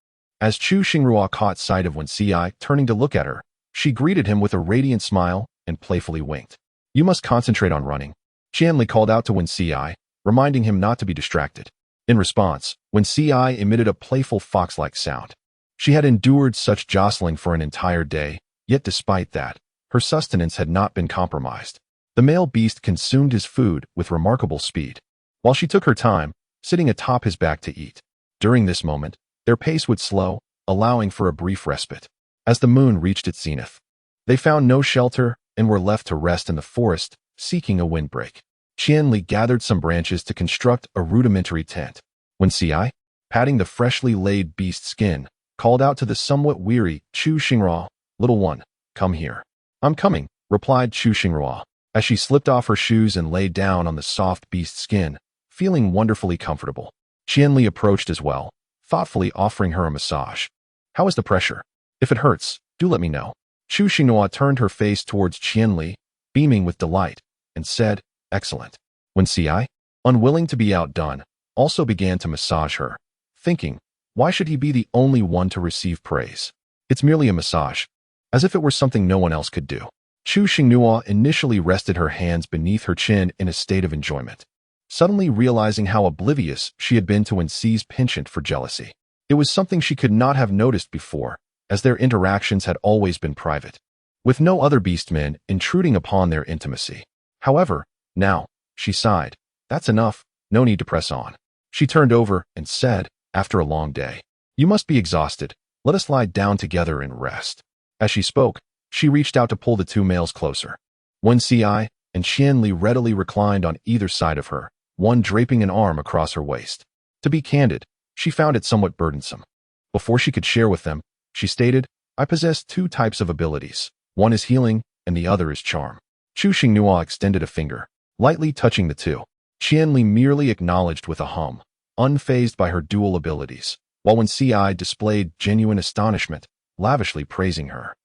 As Chu Xingrua caught sight of Wen Ci turning to look at her, she greeted him with a radiant smile and playfully winked. You must concentrate on running. Qianli called out to Wen Ci, reminding him not to be distracted. In response, Wen Ci emitted a playful fox-like sound. She had endured such jostling for an entire day, yet despite that, Her sustenance had not been compromised. The male beast consumed his food with remarkable speed, while she took her time, sitting atop his back to eat. During this moment, their pace would slow, allowing for a brief respite. As the moon reached its zenith, they found no shelter and were left to rest in the forest, seeking a windbreak. Qianli gathered some branches to construct a rudimentary tent. When Ci, patting the freshly laid beast skin, called out to the somewhat weary Chu Xinghua, "Little one, come here." "I'm coming," replied Chu Xinghua, as she slipped off her shoes and lay down on the soft beast skin, feeling wonderfully comfortable. Qianli approached as well, thoughtfully offering her a massage. "How is the pressure? If it hurts, do let me know." Chu Xinghua turned her face towards Qianli, beaming with delight, and said, "Excellent." When Ci, unwilling to be outdone, also began to massage her, thinking, why should he be the only one to receive praise? It's merely a massage, as if it were something no one else could do. Chu Xinghua initially rested her hands beneath her chin in a state of enjoyment, suddenly realizing how oblivious she had been to Wenxi's penchant for jealousy. It was something she could not have noticed before, as their interactions had always been private, with no other beastmen intruding upon their intimacy. However, now, she sighed, "That's enough, no need to press on." She turned over and said, after a long day, "You must be exhausted, let us lie down together and rest." As she spoke, she reached out to pull the two males closer. Wenxi and Qianli readily reclined on either side of her, one draping an arm across her waist. To be candid, she found it somewhat burdensome. Before she could share with them, she stated, "I possess two types of abilities. One is healing, and the other is charm." Chu Xinghua extended a finger, lightly touching the two. Qianli merely acknowledged with a hum, unfazed by her dual abilities, while Wenxi displayed genuine astonishment, lavishly praising her.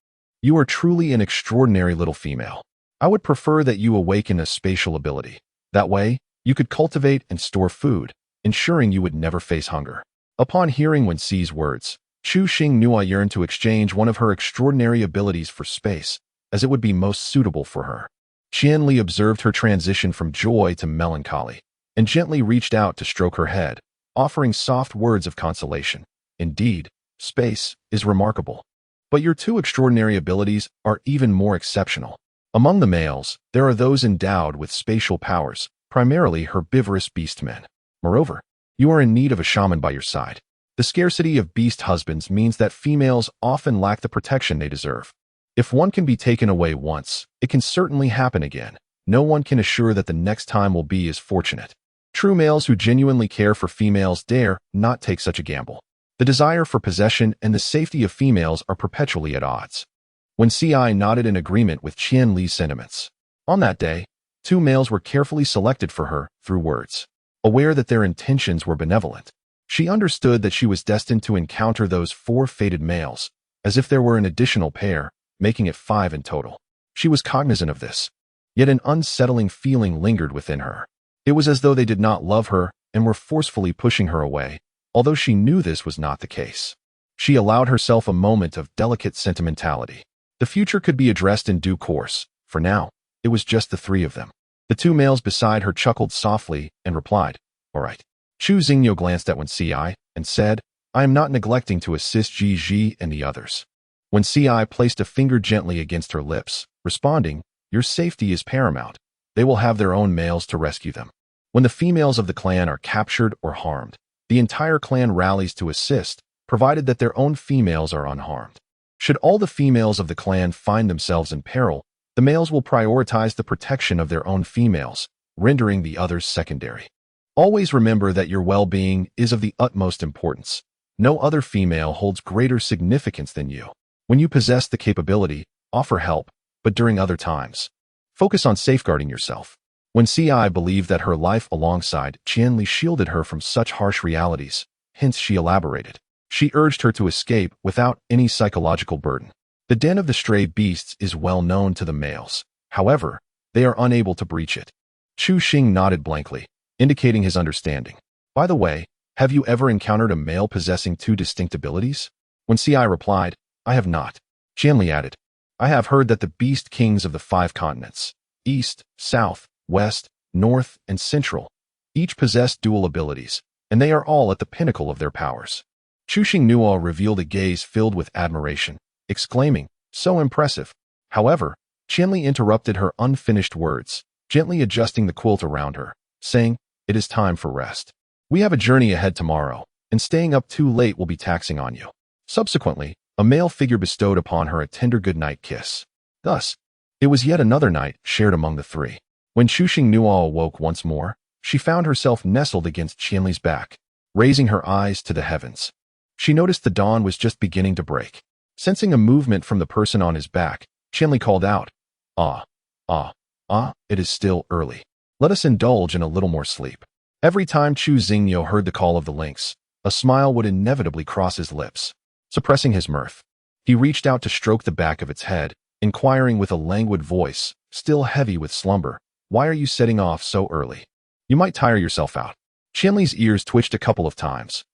"You are truly an extraordinary little female. I would prefer that you awaken a spatial ability. That way, you could cultivate and store food, ensuring you would never face hunger." Upon hearing Wenxi's words, Chu Xinghua yearned to exchange one of her extraordinary abilities for space, as it would be most suitable for her. Qianli observed her transition from joy to melancholy, and gently reached out to stroke her head, offering soft words of consolation. "Indeed, space is remarkable. But your two extraordinary abilities are even more exceptional. Among the males, there are those endowed with spatial powers, primarily herbivorous beastmen. Moreover, you are in need of a shaman by your side. The scarcity of beast husbands means that females often lack the protection they deserve. If one can be taken away once, it can certainly happen again. No one can assure that the next time will be as fortunate. True males who genuinely care for females dare not take such a gamble. The desire for possession and the safety of females are perpetually at odds." When Ci nodded in agreement with Qianli's sentiments. On that day, two males were carefully selected for her through words. Aware that their intentions were benevolent, she understood that she was destined to encounter those four fated males, as if there were an additional pair, making it 5 in total. She was cognizant of this, yet an unsettling feeling lingered within her. It was as though they did not love her and were forcefully pushing her away, although she knew this was not the case. She allowed herself a moment of delicate sentimentality. The future could be addressed in due course. For now, it was just the three of them. The two males beside her chuckled softly and replied, "All right." Chu Xinghua glanced at Wenxi and said, "I am not neglecting to assist Ji and the others." Wenxi placed a finger gently against her lips, responding, "Your safety is paramount. They will have their own males to rescue them. When the females of the clan are captured or harmed, the entire clan rallies to assist, provided that their own females are unharmed. Should all the females of the clan find themselves in peril, the males will prioritize the protection of their own females, rendering the others secondary. Always remember that your well-being is of the utmost importance. No other female holds greater significance than you. When you possess the capability, offer help, but during other times, focus on safeguarding yourself." When Ci believed that her life alongside Qianli shielded her from such harsh realities, hence she elaborated. She urged her to escape without any psychological burden. The den of the stray beasts is well known to the males. However, they are unable to breach it. Chu Xing nodded blankly, indicating his understanding. "By the way, have you ever encountered a male possessing two distinct abilities?" When Ci replied, "I have not." Qianli added, "I have heard that the beast kings of the 5 continents, East, South, West, North, and Central, each possess dual abilities, and they are all at the pinnacle of their powers." Chu Xinghua revealed a gaze filled with admiration, exclaiming, "So impressive. However, Qianli interrupted her unfinished words, gently adjusting the quilt around her, saying, "It is time for rest. We have a journey ahead tomorrow, and staying up too late will be taxing on you." Subsequently, a male figure bestowed upon her a tender goodnight kiss. Thus, it was yet another night shared among the three. When Chuxing Nuo awoke once more, she found herself nestled against Qianli's back, raising her eyes to the heavens. She noticed the dawn was just beginning to break. Sensing a movement from the person on his back, Qianli called out, it is still early. Let us indulge in a little more sleep." Every time Chu Xingyo heard the call of the lynx, a smile would inevitably cross his lips. Suppressing his mirth, he reached out to stroke the back of its head, inquiring with a languid voice, still heavy with slumber, "Why are you setting off so early? You might tire yourself out." Qianli's ears twitched a couple of times.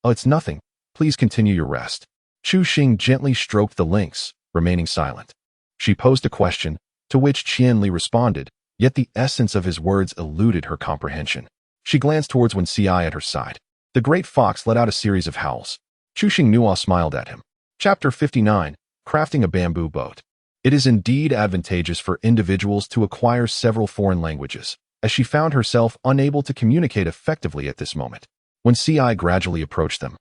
It's nothing. Please continue your rest." Chu Xing gently stroked the lynx, remaining silent. She posed a question, to which Qianli responded, yet the essence of his words eluded her comprehension. She glanced towards Wen Si at her side. The great fox let out a series of howls. Chuxing Nuo smiled at him. Chapter 59, Crafting a Bamboo Boat. It is indeed advantageous for individuals to acquire several foreign languages, as she found herself unable to communicate effectively at this moment. Wen Si gradually approached them,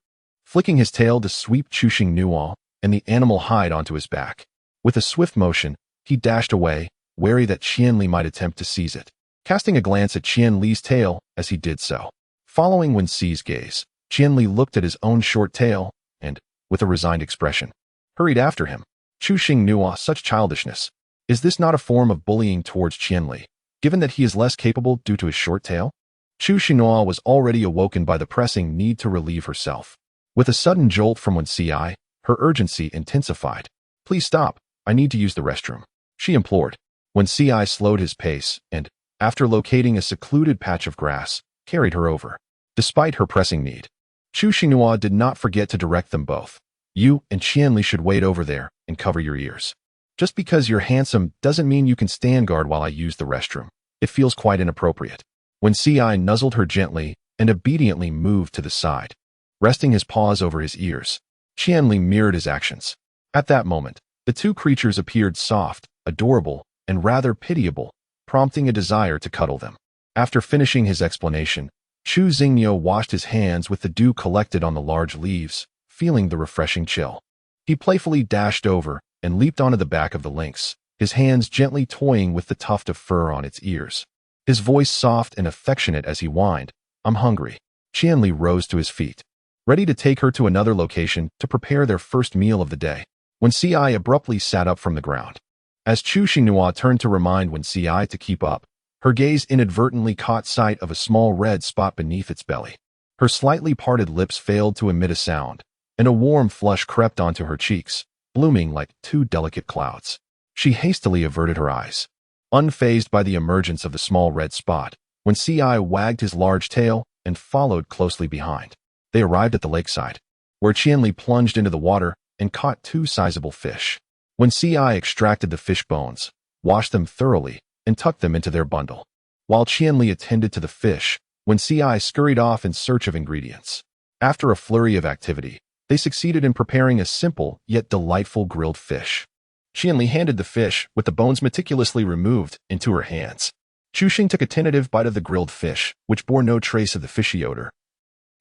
flicking his tail to sweep Chuxing Nuo and the animal hide onto his back. With a swift motion, he dashed away, wary that Qianli might attempt to seize it, casting a glance at Qianli's tail as he did so. Following Wen Si's gaze, Qianli looked at his own short tail and, with a resigned expression, hurried after him. Chuxing Nuo, such childishness. Is this not a form of bullying towards Qianli, given that he is less capable due to his short tail? Chuxing Nuo was already awoken by the pressing need to relieve herself. With a sudden jolt from Wen Si, her urgency intensified. "Please stop, I need to use the restroom," she implored. Wen Si slowed his pace and, after locating a secluded patch of grass, carried her over. Despite her pressing need, Chuxing Nuo did not forget to direct them both. "You and Qianli should wait over there and cover your ears. Just because you're handsome doesn't mean you can stand guard while I use the restroom. It feels quite inappropriate." Wen Si nuzzled her gently and obediently moved to the side, resting his paws over his ears. Qianli mirrored his actions. At that moment, the two creatures appeared soft, adorable, and rather pitiable, prompting a desire to cuddle them. After finishing his explanation, Chu Xingyo washed his hands with the dew collected on the large leaves, feeling the refreshing chill. He playfully dashed over and leaped onto the back of the lynx, his hands gently toying with the tuft of fur on its ears. His voice soft and affectionate as he whined, "I'm hungry." Qianli rose to his feet, ready to take her to another location to prepare their first meal of the day. Wen Si abruptly sat up from the ground. As Chuxing Nuo turned to remind Wen Si to keep up, her gaze inadvertently caught sight of a small red spot beneath its belly. Her slightly parted lips failed to emit a sound, and a warm flush crept onto her cheeks, blooming like two delicate clouds. She hastily averted her eyes. Unfazed by the emergence of the small red spot, Wen Si wagged his large tail and followed closely behind. They arrived at the lakeside, where Qianli plunged into the water and caught two sizable fish. Wen Si extracted the fish bones, washed them thoroughly, and tucked them into their bundle. While Qianli attended to the fish, Wen Si scurried off in search of ingredients. After a flurry of activity, they succeeded in preparing a simple yet delightful grilled fish. Qianli handed the fish, with the bones meticulously removed, into her hands. Chuxing took a tentative bite of the grilled fish, which bore no trace of the fishy odor.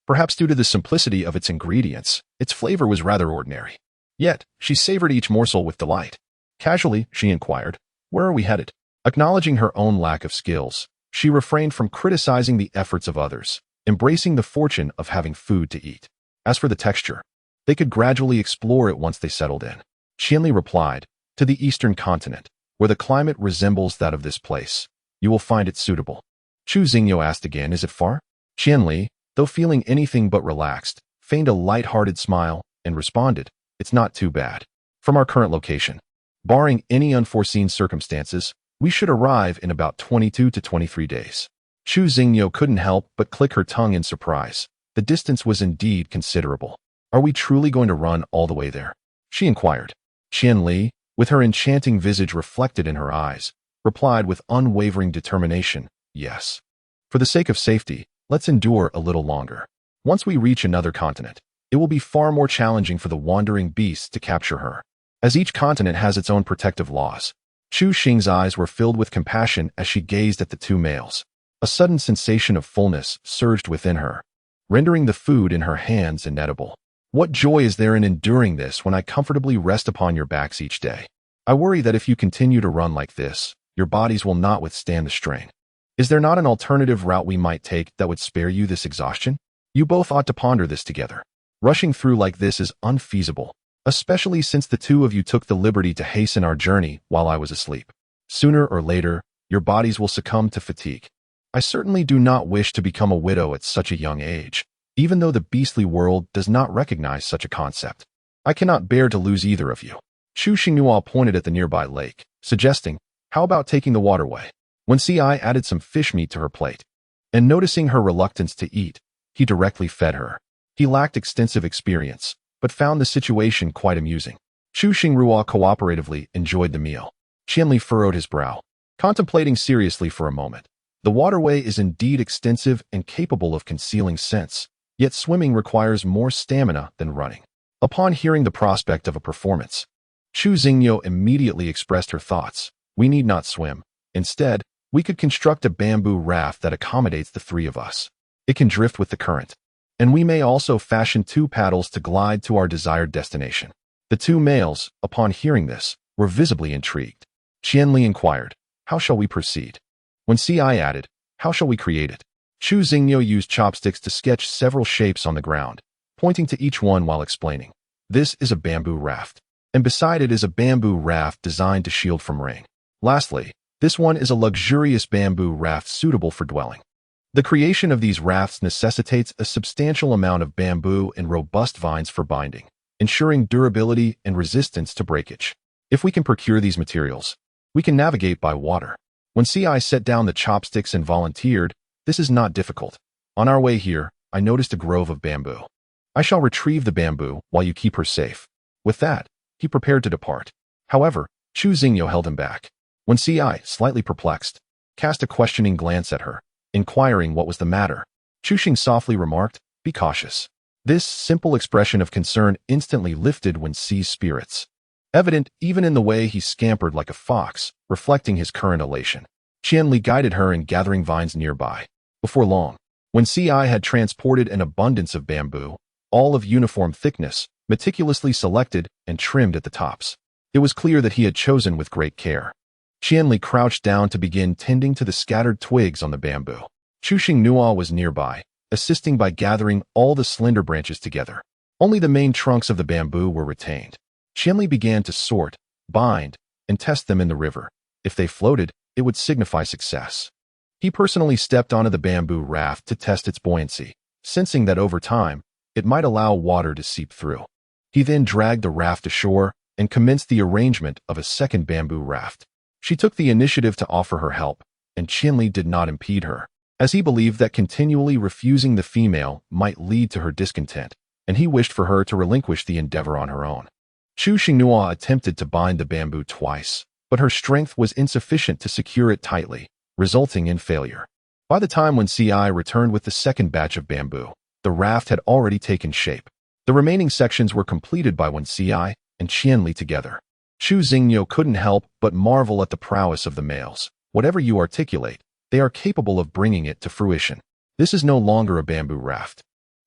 Perhaps due to the simplicity of its ingredients, its flavor was rather ordinary. Yet, she savored each morsel with delight. Casually, she inquired, "Where are we headed?" Acknowledging her own lack of skills, she refrained from criticizing the efforts of others, embracing the fortune of having food to eat. As for the texture, they could gradually explore it once they settled in. Qianli replied, "To the eastern continent, where the climate resembles that of this place. You will find it suitable." Chu Xingyo asked again, "Is it far?" Qianli, though feeling anything but relaxed, feigned a light-hearted smile and responded, "It's not too bad. From our current location, barring any unforeseen circumstances, we should arrive in about 22 to 23 days. Chu Xingyo couldn't help but click her tongue in surprise. The distance was indeed considerable. "Are we truly going to run all the way there?" she inquired. Qianli, with her enchanting visage reflected in her eyes, replied with unwavering determination, "Yes. For the sake of safety, let's endure a little longer. Once we reach another continent, it will be far more challenging for the wandering beasts to capture her." as each continent has its own protective laws. Chu Xing's eyes were filled with compassion as she gazed at the two males. A sudden sensation of fullness surged within her, rendering the food in her hands inedible. What joy is there in enduring this when I comfortably rest upon your backs each day? I worry that if you continue to run like this, your bodies will not withstand the strain. Is there not an alternative route we might take that would spare you this exhaustion? You both ought to ponder this together. Rushing through like this is unfeasible, especially since the two of you took the liberty to hasten our journey while I was asleep. Sooner or later, your bodies will succumb to fatigue. I certainly do not wish to become a widow at such a young age, even though the beastly world does not recognize such a concept. I cannot bear to lose either of you. Chu Xinghua pointed at the nearby lake, suggesting, how about taking the waterway? When Ci added some fish meat to her plate, and noticing her reluctance to eat, he directly fed her. He lacked extensive experience, but found the situation quite amusing. Chu Xinghua cooperatively enjoyed the meal. Qianli furrowed his brow, contemplating seriously for a moment. The waterway is indeed extensive and capable of concealing scents, yet swimming requires more stamina than running. Upon hearing the prospect of a performance, Chu Xingyo immediately expressed her thoughts. We need not swim. Instead, we could construct a bamboo raft that accommodates the three of us. It can drift with the current, and we may also fashion 2 paddles to glide to our desired destination. The 2 males, upon hearing this, were visibly intrigued. Qianli inquired, how shall we proceed? When Ci added, how shall we create it? Chu Xingyo used chopsticks to sketch several shapes on the ground, pointing to each one while explaining. This is a bamboo raft, and beside it is a bamboo raft designed to shield from rain. Lastly, this one is a luxurious bamboo raft suitable for dwelling. The creation of these rafts necessitates a substantial amount of bamboo and robust vines for binding, ensuring durability and resistance to breakage. If we can procure these materials, we can navigate by water. When Ci set down the chopsticks and volunteered, this is not difficult. On our way here, I noticed a grove of bamboo. I shall retrieve the bamboo while you keep her safe. With that, he prepared to depart. However, Chu Xingyo held him back. When Ci, slightly perplexed, cast a questioning glance at her, inquiring what was the matter, Chu Xing softly remarked, be cautious. This simple expression of concern instantly lifted Wen Ci's spirits, evident even in the way he scampered like a fox, reflecting his current elation. Qianli guided her in gathering vines nearby. Before long, when Ci had transported an abundance of bamboo, all of uniform thickness, meticulously selected and trimmed at the tops. It was clear that he had chosen with great care. Qianli crouched down to begin tending to the scattered twigs on the bamboo. Chu Xinghua was nearby, assisting by gathering all the slender branches together. Only the main trunks of the bamboo were retained. Qianli began to sort, bind, and test them in the river. If they floated, it would signify success. He personally stepped onto the bamboo raft to test its buoyancy, sensing that over time, it might allow water to seep through. He then dragged the raft ashore and commenced the arrangement of a second bamboo raft. She took the initiative to offer her help, and Qianli did not impede her, as he believed that continually refusing the female might lead to her discontent, and he wished for her to relinquish the endeavor on her own. Chu Xinghua attempted to bind the bamboo twice, but her strength was insufficient to secure it tightly, resulting in failure. By the time when Ci returned with the second batch of bamboo, the raft had already taken shape. The remaining sections were completed by Wen Ci and Qianli together. Chu Xingyo couldn't help but marvel at the prowess of the males. Whatever you articulate, they are capable of bringing it to fruition. This is no longer a bamboo raft,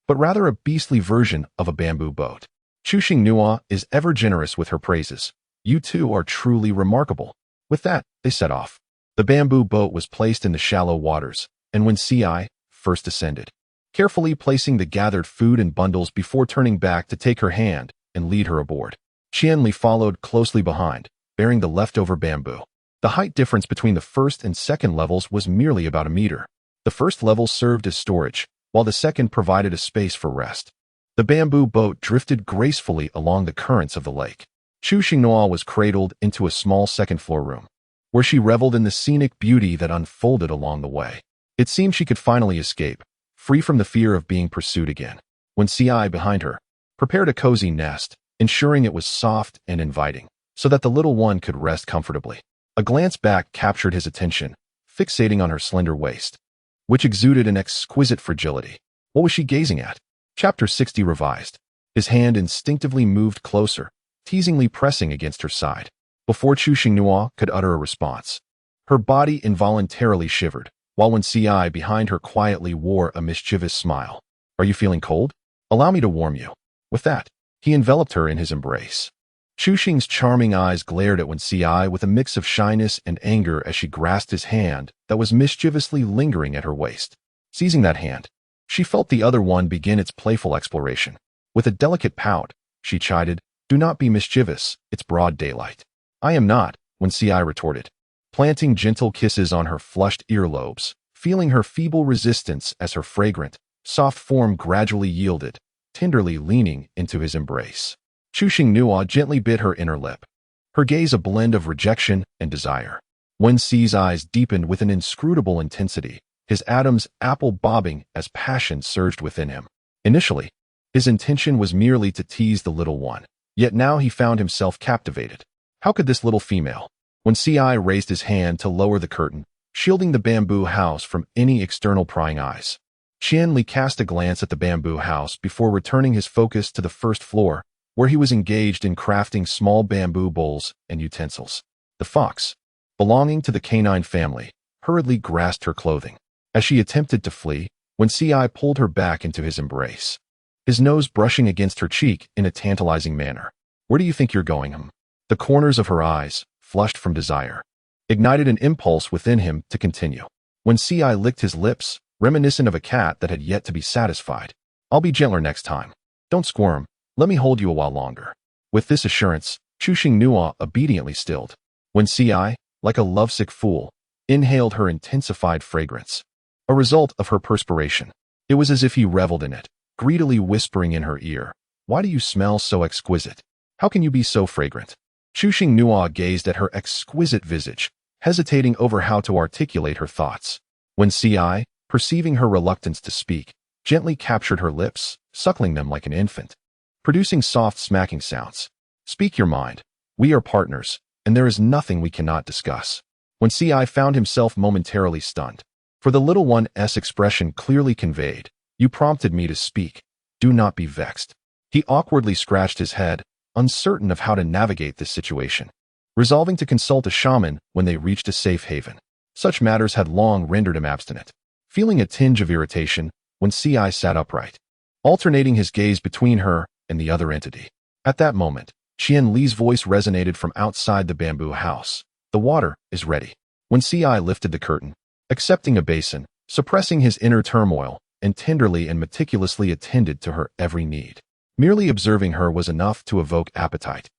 but rather a beastly version of a bamboo boat. Chu Xinghua is ever generous with her praises. You two are truly remarkable. With that, they set off. The bamboo boat was placed in the shallow waters, and when Ci first ascended, carefully placing the gathered food in bundles before turning back to take her hand and lead her aboard. Qianli followed closely behind, bearing the leftover bamboo. The height difference between the first and second levels was merely about 1 meter. The first level served as storage, while the second provided a space for rest. The bamboo boat drifted gracefully along the currents of the lake. Chu Xinghua was cradled into a small second-floor room, where she reveled in the scenic beauty that unfolded along the way. It seemed she could finally escape, free from the fear of being pursued again. When Ci, behind her, prepared a cozy nest, ensuring it was soft and inviting, so that the little one could rest comfortably. A glance back captured his attention, fixating on her slender waist, which exuded an exquisite fragility. What was she gazing at? Chapter 60 revised. His hand instinctively moved closer, teasingly pressing against her side. Before Chu Xinghua could utter a response, her body involuntarily shivered, while Wen Ci behind her quietly wore a mischievous smile. "Are you feeling cold? Allow me to warm you." With that, he enveloped her in his embrace. Chu Xing's charming eyes glared at Wen Ci with a mix of shyness and anger as she grasped his hand that was mischievously lingering at her waist. Seizing that hand, she felt the other one begin its playful exploration. With a delicate pout, she chided, "Do not be mischievous, it's broad daylight." "I am not," Wen Ci retorted, planting gentle kisses on her flushed earlobes, feeling her feeble resistance as her fragrant, soft form gradually yielded, tenderly leaning into his embrace. Chu Xinghua gently bit her inner lip, her gaze a blend of rejection and desire. Wen Ci's eyes deepened with an inscrutable intensity, his Adam's apple bobbing as passion surged within him. Initially, his intention was merely to tease the little one, yet now he found himself captivated. How could this little female? Wen Ci raised his hand to lower the curtain, shielding the bamboo house from any external prying eyes. Qian Li cast a glance at the bamboo house before returning his focus to the first floor, where he was engaged in crafting small bamboo bowls and utensils. The fox, belonging to the canine family, hurriedly grasped her clothing. As she attempted to flee, Wen Ci pulled her back into his embrace, his nose brushing against her cheek in a tantalizing manner. "Where do you think you're going?" The corners of her eyes, flushed from desire, ignited an impulse within him to continue. Wen Ci licked his lips, reminiscent of a cat that had yet to be satisfied. "I'll be gentler next time. Don't squirm. Let me hold you a while longer." With this assurance, Chu Xinghua obediently stilled. Wen Ci, like a lovesick fool, inhaled her intensified fragrance, a result of her perspiration. It was as if he reveled in it, greedily whispering in her ear, "Why do you smell so exquisite? How can you be so fragrant?" Chu Xinghua gazed at her exquisite visage, hesitating over how to articulate her thoughts. Wen Ci, perceiving her reluctance to speak, gently captured her lips, suckling them like an infant, producing soft smacking sounds. "Speak your mind. We are partners, and there is nothing we cannot discuss." Wen Ci found himself momentarily stunned, for the little one's expression clearly conveyed, "You prompted me to speak. Do not be vexed." He awkwardly scratched his head, uncertain of how to navigate this situation, resolving to consult a shaman when they reached a safe haven. Such matters had long rendered him abstinent. Feeling a tinge of irritation, Wen Ci sat upright, alternating his gaze between her and the other entity. At that moment, Qian Li's voice resonated from outside the bamboo house. "The water is ready." Wen Ci lifted the curtain, accepting a basin, suppressing his inner turmoil, and tenderly and meticulously attended to her every need. Merely observing her was enough to evoke appetite.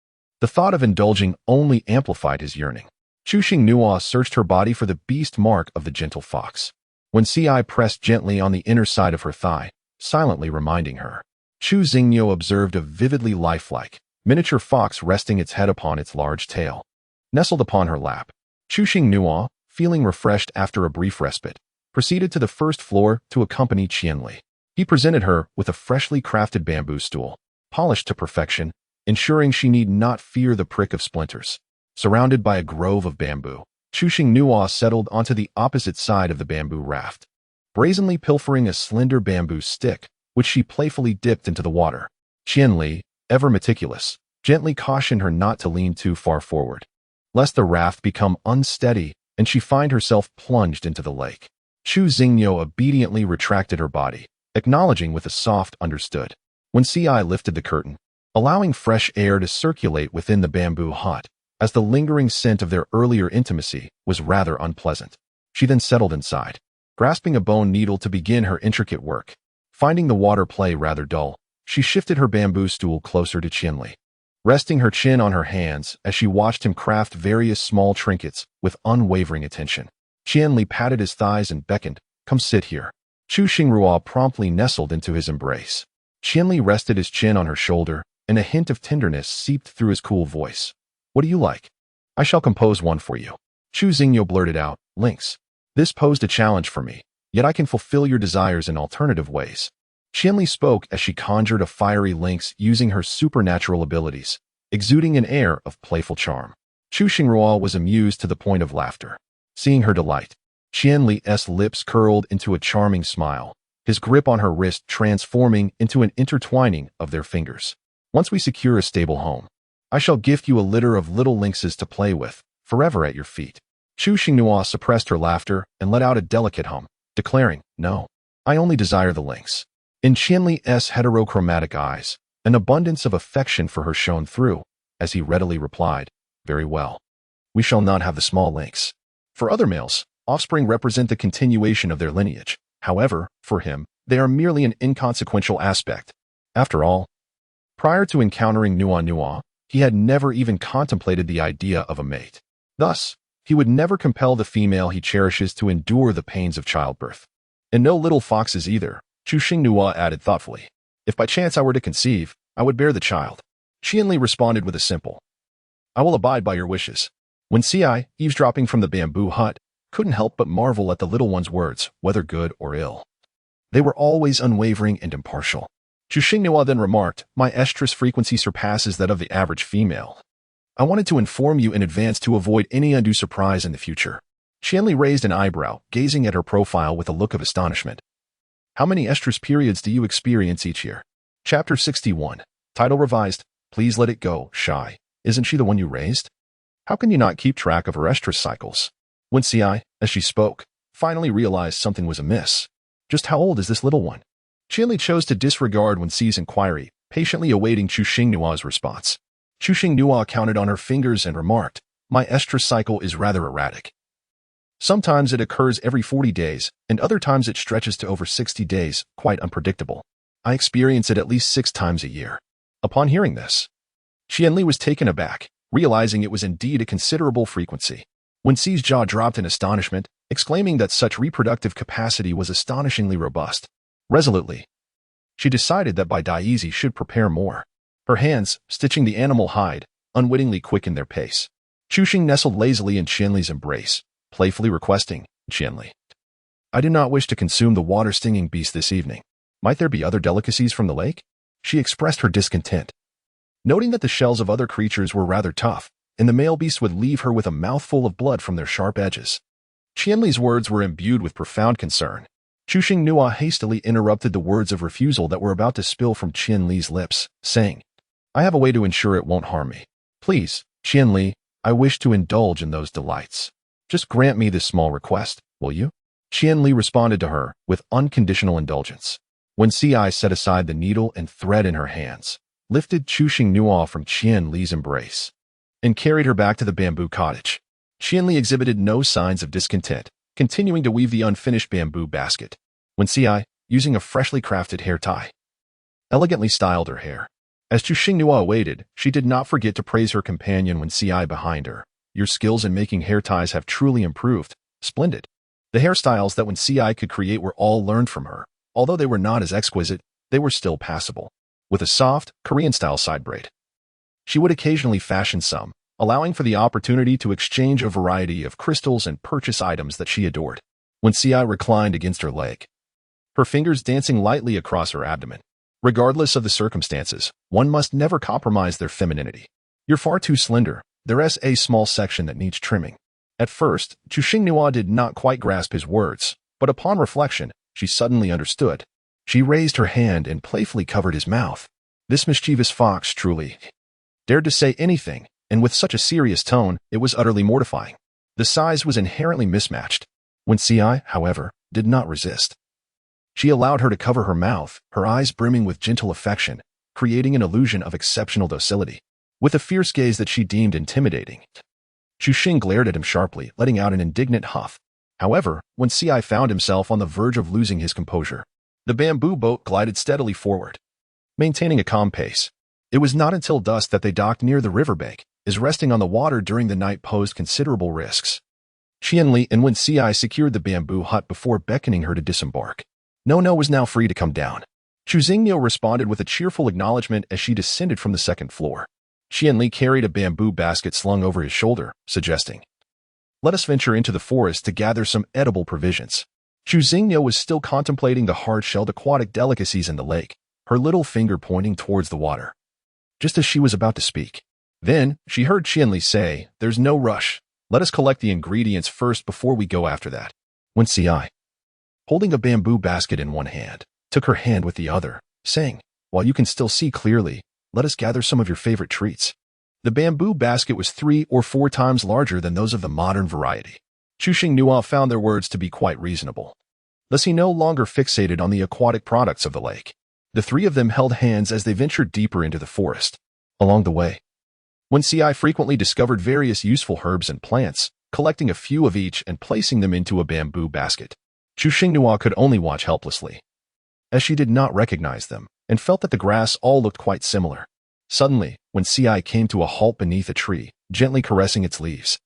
The thought of indulging only amplified his yearning. Chu Xinghua searched her body for the beast mark of the gentle fox. Wen Ci pressed gently on the inner side of her thigh, silently reminding her. Chu Xinghua observed a vividly lifelike, miniature fox resting its head upon its large tail, nestled upon her lap. Chu Xinghua, feeling refreshed after a brief respite, proceeded to the first floor to accompany Qian Li. He presented her with a freshly crafted bamboo stool, polished to perfection, ensuring she need not fear the prick of splinters. Surrounded by a grove of bamboo, Chu Xinghua settled onto the opposite side of the bamboo raft, brazenly pilfering a slender bamboo stick, which she playfully dipped into the water. Qian Li, ever meticulous, gently cautioned her not to lean too far forward, lest the raft become unsteady and she find herself plunged into the lake. Chu Xinghua obediently retracted her body, acknowledging with a soft understood. Wen Ci lifted the curtain, allowing fresh air to circulate within the bamboo hut, as the lingering scent of their earlier intimacy was rather unpleasant. She then settled inside, grasping a bone needle to begin her intricate work. Finding the water play rather dull, she shifted her bamboo stool closer to Qian Li, resting her chin on her hands as she watched him craft various small trinkets with unwavering attention. Qian Li patted his thighs and beckoned, "Come sit here." Chu Xinghua promptly nestled into his embrace. Qian Li rested his chin on her shoulder, and a hint of tenderness seeped through his cool voice. "What do you like? I shall compose one for you." Chu Xinghua blurted out, "Lynx." This posed a challenge for me, yet I can fulfill your desires in alternative ways. Qian Li spoke as she conjured a fiery lynx using her supernatural abilities, exuding an air of playful charm. Chu Xinghua was amused to the point of laughter. Seeing her delight, Qian Li's lips curled into a charming smile, his grip on her wrist transforming into an intertwining of their fingers. "Once we secure a stable home, I shall gift you a litter of little lynxes to play with, forever at your feet. Chu Xinghua suppressed her laughter and let out a delicate hum, declaring, no, I only desire the lynx. In Qianli's heterochromatic eyes, an abundance of affection for her shone through, as he readily replied, very well. We shall not have the small lynx. For other males, offspring represent the continuation of their lineage. However, for him, they are merely an inconsequential aspect. After all, prior to encountering Nua, he had never even contemplated the idea of a mate. Thus, he would never compel the female he cherishes to endure the pains of childbirth. And no little foxes either, Chu Xinghua added thoughtfully. If by chance I were to conceive, I would bear the child. Qianli responded with a simple, I will abide by your wishes. When Ci, eavesdropping from the bamboo hut, couldn't help but marvel at the little one's words, whether good or ill. They were always unwavering and impartial. Chu Xinghua then remarked, my estrus frequency surpasses that of the average female. I wanted to inform you in advance to avoid any undue surprise in the future. Qianli raised an eyebrow, gazing at her profile with a look of astonishment. How many estrus periods do you experience each year? Chapter 61. Title revised, Please Let It Go, Shy. Isn't she the one you raised? How can you not keep track of her estrus cycles? When Ci, as she spoke, finally realized something was amiss. Just how old is this little one? Qianli chose to disregard Wen Ci's inquiry, patiently awaiting Chu Xinghua's response. Chu Xinghua counted on her fingers and remarked, my estrus cycle is rather erratic. Sometimes it occurs every 40 days, and other times it stretches to over 60 days, quite unpredictable. I experience it at least 6 times a year. Upon hearing this, Qianli was taken aback, realizing it was indeed a considerable frequency. Wen Ci's jaw dropped in astonishment, exclaiming that such reproductive capacity was astonishingly robust. Resolutely, she decided that Bai Daizi should prepare more. Her hands, stitching the animal hide, unwittingly quickened their pace. Chuxing nestled lazily in Qianli's embrace, playfully requesting, Qianli, I do not wish to consume the water-stinging beast this evening. Might there be other delicacies from the lake? She expressed her discontent, noting that the shells of other creatures were rather tough, and the male beasts would leave her with a mouthful of blood from their sharp edges. Qianli's words were imbued with profound concern. Chu Xinghua hastily interrupted the words of refusal that were about to spill from Qianli's lips, saying, I have a way to ensure it won't harm me. Please, Qianli, I wish to indulge in those delights. Just grant me this small request, will you? Qianli responded to her with unconditional indulgence. When Ci set aside the needle and thread in her hands, lifted Chu Xinghua from Qianli's embrace, and carried her back to the bamboo cottage. Qianli exhibited no signs of discontent, continuing to weave the unfinished bamboo basket. When Ci, using a freshly crafted hair tie, elegantly styled her hair. As Chu Xinghua waited, she did not forget to praise her companion When Ci behind her. Your skills in making hair ties have truly improved. Splendid. The hairstyles that When Ci could create were all learned from her. Although they were not as exquisite, they were still passable. With a soft, Korean-style side braid, she would occasionally fashion some, allowing for the opportunity to exchange a variety of crystals and purchase items that she adored. When Ci reclined against her leg, her fingers dancing lightly across her abdomen. Regardless of the circumstances, one must never compromise their femininity. You're far too slender. There's a small section that needs trimming. At first, Chu Xinghua did not quite grasp his words, but upon reflection, she suddenly understood. She raised her hand and playfully covered his mouth. This mischievous fox truly dared to say anything, and with such a serious tone, it was utterly mortifying. The size was inherently mismatched. When Ci, however, did not resist. She allowed her to cover her mouth, her eyes brimming with gentle affection, creating an illusion of exceptional docility. With a fierce gaze that she deemed intimidating, Chu Xing glared at him sharply, letting out an indignant huff. However, when Ci found himself on the verge of losing his composure, the bamboo boat glided steadily forward, maintaining a calm pace. It was not until dusk that they docked near the riverbank, as resting on the water during the night posed considerable risks. Qianli and When Ci secured the bamboo hut before beckoning her to disembark. No was now free to come down. Chu Xingyao responded with a cheerful acknowledgement as she descended from the second floor. Qianli carried a bamboo basket slung over his shoulder, suggesting, let us venture into the forest to gather some edible provisions. Chu Xingyao was still contemplating the hard-shelled aquatic delicacies in the lake, her little finger pointing towards the water. Just as she was about to speak, then she heard Qianli say, there's no rush. Let us collect the ingredients first before we go after that. When Ci, holding a bamboo basket in one hand, took her hand with the other, saying, while you can still see clearly, let us gather some of your favorite treats. The bamboo basket was 3 or 4 times larger than those of the modern variety. Chuxing Nua found their words to be quite reasonable. Thus he no longer fixated on the aquatic products of the lake. The three of them held hands as they ventured deeper into the forest. Along the way, Wen Ci frequently discovered various useful herbs and plants, collecting a few of each and placing them into a bamboo basket. Chuxing Nua could only watch helplessly, as she did not recognize them, and felt that the grass all looked quite similar. Suddenly, Wen Ci came to a halt beneath a tree, gently caressing its leaves.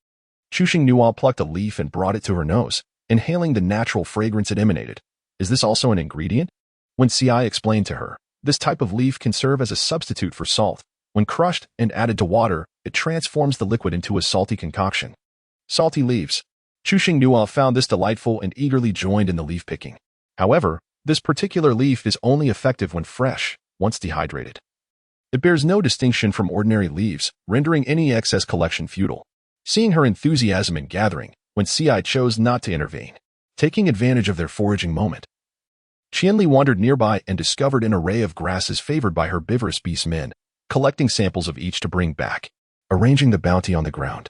Chuxing Nua plucked a leaf and brought it to her nose, inhaling the natural fragrance it emanated. Is this also an ingredient? Wen Ci explained to her, this type of leaf can serve as a substitute for salt. When crushed and added to water, it transforms the liquid into a salty concoction. Salty leaves. Chuxing Nua found this delightful and eagerly joined in the leaf picking. However, this particular leaf is only effective when fresh, once dehydrated. It bears no distinction from ordinary leaves, rendering any excess collection futile. Seeing her enthusiasm in gathering, Wen Ci chose not to intervene, taking advantage of their foraging moment. Qianli wandered nearby and discovered an array of grasses favored by herbivorous beastmen, collecting samples of each to bring back, arranging the bounty on the ground.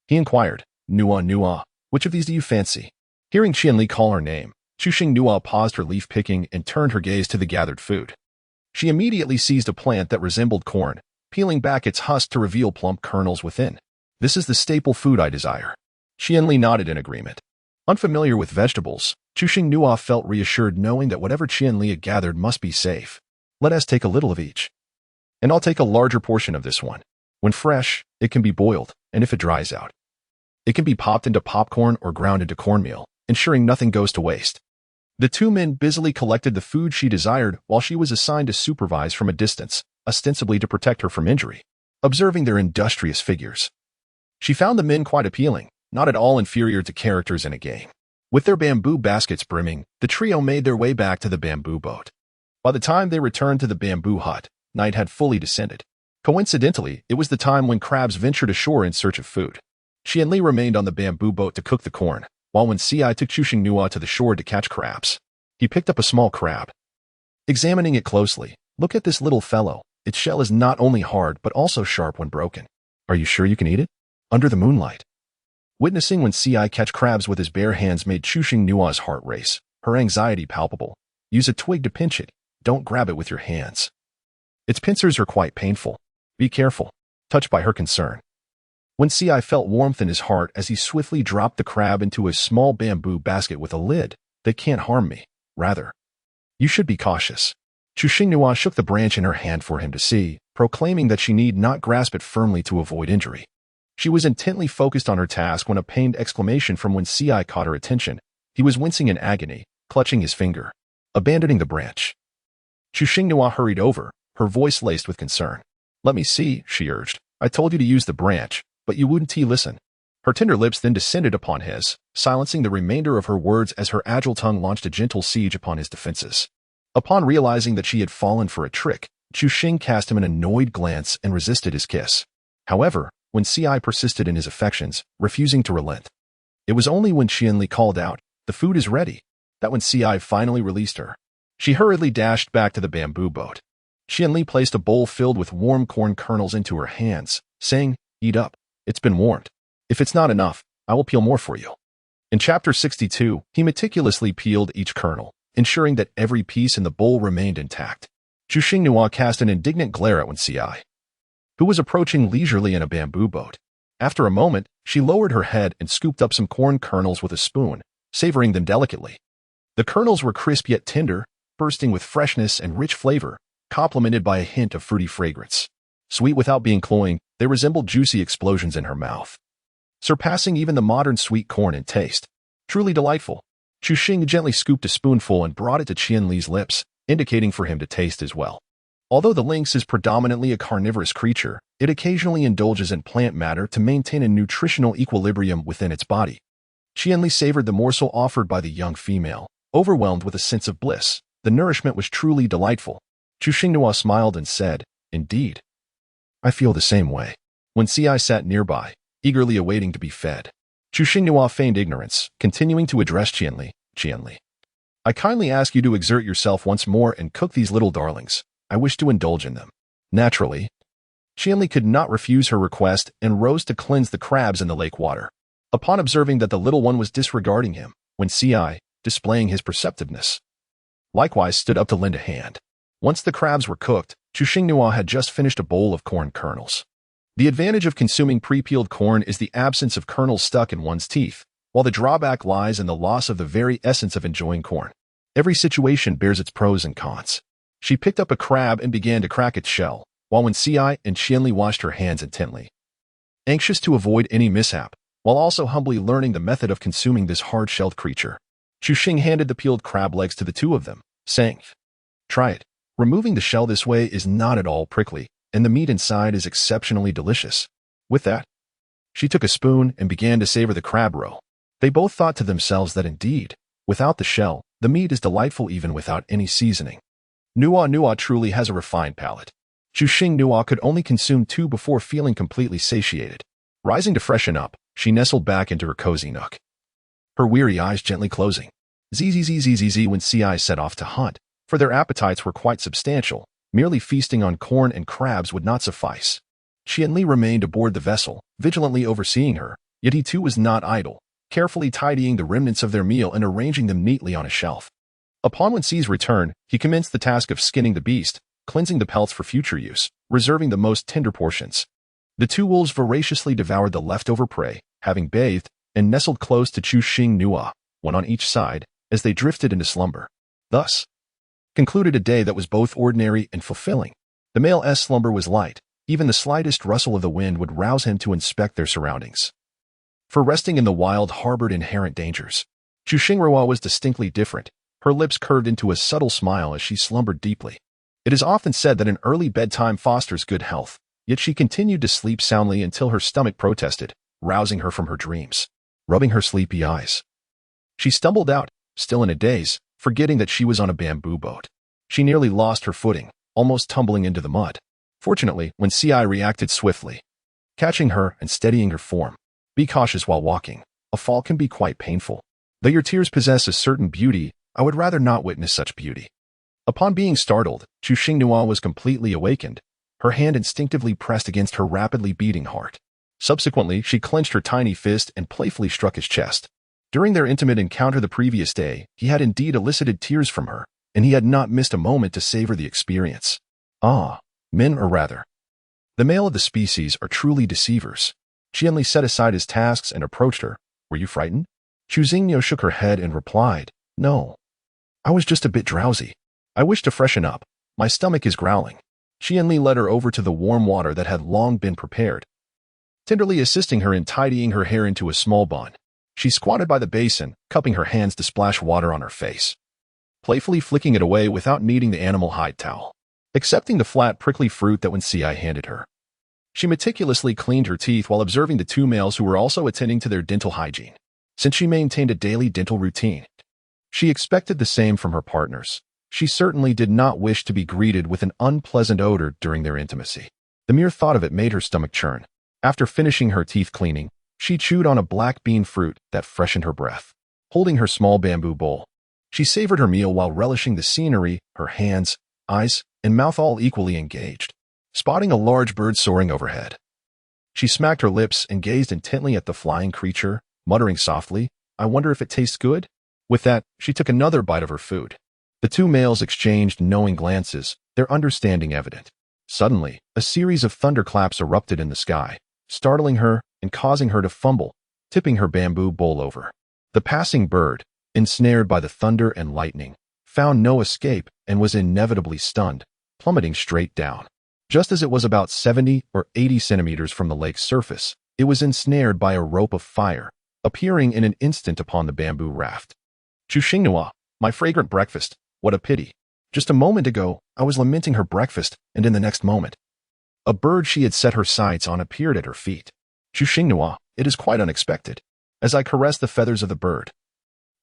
He inquired, Nua Nua, which of these do you fancy? Hearing Qianli call her name, Chuxing Nua paused her leaf picking and turned her gaze to the gathered food. She immediately seized a plant that resembled corn, peeling back its husk to reveal plump kernels within. This is the staple food I desire. Qianli nodded in agreement. Unfamiliar with vegetables, Chuxing Nua felt reassured knowing that whatever Qianli had gathered must be safe. Let us take a little of each. And I'll take a larger portion of this one. When fresh, it can be boiled, and if it dries out, it can be popped into popcorn or ground into cornmeal, ensuring nothing goes to waste. The two men busily collected the food she desired while she was assigned to supervise from a distance, ostensibly to protect her from injury. Observing their industrious figures, she found the men quite appealing, not at all inferior to characters in a game. With their bamboo baskets brimming, the trio made their way back to the bamboo boat. By the time they returned to the bamboo hut, night had fully descended. Coincidentally, it was the time when crabs ventured ashore in search of food. Qianli remained on the bamboo boat to cook the corn, while Wen Ci took Chuxing Nua to the shore to catch crabs. He picked up a small crab. Examining it closely, look at this little fellow. Its shell is not only hard but also sharp when broken. Are you sure you can eat it? Under the moonlight. Witnessing Wen Ci catch crabs with his bare hands made Chuxing Nua's heart race, her anxiety palpable. Use a twig to pinch it. Don't grab it with your hands. Its pincers are quite painful. Be careful. Touched by her concern, Wen Ci felt warmth in his heart as he swiftly dropped the crab into a small bamboo basket with a lid. They can't harm me. Rather, you should be cautious. Chuxing Nua shook the branch in her hand for him to see, proclaiming that she need not grasp it firmly to avoid injury. She was intently focused on her task when a pained exclamation from Wen Ci caught her attention. He was wincing in agony, clutching his finger, abandoning the branch. Chuxing Nua hurried over, her voice laced with concern. Let me see, she urged. I told you to use the branch, but you wouldn't listen. Her tender lips then descended upon his, silencing the remainder of her words as her agile tongue launched a gentle siege upon his defenses. Upon realizing that she had fallen for a trick, Chuxing cast him an annoyed glance and resisted his kiss. However, Wen Ci persisted in his affections, refusing to relent. It was only when Qianli called out, "The food is ready," that Wen Ci finally released her. She hurriedly dashed back to the bamboo boat. Qianli placed a bowl filled with warm corn kernels into her hands, saying, "Eat up. It's been warmed. If it's not enough, I will peel more for you." In Chapter 62, he meticulously peeled each kernel, ensuring that every piece in the bowl remained intact. Chuxing Nua cast an indignant glare at Wen Ci, who was approaching leisurely in a bamboo boat. After a moment, she lowered her head and scooped up some corn kernels with a spoon, savoring them delicately. The kernels were crisp yet tender, bursting with freshness and rich flavor, complemented by a hint of fruity fragrance. Sweet without being cloying, they resembled juicy explosions in her mouth, surpassing even the modern sweet corn in taste. Truly delightful. Chuxing gently scooped a spoonful and brought it to Qianli's lips, indicating for him to taste as well. Although the lynx is predominantly a carnivorous creature, it occasionally indulges in plant matter to maintain a nutritional equilibrium within its body. Qianli savored the morsel offered by the young female, overwhelmed with a sense of bliss. The nourishment was truly delightful. Chuxing Nua smiled and said, "Indeed. I feel the same way." Wen Ci sat nearby, eagerly awaiting to be fed. Chuxing Nua feigned ignorance, continuing to address Qianli. "Qianli, I kindly ask you to exert yourself once more and cook these little darlings. I wish to indulge in them." Naturally, Qianli could not refuse her request and rose to cleanse the crabs in the lake water. Upon observing that the little one was disregarding him, when Ci, displaying his perceptiveness, likewise stood up to lend a hand. Once the crabs were cooked, Chuxingnua had just finished a bowl of corn kernels. The advantage of consuming pre-peeled corn is the absence of kernels stuck in one's teeth, while the drawback lies in the loss of the very essence of enjoying corn. Every situation bears its pros and cons. She picked up a crab and began to crack its shell, while when Ci and Qianli washed her hands intently, anxious to avoid any mishap, while also humbly learning the method of consuming this hard-shelled creature. Chuxing handed the peeled crab legs to the two of them, saying, "Try it. Removing the shell this way is not at all prickly, and the meat inside is exceptionally delicious." With that, she took a spoon and began to savor the crab roe. They both thought to themselves that indeed, without the shell, the meat is delightful even without any seasoning. Nua truly has a refined palate. Chuxing could only consume 2 before feeling completely satiated. Rising to freshen up, she nestled back into her cozy nook, her weary eyes gently closing. Zzz when Ci set off to hunt, for their appetites were quite substantial. Merely feasting on corn and crabs would not suffice. Qianli remained aboard the vessel, vigilantly overseeing her, yet he too was not idle, carefully tidying the remnants of their meal and arranging them neatly on a shelf. Upon Wen Ci's return, he commenced the task of skinning the beast, cleansing the pelts for future use, reserving the most tender portions. The 2 wolves voraciously devoured the leftover prey, having bathed, and nestled close to Chuxing, one on each side, as they drifted into slumber. Thus concluded a day that was both ordinary and fulfilling. The male's slumber was light. Even the slightest rustle of the wind would rouse him to inspect their surroundings. For resting in the wild harbored inherent dangers. Chuxing was distinctly different. Her lips curved into a subtle smile as she slumbered deeply. It is often said that an early bedtime fosters good health, yet she continued to sleep soundly until her stomach protested, rousing her from her dreams. Rubbing her sleepy eyes, she stumbled out, still in a daze, forgetting that she was on a bamboo boat. She nearly lost her footing, almost tumbling into the mud. Fortunately, when Ci reacted swiftly, catching her and steadying her form. Be cautious while walking. A fall can be quite painful. Though your tears possess a certain beauty, I would rather not witness such beauty. Upon being startled, Chuxing was completely awakened. Her hand instinctively pressed against her rapidly beating heart. Subsequently, she clenched her tiny fist and playfully struck his chest. During their intimate encounter the previous day, he had indeed elicited tears from her, and he had not missed a moment to savor the experience. Men, or rather, the male of the species, are truly deceivers. Qianli set aside his tasks and approached her. "Were you frightened?" Chuxing shook her head and replied, "No. I was just a bit drowsy. I wish to freshen up. My stomach is growling." Qianli led her over to the warm water that had long been prepared, tenderly assisting her in tidying her hair into a small bun. She squatted by the basin, cupping her hands to splash water on her face, playfully flicking it away without needing the animal hide towel. Accepting the flat, prickly fruit that Ci handed her, she meticulously cleaned her teeth while observing the 2 males who were also attending to their dental hygiene. Since she maintained a daily dental routine, she expected the same from her partners. She certainly did not wish to be greeted with an unpleasant odor during their intimacy. The mere thought of it made her stomach churn. After finishing her teeth cleaning, she chewed on a black bean fruit that freshened her breath. Holding her small bamboo bowl, she savored her meal while relishing the scenery, her hands, eyes, and mouth all equally engaged. Spotting a large bird soaring overhead, she smacked her lips and gazed intently at the flying creature, muttering softly, "I wonder if it tastes good?" With that, she took another bite of her food. The 2 males exchanged knowing glances, their understanding evident. Suddenly, a series of thunderclaps erupted in the sky, startling her and causing her to fumble, tipping her bamboo bowl over. The passing bird, ensnared by the thunder and lightning, found no escape and was inevitably stunned, plummeting straight down. Just as it was about 70 or 80 centimeters from the lake's surface, it was ensnared by a rope of fire, appearing in an instant upon the bamboo raft. "Chuxing, my fragrant breakfast, what a pity. Just a moment ago, I was lamenting her breakfast, and in the next moment, a bird she had set her sights on appeared at her feet. Chuxing, it is quite unexpected." As I caressed the feathers of the bird,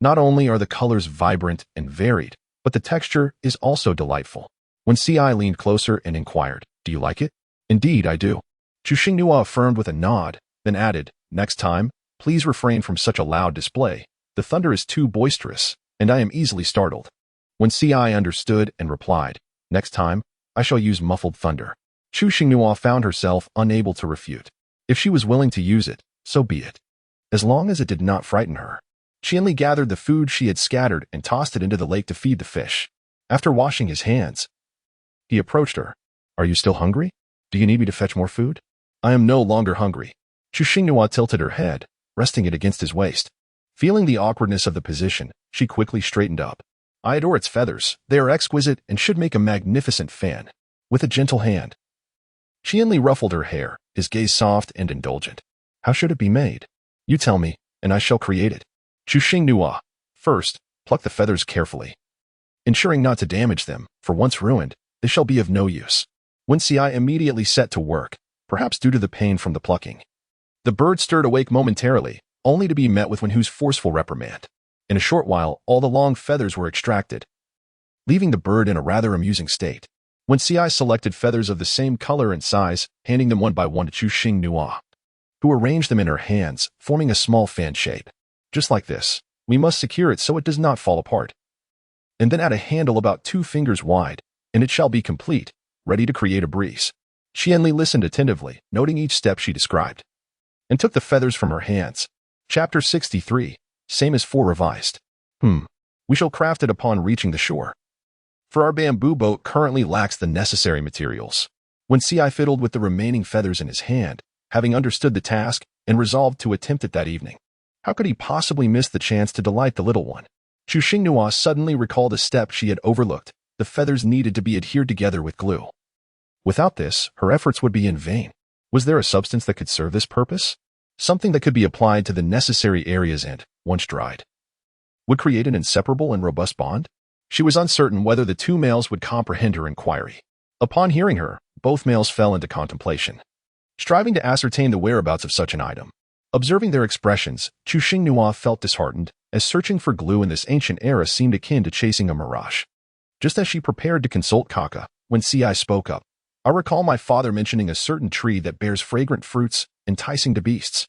not only are the colors vibrant and varied, but the texture is also delightful. When Ci leaned closer and inquired, "Do you like it?" "Indeed, I do." Chuxing affirmed with a nod, then added, "Next time, please refrain from such a loud display. The thunder is too boisterous, and I am easily startled." When Ci understood and replied, "Next time, I shall use muffled thunder." Chu Xinghua found herself unable to refute. If she was willing to use it, so be it. As long as it did not frighten her. Qianli gathered the food she had scattered and tossed it into the lake to feed the fish. After washing his hands, he approached her. Are you still hungry? Do you need me to fetch more food? I am no longer hungry. Chu Xinghua tilted her head, resting it against his waist. Feeling the awkwardness of the position, she quickly straightened up. I adore its feathers. They are exquisite and should make a magnificent fan. With a gentle hand, Qianli ruffled her hair, his gaze soft and indulgent. How should it be made? You tell me, and I shall create it. Chu Xinghua. First, pluck the feathers carefully, ensuring not to damage them, for once ruined, they shall be of no use. Wen Xi immediately set to work, perhaps due to the pain from the plucking. The bird stirred awake momentarily, only to be met with Wenhu's forceful reprimand. In a short while, all the long feathers were extracted, leaving the bird in a rather amusing state. Wen Xi selected feathers of the same color and size, handing them one by one to Chu Xinghua, who arranged them in her hands, forming a small fan shape. Just like this, we must secure it so it does not fall apart. And then add a handle about 2 fingers wide, and it shall be complete, ready to create a breeze. Qianli listened attentively, noting each step she described, and took the feathers from her hands. Chapter 63, same as 4 revised. We shall craft it upon reaching the shore. For our bamboo boat currently lacks the necessary materials. Wen Xi fiddled with the remaining feathers in his hand, having understood the task, and resolved to attempt it that evening. How could he possibly miss the chance to delight the little one? Chu Xinghua suddenly recalled a step she had overlooked. The feathers needed to be adhered together with glue. Without this, her efforts would be in vain. Was there a substance that could serve this purpose? Something that could be applied to the necessary areas and, once dried, would create an inseparable and robust bond? She was uncertain whether the 2 males would comprehend her inquiry. Upon hearing her, both males fell into contemplation, striving to ascertain the whereabouts of such an item. Observing their expressions, Chu Xinghua felt disheartened, as searching for glue in this ancient era seemed akin to chasing a mirage. Just as she prepared to consult Kaka, Wen Xi spoke up. I recall my father mentioning a certain tree that bears fragrant fruits, enticing to beasts.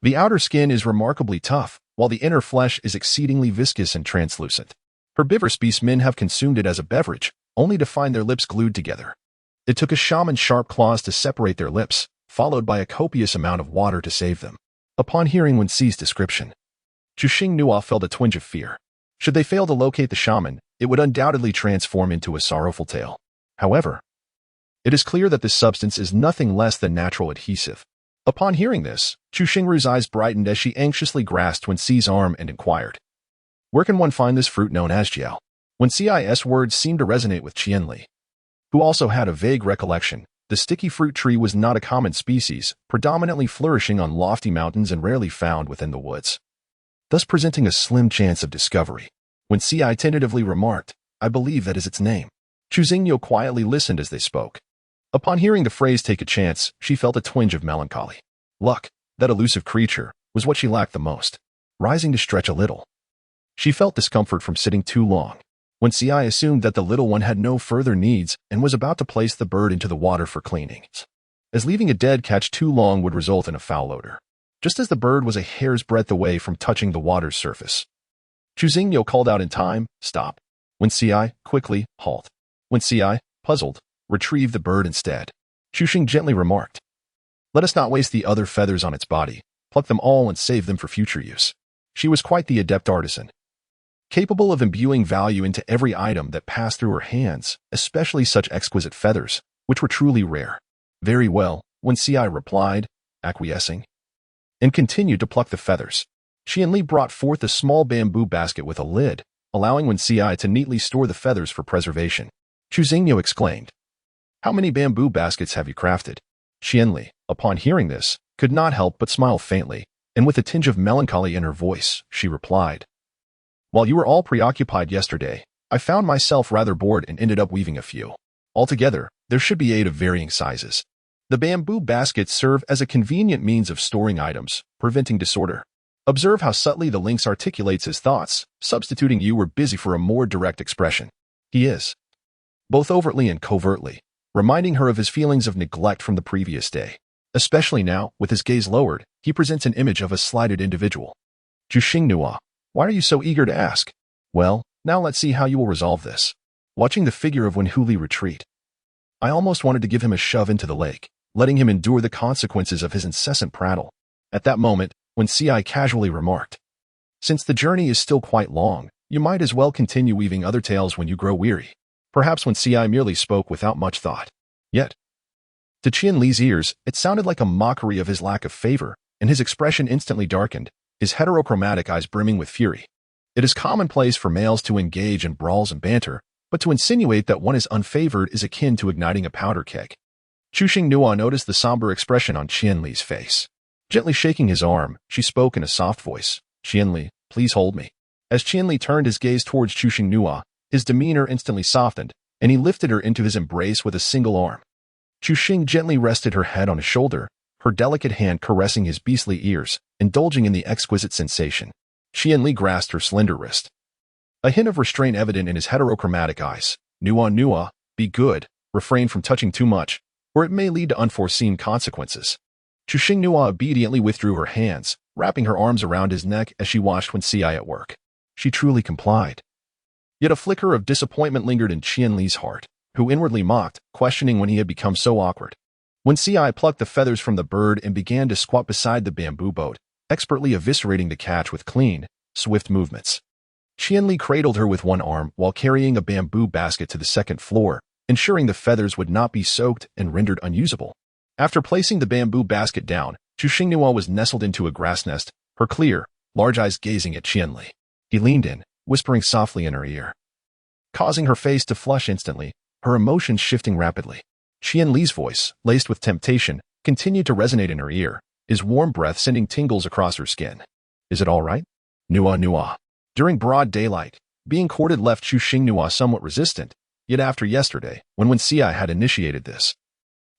The outer skin is remarkably tough, while the inner flesh is exceedingly viscous and translucent. Herbivorous beastmen have consumed it as a beverage, only to find their lips glued together. It took a shaman's sharp claws to separate their lips, followed by a copious amount of water to save them. Upon hearing Wen Xi's description, Chu Xinghua felt a twinge of fear. Should they fail to locate the shaman, it would undoubtedly transform into a sorrowful tale. However, it is clear that this substance is nothing less than natural adhesive. Upon hearing this, Chu Xingru's eyes brightened as she anxiously grasped Wen Xi's arm and inquired, where can one find this fruit known as jiao? Wen Xi's words seemed to resonate with Qianli, who also had a vague recollection. The sticky fruit tree was not a common species, predominantly flourishing on lofty mountains and rarely found within the woods, thus presenting a slim chance of discovery. Wen Xi tentatively remarked, I believe that is its name. Chu Xinghua quietly listened as they spoke. Upon hearing the phrase take a chance, she felt a twinge of melancholy. Luck, that elusive creature, was what she lacked the most. Rising to stretch a little, she felt discomfort from sitting too long. Wen Xi assumed that the little one had no further needs and was about to place the bird into the water for cleaning, as leaving a dead catch too long would result in a foul odor. Just as the bird was a hair's breadth away from touching the water's surface, Chu Xinghua called out in time, stop. Wen Xi, quickly, halt. Wen Xi, puzzled, retrieved the bird instead. Chu Xing gently remarked, let us not waste the other feathers on its body, pluck them all and save them for future use. She was quite the adept artisan, capable of imbuing value into every item that passed through her hands, especially such exquisite feathers, which were truly rare. Very well, Wen Xi replied, acquiescing, and continued to pluck the feathers. Qianli brought forth a small bamboo basket with a lid, allowing Wen Xi to neatly store the feathers for preservation. Chu Xinghua exclaimed, how many bamboo baskets have you crafted? Qianli, upon hearing this, could not help but smile faintly, and with a tinge of melancholy in her voice, she replied, while you were all preoccupied yesterday, I found myself rather bored and ended up weaving a few. Altogether, there should be 8 of varying sizes. The bamboo baskets serve as a convenient means of storing items, preventing disorder. Observe how subtly the lynx articulates his thoughts, substituting you were busy for a more direct expression. He is, both overtly and covertly, reminding her of his feelings of neglect from the previous day. Especially now, with his gaze lowered, he presents an image of a slighted individual. Chu Xinghua, why are you so eager to ask? Well, now let's see how you will resolve this. Watching the figure of Wenhuli retreat, I almost wanted to give him a shove into the lake, letting him endure the consequences of his incessant prattle. At that moment, when C.I. casually remarked, "Since the journey is still quite long, you might as well continue weaving other tales when you grow weary." Perhaps when C.I. merely spoke without much thought. Yet, to Qian Li's ears, it sounded like a mockery of his lack of favor, and his expression instantly darkened, his heterochromatic eyes brimming with fury. It is commonplace for males to engage in brawls and banter, but to insinuate that one is unfavored is akin to igniting a powder keg. Chu Xingnua noticed the somber expression on Qian Li's face. Gently shaking his arm, she spoke in a soft voice, "Qian Li, please hold me." As Qian Li turned his gaze towards Chu Xingnua, his demeanor instantly softened, and he lifted her into his embrace with a single arm. Chu Xing gently rested her head on his shoulder, her delicate hand caressing his beastly ears, indulging in the exquisite sensation. Qian Li grasped her slender wrist. A hint of restraint evident in his heterochromatic eyes. Nua, be good, refrain from touching too much, or it may lead to unforeseen consequences. Chu Xingnua obediently withdrew her hands, wrapping her arms around his neck as she watched when C.I. at work. She truly complied. Yet a flicker of disappointment lingered in Qian Li's heart, who inwardly mocked, questioning when he had become so awkward. When C.I. plucked the feathers from the bird and began to squat beside the bamboo boat, expertly eviscerating the catch with clean, swift movements. Qian Li cradled her with one arm while carrying a bamboo basket to the second floor, ensuring the feathers would not be soaked and rendered unusable. After placing the bamboo basket down, Chu Xingnua was nestled into a grass nest, her clear, large eyes gazing at Qian Li. He leaned in, whispering softly in her ear, causing her face to flush instantly, her emotions shifting rapidly. Qian Li's voice, laced with temptation, continued to resonate in her ear, his warm breath sending tingles across her skin. "Is it all right?" Nua. During broad daylight, being courted left Chu Xingnua somewhat resistant, yet after yesterday, when C.I. had initiated this,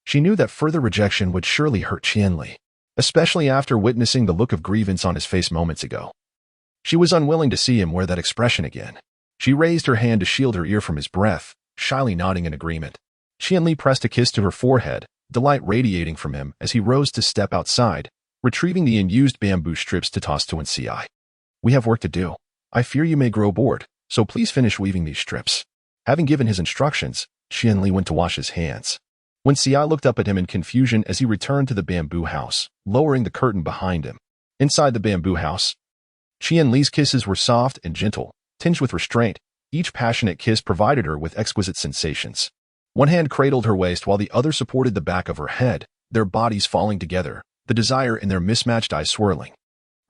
she knew that further rejection would surely hurt Qian Li, especially after witnessing the look of grievance on his face moments ago. She was unwilling to see him wear that expression again. She raised her hand to shield her ear from his breath, shyly nodding in agreement. Qian Li pressed a kiss to her forehead, delight radiating from him as he rose to step outside, retrieving the unused bamboo strips to toss to C.I. "We have work to do. I fear you may grow bored, so please finish weaving these strips." Having given his instructions, Qian Li went to wash his hands. When C.I. looked up at him in confusion as he returned to the bamboo house, lowering the curtain behind him. Inside the bamboo house, Qian Li's kisses were soft and gentle, tinged with restraint. Each passionate kiss provided her with exquisite sensations. One hand cradled her waist while the other supported the back of her head, their bodies falling together, the desire in their mismatched eyes swirling.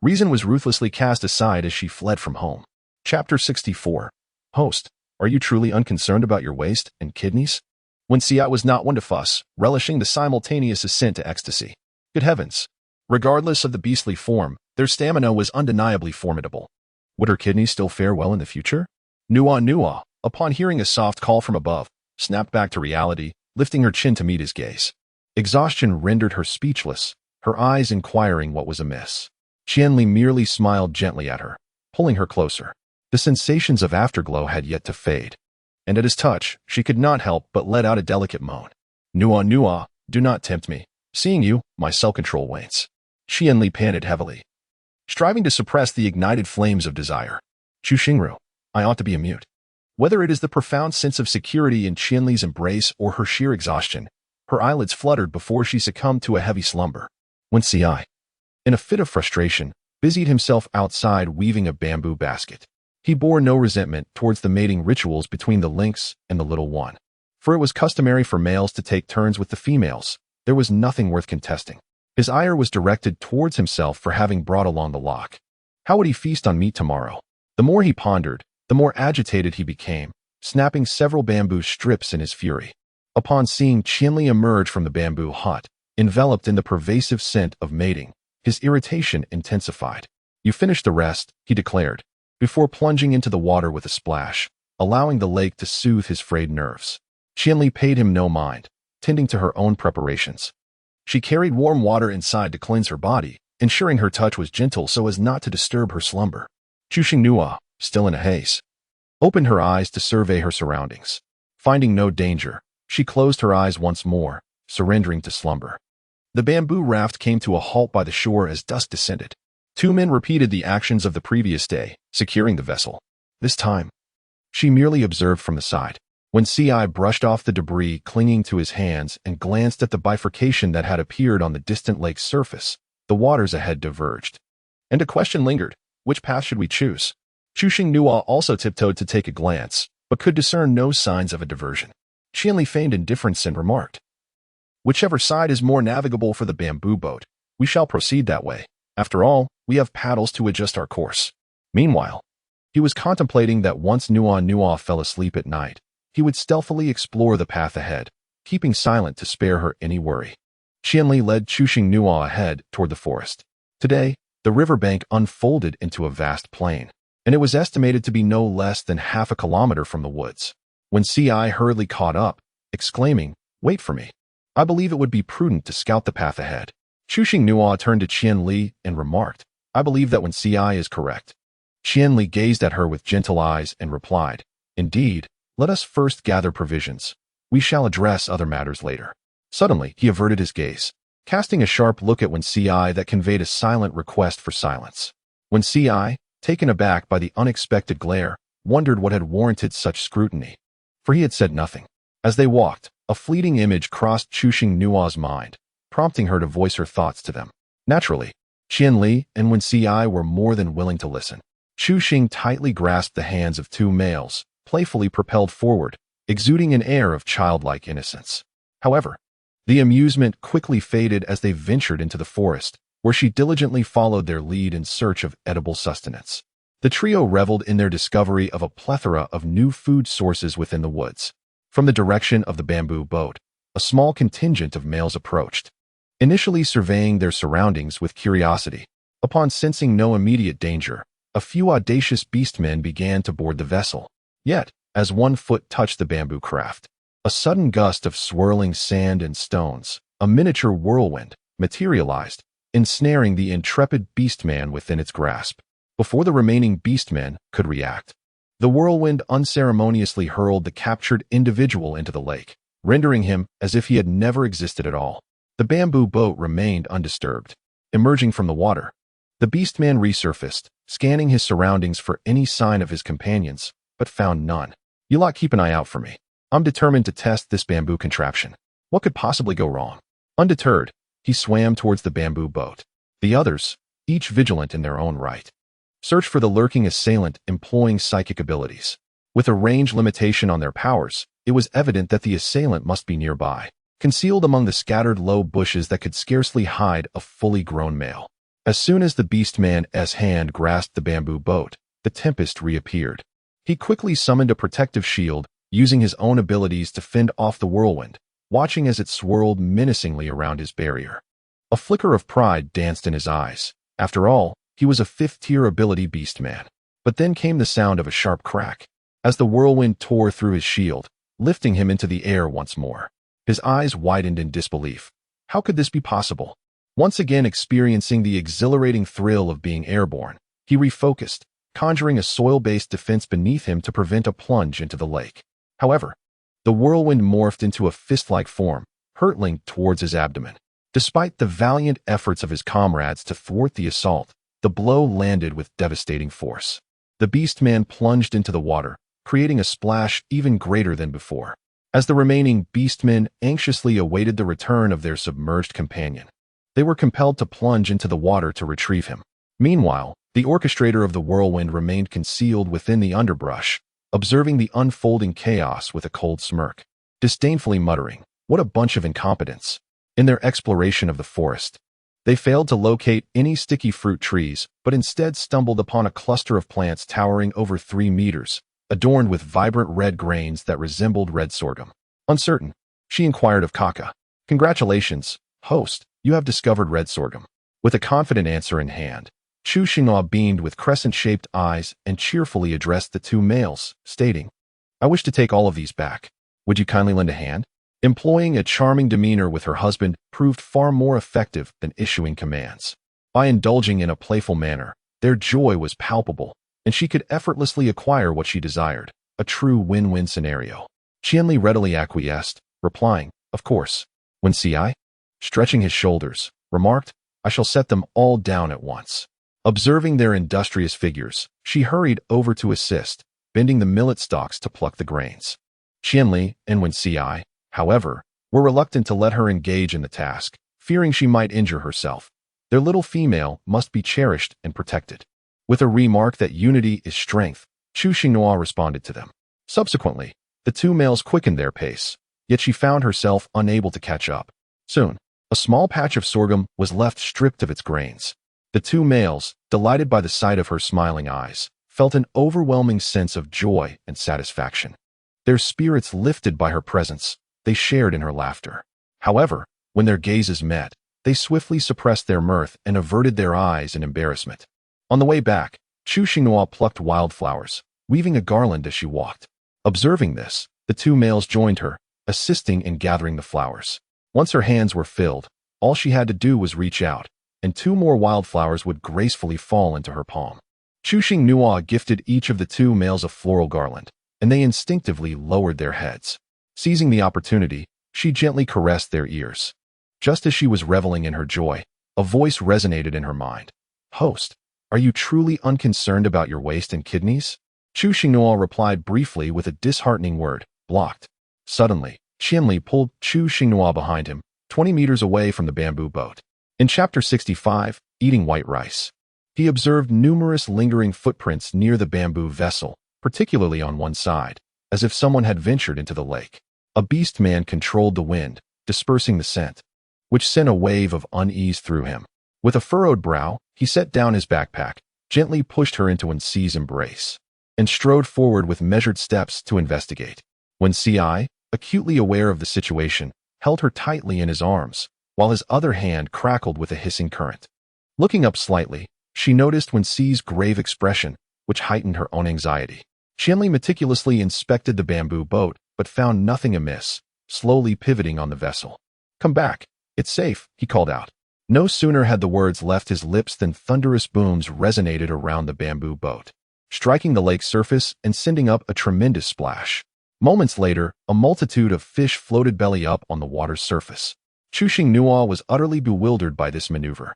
Reason was ruthlessly cast aside as she fled from home. Chapter 64. Host, are you truly unconcerned about your waist and kidneys? When C.I. was not one to fuss, relishing the simultaneous ascent to ecstasy. Good heavens! Regardless of the beastly form, their stamina was undeniably formidable. Would her kidneys still fare well in the future? Nua, upon hearing a soft call from above, snapped back to reality, lifting her chin to meet his gaze. Exhaustion rendered her speechless, her eyes inquiring what was amiss. Qian Li merely smiled gently at her, pulling her closer. The sensations of afterglow had yet to fade, and at his touch, she could not help but let out a delicate moan. Nua, do not tempt me. Seeing you, my self-control wanes. Qian Li panted heavily, striving to suppress the ignited flames of desire. Chu Xingru, I ought to be a mute. Whether it is the profound sense of security in Qian Li's embrace or her sheer exhaustion, her eyelids fluttered before she succumbed to a heavy slumber. When C.I., in a fit of frustration, busied himself outside weaving a bamboo basket. He bore no resentment towards the mating rituals between the lynx and the little one, for it was customary for males to take turns with the females. There was nothing worth contesting. His ire was directed towards himself for having brought along the lock. How would he feast on meat tomorrow? The more he pondered, the more agitated he became, snapping several bamboo strips in his fury. Upon seeing Qian Li emerge from the bamboo hut, enveloped in the pervasive scent of mating, his irritation intensified. You finished the rest, he declared, before plunging into the water with a splash, allowing the lake to soothe his frayed nerves. Qian Li paid him no mind, tending to her own preparations. She carried warm water inside to cleanse her body, ensuring her touch was gentle so as not to disturb her slumber. Chu Xingnua, still in a haze, opened her eyes to survey her surroundings. Finding no danger, she closed her eyes once more, surrendering to slumber. The bamboo raft came to a halt by the shore as dusk descended. Two men repeated the actions of the previous day, securing the vessel. This time, she merely observed from the side. When Ci brushed off the debris clinging to his hands and glanced at the bifurcation that had appeared on the distant lake's surface, the waters ahead diverged. And a question lingered. Which path should we choose? Chuxing Nua also tiptoed to take a glance, but could discern no signs of a diversion. Qianli feigned indifference and remarked, "Whichever side is more navigable for the bamboo boat, we shall proceed that way. After all, we have paddles to adjust our course." Meanwhile, he was contemplating that once Nua fell asleep at night, he would stealthily explore the path ahead, keeping silent to spare her any worry. Qianli led Chuxing Nua ahead toward the forest. Today, the riverbank unfolded into a vast plain, and it was estimated to be no less than half a kilometer from the woods. When Ci hurriedly caught up, exclaiming, "Wait for me. I believe it would be prudent to scout the path ahead." Chuxing Nua turned to Qianli and remarked, "I believe that when Ci is correct." Qianli gazed at her with gentle eyes and replied, "Indeed, let us first gather provisions. We shall address other matters later." Suddenly, he averted his gaze, casting a sharp look at When Ci that conveyed a silent request for silence. When Ci, taken aback by the unexpected glare, wondered what had warranted such scrutiny. For he had said nothing. As they walked, a fleeting image crossed Chuxing Nua's mind, prompting her to voice her thoughts to them. Naturally, Qianli and When Ci were more than willing to listen. Chuxing tightly grasped the hands of two males, playfully propelled forward, exuding an air of childlike innocence. However, the amusement quickly faded as they ventured into the forest, where she diligently followed their lead in search of edible sustenance. The trio reveled in their discovery of a plethora of new food sources within the woods. From the direction of the bamboo boat, a small contingent of males approached, initially surveying their surroundings with curiosity. Upon sensing no immediate danger, a few audacious beastmen began to board the vessel. Yet, as one foot touched the bamboo craft, a sudden gust of swirling sand and stones, a miniature whirlwind, materialized, ensnaring the intrepid beastman within its grasp. Before the remaining beastmen could react, the whirlwind unceremoniously hurled the captured individual into the lake, rendering him as if he had never existed at all. The bamboo boat remained undisturbed. Emerging from the water, the beastman resurfaced, scanning his surroundings for any sign of his companions, but found none. "You lot keep an eye out for me. I'm determined to test this bamboo contraption. What could possibly go wrong?" Undeterred, he swam towards the bamboo boat. The others, each vigilant in their own right, searched for the lurking assailant employing psychic abilities. With a range limitation on their powers, it was evident that the assailant must be nearby, concealed among the scattered low bushes that could scarcely hide a fully grown male. As soon as the beastman's hand grasped the bamboo boat, the tempest reappeared. He quickly summoned a protective shield, using his own abilities to fend off the whirlwind, watching as it swirled menacingly around his barrier. A flicker of pride danced in his eyes. After all, he was a fifth-tier ability beastman. But then came the sound of a sharp crack, as the whirlwind tore through his shield, lifting him into the air once more. His eyes widened in disbelief. How could this be possible? Once again experiencing the exhilarating thrill of being airborne, he refocused, conjuring a soil-based defense beneath him to prevent a plunge into the lake. However, the whirlwind morphed into a fist-like form, hurtling towards his abdomen. Despite the valiant efforts of his comrades to thwart the assault, the blow landed with devastating force. The beastman plunged into the water, creating a splash even greater than before, as the remaining beastmen anxiously awaited the return of their submerged companion. They were compelled to plunge into the water to retrieve him. Meanwhile, the orchestrator of the whirlwind remained concealed within the underbrush, observing the unfolding chaos with a cold smirk, disdainfully muttering, "What a bunch of incompetents." In their exploration of the forest, they failed to locate any sticky fruit trees, but instead stumbled upon a cluster of plants towering over 3 meters, adorned with vibrant red grains that resembled red sorghum. Uncertain, she inquired of Kaka, "Congratulations, host, you have discovered red sorghum." With a confident answer in hand, Chu Xing'e beamed with crescent-shaped eyes and cheerfully addressed the two males, stating, "I wish to take all of these back. Would you kindly lend a hand?" Employing a charming demeanor with her husband proved far more effective than issuing commands. By indulging in a playful manner, their joy was palpable, and she could effortlessly acquire what she desired, a true win-win scenario. Qianli readily acquiesced, replying, "Of course." When Ci, stretching his shoulders, remarked, "I shall set them all down at once." Observing their industrious figures, she hurried over to assist, bending the millet stalks to pluck the grains. Qianli and Wen Ci, however, were reluctant to let her engage in the task, fearing she might injure herself. Their little female must be cherished and protected. With a remark that unity is strength, Chu Xinghua responded to them. Subsequently, the two males quickened their pace, yet she found herself unable to catch up. Soon, a small patch of sorghum was left stripped of its grains. The two males, delighted by the sight of her smiling eyes, felt an overwhelming sense of joy and satisfaction. Their spirits lifted by her presence, they shared in her laughter. However, when their gazes met, they swiftly suppressed their mirth and averted their eyes in embarrassment. On the way back, Chu Xinghua plucked wildflowers, weaving a garland as she walked. Observing this, the two males joined her, assisting in gathering the flowers. Once her hands were filled, all she had to do was reach out, and two more wildflowers would gracefully fall into her palm. Chu Xinghua gifted each of the two males a floral garland, and they instinctively lowered their heads. Seizing the opportunity, she gently caressed their ears. Just as she was reveling in her joy, a voice resonated in her mind. "Host, are you truly unconcerned about your waist and kidneys?" Chu Xinghua replied briefly with a disheartening word, "Blocked." Suddenly, Qianli pulled Chu Xinghua behind him, 20 meters away from the bamboo boat. In Chapter 65, Eating White Rice, he observed numerous lingering footprints near the bamboo vessel, particularly on one side, as if someone had ventured into the lake. A beastman controlled the wind, dispersing the scent, which sent a wave of unease through him. With a furrowed brow, he set down his backpack, gently pushed her into Wen Ci's embrace, and strode forward with measured steps to investigate. Wen Ci, acutely aware of the situation, held her tightly in his arms, while his other hand crackled with a hissing current. Looking up slightly, she noticed Wen Ci's grave expression, which heightened her own anxiety. Qianli meticulously inspected the bamboo boat, but found nothing amiss, slowly pivoting on the vessel. "Come back. It's safe," he called out. No sooner had the words left his lips than thunderous booms resonated around the bamboo boat, striking the lake's surface and sending up a tremendous splash. Moments later, a multitude of fish floated belly up on the water's surface. Chu Xinghua was utterly bewildered by this maneuver,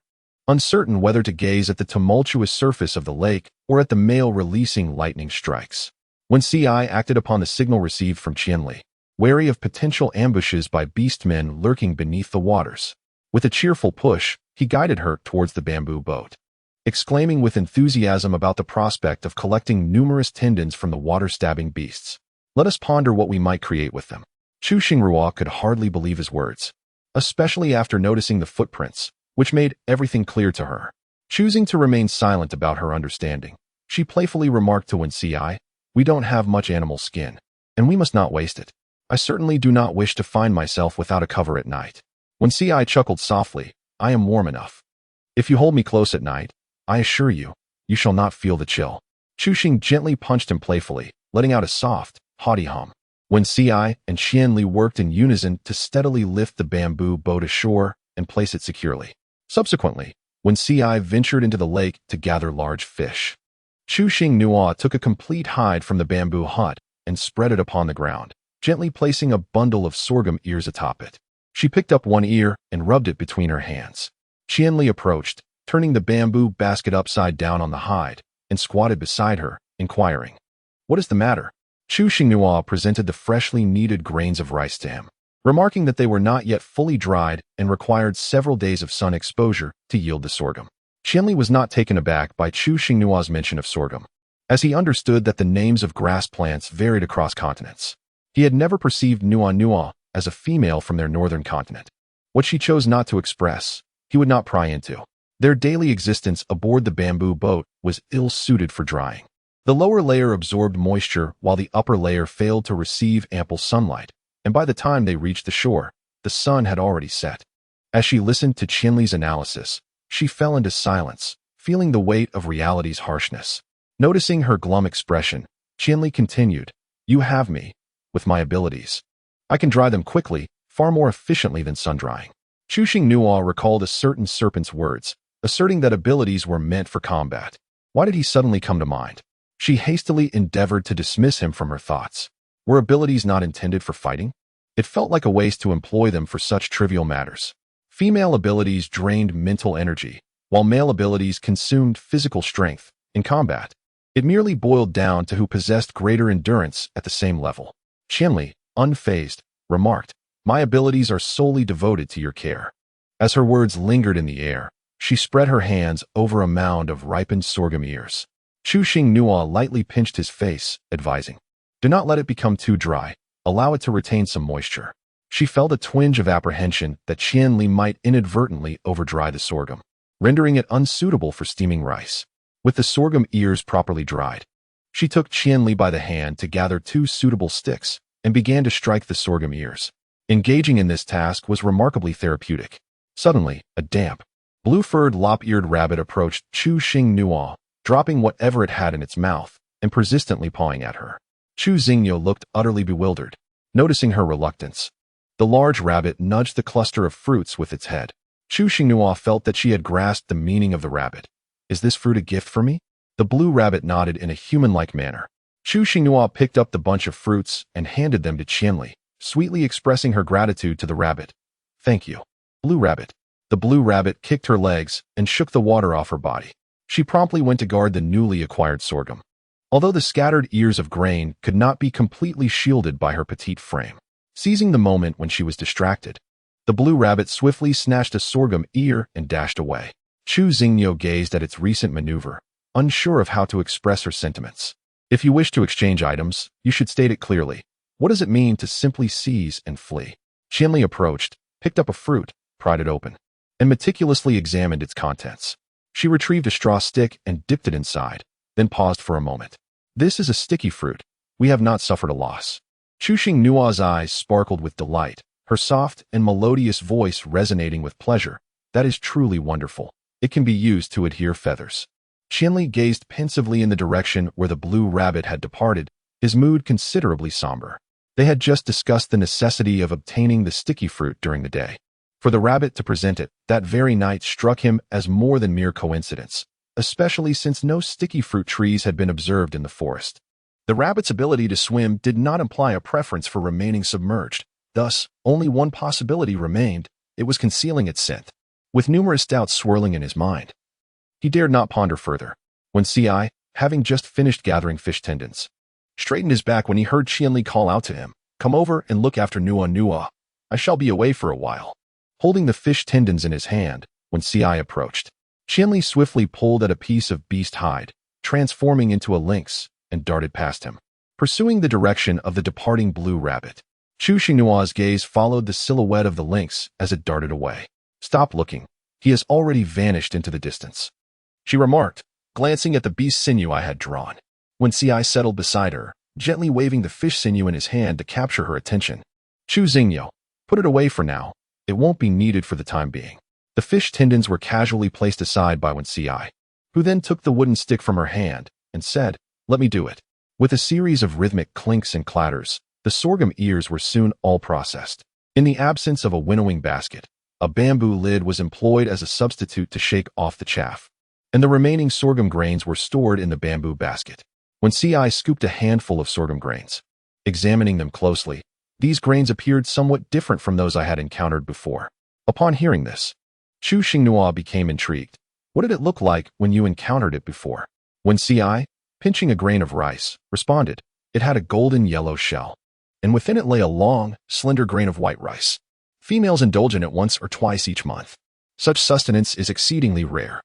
uncertain whether to gaze at the tumultuous surface of the lake or at the male releasing lightning strikes. Wen Ci acted upon the signal received from Qianli, wary of potential ambushes by beastmen lurking beneath the waters. With a cheerful push, he guided her towards the bamboo boat, exclaiming with enthusiasm about the prospect of collecting numerous tendons from the water-stabbing beasts. "Let us ponder what we might create with them." Chu Xinghua could hardly believe his words, especially after noticing the footprints, which made everything clear to her. Choosing to remain silent about her understanding, she playfully remarked to Wen Ci, "We don't have much animal skin, and we must not waste it. I certainly do not wish to find myself without a cover at night." Wen Ci chuckled softly, "I am warm enough. If you hold me close at night, I assure you, you shall not feel the chill." Chu Xing gently punched him playfully, letting out a soft, haughty hum. Wen Ci and Qianli worked in unison to steadily lift the bamboo boat ashore and place it securely. Subsequently, Wen Ci ventured into the lake to gather large fish. Chu Xinghua took a complete hide from the bamboo hut and spread it upon the ground, gently placing a bundle of sorghum ears atop it. She picked up one ear and rubbed it between her hands. Qianli approached, turning the bamboo basket upside down on the hide, and squatted beside her, inquiring, "What is the matter?" Chu Xinghua presented the freshly kneaded grains of rice to him, remarking that they were not yet fully dried and required several days of sun exposure to yield the sorghum. Qianli was not taken aback by Chu Xinghua's mention of sorghum, as he understood that the names of grass plants varied across continents. He had never perceived Nua as a female from their northern continent. What she chose not to express, he would not pry into. Their daily existence aboard the bamboo boat was ill-suited for drying. The lower layer absorbed moisture while the upper layer failed to receive ample sunlight, and by the time they reached the shore, the sun had already set. As she listened to Qianli's analysis, she fell into silence, feeling the weight of reality's harshness. Noticing her glum expression, Qianli continued, "You have me, with my abilities. I can dry them quickly, far more efficiently than sun-drying." Chu Xinghua recalled a certain serpent's words, asserting that abilities were meant for combat. Why did he suddenly come to mind? She hastily endeavored to dismiss him from her thoughts. Were abilities not intended for fighting? It felt like a waste to employ them for such trivial matters. Female abilities drained mental energy, while male abilities consumed physical strength. In combat, it merely boiled down to who possessed greater endurance at the same level. Qianli, unfazed, remarked, "My abilities are solely devoted to your care." As her words lingered in the air, she spread her hands over a mound of ripened sorghum ears. Chu Xingnua lightly pinched his face, advising, "Do not let it become too dry. Allow it to retain some moisture." She felt a twinge of apprehension that Qianli might inadvertently overdry the sorghum, rendering it unsuitable for steaming rice. With the sorghum ears properly dried, she took Qianli by the hand to gather 2 suitable sticks and began to strike the sorghum ears. Engaging in this task was remarkably therapeutic. Suddenly, a damp, blue-furred lop-eared rabbit approached Chu Xingnua, dropping whatever it had in its mouth and persistently pawing at her. Chu Xingyo looked utterly bewildered, noticing her reluctance. The large rabbit nudged the cluster of fruits with its head. Chu Xingnua felt that she had grasped the meaning of the rabbit. "Is this fruit a gift for me?" The blue rabbit nodded in a human-like manner. Chu Xingnua picked up the bunch of fruits and handed them to Qianli, sweetly expressing her gratitude to the rabbit. "Thank you, Blue Rabbit." The blue rabbit kicked her legs and shook the water off her body. She promptly went to guard the newly acquired sorghum. Although the scattered ears of grain could not be completely shielded by her petite frame. Seizing the moment when she was distracted, the blue rabbit swiftly snatched a sorghum ear and dashed away. Chu Xingyo gazed at its recent maneuver, unsure of how to express her sentiments. If you wish to exchange items, you should state it clearly. What does it mean to simply seize and flee? Qianli approached, picked up a fruit, pried it open, and meticulously examined its contents. She retrieved a straw stick and dipped it inside, then paused for a moment. "This is a sticky fruit. We have not suffered a loss." Chu Xingnua's eyes sparkled with delight, her soft and melodious voice resonating with pleasure. "That is truly wonderful. It can be used to adhere feathers." Qianli gazed pensively in the direction where the blue rabbit had departed, his mood considerably somber. They had just discussed the necessity of obtaining the sticky fruit during the day. For the rabbit to present it that very night struck him as more than mere coincidence, especially since no sticky fruit trees had been observed in the forest. The rabbit's ability to swim did not imply a preference for remaining submerged. Thus, only one possibility remained: it was concealing its scent. With numerous doubts swirling in his mind, he dared not ponder further. When Ci, having just finished gathering fish tendons, straightened his back when he heard Qianli call out to him, "Come over and look after Nua Nua. I shall be away for a while." Holding the fish tendons in his hand, when Ci approached, Qianli swiftly pulled at a piece of beast hide, transforming into a lynx, and darted past him, pursuing the direction of the departing blue rabbit. Chu Xingnua's gaze followed the silhouette of the lynx as it darted away. "Stop looking. He has already vanished into the distance," she remarked, glancing at the beast sinew I had drawn. When Ci settled beside her, gently waving the fish sinew in his hand to capture her attention. "Chu Xingyo, put it away for now. It won't be needed for the time being." The fish tendons were casually placed aside by Ci, who then took the wooden stick from her hand and said, "Let me do it." With a series of rhythmic clinks and clatters, the sorghum ears were soon all processed. In the absence of a winnowing basket, a bamboo lid was employed as a substitute to shake off the chaff, and the remaining sorghum grains were stored in the bamboo basket. When Ci scooped a handful of sorghum grains, examining them closely, these grains appeared somewhat different from those I had encountered before. Upon hearing this, Chu Xingnua became intrigued. "What did it look like when you encountered it before?" When Ci, pinching a grain of rice, responded, "It had a golden yellow shell, and within it lay a long, slender grain of white rice. Females indulge in it once or twice each month. Such sustenance is exceedingly rare.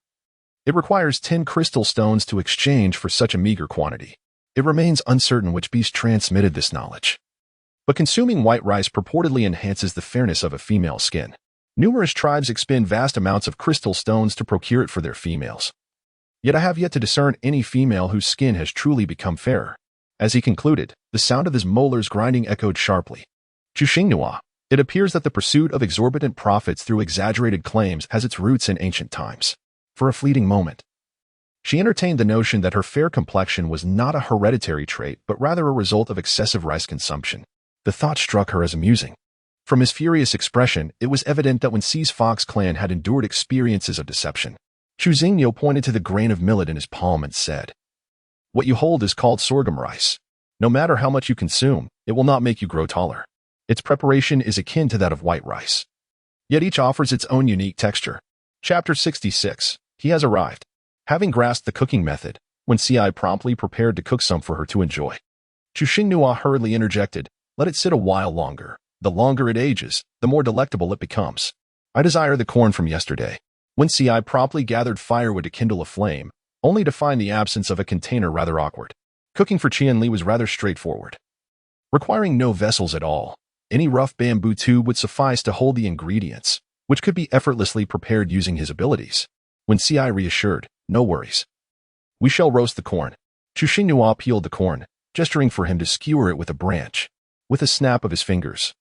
It requires 10 crystal stones to exchange for such a meager quantity." It remains uncertain which beast transmitted this knowledge, but consuming white rice purportedly enhances the fairness of a female skin. Numerous tribes expend vast amounts of crystal stones to procure it for their females. Yet I have yet to discern any female whose skin has truly become fairer. As he concluded, the sound of his molars grinding echoed sharply. "Chu Xingnua, it appears that the pursuit of exorbitant profits through exaggerated claims has its roots in ancient times." For a fleeting moment, she entertained the notion that her fair complexion was not a hereditary trait, but rather a result of excessive rice consumption. The thought struck her as amusing. From his furious expression, it was evident that when Ci's fox clan had endured experiences of deception. Chu Xingyo pointed to the grain of millet in his palm and said, "What you hold is called sorghum rice. No matter how much you consume, it will not make you grow taller. Its preparation is akin to that of white rice. Yet each offers its own unique texture." Chapter 66. He has arrived. Having grasped the cooking method, when Ci promptly prepared to cook some for her to enjoy, Chu Xingnua hurriedly interjected, Let it sit a while longer. The longer it ages, the more delectable it becomes. I desire the corn from yesterday. Wen Ci promptly gathered firewood to kindle a flame, only to find the absence of a container rather awkward. Cooking for Qianli was rather straightforward. Requiring no vessels at all, any rough bamboo tube would suffice to hold the ingredients, which could be effortlessly prepared using his abilities. Wen Ci reassured, no worries. We shall roast the corn. Chu Xinghua peeled the corn, gesturing for him to skewer it with a branch. With a snap of his fingers,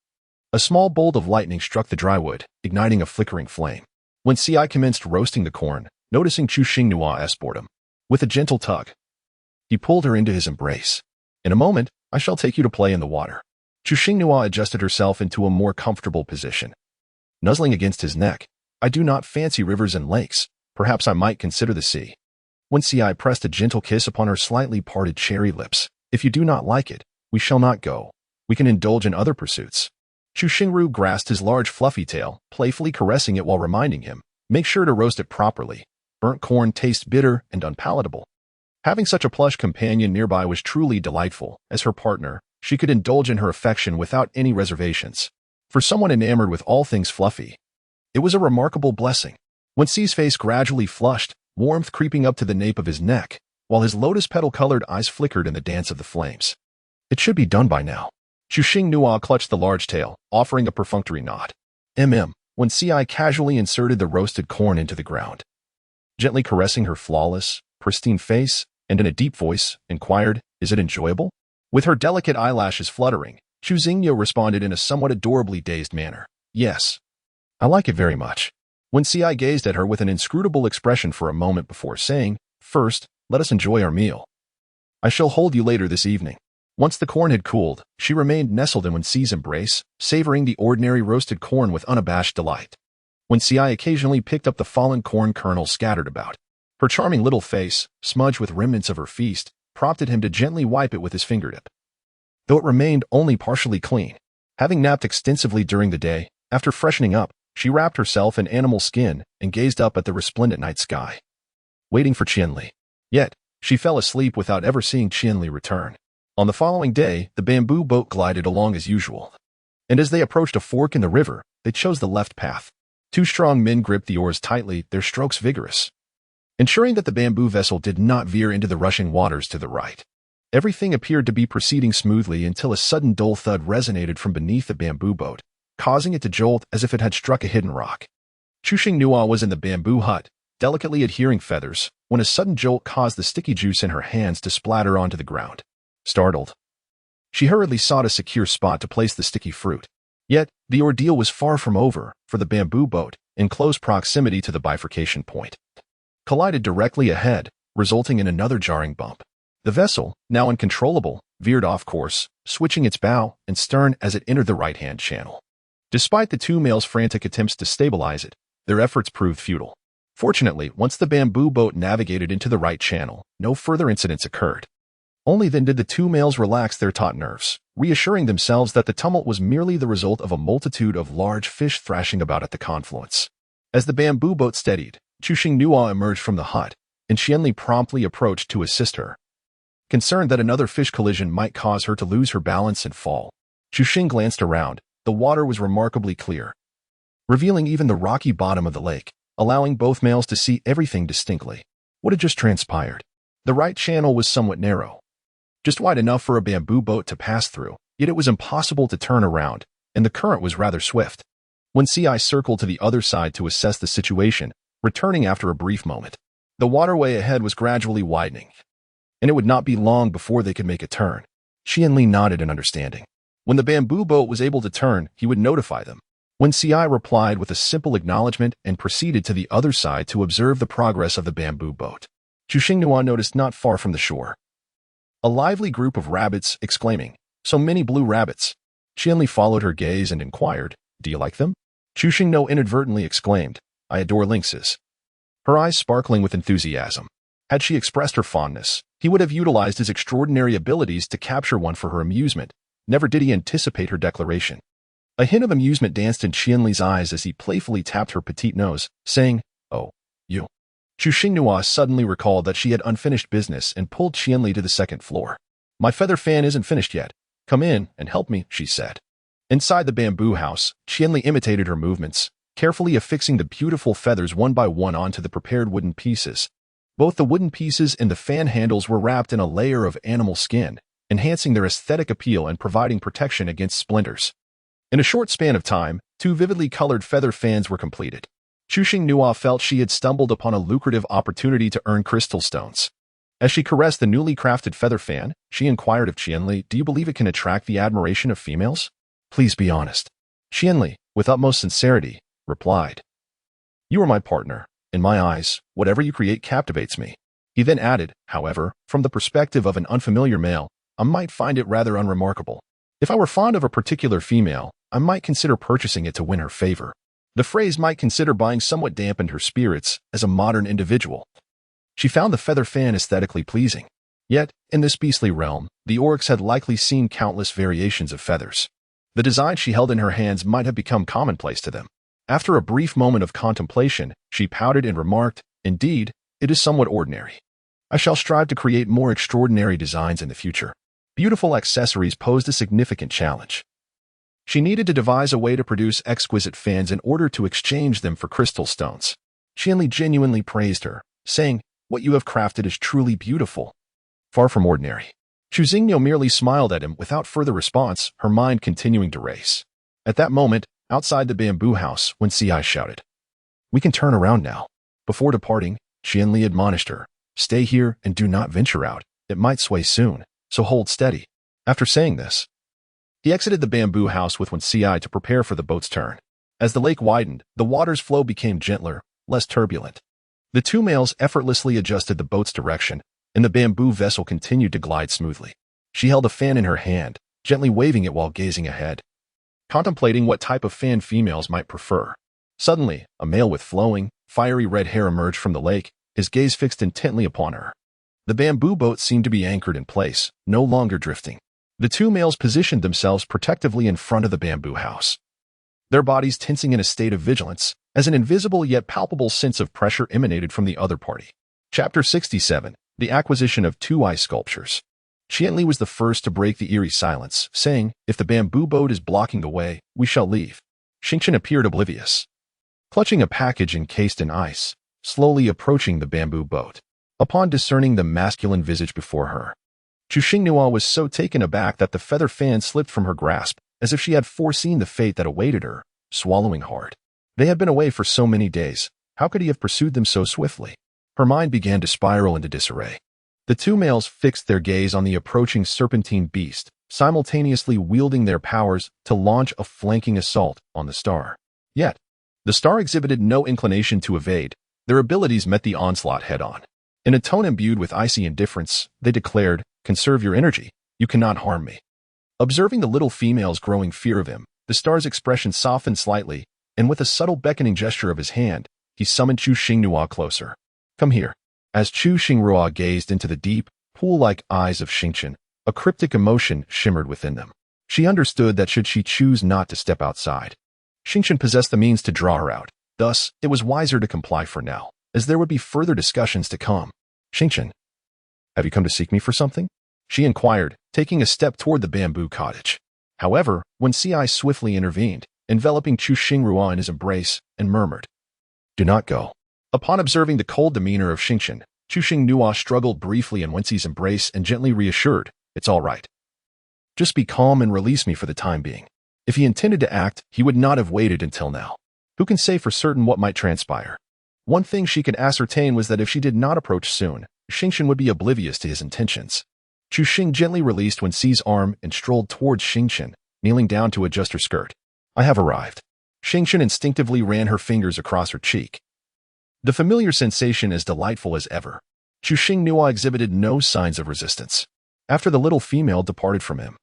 a small bolt of lightning struck the dry wood, igniting a flickering flame. Wen Ci commenced roasting the corn, noticing Chu Xinghua's boredom. With a gentle tug, he pulled her into his embrace. In a moment, I shall take you to play in the water. Chu Xinghua adjusted herself into a more comfortable position. Nuzzling against his neck, I do not fancy rivers and lakes. Perhaps I might consider the sea. Wen Ci pressed a gentle kiss upon her slightly parted cherry lips. If you do not like it, we shall not go. We can indulge in other pursuits. Chu Xingru grasped his large fluffy tail, playfully caressing it while reminding him, make sure to roast it properly. Burnt corn tastes bitter and unpalatable. Having such a plush companion nearby was truly delightful. As her partner, she could indulge in her affection without any reservations. For someone enamored with all things fluffy, it was a remarkable blessing. Wen Ci's face gradually flushed, warmth creeping up to the nape of his neck, while his lotus petal-colored eyes flickered in the dance of the flames. It should be done by now. Chu Xinghua clutched the large tail, offering a perfunctory nod. Wen Ci casually inserted the roasted corn into the ground. Gently caressing her flawless, pristine face, and in a deep voice, inquired, is it enjoyable? With her delicate eyelashes fluttering, Chu Xingyu responded in a somewhat adorably dazed manner. Yes. I like it very much. Wen Ci gazed at her with an inscrutable expression for a moment before saying, first, let us enjoy our meal. I shall hold you later this evening. Once the corn had cooled, she remained nestled in Wen Ci's embrace, savoring the ordinary roasted corn with unabashed delight. Wen Ci occasionally picked up the fallen corn kernels scattered about. Her charming little face, smudged with remnants of her feast, prompted him to gently wipe it with his fingertip. Though it remained only partially clean. Having napped extensively during the day, after freshening up, she wrapped herself in animal skin and gazed up at the resplendent night sky, waiting for Qianli. Yet, she fell asleep without ever seeing Qianli return. On the following day, the bamboo boat glided along as usual. And as they approached a fork in the river, they chose the left path. Two strong men gripped the oars tightly, their strokes vigorous, ensuring that the bamboo vessel did not veer into the rushing waters to the right. Everything appeared to be proceeding smoothly until a sudden dull thud resonated from beneath the bamboo boat, causing it to jolt as if it had struck a hidden rock. Chu Xinghua was in the bamboo hut, delicately adhering feathers, when a sudden jolt caused the sticky juice in her hands to splatter onto the ground. Startled, she hurriedly sought a secure spot to place the sticky fruit. Yet, the ordeal was far from over, for the bamboo boat, in close proximity to the bifurcation point, collided directly ahead, resulting in another jarring bump. The vessel, now uncontrollable, veered off course, switching its bow and stern as it entered the right-hand channel. Despite the two males' frantic attempts to stabilize it, their efforts proved futile. Fortunately, once the bamboo boat navigated into the right channel, no further incidents occurred. Only then did the two males relax their taut nerves, reassuring themselves that the tumult was merely the result of a multitude of large fish thrashing about at the confluence. As the bamboo boat steadied, Chu Xinghua emerged from the hut, and Qianli promptly approached to assist her. Concerned that another fish collision might cause her to lose her balance and fall, Chu Xing glanced around. The water was remarkably clear, revealing even the rocky bottom of the lake, allowing both males to see everything distinctly. What had just transpired? The right channel was somewhat narrow, just wide enough for a bamboo boat to pass through, yet it was impossible to turn around, and the current was rather swift. Wen Ci circled to the other side to assess the situation, returning after a brief moment. The waterway ahead was gradually widening, and it would not be long before they could make a turn. Qianli nodded in understanding. When the bamboo boat was able to turn, he would notify them. Wen Ci replied with a simple acknowledgement and proceeded to the other side to observe the progress of the bamboo boat. Chu Xinghua noticed not far from the shore a lively group of rabbits, exclaiming, "So many blue rabbits!" Qianli followed her gaze and inquired, "Do you like them?" Chu Xingnu inadvertently exclaimed, "I adore lynxes." Her eyes sparkling with enthusiasm. Had she expressed her fondness, he would have utilized his extraordinary abilities to capture one for her amusement. Never did he anticipate her declaration. A hint of amusement danced in Qianli's eyes as he playfully tapped her petite nose, saying, "Oh, you." Chu Xinghua suddenly recalled that she had unfinished business and pulled Qianli to the second floor. "My feather fan isn't finished yet. "Come in and help me," she said. Inside the bamboo house, Qianli imitated her movements, carefully affixing the beautiful feathers one by one onto the prepared wooden pieces. Both the wooden pieces and the fan handles were wrapped in a layer of animal skin, enhancing their aesthetic appeal and providing protection against splinters. In a short span of time, 2 vividly colored feather fans were completed. Chuxing Nua felt she had stumbled upon a lucrative opportunity to earn crystal stones. As she caressed the newly crafted feather fan, she inquired of Qianli, "Do you believe it can attract the admiration of females?" "Please be honest." Qianli, with utmost sincerity, replied, "You are my partner. In my eyes, whatever you create captivates me." He then added, "However, from the perspective of an unfamiliar male, I might find it rather unremarkable. If I were fond of a particular female, I might consider purchasing it to win her favor." The phrase "might consider buying" somewhat dampened her spirits as a modern individual. She found the feather fan aesthetically pleasing. Yet, in this beastly realm, the orcs had likely seen countless variations of feathers. The design she held in her hands might have become commonplace to them. After a brief moment of contemplation, she pouted and remarked, "Indeed, it is somewhat ordinary. I shall strive to create more extraordinary designs in the future." Beautiful accessories posed a significant challenge. She needed to devise a way to produce exquisite fans in order to exchange them for crystal stones. Qianli genuinely praised her, saying, "What you have crafted is truly beautiful. Far from ordinary." Chu Xingniu merely smiled at him without further response, her mind continuing to race. At that moment, outside the bamboo house, Wen Ci shouted, "We can turn around now." Before departing, Qianli admonished her, "Stay here and do not venture out. It might sway soon, so hold steady." After saying this, he exited the bamboo house with Wen Ci to prepare for the boat's turn. As the lake widened, the water's flow became gentler, less turbulent. The 2 males effortlessly adjusted the boat's direction, and the bamboo vessel continued to glide smoothly. She held a fan in her hand, gently waving it while gazing ahead, contemplating what type of fan females might prefer. Suddenly, a male with flowing, fiery red hair emerged from the lake, his gaze fixed intently upon her. The bamboo boat seemed to be anchored in place, no longer drifting. The 2 males positioned themselves protectively in front of the bamboo house, their bodies tensing in a state of vigilance, as an invisible yet palpable sense of pressure emanated from the other party. Chapter 67. The Acquisition of 2 Ice Sculptures. Qianli was the first to break the eerie silence, saying, "If the bamboo boat is blocking the way, we shall leave." Xingchen appeared oblivious, clutching a package encased in ice, slowly approaching the bamboo boat. Upon discerning the masculine visage before her, Chu Xingniu was so taken aback that the feather fan slipped from her grasp, as if she had foreseen the fate that awaited her, swallowing hard. They had been away for so many days. How could he have pursued them so swiftly? Her mind began to spiral into disarray. The 2 males fixed their gaze on the approaching serpentine beast, simultaneously wielding their powers to launch a flanking assault on the star. Yet, the star exhibited no inclination to evade. Their abilities met the onslaught head-on. In a tone imbued with icy indifference, they declared, "Conserve your energy. You cannot harm me." Observing the little female's growing fear of him, the star's expression softened slightly, and with a subtle beckoning gesture of his hand, he summoned Chu Xingniu closer. "Come here." As Chu Xingniu gazed into the deep, pool-like eyes of Xingchen, a cryptic emotion shimmered within them. She understood that should she choose not to step outside, Xingchen possessed the means to draw her out. Thus, it was wiser to comply for now, as there would be further discussions to come. "Xingchen, have you come to seek me for something?" she inquired, taking a step toward the bamboo cottage. However, Wen Ci swiftly intervened, enveloping Chu Xingniu in his embrace, and murmured, "Do not go." Upon observing the cold demeanor of Xingchen, Chu Xingniu struggled briefly in Wen Ci's embrace and gently reassured, "It's all right. Just be calm and release me for the time being." If he intended to act, he would not have waited until now. Who can say for certain what might transpire? One thing she could ascertain was that if she did not approach soon, Xingchen would be oblivious to his intentions. Chu Xing gently released Wen Ci's arm and strolled towards Xingchen, kneeling down to adjust her skirt. "I have arrived." Xingchen instinctively ran her fingers across her cheek. The familiar sensation as delightful as ever. Chu Xingniu exhibited no signs of resistance. After the little female departed from him,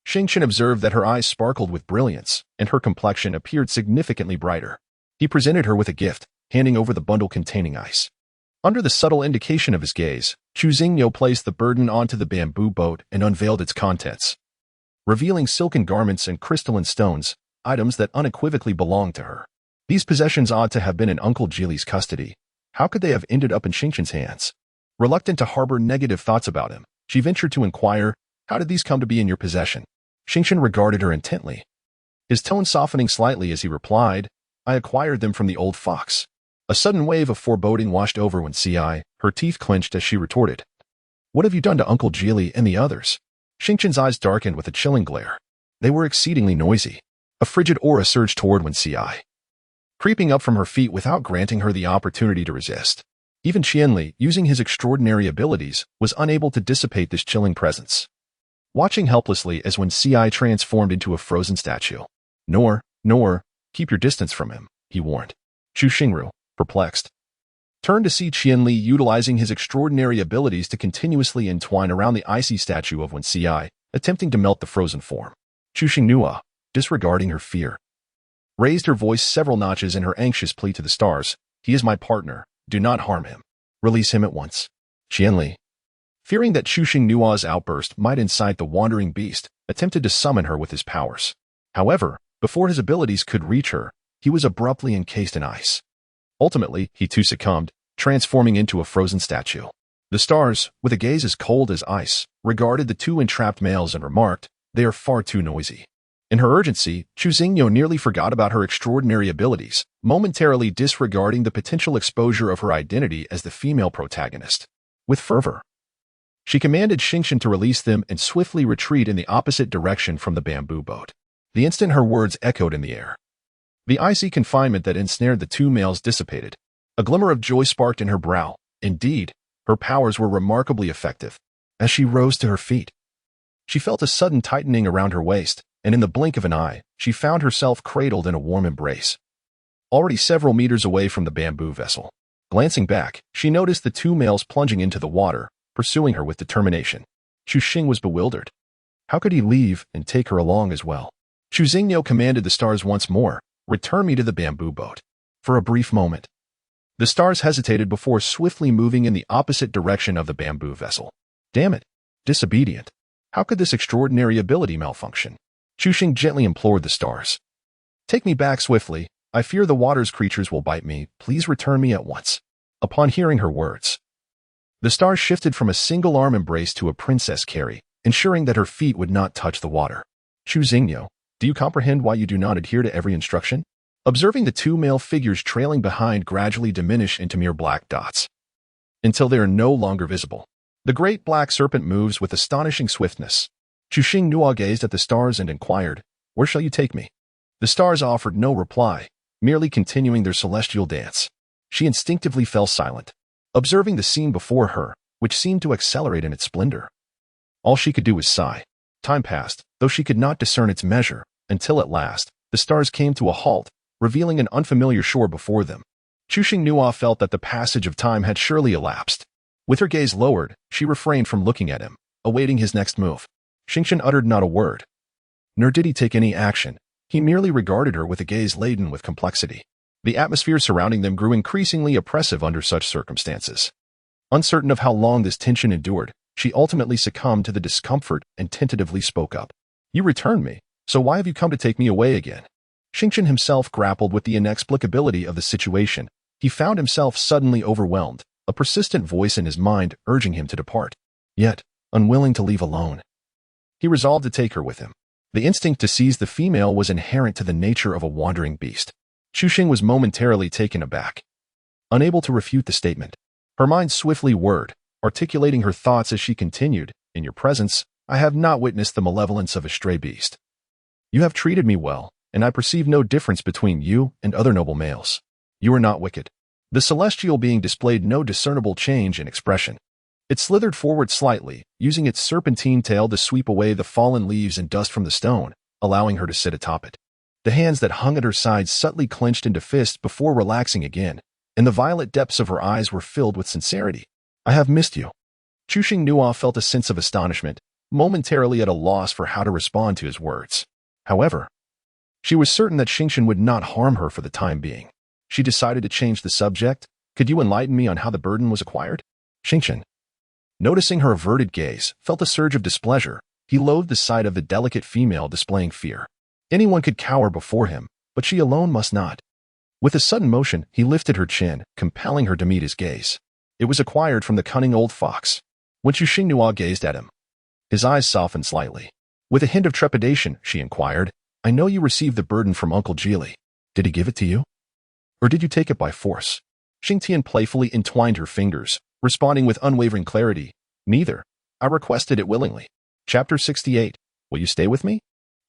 Xingchen observed that her eyes sparkled with brilliance, and her complexion appeared significantly brighter. He presented her with a gift, handing over the bundle containing ice. Under the subtle indication of his gaze, Chu Xingniu placed the burden onto the bamboo boat and unveiled its contents, revealing silken garments and crystalline stones, items that unequivocally belonged to her. These possessions ought to have been in Uncle Jili's custody. How could they have ended up in Xingchen's hands? Reluctant to harbor negative thoughts about him, she ventured to inquire, "How did these come to be in your possession?" Xingchen regarded her intently, his tone softening slightly as he replied, I acquired them from the old fox. A sudden wave of foreboding washed over Wen Ci, her teeth clenched as she retorted. What have you done to Uncle Geely and the others? Xingchen's eyes darkened with a chilling glare. They were exceedingly noisy. A frigid aura surged toward Wen Ci, creeping up from her feet without granting her the opportunity to resist. Even Qianli, using his extraordinary abilities, was unable to dissipate this chilling presence. Watching helplessly as Wen Ci transformed into a frozen statue. Nor, keep your distance from him, he warned. Chu Xingru, perplexed, turned to see Qianli utilizing his extraordinary abilities to continuously entwine around the icy statue of Wen Ci, attempting to melt the frozen form. Chu Xingnua, disregarding her fear, raised her voice several notches in her anxious plea to the stars. He is my partner. Do not harm him. Release him at once. Qianli, fearing that Chu Xingnua's outburst might incite the wandering beast, attempted to summon her with his powers. However, before his abilities could reach her, he was abruptly encased in ice. Ultimately, he too succumbed, transforming into a frozen statue. The stars, with a gaze as cold as ice, regarded the two entrapped males and remarked, they are far too noisy. In her urgency, Chu Xingyo nearly forgot about her extraordinary abilities, momentarily disregarding the potential exposure of her identity as the female protagonist. With fervor, she commanded Xingchen to release them and swiftly retreat in the opposite direction from the bamboo boat. The instant her words echoed in the air, the icy confinement that ensnared the two males dissipated. A glimmer of joy sparked in her brow. Indeed, her powers were remarkably effective. As she rose to her feet, she felt a sudden tightening around her waist, and in the blink of an eye, she found herself cradled in a warm embrace, already several meters away from the bamboo vessel. Glancing back, she noticed the two males plunging into the water, pursuing her with determination. Chu Xing was bewildered. How could he leave and take her along as well? Chu Xingyo commanded the stars once more, return me to the bamboo boat. For a brief moment, the stars hesitated before swiftly moving in the opposite direction of the bamboo vessel. Damn it! Disobedient. How could this extraordinary ability malfunction? Chu Xing gently implored the stars. Take me back swiftly. I fear the water's creatures will bite me. Please return me at once. Upon hearing her words, the stars shifted from a single arm embrace to a princess carry, ensuring that her feet would not touch the water. Chu Xingyo, do you comprehend why you do not adhere to every instruction? Observing the two male figures trailing behind gradually diminish into mere black dots, until they are no longer visible. The great black serpent moves with astonishing swiftness. Chu Xingnua gazed at the stars and inquired, where shall you take me? The stars offered no reply, merely continuing their celestial dance. She instinctively fell silent, observing the scene before her, which seemed to accelerate in its splendor. All she could do was sigh. Time passed, though she could not discern its measure, until at last, the stars came to a halt, revealing an unfamiliar shore before them. Chu Xingnua felt that the passage of time had surely elapsed. With her gaze lowered, she refrained from looking at him, awaiting his next move. Xingchen uttered not a word, nor did he take any action. He merely regarded her with a gaze laden with complexity. The atmosphere surrounding them grew increasingly oppressive under such circumstances. Uncertain of how long this tension endured, she ultimately succumbed to the discomfort and tentatively spoke up. You returned me, so why have you come to take me away again? Xingchen himself grappled with the inexplicability of the situation. He found himself suddenly overwhelmed, a persistent voice in his mind urging him to depart. Yet, unwilling to leave alone, he resolved to take her with him. The instinct to seize the female was inherent to the nature of a wandering beast. Chu Xing was momentarily taken aback, unable to refute the statement. Her mind swiftly whirred, articulating her thoughts as she continued, in your presence, I have not witnessed the malevolence of a stray beast. You have treated me well, and I perceive no difference between you and other noble males. You are not wicked. The celestial being displayed no discernible change in expression. It slithered forward slightly, using its serpentine tail to sweep away the fallen leaves and dust from the stone, allowing her to sit atop it. The hands that hung at her sides subtly clenched into fists before relaxing again, and the violet depths of her eyes were filled with sincerity. I have missed you. Chu Xingnua felt a sense of astonishment, momentarily at a loss for how to respond to his words. However, she was certain that Xingchen would not harm her for the time being. She decided to change the subject. Could you enlighten me on how the burden was acquired? Xingchen, noticing her averted gaze, felt a surge of displeasure. He loathed the sight of the delicate female displaying fear. Anyone could cower before him, but she alone must not. With a sudden motion, he lifted her chin, compelling her to meet his gaze. It was acquired from the cunning old fox. When Chu Xingnua gazed at him, his eyes softened slightly. With a hint of trepidation, she inquired, I know you received the burden from Uncle Geely. Did he give it to you? Or did you take it by force? Xingtian playfully entwined her fingers, responding with unwavering clarity, Neither. I requested it willingly. Chapter 68. Will you stay with me?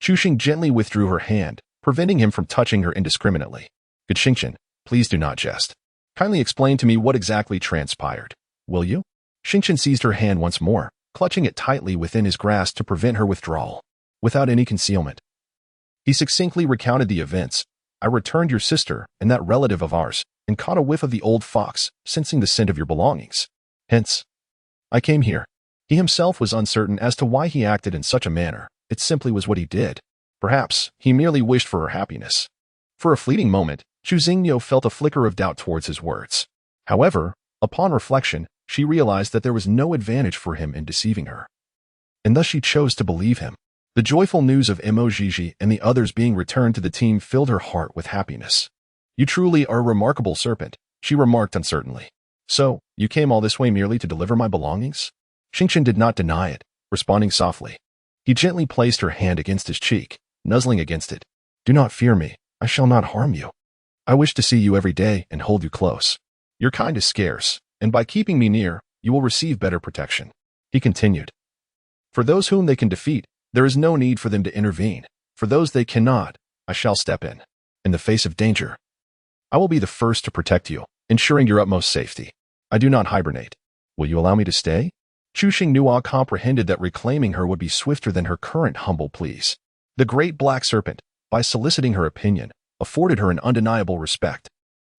Chuxing gently withdrew her hand, preventing him from touching her indiscriminately. Good Xingtian, please do not jest. Kindly explain to me what exactly transpired. Will you? Xingtian seized her hand once more, clutching it tightly within his grasp to prevent her withdrawal. Without any concealment, he succinctly recounted the events. I returned your sister and that relative of ours, and caught a whiff of the old fox, sensing the scent of your belongings. Hence, I came here. He himself was uncertain as to why he acted in such a manner. It simply was what he did. Perhaps he merely wished for her happiness. For a fleeting moment, Chu Xingniu felt a flicker of doubt towards his words. However, upon reflection, she realized that there was no advantage for him in deceiving her. And thus she chose to believe him. The joyful news of Mo Jiji and the others being returned to the team filled her heart with happiness. You truly are a remarkable serpent, she remarked uncertainly. So, you came all this way merely to deliver my belongings? Xingtian did not deny it, responding softly. He gently placed her hand against his cheek, nuzzling against it. Do not fear me, I shall not harm you. I wish to see you every day and hold you close. Your kind is scarce, and by keeping me near, you will receive better protection. He continued. For those whom they can defeat, there is no need for them to intervene. For those they cannot, I shall step in. In the face of danger, I will be the first to protect you, ensuring your utmost safety. I do not hibernate. Will you allow me to stay? Chu Xingniu comprehended that reclaiming her would be swifter than her current humble pleas. The great black serpent, by soliciting her opinion, afforded her an undeniable respect.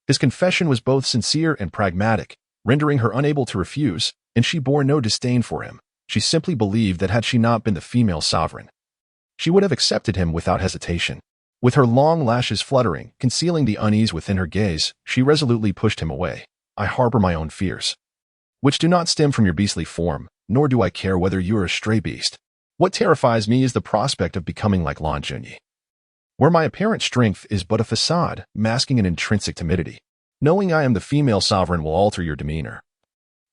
His confession was both sincere and pragmatic, rendering her unable to refuse, and she bore no disdain for him. She simply believed that had she not been the female sovereign, she would have accepted him without hesitation. With her long lashes fluttering, concealing the unease within her gaze, she resolutely pushed him away. I harbor my own fears, which do not stem from your beastly form, nor do I care whether you are a stray beast. What terrifies me is the prospect of becoming like Lan Junyi, where my apparent strength is but a facade, masking an intrinsic timidity. Knowing I am the female sovereign will alter your demeanor,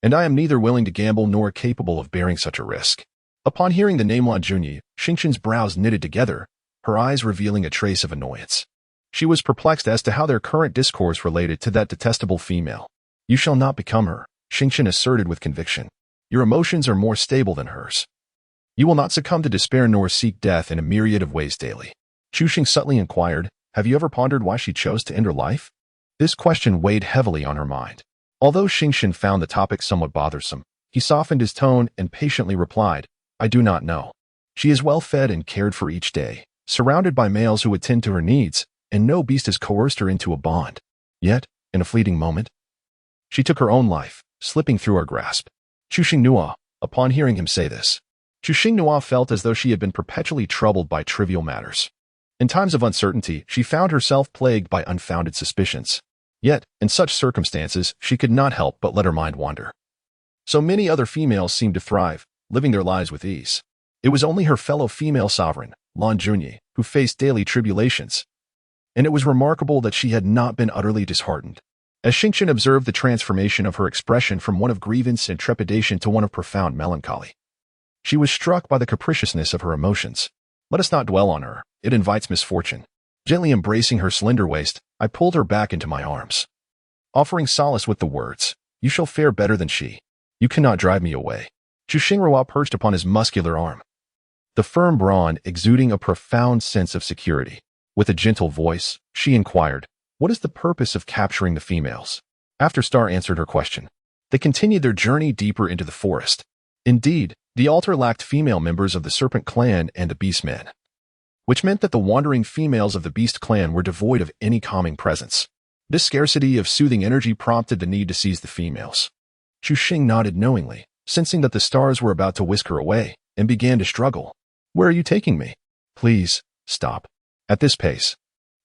and I am neither willing to gamble nor capable of bearing such a risk. Upon hearing the name Lan Junyi, Xingtian's brows knitted together, her eyes revealing a trace of annoyance. She was perplexed as to how their current discourse related to that detestable female. You shall not become her, Xingtian asserted with conviction. Your emotions are more stable than hers. You will not succumb to despair nor seek death in a myriad of ways daily. Chuxing subtly inquired, have you ever pondered why she chose to end her life? This question weighed heavily on her mind. Although Xingtian found the topic somewhat bothersome, he softened his tone and patiently replied, I do not know. She is well fed and cared for each day, surrounded by males who attend to her needs, and no beast has coerced her into a bond. Yet, in a fleeting moment, she took her own life, slipping through our grasp. Chu Xingniu, upon hearing him say this, Chu Xingniu felt as though she had been perpetually troubled by trivial matters. In times of uncertainty, she found herself plagued by unfounded suspicions. Yet, in such circumstances, she could not help but let her mind wander. So many other females seemed to thrive, living their lives with ease. It was only her fellow female sovereign, Lan Junyi, who faced daily tribulations. And it was remarkable that she had not been utterly disheartened. As Xingtian observed the transformation of her expression from one of grievance and trepidation to one of profound melancholy, she was struck by the capriciousness of her emotions. Let us not dwell on her, it invites misfortune. Gently embracing her slender waist, I pulled her back into my arms, offering solace with the words, you shall fare better than she. You cannot drive me away. Chu Xingniu perched upon his muscular arm, the firm brawn exuding a profound sense of security. With a gentle voice, she inquired, what is the purpose of capturing the females? After Star answered her question, they continued their journey deeper into the forest. Indeed, the altar lacked female members of the Serpent clan and the Beastman, which meant that the wandering females of the Beast clan were devoid of any calming presence. This scarcity of soothing energy prompted the need to seize the females. Chu Xing nodded knowingly, sensing that the stars were about to whisk her away, and began to struggle. Where are you taking me? Please, stop. At this pace,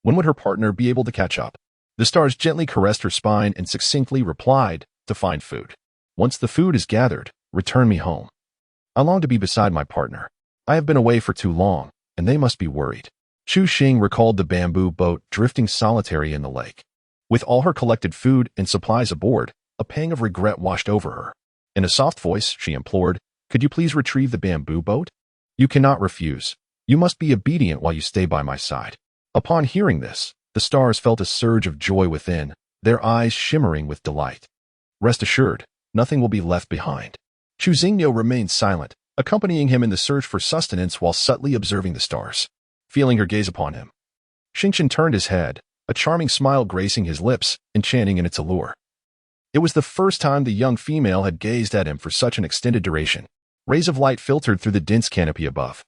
when would her partner be able to catch up? The stars gently caressed her spine and succinctly replied, to find food. Once the food is gathered, return me home. I long to be beside my partner. I have been away for too long, and they must be worried. Chu Xing recalled the bamboo boat drifting solitary in the lake. With all her collected food and supplies aboard, a pang of regret washed over her. In a soft voice, she implored, could you please retrieve the bamboo boat? You cannot refuse. You must be obedient while you stay by my side." Upon hearing this, the stars felt a surge of joy within, their eyes shimmering with delight. Rest assured, nothing will be left behind. Chu Xingyo remained silent, accompanying him in the search for sustenance while subtly observing the stars. Feeling her gaze upon him, Xingqian turned his head, a charming smile gracing his lips, enchanting in its allure. It was the first time the young female had gazed at him for such an extended duration. Rays of light filtered through the dense canopy above,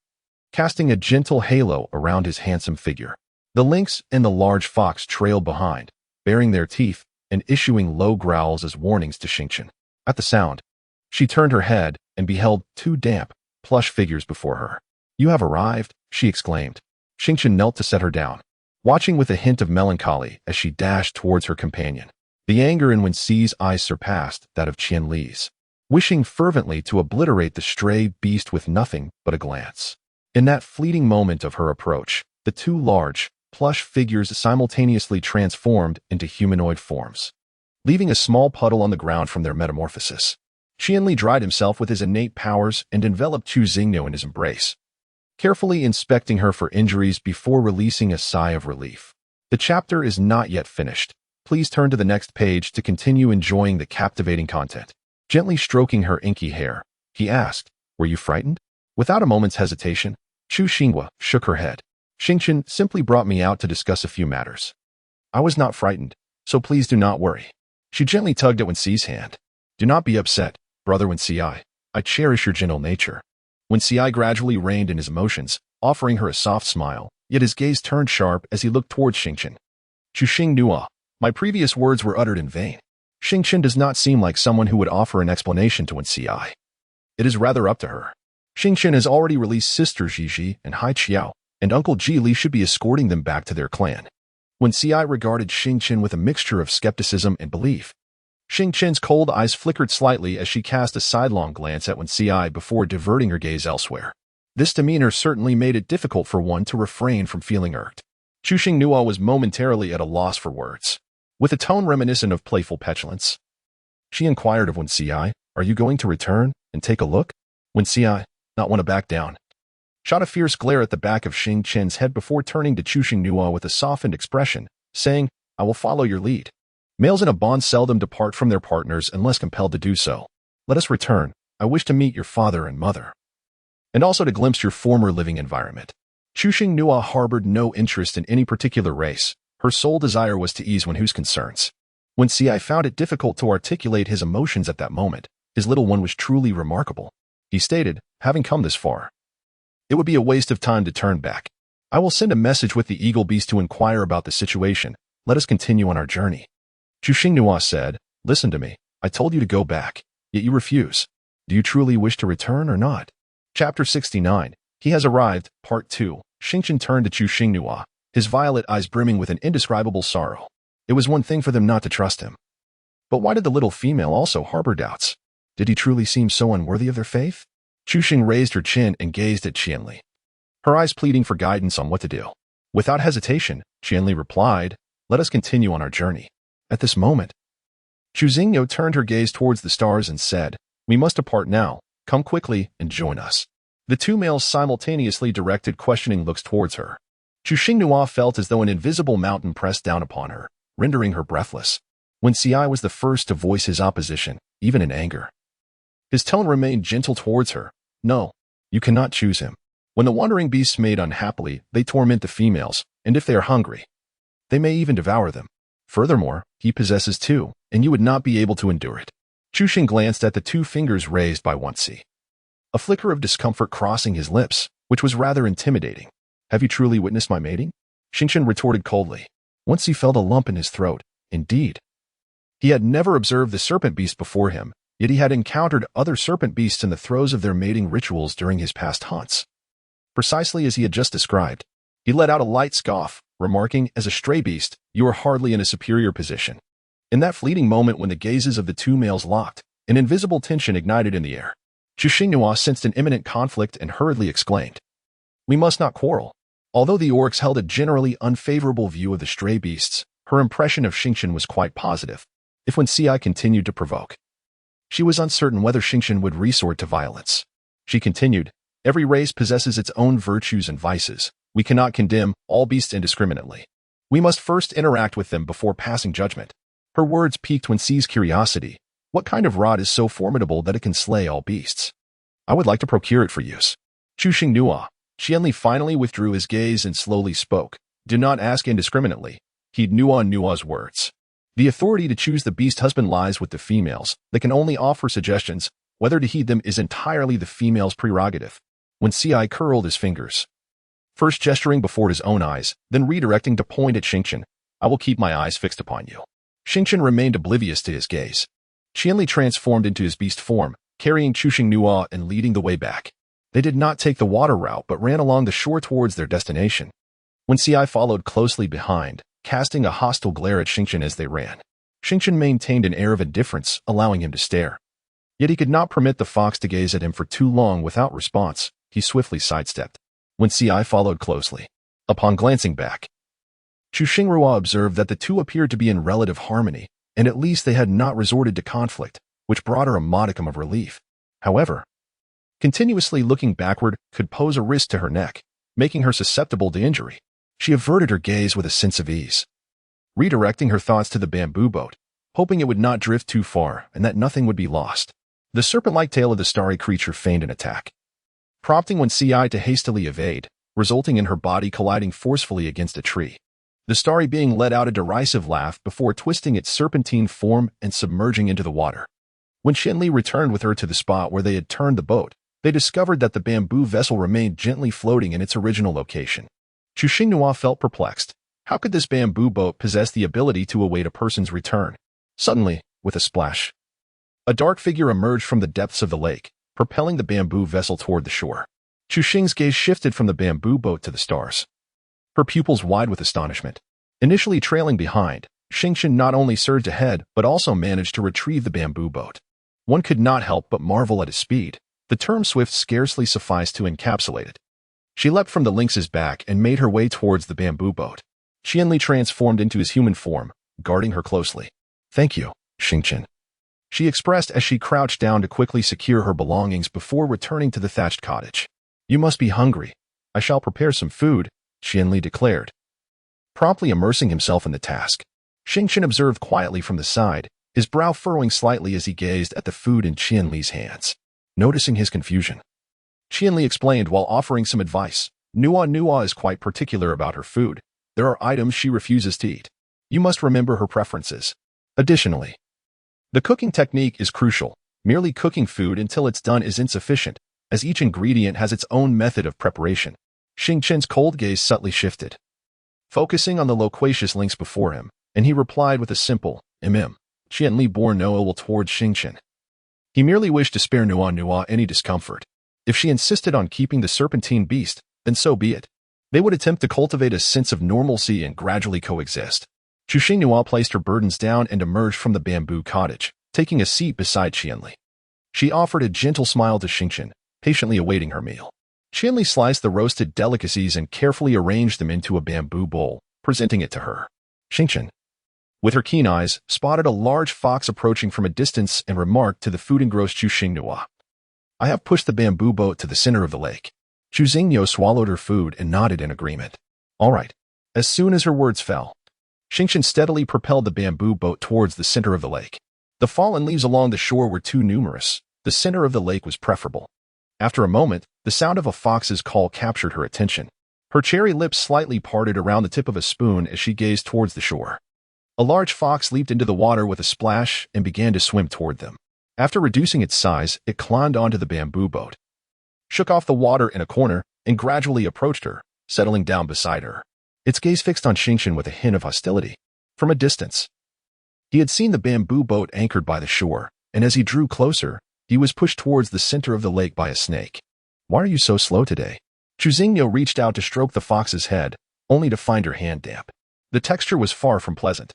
casting a gentle halo around his handsome figure. The lynx and the large fox trailed behind, baring their teeth and issuing low growls as warnings to Xingqian. At the sound, she turned her head and beheld two damp, plush figures before her. "You have arrived," she exclaimed. Xingqian knelt to set her down, watching with a hint of melancholy as she dashed towards her companion. The anger in Wen Xi's eyes surpassed that of Qian Li's, wishing fervently to obliterate the stray beast with nothing but a glance. In that fleeting moment of her approach, the two large, plush figures simultaneously transformed into humanoid forms, leaving a small puddle on the ground from their metamorphosis. Qian Li dried himself with his innate powers and enveloped Chu Xingyo in his embrace, carefully inspecting her for injuries before releasing a sigh of relief. The chapter is not yet finished. Please turn to the next page to continue enjoying the captivating content. Gently stroking her inky hair, he asked, "Were you frightened?" Without a moment's hesitation, Chu Xinghua shook her head. "Xingqian simply brought me out to discuss a few matters. I was not frightened, so please do not worry." She gently tugged at Wen Xi's hand. "Do not be upset, brother Wen Xi. I cherish your gentle nature." Wen Xi gradually reined in his emotions, offering her a soft smile, yet his gaze turned sharp as he looked towards Xingqian. "Chu Xinghua, my previous words were uttered in vain. Xingqian does not seem like someone who would offer an explanation to Wen Xi. It is rather up to her. Xingqian has already released Sister Zhizhi and Hai Qiao, and Uncle Ji Li should be escorting them back to their clan." Wen Xi regarded Xingqian with a mixture of skepticism and belief. Xingqian's cold eyes flickered slightly as she cast a sidelong glance at Wen Xi before diverting her gaze elsewhere. This demeanor certainly made it difficult for one to refrain from feeling irked. Chu Xinghua was momentarily at a loss for words. With a tone reminiscent of playful petulance, she inquired of Wen Xi, "Are you going to return and take a look?" Wen Xi, not want to back down, shot a fierce glare at the back of Xingqian's head before turning to Chu Xinghua with a softened expression, saying, "I will follow your lead. Males in a bond seldom depart from their partners unless compelled to do so. Let us return. I wish to meet your father and mother, and also to glimpse your former living environment." Chu Xinghua harbored no interest in any particular race. Her sole desire was to ease Wen Hu's concerns. Wen Xi found it difficult to articulate his emotions at that moment. His little one was truly remarkable. He stated, having come this far, it would be a waste of time to turn back. "I will send a message with the eagle beast to inquire about the situation. Let us continue on our journey." Chu Xinghua said, "Listen to me. I told you to go back, yet you refuse. Do you truly wish to return or not?" Chapter 69. He has arrived, Part 2. Xingqian turned to Chu Xinghua, his violet eyes brimming with an indescribable sorrow. It was one thing for them not to trust him. But why did the little female also harbor doubts? Did he truly seem so unworthy of their faith? Chu Xing raised her chin and gazed at Qian Li, her eyes pleading for guidance on what to do. Without hesitation, Qian Li replied, "Let us continue on our journey." At this moment, Chu Xingyo turned her gaze towards the stars and said, "We must depart now. Come quickly and join us." The two males simultaneously directed questioning looks towards her. Chu Xinghua felt as though an invisible mountain pressed down upon her, rendering her breathless. Wen Xi was the first to voice his opposition, even in anger. His tone remained gentle towards her. "No, you cannot choose him. When the wandering beasts mate unhappily, they torment the females, and if they are hungry, they may even devour them. Furthermore, he possesses two, and you would not be able to endure it." Chu Xing glanced at the two fingers raised by Wen Xi, a flicker of discomfort crossing his lips, which was rather intimidating. "Have you truly witnessed my mating?" Xingqian retorted coldly. Wen Xi felt a lump in his throat. Indeed, he had never observed the serpent beast before him, yet he had encountered other serpent beasts in the throes of their mating rituals during his past hunts. Precisely as he had just described, he let out a light scoff, remarking, "As a stray beast, you are hardly in a superior position." In that fleeting moment when the gazes of the two males locked, an invisible tension ignited in the air. Chu Xinghua sensed an imminent conflict and hurriedly exclaimed, "We must not quarrel." Although the orcs held a generally unfavorable view of the stray beasts, her impression of Xingqian was quite positive. If Wen Xi continued to provoke, she was uncertain whether Xingqian would resort to violence. She continued, Every race possesses its own virtues and vices. We cannot condemn all beasts indiscriminately. We must first interact with them before passing judgment. Her words piqued Wen Xi's curiosity. What kind of rod is so formidable that it can slay all beasts? I would like to procure it for use. Chu Xingnua. Qianli finally withdrew his gaze and slowly spoke. Do not ask indiscriminately. Heed Nua's words. The authority to choose the beast husband lies with the females. They can only offer suggestions. Whether to heed them is entirely the female's prerogative. Wen Xi curled his fingers, first gesturing before his own eyes, then redirecting to point at Xingqian. I will keep my eyes fixed upon you. Xingqian remained oblivious to his gaze. Qianli transformed into his beast form, carrying Chu Xingnua and leading the way back. They did not take the water route but ran along the shore towards their destination. Wen Xi followed closely behind, casting a hostile glare at Xingqian as they ran. Xingqian maintained an air of indifference, allowing him to stare. Yet he could not permit the fox to gaze at him for too long without response. He swiftly sidestepped. Wen Xi followed closely. Upon glancing back, Chu Xingrua observed that the two appeared to be in relative harmony, and at least they had not resorted to conflict, which brought her a modicum of relief. However, continuously looking backward could pose a risk to her neck, making her susceptible to injury. She averted her gaze with a sense of ease, redirecting her thoughts to the bamboo boat, hoping it would not drift too far and that nothing would be lost. The serpent-like tail of the starry creature feigned an attack, prompting Wen Xi to hastily evade, resulting in her body colliding forcefully against a tree. The starry being let out a derisive laugh before twisting its serpentine form and submerging into the water. When Qianli returned with her to the spot where they had turned the boat, they discovered that the bamboo vessel remained gently floating in its original location. Chu Xingnua felt perplexed. How could this bamboo boat possess the ability to await a person's return? Suddenly, with a splash, a dark figure emerged from the depths of the lake, propelling the bamboo vessel toward the shore. Chu Xing's gaze shifted from the bamboo boat to the stars, her pupils wide with astonishment. Initially trailing behind, Xingqian not only surged ahead but also managed to retrieve the bamboo boat. One could not help but marvel at his speed. The term swift scarcely sufficed to encapsulate it. She leapt from the lynx's back and made her way towards the bamboo boat. Qianli transformed into his human form, guarding her closely. Thank you, Xingqian, she expressed as she crouched down to quickly secure her belongings before returning to the thatched cottage. You must be hungry. I shall prepare some food, Qianli declared, promptly immersing himself in the task. Xingqian observed quietly from the side, his brow furrowing slightly as he gazed at the food in Qianli's hands. Noticing his confusion, Qianli explained while offering some advice. Nua is quite particular about her food. There are items she refuses to eat. You must remember her preferences. Additionally, the cooking technique is crucial. Merely cooking food until it's done is insufficient, as each ingredient has its own method of preparation. Xingqian's cold gaze subtly shifted, focusing on the loquacious lynx before him, and he replied with a simple, Qianli bore no ill towards Xingqian. He merely wished to spare Nua any discomfort. If she insisted on keeping the serpentine beast, then so be it. They would attempt to cultivate a sense of normalcy and gradually coexist. Chu Xingnua placed her burdens down and emerged from the bamboo cottage, taking a seat beside Qianli. She offered a gentle smile to Xingqian, patiently awaiting her meal. Qianli sliced the roasted delicacies and carefully arranged them into a bamboo bowl, presenting it to her. Xingqian, with her keen eyes, spotted a large fox approaching from a distance and remarked to the food-engrossed Chu Xingnua. I have pushed the bamboo boat to the center of the lake. Chu Xingnua swallowed her food and nodded in agreement. All right. As soon as her words fell, Xingqian steadily propelled the bamboo boat towards the center of the lake. The fallen leaves along the shore were too numerous. The center of the lake was preferable. After a moment, the sound of a fox's call captured her attention. Her cherry lips slightly parted around the tip of a spoon as she gazed towards the shore. A large fox leaped into the water with a splash and began to swim toward them. After reducing its size, it climbed onto the bamboo boat, shook off the water in a corner, and gradually approached her, settling down beside her. Its gaze fixed on Xingqian with a hint of hostility. From a distance, he had seen the bamboo boat anchored by the shore, and as he drew closer, he was pushed towards the center of the lake by a snake. Why are you so slow today? Chu Xingnua reached out to stroke the fox's head, only to find her hand damp. The texture was far from pleasant.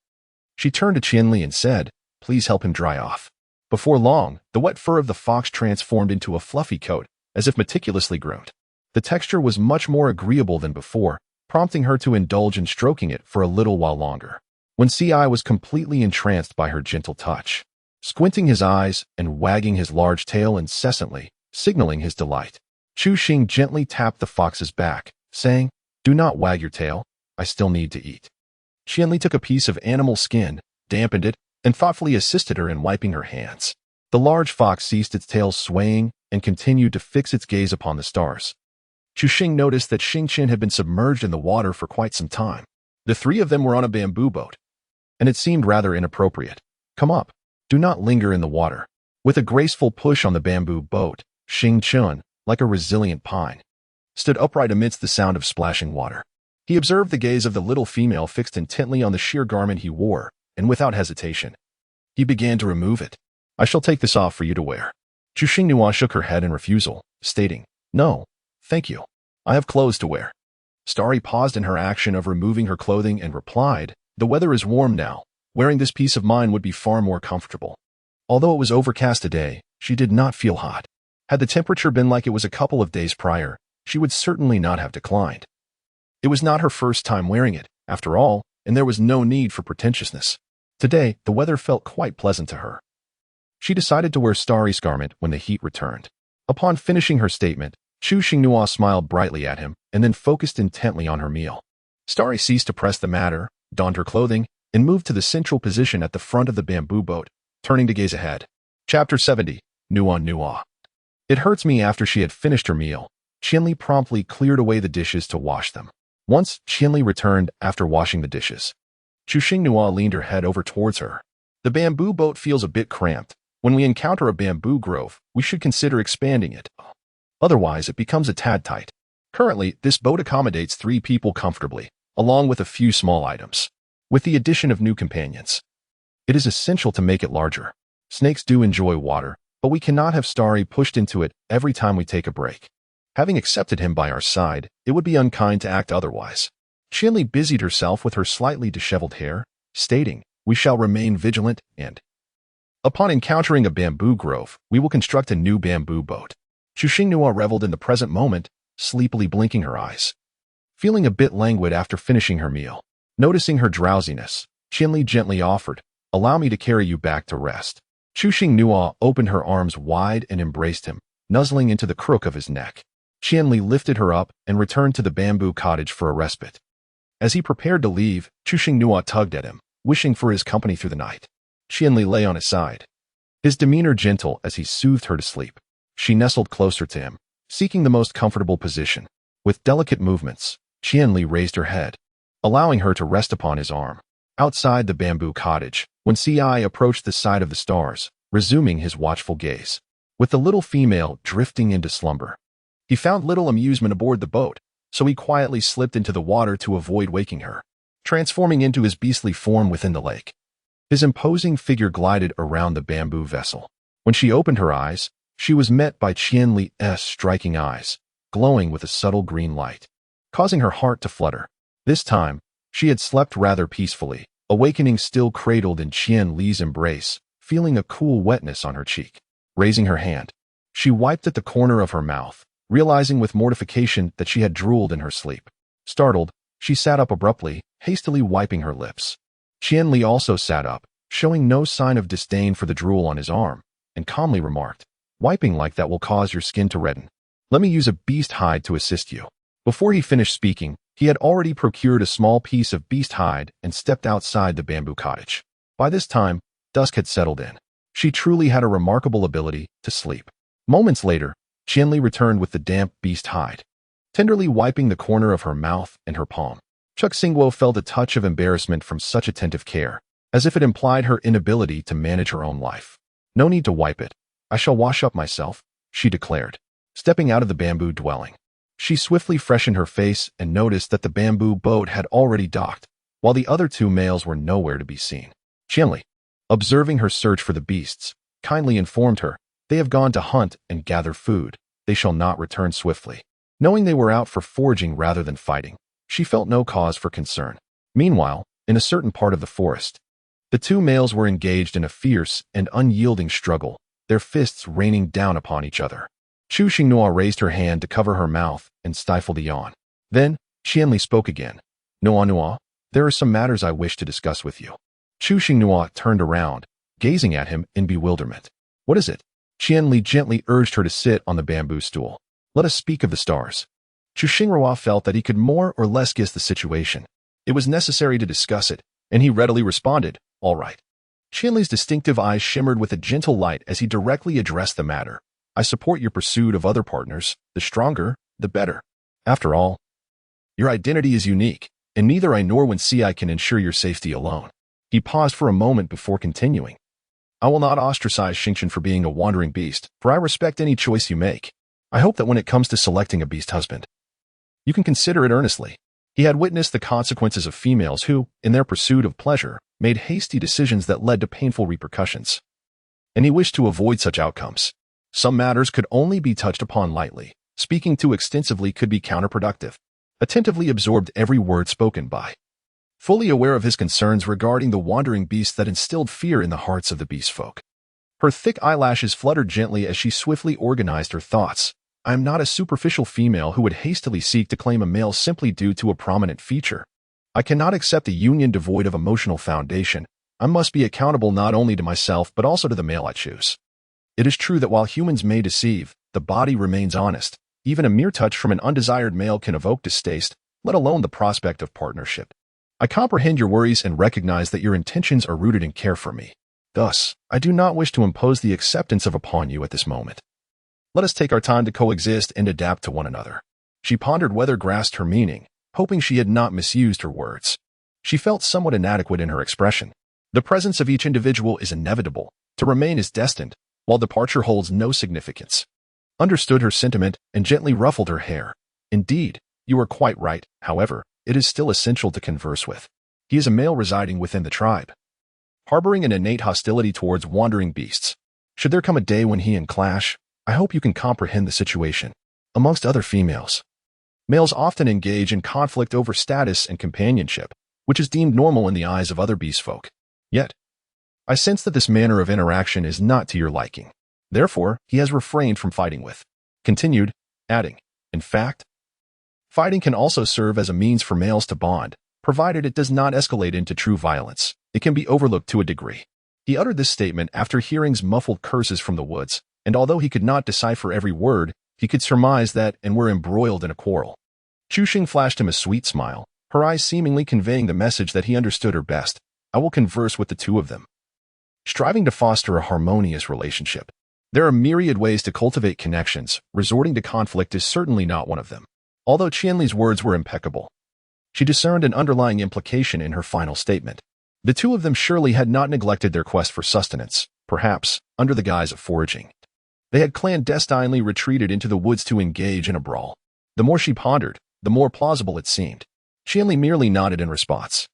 She turned to Qianli and said, Please help him dry off. Before long, the wet fur of the fox transformed into a fluffy coat, as if meticulously groomed. The texture was much more agreeable than before, prompting her to indulge in stroking it for a little while longer. Wen Xi was completely entranced by her gentle touch, squinting his eyes and wagging his large tail incessantly, signaling his delight. Chu Xing gently tapped the fox's back, saying, "Do not wag your tail. I still need to eat." Qianli took a piece of animal skin, dampened it, and thoughtfully assisted her in wiping her hands. The large fox ceased its tail swaying and continued to fix its gaze upon the stars. Chu Xing noticed that Xingqian had been submerged in the water for quite some time. The three of them were on a bamboo boat, and it seemed rather inappropriate. "Come up. Do not linger in the water." With a graceful push on the bamboo boat, Xingqian, like a resilient pine, stood upright amidst the sound of splashing water. He observed the gaze of the little female fixed intently on the sheer garment he wore, and without hesitation, he began to remove it. "I shall take this off for you to wear." Chu Xinghua shook her head in refusal, stating, "No, thank you. I have clothes to wear." Starry paused in her action of removing her clothing and replied, "The weather is warm now. Wearing this piece of mine would be far more comfortable." Although it was overcast today, she did not feel hot. Had the temperature been like it was a couple of days prior, she would certainly not have declined. It was not her first time wearing it, after all, and there was no need for pretentiousness. Today, the weather felt quite pleasant to her. She decided to wear Starry's garment when the heat returned. Upon finishing her statement, Chu Xinghua smiled brightly at him and then focused intently on her meal. Starry ceased to press the matter, donned her clothing, and moved to the central position at the front of the bamboo boat, turning to gaze ahead. Chapter 70. Nua. It hurts me. After she had finished her meal, Qianli promptly cleared away the dishes to wash them. Once Qianli returned after washing the dishes, Chu Xinghua leaned her head over towards her. "The bamboo boat feels a bit cramped. When we encounter a bamboo grove, we should consider expanding it. Otherwise, it becomes a tad tight. Currently, this boat accommodates 3 people comfortably, along with a few small items. With the addition of new companions, it is essential to make it larger. Snakes do enjoy water, but we cannot have Starry pushed into it every time we take a break." Having accepted him by our side, it would be unkind to act otherwise. Qianli busied herself with her slightly disheveled hair, stating, "We shall remain vigilant and, upon encountering a bamboo grove, we will construct a new bamboo boat." Chu Xinghua reveled in the present moment, sleepily blinking her eyes. Feeling a bit languid after finishing her meal, noticing her drowsiness, Qianli gently offered, "Allow me to carry you back to rest." Chu Xinghua opened her arms wide and embraced him, nuzzling into the crook of his neck. Qianli lifted her up and returned to the bamboo cottage for a respite. As he prepared to leave, Chu Xinghua tugged at him, wishing for his company through the night. Qianli lay on his side, his demeanor gentle as he soothed her to sleep. She nestled closer to him, seeking the most comfortable position. With delicate movements, Qianli raised her head, allowing her to rest upon his arm. Outside the bamboo cottage, when Ci approached the side of the stars, resuming his watchful gaze, with the little female drifting into slumber, he found little amusement aboard the boat, so he quietly slipped into the water to avoid waking her, transforming into his beastly form within the lake. His imposing figure glided around the bamboo vessel. When she opened her eyes, she was met by Qianli's striking eyes, glowing with a subtle green light, causing her heart to flutter. This time, she had slept rather peacefully, awakening still cradled in Qianli's embrace, feeling a cool wetness on her cheek. Raising her hand, she wiped at the corner of her mouth, realizing with mortification that she had drooled in her sleep. Startled, she sat up abruptly, hastily wiping her lips. Qianli also sat up, showing no sign of disdain for the drool on his arm, and calmly remarked, "Wiping like that will cause your skin to redden. Let me use a beast hide to assist you." Before he finished speaking, he had already procured a small piece of beast hide and stepped outside the bamboo cottage. By this time, dusk had settled in. She truly had a remarkable ability to sleep. Moments later, Qianli returned with the damp beast hide, tenderly wiping the corner of her mouth and her palm. Chuck Xingguo felt a touch of embarrassment from such attentive care, as if it implied her inability to manage her own life. "No need to wipe it. I shall wash up myself," she declared, stepping out of the bamboo dwelling. She swiftly freshened her face and noticed that the bamboo boat had already docked, while the other 2 males were nowhere to be seen. Qianli, observing her search for the beasts, kindly informed her, "They have gone to hunt and gather food. They shall not return swiftly." Knowing they were out for foraging rather than fighting, she felt no cause for concern. Meanwhile, in a certain part of the forest, the 2 males were engaged in a fierce and unyielding struggle, their fists raining down upon each other. Chu Xinghua raised her hand to cover her mouth and stifled a yawn. Then, Qianli spoke again. Nua, there are some matters I wish to discuss with you." Chu Xinghua turned around, gazing at him in bewilderment. "What is it?" Qianli gently urged her to sit on the bamboo stool. Let us speak of the stars. Chu Xinghua felt that he could more or less guess the situation. It was necessary to discuss it, and he readily responded, "All right." Qianli's distinctive eyes shimmered with a gentle light as he directly addressed the matter. "I support your pursuit of other partners. The stronger, the better. After all, your identity is unique, and neither I nor Wen Ci can ensure your safety alone." He paused for a moment before continuing. "I will not ostracize Xingchen for being a wandering beast, for I respect any choice you make. I hope that when it comes to selecting a beast husband, you can consider it earnestly." He had witnessed the consequences of females who, in their pursuit of pleasure, made hasty decisions that led to painful repercussions. And he wished to avoid such outcomes. Some matters could only be touched upon lightly. Speaking too extensively could be counterproductive. Attentively absorbed every word spoken by. Fully aware of his concerns regarding the wandering beast that instilled fear in the hearts of the beast folk. Her thick eyelashes fluttered gently as she swiftly organized her thoughts. "I am not a superficial female who would hastily seek to claim a male simply due to a prominent feature. I cannot accept a union devoid of emotional foundation. I must be accountable not only to myself but also to the male I choose. It is true that while humans may deceive, the body remains honest. Even a mere touch from an undesired male can evoke distaste, let alone the prospect of partnership. I comprehend your worries and recognize that your intentions are rooted in care for me. Thus, I do not wish to impose the acceptance of upon you at this moment. Let us take our time to coexist and adapt to one another." She pondered whether grasped her meaning, hoping she had not misused her words. She felt somewhat inadequate in her expression. The presence of each individual is inevitable. To remain is destined, while departure holds no significance. Understood her sentiment and gently ruffled her hair. "Indeed, you are quite right. However, it is still essential to converse with. He is a male residing within the tribe, harboring an innate hostility towards wandering beasts. Should there come a day when he and clash, I hope you can comprehend the situation. Amongst other females, males often engage in conflict over status and companionship, which is deemed normal in the eyes of other beast folk. Yet, I sense that this manner of interaction is not to your liking. Therefore, he has refrained from fighting with." Continued, adding, "In fact, fighting can also serve as a means for males to bond, provided it does not escalate into true violence. It can be overlooked to a degree." He uttered this statement after hearing muffled curses from the woods, and although he could not decipher every word, he could surmise that and were embroiled in a quarrel. Chu Xing flashed him a sweet smile, her eyes seemingly conveying the message that he understood her best. "I will converse with the two of them." Striving to foster a harmonious relationship. There are myriad ways to cultivate connections. Resorting to conflict is certainly not one of them. Although Qianli's words were impeccable, she discerned an underlying implication in her final statement. The two of them surely had not neglected their quest for sustenance, perhaps under the guise of foraging. They had clandestinely retreated into the woods to engage in a brawl. The more she pondered, the more plausible it seemed. Qianli merely nodded in response.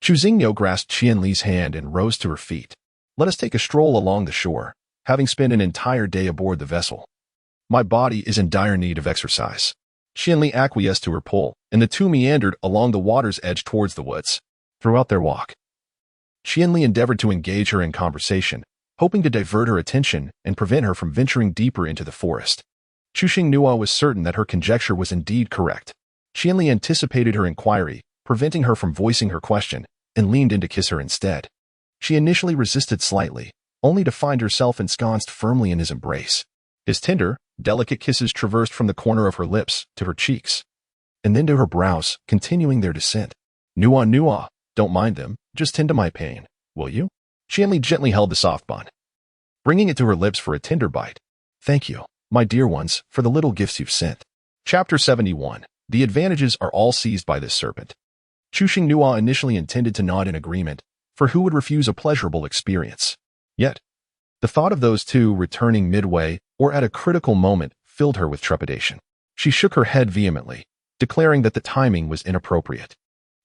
Chu Xingyo grasped Qianli's hand and rose to her feet. "Let us take a stroll along the shore, having spent an entire day aboard the vessel. My body is in dire need of exercise." Qianli acquiesced to her pull, and the two meandered along the water's edge towards the woods. Throughout their walk, Qianli endeavored to engage her in conversation, hoping to divert her attention and prevent her from venturing deeper into the forest. Chu Xinghua was certain that her conjecture was indeed correct. Qianli anticipated her inquiry, preventing her from voicing her question, and leaned in to kiss her instead. She initially resisted slightly, only to find herself ensconced firmly in his embrace. His tender, delicate kisses traversed from the corner of her lips to her cheeks, and then to her brows, continuing their descent. Nua, don't mind them, just tend to my pain, will you?" Qianli gently held the soft bun, bringing it to her lips for a tender bite. "Thank you, my dear ones, for the little gifts you've sent." Chapter 71. The advantages are all seized by this serpent. Chu Xinghua initially intended to nod in agreement, for who would refuse a pleasurable experience? Yet, the thought of those two returning midway or at a critical moment filled her with trepidation. She shook her head vehemently, declaring that the timing was inappropriate.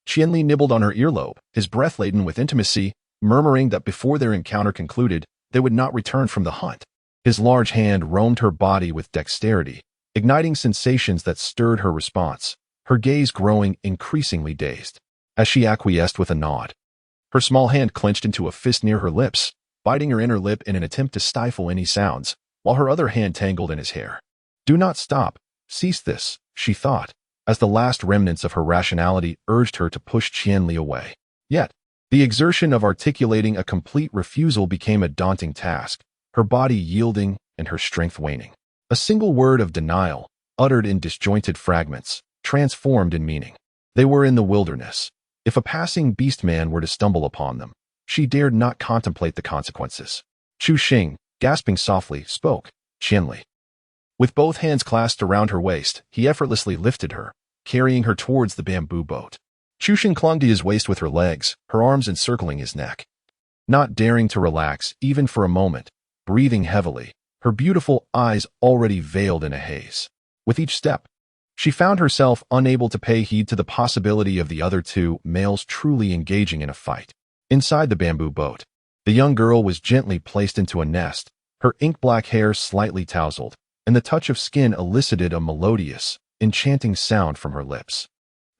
Qianli nibbled on her earlobe, his breath laden with intimacy, murmuring that before their encounter concluded, they would not return from the hunt. His large hand roamed her body with dexterity, igniting sensations that stirred her response, her gaze growing increasingly dazed. As she acquiesced with a nod, her small hand clenched into a fist near her lips, biting her inner lip in an attempt to stifle any sounds, while her other hand tangled in his hair. "Do not stop. Cease this," she thought, as the last remnants of her rationality urged her to push Qianli away. Yet, the exertion of articulating a complete refusal became a daunting task, her body yielding and her strength waning. A single word of denial, uttered in disjointed fragments, transformed in meaning. They were in the wilderness. If a passing beastman were to stumble upon them, she dared not contemplate the consequences. Chu Xing, gasping softly, spoke, Qianli. With both hands clasped around her waist, he effortlessly lifted her, carrying her towards the bamboo boat. Chu Xing clung to his waist with her legs, her arms encircling his neck. Not daring to relax, even for a moment, breathing heavily, her beautiful eyes already veiled in a haze. With each step, she found herself unable to pay heed to the possibility of the other two males truly engaging in a fight. Inside the bamboo boat, the young girl was gently placed into a nest, her ink-black hair slightly tousled, and the touch of skin elicited a melodious, enchanting sound from her lips.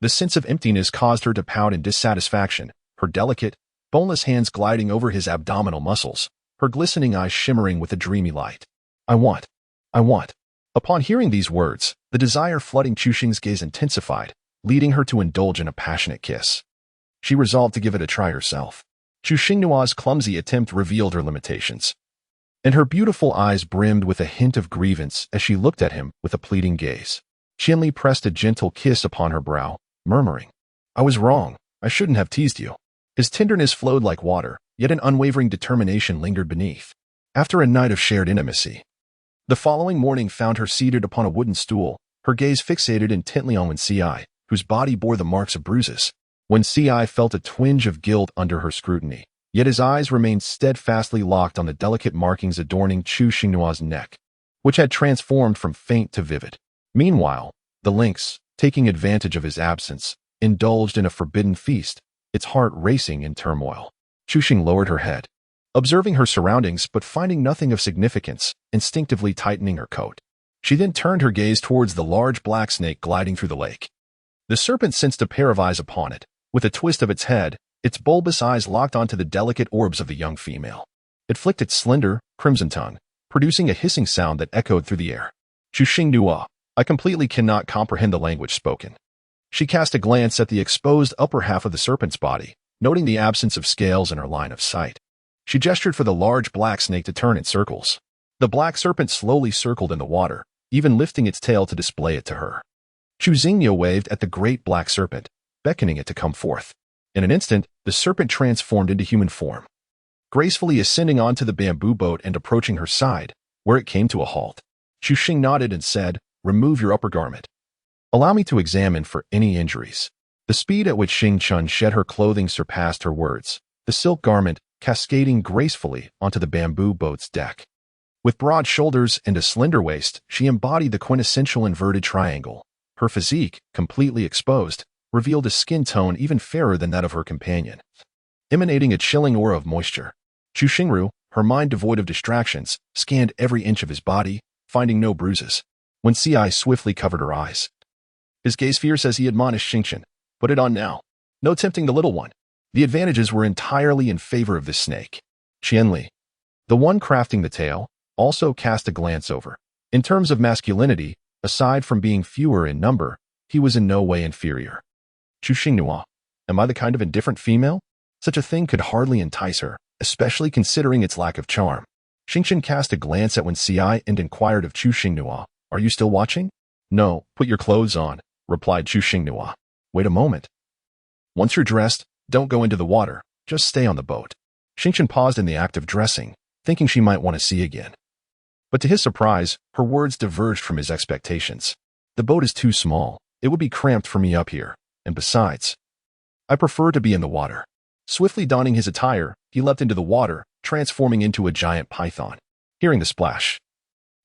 The sense of emptiness caused her to pout in dissatisfaction, her delicate, boneless hands gliding over his abdominal muscles, her glistening eyes shimmering with a dreamy light. I want. Upon hearing these words, the desire flooding Chu Xing's gaze intensified, leading her to indulge in a passionate kiss. She resolved to give it a try herself. Chu Xingnua's clumsy attempt revealed her limitations, and her beautiful eyes brimmed with a hint of grievance as she looked at him with a pleading gaze. Qianli pressed a gentle kiss upon her brow, murmuring, I was wrong, I shouldn't have teased you. His tenderness flowed like water, yet an unwavering determination lingered beneath. After a night of shared intimacy, the following morning found her seated upon a wooden stool, her gaze fixated intently on Wen Ci, whose body bore the marks of bruises. Wen Ci felt a twinge of guilt under her scrutiny, yet his eyes remained steadfastly locked on the delicate markings adorning Chu Xingnua's neck, which had transformed from faint to vivid. Meanwhile, the lynx, taking advantage of his absence, indulged in a forbidden feast, its heart racing in turmoil. Chu Xing lowered her head, observing her surroundings but finding nothing of significance, instinctively tightening her coat. She then turned her gaze towards the large black snake gliding through the lake. The serpent sensed a pair of eyes upon it. With a twist of its head, its bulbous eyes locked onto the delicate orbs of the young female. It flicked its slender, crimson tongue, producing a hissing sound that echoed through the air. Chu Xingnua, I completely cannot comprehend the language spoken. She cast a glance at the exposed upper half of the serpent's body, noting the absence of scales in her line of sight. She gestured for the large black snake to turn in circles. The black serpent slowly circled in the water, even lifting its tail to display it to her. Chu Xingnu waved at the great black serpent, beckoning it to come forth. In an instant, the serpent transformed into human form, gracefully ascending onto the bamboo boat and approaching her side, where it came to a halt. Chu Xing nodded and said, Remove your upper garment. Allow me to examine for any injuries. The speed at which Xing Chun shed her clothing surpassed her words, the silk garment cascading gracefully onto the bamboo boat's deck. With broad shoulders and a slender waist, she embodied the quintessential inverted triangle. Her physique, completely exposed, revealed a skin tone even fairer than that of her companion, emanating a chilling aura of moisture. Chu Xingru, her mind devoid of distractions, scanned every inch of his body, finding no bruises. Wen Ci swiftly covered her eyes. His gaze fierce as he admonished Xingchen, Put it on now. No tempting the little one. The advantages were entirely in favor of this snake. Qianli, the one crafting the tale, also cast a glance over. In terms of masculinity, aside from being fewer in number, he was in no way inferior. Chu Xingnua, am I the kind of indifferent female? Such a thing could hardly entice her, especially considering its lack of charm. Xingchen cast a glance at Wen Ci and inquired of Chu Xingnua, Are you still watching? No, put your clothes on, replied Chu Xingnua. Wait a moment. Once you're dressed, don't go into the water, just stay on the boat. Xingchen paused in the act of dressing, thinking she might want to see again. But to his surprise, her words diverged from his expectations. The boat is too small. It would be cramped for me up here. And besides, I prefer to be in the water. Swiftly donning his attire, he leapt into the water, transforming into a giant python. Hearing the splash,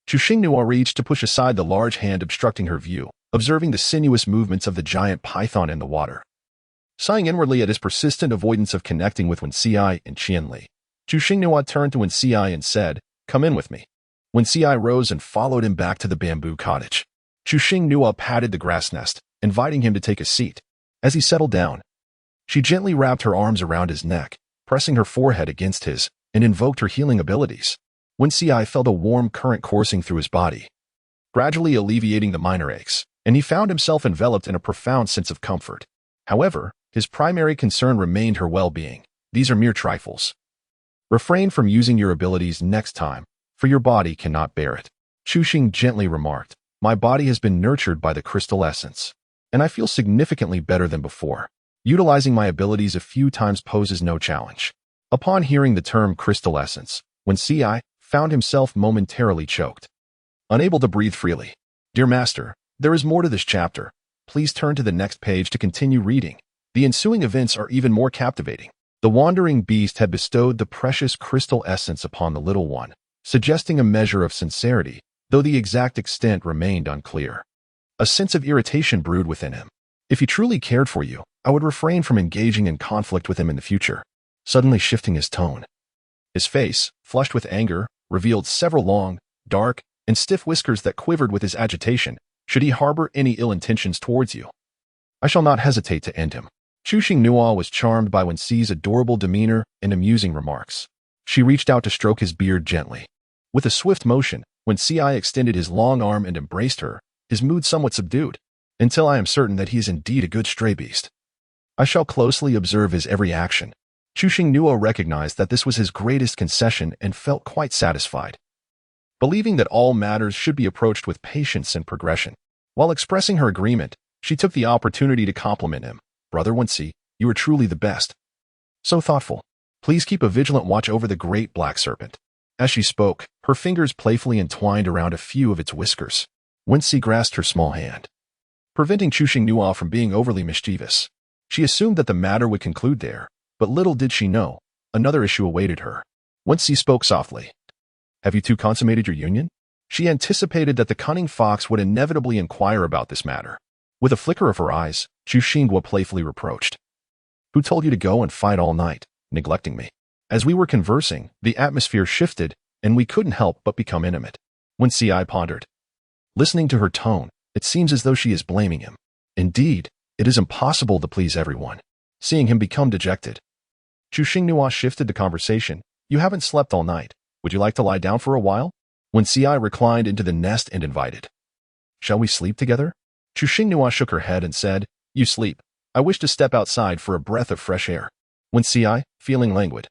Chu Xingnua reached to push aside the large hand obstructing her view, observing the sinuous movements of the giant python in the water. Sighing inwardly at his persistent avoidance of connecting with Wen Ci and Qianli, Chu Xingnua turned to Wen Ci and said, Come in with me. Wen Ci rose and followed him back to the bamboo cottage. Chu Xingnua patted the grass nest, inviting him to take a seat. As he settled down, she gently wrapped her arms around his neck, pressing her forehead against his, and invoked her healing abilities. Wen Ci felt a warm current coursing through his body, gradually alleviating the minor aches, and he found himself enveloped in a profound sense of comfort. However, his primary concern remained her well-being. These are mere trifles. Refrain from using your abilities next time, for your body cannot bear it. Chu Xing gently remarked, My body has been nurtured by the crystal essence, and I feel significantly better than before. Utilizing my abilities a few times poses no challenge. Upon hearing the term crystal essence, Wensi found himself momentarily choked, unable to breathe freely. Dear Master, there is more to this chapter. Please turn to the next page to continue reading. The ensuing events are even more captivating. The wandering beast had bestowed the precious crystal essence upon the little one, suggesting a measure of sincerity, though the exact extent remained unclear. A sense of irritation brewed within him. If he truly cared for you, I would refrain from engaging in conflict with him in the future. Suddenly shifting his tone. His face, flushed with anger, revealed several long, dark, and stiff whiskers that quivered with his agitation. Should he harbor any ill intentions towards you, I shall not hesitate to end him. Chu Xingnua was charmed by Wensi's adorable demeanor and amusing remarks. She reached out to stroke his beard gently. With a swift motion, Wensi extended his long arm and embraced her, his mood somewhat subdued. Until I am certain that he is indeed a good stray beast, I shall closely observe his every action. Chu Xingnua recognized that this was his greatest concession and felt quite satisfied. Believing that all matters should be approached with patience and progression. While expressing her agreement, she took the opportunity to compliment him. Brother Wensi, you are truly the best. So thoughtful. Please keep a vigilant watch over the great black serpent. As she spoke, her fingers playfully entwined around a few of its whiskers. Wensi grasped her small hand, preventing Chu Xingnua from being overly mischievous. She assumed that the matter would conclude there, but little did she know, another issue awaited her. Wensi spoke softly. Have you two consummated your union? She anticipated that the cunning fox would inevitably inquire about this matter. With a flicker of her eyes, Chu Xingnua playfully reproached. Who told you to go and fight all night, neglecting me? As we were conversing, the atmosphere shifted, and we couldn't help but become intimate. Wensi pondered. Listening to her tone, it seems as though she is blaming him. Indeed, it is impossible to please everyone. Seeing him become dejected, Chu Xingnua shifted the conversation. You haven't slept all night. Would you like to lie down for a while? Wensi reclined into the nest and invited. Shall we sleep together? Chu Xingnua shook her head and said, You sleep. I wish to step outside for a breath of fresh air. Wensi, feeling languid,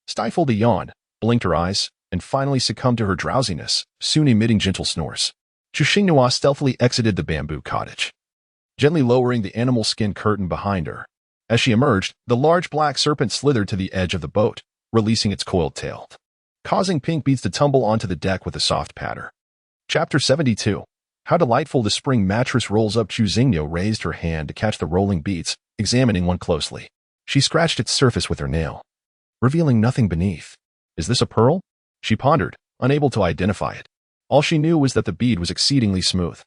stifled a yawn, blinked her eyes, and finally succumbed to her drowsiness, soon emitting gentle snores. Chu Xingnua stealthily exited the bamboo cottage, gently lowering the animal skin curtain behind her. As she emerged, the large black serpent slithered to the edge of the boat, releasing its coiled tail, causing pink beads to tumble onto the deck with a soft patter. Chapter 72. How delightful the spring mattress rolls up. Chu Xingnua raised her hand to catch the rolling beads, examining one closely. She scratched its surface with her nail, revealing nothing beneath. Is this a pearl? She pondered, unable to identify it. All she knew was that the bead was exceedingly smooth,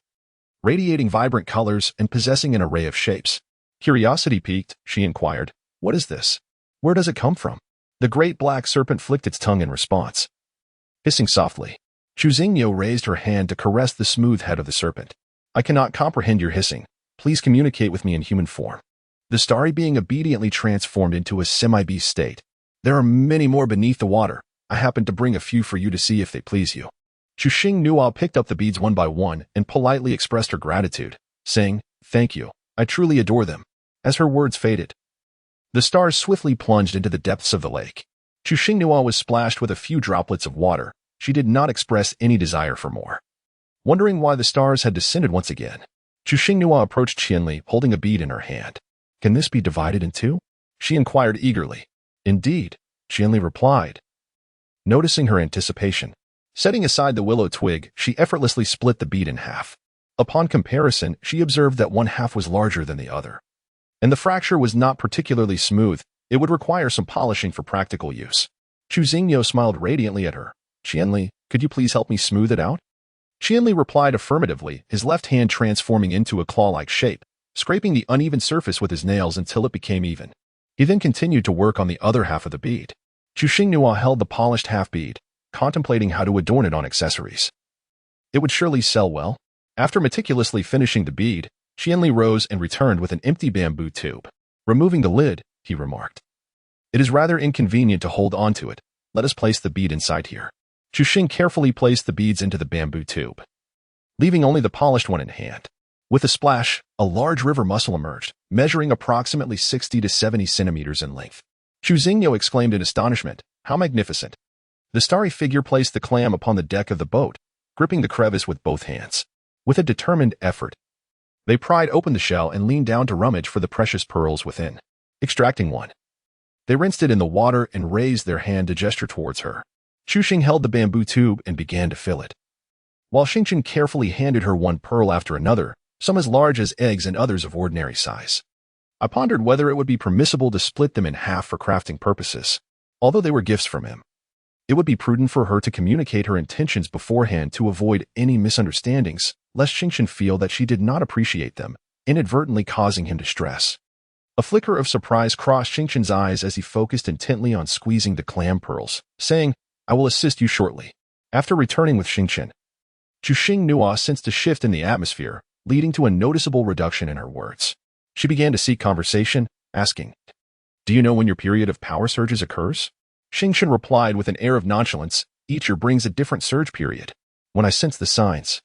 radiating vibrant colors and possessing an array of shapes. Curiosity piqued, she inquired, What is this? Where does it come from? The great black serpent flicked its tongue in response. Hissing softly, Chu Xingnua raised her hand to caress the smooth head of the serpent. I cannot comprehend your hissing. Please communicate with me in human form. The starry being obediently transformed into a semi-beast state. There are many more beneath the water. I happen to bring a few for you to see if they please you. Chu Xingnua picked up the beads one by one and politely expressed her gratitude, saying, Thank you. I truly adore them. As her words faded, the stars swiftly plunged into the depths of the lake. Chu Xingnua was splashed with a few droplets of water. She did not express any desire for more. Wondering why the stars had descended once again, Chu Xingnua approached Qianli, holding a bead in her hand. Can this be divided in two? She inquired eagerly. Indeed, Qianli replied, noticing her anticipation. Setting aside the willow twig, she effortlessly split the bead in half. Upon comparison, she observed that one half was larger than the other, and the fracture was not particularly smooth. It would require some polishing for practical use. Chu Xingnua smiled radiantly at her. Qianli, could you please help me smooth it out? Qianli replied affirmatively, his left hand transforming into a claw-like shape, scraping the uneven surface with his nails until it became even. He then continued to work on the other half of the bead. Chu Xingnua held the polished half bead, contemplating how to adorn it on accessories. It would surely sell well. After meticulously finishing the bead, Qianli rose and returned with an empty bamboo tube. Removing the lid, he remarked, It is rather inconvenient to hold onto it. Let us place the bead inside here. Chu Xing carefully placed the beads into the bamboo tube, leaving only the polished one in hand. With a splash, a large river mussel emerged, measuring approximately 60 to 70 centimeters in length. Chu Xingnua exclaimed in astonishment, How magnificent! The starry figure placed the clam upon the deck of the boat, gripping the crevice with both hands. With a determined effort, they pried open the shell and leaned down to rummage for the precious pearls within. Extracting one, they rinsed it in the water and raised their hand to gesture towards her. Chuxing held the bamboo tube and began to fill it, while Xingchen carefully handed her one pearl after another, some as large as eggs and others of ordinary size. I pondered whether it would be permissible to split them in half for crafting purposes. Although they were gifts from him, it would be prudent for her to communicate her intentions beforehand to avoid any misunderstandings, lest Xingchen feel that she did not appreciate them, inadvertently causing him distress. A flicker of surprise crossed Xingchen's eyes as he focused intently on squeezing the clam pearls, saying, "I will assist you shortly." After returning with Xingchen, Chuxing Nua sensed a shift in the atmosphere, leading to a noticeable reduction in her words. She began to seek conversation, asking, "Do you know when your period of power surges occurs?" Xingchen replied with an air of nonchalance, "Each year brings a different surge period. When I sense the signs,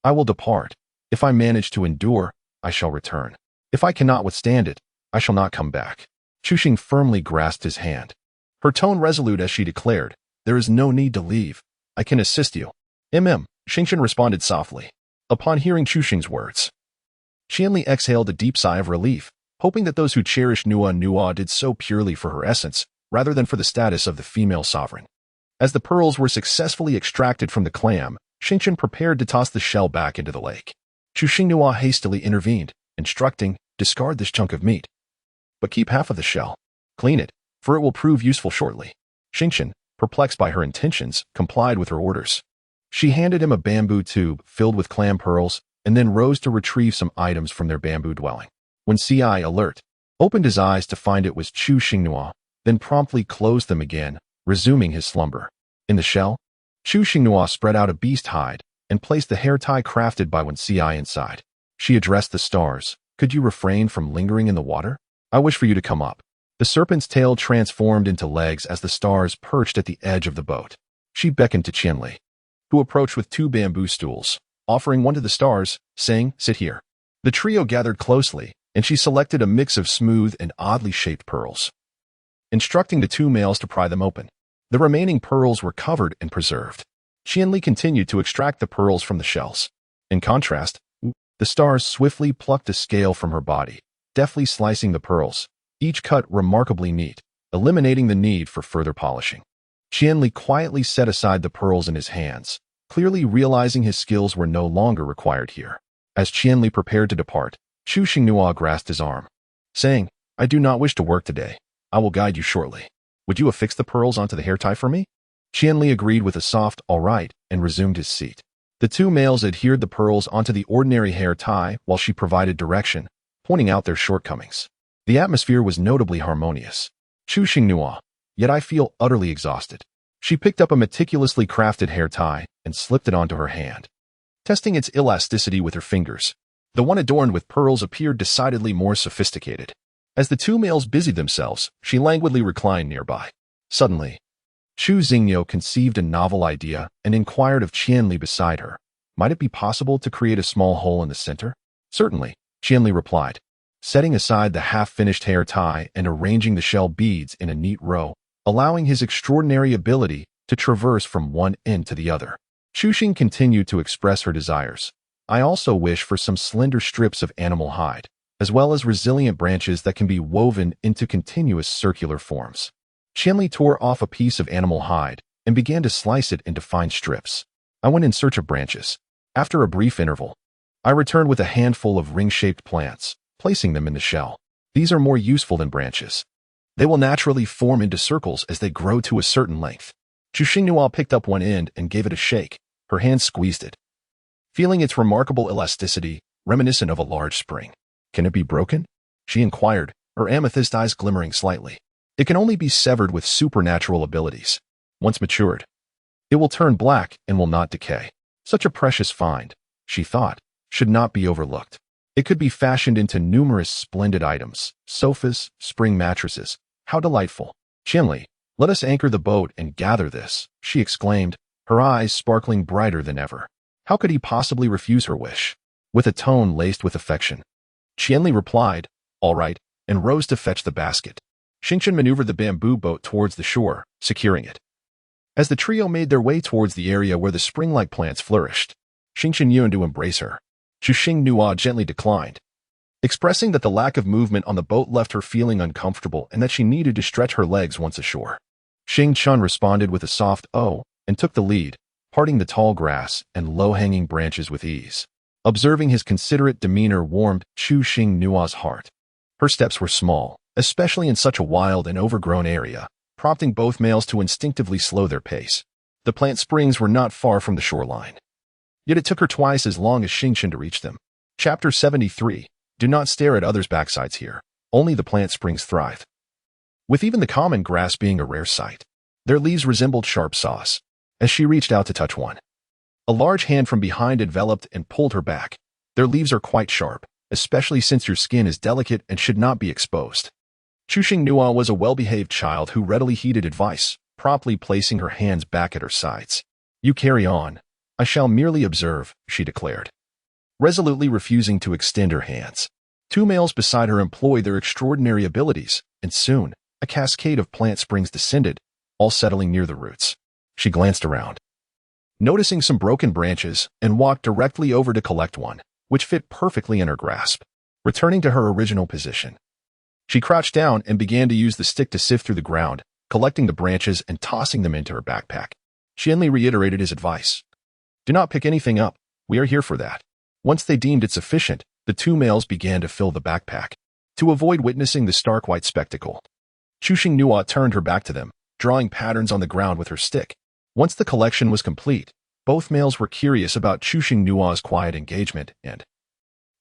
I will depart. If I manage to endure, I shall return. If I cannot withstand it, I shall not come back." Chuxing firmly grasped his hand, her tone resolute as she declared, "There is no need to leave. I can assist you." Xingchen responded softly. Upon hearing Chuxing's words, Qianli exhaled a deep sigh of relief, hoping that those who cherished Nua did so purely for her essence, rather than for the status of the female sovereign. As the pearls were successfully extracted from the clam, Xingchen prepared to toss the shell back into the lake. Chuxing Nua hastily intervened, instructing, "Discard this chunk of meat, but keep half of the shell. Clean it, for it will prove useful shortly." Xingchen, perplexed by her intentions, complied with her orders. She handed him a bamboo tube filled with clam pearls and then rose to retrieve some items from their bamboo dwelling. When Ci, alert, opened his eyes to find it was Chuxing Nua, then promptly closed them again, resuming his slumber. In the shell, Chuxing Nua spread out a beast hide and placed the hair tie crafted by Wen Ci inside. She addressed the stars, "Could you refrain from lingering in the water? I wish for you to come up." The serpent's tail transformed into legs as the stars perched at the edge of the boat. She beckoned to Qianli, who approached with 2 bamboo stools, offering one to the stars, saying, "Sit here." The trio gathered closely, and she selected a mix of smooth and oddly shaped pearls, instructing the 2 males to pry them open. The remaining pearls were covered and preserved. Qianli continued to extract the pearls from the shells. In contrast, the stars swiftly plucked a scale from her body, deftly slicing the pearls, each cut remarkably neat, eliminating the need for further polishing. Qianli quietly set aside the pearls in his hands, clearly realizing his skills were no longer required here. As Qianli prepared to depart, Chuxing Nua grasped his arm, saying, "I do not wish to work today. I will guide you shortly. Would you affix the pearls onto the hair tie for me?" Qianli agreed with a soft, "All right," and resumed his seat. The 2 males adhered the pearls onto the ordinary hair tie while she provided direction, pointing out their shortcomings. The atmosphere was notably harmonious. Chuxing Nua, "Yet I feel utterly exhausted." She picked up a meticulously crafted hair tie and slipped it onto her hand, testing its elasticity with her fingers. The one adorned with pearls appeared decidedly more sophisticated. As the 2 males busied themselves, she languidly reclined nearby. Suddenly, Chu Xingyo conceived a novel idea and inquired of Qianli beside her. Might it be possible to create a small hole in the center? Certainly, Qianli replied, setting aside the half-finished hair tie and arranging the shell beads in a neat row, allowing his extraordinary ability to traverse from one end to the other. Chuxing continued to express her desires. "I also wish for some slender strips of animal hide, as well as resilient branches that can be woven into continuous circular forms." Qianli tore off a piece of animal hide and began to slice it into fine strips. I went in search of branches. After a brief interval, I returned with a handful of ring-shaped plants, placing them in the shell. "These are more useful than branches. They will naturally form into circles as they grow to a certain length." Chuxing Nua picked up one end and gave it a shake. Her hand squeezed it, feeling its remarkable elasticity, reminiscent of a large spring. "Can it be broken?" she inquired, her amethyst eyes glimmering slightly. "It can only be severed with supernatural abilities. Once matured, it will turn black and will not decay. Such a precious find," she thought, "should not be overlooked. It could be fashioned into numerous splendid items, sofas, spring mattresses. How delightful." "Qianli, let us anchor the boat and gather this," she exclaimed, her eyes sparkling brighter than ever. How could he possibly refuse her wish? With a tone laced with affection, Qianli replied, "All right," and rose to fetch the basket. Xingchen maneuvered the bamboo boat towards the shore, securing it. As the trio made their way towards the area where the spring-like plants flourished, Xingqian yearned to embrace her. Chuxing Nua gently declined, expressing that the lack of movement on the boat left her feeling uncomfortable and that she needed to stretch her legs once ashore. Xing Chun responded with a soft "oh" and took the lead, parting the tall grass and low-hanging branches with ease. Observing his considerate demeanor warmed Chuxing Nua's heart. Her steps were small, especially in such a wild and overgrown area, prompting both males to instinctively slow their pace. The plant springs were not far from the shoreline. Yet it took her twice as long as Xingqian to reach them. Chapter 73. Do not stare at others' backsides here. Only the plant springs thrive. With even the common grass being a rare sight, their leaves resembled sharp saws. As she reached out to touch one, a large hand from behind enveloped and pulled her back. Their leaves are quite sharp, especially since your skin is delicate and should not be exposed. Chuxing Nua was a well-behaved child who readily heeded advice, promptly placing her hands back at her sides. You carry on. I shall merely observe, she declared, resolutely refusing to extend her hands. Two males beside her employed their extraordinary abilities, and soon, a cascade of plant springs descended, all settling near the roots. She glanced around, noticing some broken branches, and walked directly over to collect one, which fit perfectly in her grasp. Returning to her original position, she crouched down and began to use the stick to sift through the ground, collecting the branches and tossing them into her backpack. Qianli reiterated his advice. Do not pick anything up. We are here for that. Once they deemed it sufficient, the two males began to fill the backpack. To avoid witnessing the stark white spectacle, Chuxing Nua turned her back to them, drawing patterns on the ground with her stick. Once the collection was complete, both males were curious about Chuxing Nua's quiet engagement and,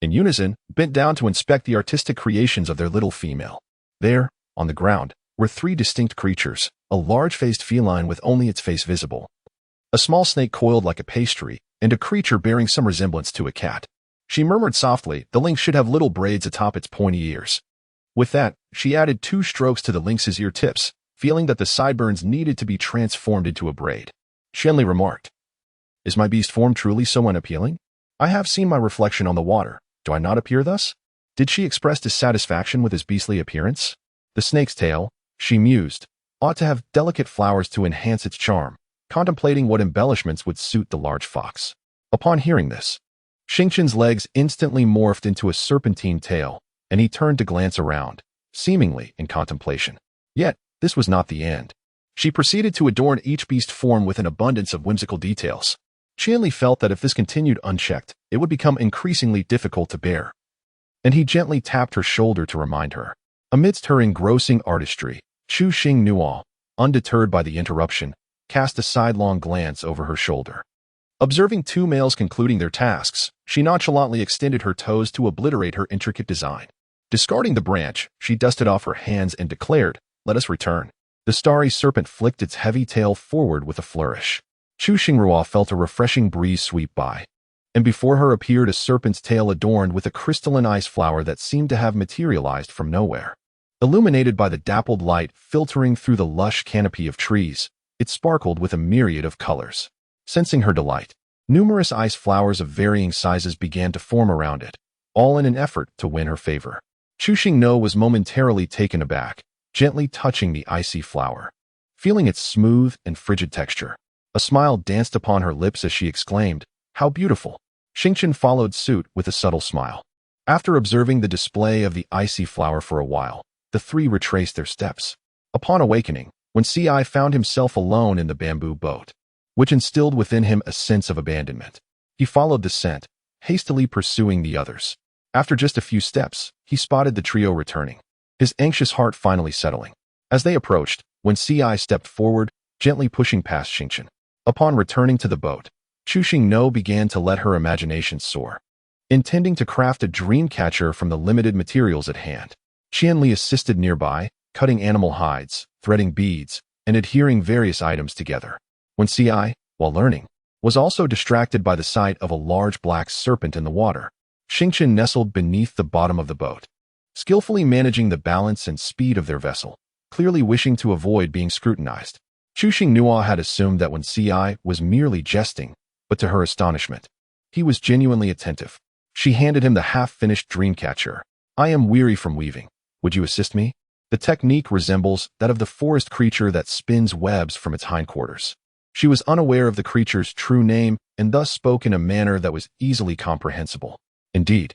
in unison, bent down to inspect the artistic creations of their little female. There, on the ground, were three distinct creatures, a large-faced feline with only its face visible, a small snake coiled like a pastry, and a creature bearing some resemblance to a cat. She murmured softly, the lynx should have little braids atop its pointy ears. With that, she added 2 strokes to the lynx's ear tips, feeling that the sideburns needed to be transformed into a braid. Qianli remarked, Is my beast form truly so unappealing? I have seen my reflection on the water. Do I not appear thus? Did she express dissatisfaction with his beastly appearance? The snake's tail, she mused, ought to have delicate flowers to enhance its charm, contemplating what embellishments would suit the large fox. Upon hearing this, Xingqian's legs instantly morphed into a serpentine tail, and he turned to glance around, seemingly in contemplation. Yet, this was not the end. She proceeded to adorn each beast form with an abundance of whimsical details. Qianli felt that if this continued unchecked, it would become increasingly difficult to bear, and he gently tapped her shoulder to remind her. Amidst her engrossing artistry, Chuxing Nua, undeterred by the interruption, cast a sidelong glance over her shoulder. Observing 2 males concluding their tasks, she nonchalantly extended her toes to obliterate her intricate design. Discarding the branch, she dusted off her hands and declared, Let us return. The starry serpent flicked its heavy tail forward with a flourish. Chuxing Nua felt a refreshing breeze sweep by, and before her appeared a serpent's tail adorned with a crystalline ice flower that seemed to have materialized from nowhere. Illuminated by the dappled light filtering through the lush canopy of trees, it sparkled with a myriad of colors. Sensing her delight, numerous ice flowers of varying sizes began to form around it, all in an effort to win her favor. Chuxing Nua was momentarily taken aback, gently touching the icy flower. Feeling its smooth and frigid texture, a smile danced upon her lips as she exclaimed, How beautiful! Xingqian followed suit with a subtle smile. After observing the display of the icy flower for a while, the 3 retraced their steps. Upon awakening, when Ci found himself alone in the bamboo boat, which instilled within him a sense of abandonment, he followed the scent, hastily pursuing the others. After just a few steps, he spotted the trio returning, his anxious heart finally settling. As they approached, when Ci stepped forward, gently pushing past Xingqian. Upon returning to the boat, Chuxing Nua began to let her imagination soar, intending to craft a dream catcher from the limited materials at hand. Qianli assisted nearby, cutting animal hides, threading beads, and adhering various items together. When Ci, while learning, was also distracted by the sight of a large black serpent in the water, Xingqian nestled beneath the bottom of the boat, skillfully managing the balance and speed of their vessel, clearly wishing to avoid being scrutinized. Chuxing Nua had assumed that when Ci was merely jesting, but to her astonishment, he was genuinely attentive. She handed him the half-finished dream catcher. I am weary from weaving. Would you assist me? The technique resembles that of the forest creature that spins webs from its hindquarters. She was unaware of the creature's true name and thus spoke in a manner that was easily comprehensible. Indeed,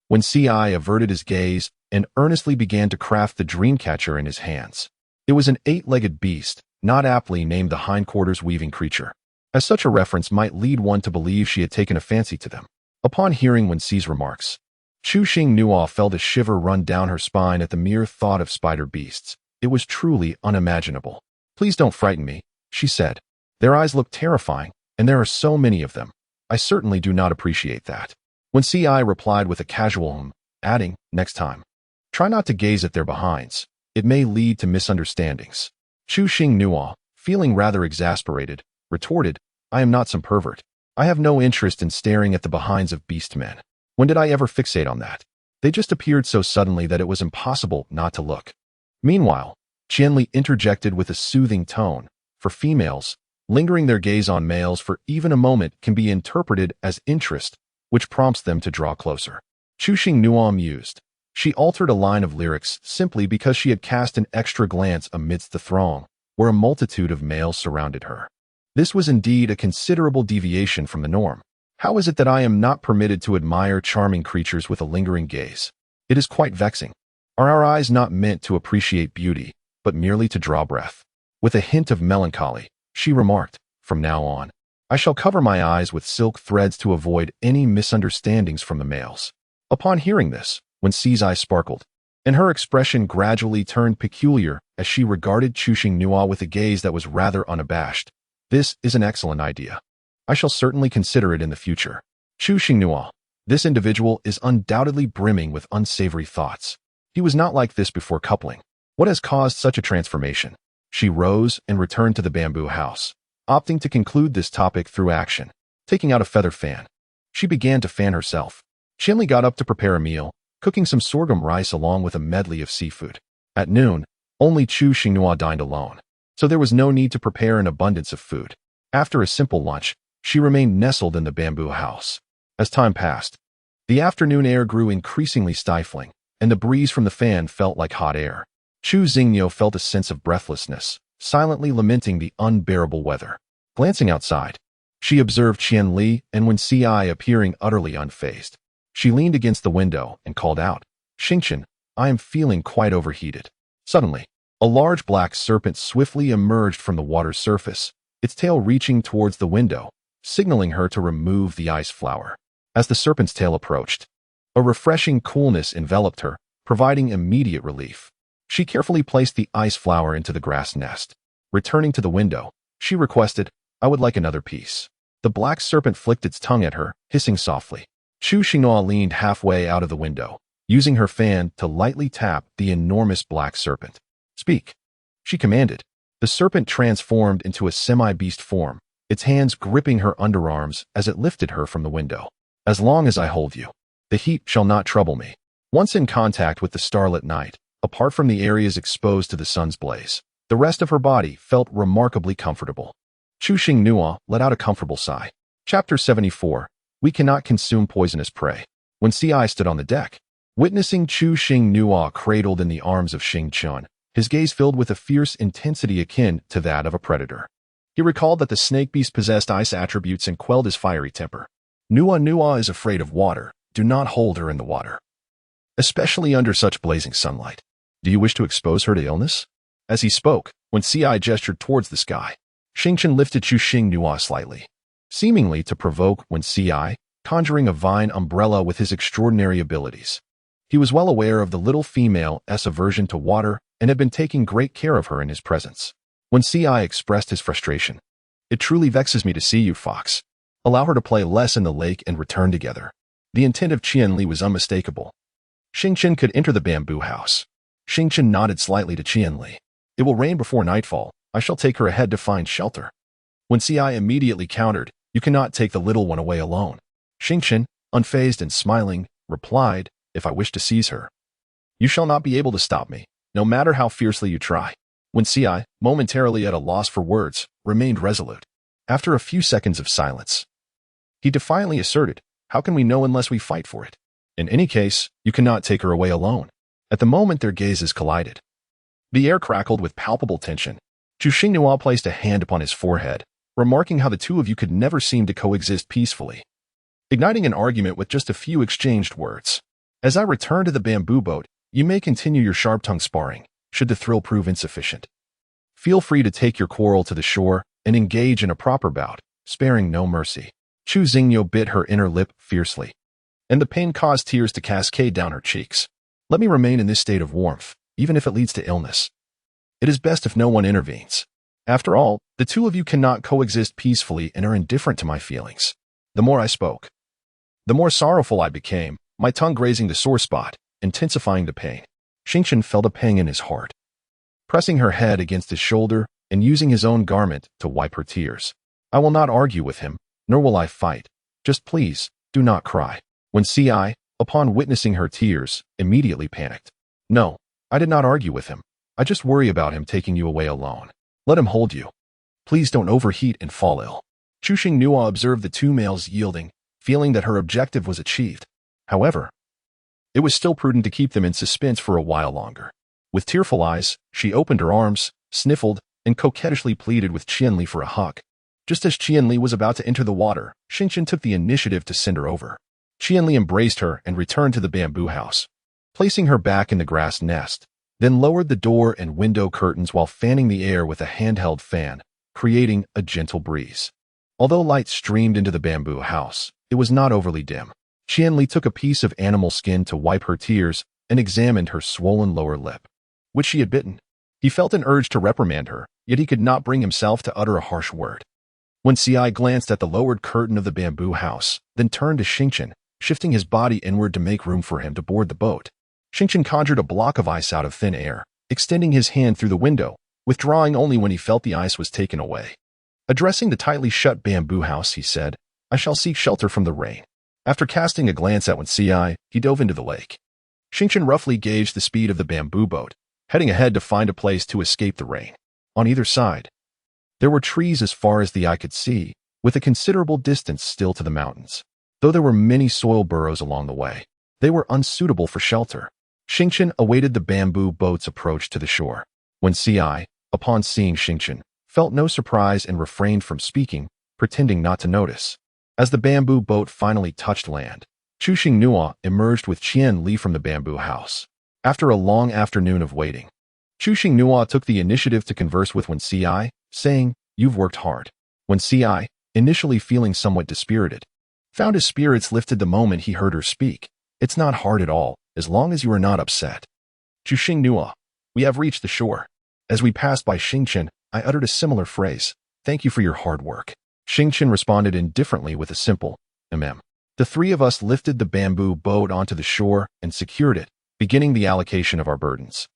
when Ci averted his gaze and earnestly began to craft the dream-catcher in his hands. It was an 8-legged beast, not aptly named the hindquarters weaving creature, as such a reference might lead one to believe she had taken a fancy to them. Upon hearing Wen Ci's remarks, Chu Xinghua felt a shiver run down her spine at the mere thought of spider beasts. It was truly unimaginable. "Please don't frighten me," she said. "Their eyes look terrifying, and there are so many of them. I certainly do not appreciate that." Wen Ci replied with a casual adding, "Next time, try not to gaze at their behinds. It may lead to misunderstandings." Chu Xinghua, feeling rather exasperated, retorted, "I am not some pervert. I have no interest in staring at the behinds of beastmen. When did I ever fixate on that? They just appeared so suddenly that it was impossible not to look." Meanwhile, Qianli interjected with a soothing tone, "For females, lingering their gaze on males for even a moment can be interpreted as interest, which prompts them to draw closer." Chu Xinghua mused. She altered a line of lyrics simply because she had cast an extra glance amidst the throng, where a multitude of males surrounded her. This was indeed a considerable deviation from the norm. "How is it that I am not permitted to admire charming creatures with a lingering gaze? It is quite vexing. Are our eyes not meant to appreciate beauty, but merely to draw breath?" With a hint of melancholy, she remarked, "From now on, I shall cover my eyes with silk threads to avoid any misunderstandings from the males." Upon hearing this, Wen Ci's eyes sparkled, and her expression gradually turned peculiar as she regarded Chu Xinghua with a gaze that was rather unabashed. "This is an excellent idea. I shall certainly consider it in the future. Chu Xinghua, this individual is undoubtedly brimming with unsavory thoughts. He was not like this before coupling. What has caused such a transformation?" She rose and returned to the bamboo house, opting to conclude this topic through action. Taking out a feather fan, she began to fan herself. Qianli got up to prepare a meal, cooking some sorghum rice along with a medley of seafood. At noon, only Chu Xinghua dined alone, so there was no need to prepare an abundance of food. After a simple lunch, she remained nestled in the bamboo house. As time passed, the afternoon air grew increasingly stifling, and the breeze from the fan felt like hot air. Chu Xinghua felt a sense of breathlessness, silently lamenting the unbearable weather. Glancing outside, she observed Qianli and Wen Ci appearing utterly unfazed. She leaned against the window and called out, "Xingchen, I am feeling quite overheated." Suddenly, a large black serpent swiftly emerged from the water's surface, its tail reaching towards the window, signaling her to remove the ice flower. As the serpent's tail approached, a refreshing coolness enveloped her, providing immediate relief. She carefully placed the ice flower into the grass nest. Returning to the window, she requested, "I would like another piece." The black serpent flicked its tongue at her, hissing softly. Chu Xinghua leaned halfway out of the window, using her fan to lightly tap the enormous black serpent. "Speak," she commanded. The serpent transformed into a semi-beast form, its hands gripping her underarms as it lifted her from the window. "As long as I hold you, the heat shall not trouble me." Once in contact with the starlit night, apart from the areas exposed to the sun's blaze, the rest of her body felt remarkably comfortable. Chu Xinghua let out a comfortable sigh. Chapter 74. We cannot consume poisonous prey. When Ci stood on the deck, witnessing Chu Xinghua cradled in the arms of Xingchen, his gaze filled with a fierce intensity akin to that of a predator. He recalled that the snake beast possessed ice attributes and quelled his fiery temper. Nua is afraid of water. Do not hold her in the water, especially under such blazing sunlight. Do you wish to expose her to illness?" As he spoke, when Ci gestured towards the sky, Xingchen lifted Chu Xinghua slightly, seemingly to provoke Wen Ci, conjuring a vine umbrella with his extraordinary abilities. He was well aware of the little female's aversion to water and had been taking great care of her in his presence. When Ci expressed his frustration, "It truly vexes me to see you, Fox. Allow her to play less in the lake and return together." The intent of Qianli was unmistakable. Xingchen could enter the bamboo house. Xingchen nodded slightly to Qianli. "It will rain before nightfall. I shall take her ahead to find shelter." When Ci immediately countered, "You cannot take the little one away alone." Xingchen, unfazed and smiling, replied, "If I wish to seize her, you shall not be able to stop me, no matter how fiercely you try." When Ci, momentarily at a loss for words, remained resolute. After a few seconds of silence, he defiantly asserted, "How can we know unless we fight for it? In any case, you cannot take her away alone." At the moment their gazes collided, the air crackled with palpable tension. Chu Xinghua placed a hand upon his forehead, remarking how the two of you could never seem to coexist peacefully, igniting an argument with just a few exchanged words. As I return to the bamboo boat, you may continue your sharp-tongued sparring, should the thrill prove insufficient. Feel free to take your quarrel to the shore and engage in a proper bout, sparing no mercy. Chu Xingyo bit her inner lip fiercely, and the pain caused tears to cascade down her cheeks. Let me remain in this state of warmth, even if it leads to illness. It is best if no one intervenes. After all, the two of you cannot coexist peacefully and are indifferent to my feelings. The more I spoke, the more sorrowful I became, my tongue grazing the sore spot, intensifying the pain. Xingchen felt a pang in his heart, pressing her head against his shoulder and using his own garment to wipe her tears. I will not argue with him, nor will I fight. Just please, do not cry. When Ci, upon witnessing her tears, immediately panicked. No, I did not argue with him. I just worry about him taking you away alone. Let him hold you. Please don't overheat and fall ill. Chu Xingnua observed the two males yielding, feeling that her objective was achieved. However, it was still prudent to keep them in suspense for a while longer. With tearful eyes, she opened her arms, sniffled, and coquettishly pleaded with Qianli for a hug. Just as Qianli was about to enter the water, Xingchen took the initiative to send her over. Qianli embraced her and returned to the bamboo house, placing her back in the grass nest, then lowered the door and window curtains while fanning the air with a handheld fan, creating a gentle breeze. Although light streamed into the bamboo house, it was not overly dim. Qianli took a piece of animal skin to wipe her tears and examined her swollen lower lip, which she had bitten. He felt an urge to reprimand her, yet he could not bring himself to utter a harsh word. When Ci glanced at the lowered curtain of the bamboo house, then turned to Xingchen, shifting his body inward to make room for him to board the boat. Xingchen conjured a block of ice out of thin air, extending his hand through the window, withdrawing only when he felt the ice was taken away. Addressing the tightly shut bamboo house, he said, I shall seek shelter from the rain. After casting a glance at Wen Ci, he dove into the lake. Xingchen roughly gauged the speed of the bamboo boat, heading ahead to find a place to escape the rain. On either side, there were trees as far as the eye could see, with a considerable distance still to the mountains. Though there were many soil burrows along the way, they were unsuitable for shelter. Xingchen awaited the bamboo boat's approach to the shore. When Ci, upon seeing Xingchen, felt no surprise and refrained from speaking, pretending not to notice. As the bamboo boat finally touched land, Chu Xingnua emerged with Qianli from the bamboo house. After a long afternoon of waiting, Chu Xingnua took the initiative to converse with Wen Ci, saying, You've worked hard. Wen Ci, initially feeling somewhat dispirited, found his spirits lifted the moment he heard her speak. It's not hard at all, as long as you are not upset. Chu Xingnua, we have reached the shore. As we passed by Xingchen, I uttered a similar phrase. Thank you for your hard work. Xingchen responded indifferently with a simple, The three of us lifted the bamboo boat onto the shore and secured it, beginning the allocation of our burdens,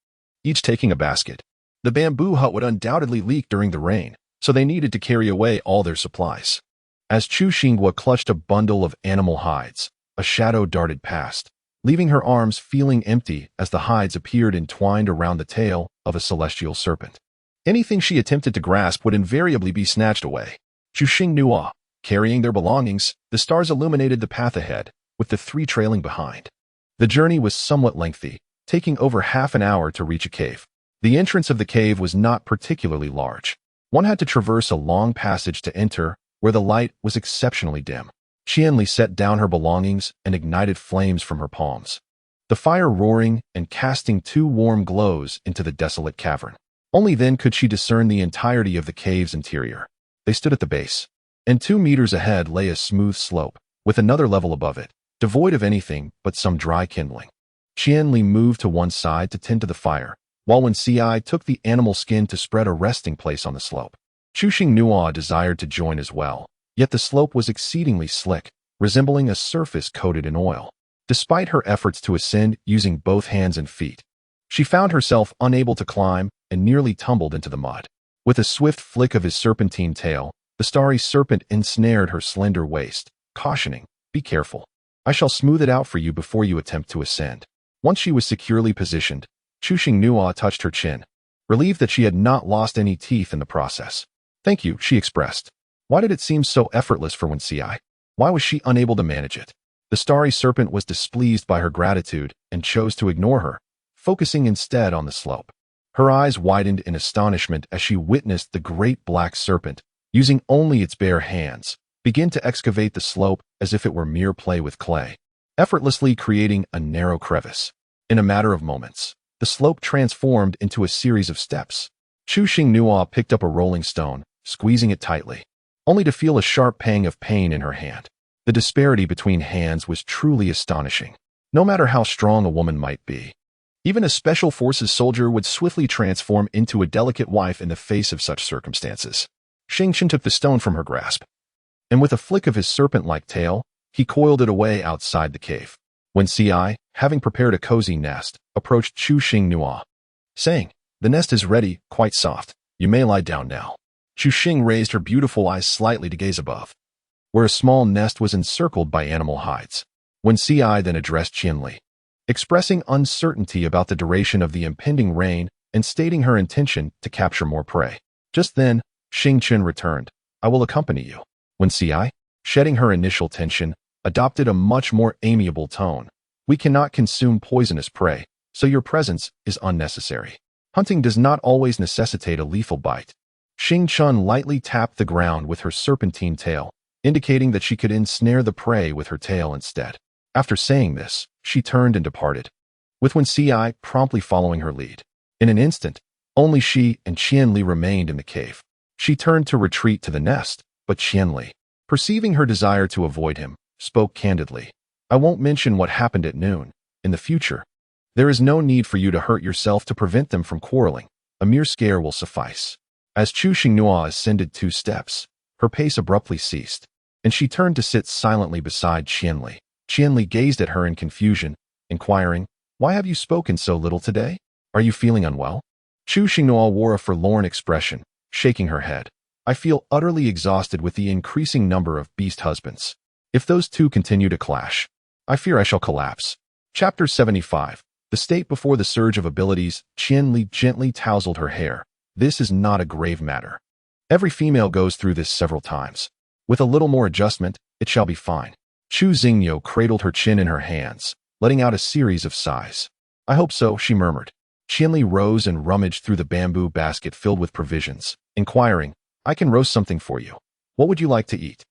each taking a basket. The bamboo hut would undoubtedly leak during the rain, so they needed to carry away all their supplies. As Chu Xingnua clutched a bundle of animal hides, a shadow darted past, leaving her arms feeling empty as the hides appeared entwined around the tail of a celestial serpent. Anything she attempted to grasp would invariably be snatched away. Chu Xingnua, carrying their belongings, the stars illuminated the path ahead, with the three trailing behind. The journey was somewhat lengthy, taking over half an hour to reach a cave. The entrance of the cave was not particularly large. One had to traverse a long passage to enter, where the light was exceptionally dim. Qianli set down her belongings and ignited flames from her palms, the fire roaring and casting two warm glows into the desolate cavern. Only then could she discern the entirety of the cave's interior. They stood at the base, and 2 meters ahead lay a smooth slope, with another level above it, devoid of anything but some dry kindling. Qianli moved to one side to tend to the fire, while Wen Ci took the animal skin to spread a resting place on the slope. Chu Xingnua desired to join as well, yet the slope was exceedingly slick, resembling a surface coated in oil. Despite her efforts to ascend using both hands and feet, she found herself unable to climb and nearly tumbled into the mud. With a swift flick of his serpentine tail, the starry serpent ensnared her slender waist, cautioning, Be careful. I shall smooth it out for you before you attempt to ascend. Once she was securely positioned, Chu Xingnua touched her chin, relieved that she had not lost any teeth in the process. Thank you, she expressed. Why did it seem so effortless for Wen Ci? Why was she unable to manage it? The starry serpent was displeased by her gratitude and chose to ignore her, focusing instead on the slope. Her eyes widened in astonishment as she witnessed the great black serpent, using only its bare hands, begin to excavate the slope as if it were mere play with clay, effortlessly creating a narrow crevice. In a matter of moments, the slope transformed into a series of steps. Chu Xingnua picked up a rolling stone, squeezing it tightly, only to feel a sharp pang of pain in her hand. The disparity between hands was truly astonishing. No matter how strong a woman might be, even a special forces soldier would swiftly transform into a delicate wife in the face of such circumstances. Xingchen took the stone from her grasp, and with a flick of his serpent-like tail, he coiled it away outside the cave. When Ci, having prepared a cozy nest, approached Chu Xingnua, saying, "The nest is ready, quite soft. You may lie down now." Chu Xing raised her beautiful eyes slightly to gaze above, where a small nest was encircled by animal hides. When Ci then addressed Qianli, expressing uncertainty about the duration of the impending rain and stating her intention to capture more prey. Just then, Xingchen returned. "I will accompany you." When Ci, shedding her initial tension, adopted a much more amiable tone. "We cannot consume poisonous prey, so your presence is unnecessary. Hunting does not always necessitate a lethal bite." Xingchen lightly tapped the ground with her serpentine tail, indicating that she could ensnare the prey with her tail instead. After saying this, she turned and departed, with Wen Ci promptly following her lead. In an instant, only she and Qianli remained in the cave. She turned to retreat to the nest, but Qianli, perceiving her desire to avoid him, spoke candidly. "I won't mention what happened at noon. In the future, there is no need for you to hurt yourself to prevent them from quarreling. A mere scare will suffice." As Chu Xingnua ascended 2 steps, her pace abruptly ceased, and she turned to sit silently beside Qianli. Qianli gazed at her in confusion, inquiring, "Why have you spoken so little today? Are you feeling unwell?" Chu Xingnua wore a forlorn expression, shaking her head. "I feel utterly exhausted with the increasing number of beast husbands. If those two continue to clash, I fear I shall collapse." Chapter 75. The state before the surge of abilities. Qianli gently tousled her hair. "This is not a grave matter. Every female goes through this several times. With a little more adjustment, it shall be fine." Chu Xingyo cradled her chin in her hands, letting out a series of sighs. "I hope so," she murmured. Qianli rose and rummaged through the bamboo basket filled with provisions, inquiring, "I can roast something for you. What would you like to eat?"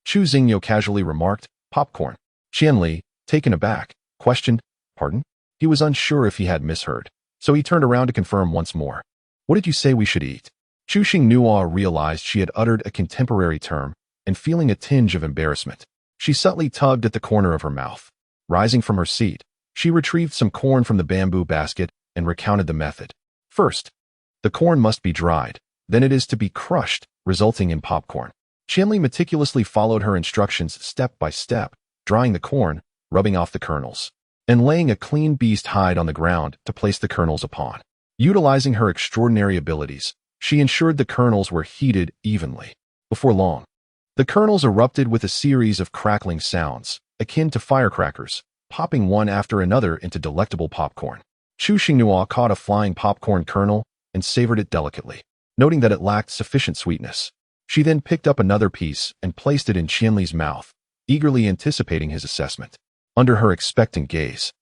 Chu Xingyo casually remarked, "Popcorn." Qianli, taken aback, questioned, "Pardon?" He was unsure if he had misheard, so he turned around to confirm once more. "What did you say we should eat?" Chu Xingnua realized she had uttered a contemporary term, and feeling a tinge of embarrassment, she subtly tugged at the corner of her mouth. Rising from her seat, she retrieved some corn from the bamboo basket and recounted the method. First, the corn must be dried, then it is to be crushed, resulting in popcorn. Qianli meticulously followed her instructions step by step, drying the corn, rubbing off the kernels, and laying a clean beast hide on the ground to place the kernels upon. Utilizing her extraordinary abilities, she ensured the kernels were heated evenly. Before long, the kernels erupted with a series of crackling sounds, akin to firecrackers, popping one after another into delectable popcorn. Chu Xingnua caught a flying popcorn kernel and savored it delicately, noting that it lacked sufficient sweetness. She then picked up another piece and placed it in Qianli's mouth, eagerly anticipating his assessment. Under her expectant gaze,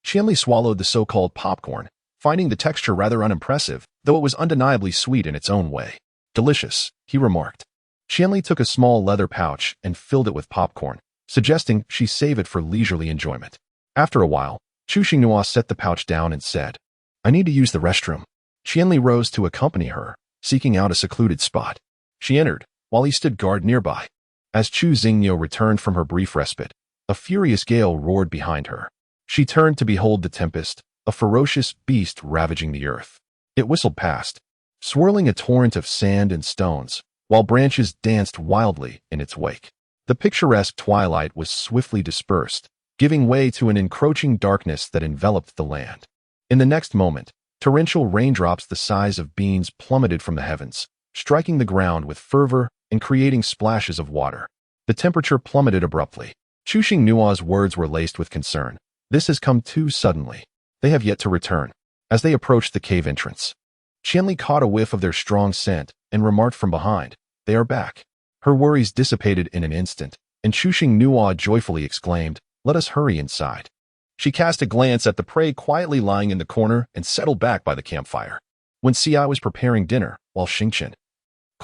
Qianli swallowed the so-called popcorn, finding the texture rather unimpressive, though it was undeniably sweet in its own way. "Delicious," he remarked. Qianli took a small leather pouch and filled it with popcorn, suggesting she save it for leisurely enjoyment. After a while, Chu Xingnua set the pouch down and said, "I need to use the restroom." Qianli rose to accompany her, seeking out a secluded spot. She entered, while he stood guard nearby. As Chu Xingyo returned from her brief respite, a furious gale roared behind her. She turned to behold the tempest, a ferocious beast ravaging the earth. It whistled past, swirling a torrent of sand and stones, while branches danced wildly in its wake. The picturesque twilight was swiftly dispersed, giving way to an encroaching darkness that enveloped the land. In the next moment, torrential raindrops the size of beans plummeted from the heavens, striking the ground with fervor and creating splashes of water. The temperature plummeted abruptly. Chu Xingnua's words were laced with concern. "This has come too suddenly. They have yet to return." As they approached the cave entrance, Qianli caught a whiff of their strong scent and remarked from behind, "They are back." Her worries dissipated in an instant, and Chu Xingnua joyfully exclaimed, "Let us hurry inside." She cast a glance at the prey quietly lying in the corner and settled back by the campfire. When Ci was preparing dinner, while Xingchen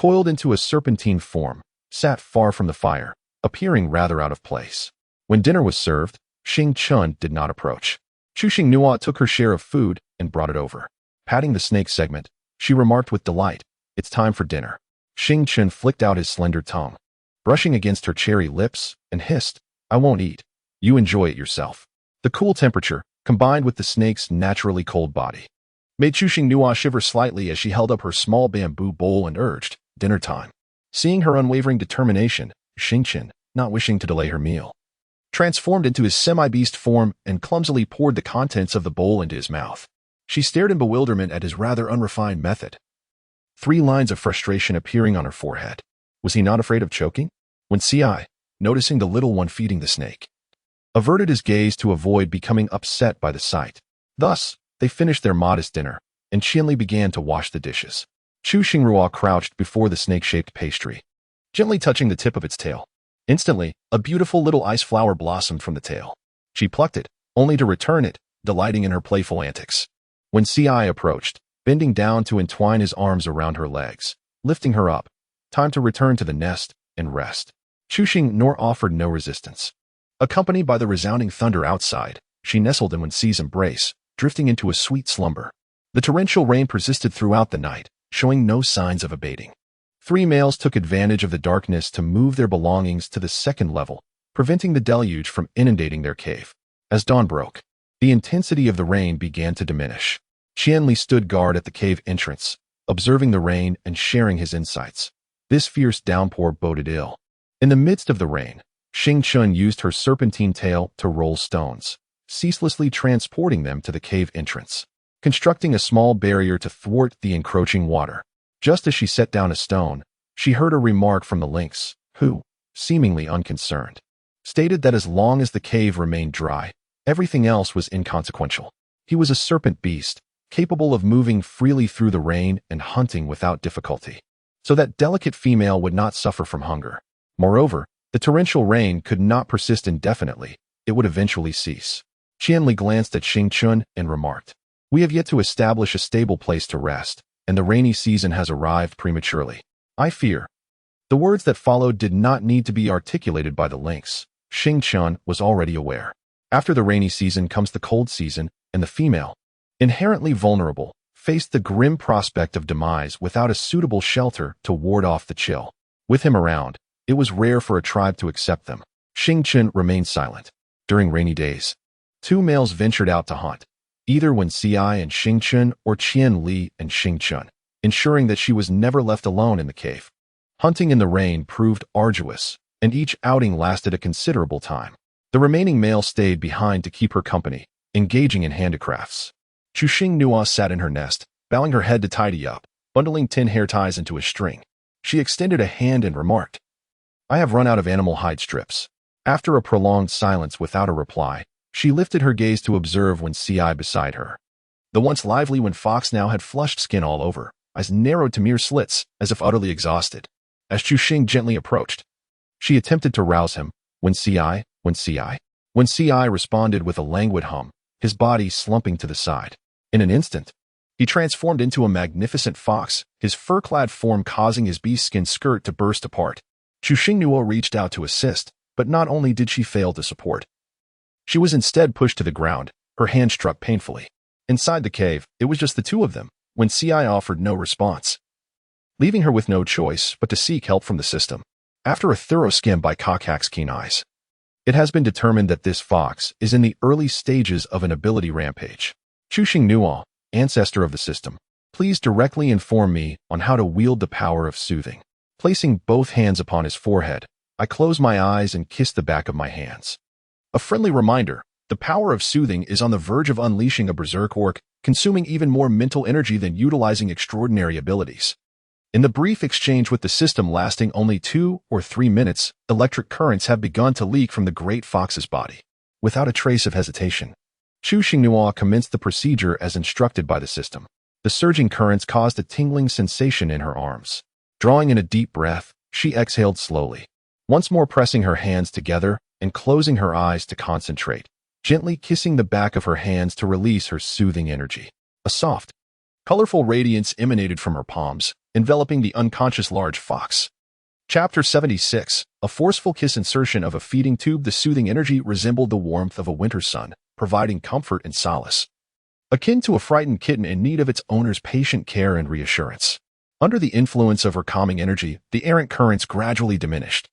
coiled into a serpentine form, sat far from the fire, appearing rather out of place. When dinner was served, Xing Chun did not approach. Chu Xingnua took her share of food and brought it over. Patting the snake segment, she remarked with delight, "It's time for dinner." Xing Chun flicked out his slender tongue, brushing against her cherry lips, and hissed, "I won't eat. You enjoy it yourself." The cool temperature, combined with the snake's naturally cold body, made Chu Xingnua shiver slightly as she held up her small bamboo bowl and urged, "Dinner time." Seeing her unwavering determination, Xing Chun, not wishing to delay her meal, transformed into his semi-beast form and clumsily poured the contents of the bowl into his mouth. She stared in bewilderment at his rather unrefined method, 3 lines of frustration appearing on her forehead. Was he not afraid of choking? When Ci, noticing the little one feeding the snake, averted his gaze to avoid becoming upset by the sight. Thus, they finished their modest dinner, and Qianli began to wash the dishes. Chu Xingrua crouched before the snake-shaped pastry, gently touching the tip of its tail. Instantly, a beautiful little ice flower blossomed from the tail. She plucked it, only to return it, delighting in her playful antics. When Ci approached, bending down to entwine his arms around her legs, lifting her up, time to return to the nest and rest. Chu Xingnua offered no resistance. Accompanied by the resounding thunder outside, she nestled in Wenxi's embrace, drifting into a sweet slumber. The torrential rain persisted throughout the night, showing no signs of abating. 3 males took advantage of the darkness to move their belongings to the second level, preventing the deluge from inundating their cave. As dawn broke, the intensity of the rain began to diminish. Qianli stood guard at the cave entrance, observing the rain and sharing his insights. This fierce downpour boded ill. In the midst of the rain, Xing Chun used her serpentine tail to roll stones, ceaselessly transporting them to the cave entrance, constructing a small barrier to thwart the encroaching water. Just as she set down a stone, she heard a remark from the lynx, who, seemingly unconcerned, stated that as long as the cave remained dry, everything else was inconsequential. He was a serpent beast, capable of moving freely through the rain and hunting without difficulty, so that delicate female would not suffer from hunger. Moreover, the torrential rain could not persist indefinitely. It would eventually cease. Qianli glanced at Xing Chun and remarked, "We have yet to establish a stable place to rest, and the rainy season has arrived prematurely. I fear." The words that followed did not need to be articulated by the lynx. Xing Chun was already aware. After the rainy season comes the cold season, and the female, inherently vulnerable, faced the grim prospect of demise without a suitable shelter to ward off the chill. With him around, it was rare for a tribe to accept them. Xing Chun remained silent. During rainy days, 2 males ventured out to hunt, either when Ci and Xing Chun or Qian Li and Xing Chun, ensuring that she was never left alone in the cave. Hunting in the rain proved arduous, and each outing lasted a considerable time. The remaining male stayed behind to keep her company, engaging in handicrafts. Chu Xingnua sat in her nest, bowing her head to tidy up, bundling 10 hair ties into a string. She extended a hand and remarked, "I have run out of animal hide strips." After a prolonged silence without a reply, she lifted her gaze to observe when Ci beside her. The once lively Wen Fox now had flushed skin all over, eyes narrowed to mere slits, as if utterly exhausted. As Chu Xing gently approached, she attempted to rouse him. When Ci responded with a languid hum, his body slumping to the side. In an instant, he transformed into a magnificent fox, his fur-clad form causing his beast-skin skirt to burst apart. Chu Xingnua reached out to assist, but not only did she fail to support, she was instead pushed to the ground, her hand struck painfully. Inside the cave, it was just the 2 of them, when Ci offered no response, leaving her with no choice but to seek help from the system. After a thorough skim by Kakak's keen eyes, it has been determined that this fox is in the early stages of an ability rampage. Chu Xingnua, ancestor of the system, please directly inform me on how to wield the power of soothing. Placing both hands upon his forehead, I close my eyes and kiss the back of my hands. A friendly reminder, the power of soothing is on the verge of unleashing a berserk orc, consuming even more mental energy than utilizing extraordinary abilities. In the brief exchange with the system lasting only 2 or 3 minutes, electric currents have begun to leak from the great fox's body. Without a trace of hesitation, Chu Xingnua commenced the procedure as instructed by the system. The surging currents caused a tingling sensation in her arms. Drawing in a deep breath, she exhaled slowly, once more pressing her hands together and closing her eyes to concentrate, gently kissing the back of her hands to release her soothing energy. A soft, colorful radiance emanated from her palms, enveloping the unconscious large fox. Chapter 76. A forceful kiss insertion of a feeding tube. The soothing energy resembled the warmth of a winter sun, providing comfort and solace. Akin to a frightened kitten in need of its owner's patient care and reassurance. Under the influence of her calming energy, the errant currents gradually diminished.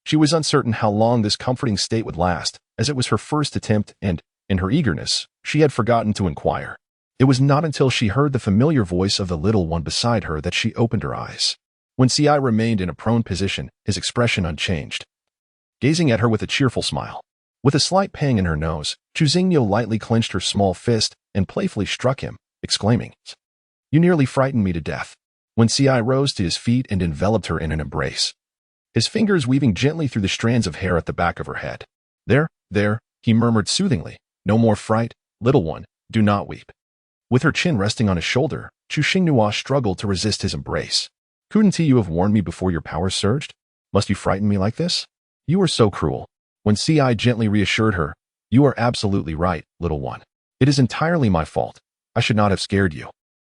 She was uncertain how long this comforting state would last, as it was her first attempt and, in her eagerness, she had forgotten to inquire. It was not until she heard the familiar voice of the little one beside her that she opened her eyes. When Ci remained in a prone position, his expression unchanged, gazing at her with a cheerful smile. With a slight pang in her nose, Chu Xingniu lightly clenched her small fist and playfully struck him, exclaiming, "You nearly frightened me to death." When Ci rose to his feet and enveloped her in an embrace, his fingers weaving gently through the strands of hair at the back of her head. There, he murmured soothingly, "No more fright, little one, do not weep." With her chin resting on his shoulder, Chu Xingniu struggled to resist his embrace. "Couldn't you have warned me before your powers surged? Must you frighten me like this? You are so cruel." When Ci gently reassured her, "You are absolutely right, little one. It is entirely my fault. I should not have scared you."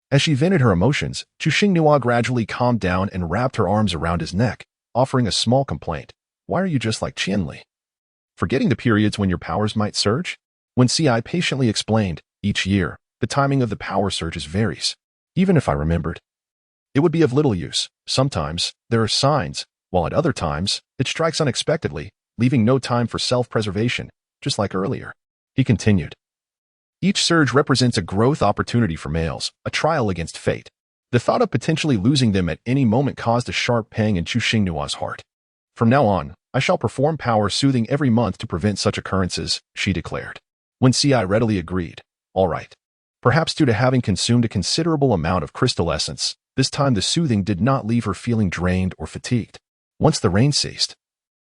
As she vented her emotions, Chu Xingniu gradually calmed down and wrapped her arms around his neck, offering a small complaint. "Why are you just like Qianli? Forgetting the periods when your powers might surge?" When Ci patiently explained, "Each year, the timing of the power surges varies. Even if I remembered, it would be of little use. Sometimes, there are signs, while at other times, it strikes unexpectedly, leaving no time for self-preservation, just like earlier." He continued. "Each surge represents a growth opportunity for males, a trial against fate." The thought of potentially losing them at any moment caused a sharp pang in Chu Xingniu's heart. "From now on, I shall perform power soothing every month to prevent such occurrences," she declared. When Ci readily agreed, "All right." Perhaps due to having consumed a considerable amount of crystal essence, this time the soothing did not leave her feeling drained or fatigued. Once the rain ceased,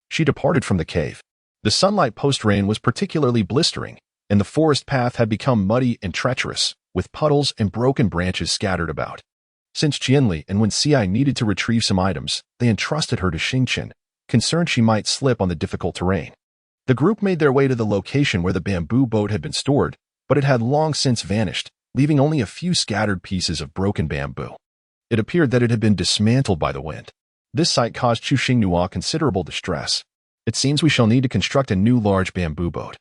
she departed from the cave. The sunlight post-rain was particularly blistering, and the forest path had become muddy and treacherous, with puddles and broken branches scattered about. Since Qianli and when Ci needed to retrieve some items, they entrusted her to Xingchen, concerned she might slip on the difficult terrain. The group made their way to the location where the bamboo boat had been stored, but it had long since vanished, leaving only a few scattered pieces of broken bamboo. It appeared that it had been dismantled by the wind. This sight caused Chu Xingniu considerable distress. "It seems we shall need to construct a new large bamboo boat,"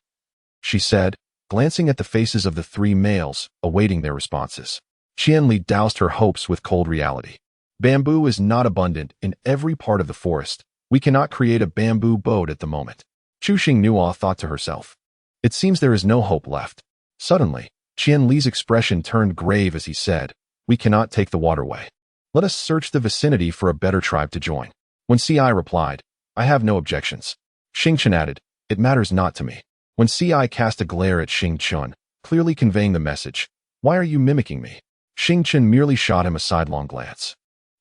she said, glancing at the faces of the three males, awaiting their responses. Qianli doused her hopes with cold reality. "Bamboo is not abundant in every part of the forest. We cannot create a bamboo boat at the moment." Chu Xingniu thought to herself. "It seems there is no hope left." Suddenly, Qianli's expression turned grave as he said, "We cannot take the waterway. Let us search the vicinity for a better tribe to join." When Ci replied, "I have no objections." Xingchen added, "It matters not to me." When Ci cast a glare at Xingchen, clearly conveying the message, "Why are you mimicking me?" Xingchen merely shot him a sidelong glance.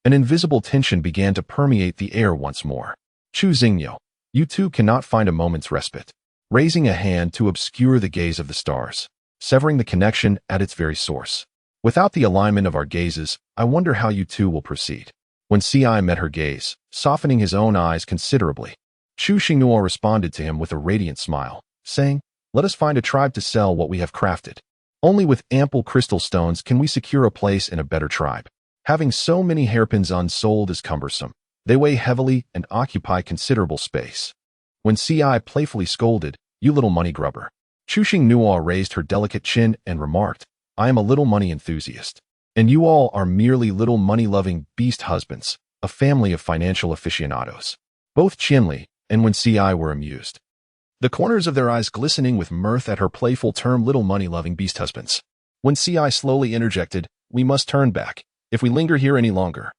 An invisible tension began to permeate the air once more. "Chu Xingniu, you two cannot find a moment's respite." Raising a hand to obscure the gaze of the stars, severing the connection at its very source. "Without the alignment of our gazes, I wonder how you two will proceed." When Ci met her gaze, softening his own eyes considerably, Chu Xingniu responded to him with a radiant smile, saying, "Let us find a tribe to sell what we have crafted. Only with ample crystal stones can we secure a place in a better tribe. Having so many hairpins unsold is cumbersome. They weigh heavily and occupy considerable space." When Ci playfully scolded, "You little money grubber," Chu Xingniu raised her delicate chin and remarked, "I am a little money enthusiast, and you all are merely little money-loving beast husbands, a family of financial aficionados." Both Qianli and Wen Ci were amused, the corners of their eyes glistening with mirth at her playful term little money-loving beast husbands. Wen Ci slowly interjected, "We must turn back. If we linger here any longer,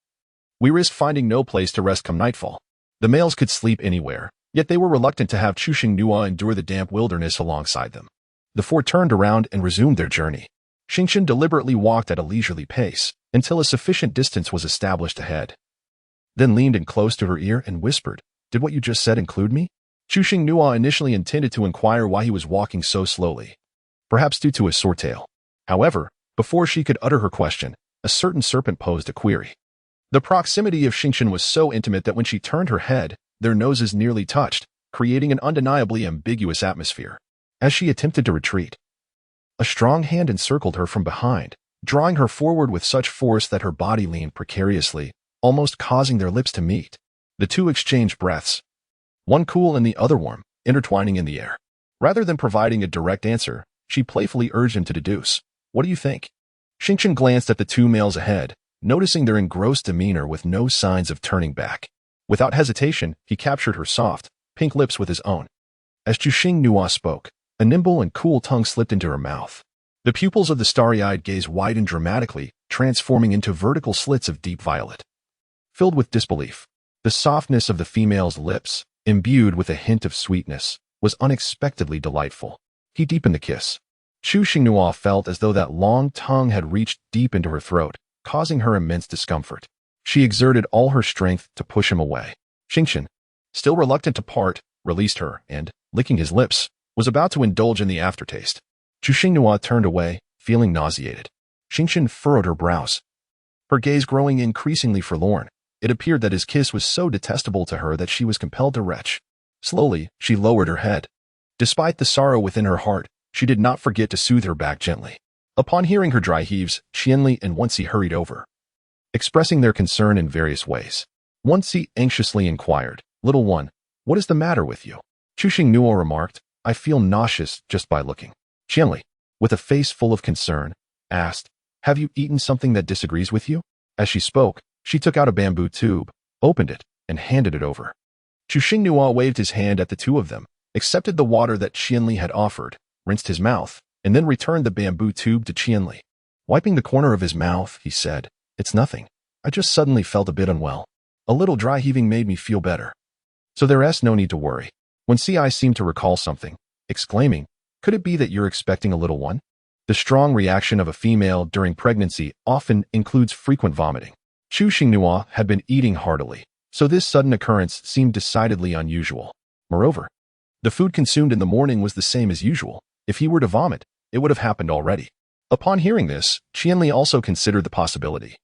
we risk finding no place to rest come nightfall." The males could sleep anywhere, yet they were reluctant to have Chu Xingniu endure the damp wilderness alongside them. The four turned around and resumed their journey. Xingchen deliberately walked at a leisurely pace until a sufficient distance was established ahead, then leaned in close to her ear and whispered, "Did what you just said include me?" Chu Xingniu initially intended to inquire why he was walking so slowly, perhaps due to his sore tail. However, before she could utter her question, a certain serpent posed a query. The proximity of Xingchen was so intimate that when she turned her head, their noses nearly touched, creating an undeniably ambiguous atmosphere. As she attempted to retreat, a strong hand encircled her from behind, drawing her forward with such force that her body leaned precariously, almost causing their lips to meet. The two exchanged breaths, one cool and the other warm, intertwining in the air. Rather than providing a direct answer, she playfully urged him to deduce. What do you think? Xingqian glanced at the two males ahead, noticing their engrossed demeanor with no signs of turning back. Without hesitation, he captured her soft, pink lips with his own. As Chuxing Nua spoke, a nimble and cool tongue slipped into her mouth. The pupils of the starry-eyed gaze widened dramatically, transforming into vertical slits of deep violet. Filled with disbelief, the softness of the female's lips, imbued with a hint of sweetness, was unexpectedly delightful. He deepened the kiss. Chu Xingnua felt as though that long tongue had reached deep into her throat, causing her immense discomfort. She exerted all her strength to push him away. Xingqian, still reluctant to part, released her and, licking his lips, was about to indulge in the aftertaste. Chu Xingnua turned away, feeling nauseated. Xingqian furrowed her brows, her gaze growing increasingly forlorn. It appeared that his kiss was so detestable to her that she was compelled to retch. Slowly, she lowered her head. Despite the sorrow within her heart, she did not forget to soothe her back gently. Upon hearing her dry heaves, Qianli and Wensi hurried over, expressing their concern in various ways. Wensi anxiously inquired, "Little one, what is the matter with you?" Chu Xingnua remarked, "I feel nauseous just by looking." Qianli, with a face full of concern, asked, "Have you eaten something that disagrees with you?" As she spoke, she took out a bamboo tube, opened it, and handed it over. Chu Xingnua waved his hand at the two of them, accepted the water that Qianli had offered, rinsed his mouth, and then returned the bamboo tube to Qianli. Wiping the corner of his mouth, he said, "It's nothing. I just suddenly felt a bit unwell. A little dry heaving made me feel better. So there's no need to worry." When Ci seemed to recall something, exclaiming, "Could it be that you're expecting a little one?" The strong reaction of a female during pregnancy often includes frequent vomiting. Chu Xingnua had been eating heartily, so this sudden occurrence seemed decidedly unusual. Moreover, the food consumed in the morning was the same as usual. If he were to vomit, it would have happened already. Upon hearing this, Qianli also considered the possibility.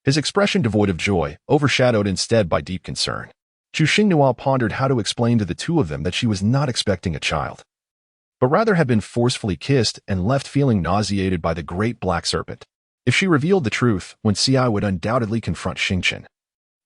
His expression devoid of joy, overshadowed instead by deep concern. Chu Xingnua pondered how to explain to the two of them that she was not expecting a child, but rather had been forcefully kissed and left feeling nauseated by the great black serpent. If she revealed the truth, Wensi would undoubtedly confront Xingqian,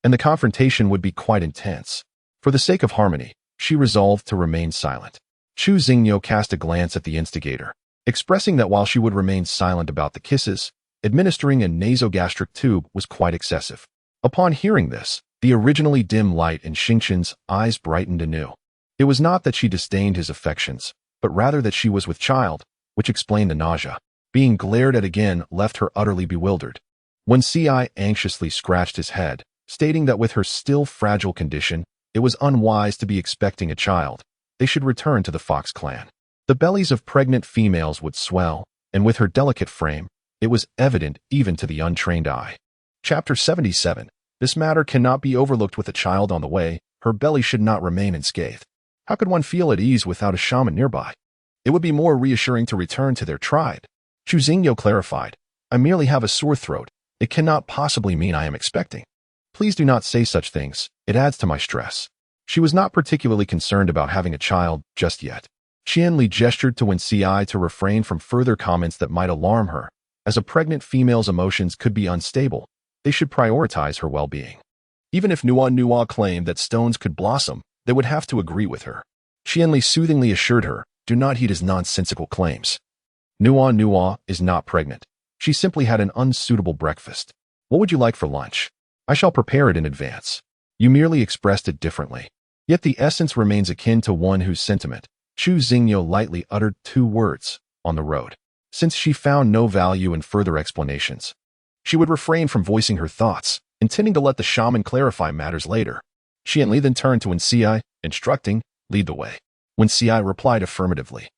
and the confrontation would be quite intense. For the sake of harmony, she resolved to remain silent. Chu Xingnyo cast a glance at the instigator, expressing that while she would remain silent about the kisses, administering a nasogastric tube was quite excessive. Upon hearing this, the originally dim light in Xingqian's eyes brightened anew. It was not that she disdained his affections, but rather that she was with child, which explained the nausea. Being glared at again left her utterly bewildered. When Ci anxiously scratched his head, stating that with her still fragile condition, it was unwise to be expecting a child. They should return to the Fox clan. The bellies of pregnant females would swell, and with her delicate frame, it was evident even to the untrained eye. Chapter 77. This matter cannot be overlooked with a child on the way. Her belly should not remain unscathed. How could one feel at ease without a shaman nearby? It would be more reassuring to return to their tribe. Chu Xingyo clarified, "I merely have a sore throat. It cannot possibly mean I am expecting. Please do not say such things. It adds to my stress." She was not particularly concerned about having a child just yet. Qianli gestured to Wensi to refrain from further comments that might alarm her. As a pregnant female's emotions could be unstable, they should prioritize her well-being. Even if Nua claimed that stones could blossom, they would have to agree with her. Qianli soothingly assured her, "Do not heed his nonsensical claims. Nua is not pregnant. She simply had an unsuitable breakfast. What would you like for lunch? I shall prepare it in advance." You merely expressed it differently. Yet the essence remains akin to one whose sentiment. Chu Xingyo lightly uttered 2 words, "on the road." Since she found no value in further explanations, she would refrain from voicing her thoughts, intending to let the shaman clarify matters later. Qianli then turned to Wensi, instructing, "Lead the way." Wensi replied affirmatively.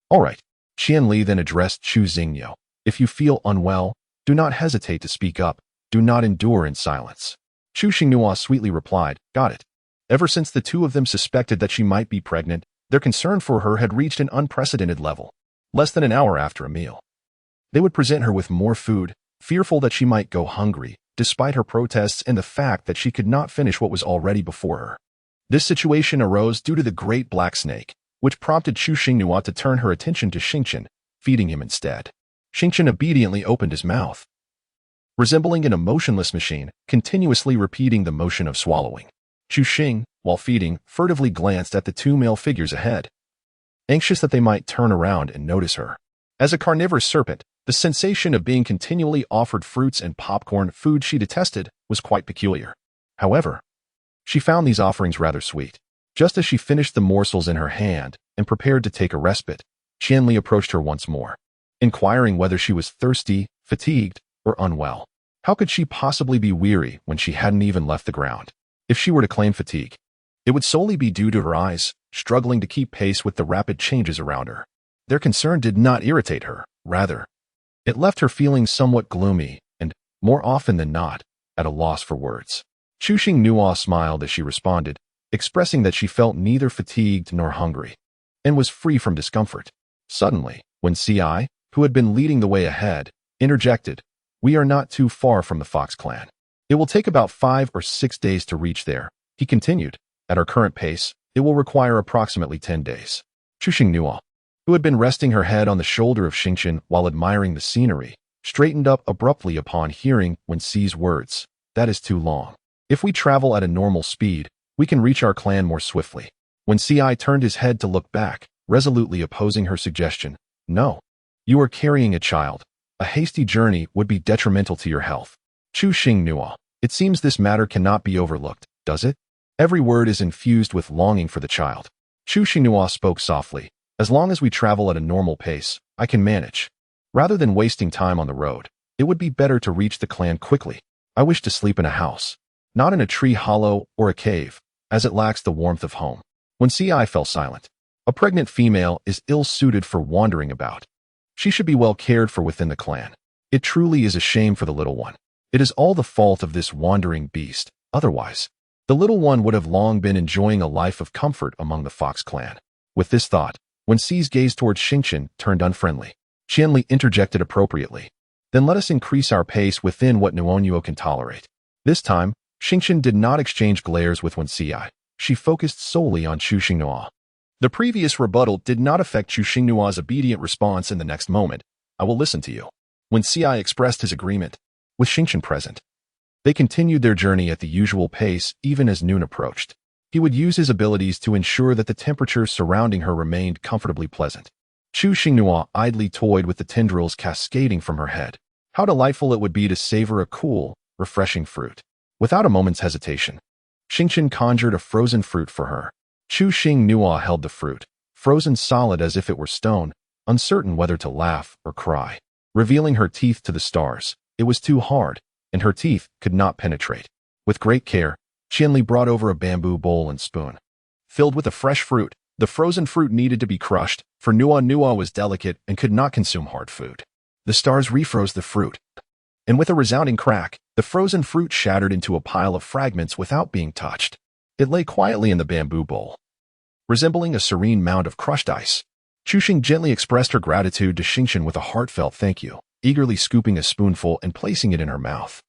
"All right." Qianli then addressed Chu Xingyo, "If you feel unwell, do not hesitate to speak up. Do not endure in silence." Chu Xingnua sweetly replied, "Got it." Ever since the two of them suspected that she might be pregnant, their concern for her had reached an unprecedented level. Less than an hour after a meal, they would present her with more food, fearful that she might go hungry, despite her protests and the fact that she could not finish what was already before her. This situation arose due to the great black snake, which prompted Chu Xingnua to turn her attention to Xingqian, feeding him instead. Xingqian obediently opened his mouth, resembling an emotionless machine, continuously repeating the motion of swallowing. Chu Xing, while feeding, furtively glanced at the two male figures ahead, anxious that they might turn around and notice her. As a carnivorous serpent, the sensation of being continually offered fruits and popcorn, food she detested, was quite peculiar. However, she found these offerings rather sweet. Just as she finished the morsels in her hand and prepared to take a respite, Qianli approached her once more, inquiring whether she was thirsty, fatigued, or unwell. How could she possibly be weary when she hadn't even left the ground? If she were to claim fatigue, it would solely be due to her eyes, struggling to keep pace with the rapid changes around her. Their concern did not irritate her. Rather, it left her feeling somewhat gloomy and, more often than not, at a loss for words. Chu Xingnua smiled as she responded, expressing that she felt neither fatigued nor hungry, and was free from discomfort. Suddenly, when Ci, who had been leading the way ahead, interjected, "We are not too far from the Fox clan. It will take about 5 or 6 days to reach there," he continued. "At our current pace, it will require approximately 10 days. Chu Xingnua, who had been resting her head on the shoulder of Xingqian while admiring the scenery, straightened up abruptly upon hearing Wen Xi's words. "That is too long. If we travel at a normal speed, we can reach our clan more swiftly." Wen Xi turned his head to look back, resolutely opposing her suggestion. "No. You are carrying a child. A hasty journey would be detrimental to your health." Chu Xingnua, "It seems this matter cannot be overlooked, does it?" Every word is infused with longing for the child. Chu Xingnua spoke softly. "As long as we travel at a normal pace, I can manage. Rather than wasting time on the road, it would be better to reach the clan quickly. I wish to sleep in a house, not in a tree hollow or a cave, as it lacks the warmth of home." When Ci fell silent. A pregnant female is ill-suited for wandering about. She should be well cared for within the clan. It truly is a shame for the little one. It is all the fault of this wandering beast. Otherwise, the little one would have long been enjoying a life of comfort among the Fox clan. With this thought, when Ci's gaze towards Xingqian turned unfriendly, Qianli interjected appropriately. "Then let us increase our pace within what Nuonuo can tolerate." This time, Xingqian did not exchange glares with Wen Ci. She focused solely on Chu Xingnua. The previous rebuttal did not affect Chu Xingnua's obedient response in the next moment. "I will listen to you." When Ci expressed his agreement, with Xingqian present, they continued their journey at the usual pace even as noon approached. He would use his abilities to ensure that the temperature surrounding her remained comfortably pleasant. Chu Xingnua idly toyed with the tendrils cascading from her head. How delightful it would be to savor a cool, refreshing fruit. Without a moment's hesitation, Xingqian conjured a frozen fruit for her. Chu Xingnua held the fruit, frozen solid as if it were stone, uncertain whether to laugh or cry. Revealing her teeth to the stars, it was too hard, and her teeth could not penetrate. With great care, Qianli brought over a bamboo bowl and spoon. Filled with the fresh fruit, the frozen fruit needed to be crushed, for Nuonuo was delicate and could not consume hard food. The stars refroze the fruit, and with a resounding crack, the frozen fruit shattered into a pile of fragments without being touched. It lay quietly in the bamboo bowl, resembling a serene mound of crushed ice. Chu Xing gently expressed her gratitude to Xingqian with a heartfelt thank you, eagerly scooping a spoonful and placing it in her mouth.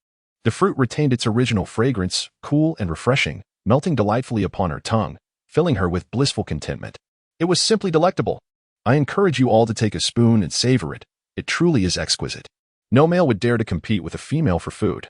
The fruit retained its original fragrance, cool and refreshing, melting delightfully upon her tongue, filling her with blissful contentment. It was simply delectable. I encourage you all to take a spoon and savor it. It truly is exquisite. No male would dare to compete with a female for food,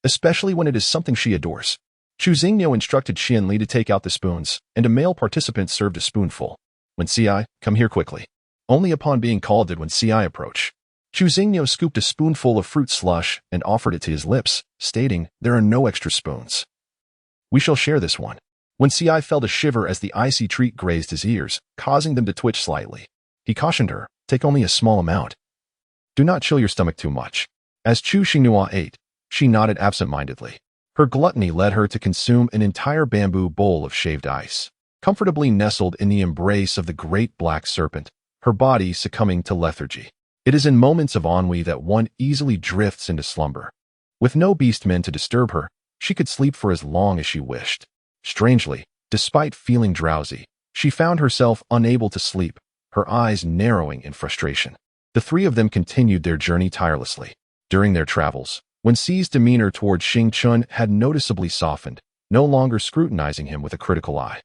especially when it is something she adores. Chu Xingnio instructed Qianli to take out the spoons, and a male participant served a spoonful. Wen Ci, come here quickly. Only upon being called did Wen Ci approach. Chu Xingnio scooped a spoonful of fruit slush and offered it to his lips, stating, "There are no extra spoons. We shall share this one." Wen Ci felt a shiver as the icy treat grazed his ears, causing them to twitch slightly. He cautioned her, "Take only a small amount. Do not chill your stomach too much." As Chu Xingnua ate, she nodded absent-mindedly. Her gluttony led her to consume an entire bamboo bowl of shaved ice. Comfortably nestled in the embrace of the great black serpent, her body succumbing to lethargy. It is in moments of ennui that one easily drifts into slumber. With no beastmen to disturb her, she could sleep for as long as she wished. Strangely, despite feeling drowsy, she found herself unable to sleep, her eyes narrowing in frustration. The three of them continued their journey tirelessly. During their travels, Wen Ci's demeanor toward Xingqian had noticeably softened, no longer scrutinizing him with a critical eye.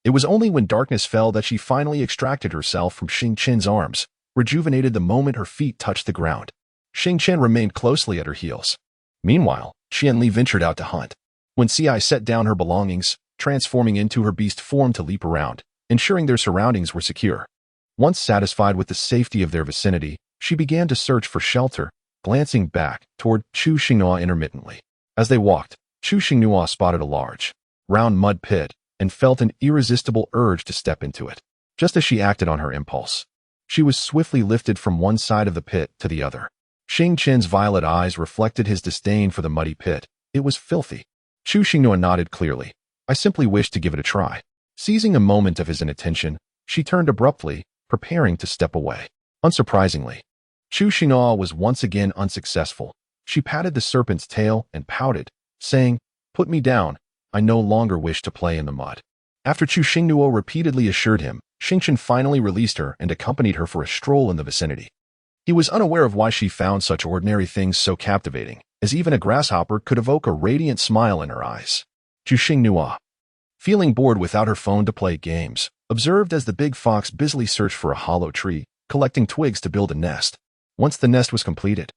It was only when darkness fell that she finally extracted herself from Xingqian's arms, rejuvenated the moment her feet touched the ground. Xingchen remained closely at her heels. Meanwhile, Qianli ventured out to hunt. When Ci set down her belongings, transforming into her beast form to leap around, ensuring their surroundings were secure. Once satisfied with the safety of their vicinity, she began to search for shelter, glancing back toward Chu Xinghua intermittently. As they walked, Chu Xinghua spotted a large, round mud pit and felt an irresistible urge to step into it. Just as she acted on her impulse, she was swiftly lifted from one side of the pit to the other. Xing Chen's violet eyes reflected his disdain for the muddy pit. It was filthy. Chu Xinghua nodded clearly. I simply wished to give it a try. Seizing a moment of his inattention, she turned abruptly, preparing to step away. Unsurprisingly, Chu Xinghua was once again unsuccessful. She patted the serpent's tail and pouted, saying, "Put me down. I no longer wish to play in the mud." After Chu Xinghua repeatedly assured him, Xingchen finally released her and accompanied her for a stroll in the vicinity. He was unaware of why she found such ordinary things so captivating, as even a grasshopper could evoke a radiant smile in her eyes. Chu Xinghua, feeling bored without her phone to play games, observed as the big fox busily searched for a hollow tree, collecting twigs to build a nest. Once the nest was completed,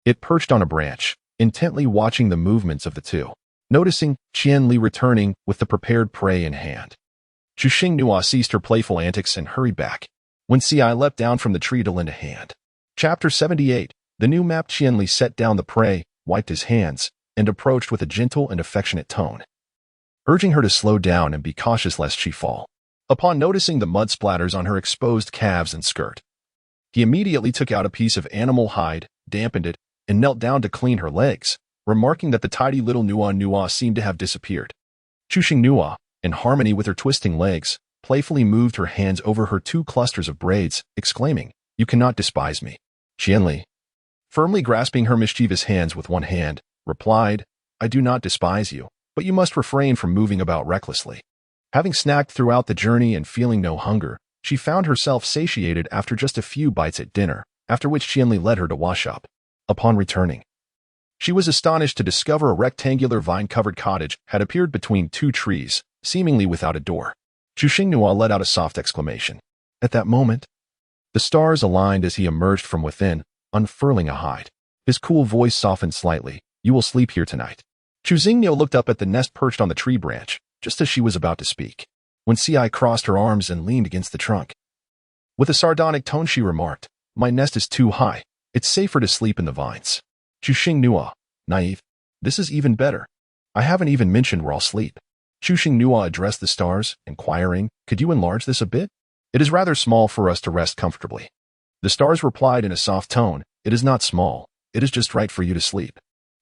it perched on a branch, intently watching the movements of the two. Noticing Qianli returning with the prepared prey in hand, Chu Xinghua ceased her playful antics and hurried back. When Ci leapt down from the tree to lend a hand. Chapter 78. The new map. Qianli set down the prey, wiped his hands, and approached with a gentle and affectionate tone, urging her to slow down and be cautious lest she fall. Upon noticing the mud splatters on her exposed calves and skirt, he immediately took out a piece of animal hide, dampened it, and knelt down to clean her legs, remarking that the tidy little Nua seemed to have disappeared. Chu Xinghua, in harmony with her twisting legs, playfully moved her hands over her two clusters of braids, exclaiming, "You cannot despise me." Qianli, firmly grasping her mischievous hands with one hand, replied, "I do not despise you, but you must refrain from moving about recklessly." Having snacked throughout the journey and feeling no hunger, she found herself satiated after just a few bites at dinner, after which Qianli led her to wash up. Upon returning, she was astonished to discover a rectangular vine-covered cottage had appeared between two trees, seemingly without a door. Chu Xinghua let out a soft exclamation. At that moment, the stars aligned as he emerged from within, unfurling a hide. His cool voice softened slightly. "You will sleep here tonight." Chu Xinghua looked up at the nest perched on the tree branch, just as she was about to speak, when Ci crossed her arms and leaned against the trunk. With a sardonic tone she remarked, "My nest is too high. It's safer to sleep in the vines." Chu Xinghua, naive. "This is even better. I haven't even mentioned where I'll sleep." Chu Xinghua addressed the stars, inquiring, "Could you enlarge this a bit? It is rather small for us to rest comfortably." The stars replied in a soft tone, "It is not small. It is just right for you to sleep."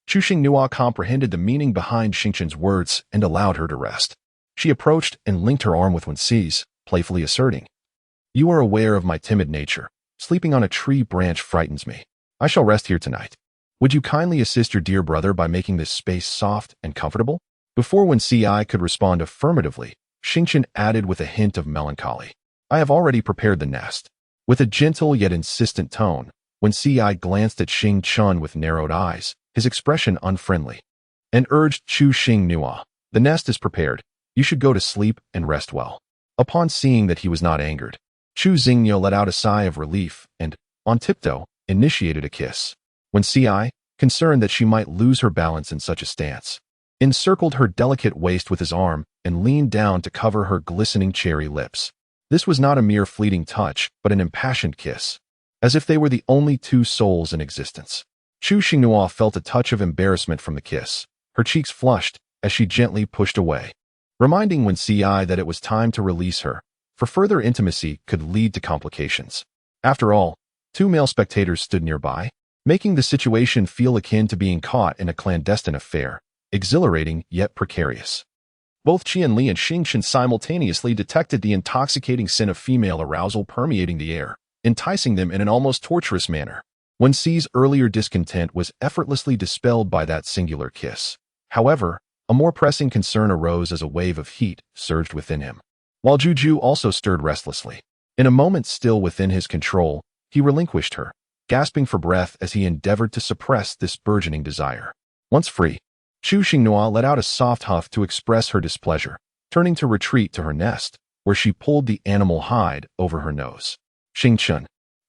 Chu Xinghua comprehended the meaning behind Xingchen's words and allowed her to rest. She approached and linked her arm with Wenxi's, playfully asserting, "You are aware of my timid nature. Sleeping on a tree branch frightens me. I shall rest here tonight. Would you kindly assist your dear brother by making this space soft and comfortable?" Before Wenxi could respond affirmatively, Xingchen added with a hint of melancholy, "I have already prepared the nest." With a gentle yet insistent tone, Wenxi glanced at Xing Chun with narrowed eyes, his expression unfriendly, and urged Chu Xinghua, "The nest is prepared. You should go to sleep and rest well." Upon seeing that he was not angered, Chu Xinghua let out a sigh of relief and, on tiptoe, initiated a kiss. Wenxi, concerned that she might lose her balance in such a stance, encircled her delicate waist with his arm and leaned down to cover her glistening cherry lips. This was not a mere fleeting touch, but an impassioned kiss, as if they were the only two souls in existence. Chu Xinghua felt a touch of embarrassment from the kiss. Her cheeks flushed as she gently pushed away, reminding Wenxi that it was time to release her, for further intimacy could lead to complications. After all, two male spectators stood nearby, making the situation feel akin to being caught in a clandestine affair, exhilarating yet precarious. Both Qianli and Xingchen simultaneously detected the intoxicating scent of female arousal permeating the air, enticing them in an almost torturous manner. Wenxi's earlier discontent was effortlessly dispelled by that singular kiss. However, a more pressing concern arose as a wave of heat surged within him. While Juju also stirred restlessly. In a moment still within his control, he relinquished her, gasping for breath as he endeavored to suppress this burgeoning desire. Once free, Chu Xinghua let out a soft huff to express her displeasure, turning to retreat to her nest, where she pulled the animal hide over her nose. Xingchen,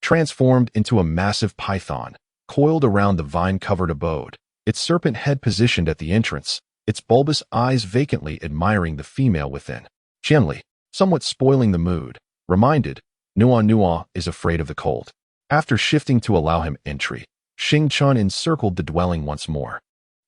transformed into a massive python, coiled around the vine-covered abode, its serpent head positioned at the entrance, its bulbous eyes vacantly admiring the female within. Qianli, somewhat spoiling the mood, reminded, Nua is afraid of the cold. After shifting to allow him entry, Xingchen encircled the dwelling once more.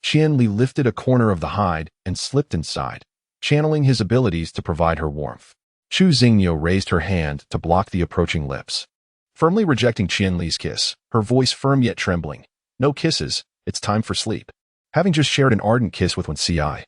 Qianli lifted a corner of the hide and slipped inside, channeling his abilities to provide her warmth. Chu Xingniu raised her hand to block the approaching lips, firmly rejecting Qianli's kiss, her voice firm yet trembling. No kisses, it's time for sleep. Having just shared an ardent kiss with Wen Ci,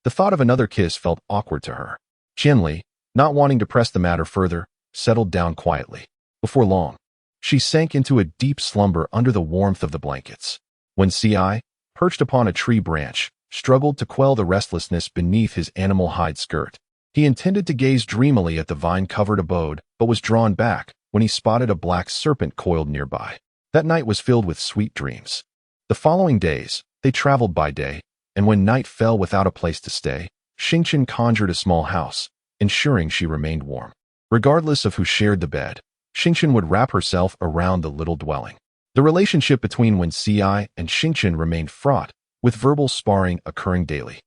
the thought of another kiss felt awkward to her. Qianli, not wanting to press the matter further, settled down quietly. Before long, she sank into a deep slumber under the warmth of the blankets. Wen Ci, perched upon a tree branch, struggled to quell the restlessness beneath his animal hide skirt. He intended to gaze dreamily at the vine-covered abode, but was drawn back when he spotted a black serpent coiled nearby. That night was filled with sweet dreams. The following days, they traveled by day, and when night fell without a place to stay, Xingchen conjured a small house, ensuring she remained warm. Regardless of who shared the bed, Xingchen would wrap herself around the little dwelling. The relationship between Wen Ci and Xingchen remained fraught, with verbal sparring occurring daily.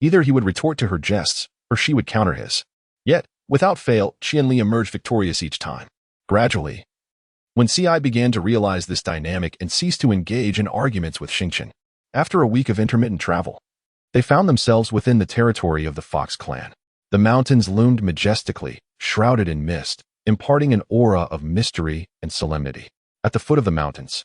Either he would retort to her jests, or she would counter his. Yet, without fail, Qianli emerged victorious each time. Gradually, Wen Ci began to realize this dynamic and ceased to engage in arguments with Xingchen. After a week of intermittent travel, they found themselves within the territory of the Fox clan. The mountains loomed majestically, shrouded in mist, imparting an aura of mystery and solemnity. At the foot of the mountains,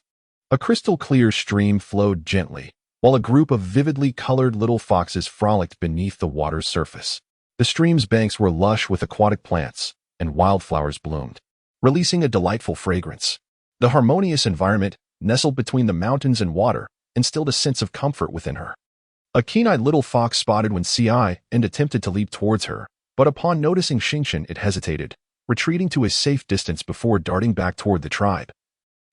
a crystal-clear stream flowed gently, while a group of vividly colored little foxes frolicked beneath the water's surface. The stream's banks were lush with aquatic plants, and wildflowers bloomed, releasing a delightful fragrance. The harmonious environment, nestled between the mountains and water, instilled a sense of comfort within her. A keen-eyed little fox spotted Wen Ci and attempted to leap towards her, but upon noticing Xingchen it hesitated, retreating to a safe distance before darting back toward the tribe,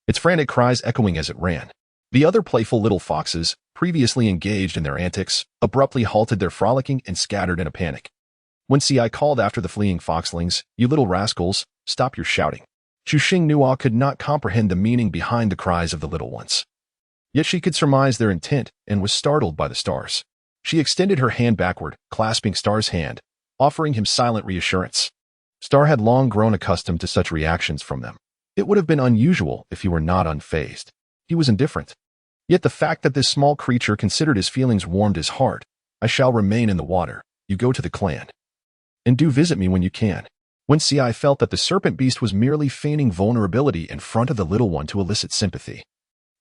its frantic cries echoing as it ran. The other playful little foxes, previously engaged in their antics, abruptly halted their frolicking and scattered in a panic. Wen Ci called after the fleeing foxlings, "You little rascals, stop your shouting." Chu Xingniu could not comprehend the meaning behind the cries of the little ones. Yet she could surmise their intent and was startled by the stars. She extended her hand backward, clasping Star's hand, offering him silent reassurance. Star had long grown accustomed to such reactions from them. It would have been unusual if he were not unfazed. He was indifferent. Yet the fact that this small creature considered his feelings warmed his heart. "I shall remain in the water. You go to the clan. And do visit me when you can." Wen Ci felt that the serpent beast was merely feigning vulnerability in front of the little one to elicit sympathy,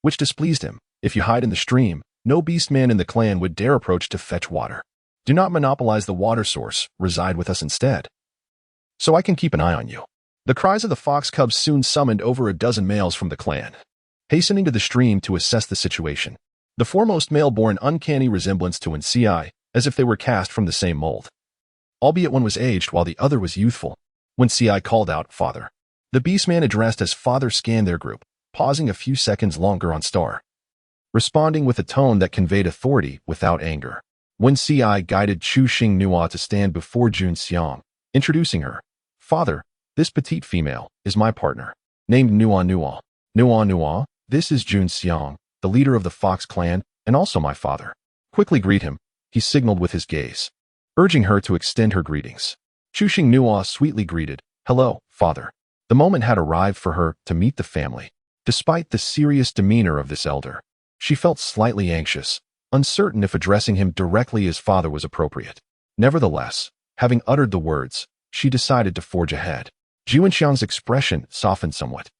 which displeased him. If you hide in the stream, no beastman in the clan would dare approach to fetch water. Do not monopolize the water source, reside with us instead, so I can keep an eye on you. The cries of the fox cubs soon summoned over a dozen males from the clan, hastening to the stream to assess the situation. The foremost male bore an uncanny resemblance to Wen Ci, as if they were cast from the same mold. Albeit one was aged while the other was youthful. Wen Ci called out, "Father." The beastman addressed as father scanned their group, pausing a few seconds longer on Star, responding with a tone that conveyed authority without anger. Wen Ci guided Chu Xingniu to stand before Jun Xiang, introducing her. "Father, this petite female is my partner, named Nua. Nua, this is Jun Xiang, the leader of the Fox clan, and also my father. Quickly greet him," he signaled with his gaze, urging her to extend her greetings. Chu Xingniu sweetly greeted, "Hello, father." The moment had arrived for her to meet the family. Despite the serious demeanor of this elder, she felt slightly anxious, uncertain if addressing him directly as father was appropriate. Nevertheless, having uttered the words, she decided to forge ahead. Jiwenxiang's expression softened somewhat.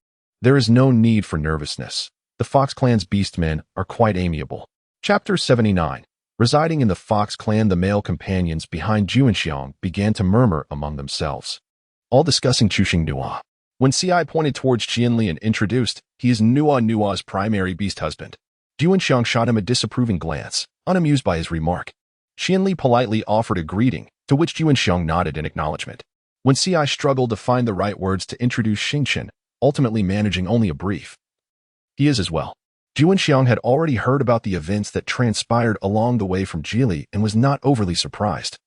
There is no need for nervousness. The Fox clan's beastmen are quite amiable. Chapter 79. Residing in the Fox clan, the male companions behind Jiwenxiang began to murmur among themselves, all discussing Chu Xingniu. When Ci pointed towards Qianli and introduced, "He is Nua's primary beast husband." Jiwenxiang shot him a disapproving glance, unamused by his remark. Qianli politely offered a greeting, to which Jiwenxiang nodded in acknowledgement. When Ci struggled to find the right words to introduce Xingchen, ultimately managing only a brief, "He is as well." Jiwenxiang had already heard about the events that transpired along the way from Jili and was not overly surprised.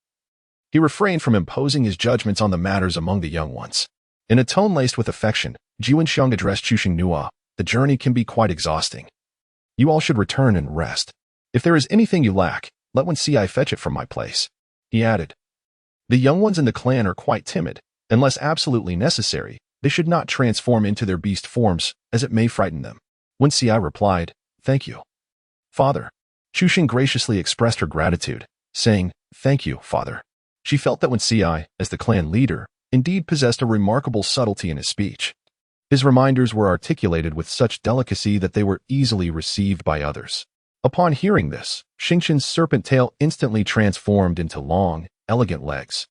He refrained from imposing his judgments on the matters among the young ones. In a tone laced with affection, Jiwen Xiang addressed Chuxing Nua. The journey can be quite exhausting. You all should return and rest. If there is anything you lack, let Wen Si fetch it from my place. He added. The young ones in the clan are quite timid. Unless absolutely necessary, they should not transform into their beast forms, as it may frighten them. Wen Si replied, Thank you, Father. Chuxing graciously expressed her gratitude, saying, Thank you, Father. She felt that Wen Si, as the clan leader, indeed possessed a remarkable subtlety in his speech. His reminders were articulated with such delicacy that they were easily received by others. Upon hearing this, Xingqian's serpent tail instantly transformed into long, elegant legs,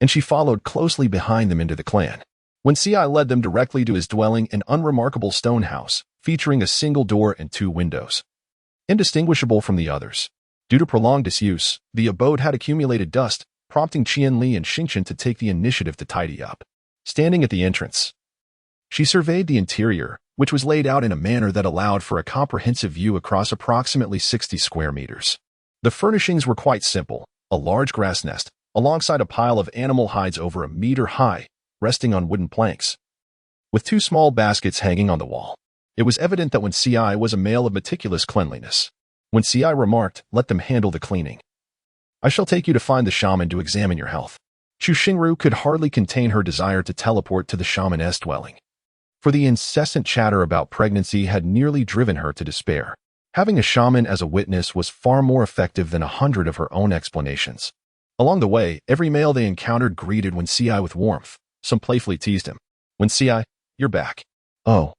and she followed closely behind them into the clan. Wen Si led them directly to his dwelling, an unremarkable stone house, featuring a single door and 2 windows. Indistinguishable from the others. Due to prolonged disuse, the abode had accumulated dust, prompting Qianli and Xingqian to take the initiative to tidy up. Standing at the entrance, she surveyed the interior, which was laid out in a manner that allowed for a comprehensive view across approximately 60 square meters. The furnishings were quite simple, a large grass nest, alongside a pile of animal hides over a meter high, resting on wooden planks, with 2 small baskets hanging on the wall. It was evident that Wen Si was a male of meticulous cleanliness. Wen Si remarked, Let them handle the cleaning. I shall take you to find the shaman to examine your health. Chu Xingru could hardly contain her desire to teleport to the shaman's dwelling, for the incessant chatter about pregnancy had nearly driven her to despair. Having a shaman as a witness was far more effective than 100 of her own explanations. Along the way, every male they encountered greeted Wen Si with warmth. Some playfully teased him. Wen Si, you're back. Oh,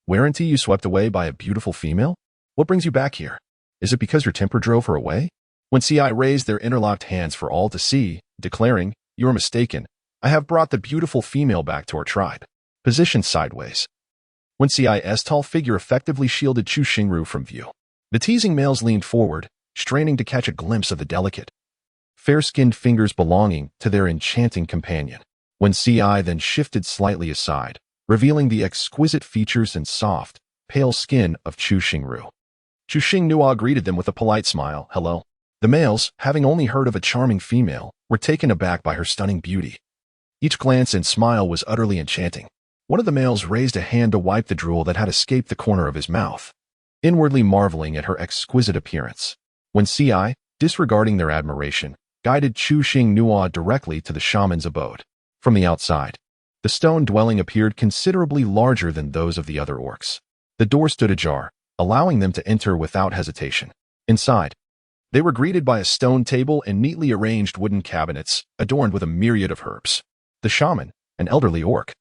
weren't you swept away by a beautiful female? What brings you back here? Is it because your temper drove her away? Wen Si raised their interlocked hands for all to see, declaring, You are mistaken. I have brought the beautiful female back to our tribe. Positioned sideways, Wen Si's tall figure effectively shielded Chu Xingru from view. The teasing males leaned forward, straining to catch a glimpse of the delicate, fair-skinned fingers belonging to their enchanting companion. Wen Si then shifted slightly aside, revealing the exquisite features and soft, pale skin of Chu Xingru. Chu Xingnua greeted them with a polite smile. Hello. The males, having only heard of a charming female, were taken aback by her stunning beauty. Each glance and smile was utterly enchanting. One of the males raised a hand to wipe the drool that had escaped the corner of his mouth, inwardly marveling at her exquisite appearance. Wen Si, disregarding their admiration, guided Chu Xingnua directly to the shaman's abode. From the outside, the stone dwelling appeared considerably larger than those of the other orcs. The door stood ajar, allowing them to enter without hesitation. Inside, they were greeted by a stone table and neatly arranged wooden cabinets, adorned with a myriad of herbs. The shaman, an elderly orc,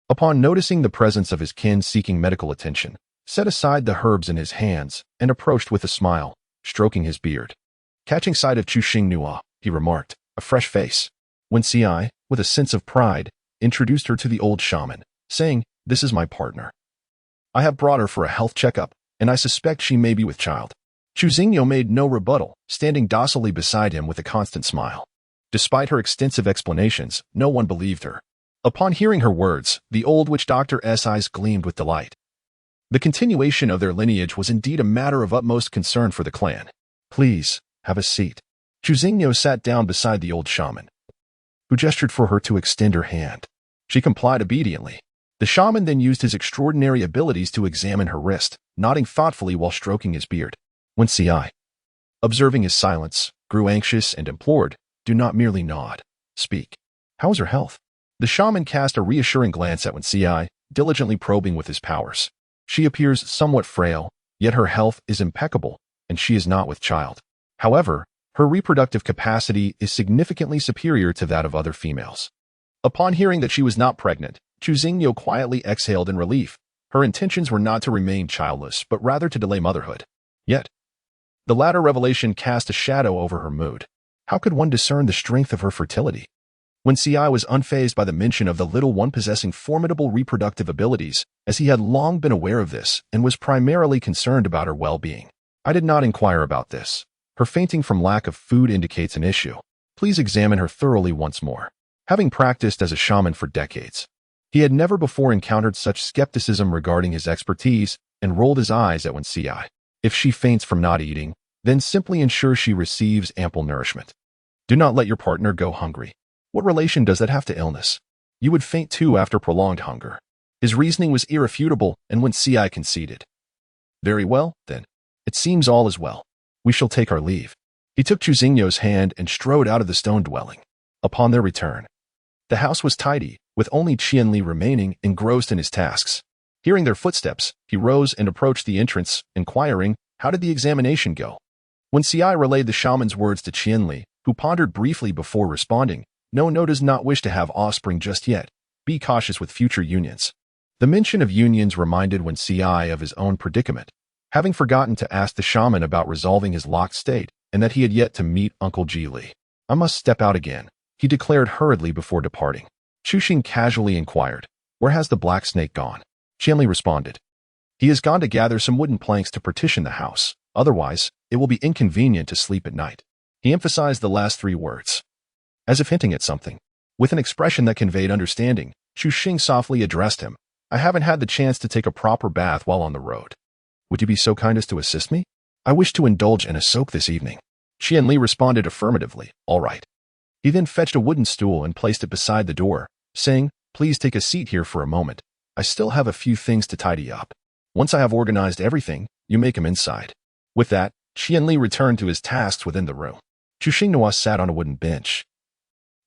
upon noticing the presence of his kin seeking medical attention, set aside the herbs in his hands and approached with a smile, stroking his beard. Catching sight of Chu Xingnua, he remarked, a fresh face. Wen Si, with a sense of pride, introduced her to the old shaman, saying, This is my partner. I have brought her for a health checkup, and I suspect she may be with child. Chu Xingnu made no rebuttal, standing docilely beside him with a constant smile. Despite her extensive explanations, no one believed her. Upon hearing her words, the old witch doctor's eyes gleamed with delight. The continuation of their lineage was indeed a matter of utmost concern for the clan. Please, have a seat. Chu Xingnu sat down beside the old shaman, who gestured for her to extend her hand. She complied obediently. The shaman then used his extraordinary abilities to examine her wrist, nodding thoughtfully while stroking his beard. Wen Si, observing his silence, grew anxious and implored, Do not merely nod. Speak. How is her health? The shaman cast a reassuring glance at Wen Si, diligently probing with his powers. She appears somewhat frail, yet her health is impeccable, and she is not with child. However, her reproductive capacity is significantly superior to that of other females. Upon hearing that she was not pregnant, Chu Xingnu quietly exhaled in relief. Her intentions were not to remain childless, but rather to delay motherhood. Yet, the latter revelation cast a shadow over her mood. How could one discern the strength of her fertility? Wen Si was unfazed by the mention of the little one possessing formidable reproductive abilities, as he had long been aware of this and was primarily concerned about her well-being. I did not inquire about this. Her fainting from lack of food indicates an issue. Please examine her thoroughly once more. Having practiced as a shaman for decades, he had never before encountered such skepticism regarding his expertise and rolled his eyes at Wen Si. If she faints from not eating, then simply ensure she receives ample nourishment. Do not let your partner go hungry. What relation does that have to illness? You would faint too after prolonged hunger. His reasoning was irrefutable, and when Ci conceded. Very well, then. It seems all is well. We shall take our leave. He took Chuzingyo's hand and strode out of the stone dwelling. Upon their return, the house was tidy, with only Qianli remaining engrossed in his tasks. Hearing their footsteps, he rose and approached the entrance, inquiring, "How did the examination go?" When Ci relayed the shaman's words to Qianli, who pondered briefly before responding, No does not wish to have offspring just yet. Be cautious with future unions. The mention of unions reminded Wen Ci of his own predicament, having forgotten to ask the shaman about resolving his locked state, and that he had yet to meet Uncle Ji Li. "I must step out again," he declared hurriedly before departing. Chuxing casually inquired, "Where has the black snake gone?" Qianli responded, "He has gone to gather some wooden planks to partition the house. Otherwise, it will be inconvenient to sleep at night." He emphasized the last three words, as if hinting at something. With an expression that conveyed understanding, Chuxing softly addressed him, "I haven't had the chance to take a proper bath while on the road. Would you be so kind as to assist me? I wish to indulge in a soak this evening." Qianli responded affirmatively, "All right." He then fetched a wooden stool and placed it beside the door, saying, "Please take a seat here for a moment. I still have a few things to tidy up. Once I have organized everything, you may come inside." With that, Qianli returned to his tasks within the room. Chuxing sat on a wooden bench,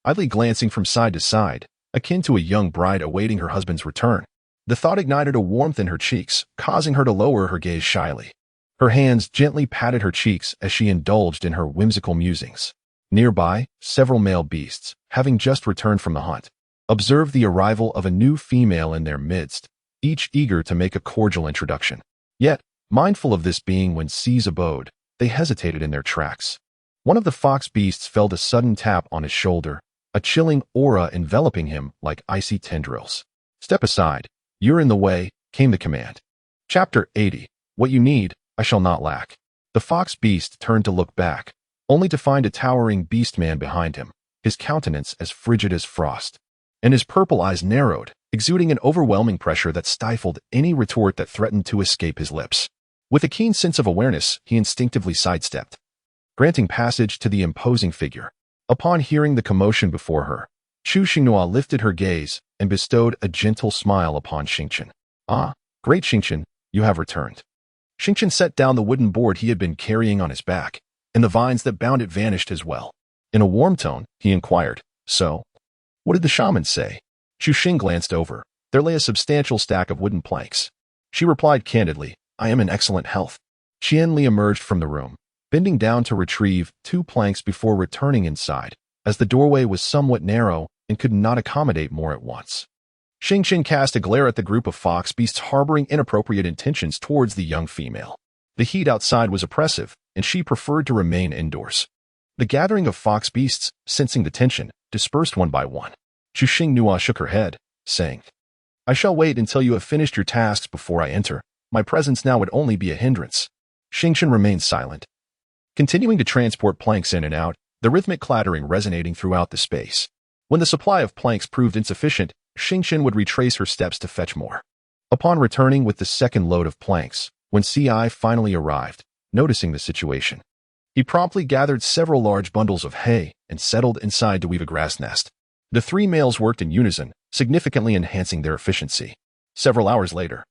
idly glancing from side to side, akin to a young bride awaiting her husband's return. The thought ignited a warmth in her cheeks, causing her to lower her gaze shyly. Her hands gently patted her cheeks as she indulged in her whimsical musings. Nearby, several male beasts, having just returned from the hunt, observed the arrival of a new female in their midst, each eager to make a cordial introduction. Yet, mindful of this being Wen Ci's abode, they hesitated in their tracks. One of the fox beasts felt a sudden tap on his shoulder, a chilling aura enveloping him like icy tendrils. "Step aside. You're in the way," came the command. Chapter 80. What you need, I shall not lack. The fox beast turned to look back, only to find a towering beastman behind him, his countenance as frigid as frost, and his purple eyes narrowed, exuding an overwhelming pressure that stifled any retort that threatened to escape his lips. With a keen sense of awareness, he instinctively sidestepped, granting passage to the imposing figure. Upon hearing the commotion before her, Chu Xinghua lifted her gaze and bestowed a gentle smile upon Xingchen. "Ah, great Xingchen, you have returned." Xingchen set down the wooden board he had been carrying on his back, and the vines that bound it vanished as well. In a warm tone, he inquired, "So, what did the shaman say?" Chuxing glanced over. There lay a substantial stack of wooden planks. She replied candidly, "I am in excellent health." Qianli emerged from the room, bending down to retrieve 2 planks before returning inside, as the doorway was somewhat narrow and could not accommodate more at once. Xingchen cast a glare at the group of fox beasts harboring inappropriate intentions towards the young female. The heat outside was oppressive, and she preferred to remain indoors. The gathering of fox beasts, sensing the tension, dispersed one by one. Chuxing shook her head, saying, "I shall wait until you have finished your tasks before I enter. My presence now would only be a hindrance." Xingchen remained silent, continuing to transport planks in and out, the rhythmic clattering resonating throughout the space. When the supply of planks proved insufficient, Xingchen would retrace her steps to fetch more. Upon returning with the second load of planks, when Ci finally arrived, noticing the situation, he promptly gathered several large bundles of hay and settled inside to weave a grass nest. The 3 males worked in unison, significantly enhancing their efficiency. Several hours later,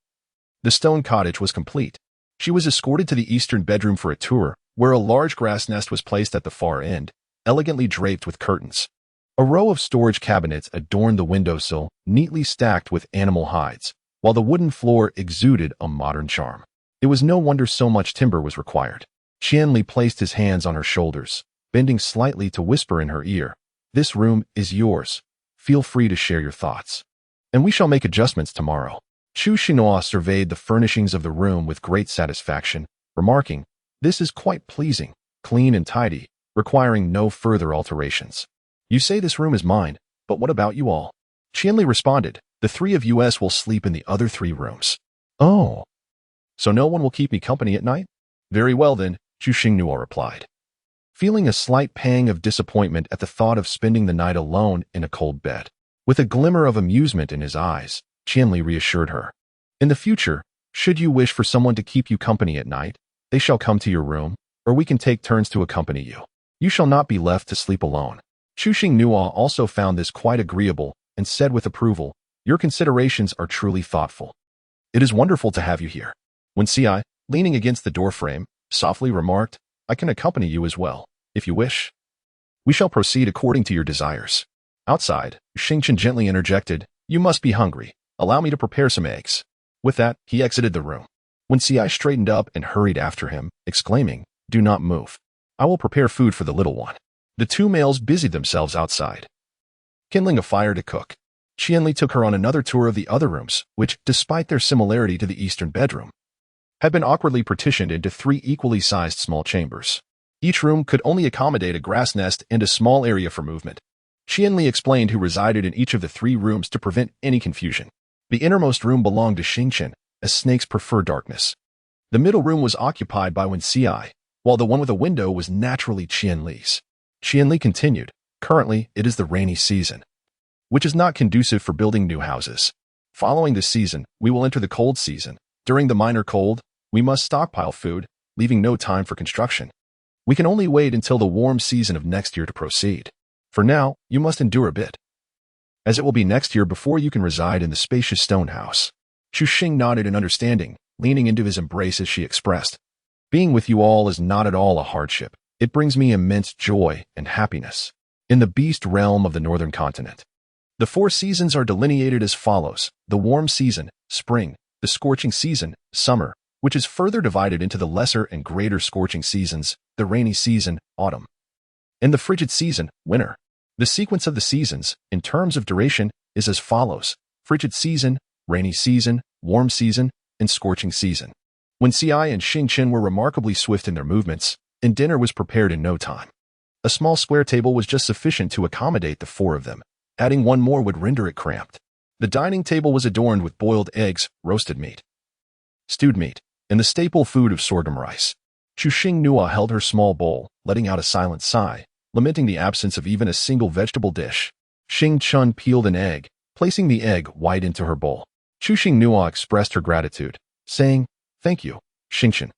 the stone cottage was complete. She was escorted to the eastern bedroom for a tour, where a large grass nest was placed at the far end, elegantly draped with curtains. A row of storage cabinets adorned the windowsill, neatly stacked with animal hides, while the wooden floor exuded a modern charm. It was no wonder so much timber was required. Qianli placed his hands on her shoulders, bending slightly to whisper in her ear, "This room is yours. Feel free to share your thoughts. And we shall make adjustments tomorrow." Chu Xinhua surveyed the furnishings of the room with great satisfaction, remarking, "This is quite pleasing, clean and tidy, requiring no further alterations." "You say this room is mine, but what about you all?" Qianli responded, "The 3 of us will sleep in the other 3 rooms." "Oh, so no one will keep me company at night?" "Very well then," Chu Xinghua replied, feeling a slight pang of disappointment at the thought of spending the night alone in a cold bed. With a glimmer of amusement in his eyes, Qianli reassured her, "In the future, should you wish for someone to keep you company at night, they shall come to your room, or we can take turns to accompany you. You shall not be left to sleep alone." Chu Xinghua also found this quite agreeable, and said with approval, "Your considerations are truly thoughtful. It is wonderful to have you here." When Ci, leaning against the doorframe, softly remarked, "I can accompany you as well, if you wish. We shall proceed according to your desires." Outside, Xingchen gently interjected, "You must be hungry. Allow me to prepare some eggs." With that, he exited the room. When Ci straightened up and hurried after him, exclaiming, "Do not move. I will prepare food for the little one." The two males busied themselves outside, kindling a fire to cook. Qianli took her on another tour of the other rooms, which, despite their similarity to the eastern bedroom, had been awkwardly partitioned into 3 equally sized small chambers. Each room could only accommodate a grass nest and a small area for movement. Qianli explained who resided in each of the 3 rooms to prevent any confusion. The innermost room belonged to Xingchen, as snakes prefer darkness. The middle room was occupied by Wen Ci, while the one with a window was naturally Qianli's. Qianli continued, "Currently, it is the rainy season, which is not conducive for building new houses. Following this season, we will enter the cold season. During the minor cold, we must stockpile food, leaving no time for construction. We can only wait until the warm season of next year to proceed. For now, you must endure a bit, as it will be next year before you can reside in the spacious stone house." Chu Xing nodded in understanding, leaning into his embrace as she expressed, "Being with you all is not at all a hardship. It brings me immense joy and happiness." In the beast realm of the northern continent, the 4 seasons are delineated as follows: the warm season, spring; the scorching season, summer, which is further divided into the lesser and greater scorching seasons; the rainy season, autumn; and the frigid season, winter. The sequence of the seasons, in terms of duration, is as follows: frigid season, rainy season, warm season, and scorching season. When Ci and Xingchen were remarkably swift in their movements, and dinner was prepared in no time. A small square table was just sufficient to accommodate the 4 of them. Adding one more would render it cramped. The dining table was adorned with boiled eggs, roasted meat, stewed meat, and the staple food of sorghum rice. Chu Xing Nua held her small bowl, letting out a silent sigh, lamenting the absence of even a single vegetable dish. Xing Chun peeled an egg, placing the egg white into her bowl. Chu Xing Nua expressed her gratitude, saying, "Thank you, Xingchen."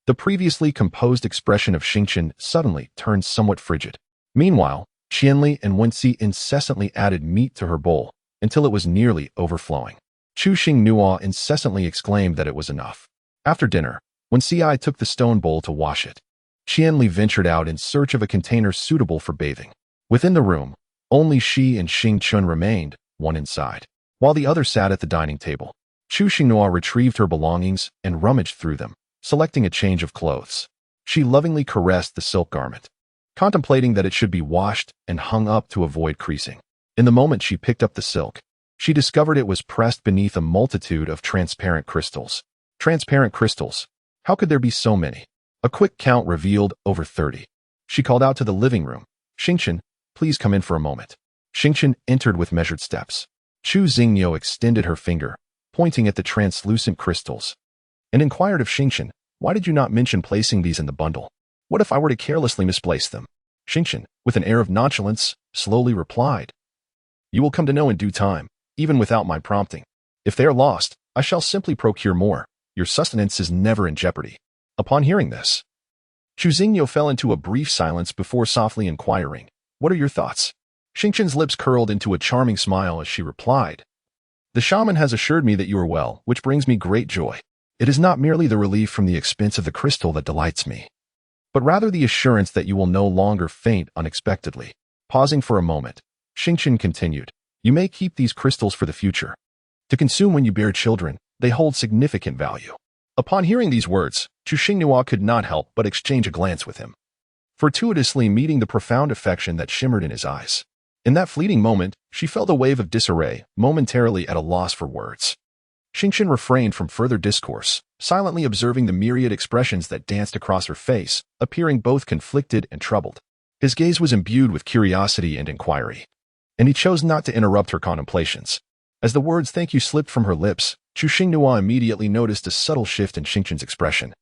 The previously composed expression of Xingchen suddenly turned somewhat frigid. Meanwhile, Qianli and Wenxi incessantly added meat to her bowl until it was nearly overflowing. Chu Xing Nua incessantly exclaimed that it was enough. After dinner, when Ci took the stone bowl to wash it, Qianli ventured out in search of a container suitable for bathing. Within the room, only she and Xing Chun remained, one inside, while the other sat at the dining table. Chu Xinghua retrieved her belongings and rummaged through them, selecting a change of clothes. She lovingly caressed the silk garment, contemplating that it should be washed and hung up to avoid creasing. In the moment she picked up the silk, she discovered it was pressed beneath a multitude of transparent crystals. Transparent crystals. How could there be so many? A quick count revealed over 30. She called out to the living room, "Xingchen, please come in for a moment." Xingchen entered with measured steps. Chu Xingniu extended her finger, pointing at the translucent crystals, and inquired of Xingchen, "Why did you not mention placing these in the bundle? What if I were to carelessly misplace them?" Xingchen, with an air of nonchalance, slowly replied, "You will come to know in due time, even without my prompting. If they are lost, I shall simply procure more. Your sustenance is never in jeopardy." Upon hearing this, Chu Xingniu fell into a brief silence before softly inquiring, "What are your thoughts?" Xingchen's lips curled into a charming smile as she replied, "The shaman has assured me that you are well, which brings me great joy. It is not merely the relief from the expense of the crystal that delights me, but rather the assurance that you will no longer faint unexpectedly." Pausing for a moment, Xingchen continued, "You may keep these crystals for the future. To consume when you bear children, they hold significant value." Upon hearing these words, Chu Xinghua could not help but exchange a glance with him, fortuitously meeting the profound affection that shimmered in his eyes. In that fleeting moment, she felt a wave of disarray, momentarily at a loss for words. Xingchen refrained from further discourse, silently observing the myriad expressions that danced across her face, appearing both conflicted and troubled. His gaze was imbued with curiosity and inquiry, and he chose not to interrupt her contemplations. As the words "thank you" slipped from her lips, Chu Xinghua immediately noticed a subtle shift in Xingchen's expression,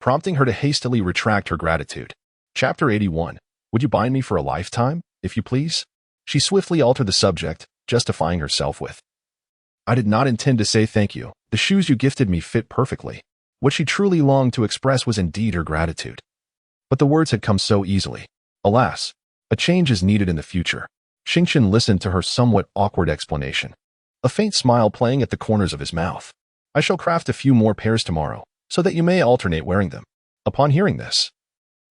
prompting her to hastily retract her gratitude. Chapter 81. Would you bind me for a lifetime, if you please? She swiftly altered the subject, justifying herself with, "I did not intend to say thank you. The shoes you gifted me fit perfectly." What she truly longed to express was indeed her gratitude. But the words had come so easily. Alas, a change is needed in the future. Xingqian listened to her somewhat awkward explanation, a faint smile playing at the corners of his mouth. I shall craft a few more pairs tomorrow, so that you may alternate wearing them. Upon hearing this,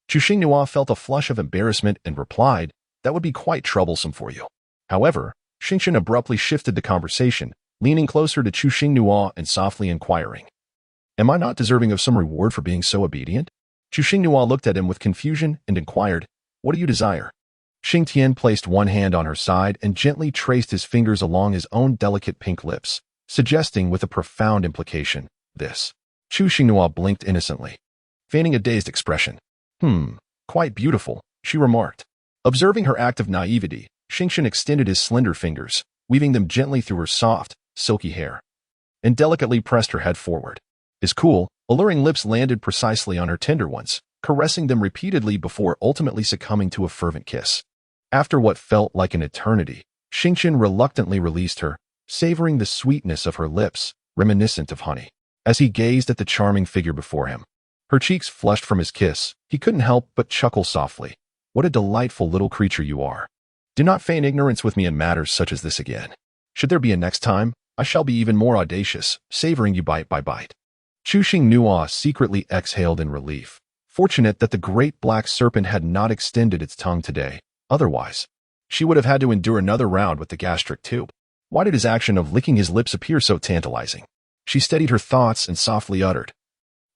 Chu Xinghua felt a flush of embarrassment and replied, that would be quite troublesome for you. However, Xingqian abruptly shifted the conversation, leaning closer to Chu Xinghua and softly inquiring, am I not deserving of some reward for being so obedient? Chu Xinghua looked at him with confusion and inquired, what do you desire? Xing Tian placed one hand on her side and gently traced his fingers along his own delicate pink lips, suggesting with a profound implication, this. Chu Xinghua blinked innocently, feigning a dazed expression. Quite beautiful, she remarked. Observing her act of naivety, Xingqian extended his slender fingers, weaving them gently through her soft, silky hair, and delicately pressed her head forward. His cool, alluring lips landed precisely on her tender ones, caressing them repeatedly before ultimately succumbing to a fervent kiss. After what felt like an eternity, Xingqian reluctantly released her, savoring the sweetness of her lips, reminiscent of honey. As he gazed at the charming figure before him, her cheeks flushed from his kiss, he couldn't help but chuckle softly. What a delightful little creature you are. Do not feign ignorance with me in matters such as this again. Should there be a next time, I shall be even more audacious, savoring you bite by bite. Chu Xinghua secretly exhaled in relief, fortunate that the great black serpent had not extended its tongue today. Otherwise, she would have had to endure another round with the gastric tube. Why did his action of licking his lips appear so tantalizing? She steadied her thoughts and softly uttered,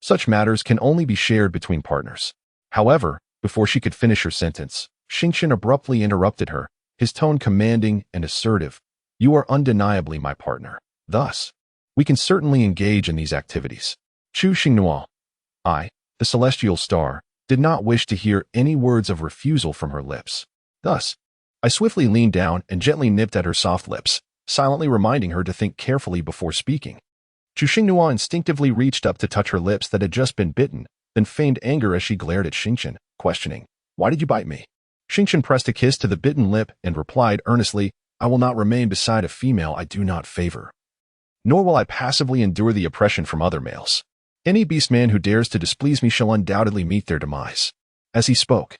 such matters can only be shared between partners. However, before she could finish her sentence, Xingqian abruptly interrupted her, his tone commanding and assertive. You are undeniably my partner. Thus, we can certainly engage in these activities. Chu Xinghua, I, the celestial star, did not wish to hear any words of refusal from her lips. Thus, I swiftly leaned down and gently nipped at her soft lips, silently reminding her to think carefully before speaking. Chu Xinghua instinctively reached up to touch her lips that had just been bitten, then feigned anger as she glared at Xingqian, questioning, why did you bite me? Xingqian pressed a kiss to the bitten lip and replied earnestly, I will not remain beside a female I do not favor. Nor will I passively endure the oppression from other males. Any beastman who dares to displease me shall undoubtedly meet their demise. As he spoke,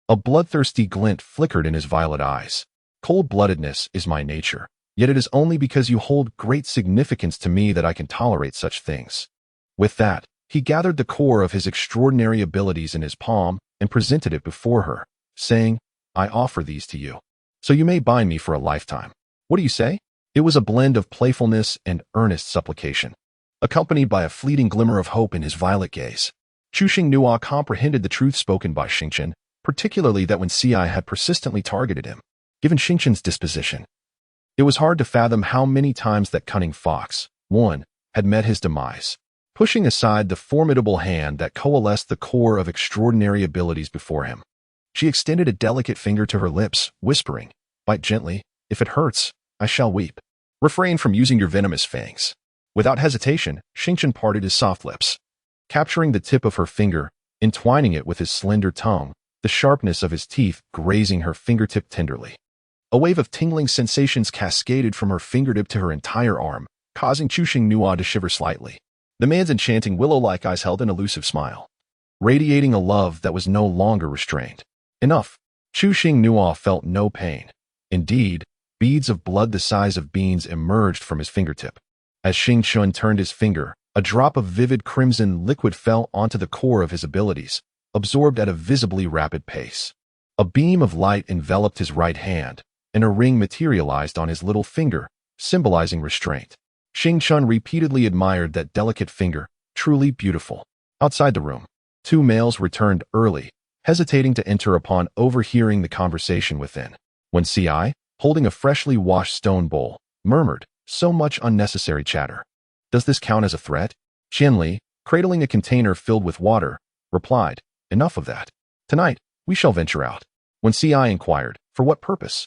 a bloodthirsty glint flickered in his violet eyes. Cold-bloodedness is my nature, yet it is only because you hold great significance to me that I can tolerate such things. With that, he gathered the core of his extraordinary abilities in his palm and presented it before her, saying, I offer these to you, so you may bind me for a lifetime. What do you say? It was a blend of playfulness and earnest supplication, accompanied by a fleeting glimmer of hope in his violet gaze. Chu Xinghua comprehended the truth spoken by Xingqian, particularly that when Ci had persistently targeted him. Given Xingqian's disposition, it was hard to fathom how many times that cunning fox, one, had met his demise. Pushing aside the formidable hand that coalesced the core of extraordinary abilities before him, she extended a delicate finger to her lips, whispering, bite gently, if it hurts, I shall weep. Refrain from using your venomous fangs. Without hesitation, Xingqian parted his soft lips, capturing the tip of her finger, entwining it with his slender tongue, the sharpness of his teeth grazing her fingertip tenderly. A wave of tingling sensations cascaded from her fingertip to her entire arm, causing Chu Xinghua to shiver slightly. The man's enchanting willow-like eyes held an elusive smile, radiating a love that was no longer restrained. Enough. Chu Xinghua felt no pain. Indeed, beads of blood the size of beans emerged from his fingertip. As Xingqian turned his finger, a drop of vivid crimson liquid fell onto the core of his abilities, absorbed at a visibly rapid pace. A beam of light enveloped his right hand, and a ring materialized on his little finger, symbolizing restraint. Xingqian repeatedly admired that delicate finger, truly beautiful. Outside the room, two males returned early, hesitating to enter upon overhearing the conversation within. When Ci, holding a freshly washed stone bowl, murmured, so much unnecessary chatter. Does this count as a threat? Qianli, cradling a container filled with water, replied, enough of that. Tonight, we shall venture out. When Ci inquired, for what purpose?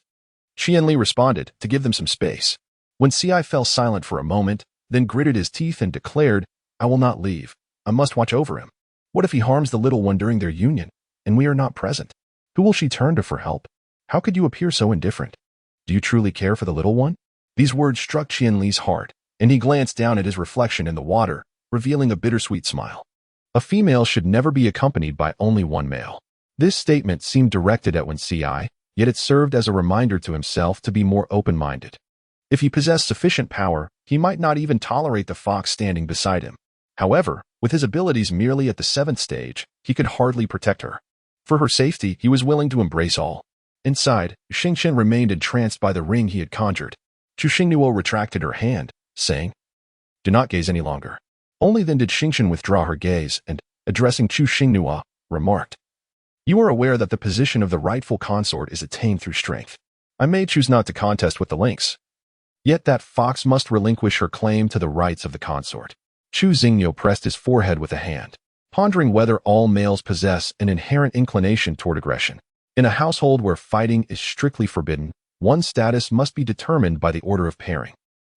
Qianli responded, to give them some space. When Ci fell silent for a moment, then gritted his teeth and declared, I will not leave. I must watch over him. What if he harms the little one during their union, and we are not present? Who will she turn to for help? How could you appear so indifferent? Do you truly care for the little one? These words struck Qianli's heart, and he glanced down at his reflection in the water, revealing a bittersweet smile. A female should never be accompanied by only one male. This statement seemed directed at Wen Ci, yet it served as a reminder to himself to be more open-minded. If he possessed sufficient power, he might not even tolerate the fox standing beside him. However, with his abilities merely at the 7th stage, he could hardly protect her. For her safety, he was willing to embrace all. Inside, Xingqian remained entranced by the ring he had conjured. Chu Xingnuo retracted her hand, saying, "Do not gaze any longer." Only then did Xingqian withdraw her gaze and, addressing Chu Xingnuo, remarked, "You are aware that the position of the rightful consort is attained through strength. I may choose not to contest with the lynx. Yet that fox must relinquish her claim to the rights of the consort." Chu Xingnuo pressed his forehead with a hand, pondering whether all males possess an inherent inclination toward aggression. In a household where fighting is strictly forbidden, one's status must be determined by the order of pairing.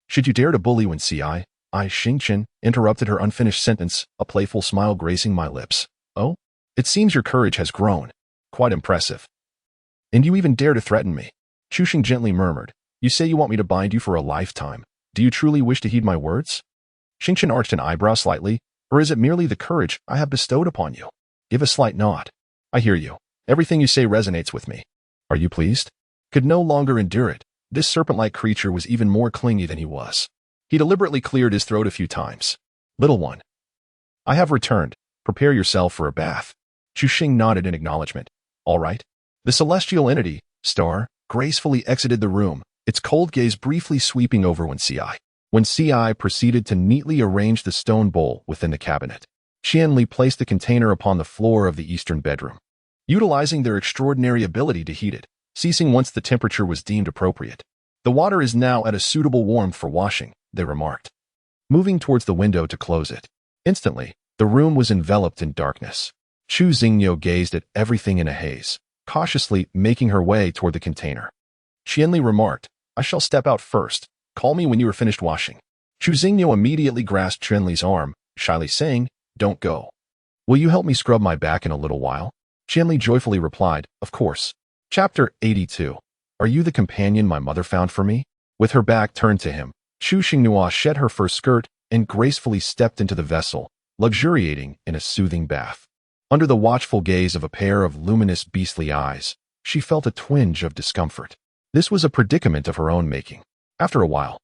"Should you dare to bully when I, Xingqian," interrupted her unfinished sentence, a playful smile gracing my lips. "Oh? It seems your courage has grown. Quite impressive. And you even dare to threaten me." Chu Xing gently murmured, "You say you want me to bind you for a lifetime. Do you truly wish to heed my words?" Xingqian arched an eyebrow slightly, "Or is it merely the courage I have bestowed upon you?" Give a slight nod. "I hear you. Everything you say resonates with me. Are you pleased?" Could no longer endure it. This serpent-like creature was even more clingy than he was. He deliberately cleared his throat a few times. "Little one, I have returned. Prepare yourself for a bath." Chu Xing nodded in acknowledgement. "All right." The celestial entity, Star, gracefully exited the room, its cold gaze briefly sweeping over Wen Ci proceeded to neatly arrange the stone bowl within the cabinet. Qianli placed the container upon the floor of the eastern bedroom, utilizing their extraordinary ability to heat it, ceasing once the temperature was deemed appropriate. "The water is now at a suitable warmth for washing," they remarked, moving towards the window to close it. Instantly, the room was enveloped in darkness. Chu Xingnuo gazed at everything in a haze, cautiously making her way toward the container. Qianli remarked, "I shall step out first. Call me when you are finished washing." Chu Xingnuo immediately grasped Qianli's arm, shyly saying, "Don't go. Will you help me scrub my back in a little while?" Qianli joyfully replied, "Of course." Chapter 82. Are you the companion my mother found for me? With her back turned to him, Chu Xingnuo shed her fur skirt and gracefully stepped into the vessel, luxuriating in a soothing bath. Under the watchful gaze of a pair of luminous beastly eyes, she felt a twinge of discomfort. This was a predicament of her own making. After a while,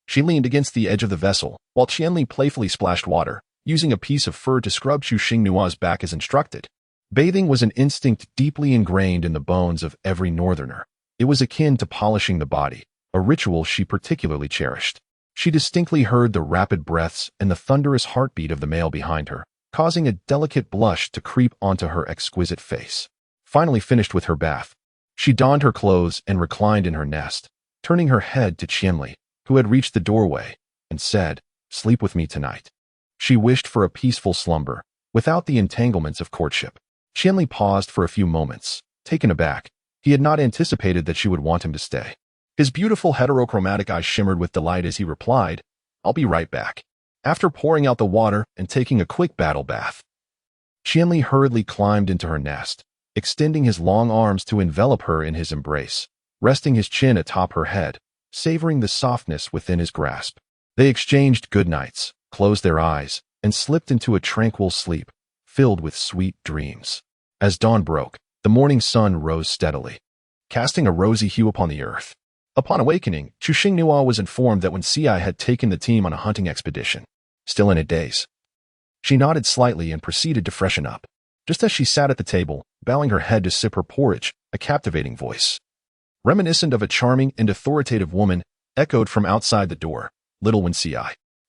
she leaned against the edge of the vessel, while Qianli playfully splashed water, using a piece of fur to scrub Chu Xingnuo's back as instructed. Bathing was an instinct deeply ingrained in the bones of every northerner. It was akin to polishing the body, a ritual she particularly cherished. She distinctly heard the rapid breaths and the thunderous heartbeat of the male behind her, causing a delicate blush to creep onto her exquisite face. Finally finished with her bath, she donned her clothes and reclined in her nest, turning her head to Qianli, who had reached the doorway, and said, "Sleep with me tonight." She wished for a peaceful slumber, without the entanglements of courtship. Qianli paused for a few moments, taken aback. He had not anticipated that she would want him to stay. His beautiful heterochromatic eyes shimmered with delight as he replied, "I'll be right back." After pouring out the water and taking a quick battle bath, Qianli hurriedly climbed into her nest, extending his long arms to envelop her in his embrace, resting his chin atop her head, savoring the softness within his grasp. They exchanged good nights, closed their eyes, and slipped into a tranquil sleep, filled with sweet dreams. As dawn broke, the morning sun rose steadily, casting a rosy hue upon the earth. Upon awakening, Chu Xingnuo was informed that Wen Ci had taken the team on a hunting expedition. Still in a daze, she nodded slightly and proceeded to freshen up. Just as she sat at the table, bowing her head to sip her porridge, a captivating voice, reminiscent of a charming and authoritative woman, echoed from outside the door, "Little Wen Ci."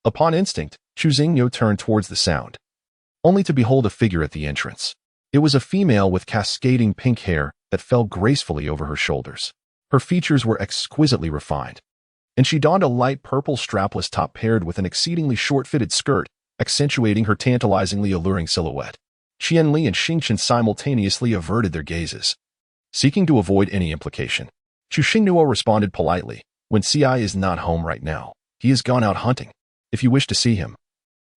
Upon instinct, Chu Xingnuo turned towards the sound, only to behold a figure at the entrance. It was a female with cascading pink hair that fell gracefully over her shoulders. Her features were exquisitely refined, and she donned a light purple strapless top paired with an exceedingly short-fitted skirt, accentuating her tantalizingly alluring silhouette. Qianli and Xingqian simultaneously averted their gazes, seeking to avoid any implication. Chu Xingnuo responded politely, "Wen Ci is not home right now. He has gone out hunting. If you wish to see him,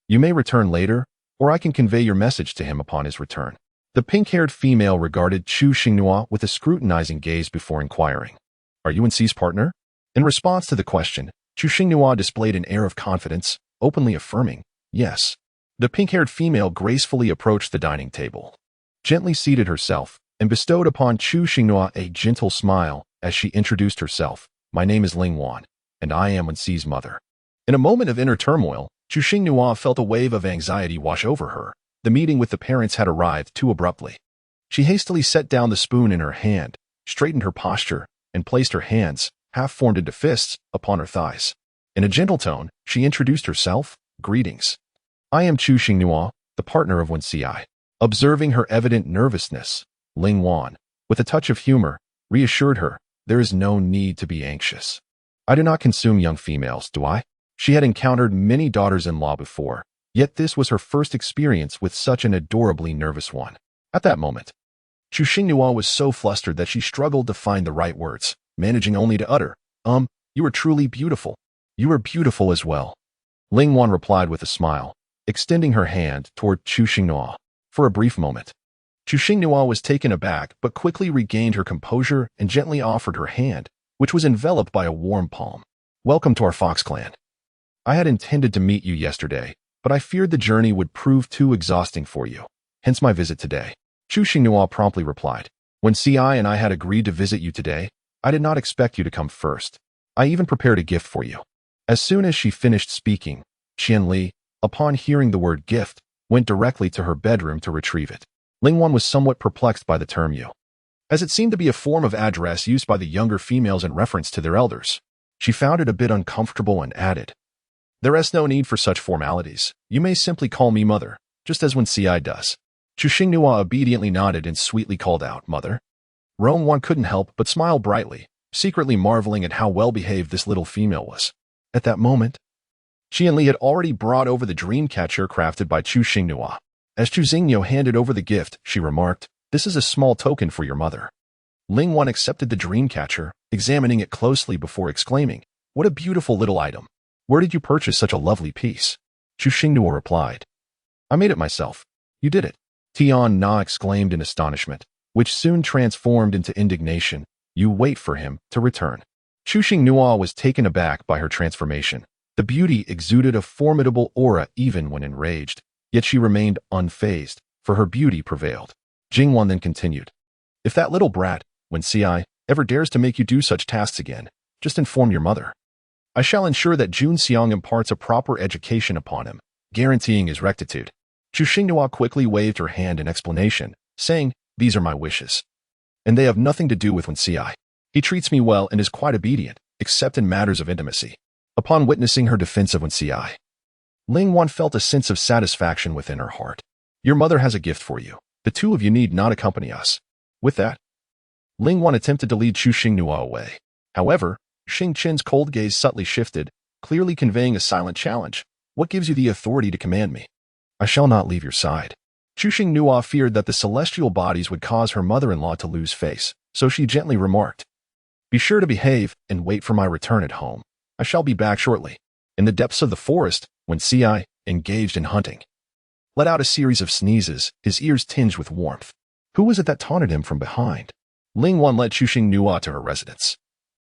you may return later, or I can convey your message to him upon his return." The pink-haired female regarded Chu Xingnuo with a scrutinizing gaze before inquiring, "Are you Wen Ci's partner?" In response to the question, Chu Xingnuo displayed an air of confidence, openly affirming, "Yes." The pink-haired female gracefully approached the dining table, gently seated herself, and bestowed upon Chu Xinghua a gentle smile as she introduced herself. My name is Ling Wan, and I am Wenxi's mother. In a moment of inner turmoil, Chu Xinghua felt a wave of anxiety wash over her. The meeting with the parents had arrived too abruptly. She hastily set down the spoon in her hand, straightened her posture, and placed her hands, half formed into fists, upon her thighs. In a gentle tone, she introduced herself. Greetings. I am Chu Xinghua, the partner of Wenxi. Observing her evident nervousness, Ling Wan, with a touch of humor, reassured her, there is no need to be anxious. I do not consume young females, do I? She had encountered many daughters-in-law before, yet this was her first experience with such an adorably nervous one. At that moment, Chu Xinghua was so flustered that she struggled to find the right words, managing only to utter, you are truly beautiful. You are beautiful as well. Ling Wan replied with a smile, extending her hand toward Chu Xinghua. For a brief moment, Chu Xinghua was taken aback but quickly regained her composure and gently offered her hand, which was enveloped by a warm palm. Welcome to our Fox clan. I had intended to meet you yesterday, but I feared the journey would prove too exhausting for you, hence my visit today. Chu Xinghua promptly replied, when Ci and I had agreed to visit you today, I did not expect you to come first. I even prepared a gift for you. As soon as she finished speaking, Qian Li, upon hearing the word gift, went directly to her bedroom to retrieve it. Ling Wan was somewhat perplexed by the term you, as it seemed to be a form of address used by the younger females in reference to their elders. She found it a bit uncomfortable and added, there is no need for such formalities. You may simply call me mother, just as when Ci does. Chu Xinghua obediently nodded and sweetly called out, Mother. Ling Wan couldn't help but smile brightly, secretly marveling at how well-behaved this little female was. At that moment, Qian Li had already brought over the dream catcher crafted by Chu Xinghua. As Chu Xinghua handed over the gift, she remarked, this is a small token for your mother. Ling Wan accepted the dream catcher, examining it closely before exclaiming, what a beautiful little item. Where did you purchase such a lovely piece? Chu Xinghua replied, I made it myself. You did it. Tian Na exclaimed in astonishment, which soon transformed into indignation. You wait for him to return. Chu Xinghua was taken aback by her transformation. The beauty exuded a formidable aura even when enraged, yet she remained unfazed, for her beauty prevailed. Jingwan then continued, if that little brat, when Ci, ever dares to make you do such tasks again, just inform your mother. I shall ensure that Jun Xiang imparts a proper education upon him, guaranteeing his rectitude. Chu Xinghua quickly waved her hand in explanation, saying, these are my wishes. And they have nothing to do with Wen Ci. He treats me well and is quite obedient, except in matters of intimacy. Upon witnessing her defense of Wen Ci, Ling Wan felt a sense of satisfaction within her heart. Your mother has a gift for you. The two of you need not accompany us. With that, Ling Wan attempted to lead Chu Xinghua away. However, Xing Qin's cold gaze subtly shifted, clearly conveying a silent challenge. What gives you the authority to command me? I shall not leave your side. Chu Xinghua feared that the celestial bodies would cause her mother-in-law to lose face, so she gently remarked, be sure to behave and wait for my return at home. I shall be back shortly. In the depths of the forest, when Ci, engaged in hunting, let out a series of sneezes, his ears tinged with warmth. Who was it that taunted him from behind? Ling Wan led Chu Xinghua to her residence,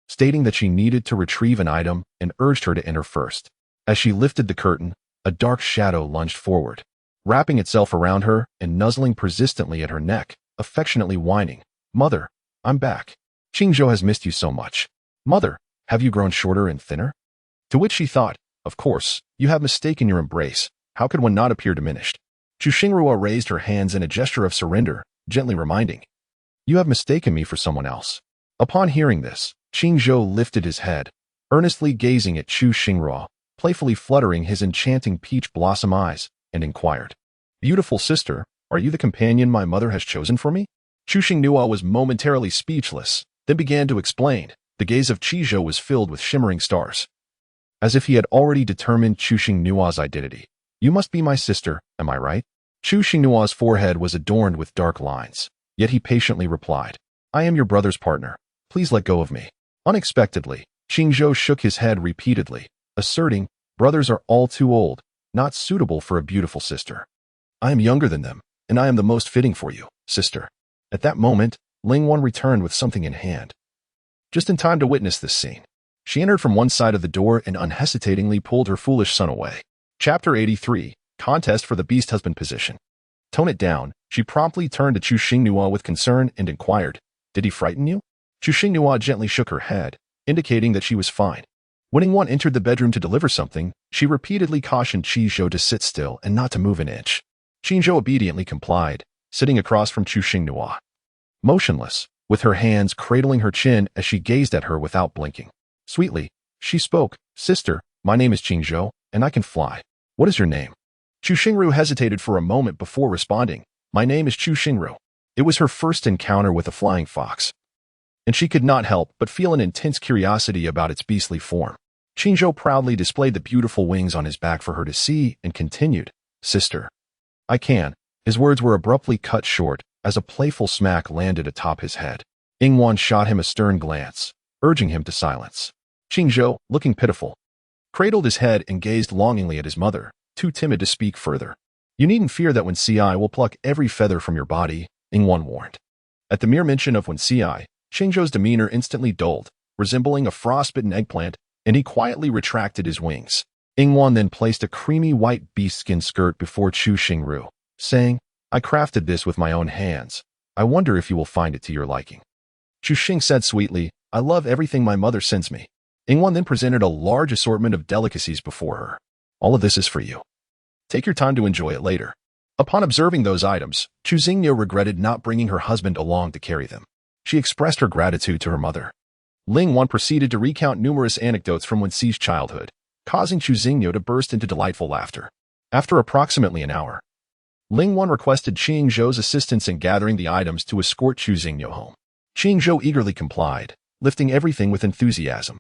stating that she needed to retrieve an item and urged her to enter first. As she lifted the curtain, a dark shadow lunged forward, wrapping itself around her and nuzzling persistently at her neck, affectionately whining, Mother, I'm back. Qingzhou has missed you so much. Mother, have you grown shorter and thinner? To which she thought, of course, you have mistaken your embrace. How could one not appear diminished? Chu Xinghua raised her hands in a gesture of surrender, gently reminding, you have mistaken me for someone else. Upon hearing this, Qingzhou lifted his head, earnestly gazing at Chu Xinghua, playfully fluttering his enchanting peach blossom eyes, and inquired, beautiful sister, are you the companion my mother has chosen for me? Chu Xinghua was momentarily speechless, then began to explain. The gaze of Qizhou was filled with shimmering stars, as if he had already determined Chu Xinghua's identity. You must be my sister, am I right? Chu Xinghua's forehead was adorned with dark lines, yet he patiently replied, I am your brother's partner. Please let go of me. Unexpectedly, Qingzhou shook his head repeatedly, asserting, brothers are all too old, not suitable for a beautiful sister. I am younger than them, and I am the most fitting for you, sister. At that moment, Ling Wan returned with something in hand. Just in time to witness this scene, she entered from one side of the door and unhesitatingly pulled her foolish son away. Chapter 83, Contest for the Beast Husband Position. Tone it down, She promptly turned to Chu Xinghua with concern and inquired, "Did he frighten you?" Chu Xinghua gently shook her head, indicating that she was fine. When Yingwan entered the bedroom to deliver something, she repeatedly cautioned Qizhou to sit still and not to move an inch. Qizhou obediently complied, sitting across from Chu Xinghua, motionless, with her hands cradling her chin as she gazed at her without blinking. Sweetly, she spoke, "Sister, my name is Qingzhou, and I can fly. What is your name?" Chu Xingru hesitated for a moment before responding, "My name is Chu Xingru." It was her first encounter with a flying fox, and she could not help but feel an intense curiosity about its beastly form. Qingzhou proudly displayed the beautiful wings on his back for her to see and continued, "Sister, I can." His words were abruptly cut short as a playful smack landed atop his head. Yingwan shot him a stern glance, urging him to silence. Qingzhou, looking pitiful, cradled his head and gazed longingly at his mother, too timid to speak further. "You needn't fear that Wen Ci will pluck every feather from your body," Yingwan warned. At the mere mention of Wen Ci, Qingzhou's demeanor instantly dulled, resembling a frostbitten eggplant, and he quietly retracted his wings. Yingwan then placed a creamy white beastskin skirt before Chu Xingru, saying, "I crafted this with my own hands. I wonder if you will find it to your liking." Chu Xing said sweetly, "I love everything my mother sends me." Yingwan then presented a large assortment of delicacies before her. "All of this is for you. Take your time to enjoy it later." Upon observing those items, Chu Xingniu regretted not bringing her husband along to carry them. She expressed her gratitude to her mother. Ling Wan proceeded to recount numerous anecdotes from Wen Ci's childhood, causing Chu Xingniu to burst into delightful laughter. After approximately an hour, Ling Wan requested Qingzhou's assistance in gathering the items to escort Chu Xingniu home. Qingzhou eagerly complied, lifting everything with enthusiasm.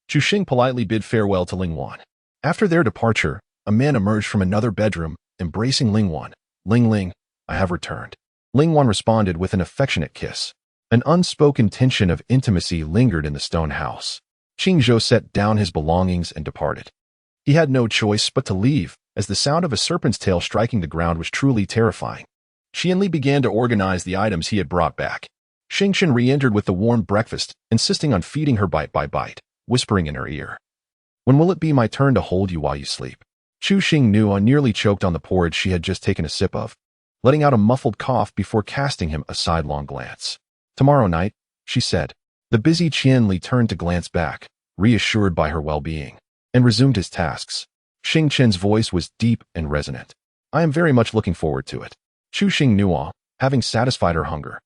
Chu Xing politely bid farewell to Ling Wan. After their departure, a man emerged from another bedroom, embracing Ling Wan. Ling, I have returned." Ling Wan responded with an affectionate kiss. An unspoken tension of intimacy lingered in the stone house. Qingzhou set down his belongings and departed. He had no choice but to leave, as the sound of a serpent's tail striking the ground was truly terrifying. Qianli began to organize the items he had brought back. Xingchen re-entered with the warm breakfast, insisting on feeding her bite by bite, whispering in her ear, "When will it be my turn to hold you while you sleep?" Chu Xingniu nearly choked on the porridge she had just taken a sip of, letting out a muffled cough before casting him a sidelong glance. "Tomorrow night," she said. The busy Qianli turned to glance back, reassured by her well-being, and resumed his tasks. Xingchen's voice was deep and resonant. "I am very much looking forward to it." Chu Xingniu, having satisfied her hunger,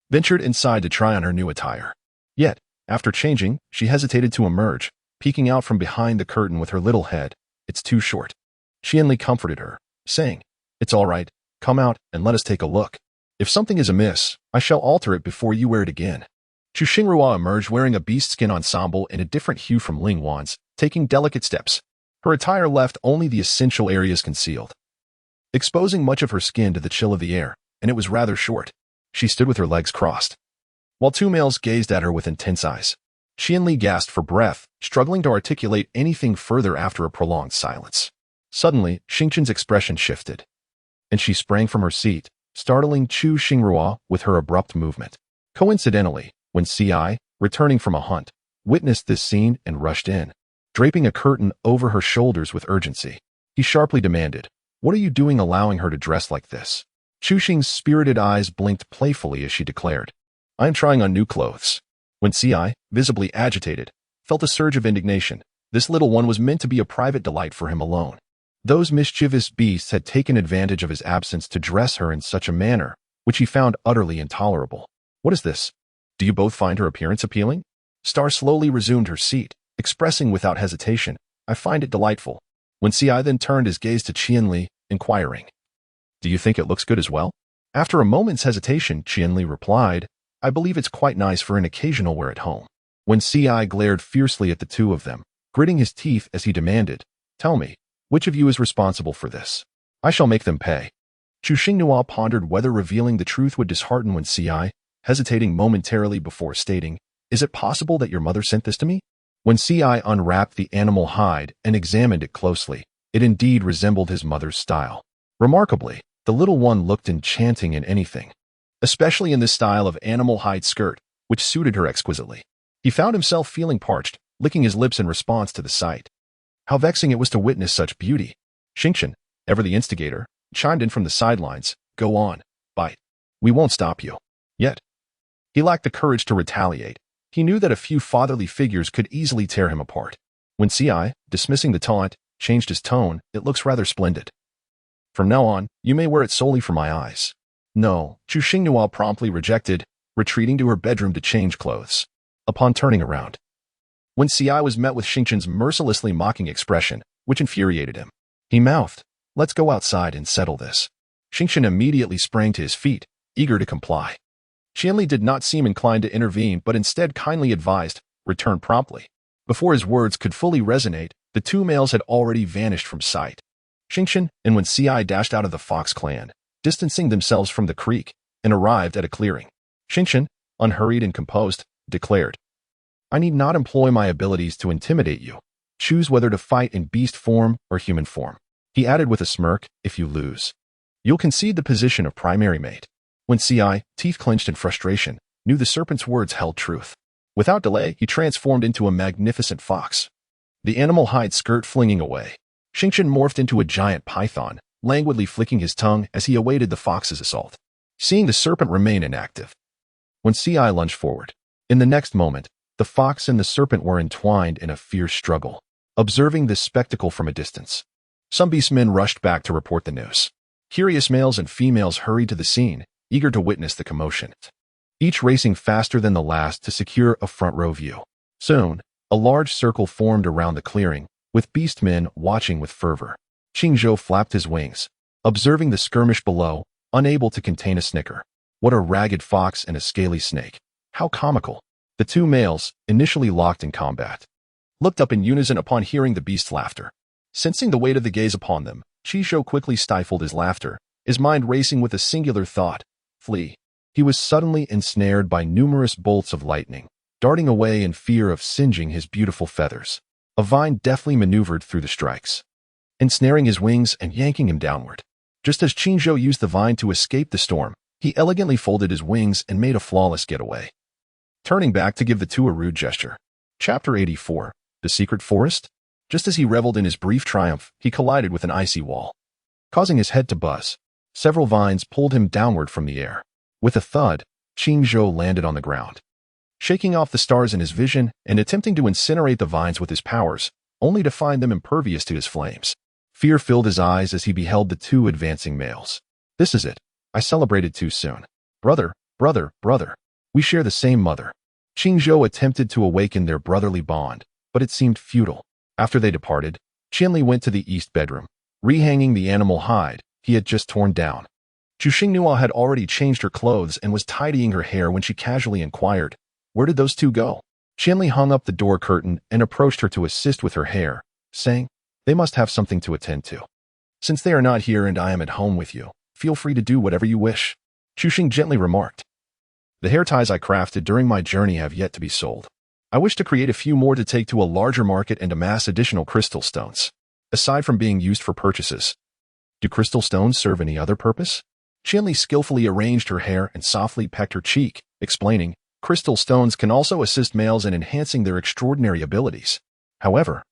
ventured inside to try on her new attire. Yet, after changing, she hesitated to emerge, peeking out from behind the curtain with her little head. "It's too short." Qianli comforted her, saying, "It's all right. Come out and let us take a look. If something is amiss, I shall alter it before you wear it again." Chu Xingrua emerged wearing a beastskin ensemble in a different hue from Ling Wan's, taking delicate steps. Her attire left only the essential areas concealed, exposing much of her skin to the chill of the air, and it was rather short. She stood with her legs crossed, while two males gazed at her with intense eyes. Qianli gasped for breath, struggling to articulate anything further after a prolonged silence. Suddenly, Xingchen's expression shifted, and she sprang from her seat, startling Chu Xingrua with her abrupt movement. Coincidentally, Wen Ci, returning from a hunt, witnessed this scene and rushed in, draping a curtain over her shoulders with urgency. He sharply demanded, "What are you doing allowing her to dress like this?" Chu Xing's spirited eyes blinked playfully as she declared, "I am trying on new clothes." Wen Ci, visibly agitated, felt a surge of indignation. This little one was meant to be a private delight for him alone. Those mischievous beasts had taken advantage of his absence to dress her in such a manner, which he found utterly intolerable. "What is this? Do you both find her appearance appealing?" Star slowly resumed her seat, expressing without hesitation, "I find it delightful." Wen Ci then turned his gaze to Qianli, inquiring, "Do you think it looks good as well?" After a moment's hesitation, Qianli replied, "I believe it's quite nice for an occasional wear at home." Wen Ci glared fiercely at the two of them, gritting his teeth as he demanded, "Tell me, which of you is responsible for this? I shall make them pay." Chu Xingnua pondered whether revealing the truth would dishearten Wen Ci, hesitating momentarily before stating, "Is it possible that your mother sent this to me?" Wen Ci unwrapped the animal hide and examined it closely. It indeed resembled his mother's style. Remarkably, the little one looked enchanting in anything, especially in this style of animal hide skirt, which suited her exquisitely. He found himself feeling parched, licking his lips in response to the sight. How vexing it was to witness such beauty. Xingchen, ever the instigator, chimed in from the sidelines, "Go on. Bite. We won't stop you. Yet. He lacked the courage to retaliate. He knew that a few fatherly figures could easily tear him apart. When Ci, dismissing the taunt, changed his tone, it looks rather splendid. From now on, you may wear it solely for my eyes. No, Chu Xinghua promptly rejected, retreating to her bedroom to change clothes. Upon turning around, when Ci was met with Xingchen's mercilessly mocking expression, which infuriated him, he mouthed, "Let's go outside and settle this." Xingchen immediately sprang to his feet, eager to comply. Qianli did not seem inclined to intervene but instead kindly advised, "Return promptly." Before his words could fully resonate, the two males had already vanished from sight. Xingchen and Wen Ci dashed out of the Fox clan, distancing themselves from the creek, and arrived at a clearing. Xingchen, unhurried and composed, declared, "I need not employ my abilities to intimidate you. Choose whether to fight in beast form or human form." He added with a smirk, "If you lose, you'll concede the position of primary mate." When Ci, teeth clenched in frustration, knew the serpent's words held truth. Without delay, he transformed into a magnificent fox, the animal hide skirt flinging away. Xingchen morphed into a giant python, languidly flicking his tongue as he awaited the fox's assault. Seeing the serpent remain inactive, when Ci lunged forward, in the next moment, the fox and the serpent were entwined in a fierce struggle. Observing this spectacle from a distance, some beastmen rushed back to report the news. Curious males and females hurried to the scene, eager to witness the commotion, each racing faster than the last to secure a front-row view. Soon, a large circle formed around the clearing, with beastmen watching with fervor. Qingzhou flapped his wings, observing the skirmish below, unable to contain a snicker. What a ragged fox and a scaly snake. How comical. The two males, initially locked in combat, looked up in unison upon hearing the beast's laughter. Sensing the weight of the gaze upon them, Qingzhou quickly stifled his laughter, his mind racing with a singular thought, flee. He was suddenly ensnared by numerous bolts of lightning, darting away in fear of singeing his beautiful feathers. A vine deftly maneuvered through the strikes, ensnaring his wings and yanking him downward. Just as Qingzhou used the vine to escape the storm, he elegantly folded his wings and made a flawless getaway, turning back to give the two a rude gesture. Chapter 84. The Secret Forest? Just as he reveled in his brief triumph, he collided with an icy wall, causing his head to buzz. Several vines pulled him downward from the air. With a thud, Qingzhou landed on the ground, shaking off the stars in his vision and attempting to incinerate the vines with his powers, only to find them impervious to his flames. Fear filled his eyes as he beheld the two advancing males. "This is it. I celebrated too soon. Brother, brother, brother. We share the same mother." Qingzhou attempted to awaken their brotherly bond, but it seemed futile. After they departed, Qianli went to the east bedroom, rehanging the animal hide he had just torn down. Chu Xinghua had already changed her clothes and was tidying her hair when she casually inquired, "Where did those two go?" Qianli hung up the door curtain and approached her to assist with her hair, saying, "They must have something to attend to. Since they are not here and I am at home with you, feel free to do whatever you wish." Chuxing gently remarked, "The hair ties I crafted during my journey have yet to be sold. I wish to create a few more to take to a larger market and amass additional crystal stones. Aside from being used for purchases, do crystal stones serve any other purpose?" Qianli skillfully arranged her hair and softly pecked her cheek, explaining, "Crystal stones can also assist males in enhancing their extraordinary abilities. However,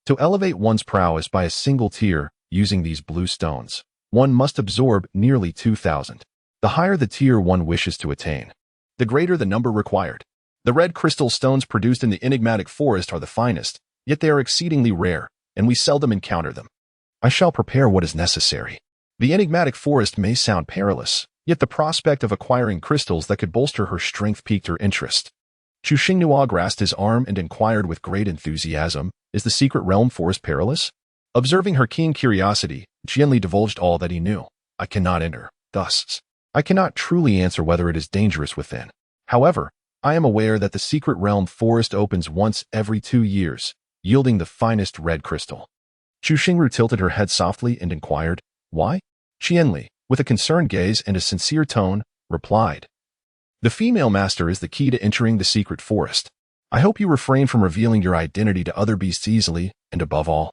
to elevate one's prowess by a single tier using these blue stones, one must absorb nearly 2,000. The higher the tier one wishes to attain, the greater the number required. The red crystal stones produced in the enigmatic forest are the finest, yet they are exceedingly rare, and we seldom encounter them. I shall prepare what is necessary. The enigmatic forest may sound perilous, yet the prospect of acquiring crystals that could bolster her strength piqued her interest." Chu Xinghua grasped his arm and inquired with great enthusiasm, "Is the secret realm forest perilous?" Observing her keen curiosity, Qianli divulged all that he knew. "I cannot enter, thus I cannot truly answer whether it is dangerous within. However, I am aware that the secret realm forest opens once every 2 years, yielding the finest red crystal." Chu Xingru tilted her head softly and inquired, "Why?" Qianli, with a concerned gaze and a sincere tone, replied, "The female master is the key to entering the secret forest. I hope you refrain from revealing your identity to other beasts easily, and above all,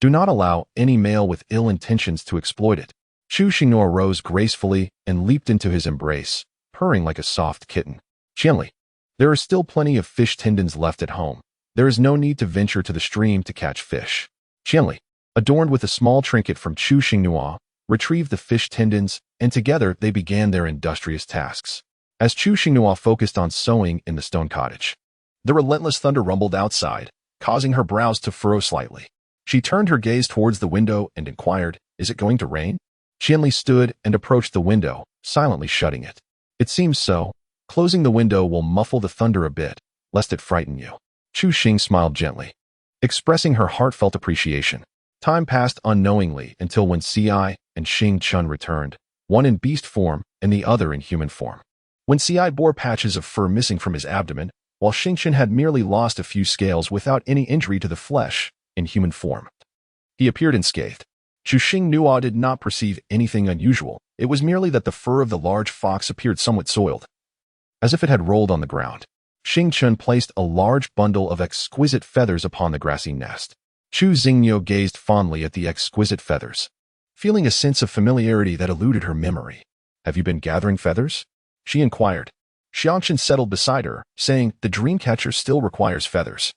do not allow any male with ill intentions to exploit it." Chu Xinghua rose gracefully and leaped into his embrace, purring like a soft kitten. "Qianli, there are still plenty of fish tendons left at home. There is no need to venture to the stream to catch fish." Qianli, adorned with a small trinket from Chu Xinghua, retrieved the fish tendons and together they began their industrious tasks. As Chu Xinghua focused on sewing in the stone cottage, the relentless thunder rumbled outside, causing her brows to furrow slightly. She turned her gaze towards the window and inquired, "Is it going to rain?" Qianli stood and approached the window, silently shutting it. "It seems so. Closing the window will muffle the thunder a bit, lest it frighten you." Chu Xing smiled gently, expressing her heartfelt appreciation. Time passed unknowingly until when Ci and Xing Chun returned, one in beast form and the other in human form. When Ci bore patches of fur missing from his abdomen, while Xing Chun had merely lost a few scales without any injury to the flesh, in human form. He appeared unscathed. Chu Xinghua did not perceive anything unusual. It was merely that the fur of the large fox appeared somewhat soiled, as if it had rolled on the ground. Xing Chun placed a large bundle of exquisite feathers upon the grassy nest. Chu Xingyo gazed fondly at the exquisite feathers, feeling a sense of familiarity that eluded her memory. "Have you been gathering feathers?" she inquired. Xiangchen settled beside her, saying, "The dream catcher still requires feathers.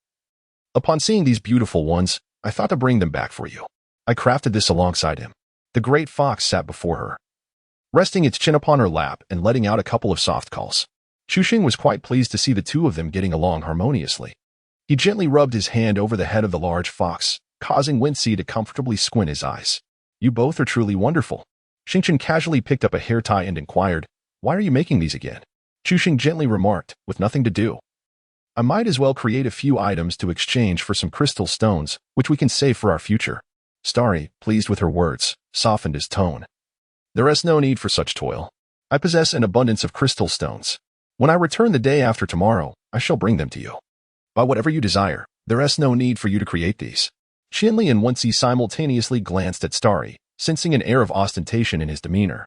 Upon seeing these beautiful ones, I thought to bring them back for you. I crafted this alongside him." The great fox sat before her, resting its chin upon her lap and letting out a couple of soft calls. Chu Xing was quite pleased to see the two of them getting along harmoniously. He gently rubbed his hand over the head of the large fox, causing Wenci to comfortably squint his eyes. "You both are truly wonderful." Xingchen casually picked up a hair tie and inquired, "Why are you making these again?" Chu Xing gently remarked, "With nothing to do, I might as well create a few items to exchange for some crystal stones, which we can save for our future." Starry, pleased with her words, softened his tone. "There is no need for such toil. I possess an abundance of crystal stones. When I return the day after tomorrow, I shall bring them to you. By whatever you desire, there is no need for you to create these." Qianli and Wenci simultaneously glanced at Starry, sensing an air of ostentation in his demeanor,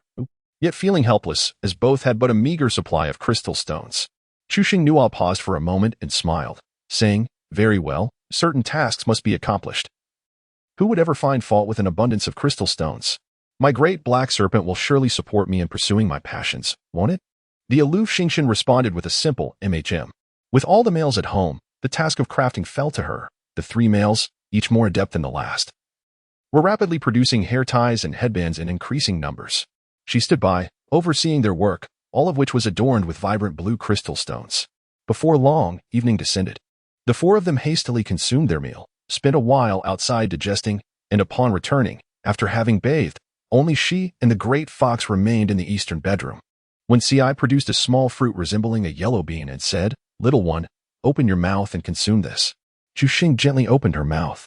yet feeling helpless, as both had but a meager supply of crystal stones. Chu Xinghua paused for a moment and smiled, saying, "Very well, certain tasks must be accomplished. Who would ever find fault with an abundance of crystal stones? My great black serpent will surely support me in pursuing my passions, won't it?" The aloof Xingchen responded with a simple MHM. With all the males at home, the task of crafting fell to her. The three males, each more adept than the last, were rapidly producing hair ties and headbands in increasing numbers. She stood by, overseeing their work, all of which was adorned with vibrant blue crystal stones. Before long, evening descended. The four of them hastily consumed their meal, spent a while outside digesting, and upon returning, after having bathed, only she and the great fox remained in the eastern bedroom. When Ci produced a small fruit resembling a yellow bean and said, "Little one, open your mouth and consume this." Chu Xing gently opened her mouth.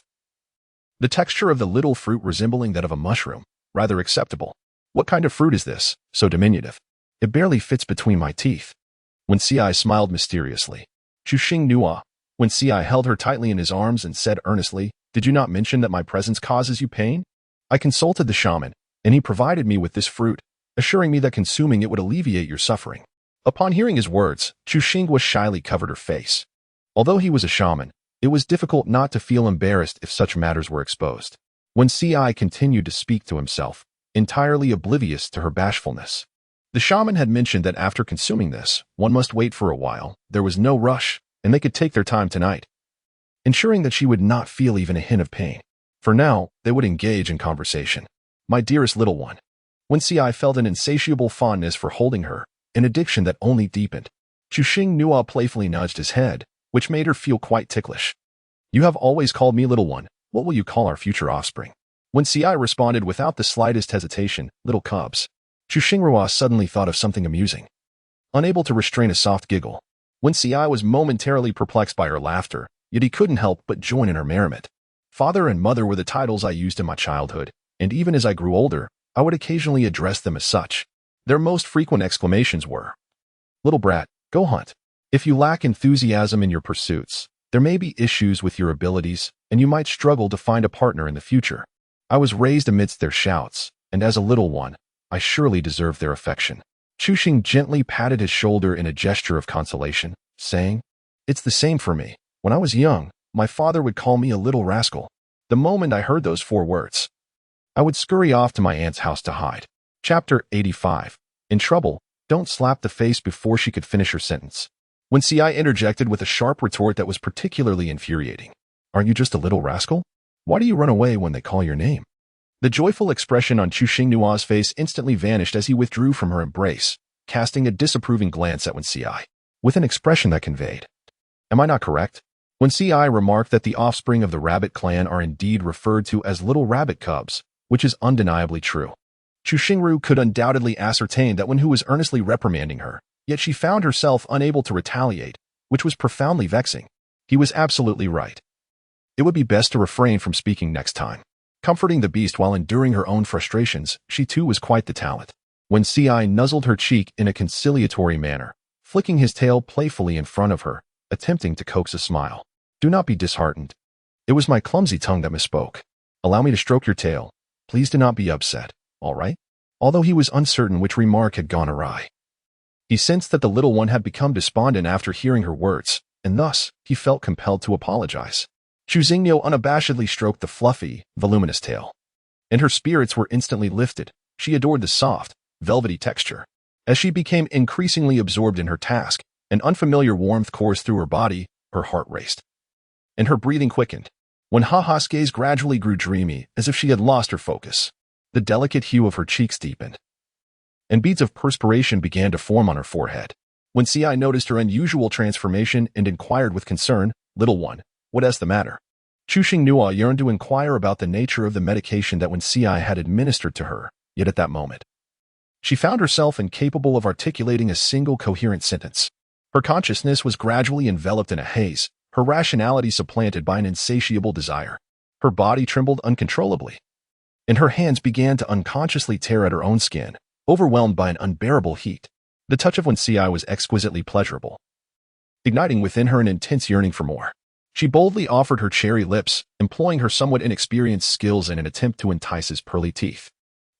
The texture of the little fruit resembling that of a mushroom, rather acceptable. "What kind of fruit is this, so diminutive? It barely fits between my teeth." When Ci smiled mysteriously. Chu Xinghua, when Ci held her tightly in his arms and said earnestly, "Did you not mention that my presence causes you pain? I consulted the shaman, and he provided me with this fruit, assuring me that consuming it would alleviate your suffering." Upon hearing his words, Chu Xinghua shyly covered her face. Although he was a shaman, it was difficult not to feel embarrassed if such matters were exposed. When Ci continued to speak to himself, entirely oblivious to her bashfulness. The shaman had mentioned that after consuming this, one must wait for a while, there was no rush, and they could take their time tonight, ensuring that she would not feel even a hint of pain. For now, they would engage in conversation. "My dearest little one." When Ci felt an insatiable fondness for holding her, an addiction that only deepened. Chu Xinghua playfully nudged his head, which made her feel quite ticklish. "You have always called me little one. What will you call our future offspring?" When Ci responded without the slightest hesitation, "Little cubs." Chu Xinghua suddenly thought of something amusing, unable to restrain a soft giggle. When Ci was momentarily perplexed by her laughter, yet he couldn't help but join in her merriment. "Father and mother were the titles I used in my childhood, and even as I grew older, I would occasionally address them as such. Their most frequent exclamations were, 'Little brat, go hunt.' If you lack enthusiasm in your pursuits, there may be issues with your abilities, and you might struggle to find a partner in the future. I was raised amidst their shouts, and as a little one, I surely deserve their affection." Chu Xing gently patted his shoulder in a gesture of consolation, saying, "It's the same for me. When I was young, my father would call me a little rascal. The moment I heard those 4 words, I would scurry off to my aunt's house to hide." Chapter 85. In trouble, don't slap the face before she could finish her sentence. When Ci interjected with a sharp retort that was particularly infuriating. "Aren't you just a little rascal? Why do you run away when they call your name?" The joyful expression on Chu Xingnua's face instantly vanished as he withdrew from her embrace, casting a disapproving glance at Wen Ci, with an expression that conveyed, "Am I not correct?" Wen Ci remarked that the offspring of the rabbit clan are indeed referred to as little rabbit cubs, which is undeniably true. Chu Xingru could undoubtedly ascertain that Wen Hu was earnestly reprimanding her, yet she found herself unable to retaliate, which was profoundly vexing. He was absolutely right. It would be best to refrain from speaking next time. Comforting the beast while enduring her own frustrations, she too was quite the talent. Wen Ci nuzzled her cheek in a conciliatory manner, flicking his tail playfully in front of her, attempting to coax a smile. "Do not be disheartened. It was my clumsy tongue that misspoke. Allow me to stroke your tail. Please do not be upset, all right?" Although he was uncertain which remark had gone awry, he sensed that the little one had become despondent after hearing her words, and thus he felt compelled to apologize. Chu Xingniu unabashedly stroked the fluffy, voluminous tail, and her spirits were instantly lifted. She adored the soft, velvety texture. As she became increasingly absorbed in her task, an unfamiliar warmth coursed through her body, her heart raced, and her breathing quickened. When Haha's gaze gradually grew dreamy, as if she had lost her focus, the delicate hue of her cheeks deepened, and beads of perspiration began to form on her forehead. Wen Ci noticed her unusual transformation and inquired with concern, "Little one, what is the matter?" Chu Xingnua yearned to inquire about the nature of the medication that Wen Ci had administered to her, yet at that moment, she found herself incapable of articulating a single coherent sentence. Her consciousness was gradually enveloped in a haze, her rationality supplanted by an insatiable desire. Her body trembled uncontrollably, and her hands began to unconsciously tear at her own skin, overwhelmed by an unbearable heat. The touch of Wen Ci was exquisitely pleasurable, igniting within her an intense yearning for more. She boldly offered her cherry lips, employing her somewhat inexperienced skills in an attempt to entice his pearly teeth.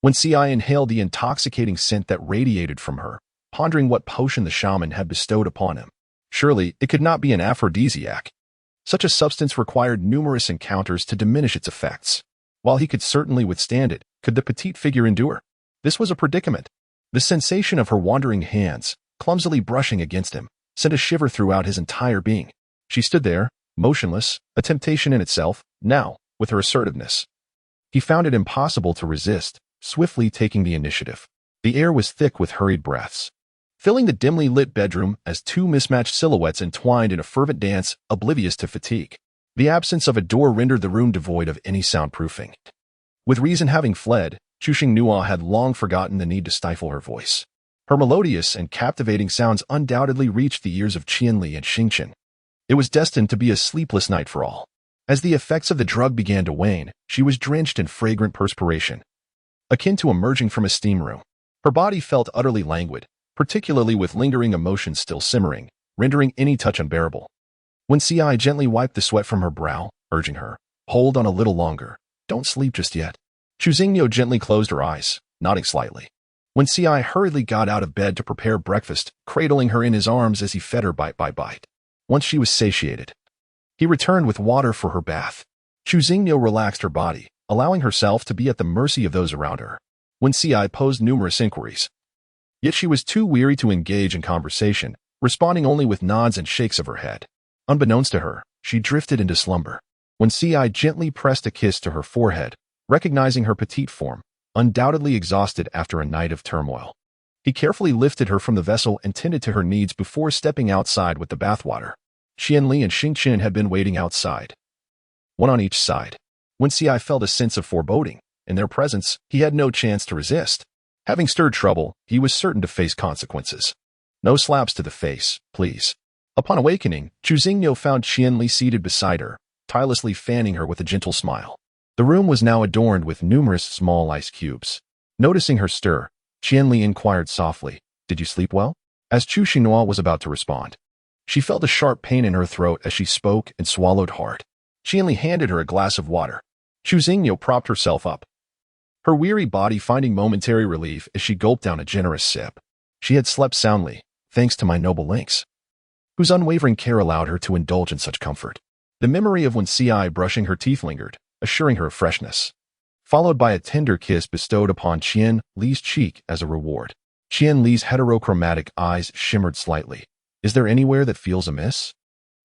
Wen Ci inhaled the intoxicating scent that radiated from her, pondering what potion the shaman had bestowed upon him. Surely, it could not be an aphrodisiac. Such a substance required numerous encounters to diminish its effects. While he could certainly withstand it, could the petite figure endure? This was a predicament. The sensation of her wandering hands, clumsily brushing against him, sent a shiver throughout his entire being. She stood there, motionless, a temptation in itself, now, with her assertiveness. He found it impossible to resist, swiftly taking the initiative. The air was thick with hurried breaths, filling the dimly lit bedroom as two mismatched silhouettes entwined in a fervent dance, oblivious to fatigue. The absence of a door rendered the room devoid of any soundproofing. With reason having fled, Chu Xingnua had long forgotten the need to stifle her voice. Her melodious and captivating sounds undoubtedly reached the ears of Qianli and Xingqian. It was destined to be a sleepless night for all. As the effects of the drug began to wane, she was drenched in fragrant perspiration, akin to emerging from a steam room. Her body felt utterly languid, particularly with lingering emotions still simmering, rendering any touch unbearable. Wen Ci gently wiped the sweat from her brow, urging her, "Hold on a little longer. Don't sleep just yet." Chu Xingniu gently closed her eyes, nodding slightly. Wen Ci hurriedly got out of bed to prepare breakfast, cradling her in his arms as he fed her bite by bite. Once she was satiated, he returned with water for her bath. Chu Xingniu relaxed her body, allowing herself to be at the mercy of those around her. Wen Ci posed numerous inquiries, yet she was too weary to engage in conversation, responding only with nods and shakes of her head. Unbeknownst to her, she drifted into slumber. Wen Ci gently pressed a kiss to her forehead, recognizing her petite form, undoubtedly exhausted after a night of turmoil. He carefully lifted her from the vessel and tended to her needs before stepping outside with the bathwater. Qianli and Xingqian had been waiting outside, one on each side. Wen Ci felt a sense of foreboding. In their presence, he had no chance to resist. Having stirred trouble, he was certain to face consequences. "No slaps to the face, please." Upon awakening, Chu Xingniu found Qianli seated beside her, tirelessly fanning her with a gentle smile. The room was now adorned with numerous small ice cubes. Noticing her stir, Qianli inquired softly, "Did you sleep well?" As Chu Xinhua was about to respond, she felt a sharp pain in her throat as she spoke and swallowed hard. Qianli handed her a glass of water. Chu Xingniu propped herself up, her weary body finding momentary relief as she gulped down a generous sip. She had slept soundly, thanks to my noble lynx, whose unwavering care allowed her to indulge in such comfort. The memory of Wen Ci brushing her teeth lingered, assuring her of freshness, followed by a tender kiss bestowed upon Qian Li's cheek as a reward. Qian Li's heterochromatic eyes shimmered slightly. "Is there anywhere that feels amiss?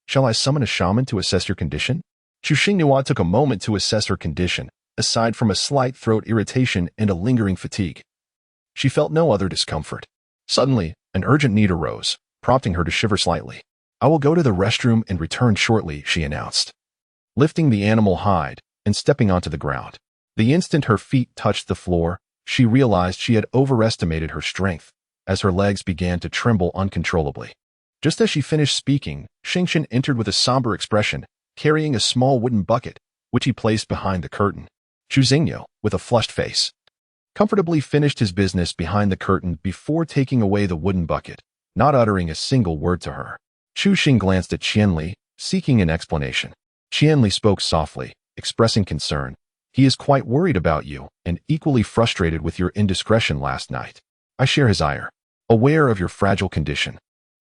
Shall I summon a shaman to assess your condition?" Chu Xinghua took a moment to assess her condition, aside from a slight throat irritation and a lingering fatigue. She felt no other discomfort. Suddenly, an urgent need arose, prompting her to shiver slightly. "I will go to the restroom and return shortly," she announced, lifting the animal hide and stepping onto the ground. The instant her feet touched the floor, she realized she had overestimated her strength, as her legs began to tremble uncontrollably. Just as she finished speaking, Xingqian entered with a somber expression, carrying a small wooden bucket, which he placed behind the curtain. Chu Xingyo, with a flushed face, comfortably finished his business behind the curtain before taking away the wooden bucket, not uttering a single word to her. Chu Xing glanced at Qianli, seeking an explanation. Qianli spoke softly, expressing concern. "He is quite worried about you and equally frustrated with your indiscretion last night. I share his ire. Aware of your fragile condition,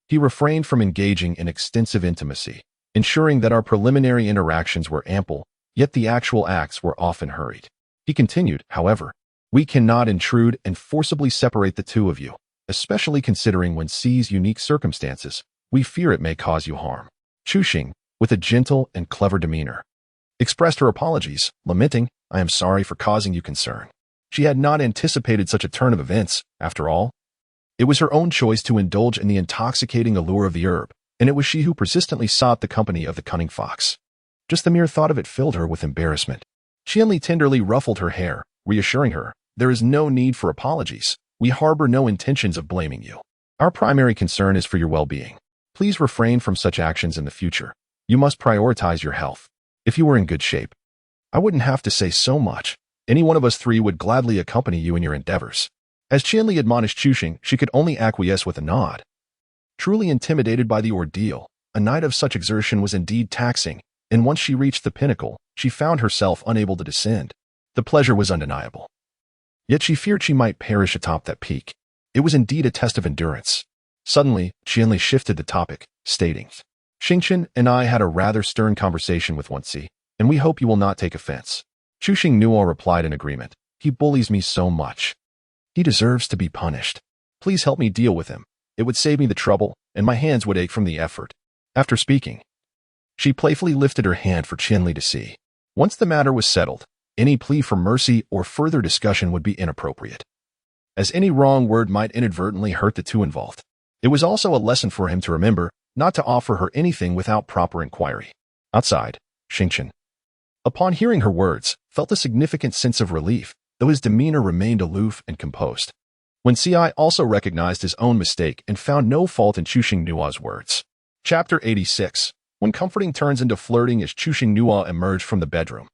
he refrained from engaging in extensive intimacy, ensuring that our preliminary interactions were ample, yet the actual acts were often hurried." He continued, "However, we cannot intrude and forcibly separate the two of you, especially considering when C's unique circumstances. We fear it may cause you harm." Chu Xing, with a gentle and clever demeanor, expressed her apologies, lamenting, "I am sorry for causing you concern." She had not anticipated such a turn of events, after all. It was her own choice to indulge in the intoxicating allure of the herb, and it was she who persistently sought the company of the cunning fox. Just the mere thought of it filled her with embarrassment. Qianli tenderly ruffled her hair, reassuring her, "There is no need for apologies. We harbor no intentions of blaming you. Our primary concern is for your well-being. Please refrain from such actions in the future. You must prioritize your health. If you were in good shape, I wouldn't have to say so much. Any one of us three would gladly accompany you in your endeavors." As Qianli admonished Chu Xing, she could only acquiesce with a nod. Truly intimidated by the ordeal, a night of such exertion was indeed taxing, and once she reached the pinnacle, she found herself unable to descend. The pleasure was undeniable. Yet she feared she might perish atop that peak. It was indeed a test of endurance. Suddenly, Qianli shifted the topic, stating, "Xingqian and I had a rather stern conversation with Wenxi, and we hope you will not take offense." Chu Xing Nuo replied in agreement. "He bullies me so much. He deserves to be punished. Please help me deal with him. It would save me the trouble, and my hands would ache from the effort." After speaking, she playfully lifted her hand for Qianli to see. Once the matter was settled, any plea for mercy or further discussion would be inappropriate, as any wrong word might inadvertently hurt the two involved. It was also a lesson for him to remember not to offer her anything without proper inquiry. Outside, Xingqian, upon hearing her words, felt a significant sense of relief, though his demeanor remained aloof and composed. When Ci also recognized his own mistake and found no fault in Chu Xing Nua's words. Chapter 86. When comforting turns into flirting as Chu Xing Nua emerged from the bedroom.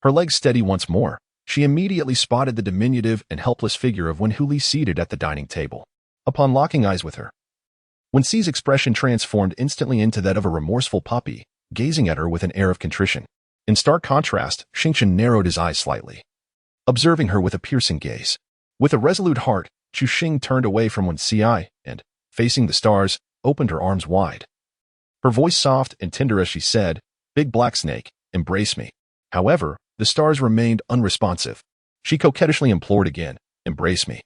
Her legs steady once more, she immediately spotted the diminutive and helpless figure of Wenhuli seated at the dining table. Upon locking eyes with her, Wenxi's expression transformed instantly into that of a remorseful puppy, gazing at her with an air of contrition. In stark contrast, Xingqian narrowed his eyes slightly, observing her with a piercing gaze. With a resolute heart, Chu Xing turned away from Wenxi and, facing the stars, opened her arms wide. Her voice soft and tender as she said, "Big black snake, embrace me." However, the stars remained unresponsive. She coquettishly implored again, "Embrace me."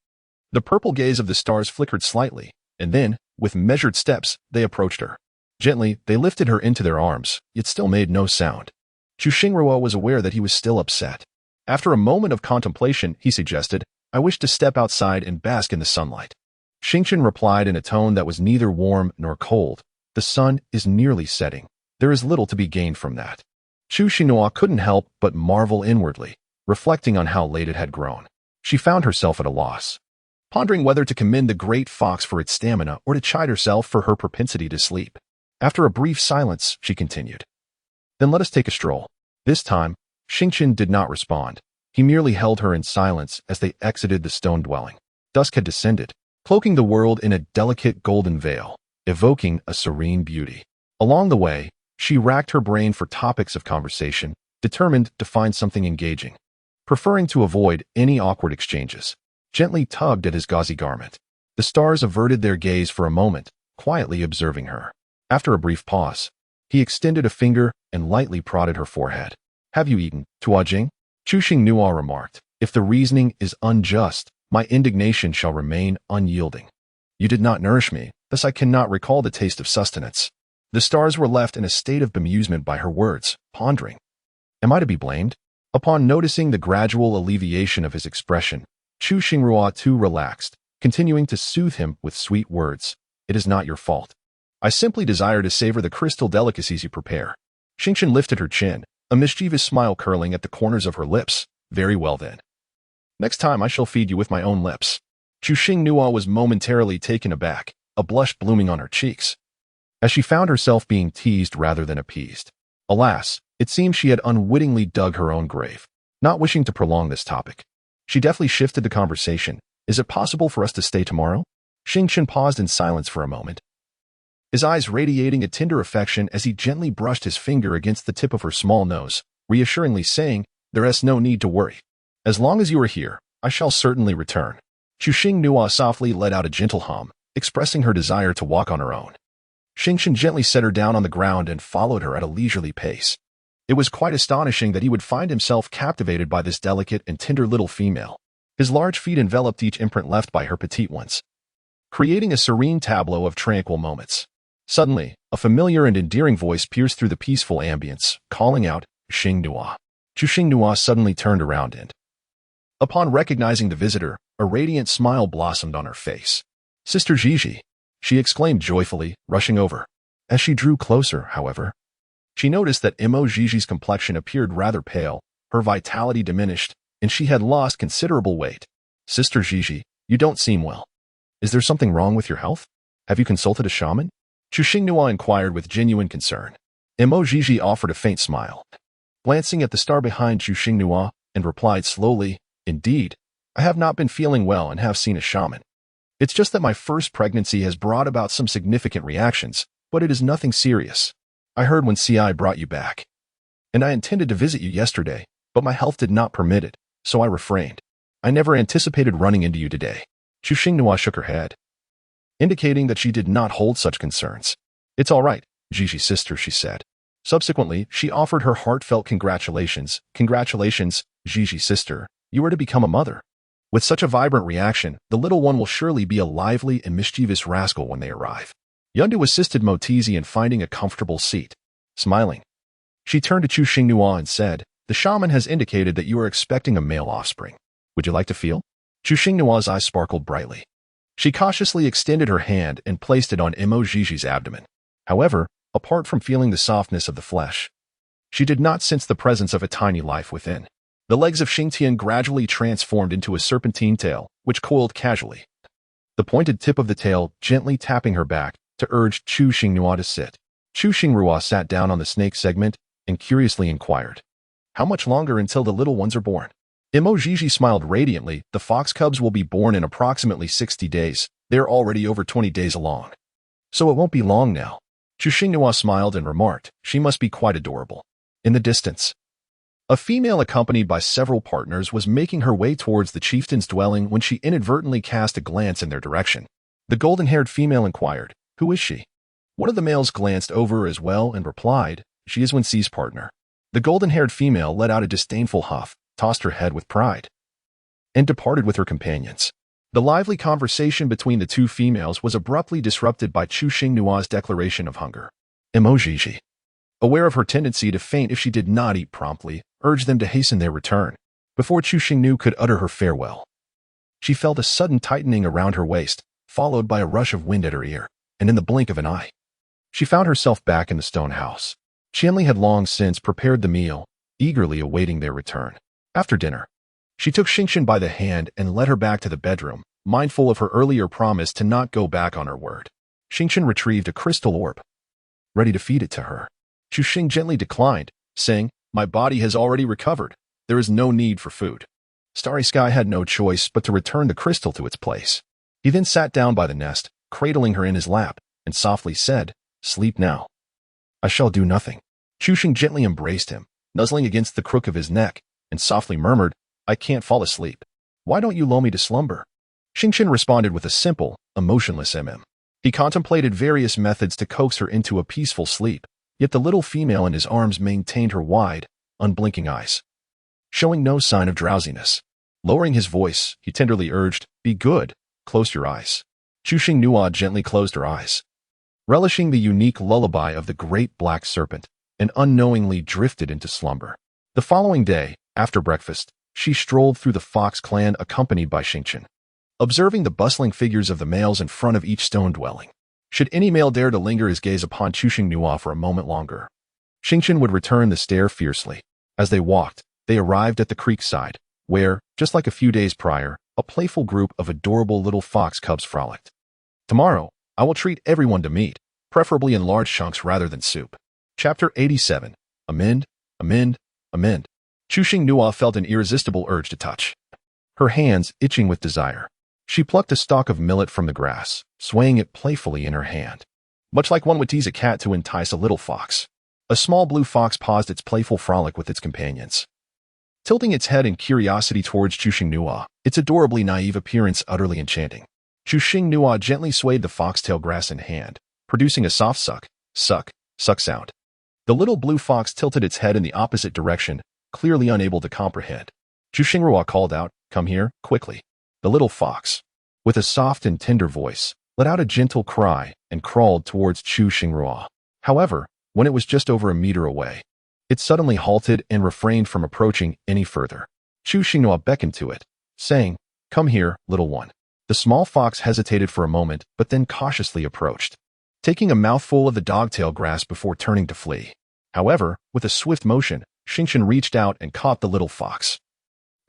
The purple gaze of the stars flickered slightly, and then, with measured steps, they approached her. Gently, they lifted her into their arms, yet still made no sound. Chu Xingrua was aware that he was still upset. After a moment of contemplation, he suggested, "I wish to step outside and bask in the sunlight." Xingqian replied in a tone that was neither warm nor cold, "The sun is nearly setting. There is little to be gained from that." Chu Xinhua couldn't help but marvel inwardly, reflecting on how late it had grown. She found herself at a loss, pondering whether to commend the great fox for its stamina or to chide herself for her propensity to sleep. After a brief silence, she continued, "Then let us take a stroll." This time, Xingqian did not respond. He merely held her in silence as they exited the stone dwelling. Dusk had descended, cloaking the world in a delicate golden veil, evoking a serene beauty. Along the way, she racked her brain for topics of conversation, determined to find something engaging. Preferring to avoid any awkward exchanges, gently tugged at his gauzy garment. The stars averted their gaze for a moment, quietly observing her. After a brief pause, he extended a finger and lightly prodded her forehead. "Have you eaten, Tuajing?" Chu Xing Nua remarked, "If the reasoning is unjust, my indignation shall remain unyielding. You did not nourish me, thus I cannot recall the taste of sustenance." The stars were left in a state of bemusement by her words, pondering, "Am I to be blamed? Upon noticing the gradual alleviation of his expression, Chu Xingrua too relaxed, continuing to soothe him with sweet words. It is not your fault. I simply desire to savor the crystal delicacies you prepare. Xingqian lifted her chin, a mischievous smile curling at the corners of her lips. Very well then. Next time I shall feed you with my own lips. Chu Xingnua was momentarily taken aback, a blush blooming on her cheeks, as she found herself being teased rather than appeased. Alas, it seemed she had unwittingly dug her own grave. Not wishing to prolong this topic, she deftly shifted the conversation. Is it possible for us to stay tomorrow? Xingqian paused in silence for a moment, his eyes radiating a tender affection as he gently brushed his finger against the tip of her small nose, reassuringly saying, there is no need to worry. As long as you are here, I shall certainly return. Chu Xingnua softly let out a gentle hum, expressing her desire to walk on her own. Xingqian gently set her down on the ground and followed her at a leisurely pace. It was quite astonishing that he would find himself captivated by this delicate and tender little female. His large feet enveloped each imprint left by her petite ones, creating a serene tableau of tranquil moments. Suddenly, a familiar and endearing voice pierced through the peaceful ambience, calling out, Xingnua. Chu Xingnua suddenly turned around and, upon recognizing the visitor, a radiant smile blossomed on her face. Sister Gigi, she exclaimed joyfully, rushing over. As she drew closer, however, she noticed that Imo Gigi's complexion appeared rather pale, her vitality diminished, and she had lost considerable weight. Sister Gigi, you don't seem well. Is there something wrong with your health? Have you consulted a shaman? Chu Xingnua inquired with genuine concern. Imo Gigi offered a faint smile, glancing at the star behind Chu Xingnua, and replied slowly, Indeed, I have not been feeling well and have seen a shaman. It's just that my first pregnancy has brought about some significant reactions, but it is nothing serious. I heard when CI brought you back, and I intended to visit you yesterday, but my health did not permit it, so I refrained. I never anticipated running into you today. Chu Xingnua shook her head, indicating that she did not hold such concerns. It's all right, Gigi sister, she said. Subsequently, she offered her heartfelt congratulations. Congratulations, Gigi sister, you are to become a mother. With such a vibrant reaction, the little one will surely be a lively and mischievous rascal when they arrive. Yundu assisted Motizi in finding a comfortable seat. Smiling, she turned to Chu Xingnua and said, the shaman has indicated that you are expecting a male offspring. Would you like to feel? Chu Xingnua's eyes sparkled brightly. She cautiously extended her hand and placed it on Imo Gigi's abdomen. However, apart from feeling the softness of the flesh, she did not sense the presence of a tiny life within. The legs of Xingtian gradually transformed into a serpentine tail, which coiled casually, the pointed tip of the tail gently tapping her back to urge Chu Xingnua to sit. Chu Xingrua sat down on the snake segment and curiously inquired, how much longer until the little ones are born? Imo Gigi smiled radiantly. The fox cubs will be born in approximately 60 days. They're already over 20 days along, so it won't be long now. Chu Xingnua smiled and remarked, she must be quite adorable. In the distance, a female accompanied by several partners was making her way towards the chieftain's dwelling when she inadvertently cast a glance in their direction. The golden-haired female inquired, who is she? One of the males glanced over as well and replied, she is Wenxi's partner. The golden-haired female let out a disdainful huff, tossed her head with pride, and departed with her companions. The lively conversation between the two females was abruptly disrupted by Chu Xingnua's declaration of hunger. Imo Gigi, aware of her tendency to faint if she did not eat promptly, urged them to hasten their return. Before Chu Xingnu could utter her farewell, she felt a sudden tightening around her waist, followed by a rush of wind at her ear, and in the blink of an eye, she found herself back in the stone house. Qianli had long since prepared the meal, eagerly awaiting their return. After dinner, she took Xingqian by the hand and led her back to the bedroom, mindful of her earlier promise to not go back on her word. Xingqian retrieved a crystal orb, ready to feed it to her. Chu Xing gently declined, saying, my body has already recovered. There is no need for food. Starry Sky had no choice but to return the crystal to its place. He then sat down by the nest, cradling her in his lap, and softly said, sleep now. I shall do nothing. Chu Xing gently embraced him, nuzzling against the crook of his neck, and softly murmured, I can't fall asleep. Why don't you lull me to slumber? Xingqian responded with a simple, emotionless He contemplated various methods to coax her into a peaceful sleep, yet the little female in his arms maintained her wide, unblinking eyes, showing no sign of drowsiness. Lowering his voice, he tenderly urged, be good, close your eyes. Chu Xingnua gently closed her eyes, relishing the unique lullaby of the great black serpent, and unknowingly drifted into slumber. The following day, After breakfast, she strolled through the fox clan accompanied by Xingqian, observing the bustling figures of the males in front of each stone dwelling. Should any male dare to linger his gaze upon Chuxingnua for a moment longer, Xingqian would return the stare fiercely. As they walked, they arrived at the creek side, where, just like a few days prior, a playful group of adorable little fox cubs frolicked. Tomorrow, I will treat everyone to meat, preferably in large chunks rather than soup. Chapter 87. Amend, amend, amend. Chuxingnua felt an irresistible urge to touch, her hands itching with desire. She plucked a stalk of millet from the grass, swaying it playfully in her hand, much like one would tease a cat to entice a little fox. A small blue fox paused its playful frolic with its companions, tilting its head in curiosity towards Chuxingnua, its adorably naive appearance utterly enchanting. Chuxingnua gently swayed the foxtail grass in hand, producing a soft suck sound. The little blue fox tilted its head in the opposite direction, clearly unable to comprehend. Chuxingnua called out, "Come here, quickly." The little fox, with a soft and tender voice, let out a gentle cry and crawled towards Chuxingnua. However, when it was just over a meter away, it suddenly halted and refrained from approaching any further. Chuxingnua beckoned to it, saying, "Come here, little one." The small fox hesitated for a moment, but then cautiously approached, taking a mouthful of the dogtail grass before turning to flee. However, with a swift motion, Xingqian reached out and caught the little fox,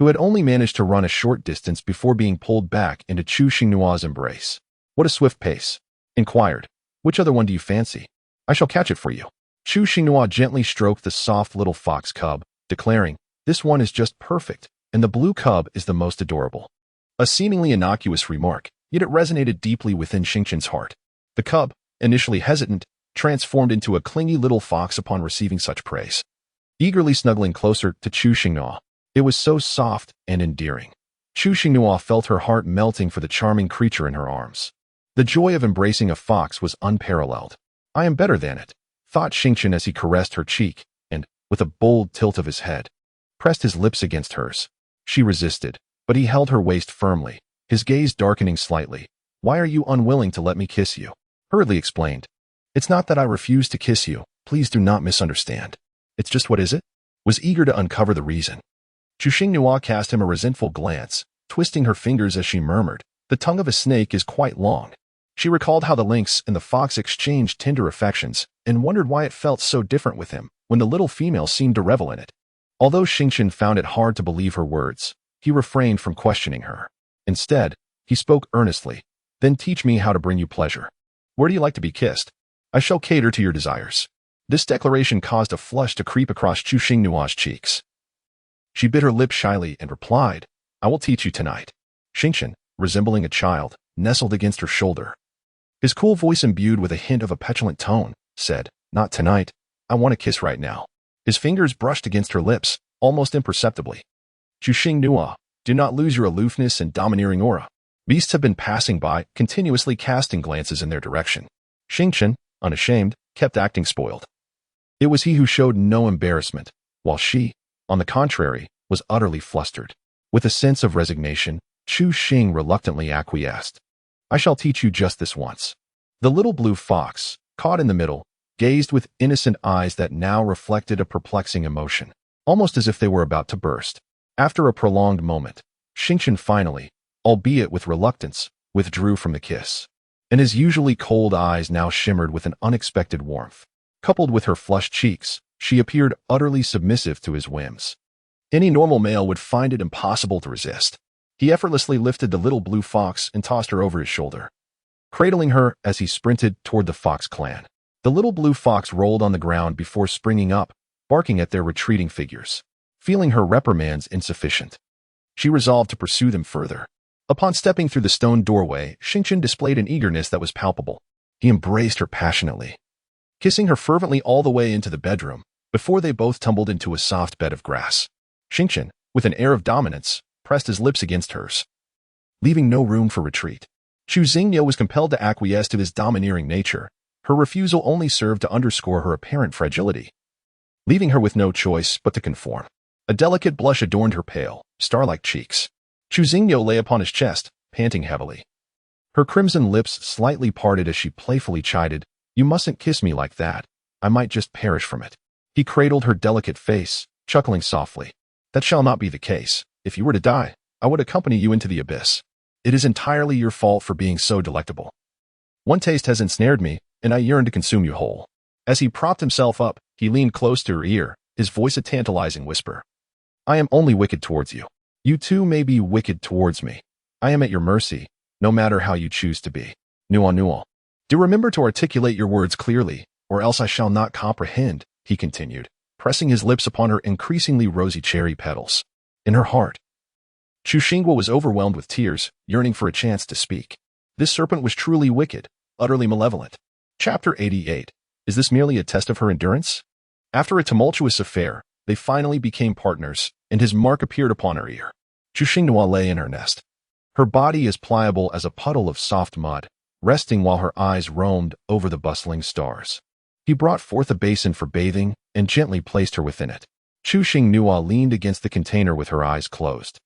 who had only managed to run a short distance before being pulled back into Chuxingnua's embrace. "What a swift pace," inquired. "Which other one do you fancy? I shall catch it for you." Chuxingnua gently stroked the soft little fox cub, declaring, "This one is just perfect, and the blue cub is the most adorable." A seemingly innocuous remark, yet it resonated deeply within Xingqian's heart. The cub, initially hesitant, transformed into a clingy little fox upon receiving such praise, eagerly snuggling closer to Chuxingnua. It was so soft and endearing. Chuxingnua felt her heart melting for the charming creature in her arms. The joy of embracing a fox was unparalleled. "I am better than it," thought Xingqian as he caressed her cheek and, with a bold tilt of his head, pressed his lips against hers. She resisted, but he held her waist firmly, his gaze darkening slightly. "Why are you unwilling to let me kiss you?" hurriedly explained. "It's not that I refuse to kiss you. Please do not misunderstand. It's just what is it?" Was eager to uncover the reason. Chuxingnua cast him a resentful glance, twisting her fingers as she murmured, "The tongue of a snake is quite long." She recalled how the lynx and the fox exchanged tender affections and wondered why it felt so different with him when the little female seemed to revel in it. Although Xingqian found it hard to believe her words, he refrained from questioning her. Instead, he spoke earnestly, "Then teach me how to bring you pleasure. Where do you like to be kissed? I shall cater to your desires." This declaration caused a flush to creep across Chuxingnua's cheeks. She bit her lip shyly and replied, "I will teach you tonight." Xingqian, resembling a child, nestled against her shoulder. His cool voice imbued with a hint of a petulant tone, said, "Not tonight. I want a kiss right now." His fingers brushed against her lips, almost imperceptibly. "Chuxingnua, do not lose your aloofness and domineering aura." Beasts have been passing by, continuously casting glances in their direction. Xingqian, unashamed, kept acting spoiled. It was he who showed no embarrassment, while she, on the contrary, was utterly flustered. With a sense of resignation, Chu Xing reluctantly acquiesced. "I shall teach you just this once." The little blue fox, caught in the middle, gazed with innocent eyes that now reflected a perplexing emotion, almost as if they were about to burst. After a prolonged moment, Xingqian finally, albeit with reluctance, withdrew from the kiss, and his usually cold eyes now shimmered with an unexpected warmth. Coupled with her flushed cheeks, she appeared utterly submissive to his whims. Any normal male would find it impossible to resist. He effortlessly lifted the little blue fox and tossed her over his shoulder, cradling her as he sprinted toward the fox clan. The little blue fox rolled on the ground before springing up, barking at their retreating figures. Feeling her reprimands insufficient, she resolved to pursue them further. Upon stepping through the stone doorway, Xingqian displayed an eagerness that was palpable. He embraced her passionately, kissing her fervently all the way into the bedroom, before they both tumbled into a soft bed of grass. Xingqian, with an air of dominance, pressed his lips against hers, leaving no room for retreat. Chuxingnua was compelled to acquiesce to his domineering nature. Her refusal only served to underscore her apparent fragility, leaving her with no choice but to conform. A delicate blush adorned her pale, star-like cheeks. Chuxingnua lay upon his chest, panting heavily. Her crimson lips slightly parted as she playfully chided, "You mustn't kiss me like that. I might just perish from it." He cradled her delicate face, chuckling softly. That shall not be the case. If you were to die, I would accompany you into the abyss. It is entirely your fault for being so delectable. One taste has ensnared me, and I yearn to consume you whole. As he propped himself up, he leaned close to her ear, his voice a tantalizing whisper. I am only wicked towards you. You too may be wicked towards me. I am at your mercy, no matter how you choose to be. Nual. Do remember to articulate your words clearly, or else I shall not comprehend, he continued, pressing his lips upon her increasingly rosy cherry petals. In her heart, Chushingwa was overwhelmed with tears, yearning for a chance to speak. This serpent was truly wicked, utterly malevolent. Chapter 88. Is this merely a test of her endurance? After a tumultuous affair, they finally became partners, and his mark appeared upon her ear. Chushingwa lay in her nest, her body as pliable as a puddle of soft mud, resting while her eyes roamed over the bustling stars. He brought forth a basin for bathing and gently placed her within it. Chushingwa leaned against the container with her eyes closed,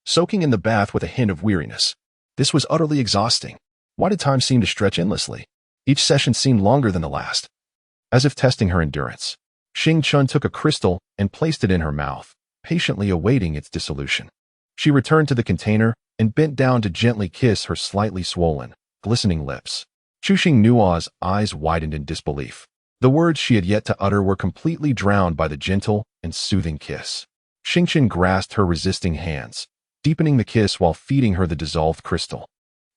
soaking in the bath with a hint of weariness. This was utterly exhausting. Why did time seem to stretch endlessly? Each session seemed longer than the last. As if testing her endurance, Xing Chun took a crystal and placed it in her mouth, patiently awaiting its dissolution. She returned to the container and bent down to gently kiss her slightly swollen, glistening lips. Chushingwa's eyes widened in disbelief. The words she had yet to utter were completely drowned by the gentle and soothing kiss. Xingchen grasped her resisting hands, deepening the kiss while feeding her the dissolved crystal.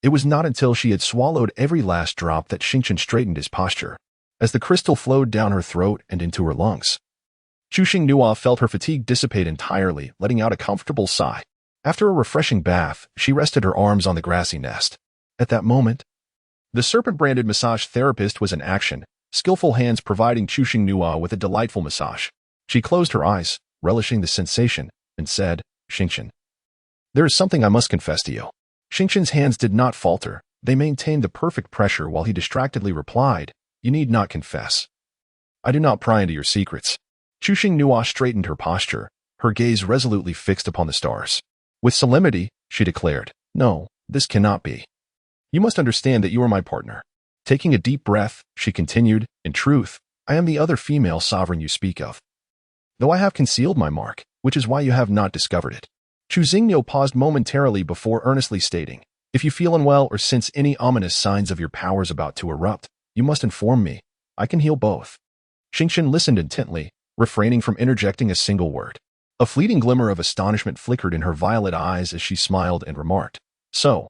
It was not until she had swallowed every last drop that Xingchen straightened his posture, as the crystal flowed down her throat and into her lungs. Chushingwa felt her fatigue dissipate entirely, letting out a comfortable sigh. After a refreshing bath, she rested her arms on the grassy nest. At that moment, the serpent-branded massage therapist was in action, skillful hands providing Chushingwa with a delightful massage. She closed her eyes, relishing the sensation, and said, Xingchen, there is something I must confess to you. Xingchen's hands did not falter. They maintained the perfect pressure while he distractedly replied, You need not confess. I do not pry into your secrets. Chushingwa straightened her posture, her gaze resolutely fixed upon the stars. With solemnity, she declared, No, this cannot be. You must understand that you are my partner. Taking a deep breath, she continued, In truth, I am the other female sovereign you speak of. Though I have concealed my mark, which is why you have not discovered it. Chu Xingyo paused momentarily before earnestly stating, If you feel unwell or sense any ominous signs of your powers about to erupt, you must inform me. I can heal both. Xingchen listened intently, refraining from interjecting a single word. A fleeting glimmer of astonishment flickered in her violet eyes as she smiled and remarked, So,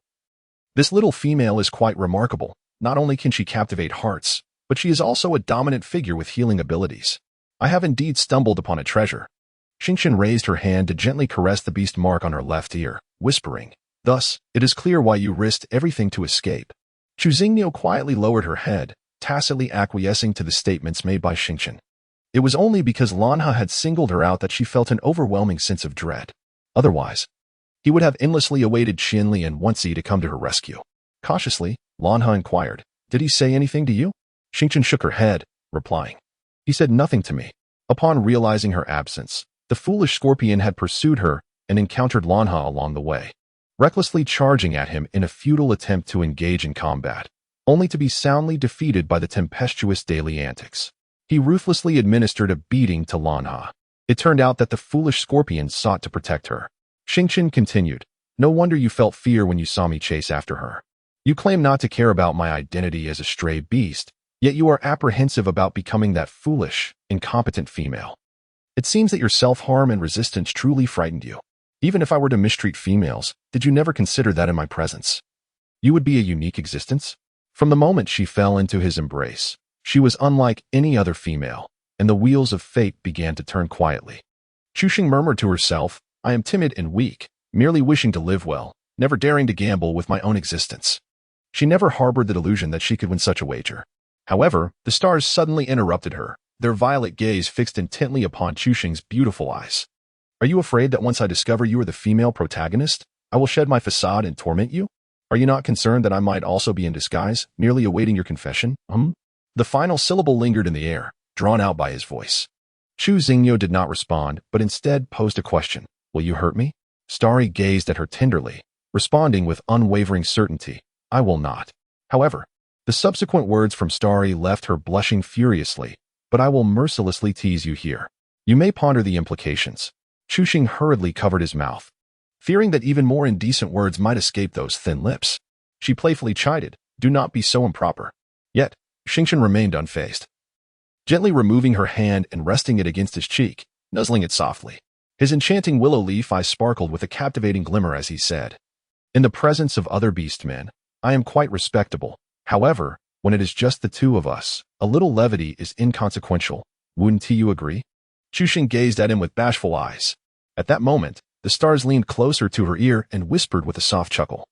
this little female is quite remarkable. Not only can she captivate hearts, but she is also a dominant figure with healing abilities. I have indeed stumbled upon a treasure. Xingchen raised her hand to gently caress the beast mark on her left ear, whispering, Thus, it is clear why you risked everything to escape. Chu Xingyo quietly lowered her head, tacitly acquiescing to the statements made by Xingchen. It was only because Lanha had singled her out that she felt an overwhelming sense of dread. Otherwise, he would have endlessly awaited Xinli and Wensi to come to her rescue. Cautiously, Lanha inquired, Did he say anything to you? Xingchen shook her head, replying, He said nothing to me. Upon realizing her absence, the foolish scorpion had pursued her and encountered Lanha along the way, recklessly charging at him in a futile attempt to engage in combat, only to be soundly defeated by the tempestuous daily antics. He ruthlessly administered a beating to Lanha. It turned out that the foolish scorpion sought to protect her. Xingchen continued, No wonder you felt fear when you saw me chase after her. You claim not to care about my identity as a stray beast, yet you are apprehensive about becoming that foolish, incompetent female. It seems that your self-harm and resistance truly frightened you. Even if I were to mistreat females, did you never consider that in my presence you would be a unique existence? From the moment she fell into his embrace, she was unlike any other female, and the wheels of fate began to turn quietly. Chuxing murmured to herself, I am timid and weak, merely wishing to live well, never daring to gamble with my own existence. She never harbored the delusion that she could win such a wager. However, the stars suddenly interrupted her, their violet gaze fixed intently upon Chuxing's beautiful eyes. Are you afraid that once I discover you are the female protagonist, I will shed my facade and torment you? Are you not concerned that I might also be in disguise, merely awaiting your confession? The final syllable lingered in the air, drawn out by his voice. Chu Xingyo did not respond, but instead posed a question. Will you hurt me? Starry gazed at her tenderly, responding with unwavering certainty. I will not. However, the subsequent words from Starry left her blushing furiously. But I will mercilessly tease you here. You may ponder the implications. Chuxing hurriedly covered his mouth, fearing that even more indecent words might escape those thin lips. She playfully chided, "Do not be so improper." Yet, Xingchen remained unfazed, gently removing her hand and resting it against his cheek, nuzzling it softly. His enchanting willow leaf eyes sparkled with a captivating glimmer as he said, "In the presence of other beastmen, I am quite respectable. However, when it is just the two of us, a little levity is inconsequential. Wouldn't you agree?" Chuxing gazed at him with bashful eyes. At that moment, the stars leaned closer to her ear and whispered with a soft chuckle,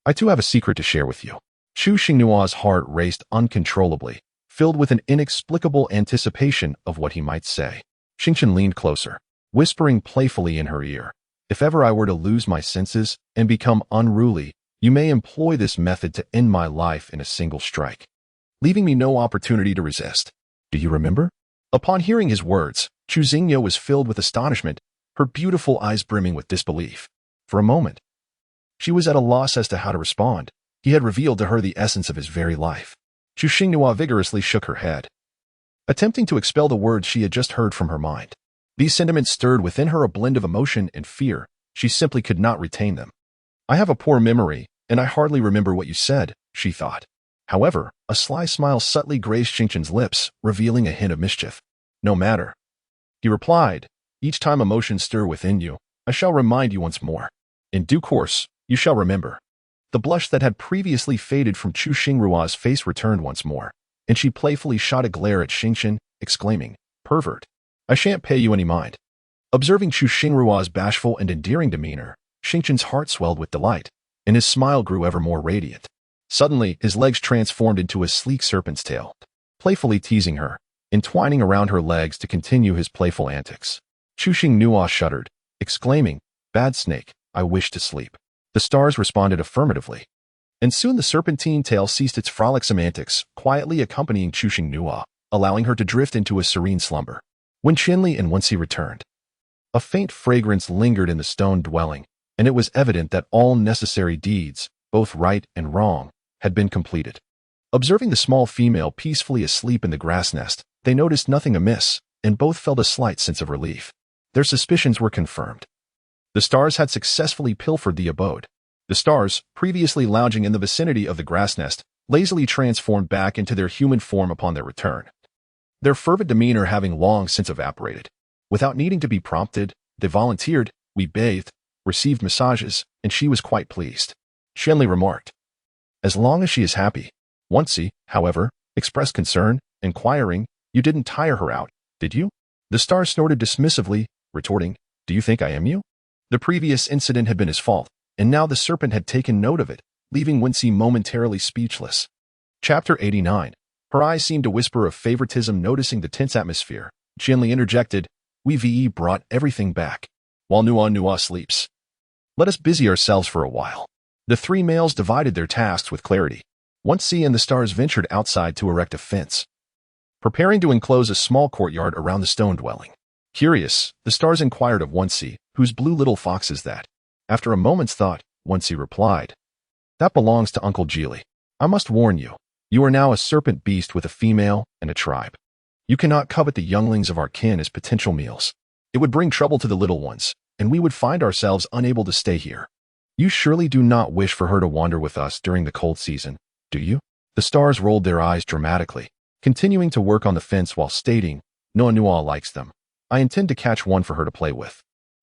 "I too have a secret to share with you." Chu Xingnua's heart raced uncontrollably, filled with an inexplicable anticipation of what he might say. Xingchen leaned closer, whispering playfully in her ear, "If ever I were to lose my senses and become unruly, you may employ this method to end my life in a single strike, leaving me no opportunity to resist. Do you remember?" Upon hearing his words, Chu Xingyo was filled with astonishment, her beautiful eyes brimming with disbelief. For a moment, she was at a loss as to how to respond. He had revealed to her the essence of his very life. Chu Xinghua vigorously shook her head, attempting to expel the words she had just heard from her mind. These sentiments stirred within her a blend of emotion and fear. She simply could not retain them. "I have a poor memory, and I hardly remember what you said," she thought. However, a sly smile subtly graced Xingchen's lips, revealing a hint of mischief. "No matter," he replied. "Each time emotions stir within you, I shall remind you once more. In due course, you shall remember." The blush that had previously faded from Chu Xingrua's face returned once more, and she playfully shot a glare at Xingchen, exclaiming, "Pervert! I shan't pay you any mind." Observing Chu Xingrua's bashful and endearing demeanor, Xingchen's heart swelled with delight, and his smile grew ever more radiant. Suddenly, his legs transformed into a sleek serpent's tail, playfully teasing her, entwining around her legs to continue his playful antics. Chu Xingnua shuddered, exclaiming, "Bad snake, I wish to sleep." The stars responded affirmatively, and soon the serpentine tail ceased its frolicsome antics, quietly accompanying Chu Xingnua, allowing her to drift into a serene slumber. When Qianli and Wenxi returned, a faint fragrance lingered in the stone dwelling, and it was evident that all necessary deeds, both right and wrong, had been completed. Observing the small female peacefully asleep in the grass nest, they noticed nothing amiss, and both felt a slight sense of relief. Their suspicions were confirmed. The stars had successfully pilfered the abode. The stars, previously lounging in the vicinity of the grass nest, lazily transformed back into their human form upon their return, their fervid demeanor having long since evaporated. Without needing to be prompted, they volunteered, "We bathed, received massages, and she was quite pleased." Qianli remarked, "As long as she is happy." Wenxi, however, expressed concern, inquiring, "You didn't tire her out, did you?" The star snorted dismissively, retorting, "Do you think I am you?" The previous incident had been his fault, and now the serpent had taken note of it, leaving Wenxi momentarily speechless. Chapter 89. Her eyes seemed to whisper of favoritism, noticing the tense atmosphere. Qianli interjected, "We brought everything back, while Nua sleeps. Let us busy ourselves for a while." The three males divided their tasks with clarity. Wenxi and the stars ventured outside to erect a fence, preparing to enclose a small courtyard around the stone dwelling. Curious, the stars inquired of Wenxi, "Whose blue little fox is that?" After a moment's thought, Wenxi replied, "That belongs to Uncle Geely. I must warn you, you are now a serpent beast with a female and a tribe. You cannot covet the younglings of our kin as potential meals. It would bring trouble to the little ones, and we would find ourselves unable to stay here. You surely do not wish for her to wander with us during the cold season, do you?" The stars rolled their eyes dramatically, continuing to work on the fence while stating, "Nua likes them. I intend to catch one for her to play with."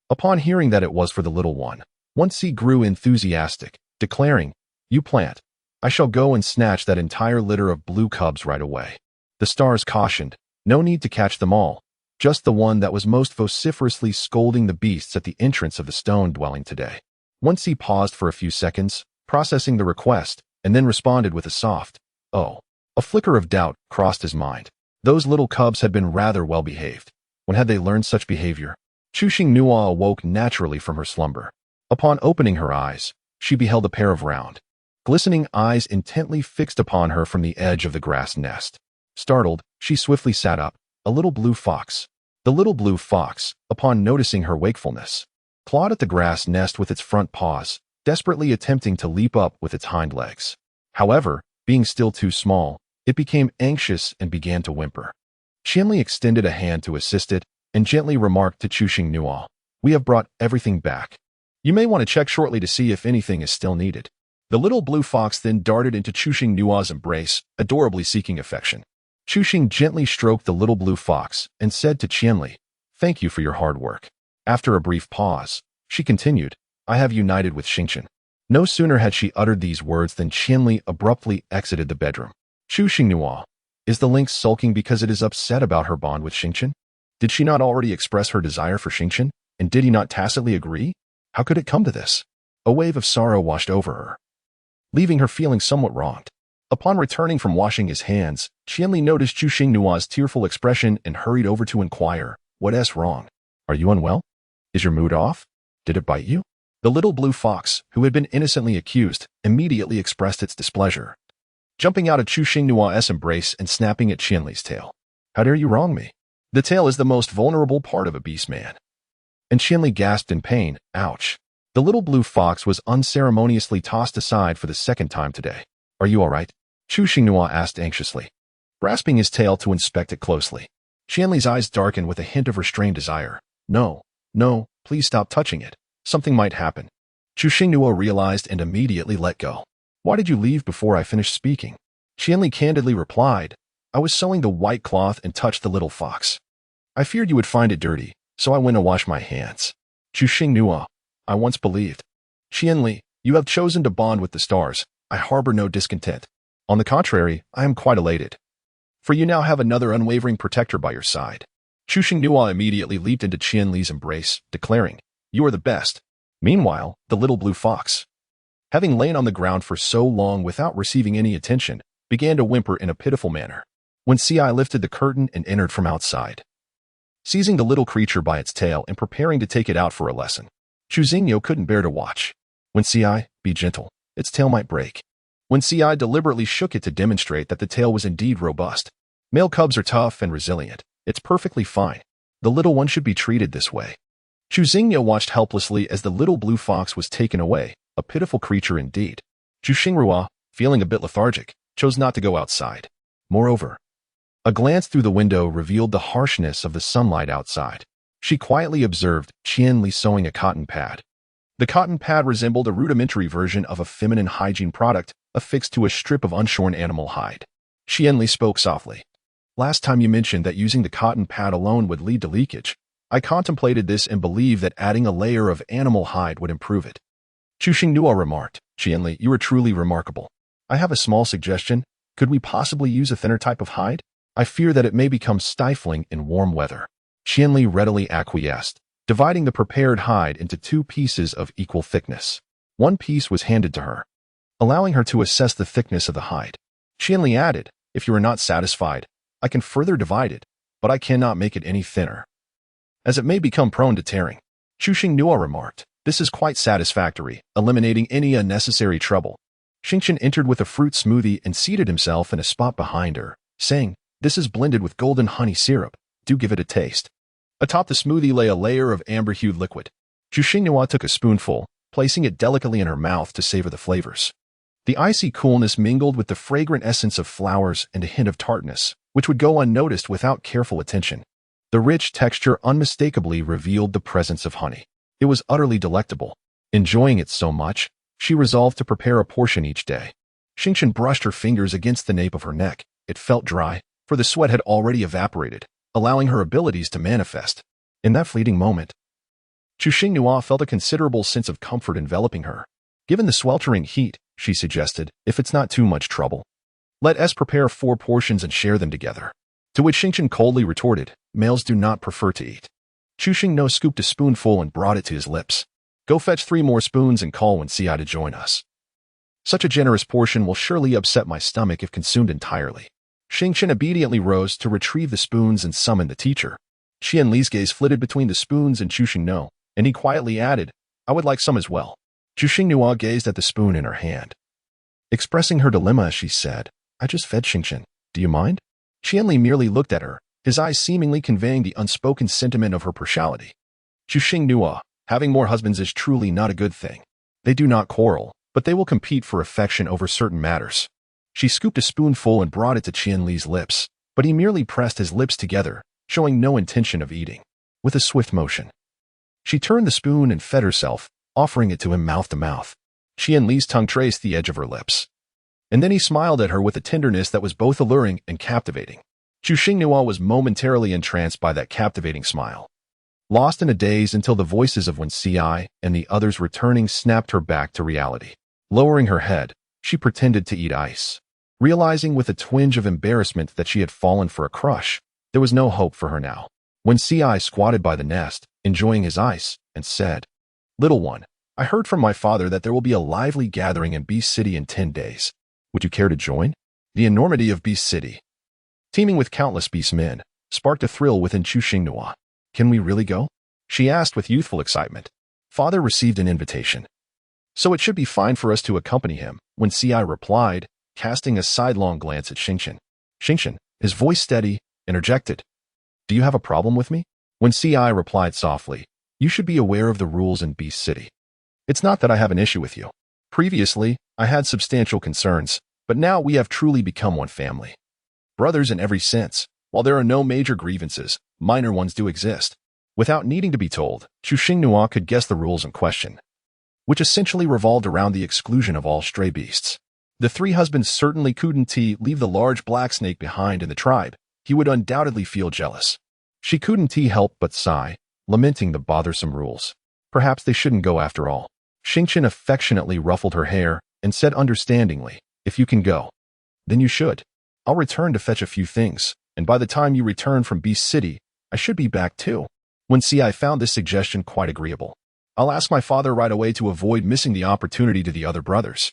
Upon hearing that it was for the little one, Wenxi grew enthusiastic, declaring, "You plant. I shall go and snatch that entire litter of blue cubs right away." The stars cautioned, "No need to catch them all, just the one that was most vociferously scolding the beasts at the entrance of the stone dwelling today." Wenxi paused for a few seconds, processing the request, and then responded with a soft, "Oh." A flicker of doubt crossed his mind. Those little cubs had been rather well behaved. When had they learned such behavior? Chu Xingnua awoke naturally from her slumber. Upon opening her eyes, she beheld a pair of round, glistening eyes intently fixed upon her from the edge of the grass nest. Startled, she swiftly sat up, a little blue fox. The little blue fox, upon noticing her wakefulness, clawed at the grass nest with its front paws, desperately attempting to leap up with its hind legs. However, being still too small, it became anxious and began to whimper. Qianli extended a hand to assist it, and gently remarked to Chu Xingnua, We have brought everything back. You may want to check shortly to see if anything is still needed. The little blue fox then darted into Chuxing Nua's embrace, adorably seeking affection. Chuxing gently stroked the little blue fox and said to Qianli, "Thank you for your hard work." After a brief pause, she continued, "I have united with Xingqian." No sooner had she uttered these words than Qianli abruptly exited the bedroom. Chuxing Nua, is the lynx sulking because it is upset about her bond with Xingqian? Did she not already express her desire for Xingqian, and did he not tacitly agree? How could it come to this? A wave of sorrow washed over her, leaving her feeling somewhat wronged. Upon returning from washing his hands, Qianli noticed Chuxing Nua's tearful expression and hurried over to inquire, "What's wrong? Are you unwell? Is your mood off? Did it bite you?" The little blue fox, who had been innocently accused, immediately expressed its displeasure, jumping out of Chuxing Nua's embrace and snapping at Qianli's tail. "How dare you wrong me? The tail is the most vulnerable part of a beastman." And Qianli gasped in pain, "Ouch." The little blue fox was unceremoniously tossed aside for the second time today. "Are you all right?" Chuxing Nua asked anxiously, grasping his tail to inspect it closely. Qianli's eyes darkened with a hint of restrained desire. No, please stop touching it. Something might happen." Chuxing Nua realized and immediately let go. "Why did you leave before I finished speaking?" Qianli candidly replied, "I was sewing the white cloth and touched the little fox. I feared you would find it dirty, so I went to wash my hands." Chuxing Nua, I once believed. "Qianli, you have chosen to bond with the stars. I harbor no discontent. On the contrary, I am quite elated. For you now have another unwavering protector by your side." Chuxing Nua immediately leaped into Qianli's embrace, declaring, "You are the best." Meanwhile, the little blue fox, having lain on the ground for so long without receiving any attention, began to whimper in a pitiful manner. When Ci lifted the curtain and entered from outside, seizing the little creature by its tail and preparing to take it out for a lesson, Chuxingyo couldn't bear to watch. "When Ci, be gentle, its tail might break." When Ci deliberately shook it to demonstrate that the tail was indeed robust. Male cubs are tough and resilient. It's perfectly fine. The little one should be treated this way. Chuxingyo watched helplessly as the little blue fox was taken away, a pitiful creature indeed. Chuxingrua, feeling a bit lethargic, chose not to go outside. Moreover, a glance through the window revealed the harshness of the sunlight outside. She quietly observed Qianli sewing a cotton pad. The cotton pad resembled a rudimentary version of a feminine hygiene product affixed to a strip of unshorn animal hide. Qianli spoke softly. "Last time you mentioned that using the cotton pad alone would lead to leakage. I contemplated this and believed that adding a layer of animal hide would improve it." Chuxing Nua remarked, "Qianli, you are truly remarkable. I have a small suggestion. Could we possibly use a thinner type of hide? I fear that it may become stifling in warm weather." Qianli readily acquiesced, dividing the prepared hide into 2 pieces of equal thickness. One piece was handed to her, allowing her to assess the thickness of the hide. Qianli added, "If you are not satisfied, I can further divide it, but I cannot make it any thinner, as it may become prone to tearing." Chuxing Nua remarked, "This is quite satisfactory, eliminating any unnecessary trouble." Xingqian entered with a fruit smoothie and seated himself in a spot behind her, saying, "This is blended with golden honey syrup. Do give it a taste." Atop the smoothie lay a layer of amber-hued liquid. Chuxing Nua took a spoonful, placing it delicately in her mouth to savor the flavors. The icy coolness mingled with the fragrant essence of flowers and a hint of tartness, which would go unnoticed without careful attention. The rich texture unmistakably revealed the presence of honey. It was utterly delectable. Enjoying it so much, she resolved to prepare a portion each day. Xingqian brushed her fingers against the nape of her neck. It felt dry, for the sweat had already evaporated, allowing her abilities to manifest. In that fleeting moment, Chuxing Nua felt a considerable sense of comfort enveloping her. Given the sweltering heat, she suggested, "If it's not too much trouble, let us prepare 4 portions and share them together." To which Xingqian coldly retorted, "Males do not prefer to eat." Chuxing Nua scooped a spoonful and brought it to his lips. "Go fetch 3 more spoons and call when Ci to join us. Such a generous portion will surely upset my stomach if consumed entirely." Xingqian obediently rose to retrieve the spoons and summon the teacher. Qianli's gaze flitted between the spoons and Chuxing Nua, and he quietly added, "I would like some as well." Chuxing Nua gazed at the spoon in her hand. Expressing her dilemma, she said, "I just fed Xingqian. Do you mind?" Qianli merely looked at her, his eyes seemingly conveying the unspoken sentiment of her partiality. Chuxing Nua, having more husbands is truly not a good thing. They do not quarrel, but they will compete for affection over certain matters. She scooped a spoonful and brought it to Qianli's lips, but he merely pressed his lips together, showing no intention of eating. With a swift motion, She turned the spoon and fed herself, offering it to him mouth to mouth. Li's tongue traced the edge of her lips. And then he smiled at her with a tenderness that was both alluring and captivating. Xinghua was momentarily entranced by that captivating smile. Lost in a daze until the voices of Wen Xi and the others returning snapped her back to reality. Lowering her head, she pretended to eat ice. Realizing with a twinge of embarrassment that she had fallen for a crush, there was no hope for her now. Wen Xi squatted by the nest, enjoying his ice, and said, "Little one, I heard from my father that there will be a lively gathering in Beast City in 10 days. Would you care to join?" The enormity of Beast City, teeming with countless beastmen, sparked a thrill within Xinghua. "Can we really go?" she asked with youthful excitement. "Father received an invitation, so it should be fine for us to accompany him," Wen Xi replied, casting a sidelong glance at Xingqian. Xingqian, his voice steady, interjected, "Do you have a problem with me?" Wen Xi replied softly, "You should be aware of the rules in Beast City. It's not that I have an issue with you. Previously, I had substantial concerns, but now we have truly become one family. Brothers in every sense. While there are no major grievances, minor ones do exist." Without needing to be told, Xinghua could guess the rules in question, which essentially revolved around the exclusion of all stray beasts. The three husbands certainly couldn't leave the large black snake behind in the tribe. He would undoubtedly feel jealous. She couldn't help but sigh, lamenting the bothersome rules. Perhaps they shouldn't go after all. Xingqian affectionately ruffled her hair and said understandingly, "If you can go, then you should. I'll return to fetch a few things, and by the time you return from Beast City, I should be back too." Wen Xi found this suggestion quite agreeable. "I'll ask my father right away to avoid missing the opportunity to the other brothers."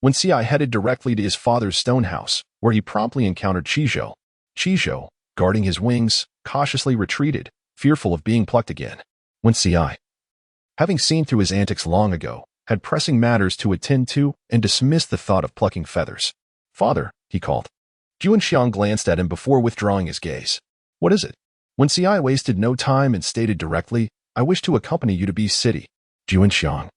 Wen Xi headed directly to his father's stone house, where he promptly encountered Qizhou. Qizhou, guarding his wings, cautiously retreated, fearful of being plucked again. Wen Xi, having seen through his antics long ago, had pressing matters to attend to and dismissed the thought of plucking feathers. "Father," he called. Juanxiang glanced at him before withdrawing his gaze. "What is it?" Wen Xi wasted no time and stated directly, "I wish to accompany you to Beast City." Juanxiang,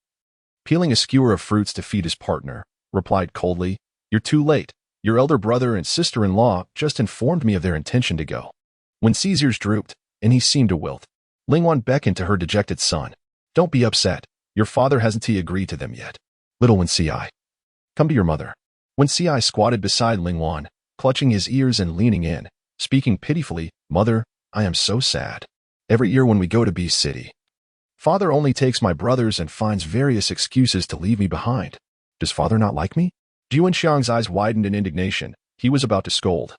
peeling a skewer of fruits to feed his partner, replied coldly, "You're too late. Your elder brother and sister-in-law just informed me of their intention to go." Wen Xi's ears drooped, and he seemed to wilt. Lingwan beckoned to her dejected son. "Don't be upset. Your father hasn't agreed to them yet. Little Wen Xi, come to your mother." Wen Xi squatted beside Lingwan, clutching his ears and leaning in, speaking pitifully, "Mother, I am so sad. Every year when we go to Beast City, father only takes my brothers and finds various excuses to leave me behind. Does father not like me?" Juanxiang's eyes widened in indignation. He was about to scold,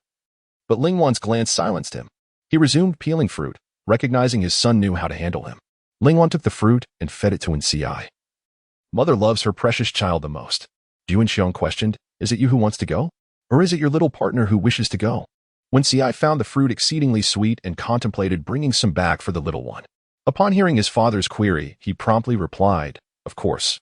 but Lingwan's glance silenced him. He resumed peeling fruit, recognizing his son knew how to handle him. Lingwan took the fruit and fed it to Wen Xi. "Mother loves her precious child the most." Juanxiang questioned, "Is it you who wants to go? Or is it your little partner who wishes to go?" Wen Xi found the fruit exceedingly sweet and contemplated bringing some back for the little one. Upon hearing his father's query, he promptly replied, "Of course.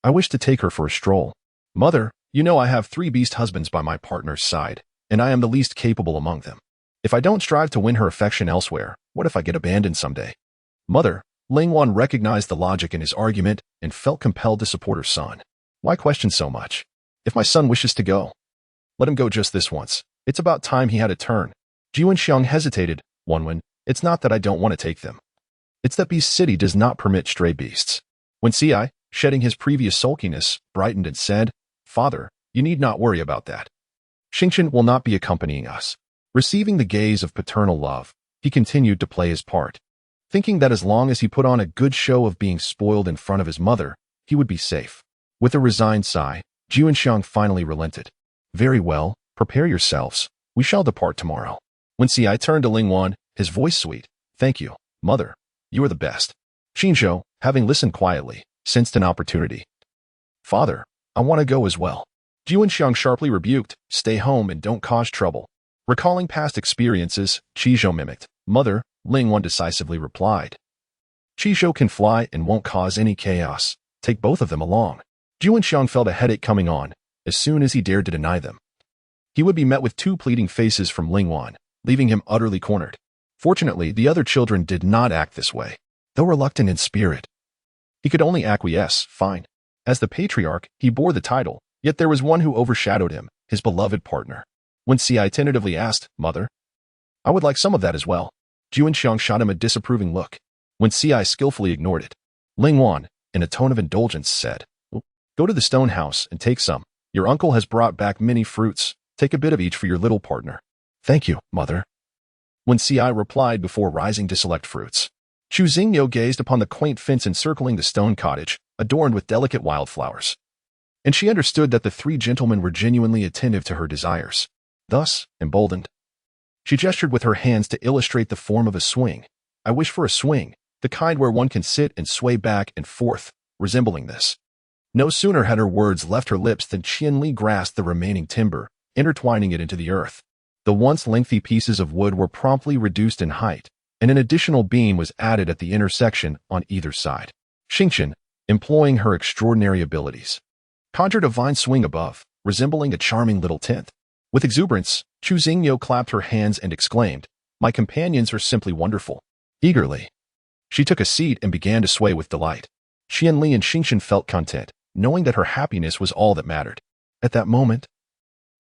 I wish to take her for a stroll. Mother, you know I have 3 beast husbands by my partner's side, and I am the least capable among them. If I don't strive to win her affection elsewhere, what if I get abandoned someday?" "Mother," Lingwan recognized the logic in his argument and felt compelled to support her son. "Why question so much? If my son wishes to go, let him go just this once. It's about time he had a turn." Juanxiang hesitated. "Wenwen, it's not that I don't want to take them. It's that Beast City does not permit stray beasts." Wen Xi, shedding his previous sulkiness, brightened and said, "Father, you need not worry about that. Xingqian will not be accompanying us." Receiving the gaze of paternal love, he continued to play his part, thinking that as long as he put on a good show of being spoiled in front of his mother, he would be safe. With a resigned sigh, Juanxiang finally relented. "Very well, prepare yourselves. We shall depart tomorrow." Wen Xi turned to Lingwan, his voice sweet. "Thank you, mother. You are the best." Qingzhou, having listened quietly, sensed an opportunity. "Father, I want to go as well." Juanxiang sharply rebuked, "Stay home and don't cause trouble." Recalling past experiences, Qizhou mimicked. "Mother," Lingwan decisively replied. "Qizhou can fly and won't cause any chaos. Take both of them along." Juanxiang felt a headache coming on as soon as he dared to deny them. He would be met with 2 pleading faces from Lingwan, leaving him utterly cornered. Fortunately, the other children did not act this way. Though reluctant in spirit, he could only acquiesce, fine. As the patriarch, he bore the title, yet there was one who overshadowed him, his beloved partner. Wen Xi tentatively asked, "Mother, I would like some of that as well." Juanxiang shot him a disapproving look. When Ci skillfully ignored it, Ling Wan, in a tone of indulgence, said, "Go to the stone house and take some. Your uncle has brought back many fruits. Take a bit of each for your little partner." "Thank you, mother." When Ci replied before rising to select fruits, Chu Xingyo gazed upon the quaint fence encircling the stone cottage, adorned with delicate wildflowers. And she understood that the three gentlemen were genuinely attentive to her desires. Thus, emboldened, she gestured with her hands to illustrate the form of a swing. "I wish for a swing, the kind where one can sit and sway back and forth, resembling this." No sooner had her words left her lips than Qianli grasped the remaining timber, intertwining it into the earth. The once lengthy pieces of wood were promptly reduced in height, and an additional beam was added at the intersection on either side. Xingchen, employing her extraordinary abilities, conjured a vine swing above, resembling a charming little tent. With exuberance, Chu Xingyo clapped her hands and exclaimed, "My companions are simply wonderful." Eagerly, she took a seat and began to sway with delight. Qianli and Xingchen felt content, knowing that her happiness was all that mattered. At that moment,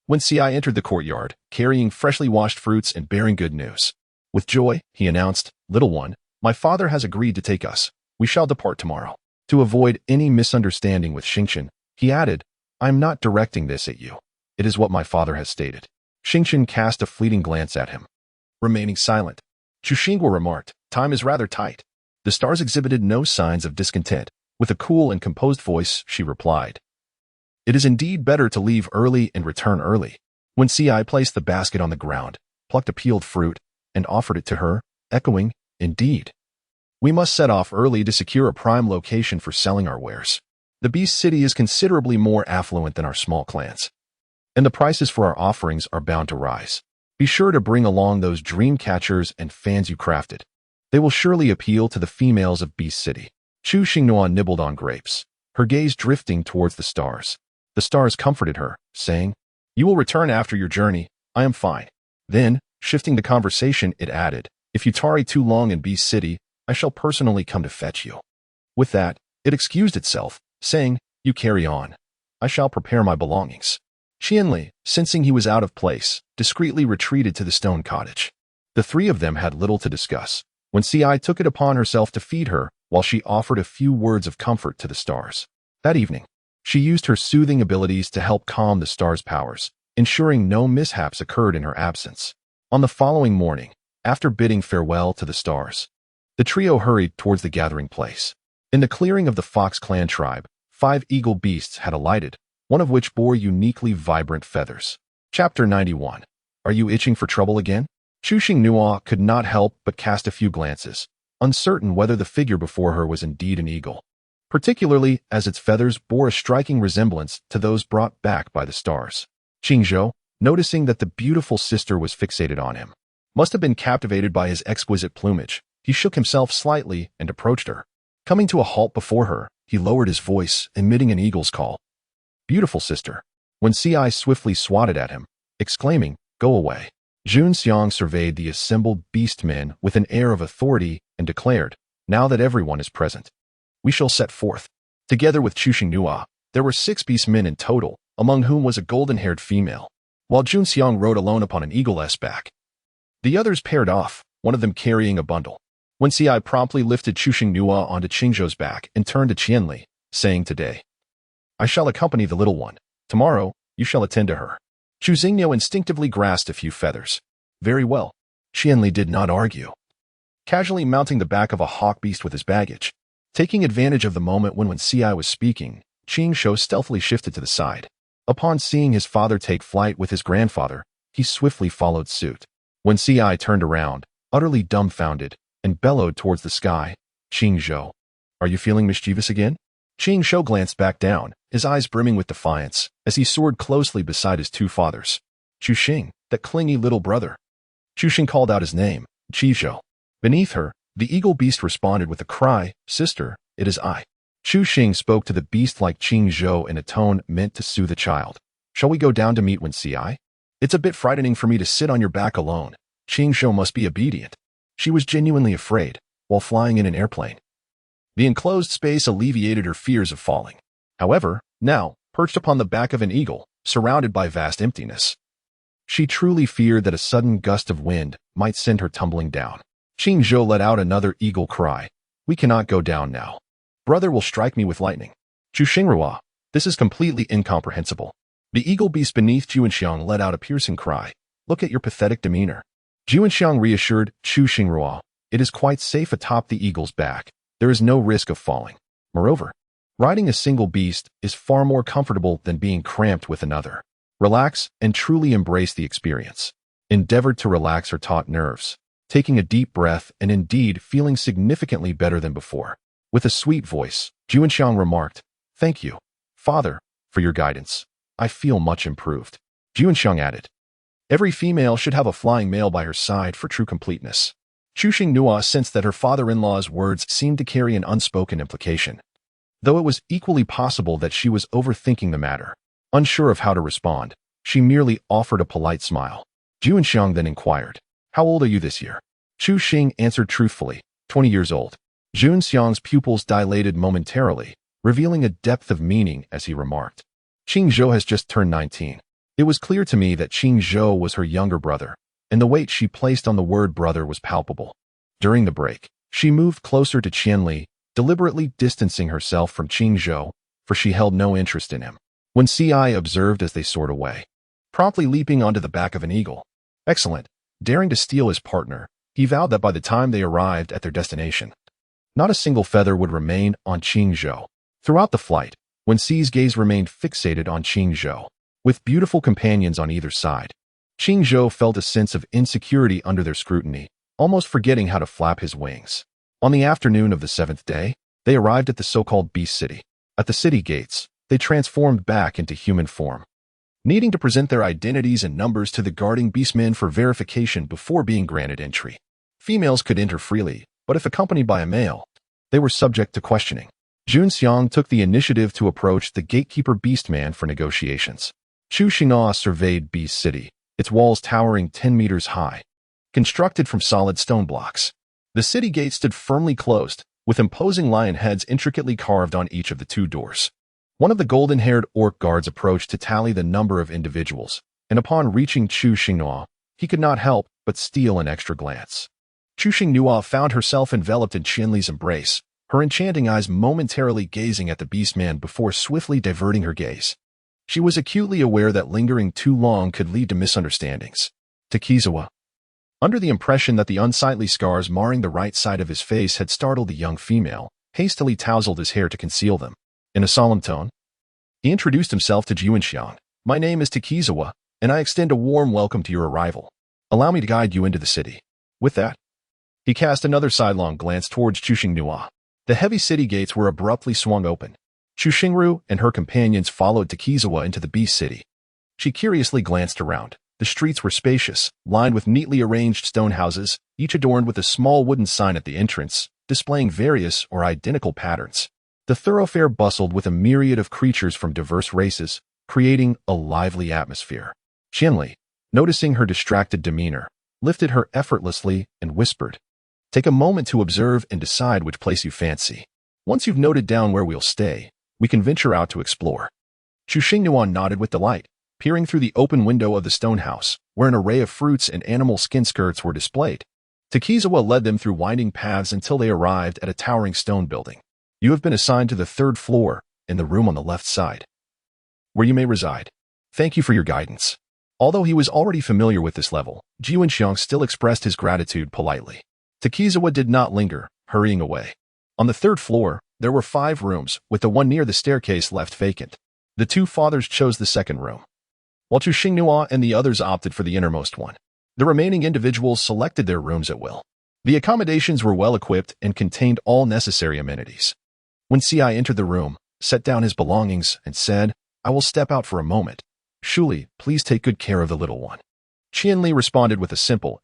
when Ci entered the courtyard, carrying freshly washed fruits and bearing good news, with joy, he announced, "Little one, my father has agreed to take us. We shall depart tomorrow." To avoid any misunderstanding with Xingchen, he added, "I am not directing this at you. It is what my father has stated." Xingchen cast a fleeting glance at him. Remaining silent, Chu Xingguo remarked, "Time is rather tight." The stars exhibited no signs of discontent. With a cool and composed voice, she replied, "It is indeed better to leave early and return early." When Ci placed the basket on the ground, plucked a peeled fruit, and offered it to her, echoing, "Indeed. We must set off early to secure a prime location for selling our wares. The Beast City is considerably more affluent than our small clans, and the prices for our offerings are bound to rise. Be sure to bring along those dream catchers and fans you crafted. They will surely appeal to the females of Beast City." Chu Xinghua nibbled on grapes, her gaze drifting towards the stars. The stars comforted her, saying, "You will return after your journey. I am fine." Then, shifting the conversation, it added, "If you tarry too long in Beast City, I shall personally come to fetch you." With that, it excused itself, saying, "You carry on. I shall prepare my belongings." Qianli, sensing he was out of place, discreetly retreated to the stone cottage. The three of them had little to discuss, when Ci took it upon herself to feed her, while she offered a few words of comfort to the stars. That evening, she used her soothing abilities to help calm the stars' powers, ensuring no mishaps occurred in her absence. On the following morning, after bidding farewell to the stars, the trio hurried towards the gathering place. In the clearing of the Fox clan tribe, 5 eagle beasts had alighted, one of which bore uniquely vibrant feathers. Chapter 91. Are you itching for trouble again? Chu Xinghua could not help but cast a few glances, uncertain whether the figure before her was indeed an eagle, particularly as its feathers bore a striking resemblance to those brought back by the stars. Qingzhou, noticing that the beautiful sister was fixated on him, must have been captivated by his exquisite plumage. He shook himself slightly and approached her. Coming to a halt before her, he lowered his voice, emitting an eagle's call. "Beautiful sister." When Ci swiftly swatted at him, exclaiming, "Go away," Jun Xiang surveyed the assembled beastmen with an air of authority and declared, "Now that everyone is present, we shall set forth." Together with Chu Xinghua, there were 6 beastmen in total, among whom was a golden-haired female, while Jun Xiang rode alone upon an eagle's back. The others paired off, one of them carrying a bundle. When Ci promptly lifted Chu Xinghua onto Qingzhou's back and turned to Qianli, saying, "Today, I shall accompany the little one. Tomorrow, you shall attend to her." Chu Xingyo instinctively grasped a few feathers. "Very well." Qianli did not argue, casually mounting the back of a hawk beast with his baggage. Taking advantage of the moment when Ci was speaking, Qingzhou stealthily shifted to the side. Upon seeing his father take flight with his grandfather, he swiftly followed suit. When Ci turned around, utterly dumbfounded, and bellowed towards the sky, "Qingzhou, are you feeling mischievous again?" Qingzhou glanced back down, his eyes brimming with defiance, as he soared closely beside his 2 fathers. "Chu Xing, that clingy little brother." Chu Xing called out his name, Qizhou. Beneath her, the eagle beast responded with a cry, "Sister, it is I." Chu Xing spoke to the beast like Qingzhou in a tone meant to soothe the child. "Shall we go down to meet Wen Ci? It's a bit frightening for me to sit on your back alone." Qingzhou must be obedient. She was genuinely afraid, while flying in an airplane. The enclosed space alleviated her fears of falling. However, now, perched upon the back of an eagle, surrounded by vast emptiness, she truly feared that a sudden gust of wind might send her tumbling down. Qingzhou let out another eagle cry, We cannot go down now. Brother will strike me with lightning. Chu Xingrua, this is completely incomprehensible. The eagle beast beneath Juanxiang let out a piercing cry. Look at your pathetic demeanor. Juanxiang reassured Chu Xingrua, it is quite safe atop the eagle's back. There is no risk of falling. Moreover, riding a single beast is far more comfortable than being cramped with another. Relax and truly embrace the experience. Endeavor to relax her taut nerves, taking a deep breath and indeed feeling significantly better than before. With a sweet voice, Juanxiang remarked, Thank you, Father, for your guidance. I feel much improved. Juanxiang added, Every female should have a flying male by her side for true completeness. Chu Xingnua sensed that her father-in-law's words seemed to carry an unspoken implication, though it was equally possible that she was overthinking the matter. Unsure of how to respond, she merely offered a polite smile. Juanxiang then inquired, How old are you this year? Chu Xing answered truthfully, 20 years old. Juanxiang's pupils dilated momentarily, revealing a depth of meaning as he remarked, Qing Zhou has just turned 19. It was clear to me that Qing Zhou was her younger brother, and the weight she placed on the word brother was palpable. During the break, she moved closer to Qianli, deliberately distancing herself from Qing Zhou, for she held no interest in him. When Ci observed as they soared away, promptly leaping onto the back of an eagle. Excellent. Daring to steal his partner, he vowed that by the time they arrived at their destination, not a single feather would remain on Qing Zhou. Throughout the flight, when Ci's gaze remained fixated on Qing Zhou, with beautiful companions on either side, Qing Zhou felt a sense of insecurity under their scrutiny, almost forgetting how to flap his wings. On the afternoon of the 7th day, they arrived at the so-called Beast City. At the city gates, they transformed back into human form, needing to present their identities and numbers to the guarding beastmen for verification before being granted entry. Females could enter freely, but if accompanied by a male, they were subject to questioning. Juanxiang took the initiative to approach the gatekeeper beastman for negotiations. Chu Xinghua surveyed Beast City, its walls towering 10 meters high, constructed from solid stone blocks. The city gate stood firmly closed, with imposing lion heads intricately carved on each of the 2 doors. One of the golden-haired orc guards approached to tally the number of individuals, and upon reaching Chu Xinghua, he could not help but steal an extra glance. Chu Xinghua found herself enveloped in Qianli's embrace, her enchanting eyes momentarily gazing at the beastman before swiftly diverting her gaze. She was acutely aware that lingering too long could lead to misunderstandings. Takizawa, under the impression that the unsightly scars marring the right side of his face had startled the young female, hastily tousled his hair to conceal them. In a solemn tone, he introduced himself to Juanxiang. My name is Takizawa, and I extend a warm welcome to your arrival. Allow me to guide you into the city. With that, he cast another sidelong glance towards Chu Xingnua. The heavy city gates were abruptly swung open. Chu Xingru and her companions followed Takizawa into the Beast City. She curiously glanced around. The streets were spacious, lined with neatly arranged stone houses, each adorned with a small wooden sign at the entrance, displaying various or identical patterns. The thoroughfare bustled with a myriad of creatures from diverse races, creating a lively atmosphere. Qianli, noticing her distracted demeanor, lifted her effortlessly and whispered, Take a moment to observe and decide which place you fancy. Once you've noted down where we'll stay, we can venture out to explore. Chu Xingnua nodded with delight, peering through the open window of the stone house, where an array of fruits and animal skin skirts were displayed. Takizawa led them through winding paths until they arrived at a towering stone building. You have been assigned to the 3rd floor, in the room on the left side, where you may reside. Thank you for your guidance. Although he was already familiar with this level, Juanxiang still expressed his gratitude politely. Takizawa did not linger, hurrying away. On the 3rd floor, there were 5 rooms, with the one near the staircase left vacant. The 2 fathers chose the 2nd room, while Chu Xingnua and the others opted for the innermost one. The remaining individuals selected their rooms at will. The accommodations were well equipped and contained all necessary amenities. When Ci entered the room, set down his belongings, and said, I will step out for a moment. Shuli, please take good care of the little one. Qianli responded with a simple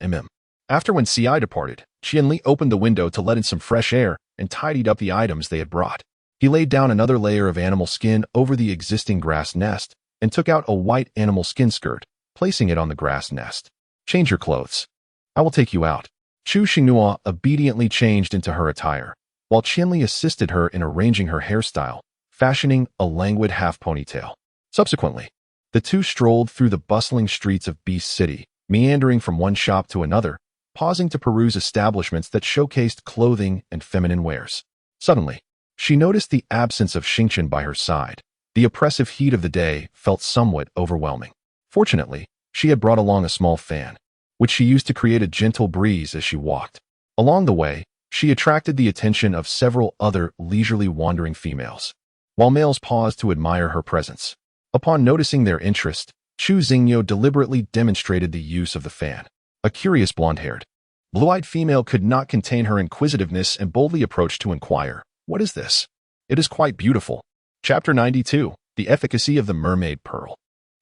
After when Ci departed, Qianli opened the window to let in some fresh air and tidied up the items they had brought. He laid down another layer of animal skin over the existing grass nest and took out a white animal skin skirt, placing it on the grass nest. Change your clothes. I will take you out. Chu Xingnua obediently changed into her attire, while Qianli assisted her in arranging her hairstyle, fashioning a languid half-ponytail. Subsequently, the 2 strolled through the bustling streets of Beast City, meandering from one shop to another, pausing to peruse establishments that showcased clothing and feminine wares. Suddenly, she noticed the absence of Xingqian by her side. The oppressive heat of the day felt somewhat overwhelming. Fortunately, she had brought along a small fan, which she used to create a gentle breeze as she walked. Along the way, she attracted the attention of several other leisurely wandering females, while males paused to admire her presence. Upon noticing their interest, Chu Xingyo deliberately demonstrated the use of the fan. A curious blonde-haired, blue-eyed female could not contain her inquisitiveness and boldly approached to inquire, "What is this?" "It is quite beautiful." Chapter 92, The Efficacy of the Mermaid Pearl.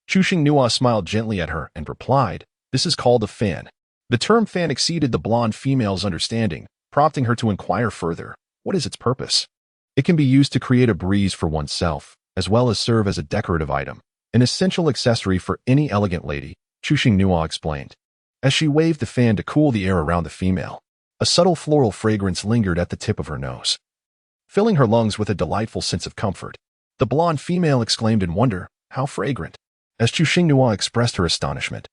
Chu Xingnua smiled gently at her and replied, "This is called a fan." The term fan exceeded the blonde female's understanding, prompting her to inquire further, "What is its purpose?" "It can be used to create a breeze for oneself, as well as serve as a decorative item, an essential accessory for any elegant lady," Chu Xingnua explained. As she waved the fan to cool the air around the female, a subtle floral fragrance lingered at the tip of her nose, filling her lungs with a delightful sense of comfort. The blonde female exclaimed in wonder, "How fragrant!" As Chu Xingnua expressed her astonishment,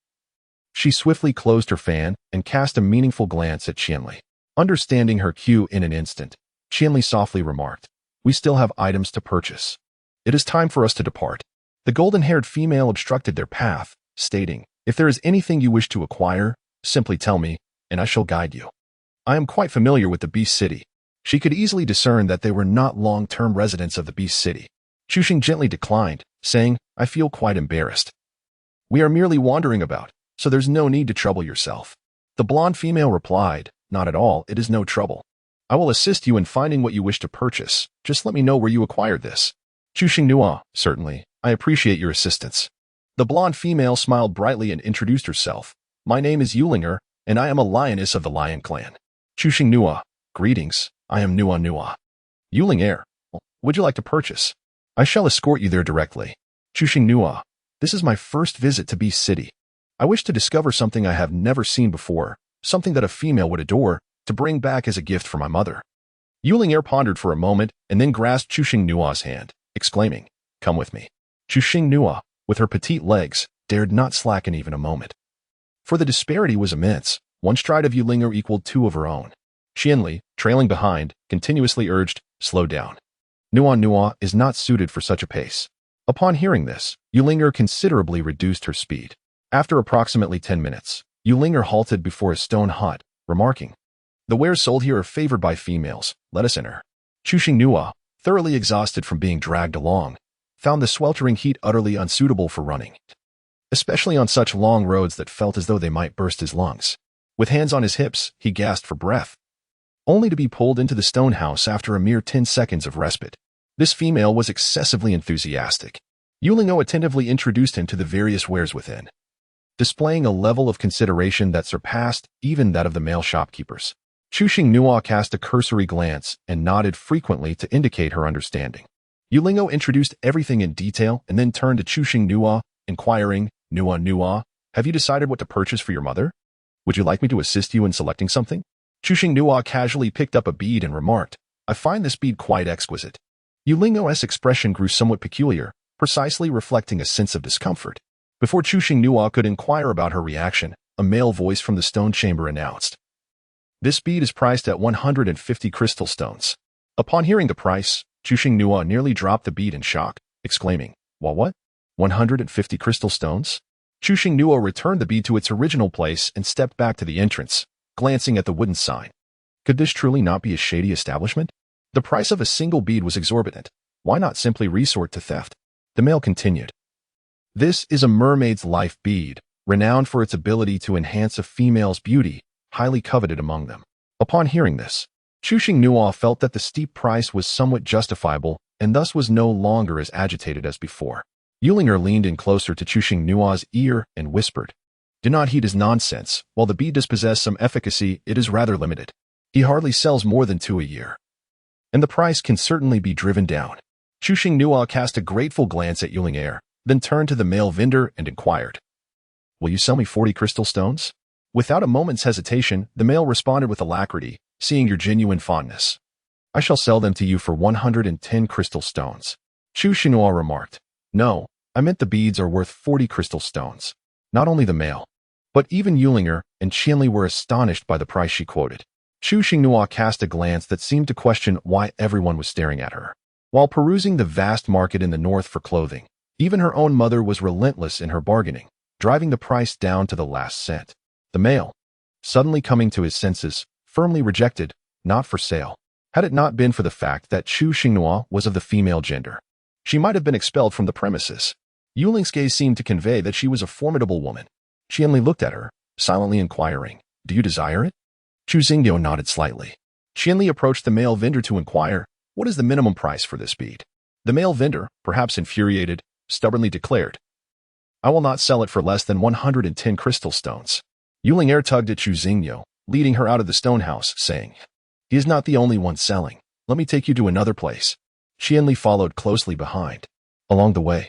she swiftly closed her fan and cast a meaningful glance at Qianli. Understanding her cue in an instant, Qianli softly remarked, "We still have items to purchase. It is time for us to depart." The golden-haired female obstructed their path, stating, "If there is anything you wish to acquire, simply tell me, and I shall guide you. I am quite familiar with the Beast City." She could easily discern that they were not long-term residents of the Beast City. Chu Xing gently declined, saying, "I feel quite embarrassed. We are merely wandering about, so there's no need to trouble yourself." The blonde female replied, "Not at all, it is no trouble. I will assist you in finding what you wish to purchase. Just let me know where you acquired this." Chu Xingnua, "Certainly, I appreciate your assistance." The blonde female smiled brightly and introduced herself. "My name is Yulinger, and I am a lioness of the Lion Clan." Chu Xingnua, "Greetings, I am Nua Nua." Yulinger, "Would you like to purchase?" "I shall escort you there directly." Chu Xingnua, "This is my first visit to Beast City. I wish to discover something I have never seen before, something that a female would adore, to bring back as a gift for my mother." Yulinger pondered for a moment and then grasped Chu Xingnua's hand, exclaiming, "Come with me." Chu Xingnua, with her petite legs, dared not slacken even a moment. For the disparity was immense. One stride of Yulinger equaled two of her own. Qianli, trailing behind, continuously urged, "Slow down. Nua Nua is not suited for such a pace." Upon hearing this, Yulinger considerably reduced her speed. After approximately 10 minutes, Yulinger halted before a stone hut, remarking, "The wares sold here are favored by females. Let us enter." Chu Xingnua, thoroughly exhausted from being dragged along, found the sweltering heat utterly unsuitable for running, especially on such long roads that felt as though they might burst his lungs. With hands on his hips, he gasped for breath, only to be pulled into the stone house after a mere 10 seconds of respite. This female was excessively enthusiastic. Yulingo attentively introduced him to the various wares within, displaying a level of consideration that surpassed even that of the male shopkeepers. Chu Xingnua cast a cursory glance and nodded frequently to indicate her understanding. Yulingo introduced everything in detail and then turned to Chu Xingnua, inquiring, "Nua Nua, have you decided what to purchase for your mother? Would you like me to assist you in selecting something?" Chu Xingnua casually picked up a bead and remarked, "I find this bead quite exquisite." Yulingo's expression grew somewhat peculiar, precisely reflecting a sense of discomfort. Before Chu Xingnua could inquire about her reaction, a male voice from the stone chamber announced, "This bead is priced at 150 crystal stones." Upon hearing the price, Chu Xingnua nearly dropped the bead in shock, exclaiming, What? 150 crystal stones?" Chu Xingnua returned the bead to its original place and stepped back to the entrance, glancing at the wooden sign. Could this truly not be a shady establishment? The price of a single bead was exorbitant. Why not simply resort to theft? The male continued, "This is a mermaid's life bead, renowned for its ability to enhance a female's beauty, highly coveted among them." Upon hearing this, Chu Xingnua felt that the steep price was somewhat justifiable and thus was no longer as agitated as before. Yulinger leaned in closer to Chu Xingnua's ear and whispered, "Do not heed his nonsense. While the bead does possess some efficacy, it is rather limited. He hardly sells more than 2 a year, and the price can certainly be driven down." Chu Xingnua cast a grateful glance at Yulinger, then turned to the male vendor and inquired, "Will you sell me 40 crystal stones?" Without a moment's hesitation, the male responded with alacrity, "Seeing your genuine fondness, I shall sell them to you for 110 crystal stones." Chu Xingnua remarked, "No, I meant the beads are worth 40 crystal stones." Not only the male, But even Yulinger and Qianli were astonished by the price she quoted. Chu Xinghua cast a glance that seemed to question why everyone was staring at her. While perusing the vast market in the north for clothing, even her own mother was relentless in her bargaining, driving the price down to the last cent. The male, suddenly coming to his senses, firmly rejected, not for sale. Had it not been for the fact that Chu Xinghua was of the female gender, she might have been expelled from the premises. Yuling's gaze seemed to convey that she was a formidable woman. Qianli looked at her, silently inquiring, "Do you desire it?" Chu Xingyou nodded slightly. Qianli approached the male vendor to inquire, "What is the minimum price for this bead?" The male vendor, perhaps infuriated, stubbornly declared, "I will not sell it for less than 110 crystal stones." Yuling tugged at Chu Xingyou, leading her out of the stone house, saying, "He is not the only one selling. Let me take you to another place." Qianli followed closely behind. Along the way,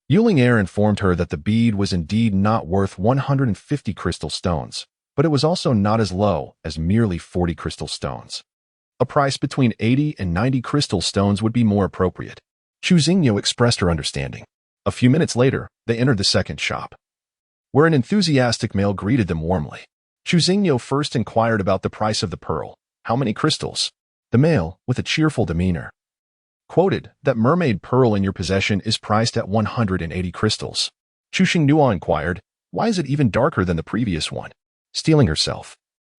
Yuling informed her that the bead was indeed not worth 150 crystal stones, but it was also not as low as merely 40 crystal stones. A price between 80 and 90 crystal stones would be more appropriate. Chu Xingyou expressed her understanding. A few minutes later, they entered the second shop, where an enthusiastic male greeted them warmly. Chu Xingyou first inquired about the price of the pearl. "How many crystals?" The male, with a cheerful demeanor, quoted, "That mermaid pearl in your possession is priced at 180 crystals. Chu Xinghua inquired, "Why is it even darker than the previous one?" Steeling herself,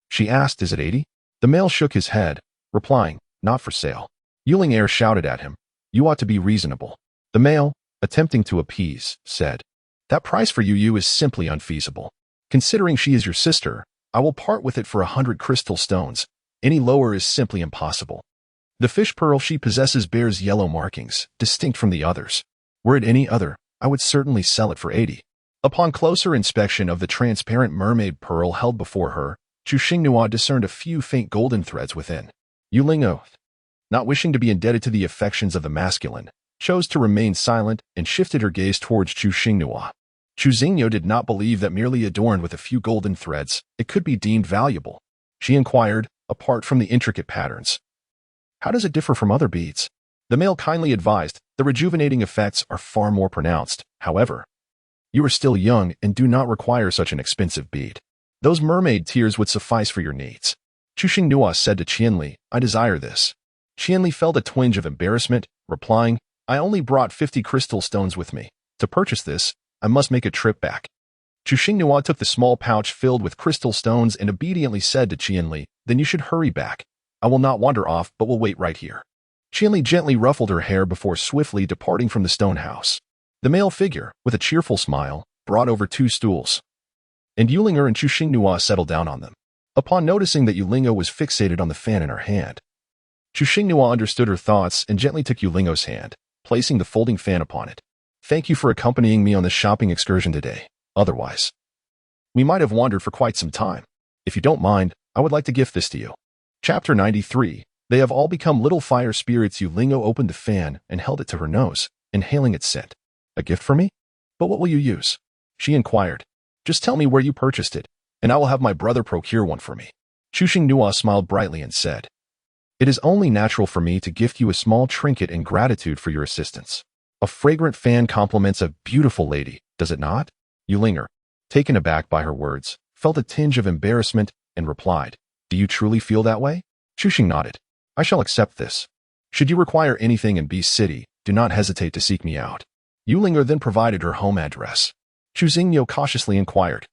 she asked, "Is it 80? The male shook his head, replying, "Not for sale." Yuling shouted at him, "You ought to be reasonable." The male, attempting to appease, said, "That price for you is simply unfeasible. Considering she is your sister, I will part with it for 100 crystal stones. Any lower is simply impossible. The fish pearl she possesses bears yellow markings, distinct from the others. Were it any other, I would certainly sell it for 80. Upon closer inspection of the transparent mermaid pearl held before her, Chu Xinghua discerned a few faint golden threads within. Yuling, not wishing to be indebted to the affections of the masculine, chose to remain silent and shifted her gaze towards Chu Xinghua. Chu Xingyou did not believe that merely adorned with a few golden threads, it could be deemed valuable. She inquired, apart from the intricate patterns, "How does it differ from other beads?" The male kindly advised, "The rejuvenating effects are far more pronounced. However, you are still young and do not require such an expensive bead. Those mermaid tears would suffice for your needs." Chu Xinghua said to Qianli, "I desire this." Qianli felt a twinge of embarrassment, replying, "I only brought 50 crystal stones with me. To purchase this, I must make a trip back." Chu Xinghua took the small pouch filled with crystal stones and obediently said to Qianli, "Then you should hurry back. I will not wander off, but will wait right here." Qianli gently ruffled her hair before swiftly departing from the stone house. The male figure, with a cheerful smile, brought over 2 stools, and Yulinger and Chu Xinghua settled down on them. Upon noticing that Yulingo was fixated on the fan in her hand, Chu Xinghua understood her thoughts and gently took Yulingo's hand, placing the folding fan upon it. "Thank you for accompanying me on this shopping excursion today. Otherwise, we might have wandered for quite some time. If you don't mind, I would like to gift this to you." Chapter 93. They have all become little fire spirits. Yulingo opened the fan and held it to her nose, inhaling its scent. "A gift for me? But what will you use?" she inquired. "Just tell me where you purchased it, and I will have my brother procure one for me." Chu Xinghua smiled brightly and said, "It is only natural for me to gift you a small trinket in gratitude for your assistance. A fragrant fan compliments a beautiful lady, does it not?" Yulinger, taken aback by her words, felt a tinge of embarrassment and replied, "Do you truly feel that way?" Chu Xing nodded. "I shall accept this. Should you require anything in Beast City, do not hesitate to seek me out." Yulinger then provided her home address. Chu Xingyou cautiously inquired,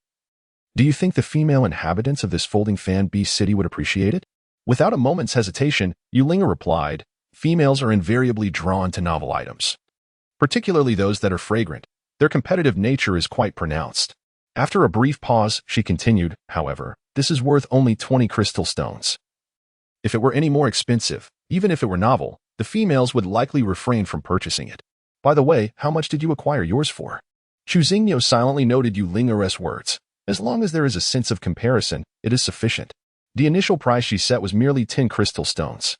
"Do you think the female inhabitants of this folding fan Beast City would appreciate it?" Without a moment's hesitation, Yulinger replied, "Females are invariably drawn to novel items, particularly those that are fragrant. Their competitive nature is quite pronounced." After a brief pause, she continued, "However, this is worth only 20 crystal stones. If it were any more expensive, even if it were novel, the females would likely refrain from purchasing it. By the way, how much did you acquire yours for?" Chu Xingyou silently noted Yulinger's words. As long as there is a sense of comparison, it is sufficient. The initial price she set was merely 10 crystal stones.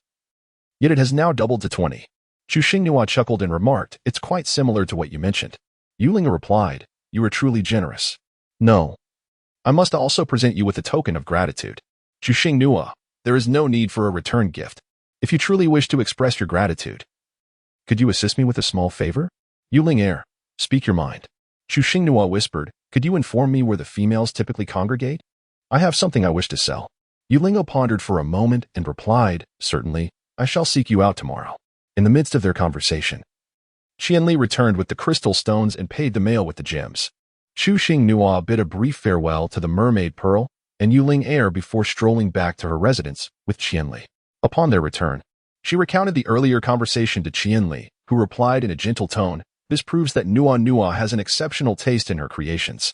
Yet it has now doubled to 20. Chu Xinghua chuckled and remarked, "It's quite similar to what you mentioned." Yulinger replied, "You are truly generous. No, I must also present you with a token of gratitude." Chu Xinghua, "There is no need for a return gift. If you truly wish to express your gratitude, could you assist me with a small favor?" Yulinger, "Speak your mind." Chu Xinghua whispered, Could you inform me where the females typically congregate? I have something I wish to sell. Yulingo pondered for a moment and replied, certainly, I shall seek you out tomorrow. In the midst of their conversation, Qianli returned with the crystal stones and paid the male with the gems. Chu Xingnua bid a brief farewell to the mermaid Pearl and Yuling Air before strolling back to her residence with Qianli. Upon their return, she recounted the earlier conversation to Qianli, who replied in a gentle tone, this proves that Nua has an exceptional taste in her creations.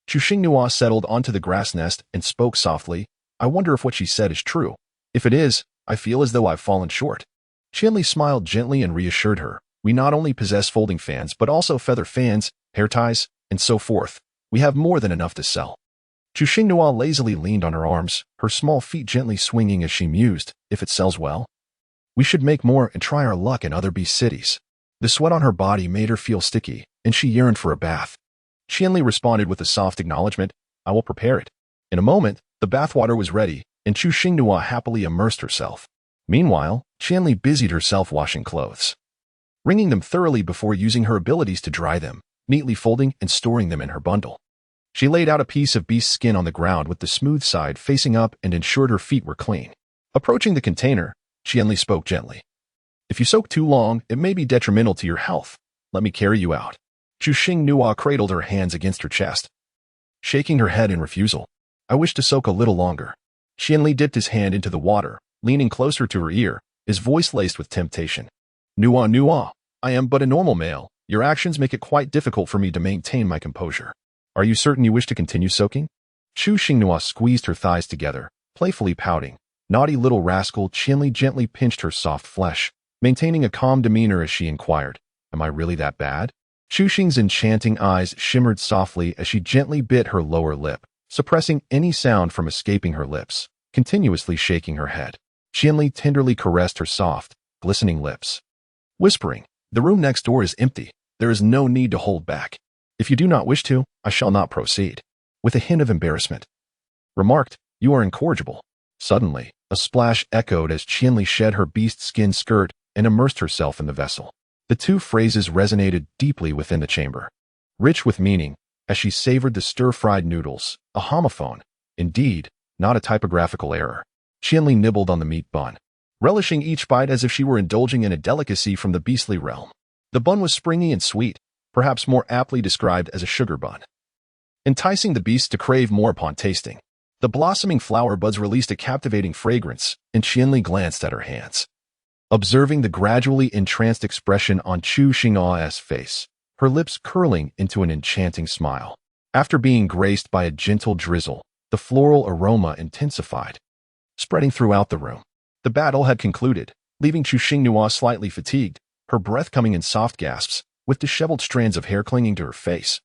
Chu Xingnua settled onto the grass nest and spoke softly, I wonder if what she said is true. If it is, I feel as though I've fallen short. Qianli smiled gently and reassured her, we not only possess folding fans but also feather fans, hair ties, and so forth. We have more than enough to sell. Chu Xingnua lazily leaned on her arms, her small feet gently swinging as she mused, if it sells well, we should make more and try our luck in other beast cities. The sweat on her body made her feel sticky, and she yearned for a bath. Qianli responded with a soft acknowledgement, I will prepare it. In a moment, the bathwater was ready, and Chu Xingnua happily immersed herself. Meanwhile, Qianli busied herself washing clothes, wringing them thoroughly before using her abilities to dry them, neatly folding and storing them in her bundle. She laid out a piece of beast skin on the ground with the smooth side facing up and ensured her feet were clean. Approaching the container, Qianli spoke gently. If you soak too long, it may be detrimental to your health. Let me carry you out. Chu Xingnua cradled her hands against her chest, shaking her head in refusal. I wish to soak a little longer. Qianli dipped his hand into the water, leaning closer to her ear, his voice laced with temptation. Nua, I am but a normal male. Your actions make it quite difficult for me to maintain my composure. Are you certain you wish to continue soaking? Chu Xingnua squeezed her thighs together, playfully pouting. Naughty little rascal, Qianli gently pinched her soft flesh, maintaining a calm demeanor as she inquired, am I really that bad? Chu Xing's enchanting eyes shimmered softly as she gently bit her lower lip, suppressing any sound from escaping her lips, continuously shaking her head. Qianli tenderly caressed her soft, glistening lips, whispering, the room next door is empty. There is no need to hold back. If you do not wish to, I shall not proceed. With a hint of embarrassment, remarked, you are incorrigible. Suddenly, a splash echoed as Qianli shed her beast skin skirt and immersed herself in the vessel. The two phrases resonated deeply within the chamber, rich with meaning, as she savored the stir-fried noodles, a homophone, indeed, not a typographical error. Qianli nibbled on the meat bun, relishing each bite as if she were indulging in a delicacy from the beastly realm. The bun was springy and sweet, perhaps more aptly described as a sugar bun, enticing the beast to crave more upon tasting. The blossoming flower buds released a captivating fragrance, and Qianli glanced at her hands, observing the gradually entranced expression on Chu Xingnua's face, her lips curling into an enchanting smile. After being graced by a gentle drizzle, the floral aroma intensified, spreading throughout the room. The battle had concluded, leaving Chu Xingnua slightly fatigued, her breath coming in soft gasps, with disheveled strands of hair clinging to her face.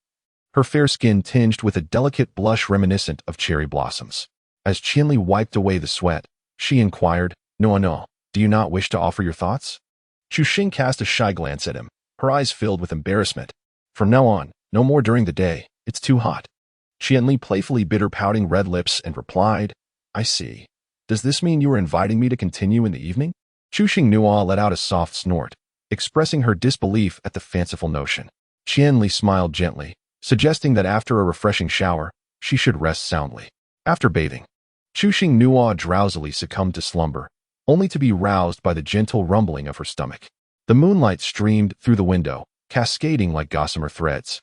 Her fair skin tinged with a delicate blush reminiscent of cherry blossoms. As Qianli wiped away the sweat, she inquired, No, do you not wish to offer your thoughts? Chu Xing cast a shy glance at him, her eyes filled with embarrassment. From now on, no more during the day, it's too hot. Qianli playfully bit her pouting red lips and replied, I see. Does this mean you are inviting me to continue in the evening? Chu Xingnua let out a soft snort, expressing her disbelief at the fanciful notion. Qianli smiled gently, suggesting that after a refreshing shower, she should rest soundly. After bathing, Chu Xingnua drowsily succumbed to slumber, only to be roused by the gentle rumbling of her stomach. The moonlight streamed through the window, cascading like gossamer threads,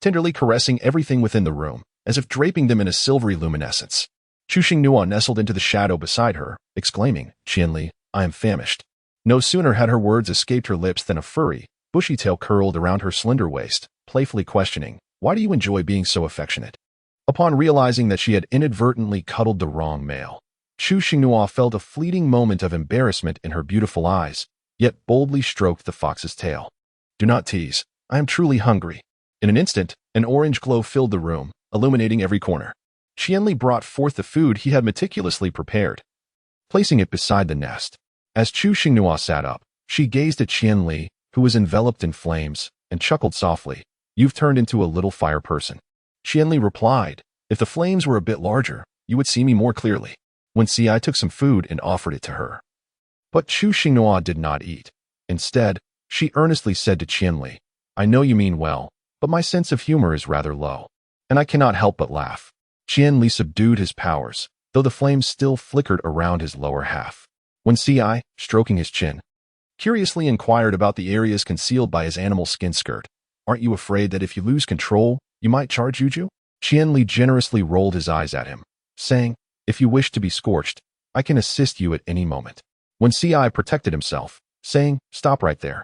tenderly caressing everything within the room, as if draping them in a silvery luminescence. Chu Xingnua nestled into the shadow beside her, exclaiming, Qianli, I am famished. No sooner had her words escaped her lips than a furry, bushy tail curled around her slender waist, playfully questioning, why do you enjoy being so affectionate? Upon realizing that she had inadvertently cuddled the wrong male, Chu Xingnua felt a fleeting moment of embarrassment in her beautiful eyes, yet boldly stroked the fox's tail. Do not tease. I am truly hungry. In an instant, an orange glow filled the room, illuminating every corner. Qianli brought forth the food he had meticulously prepared, placing it beside the nest. As Chu Xingnua sat up, she gazed at Qianli, who was enveloped in flames, and chuckled softly. You've turned into a little fire person. Qianli replied, if the flames were a bit larger, you would see me more clearly. When I took some food and offered it to her. But Chu Xingnua did not eat. Instead, she earnestly said to Qianli, I know you mean well, but my sense of humor is rather low. and I cannot help but laugh. Qianli subdued his powers, though the flames still flickered around his lower half. When Ci, stroking his chin, curiously inquired about the areas concealed by his animal skin skirt, "Aren't you afraid that if you lose control, you might charge Juju?" Qianli generously rolled his eyes at him, saying, "If you wish to be scorched, I can assist you at any moment." When Ci protected himself, saying, "Stop right there.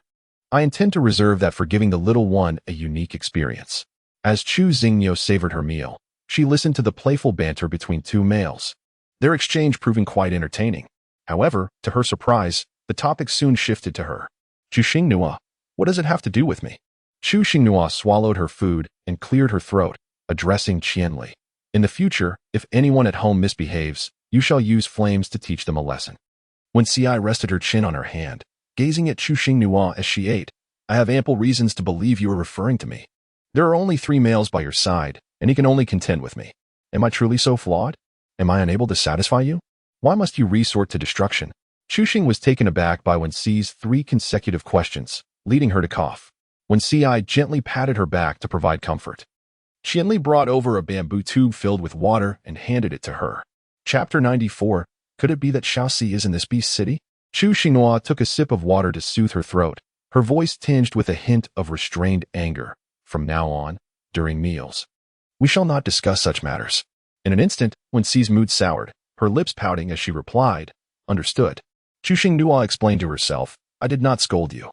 I intend to reserve that for giving the little one a unique experience." As Chu Xingniu savored her meal, she listened to the playful banter between two males, their exchange proving quite entertaining. However, to her surprise, the topic soon shifted to her. "Chu Xingnua, what does it have to do with me?" Chu Xingnua swallowed her food and cleared her throat, addressing Qianli. "In the future, if anyone at home misbehaves, you shall use flames to teach them a lesson." When Ci rested her chin on her hand, gazing at Chu Xingnua as she ate, "I have ample reasons to believe you are referring to me. There are only 3 males by your side, and he can only contend with me. Am I truly so flawed? Am I unable to satisfy you? Why must you resort to destruction?" Chu Xing was taken aback by Wen Ci's 3 consecutive questions, leading her to cough. When Ci gently patted her back to provide comfort, Qianli brought over a bamboo tube filled with water and handed it to her. Chapter 94. Could it be that Shaoxi is in this beast city? Chu Xinghua took a sip of water to soothe her throat, her voice tinged with a hint of restrained anger. "From now on, during meals, we shall not discuss such matters." In an instant, when Ci's mood soured, her lips pouting as she replied, "Understood." Chu Xinghua explained to herself, "I did not scold you.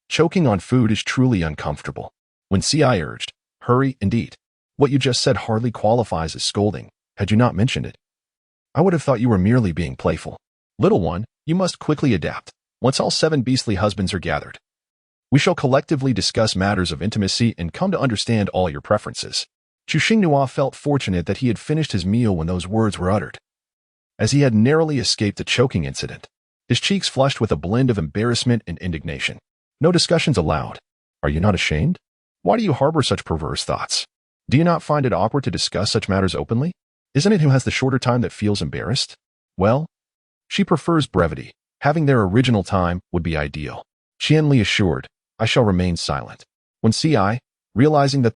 Choking on food is truly uncomfortable." When Ci urged, "Hurry and eat. What you just said hardly qualifies as scolding. Had you not mentioned it, I would have thought you were merely being playful. Little one, you must quickly adapt. Once all 7 beastly husbands are gathered, we shall collectively discuss matters of intimacy and come to understand all your preferences." Chu Xinghua felt fortunate that he had finished his meal when those words were uttered, as he had narrowly escaped the choking incident. His cheeks flushed with a blend of embarrassment and indignation. "No discussions allowed. Are you not ashamed? Why do you harbor such perverse thoughts? Do you not find it awkward to discuss such matters openly? Isn't it who has the shorter time that feels embarrassed? Well, she prefers brevity. Having their original time would be ideal." Qianli assured, "I shall remain silent." When Ci, realizing that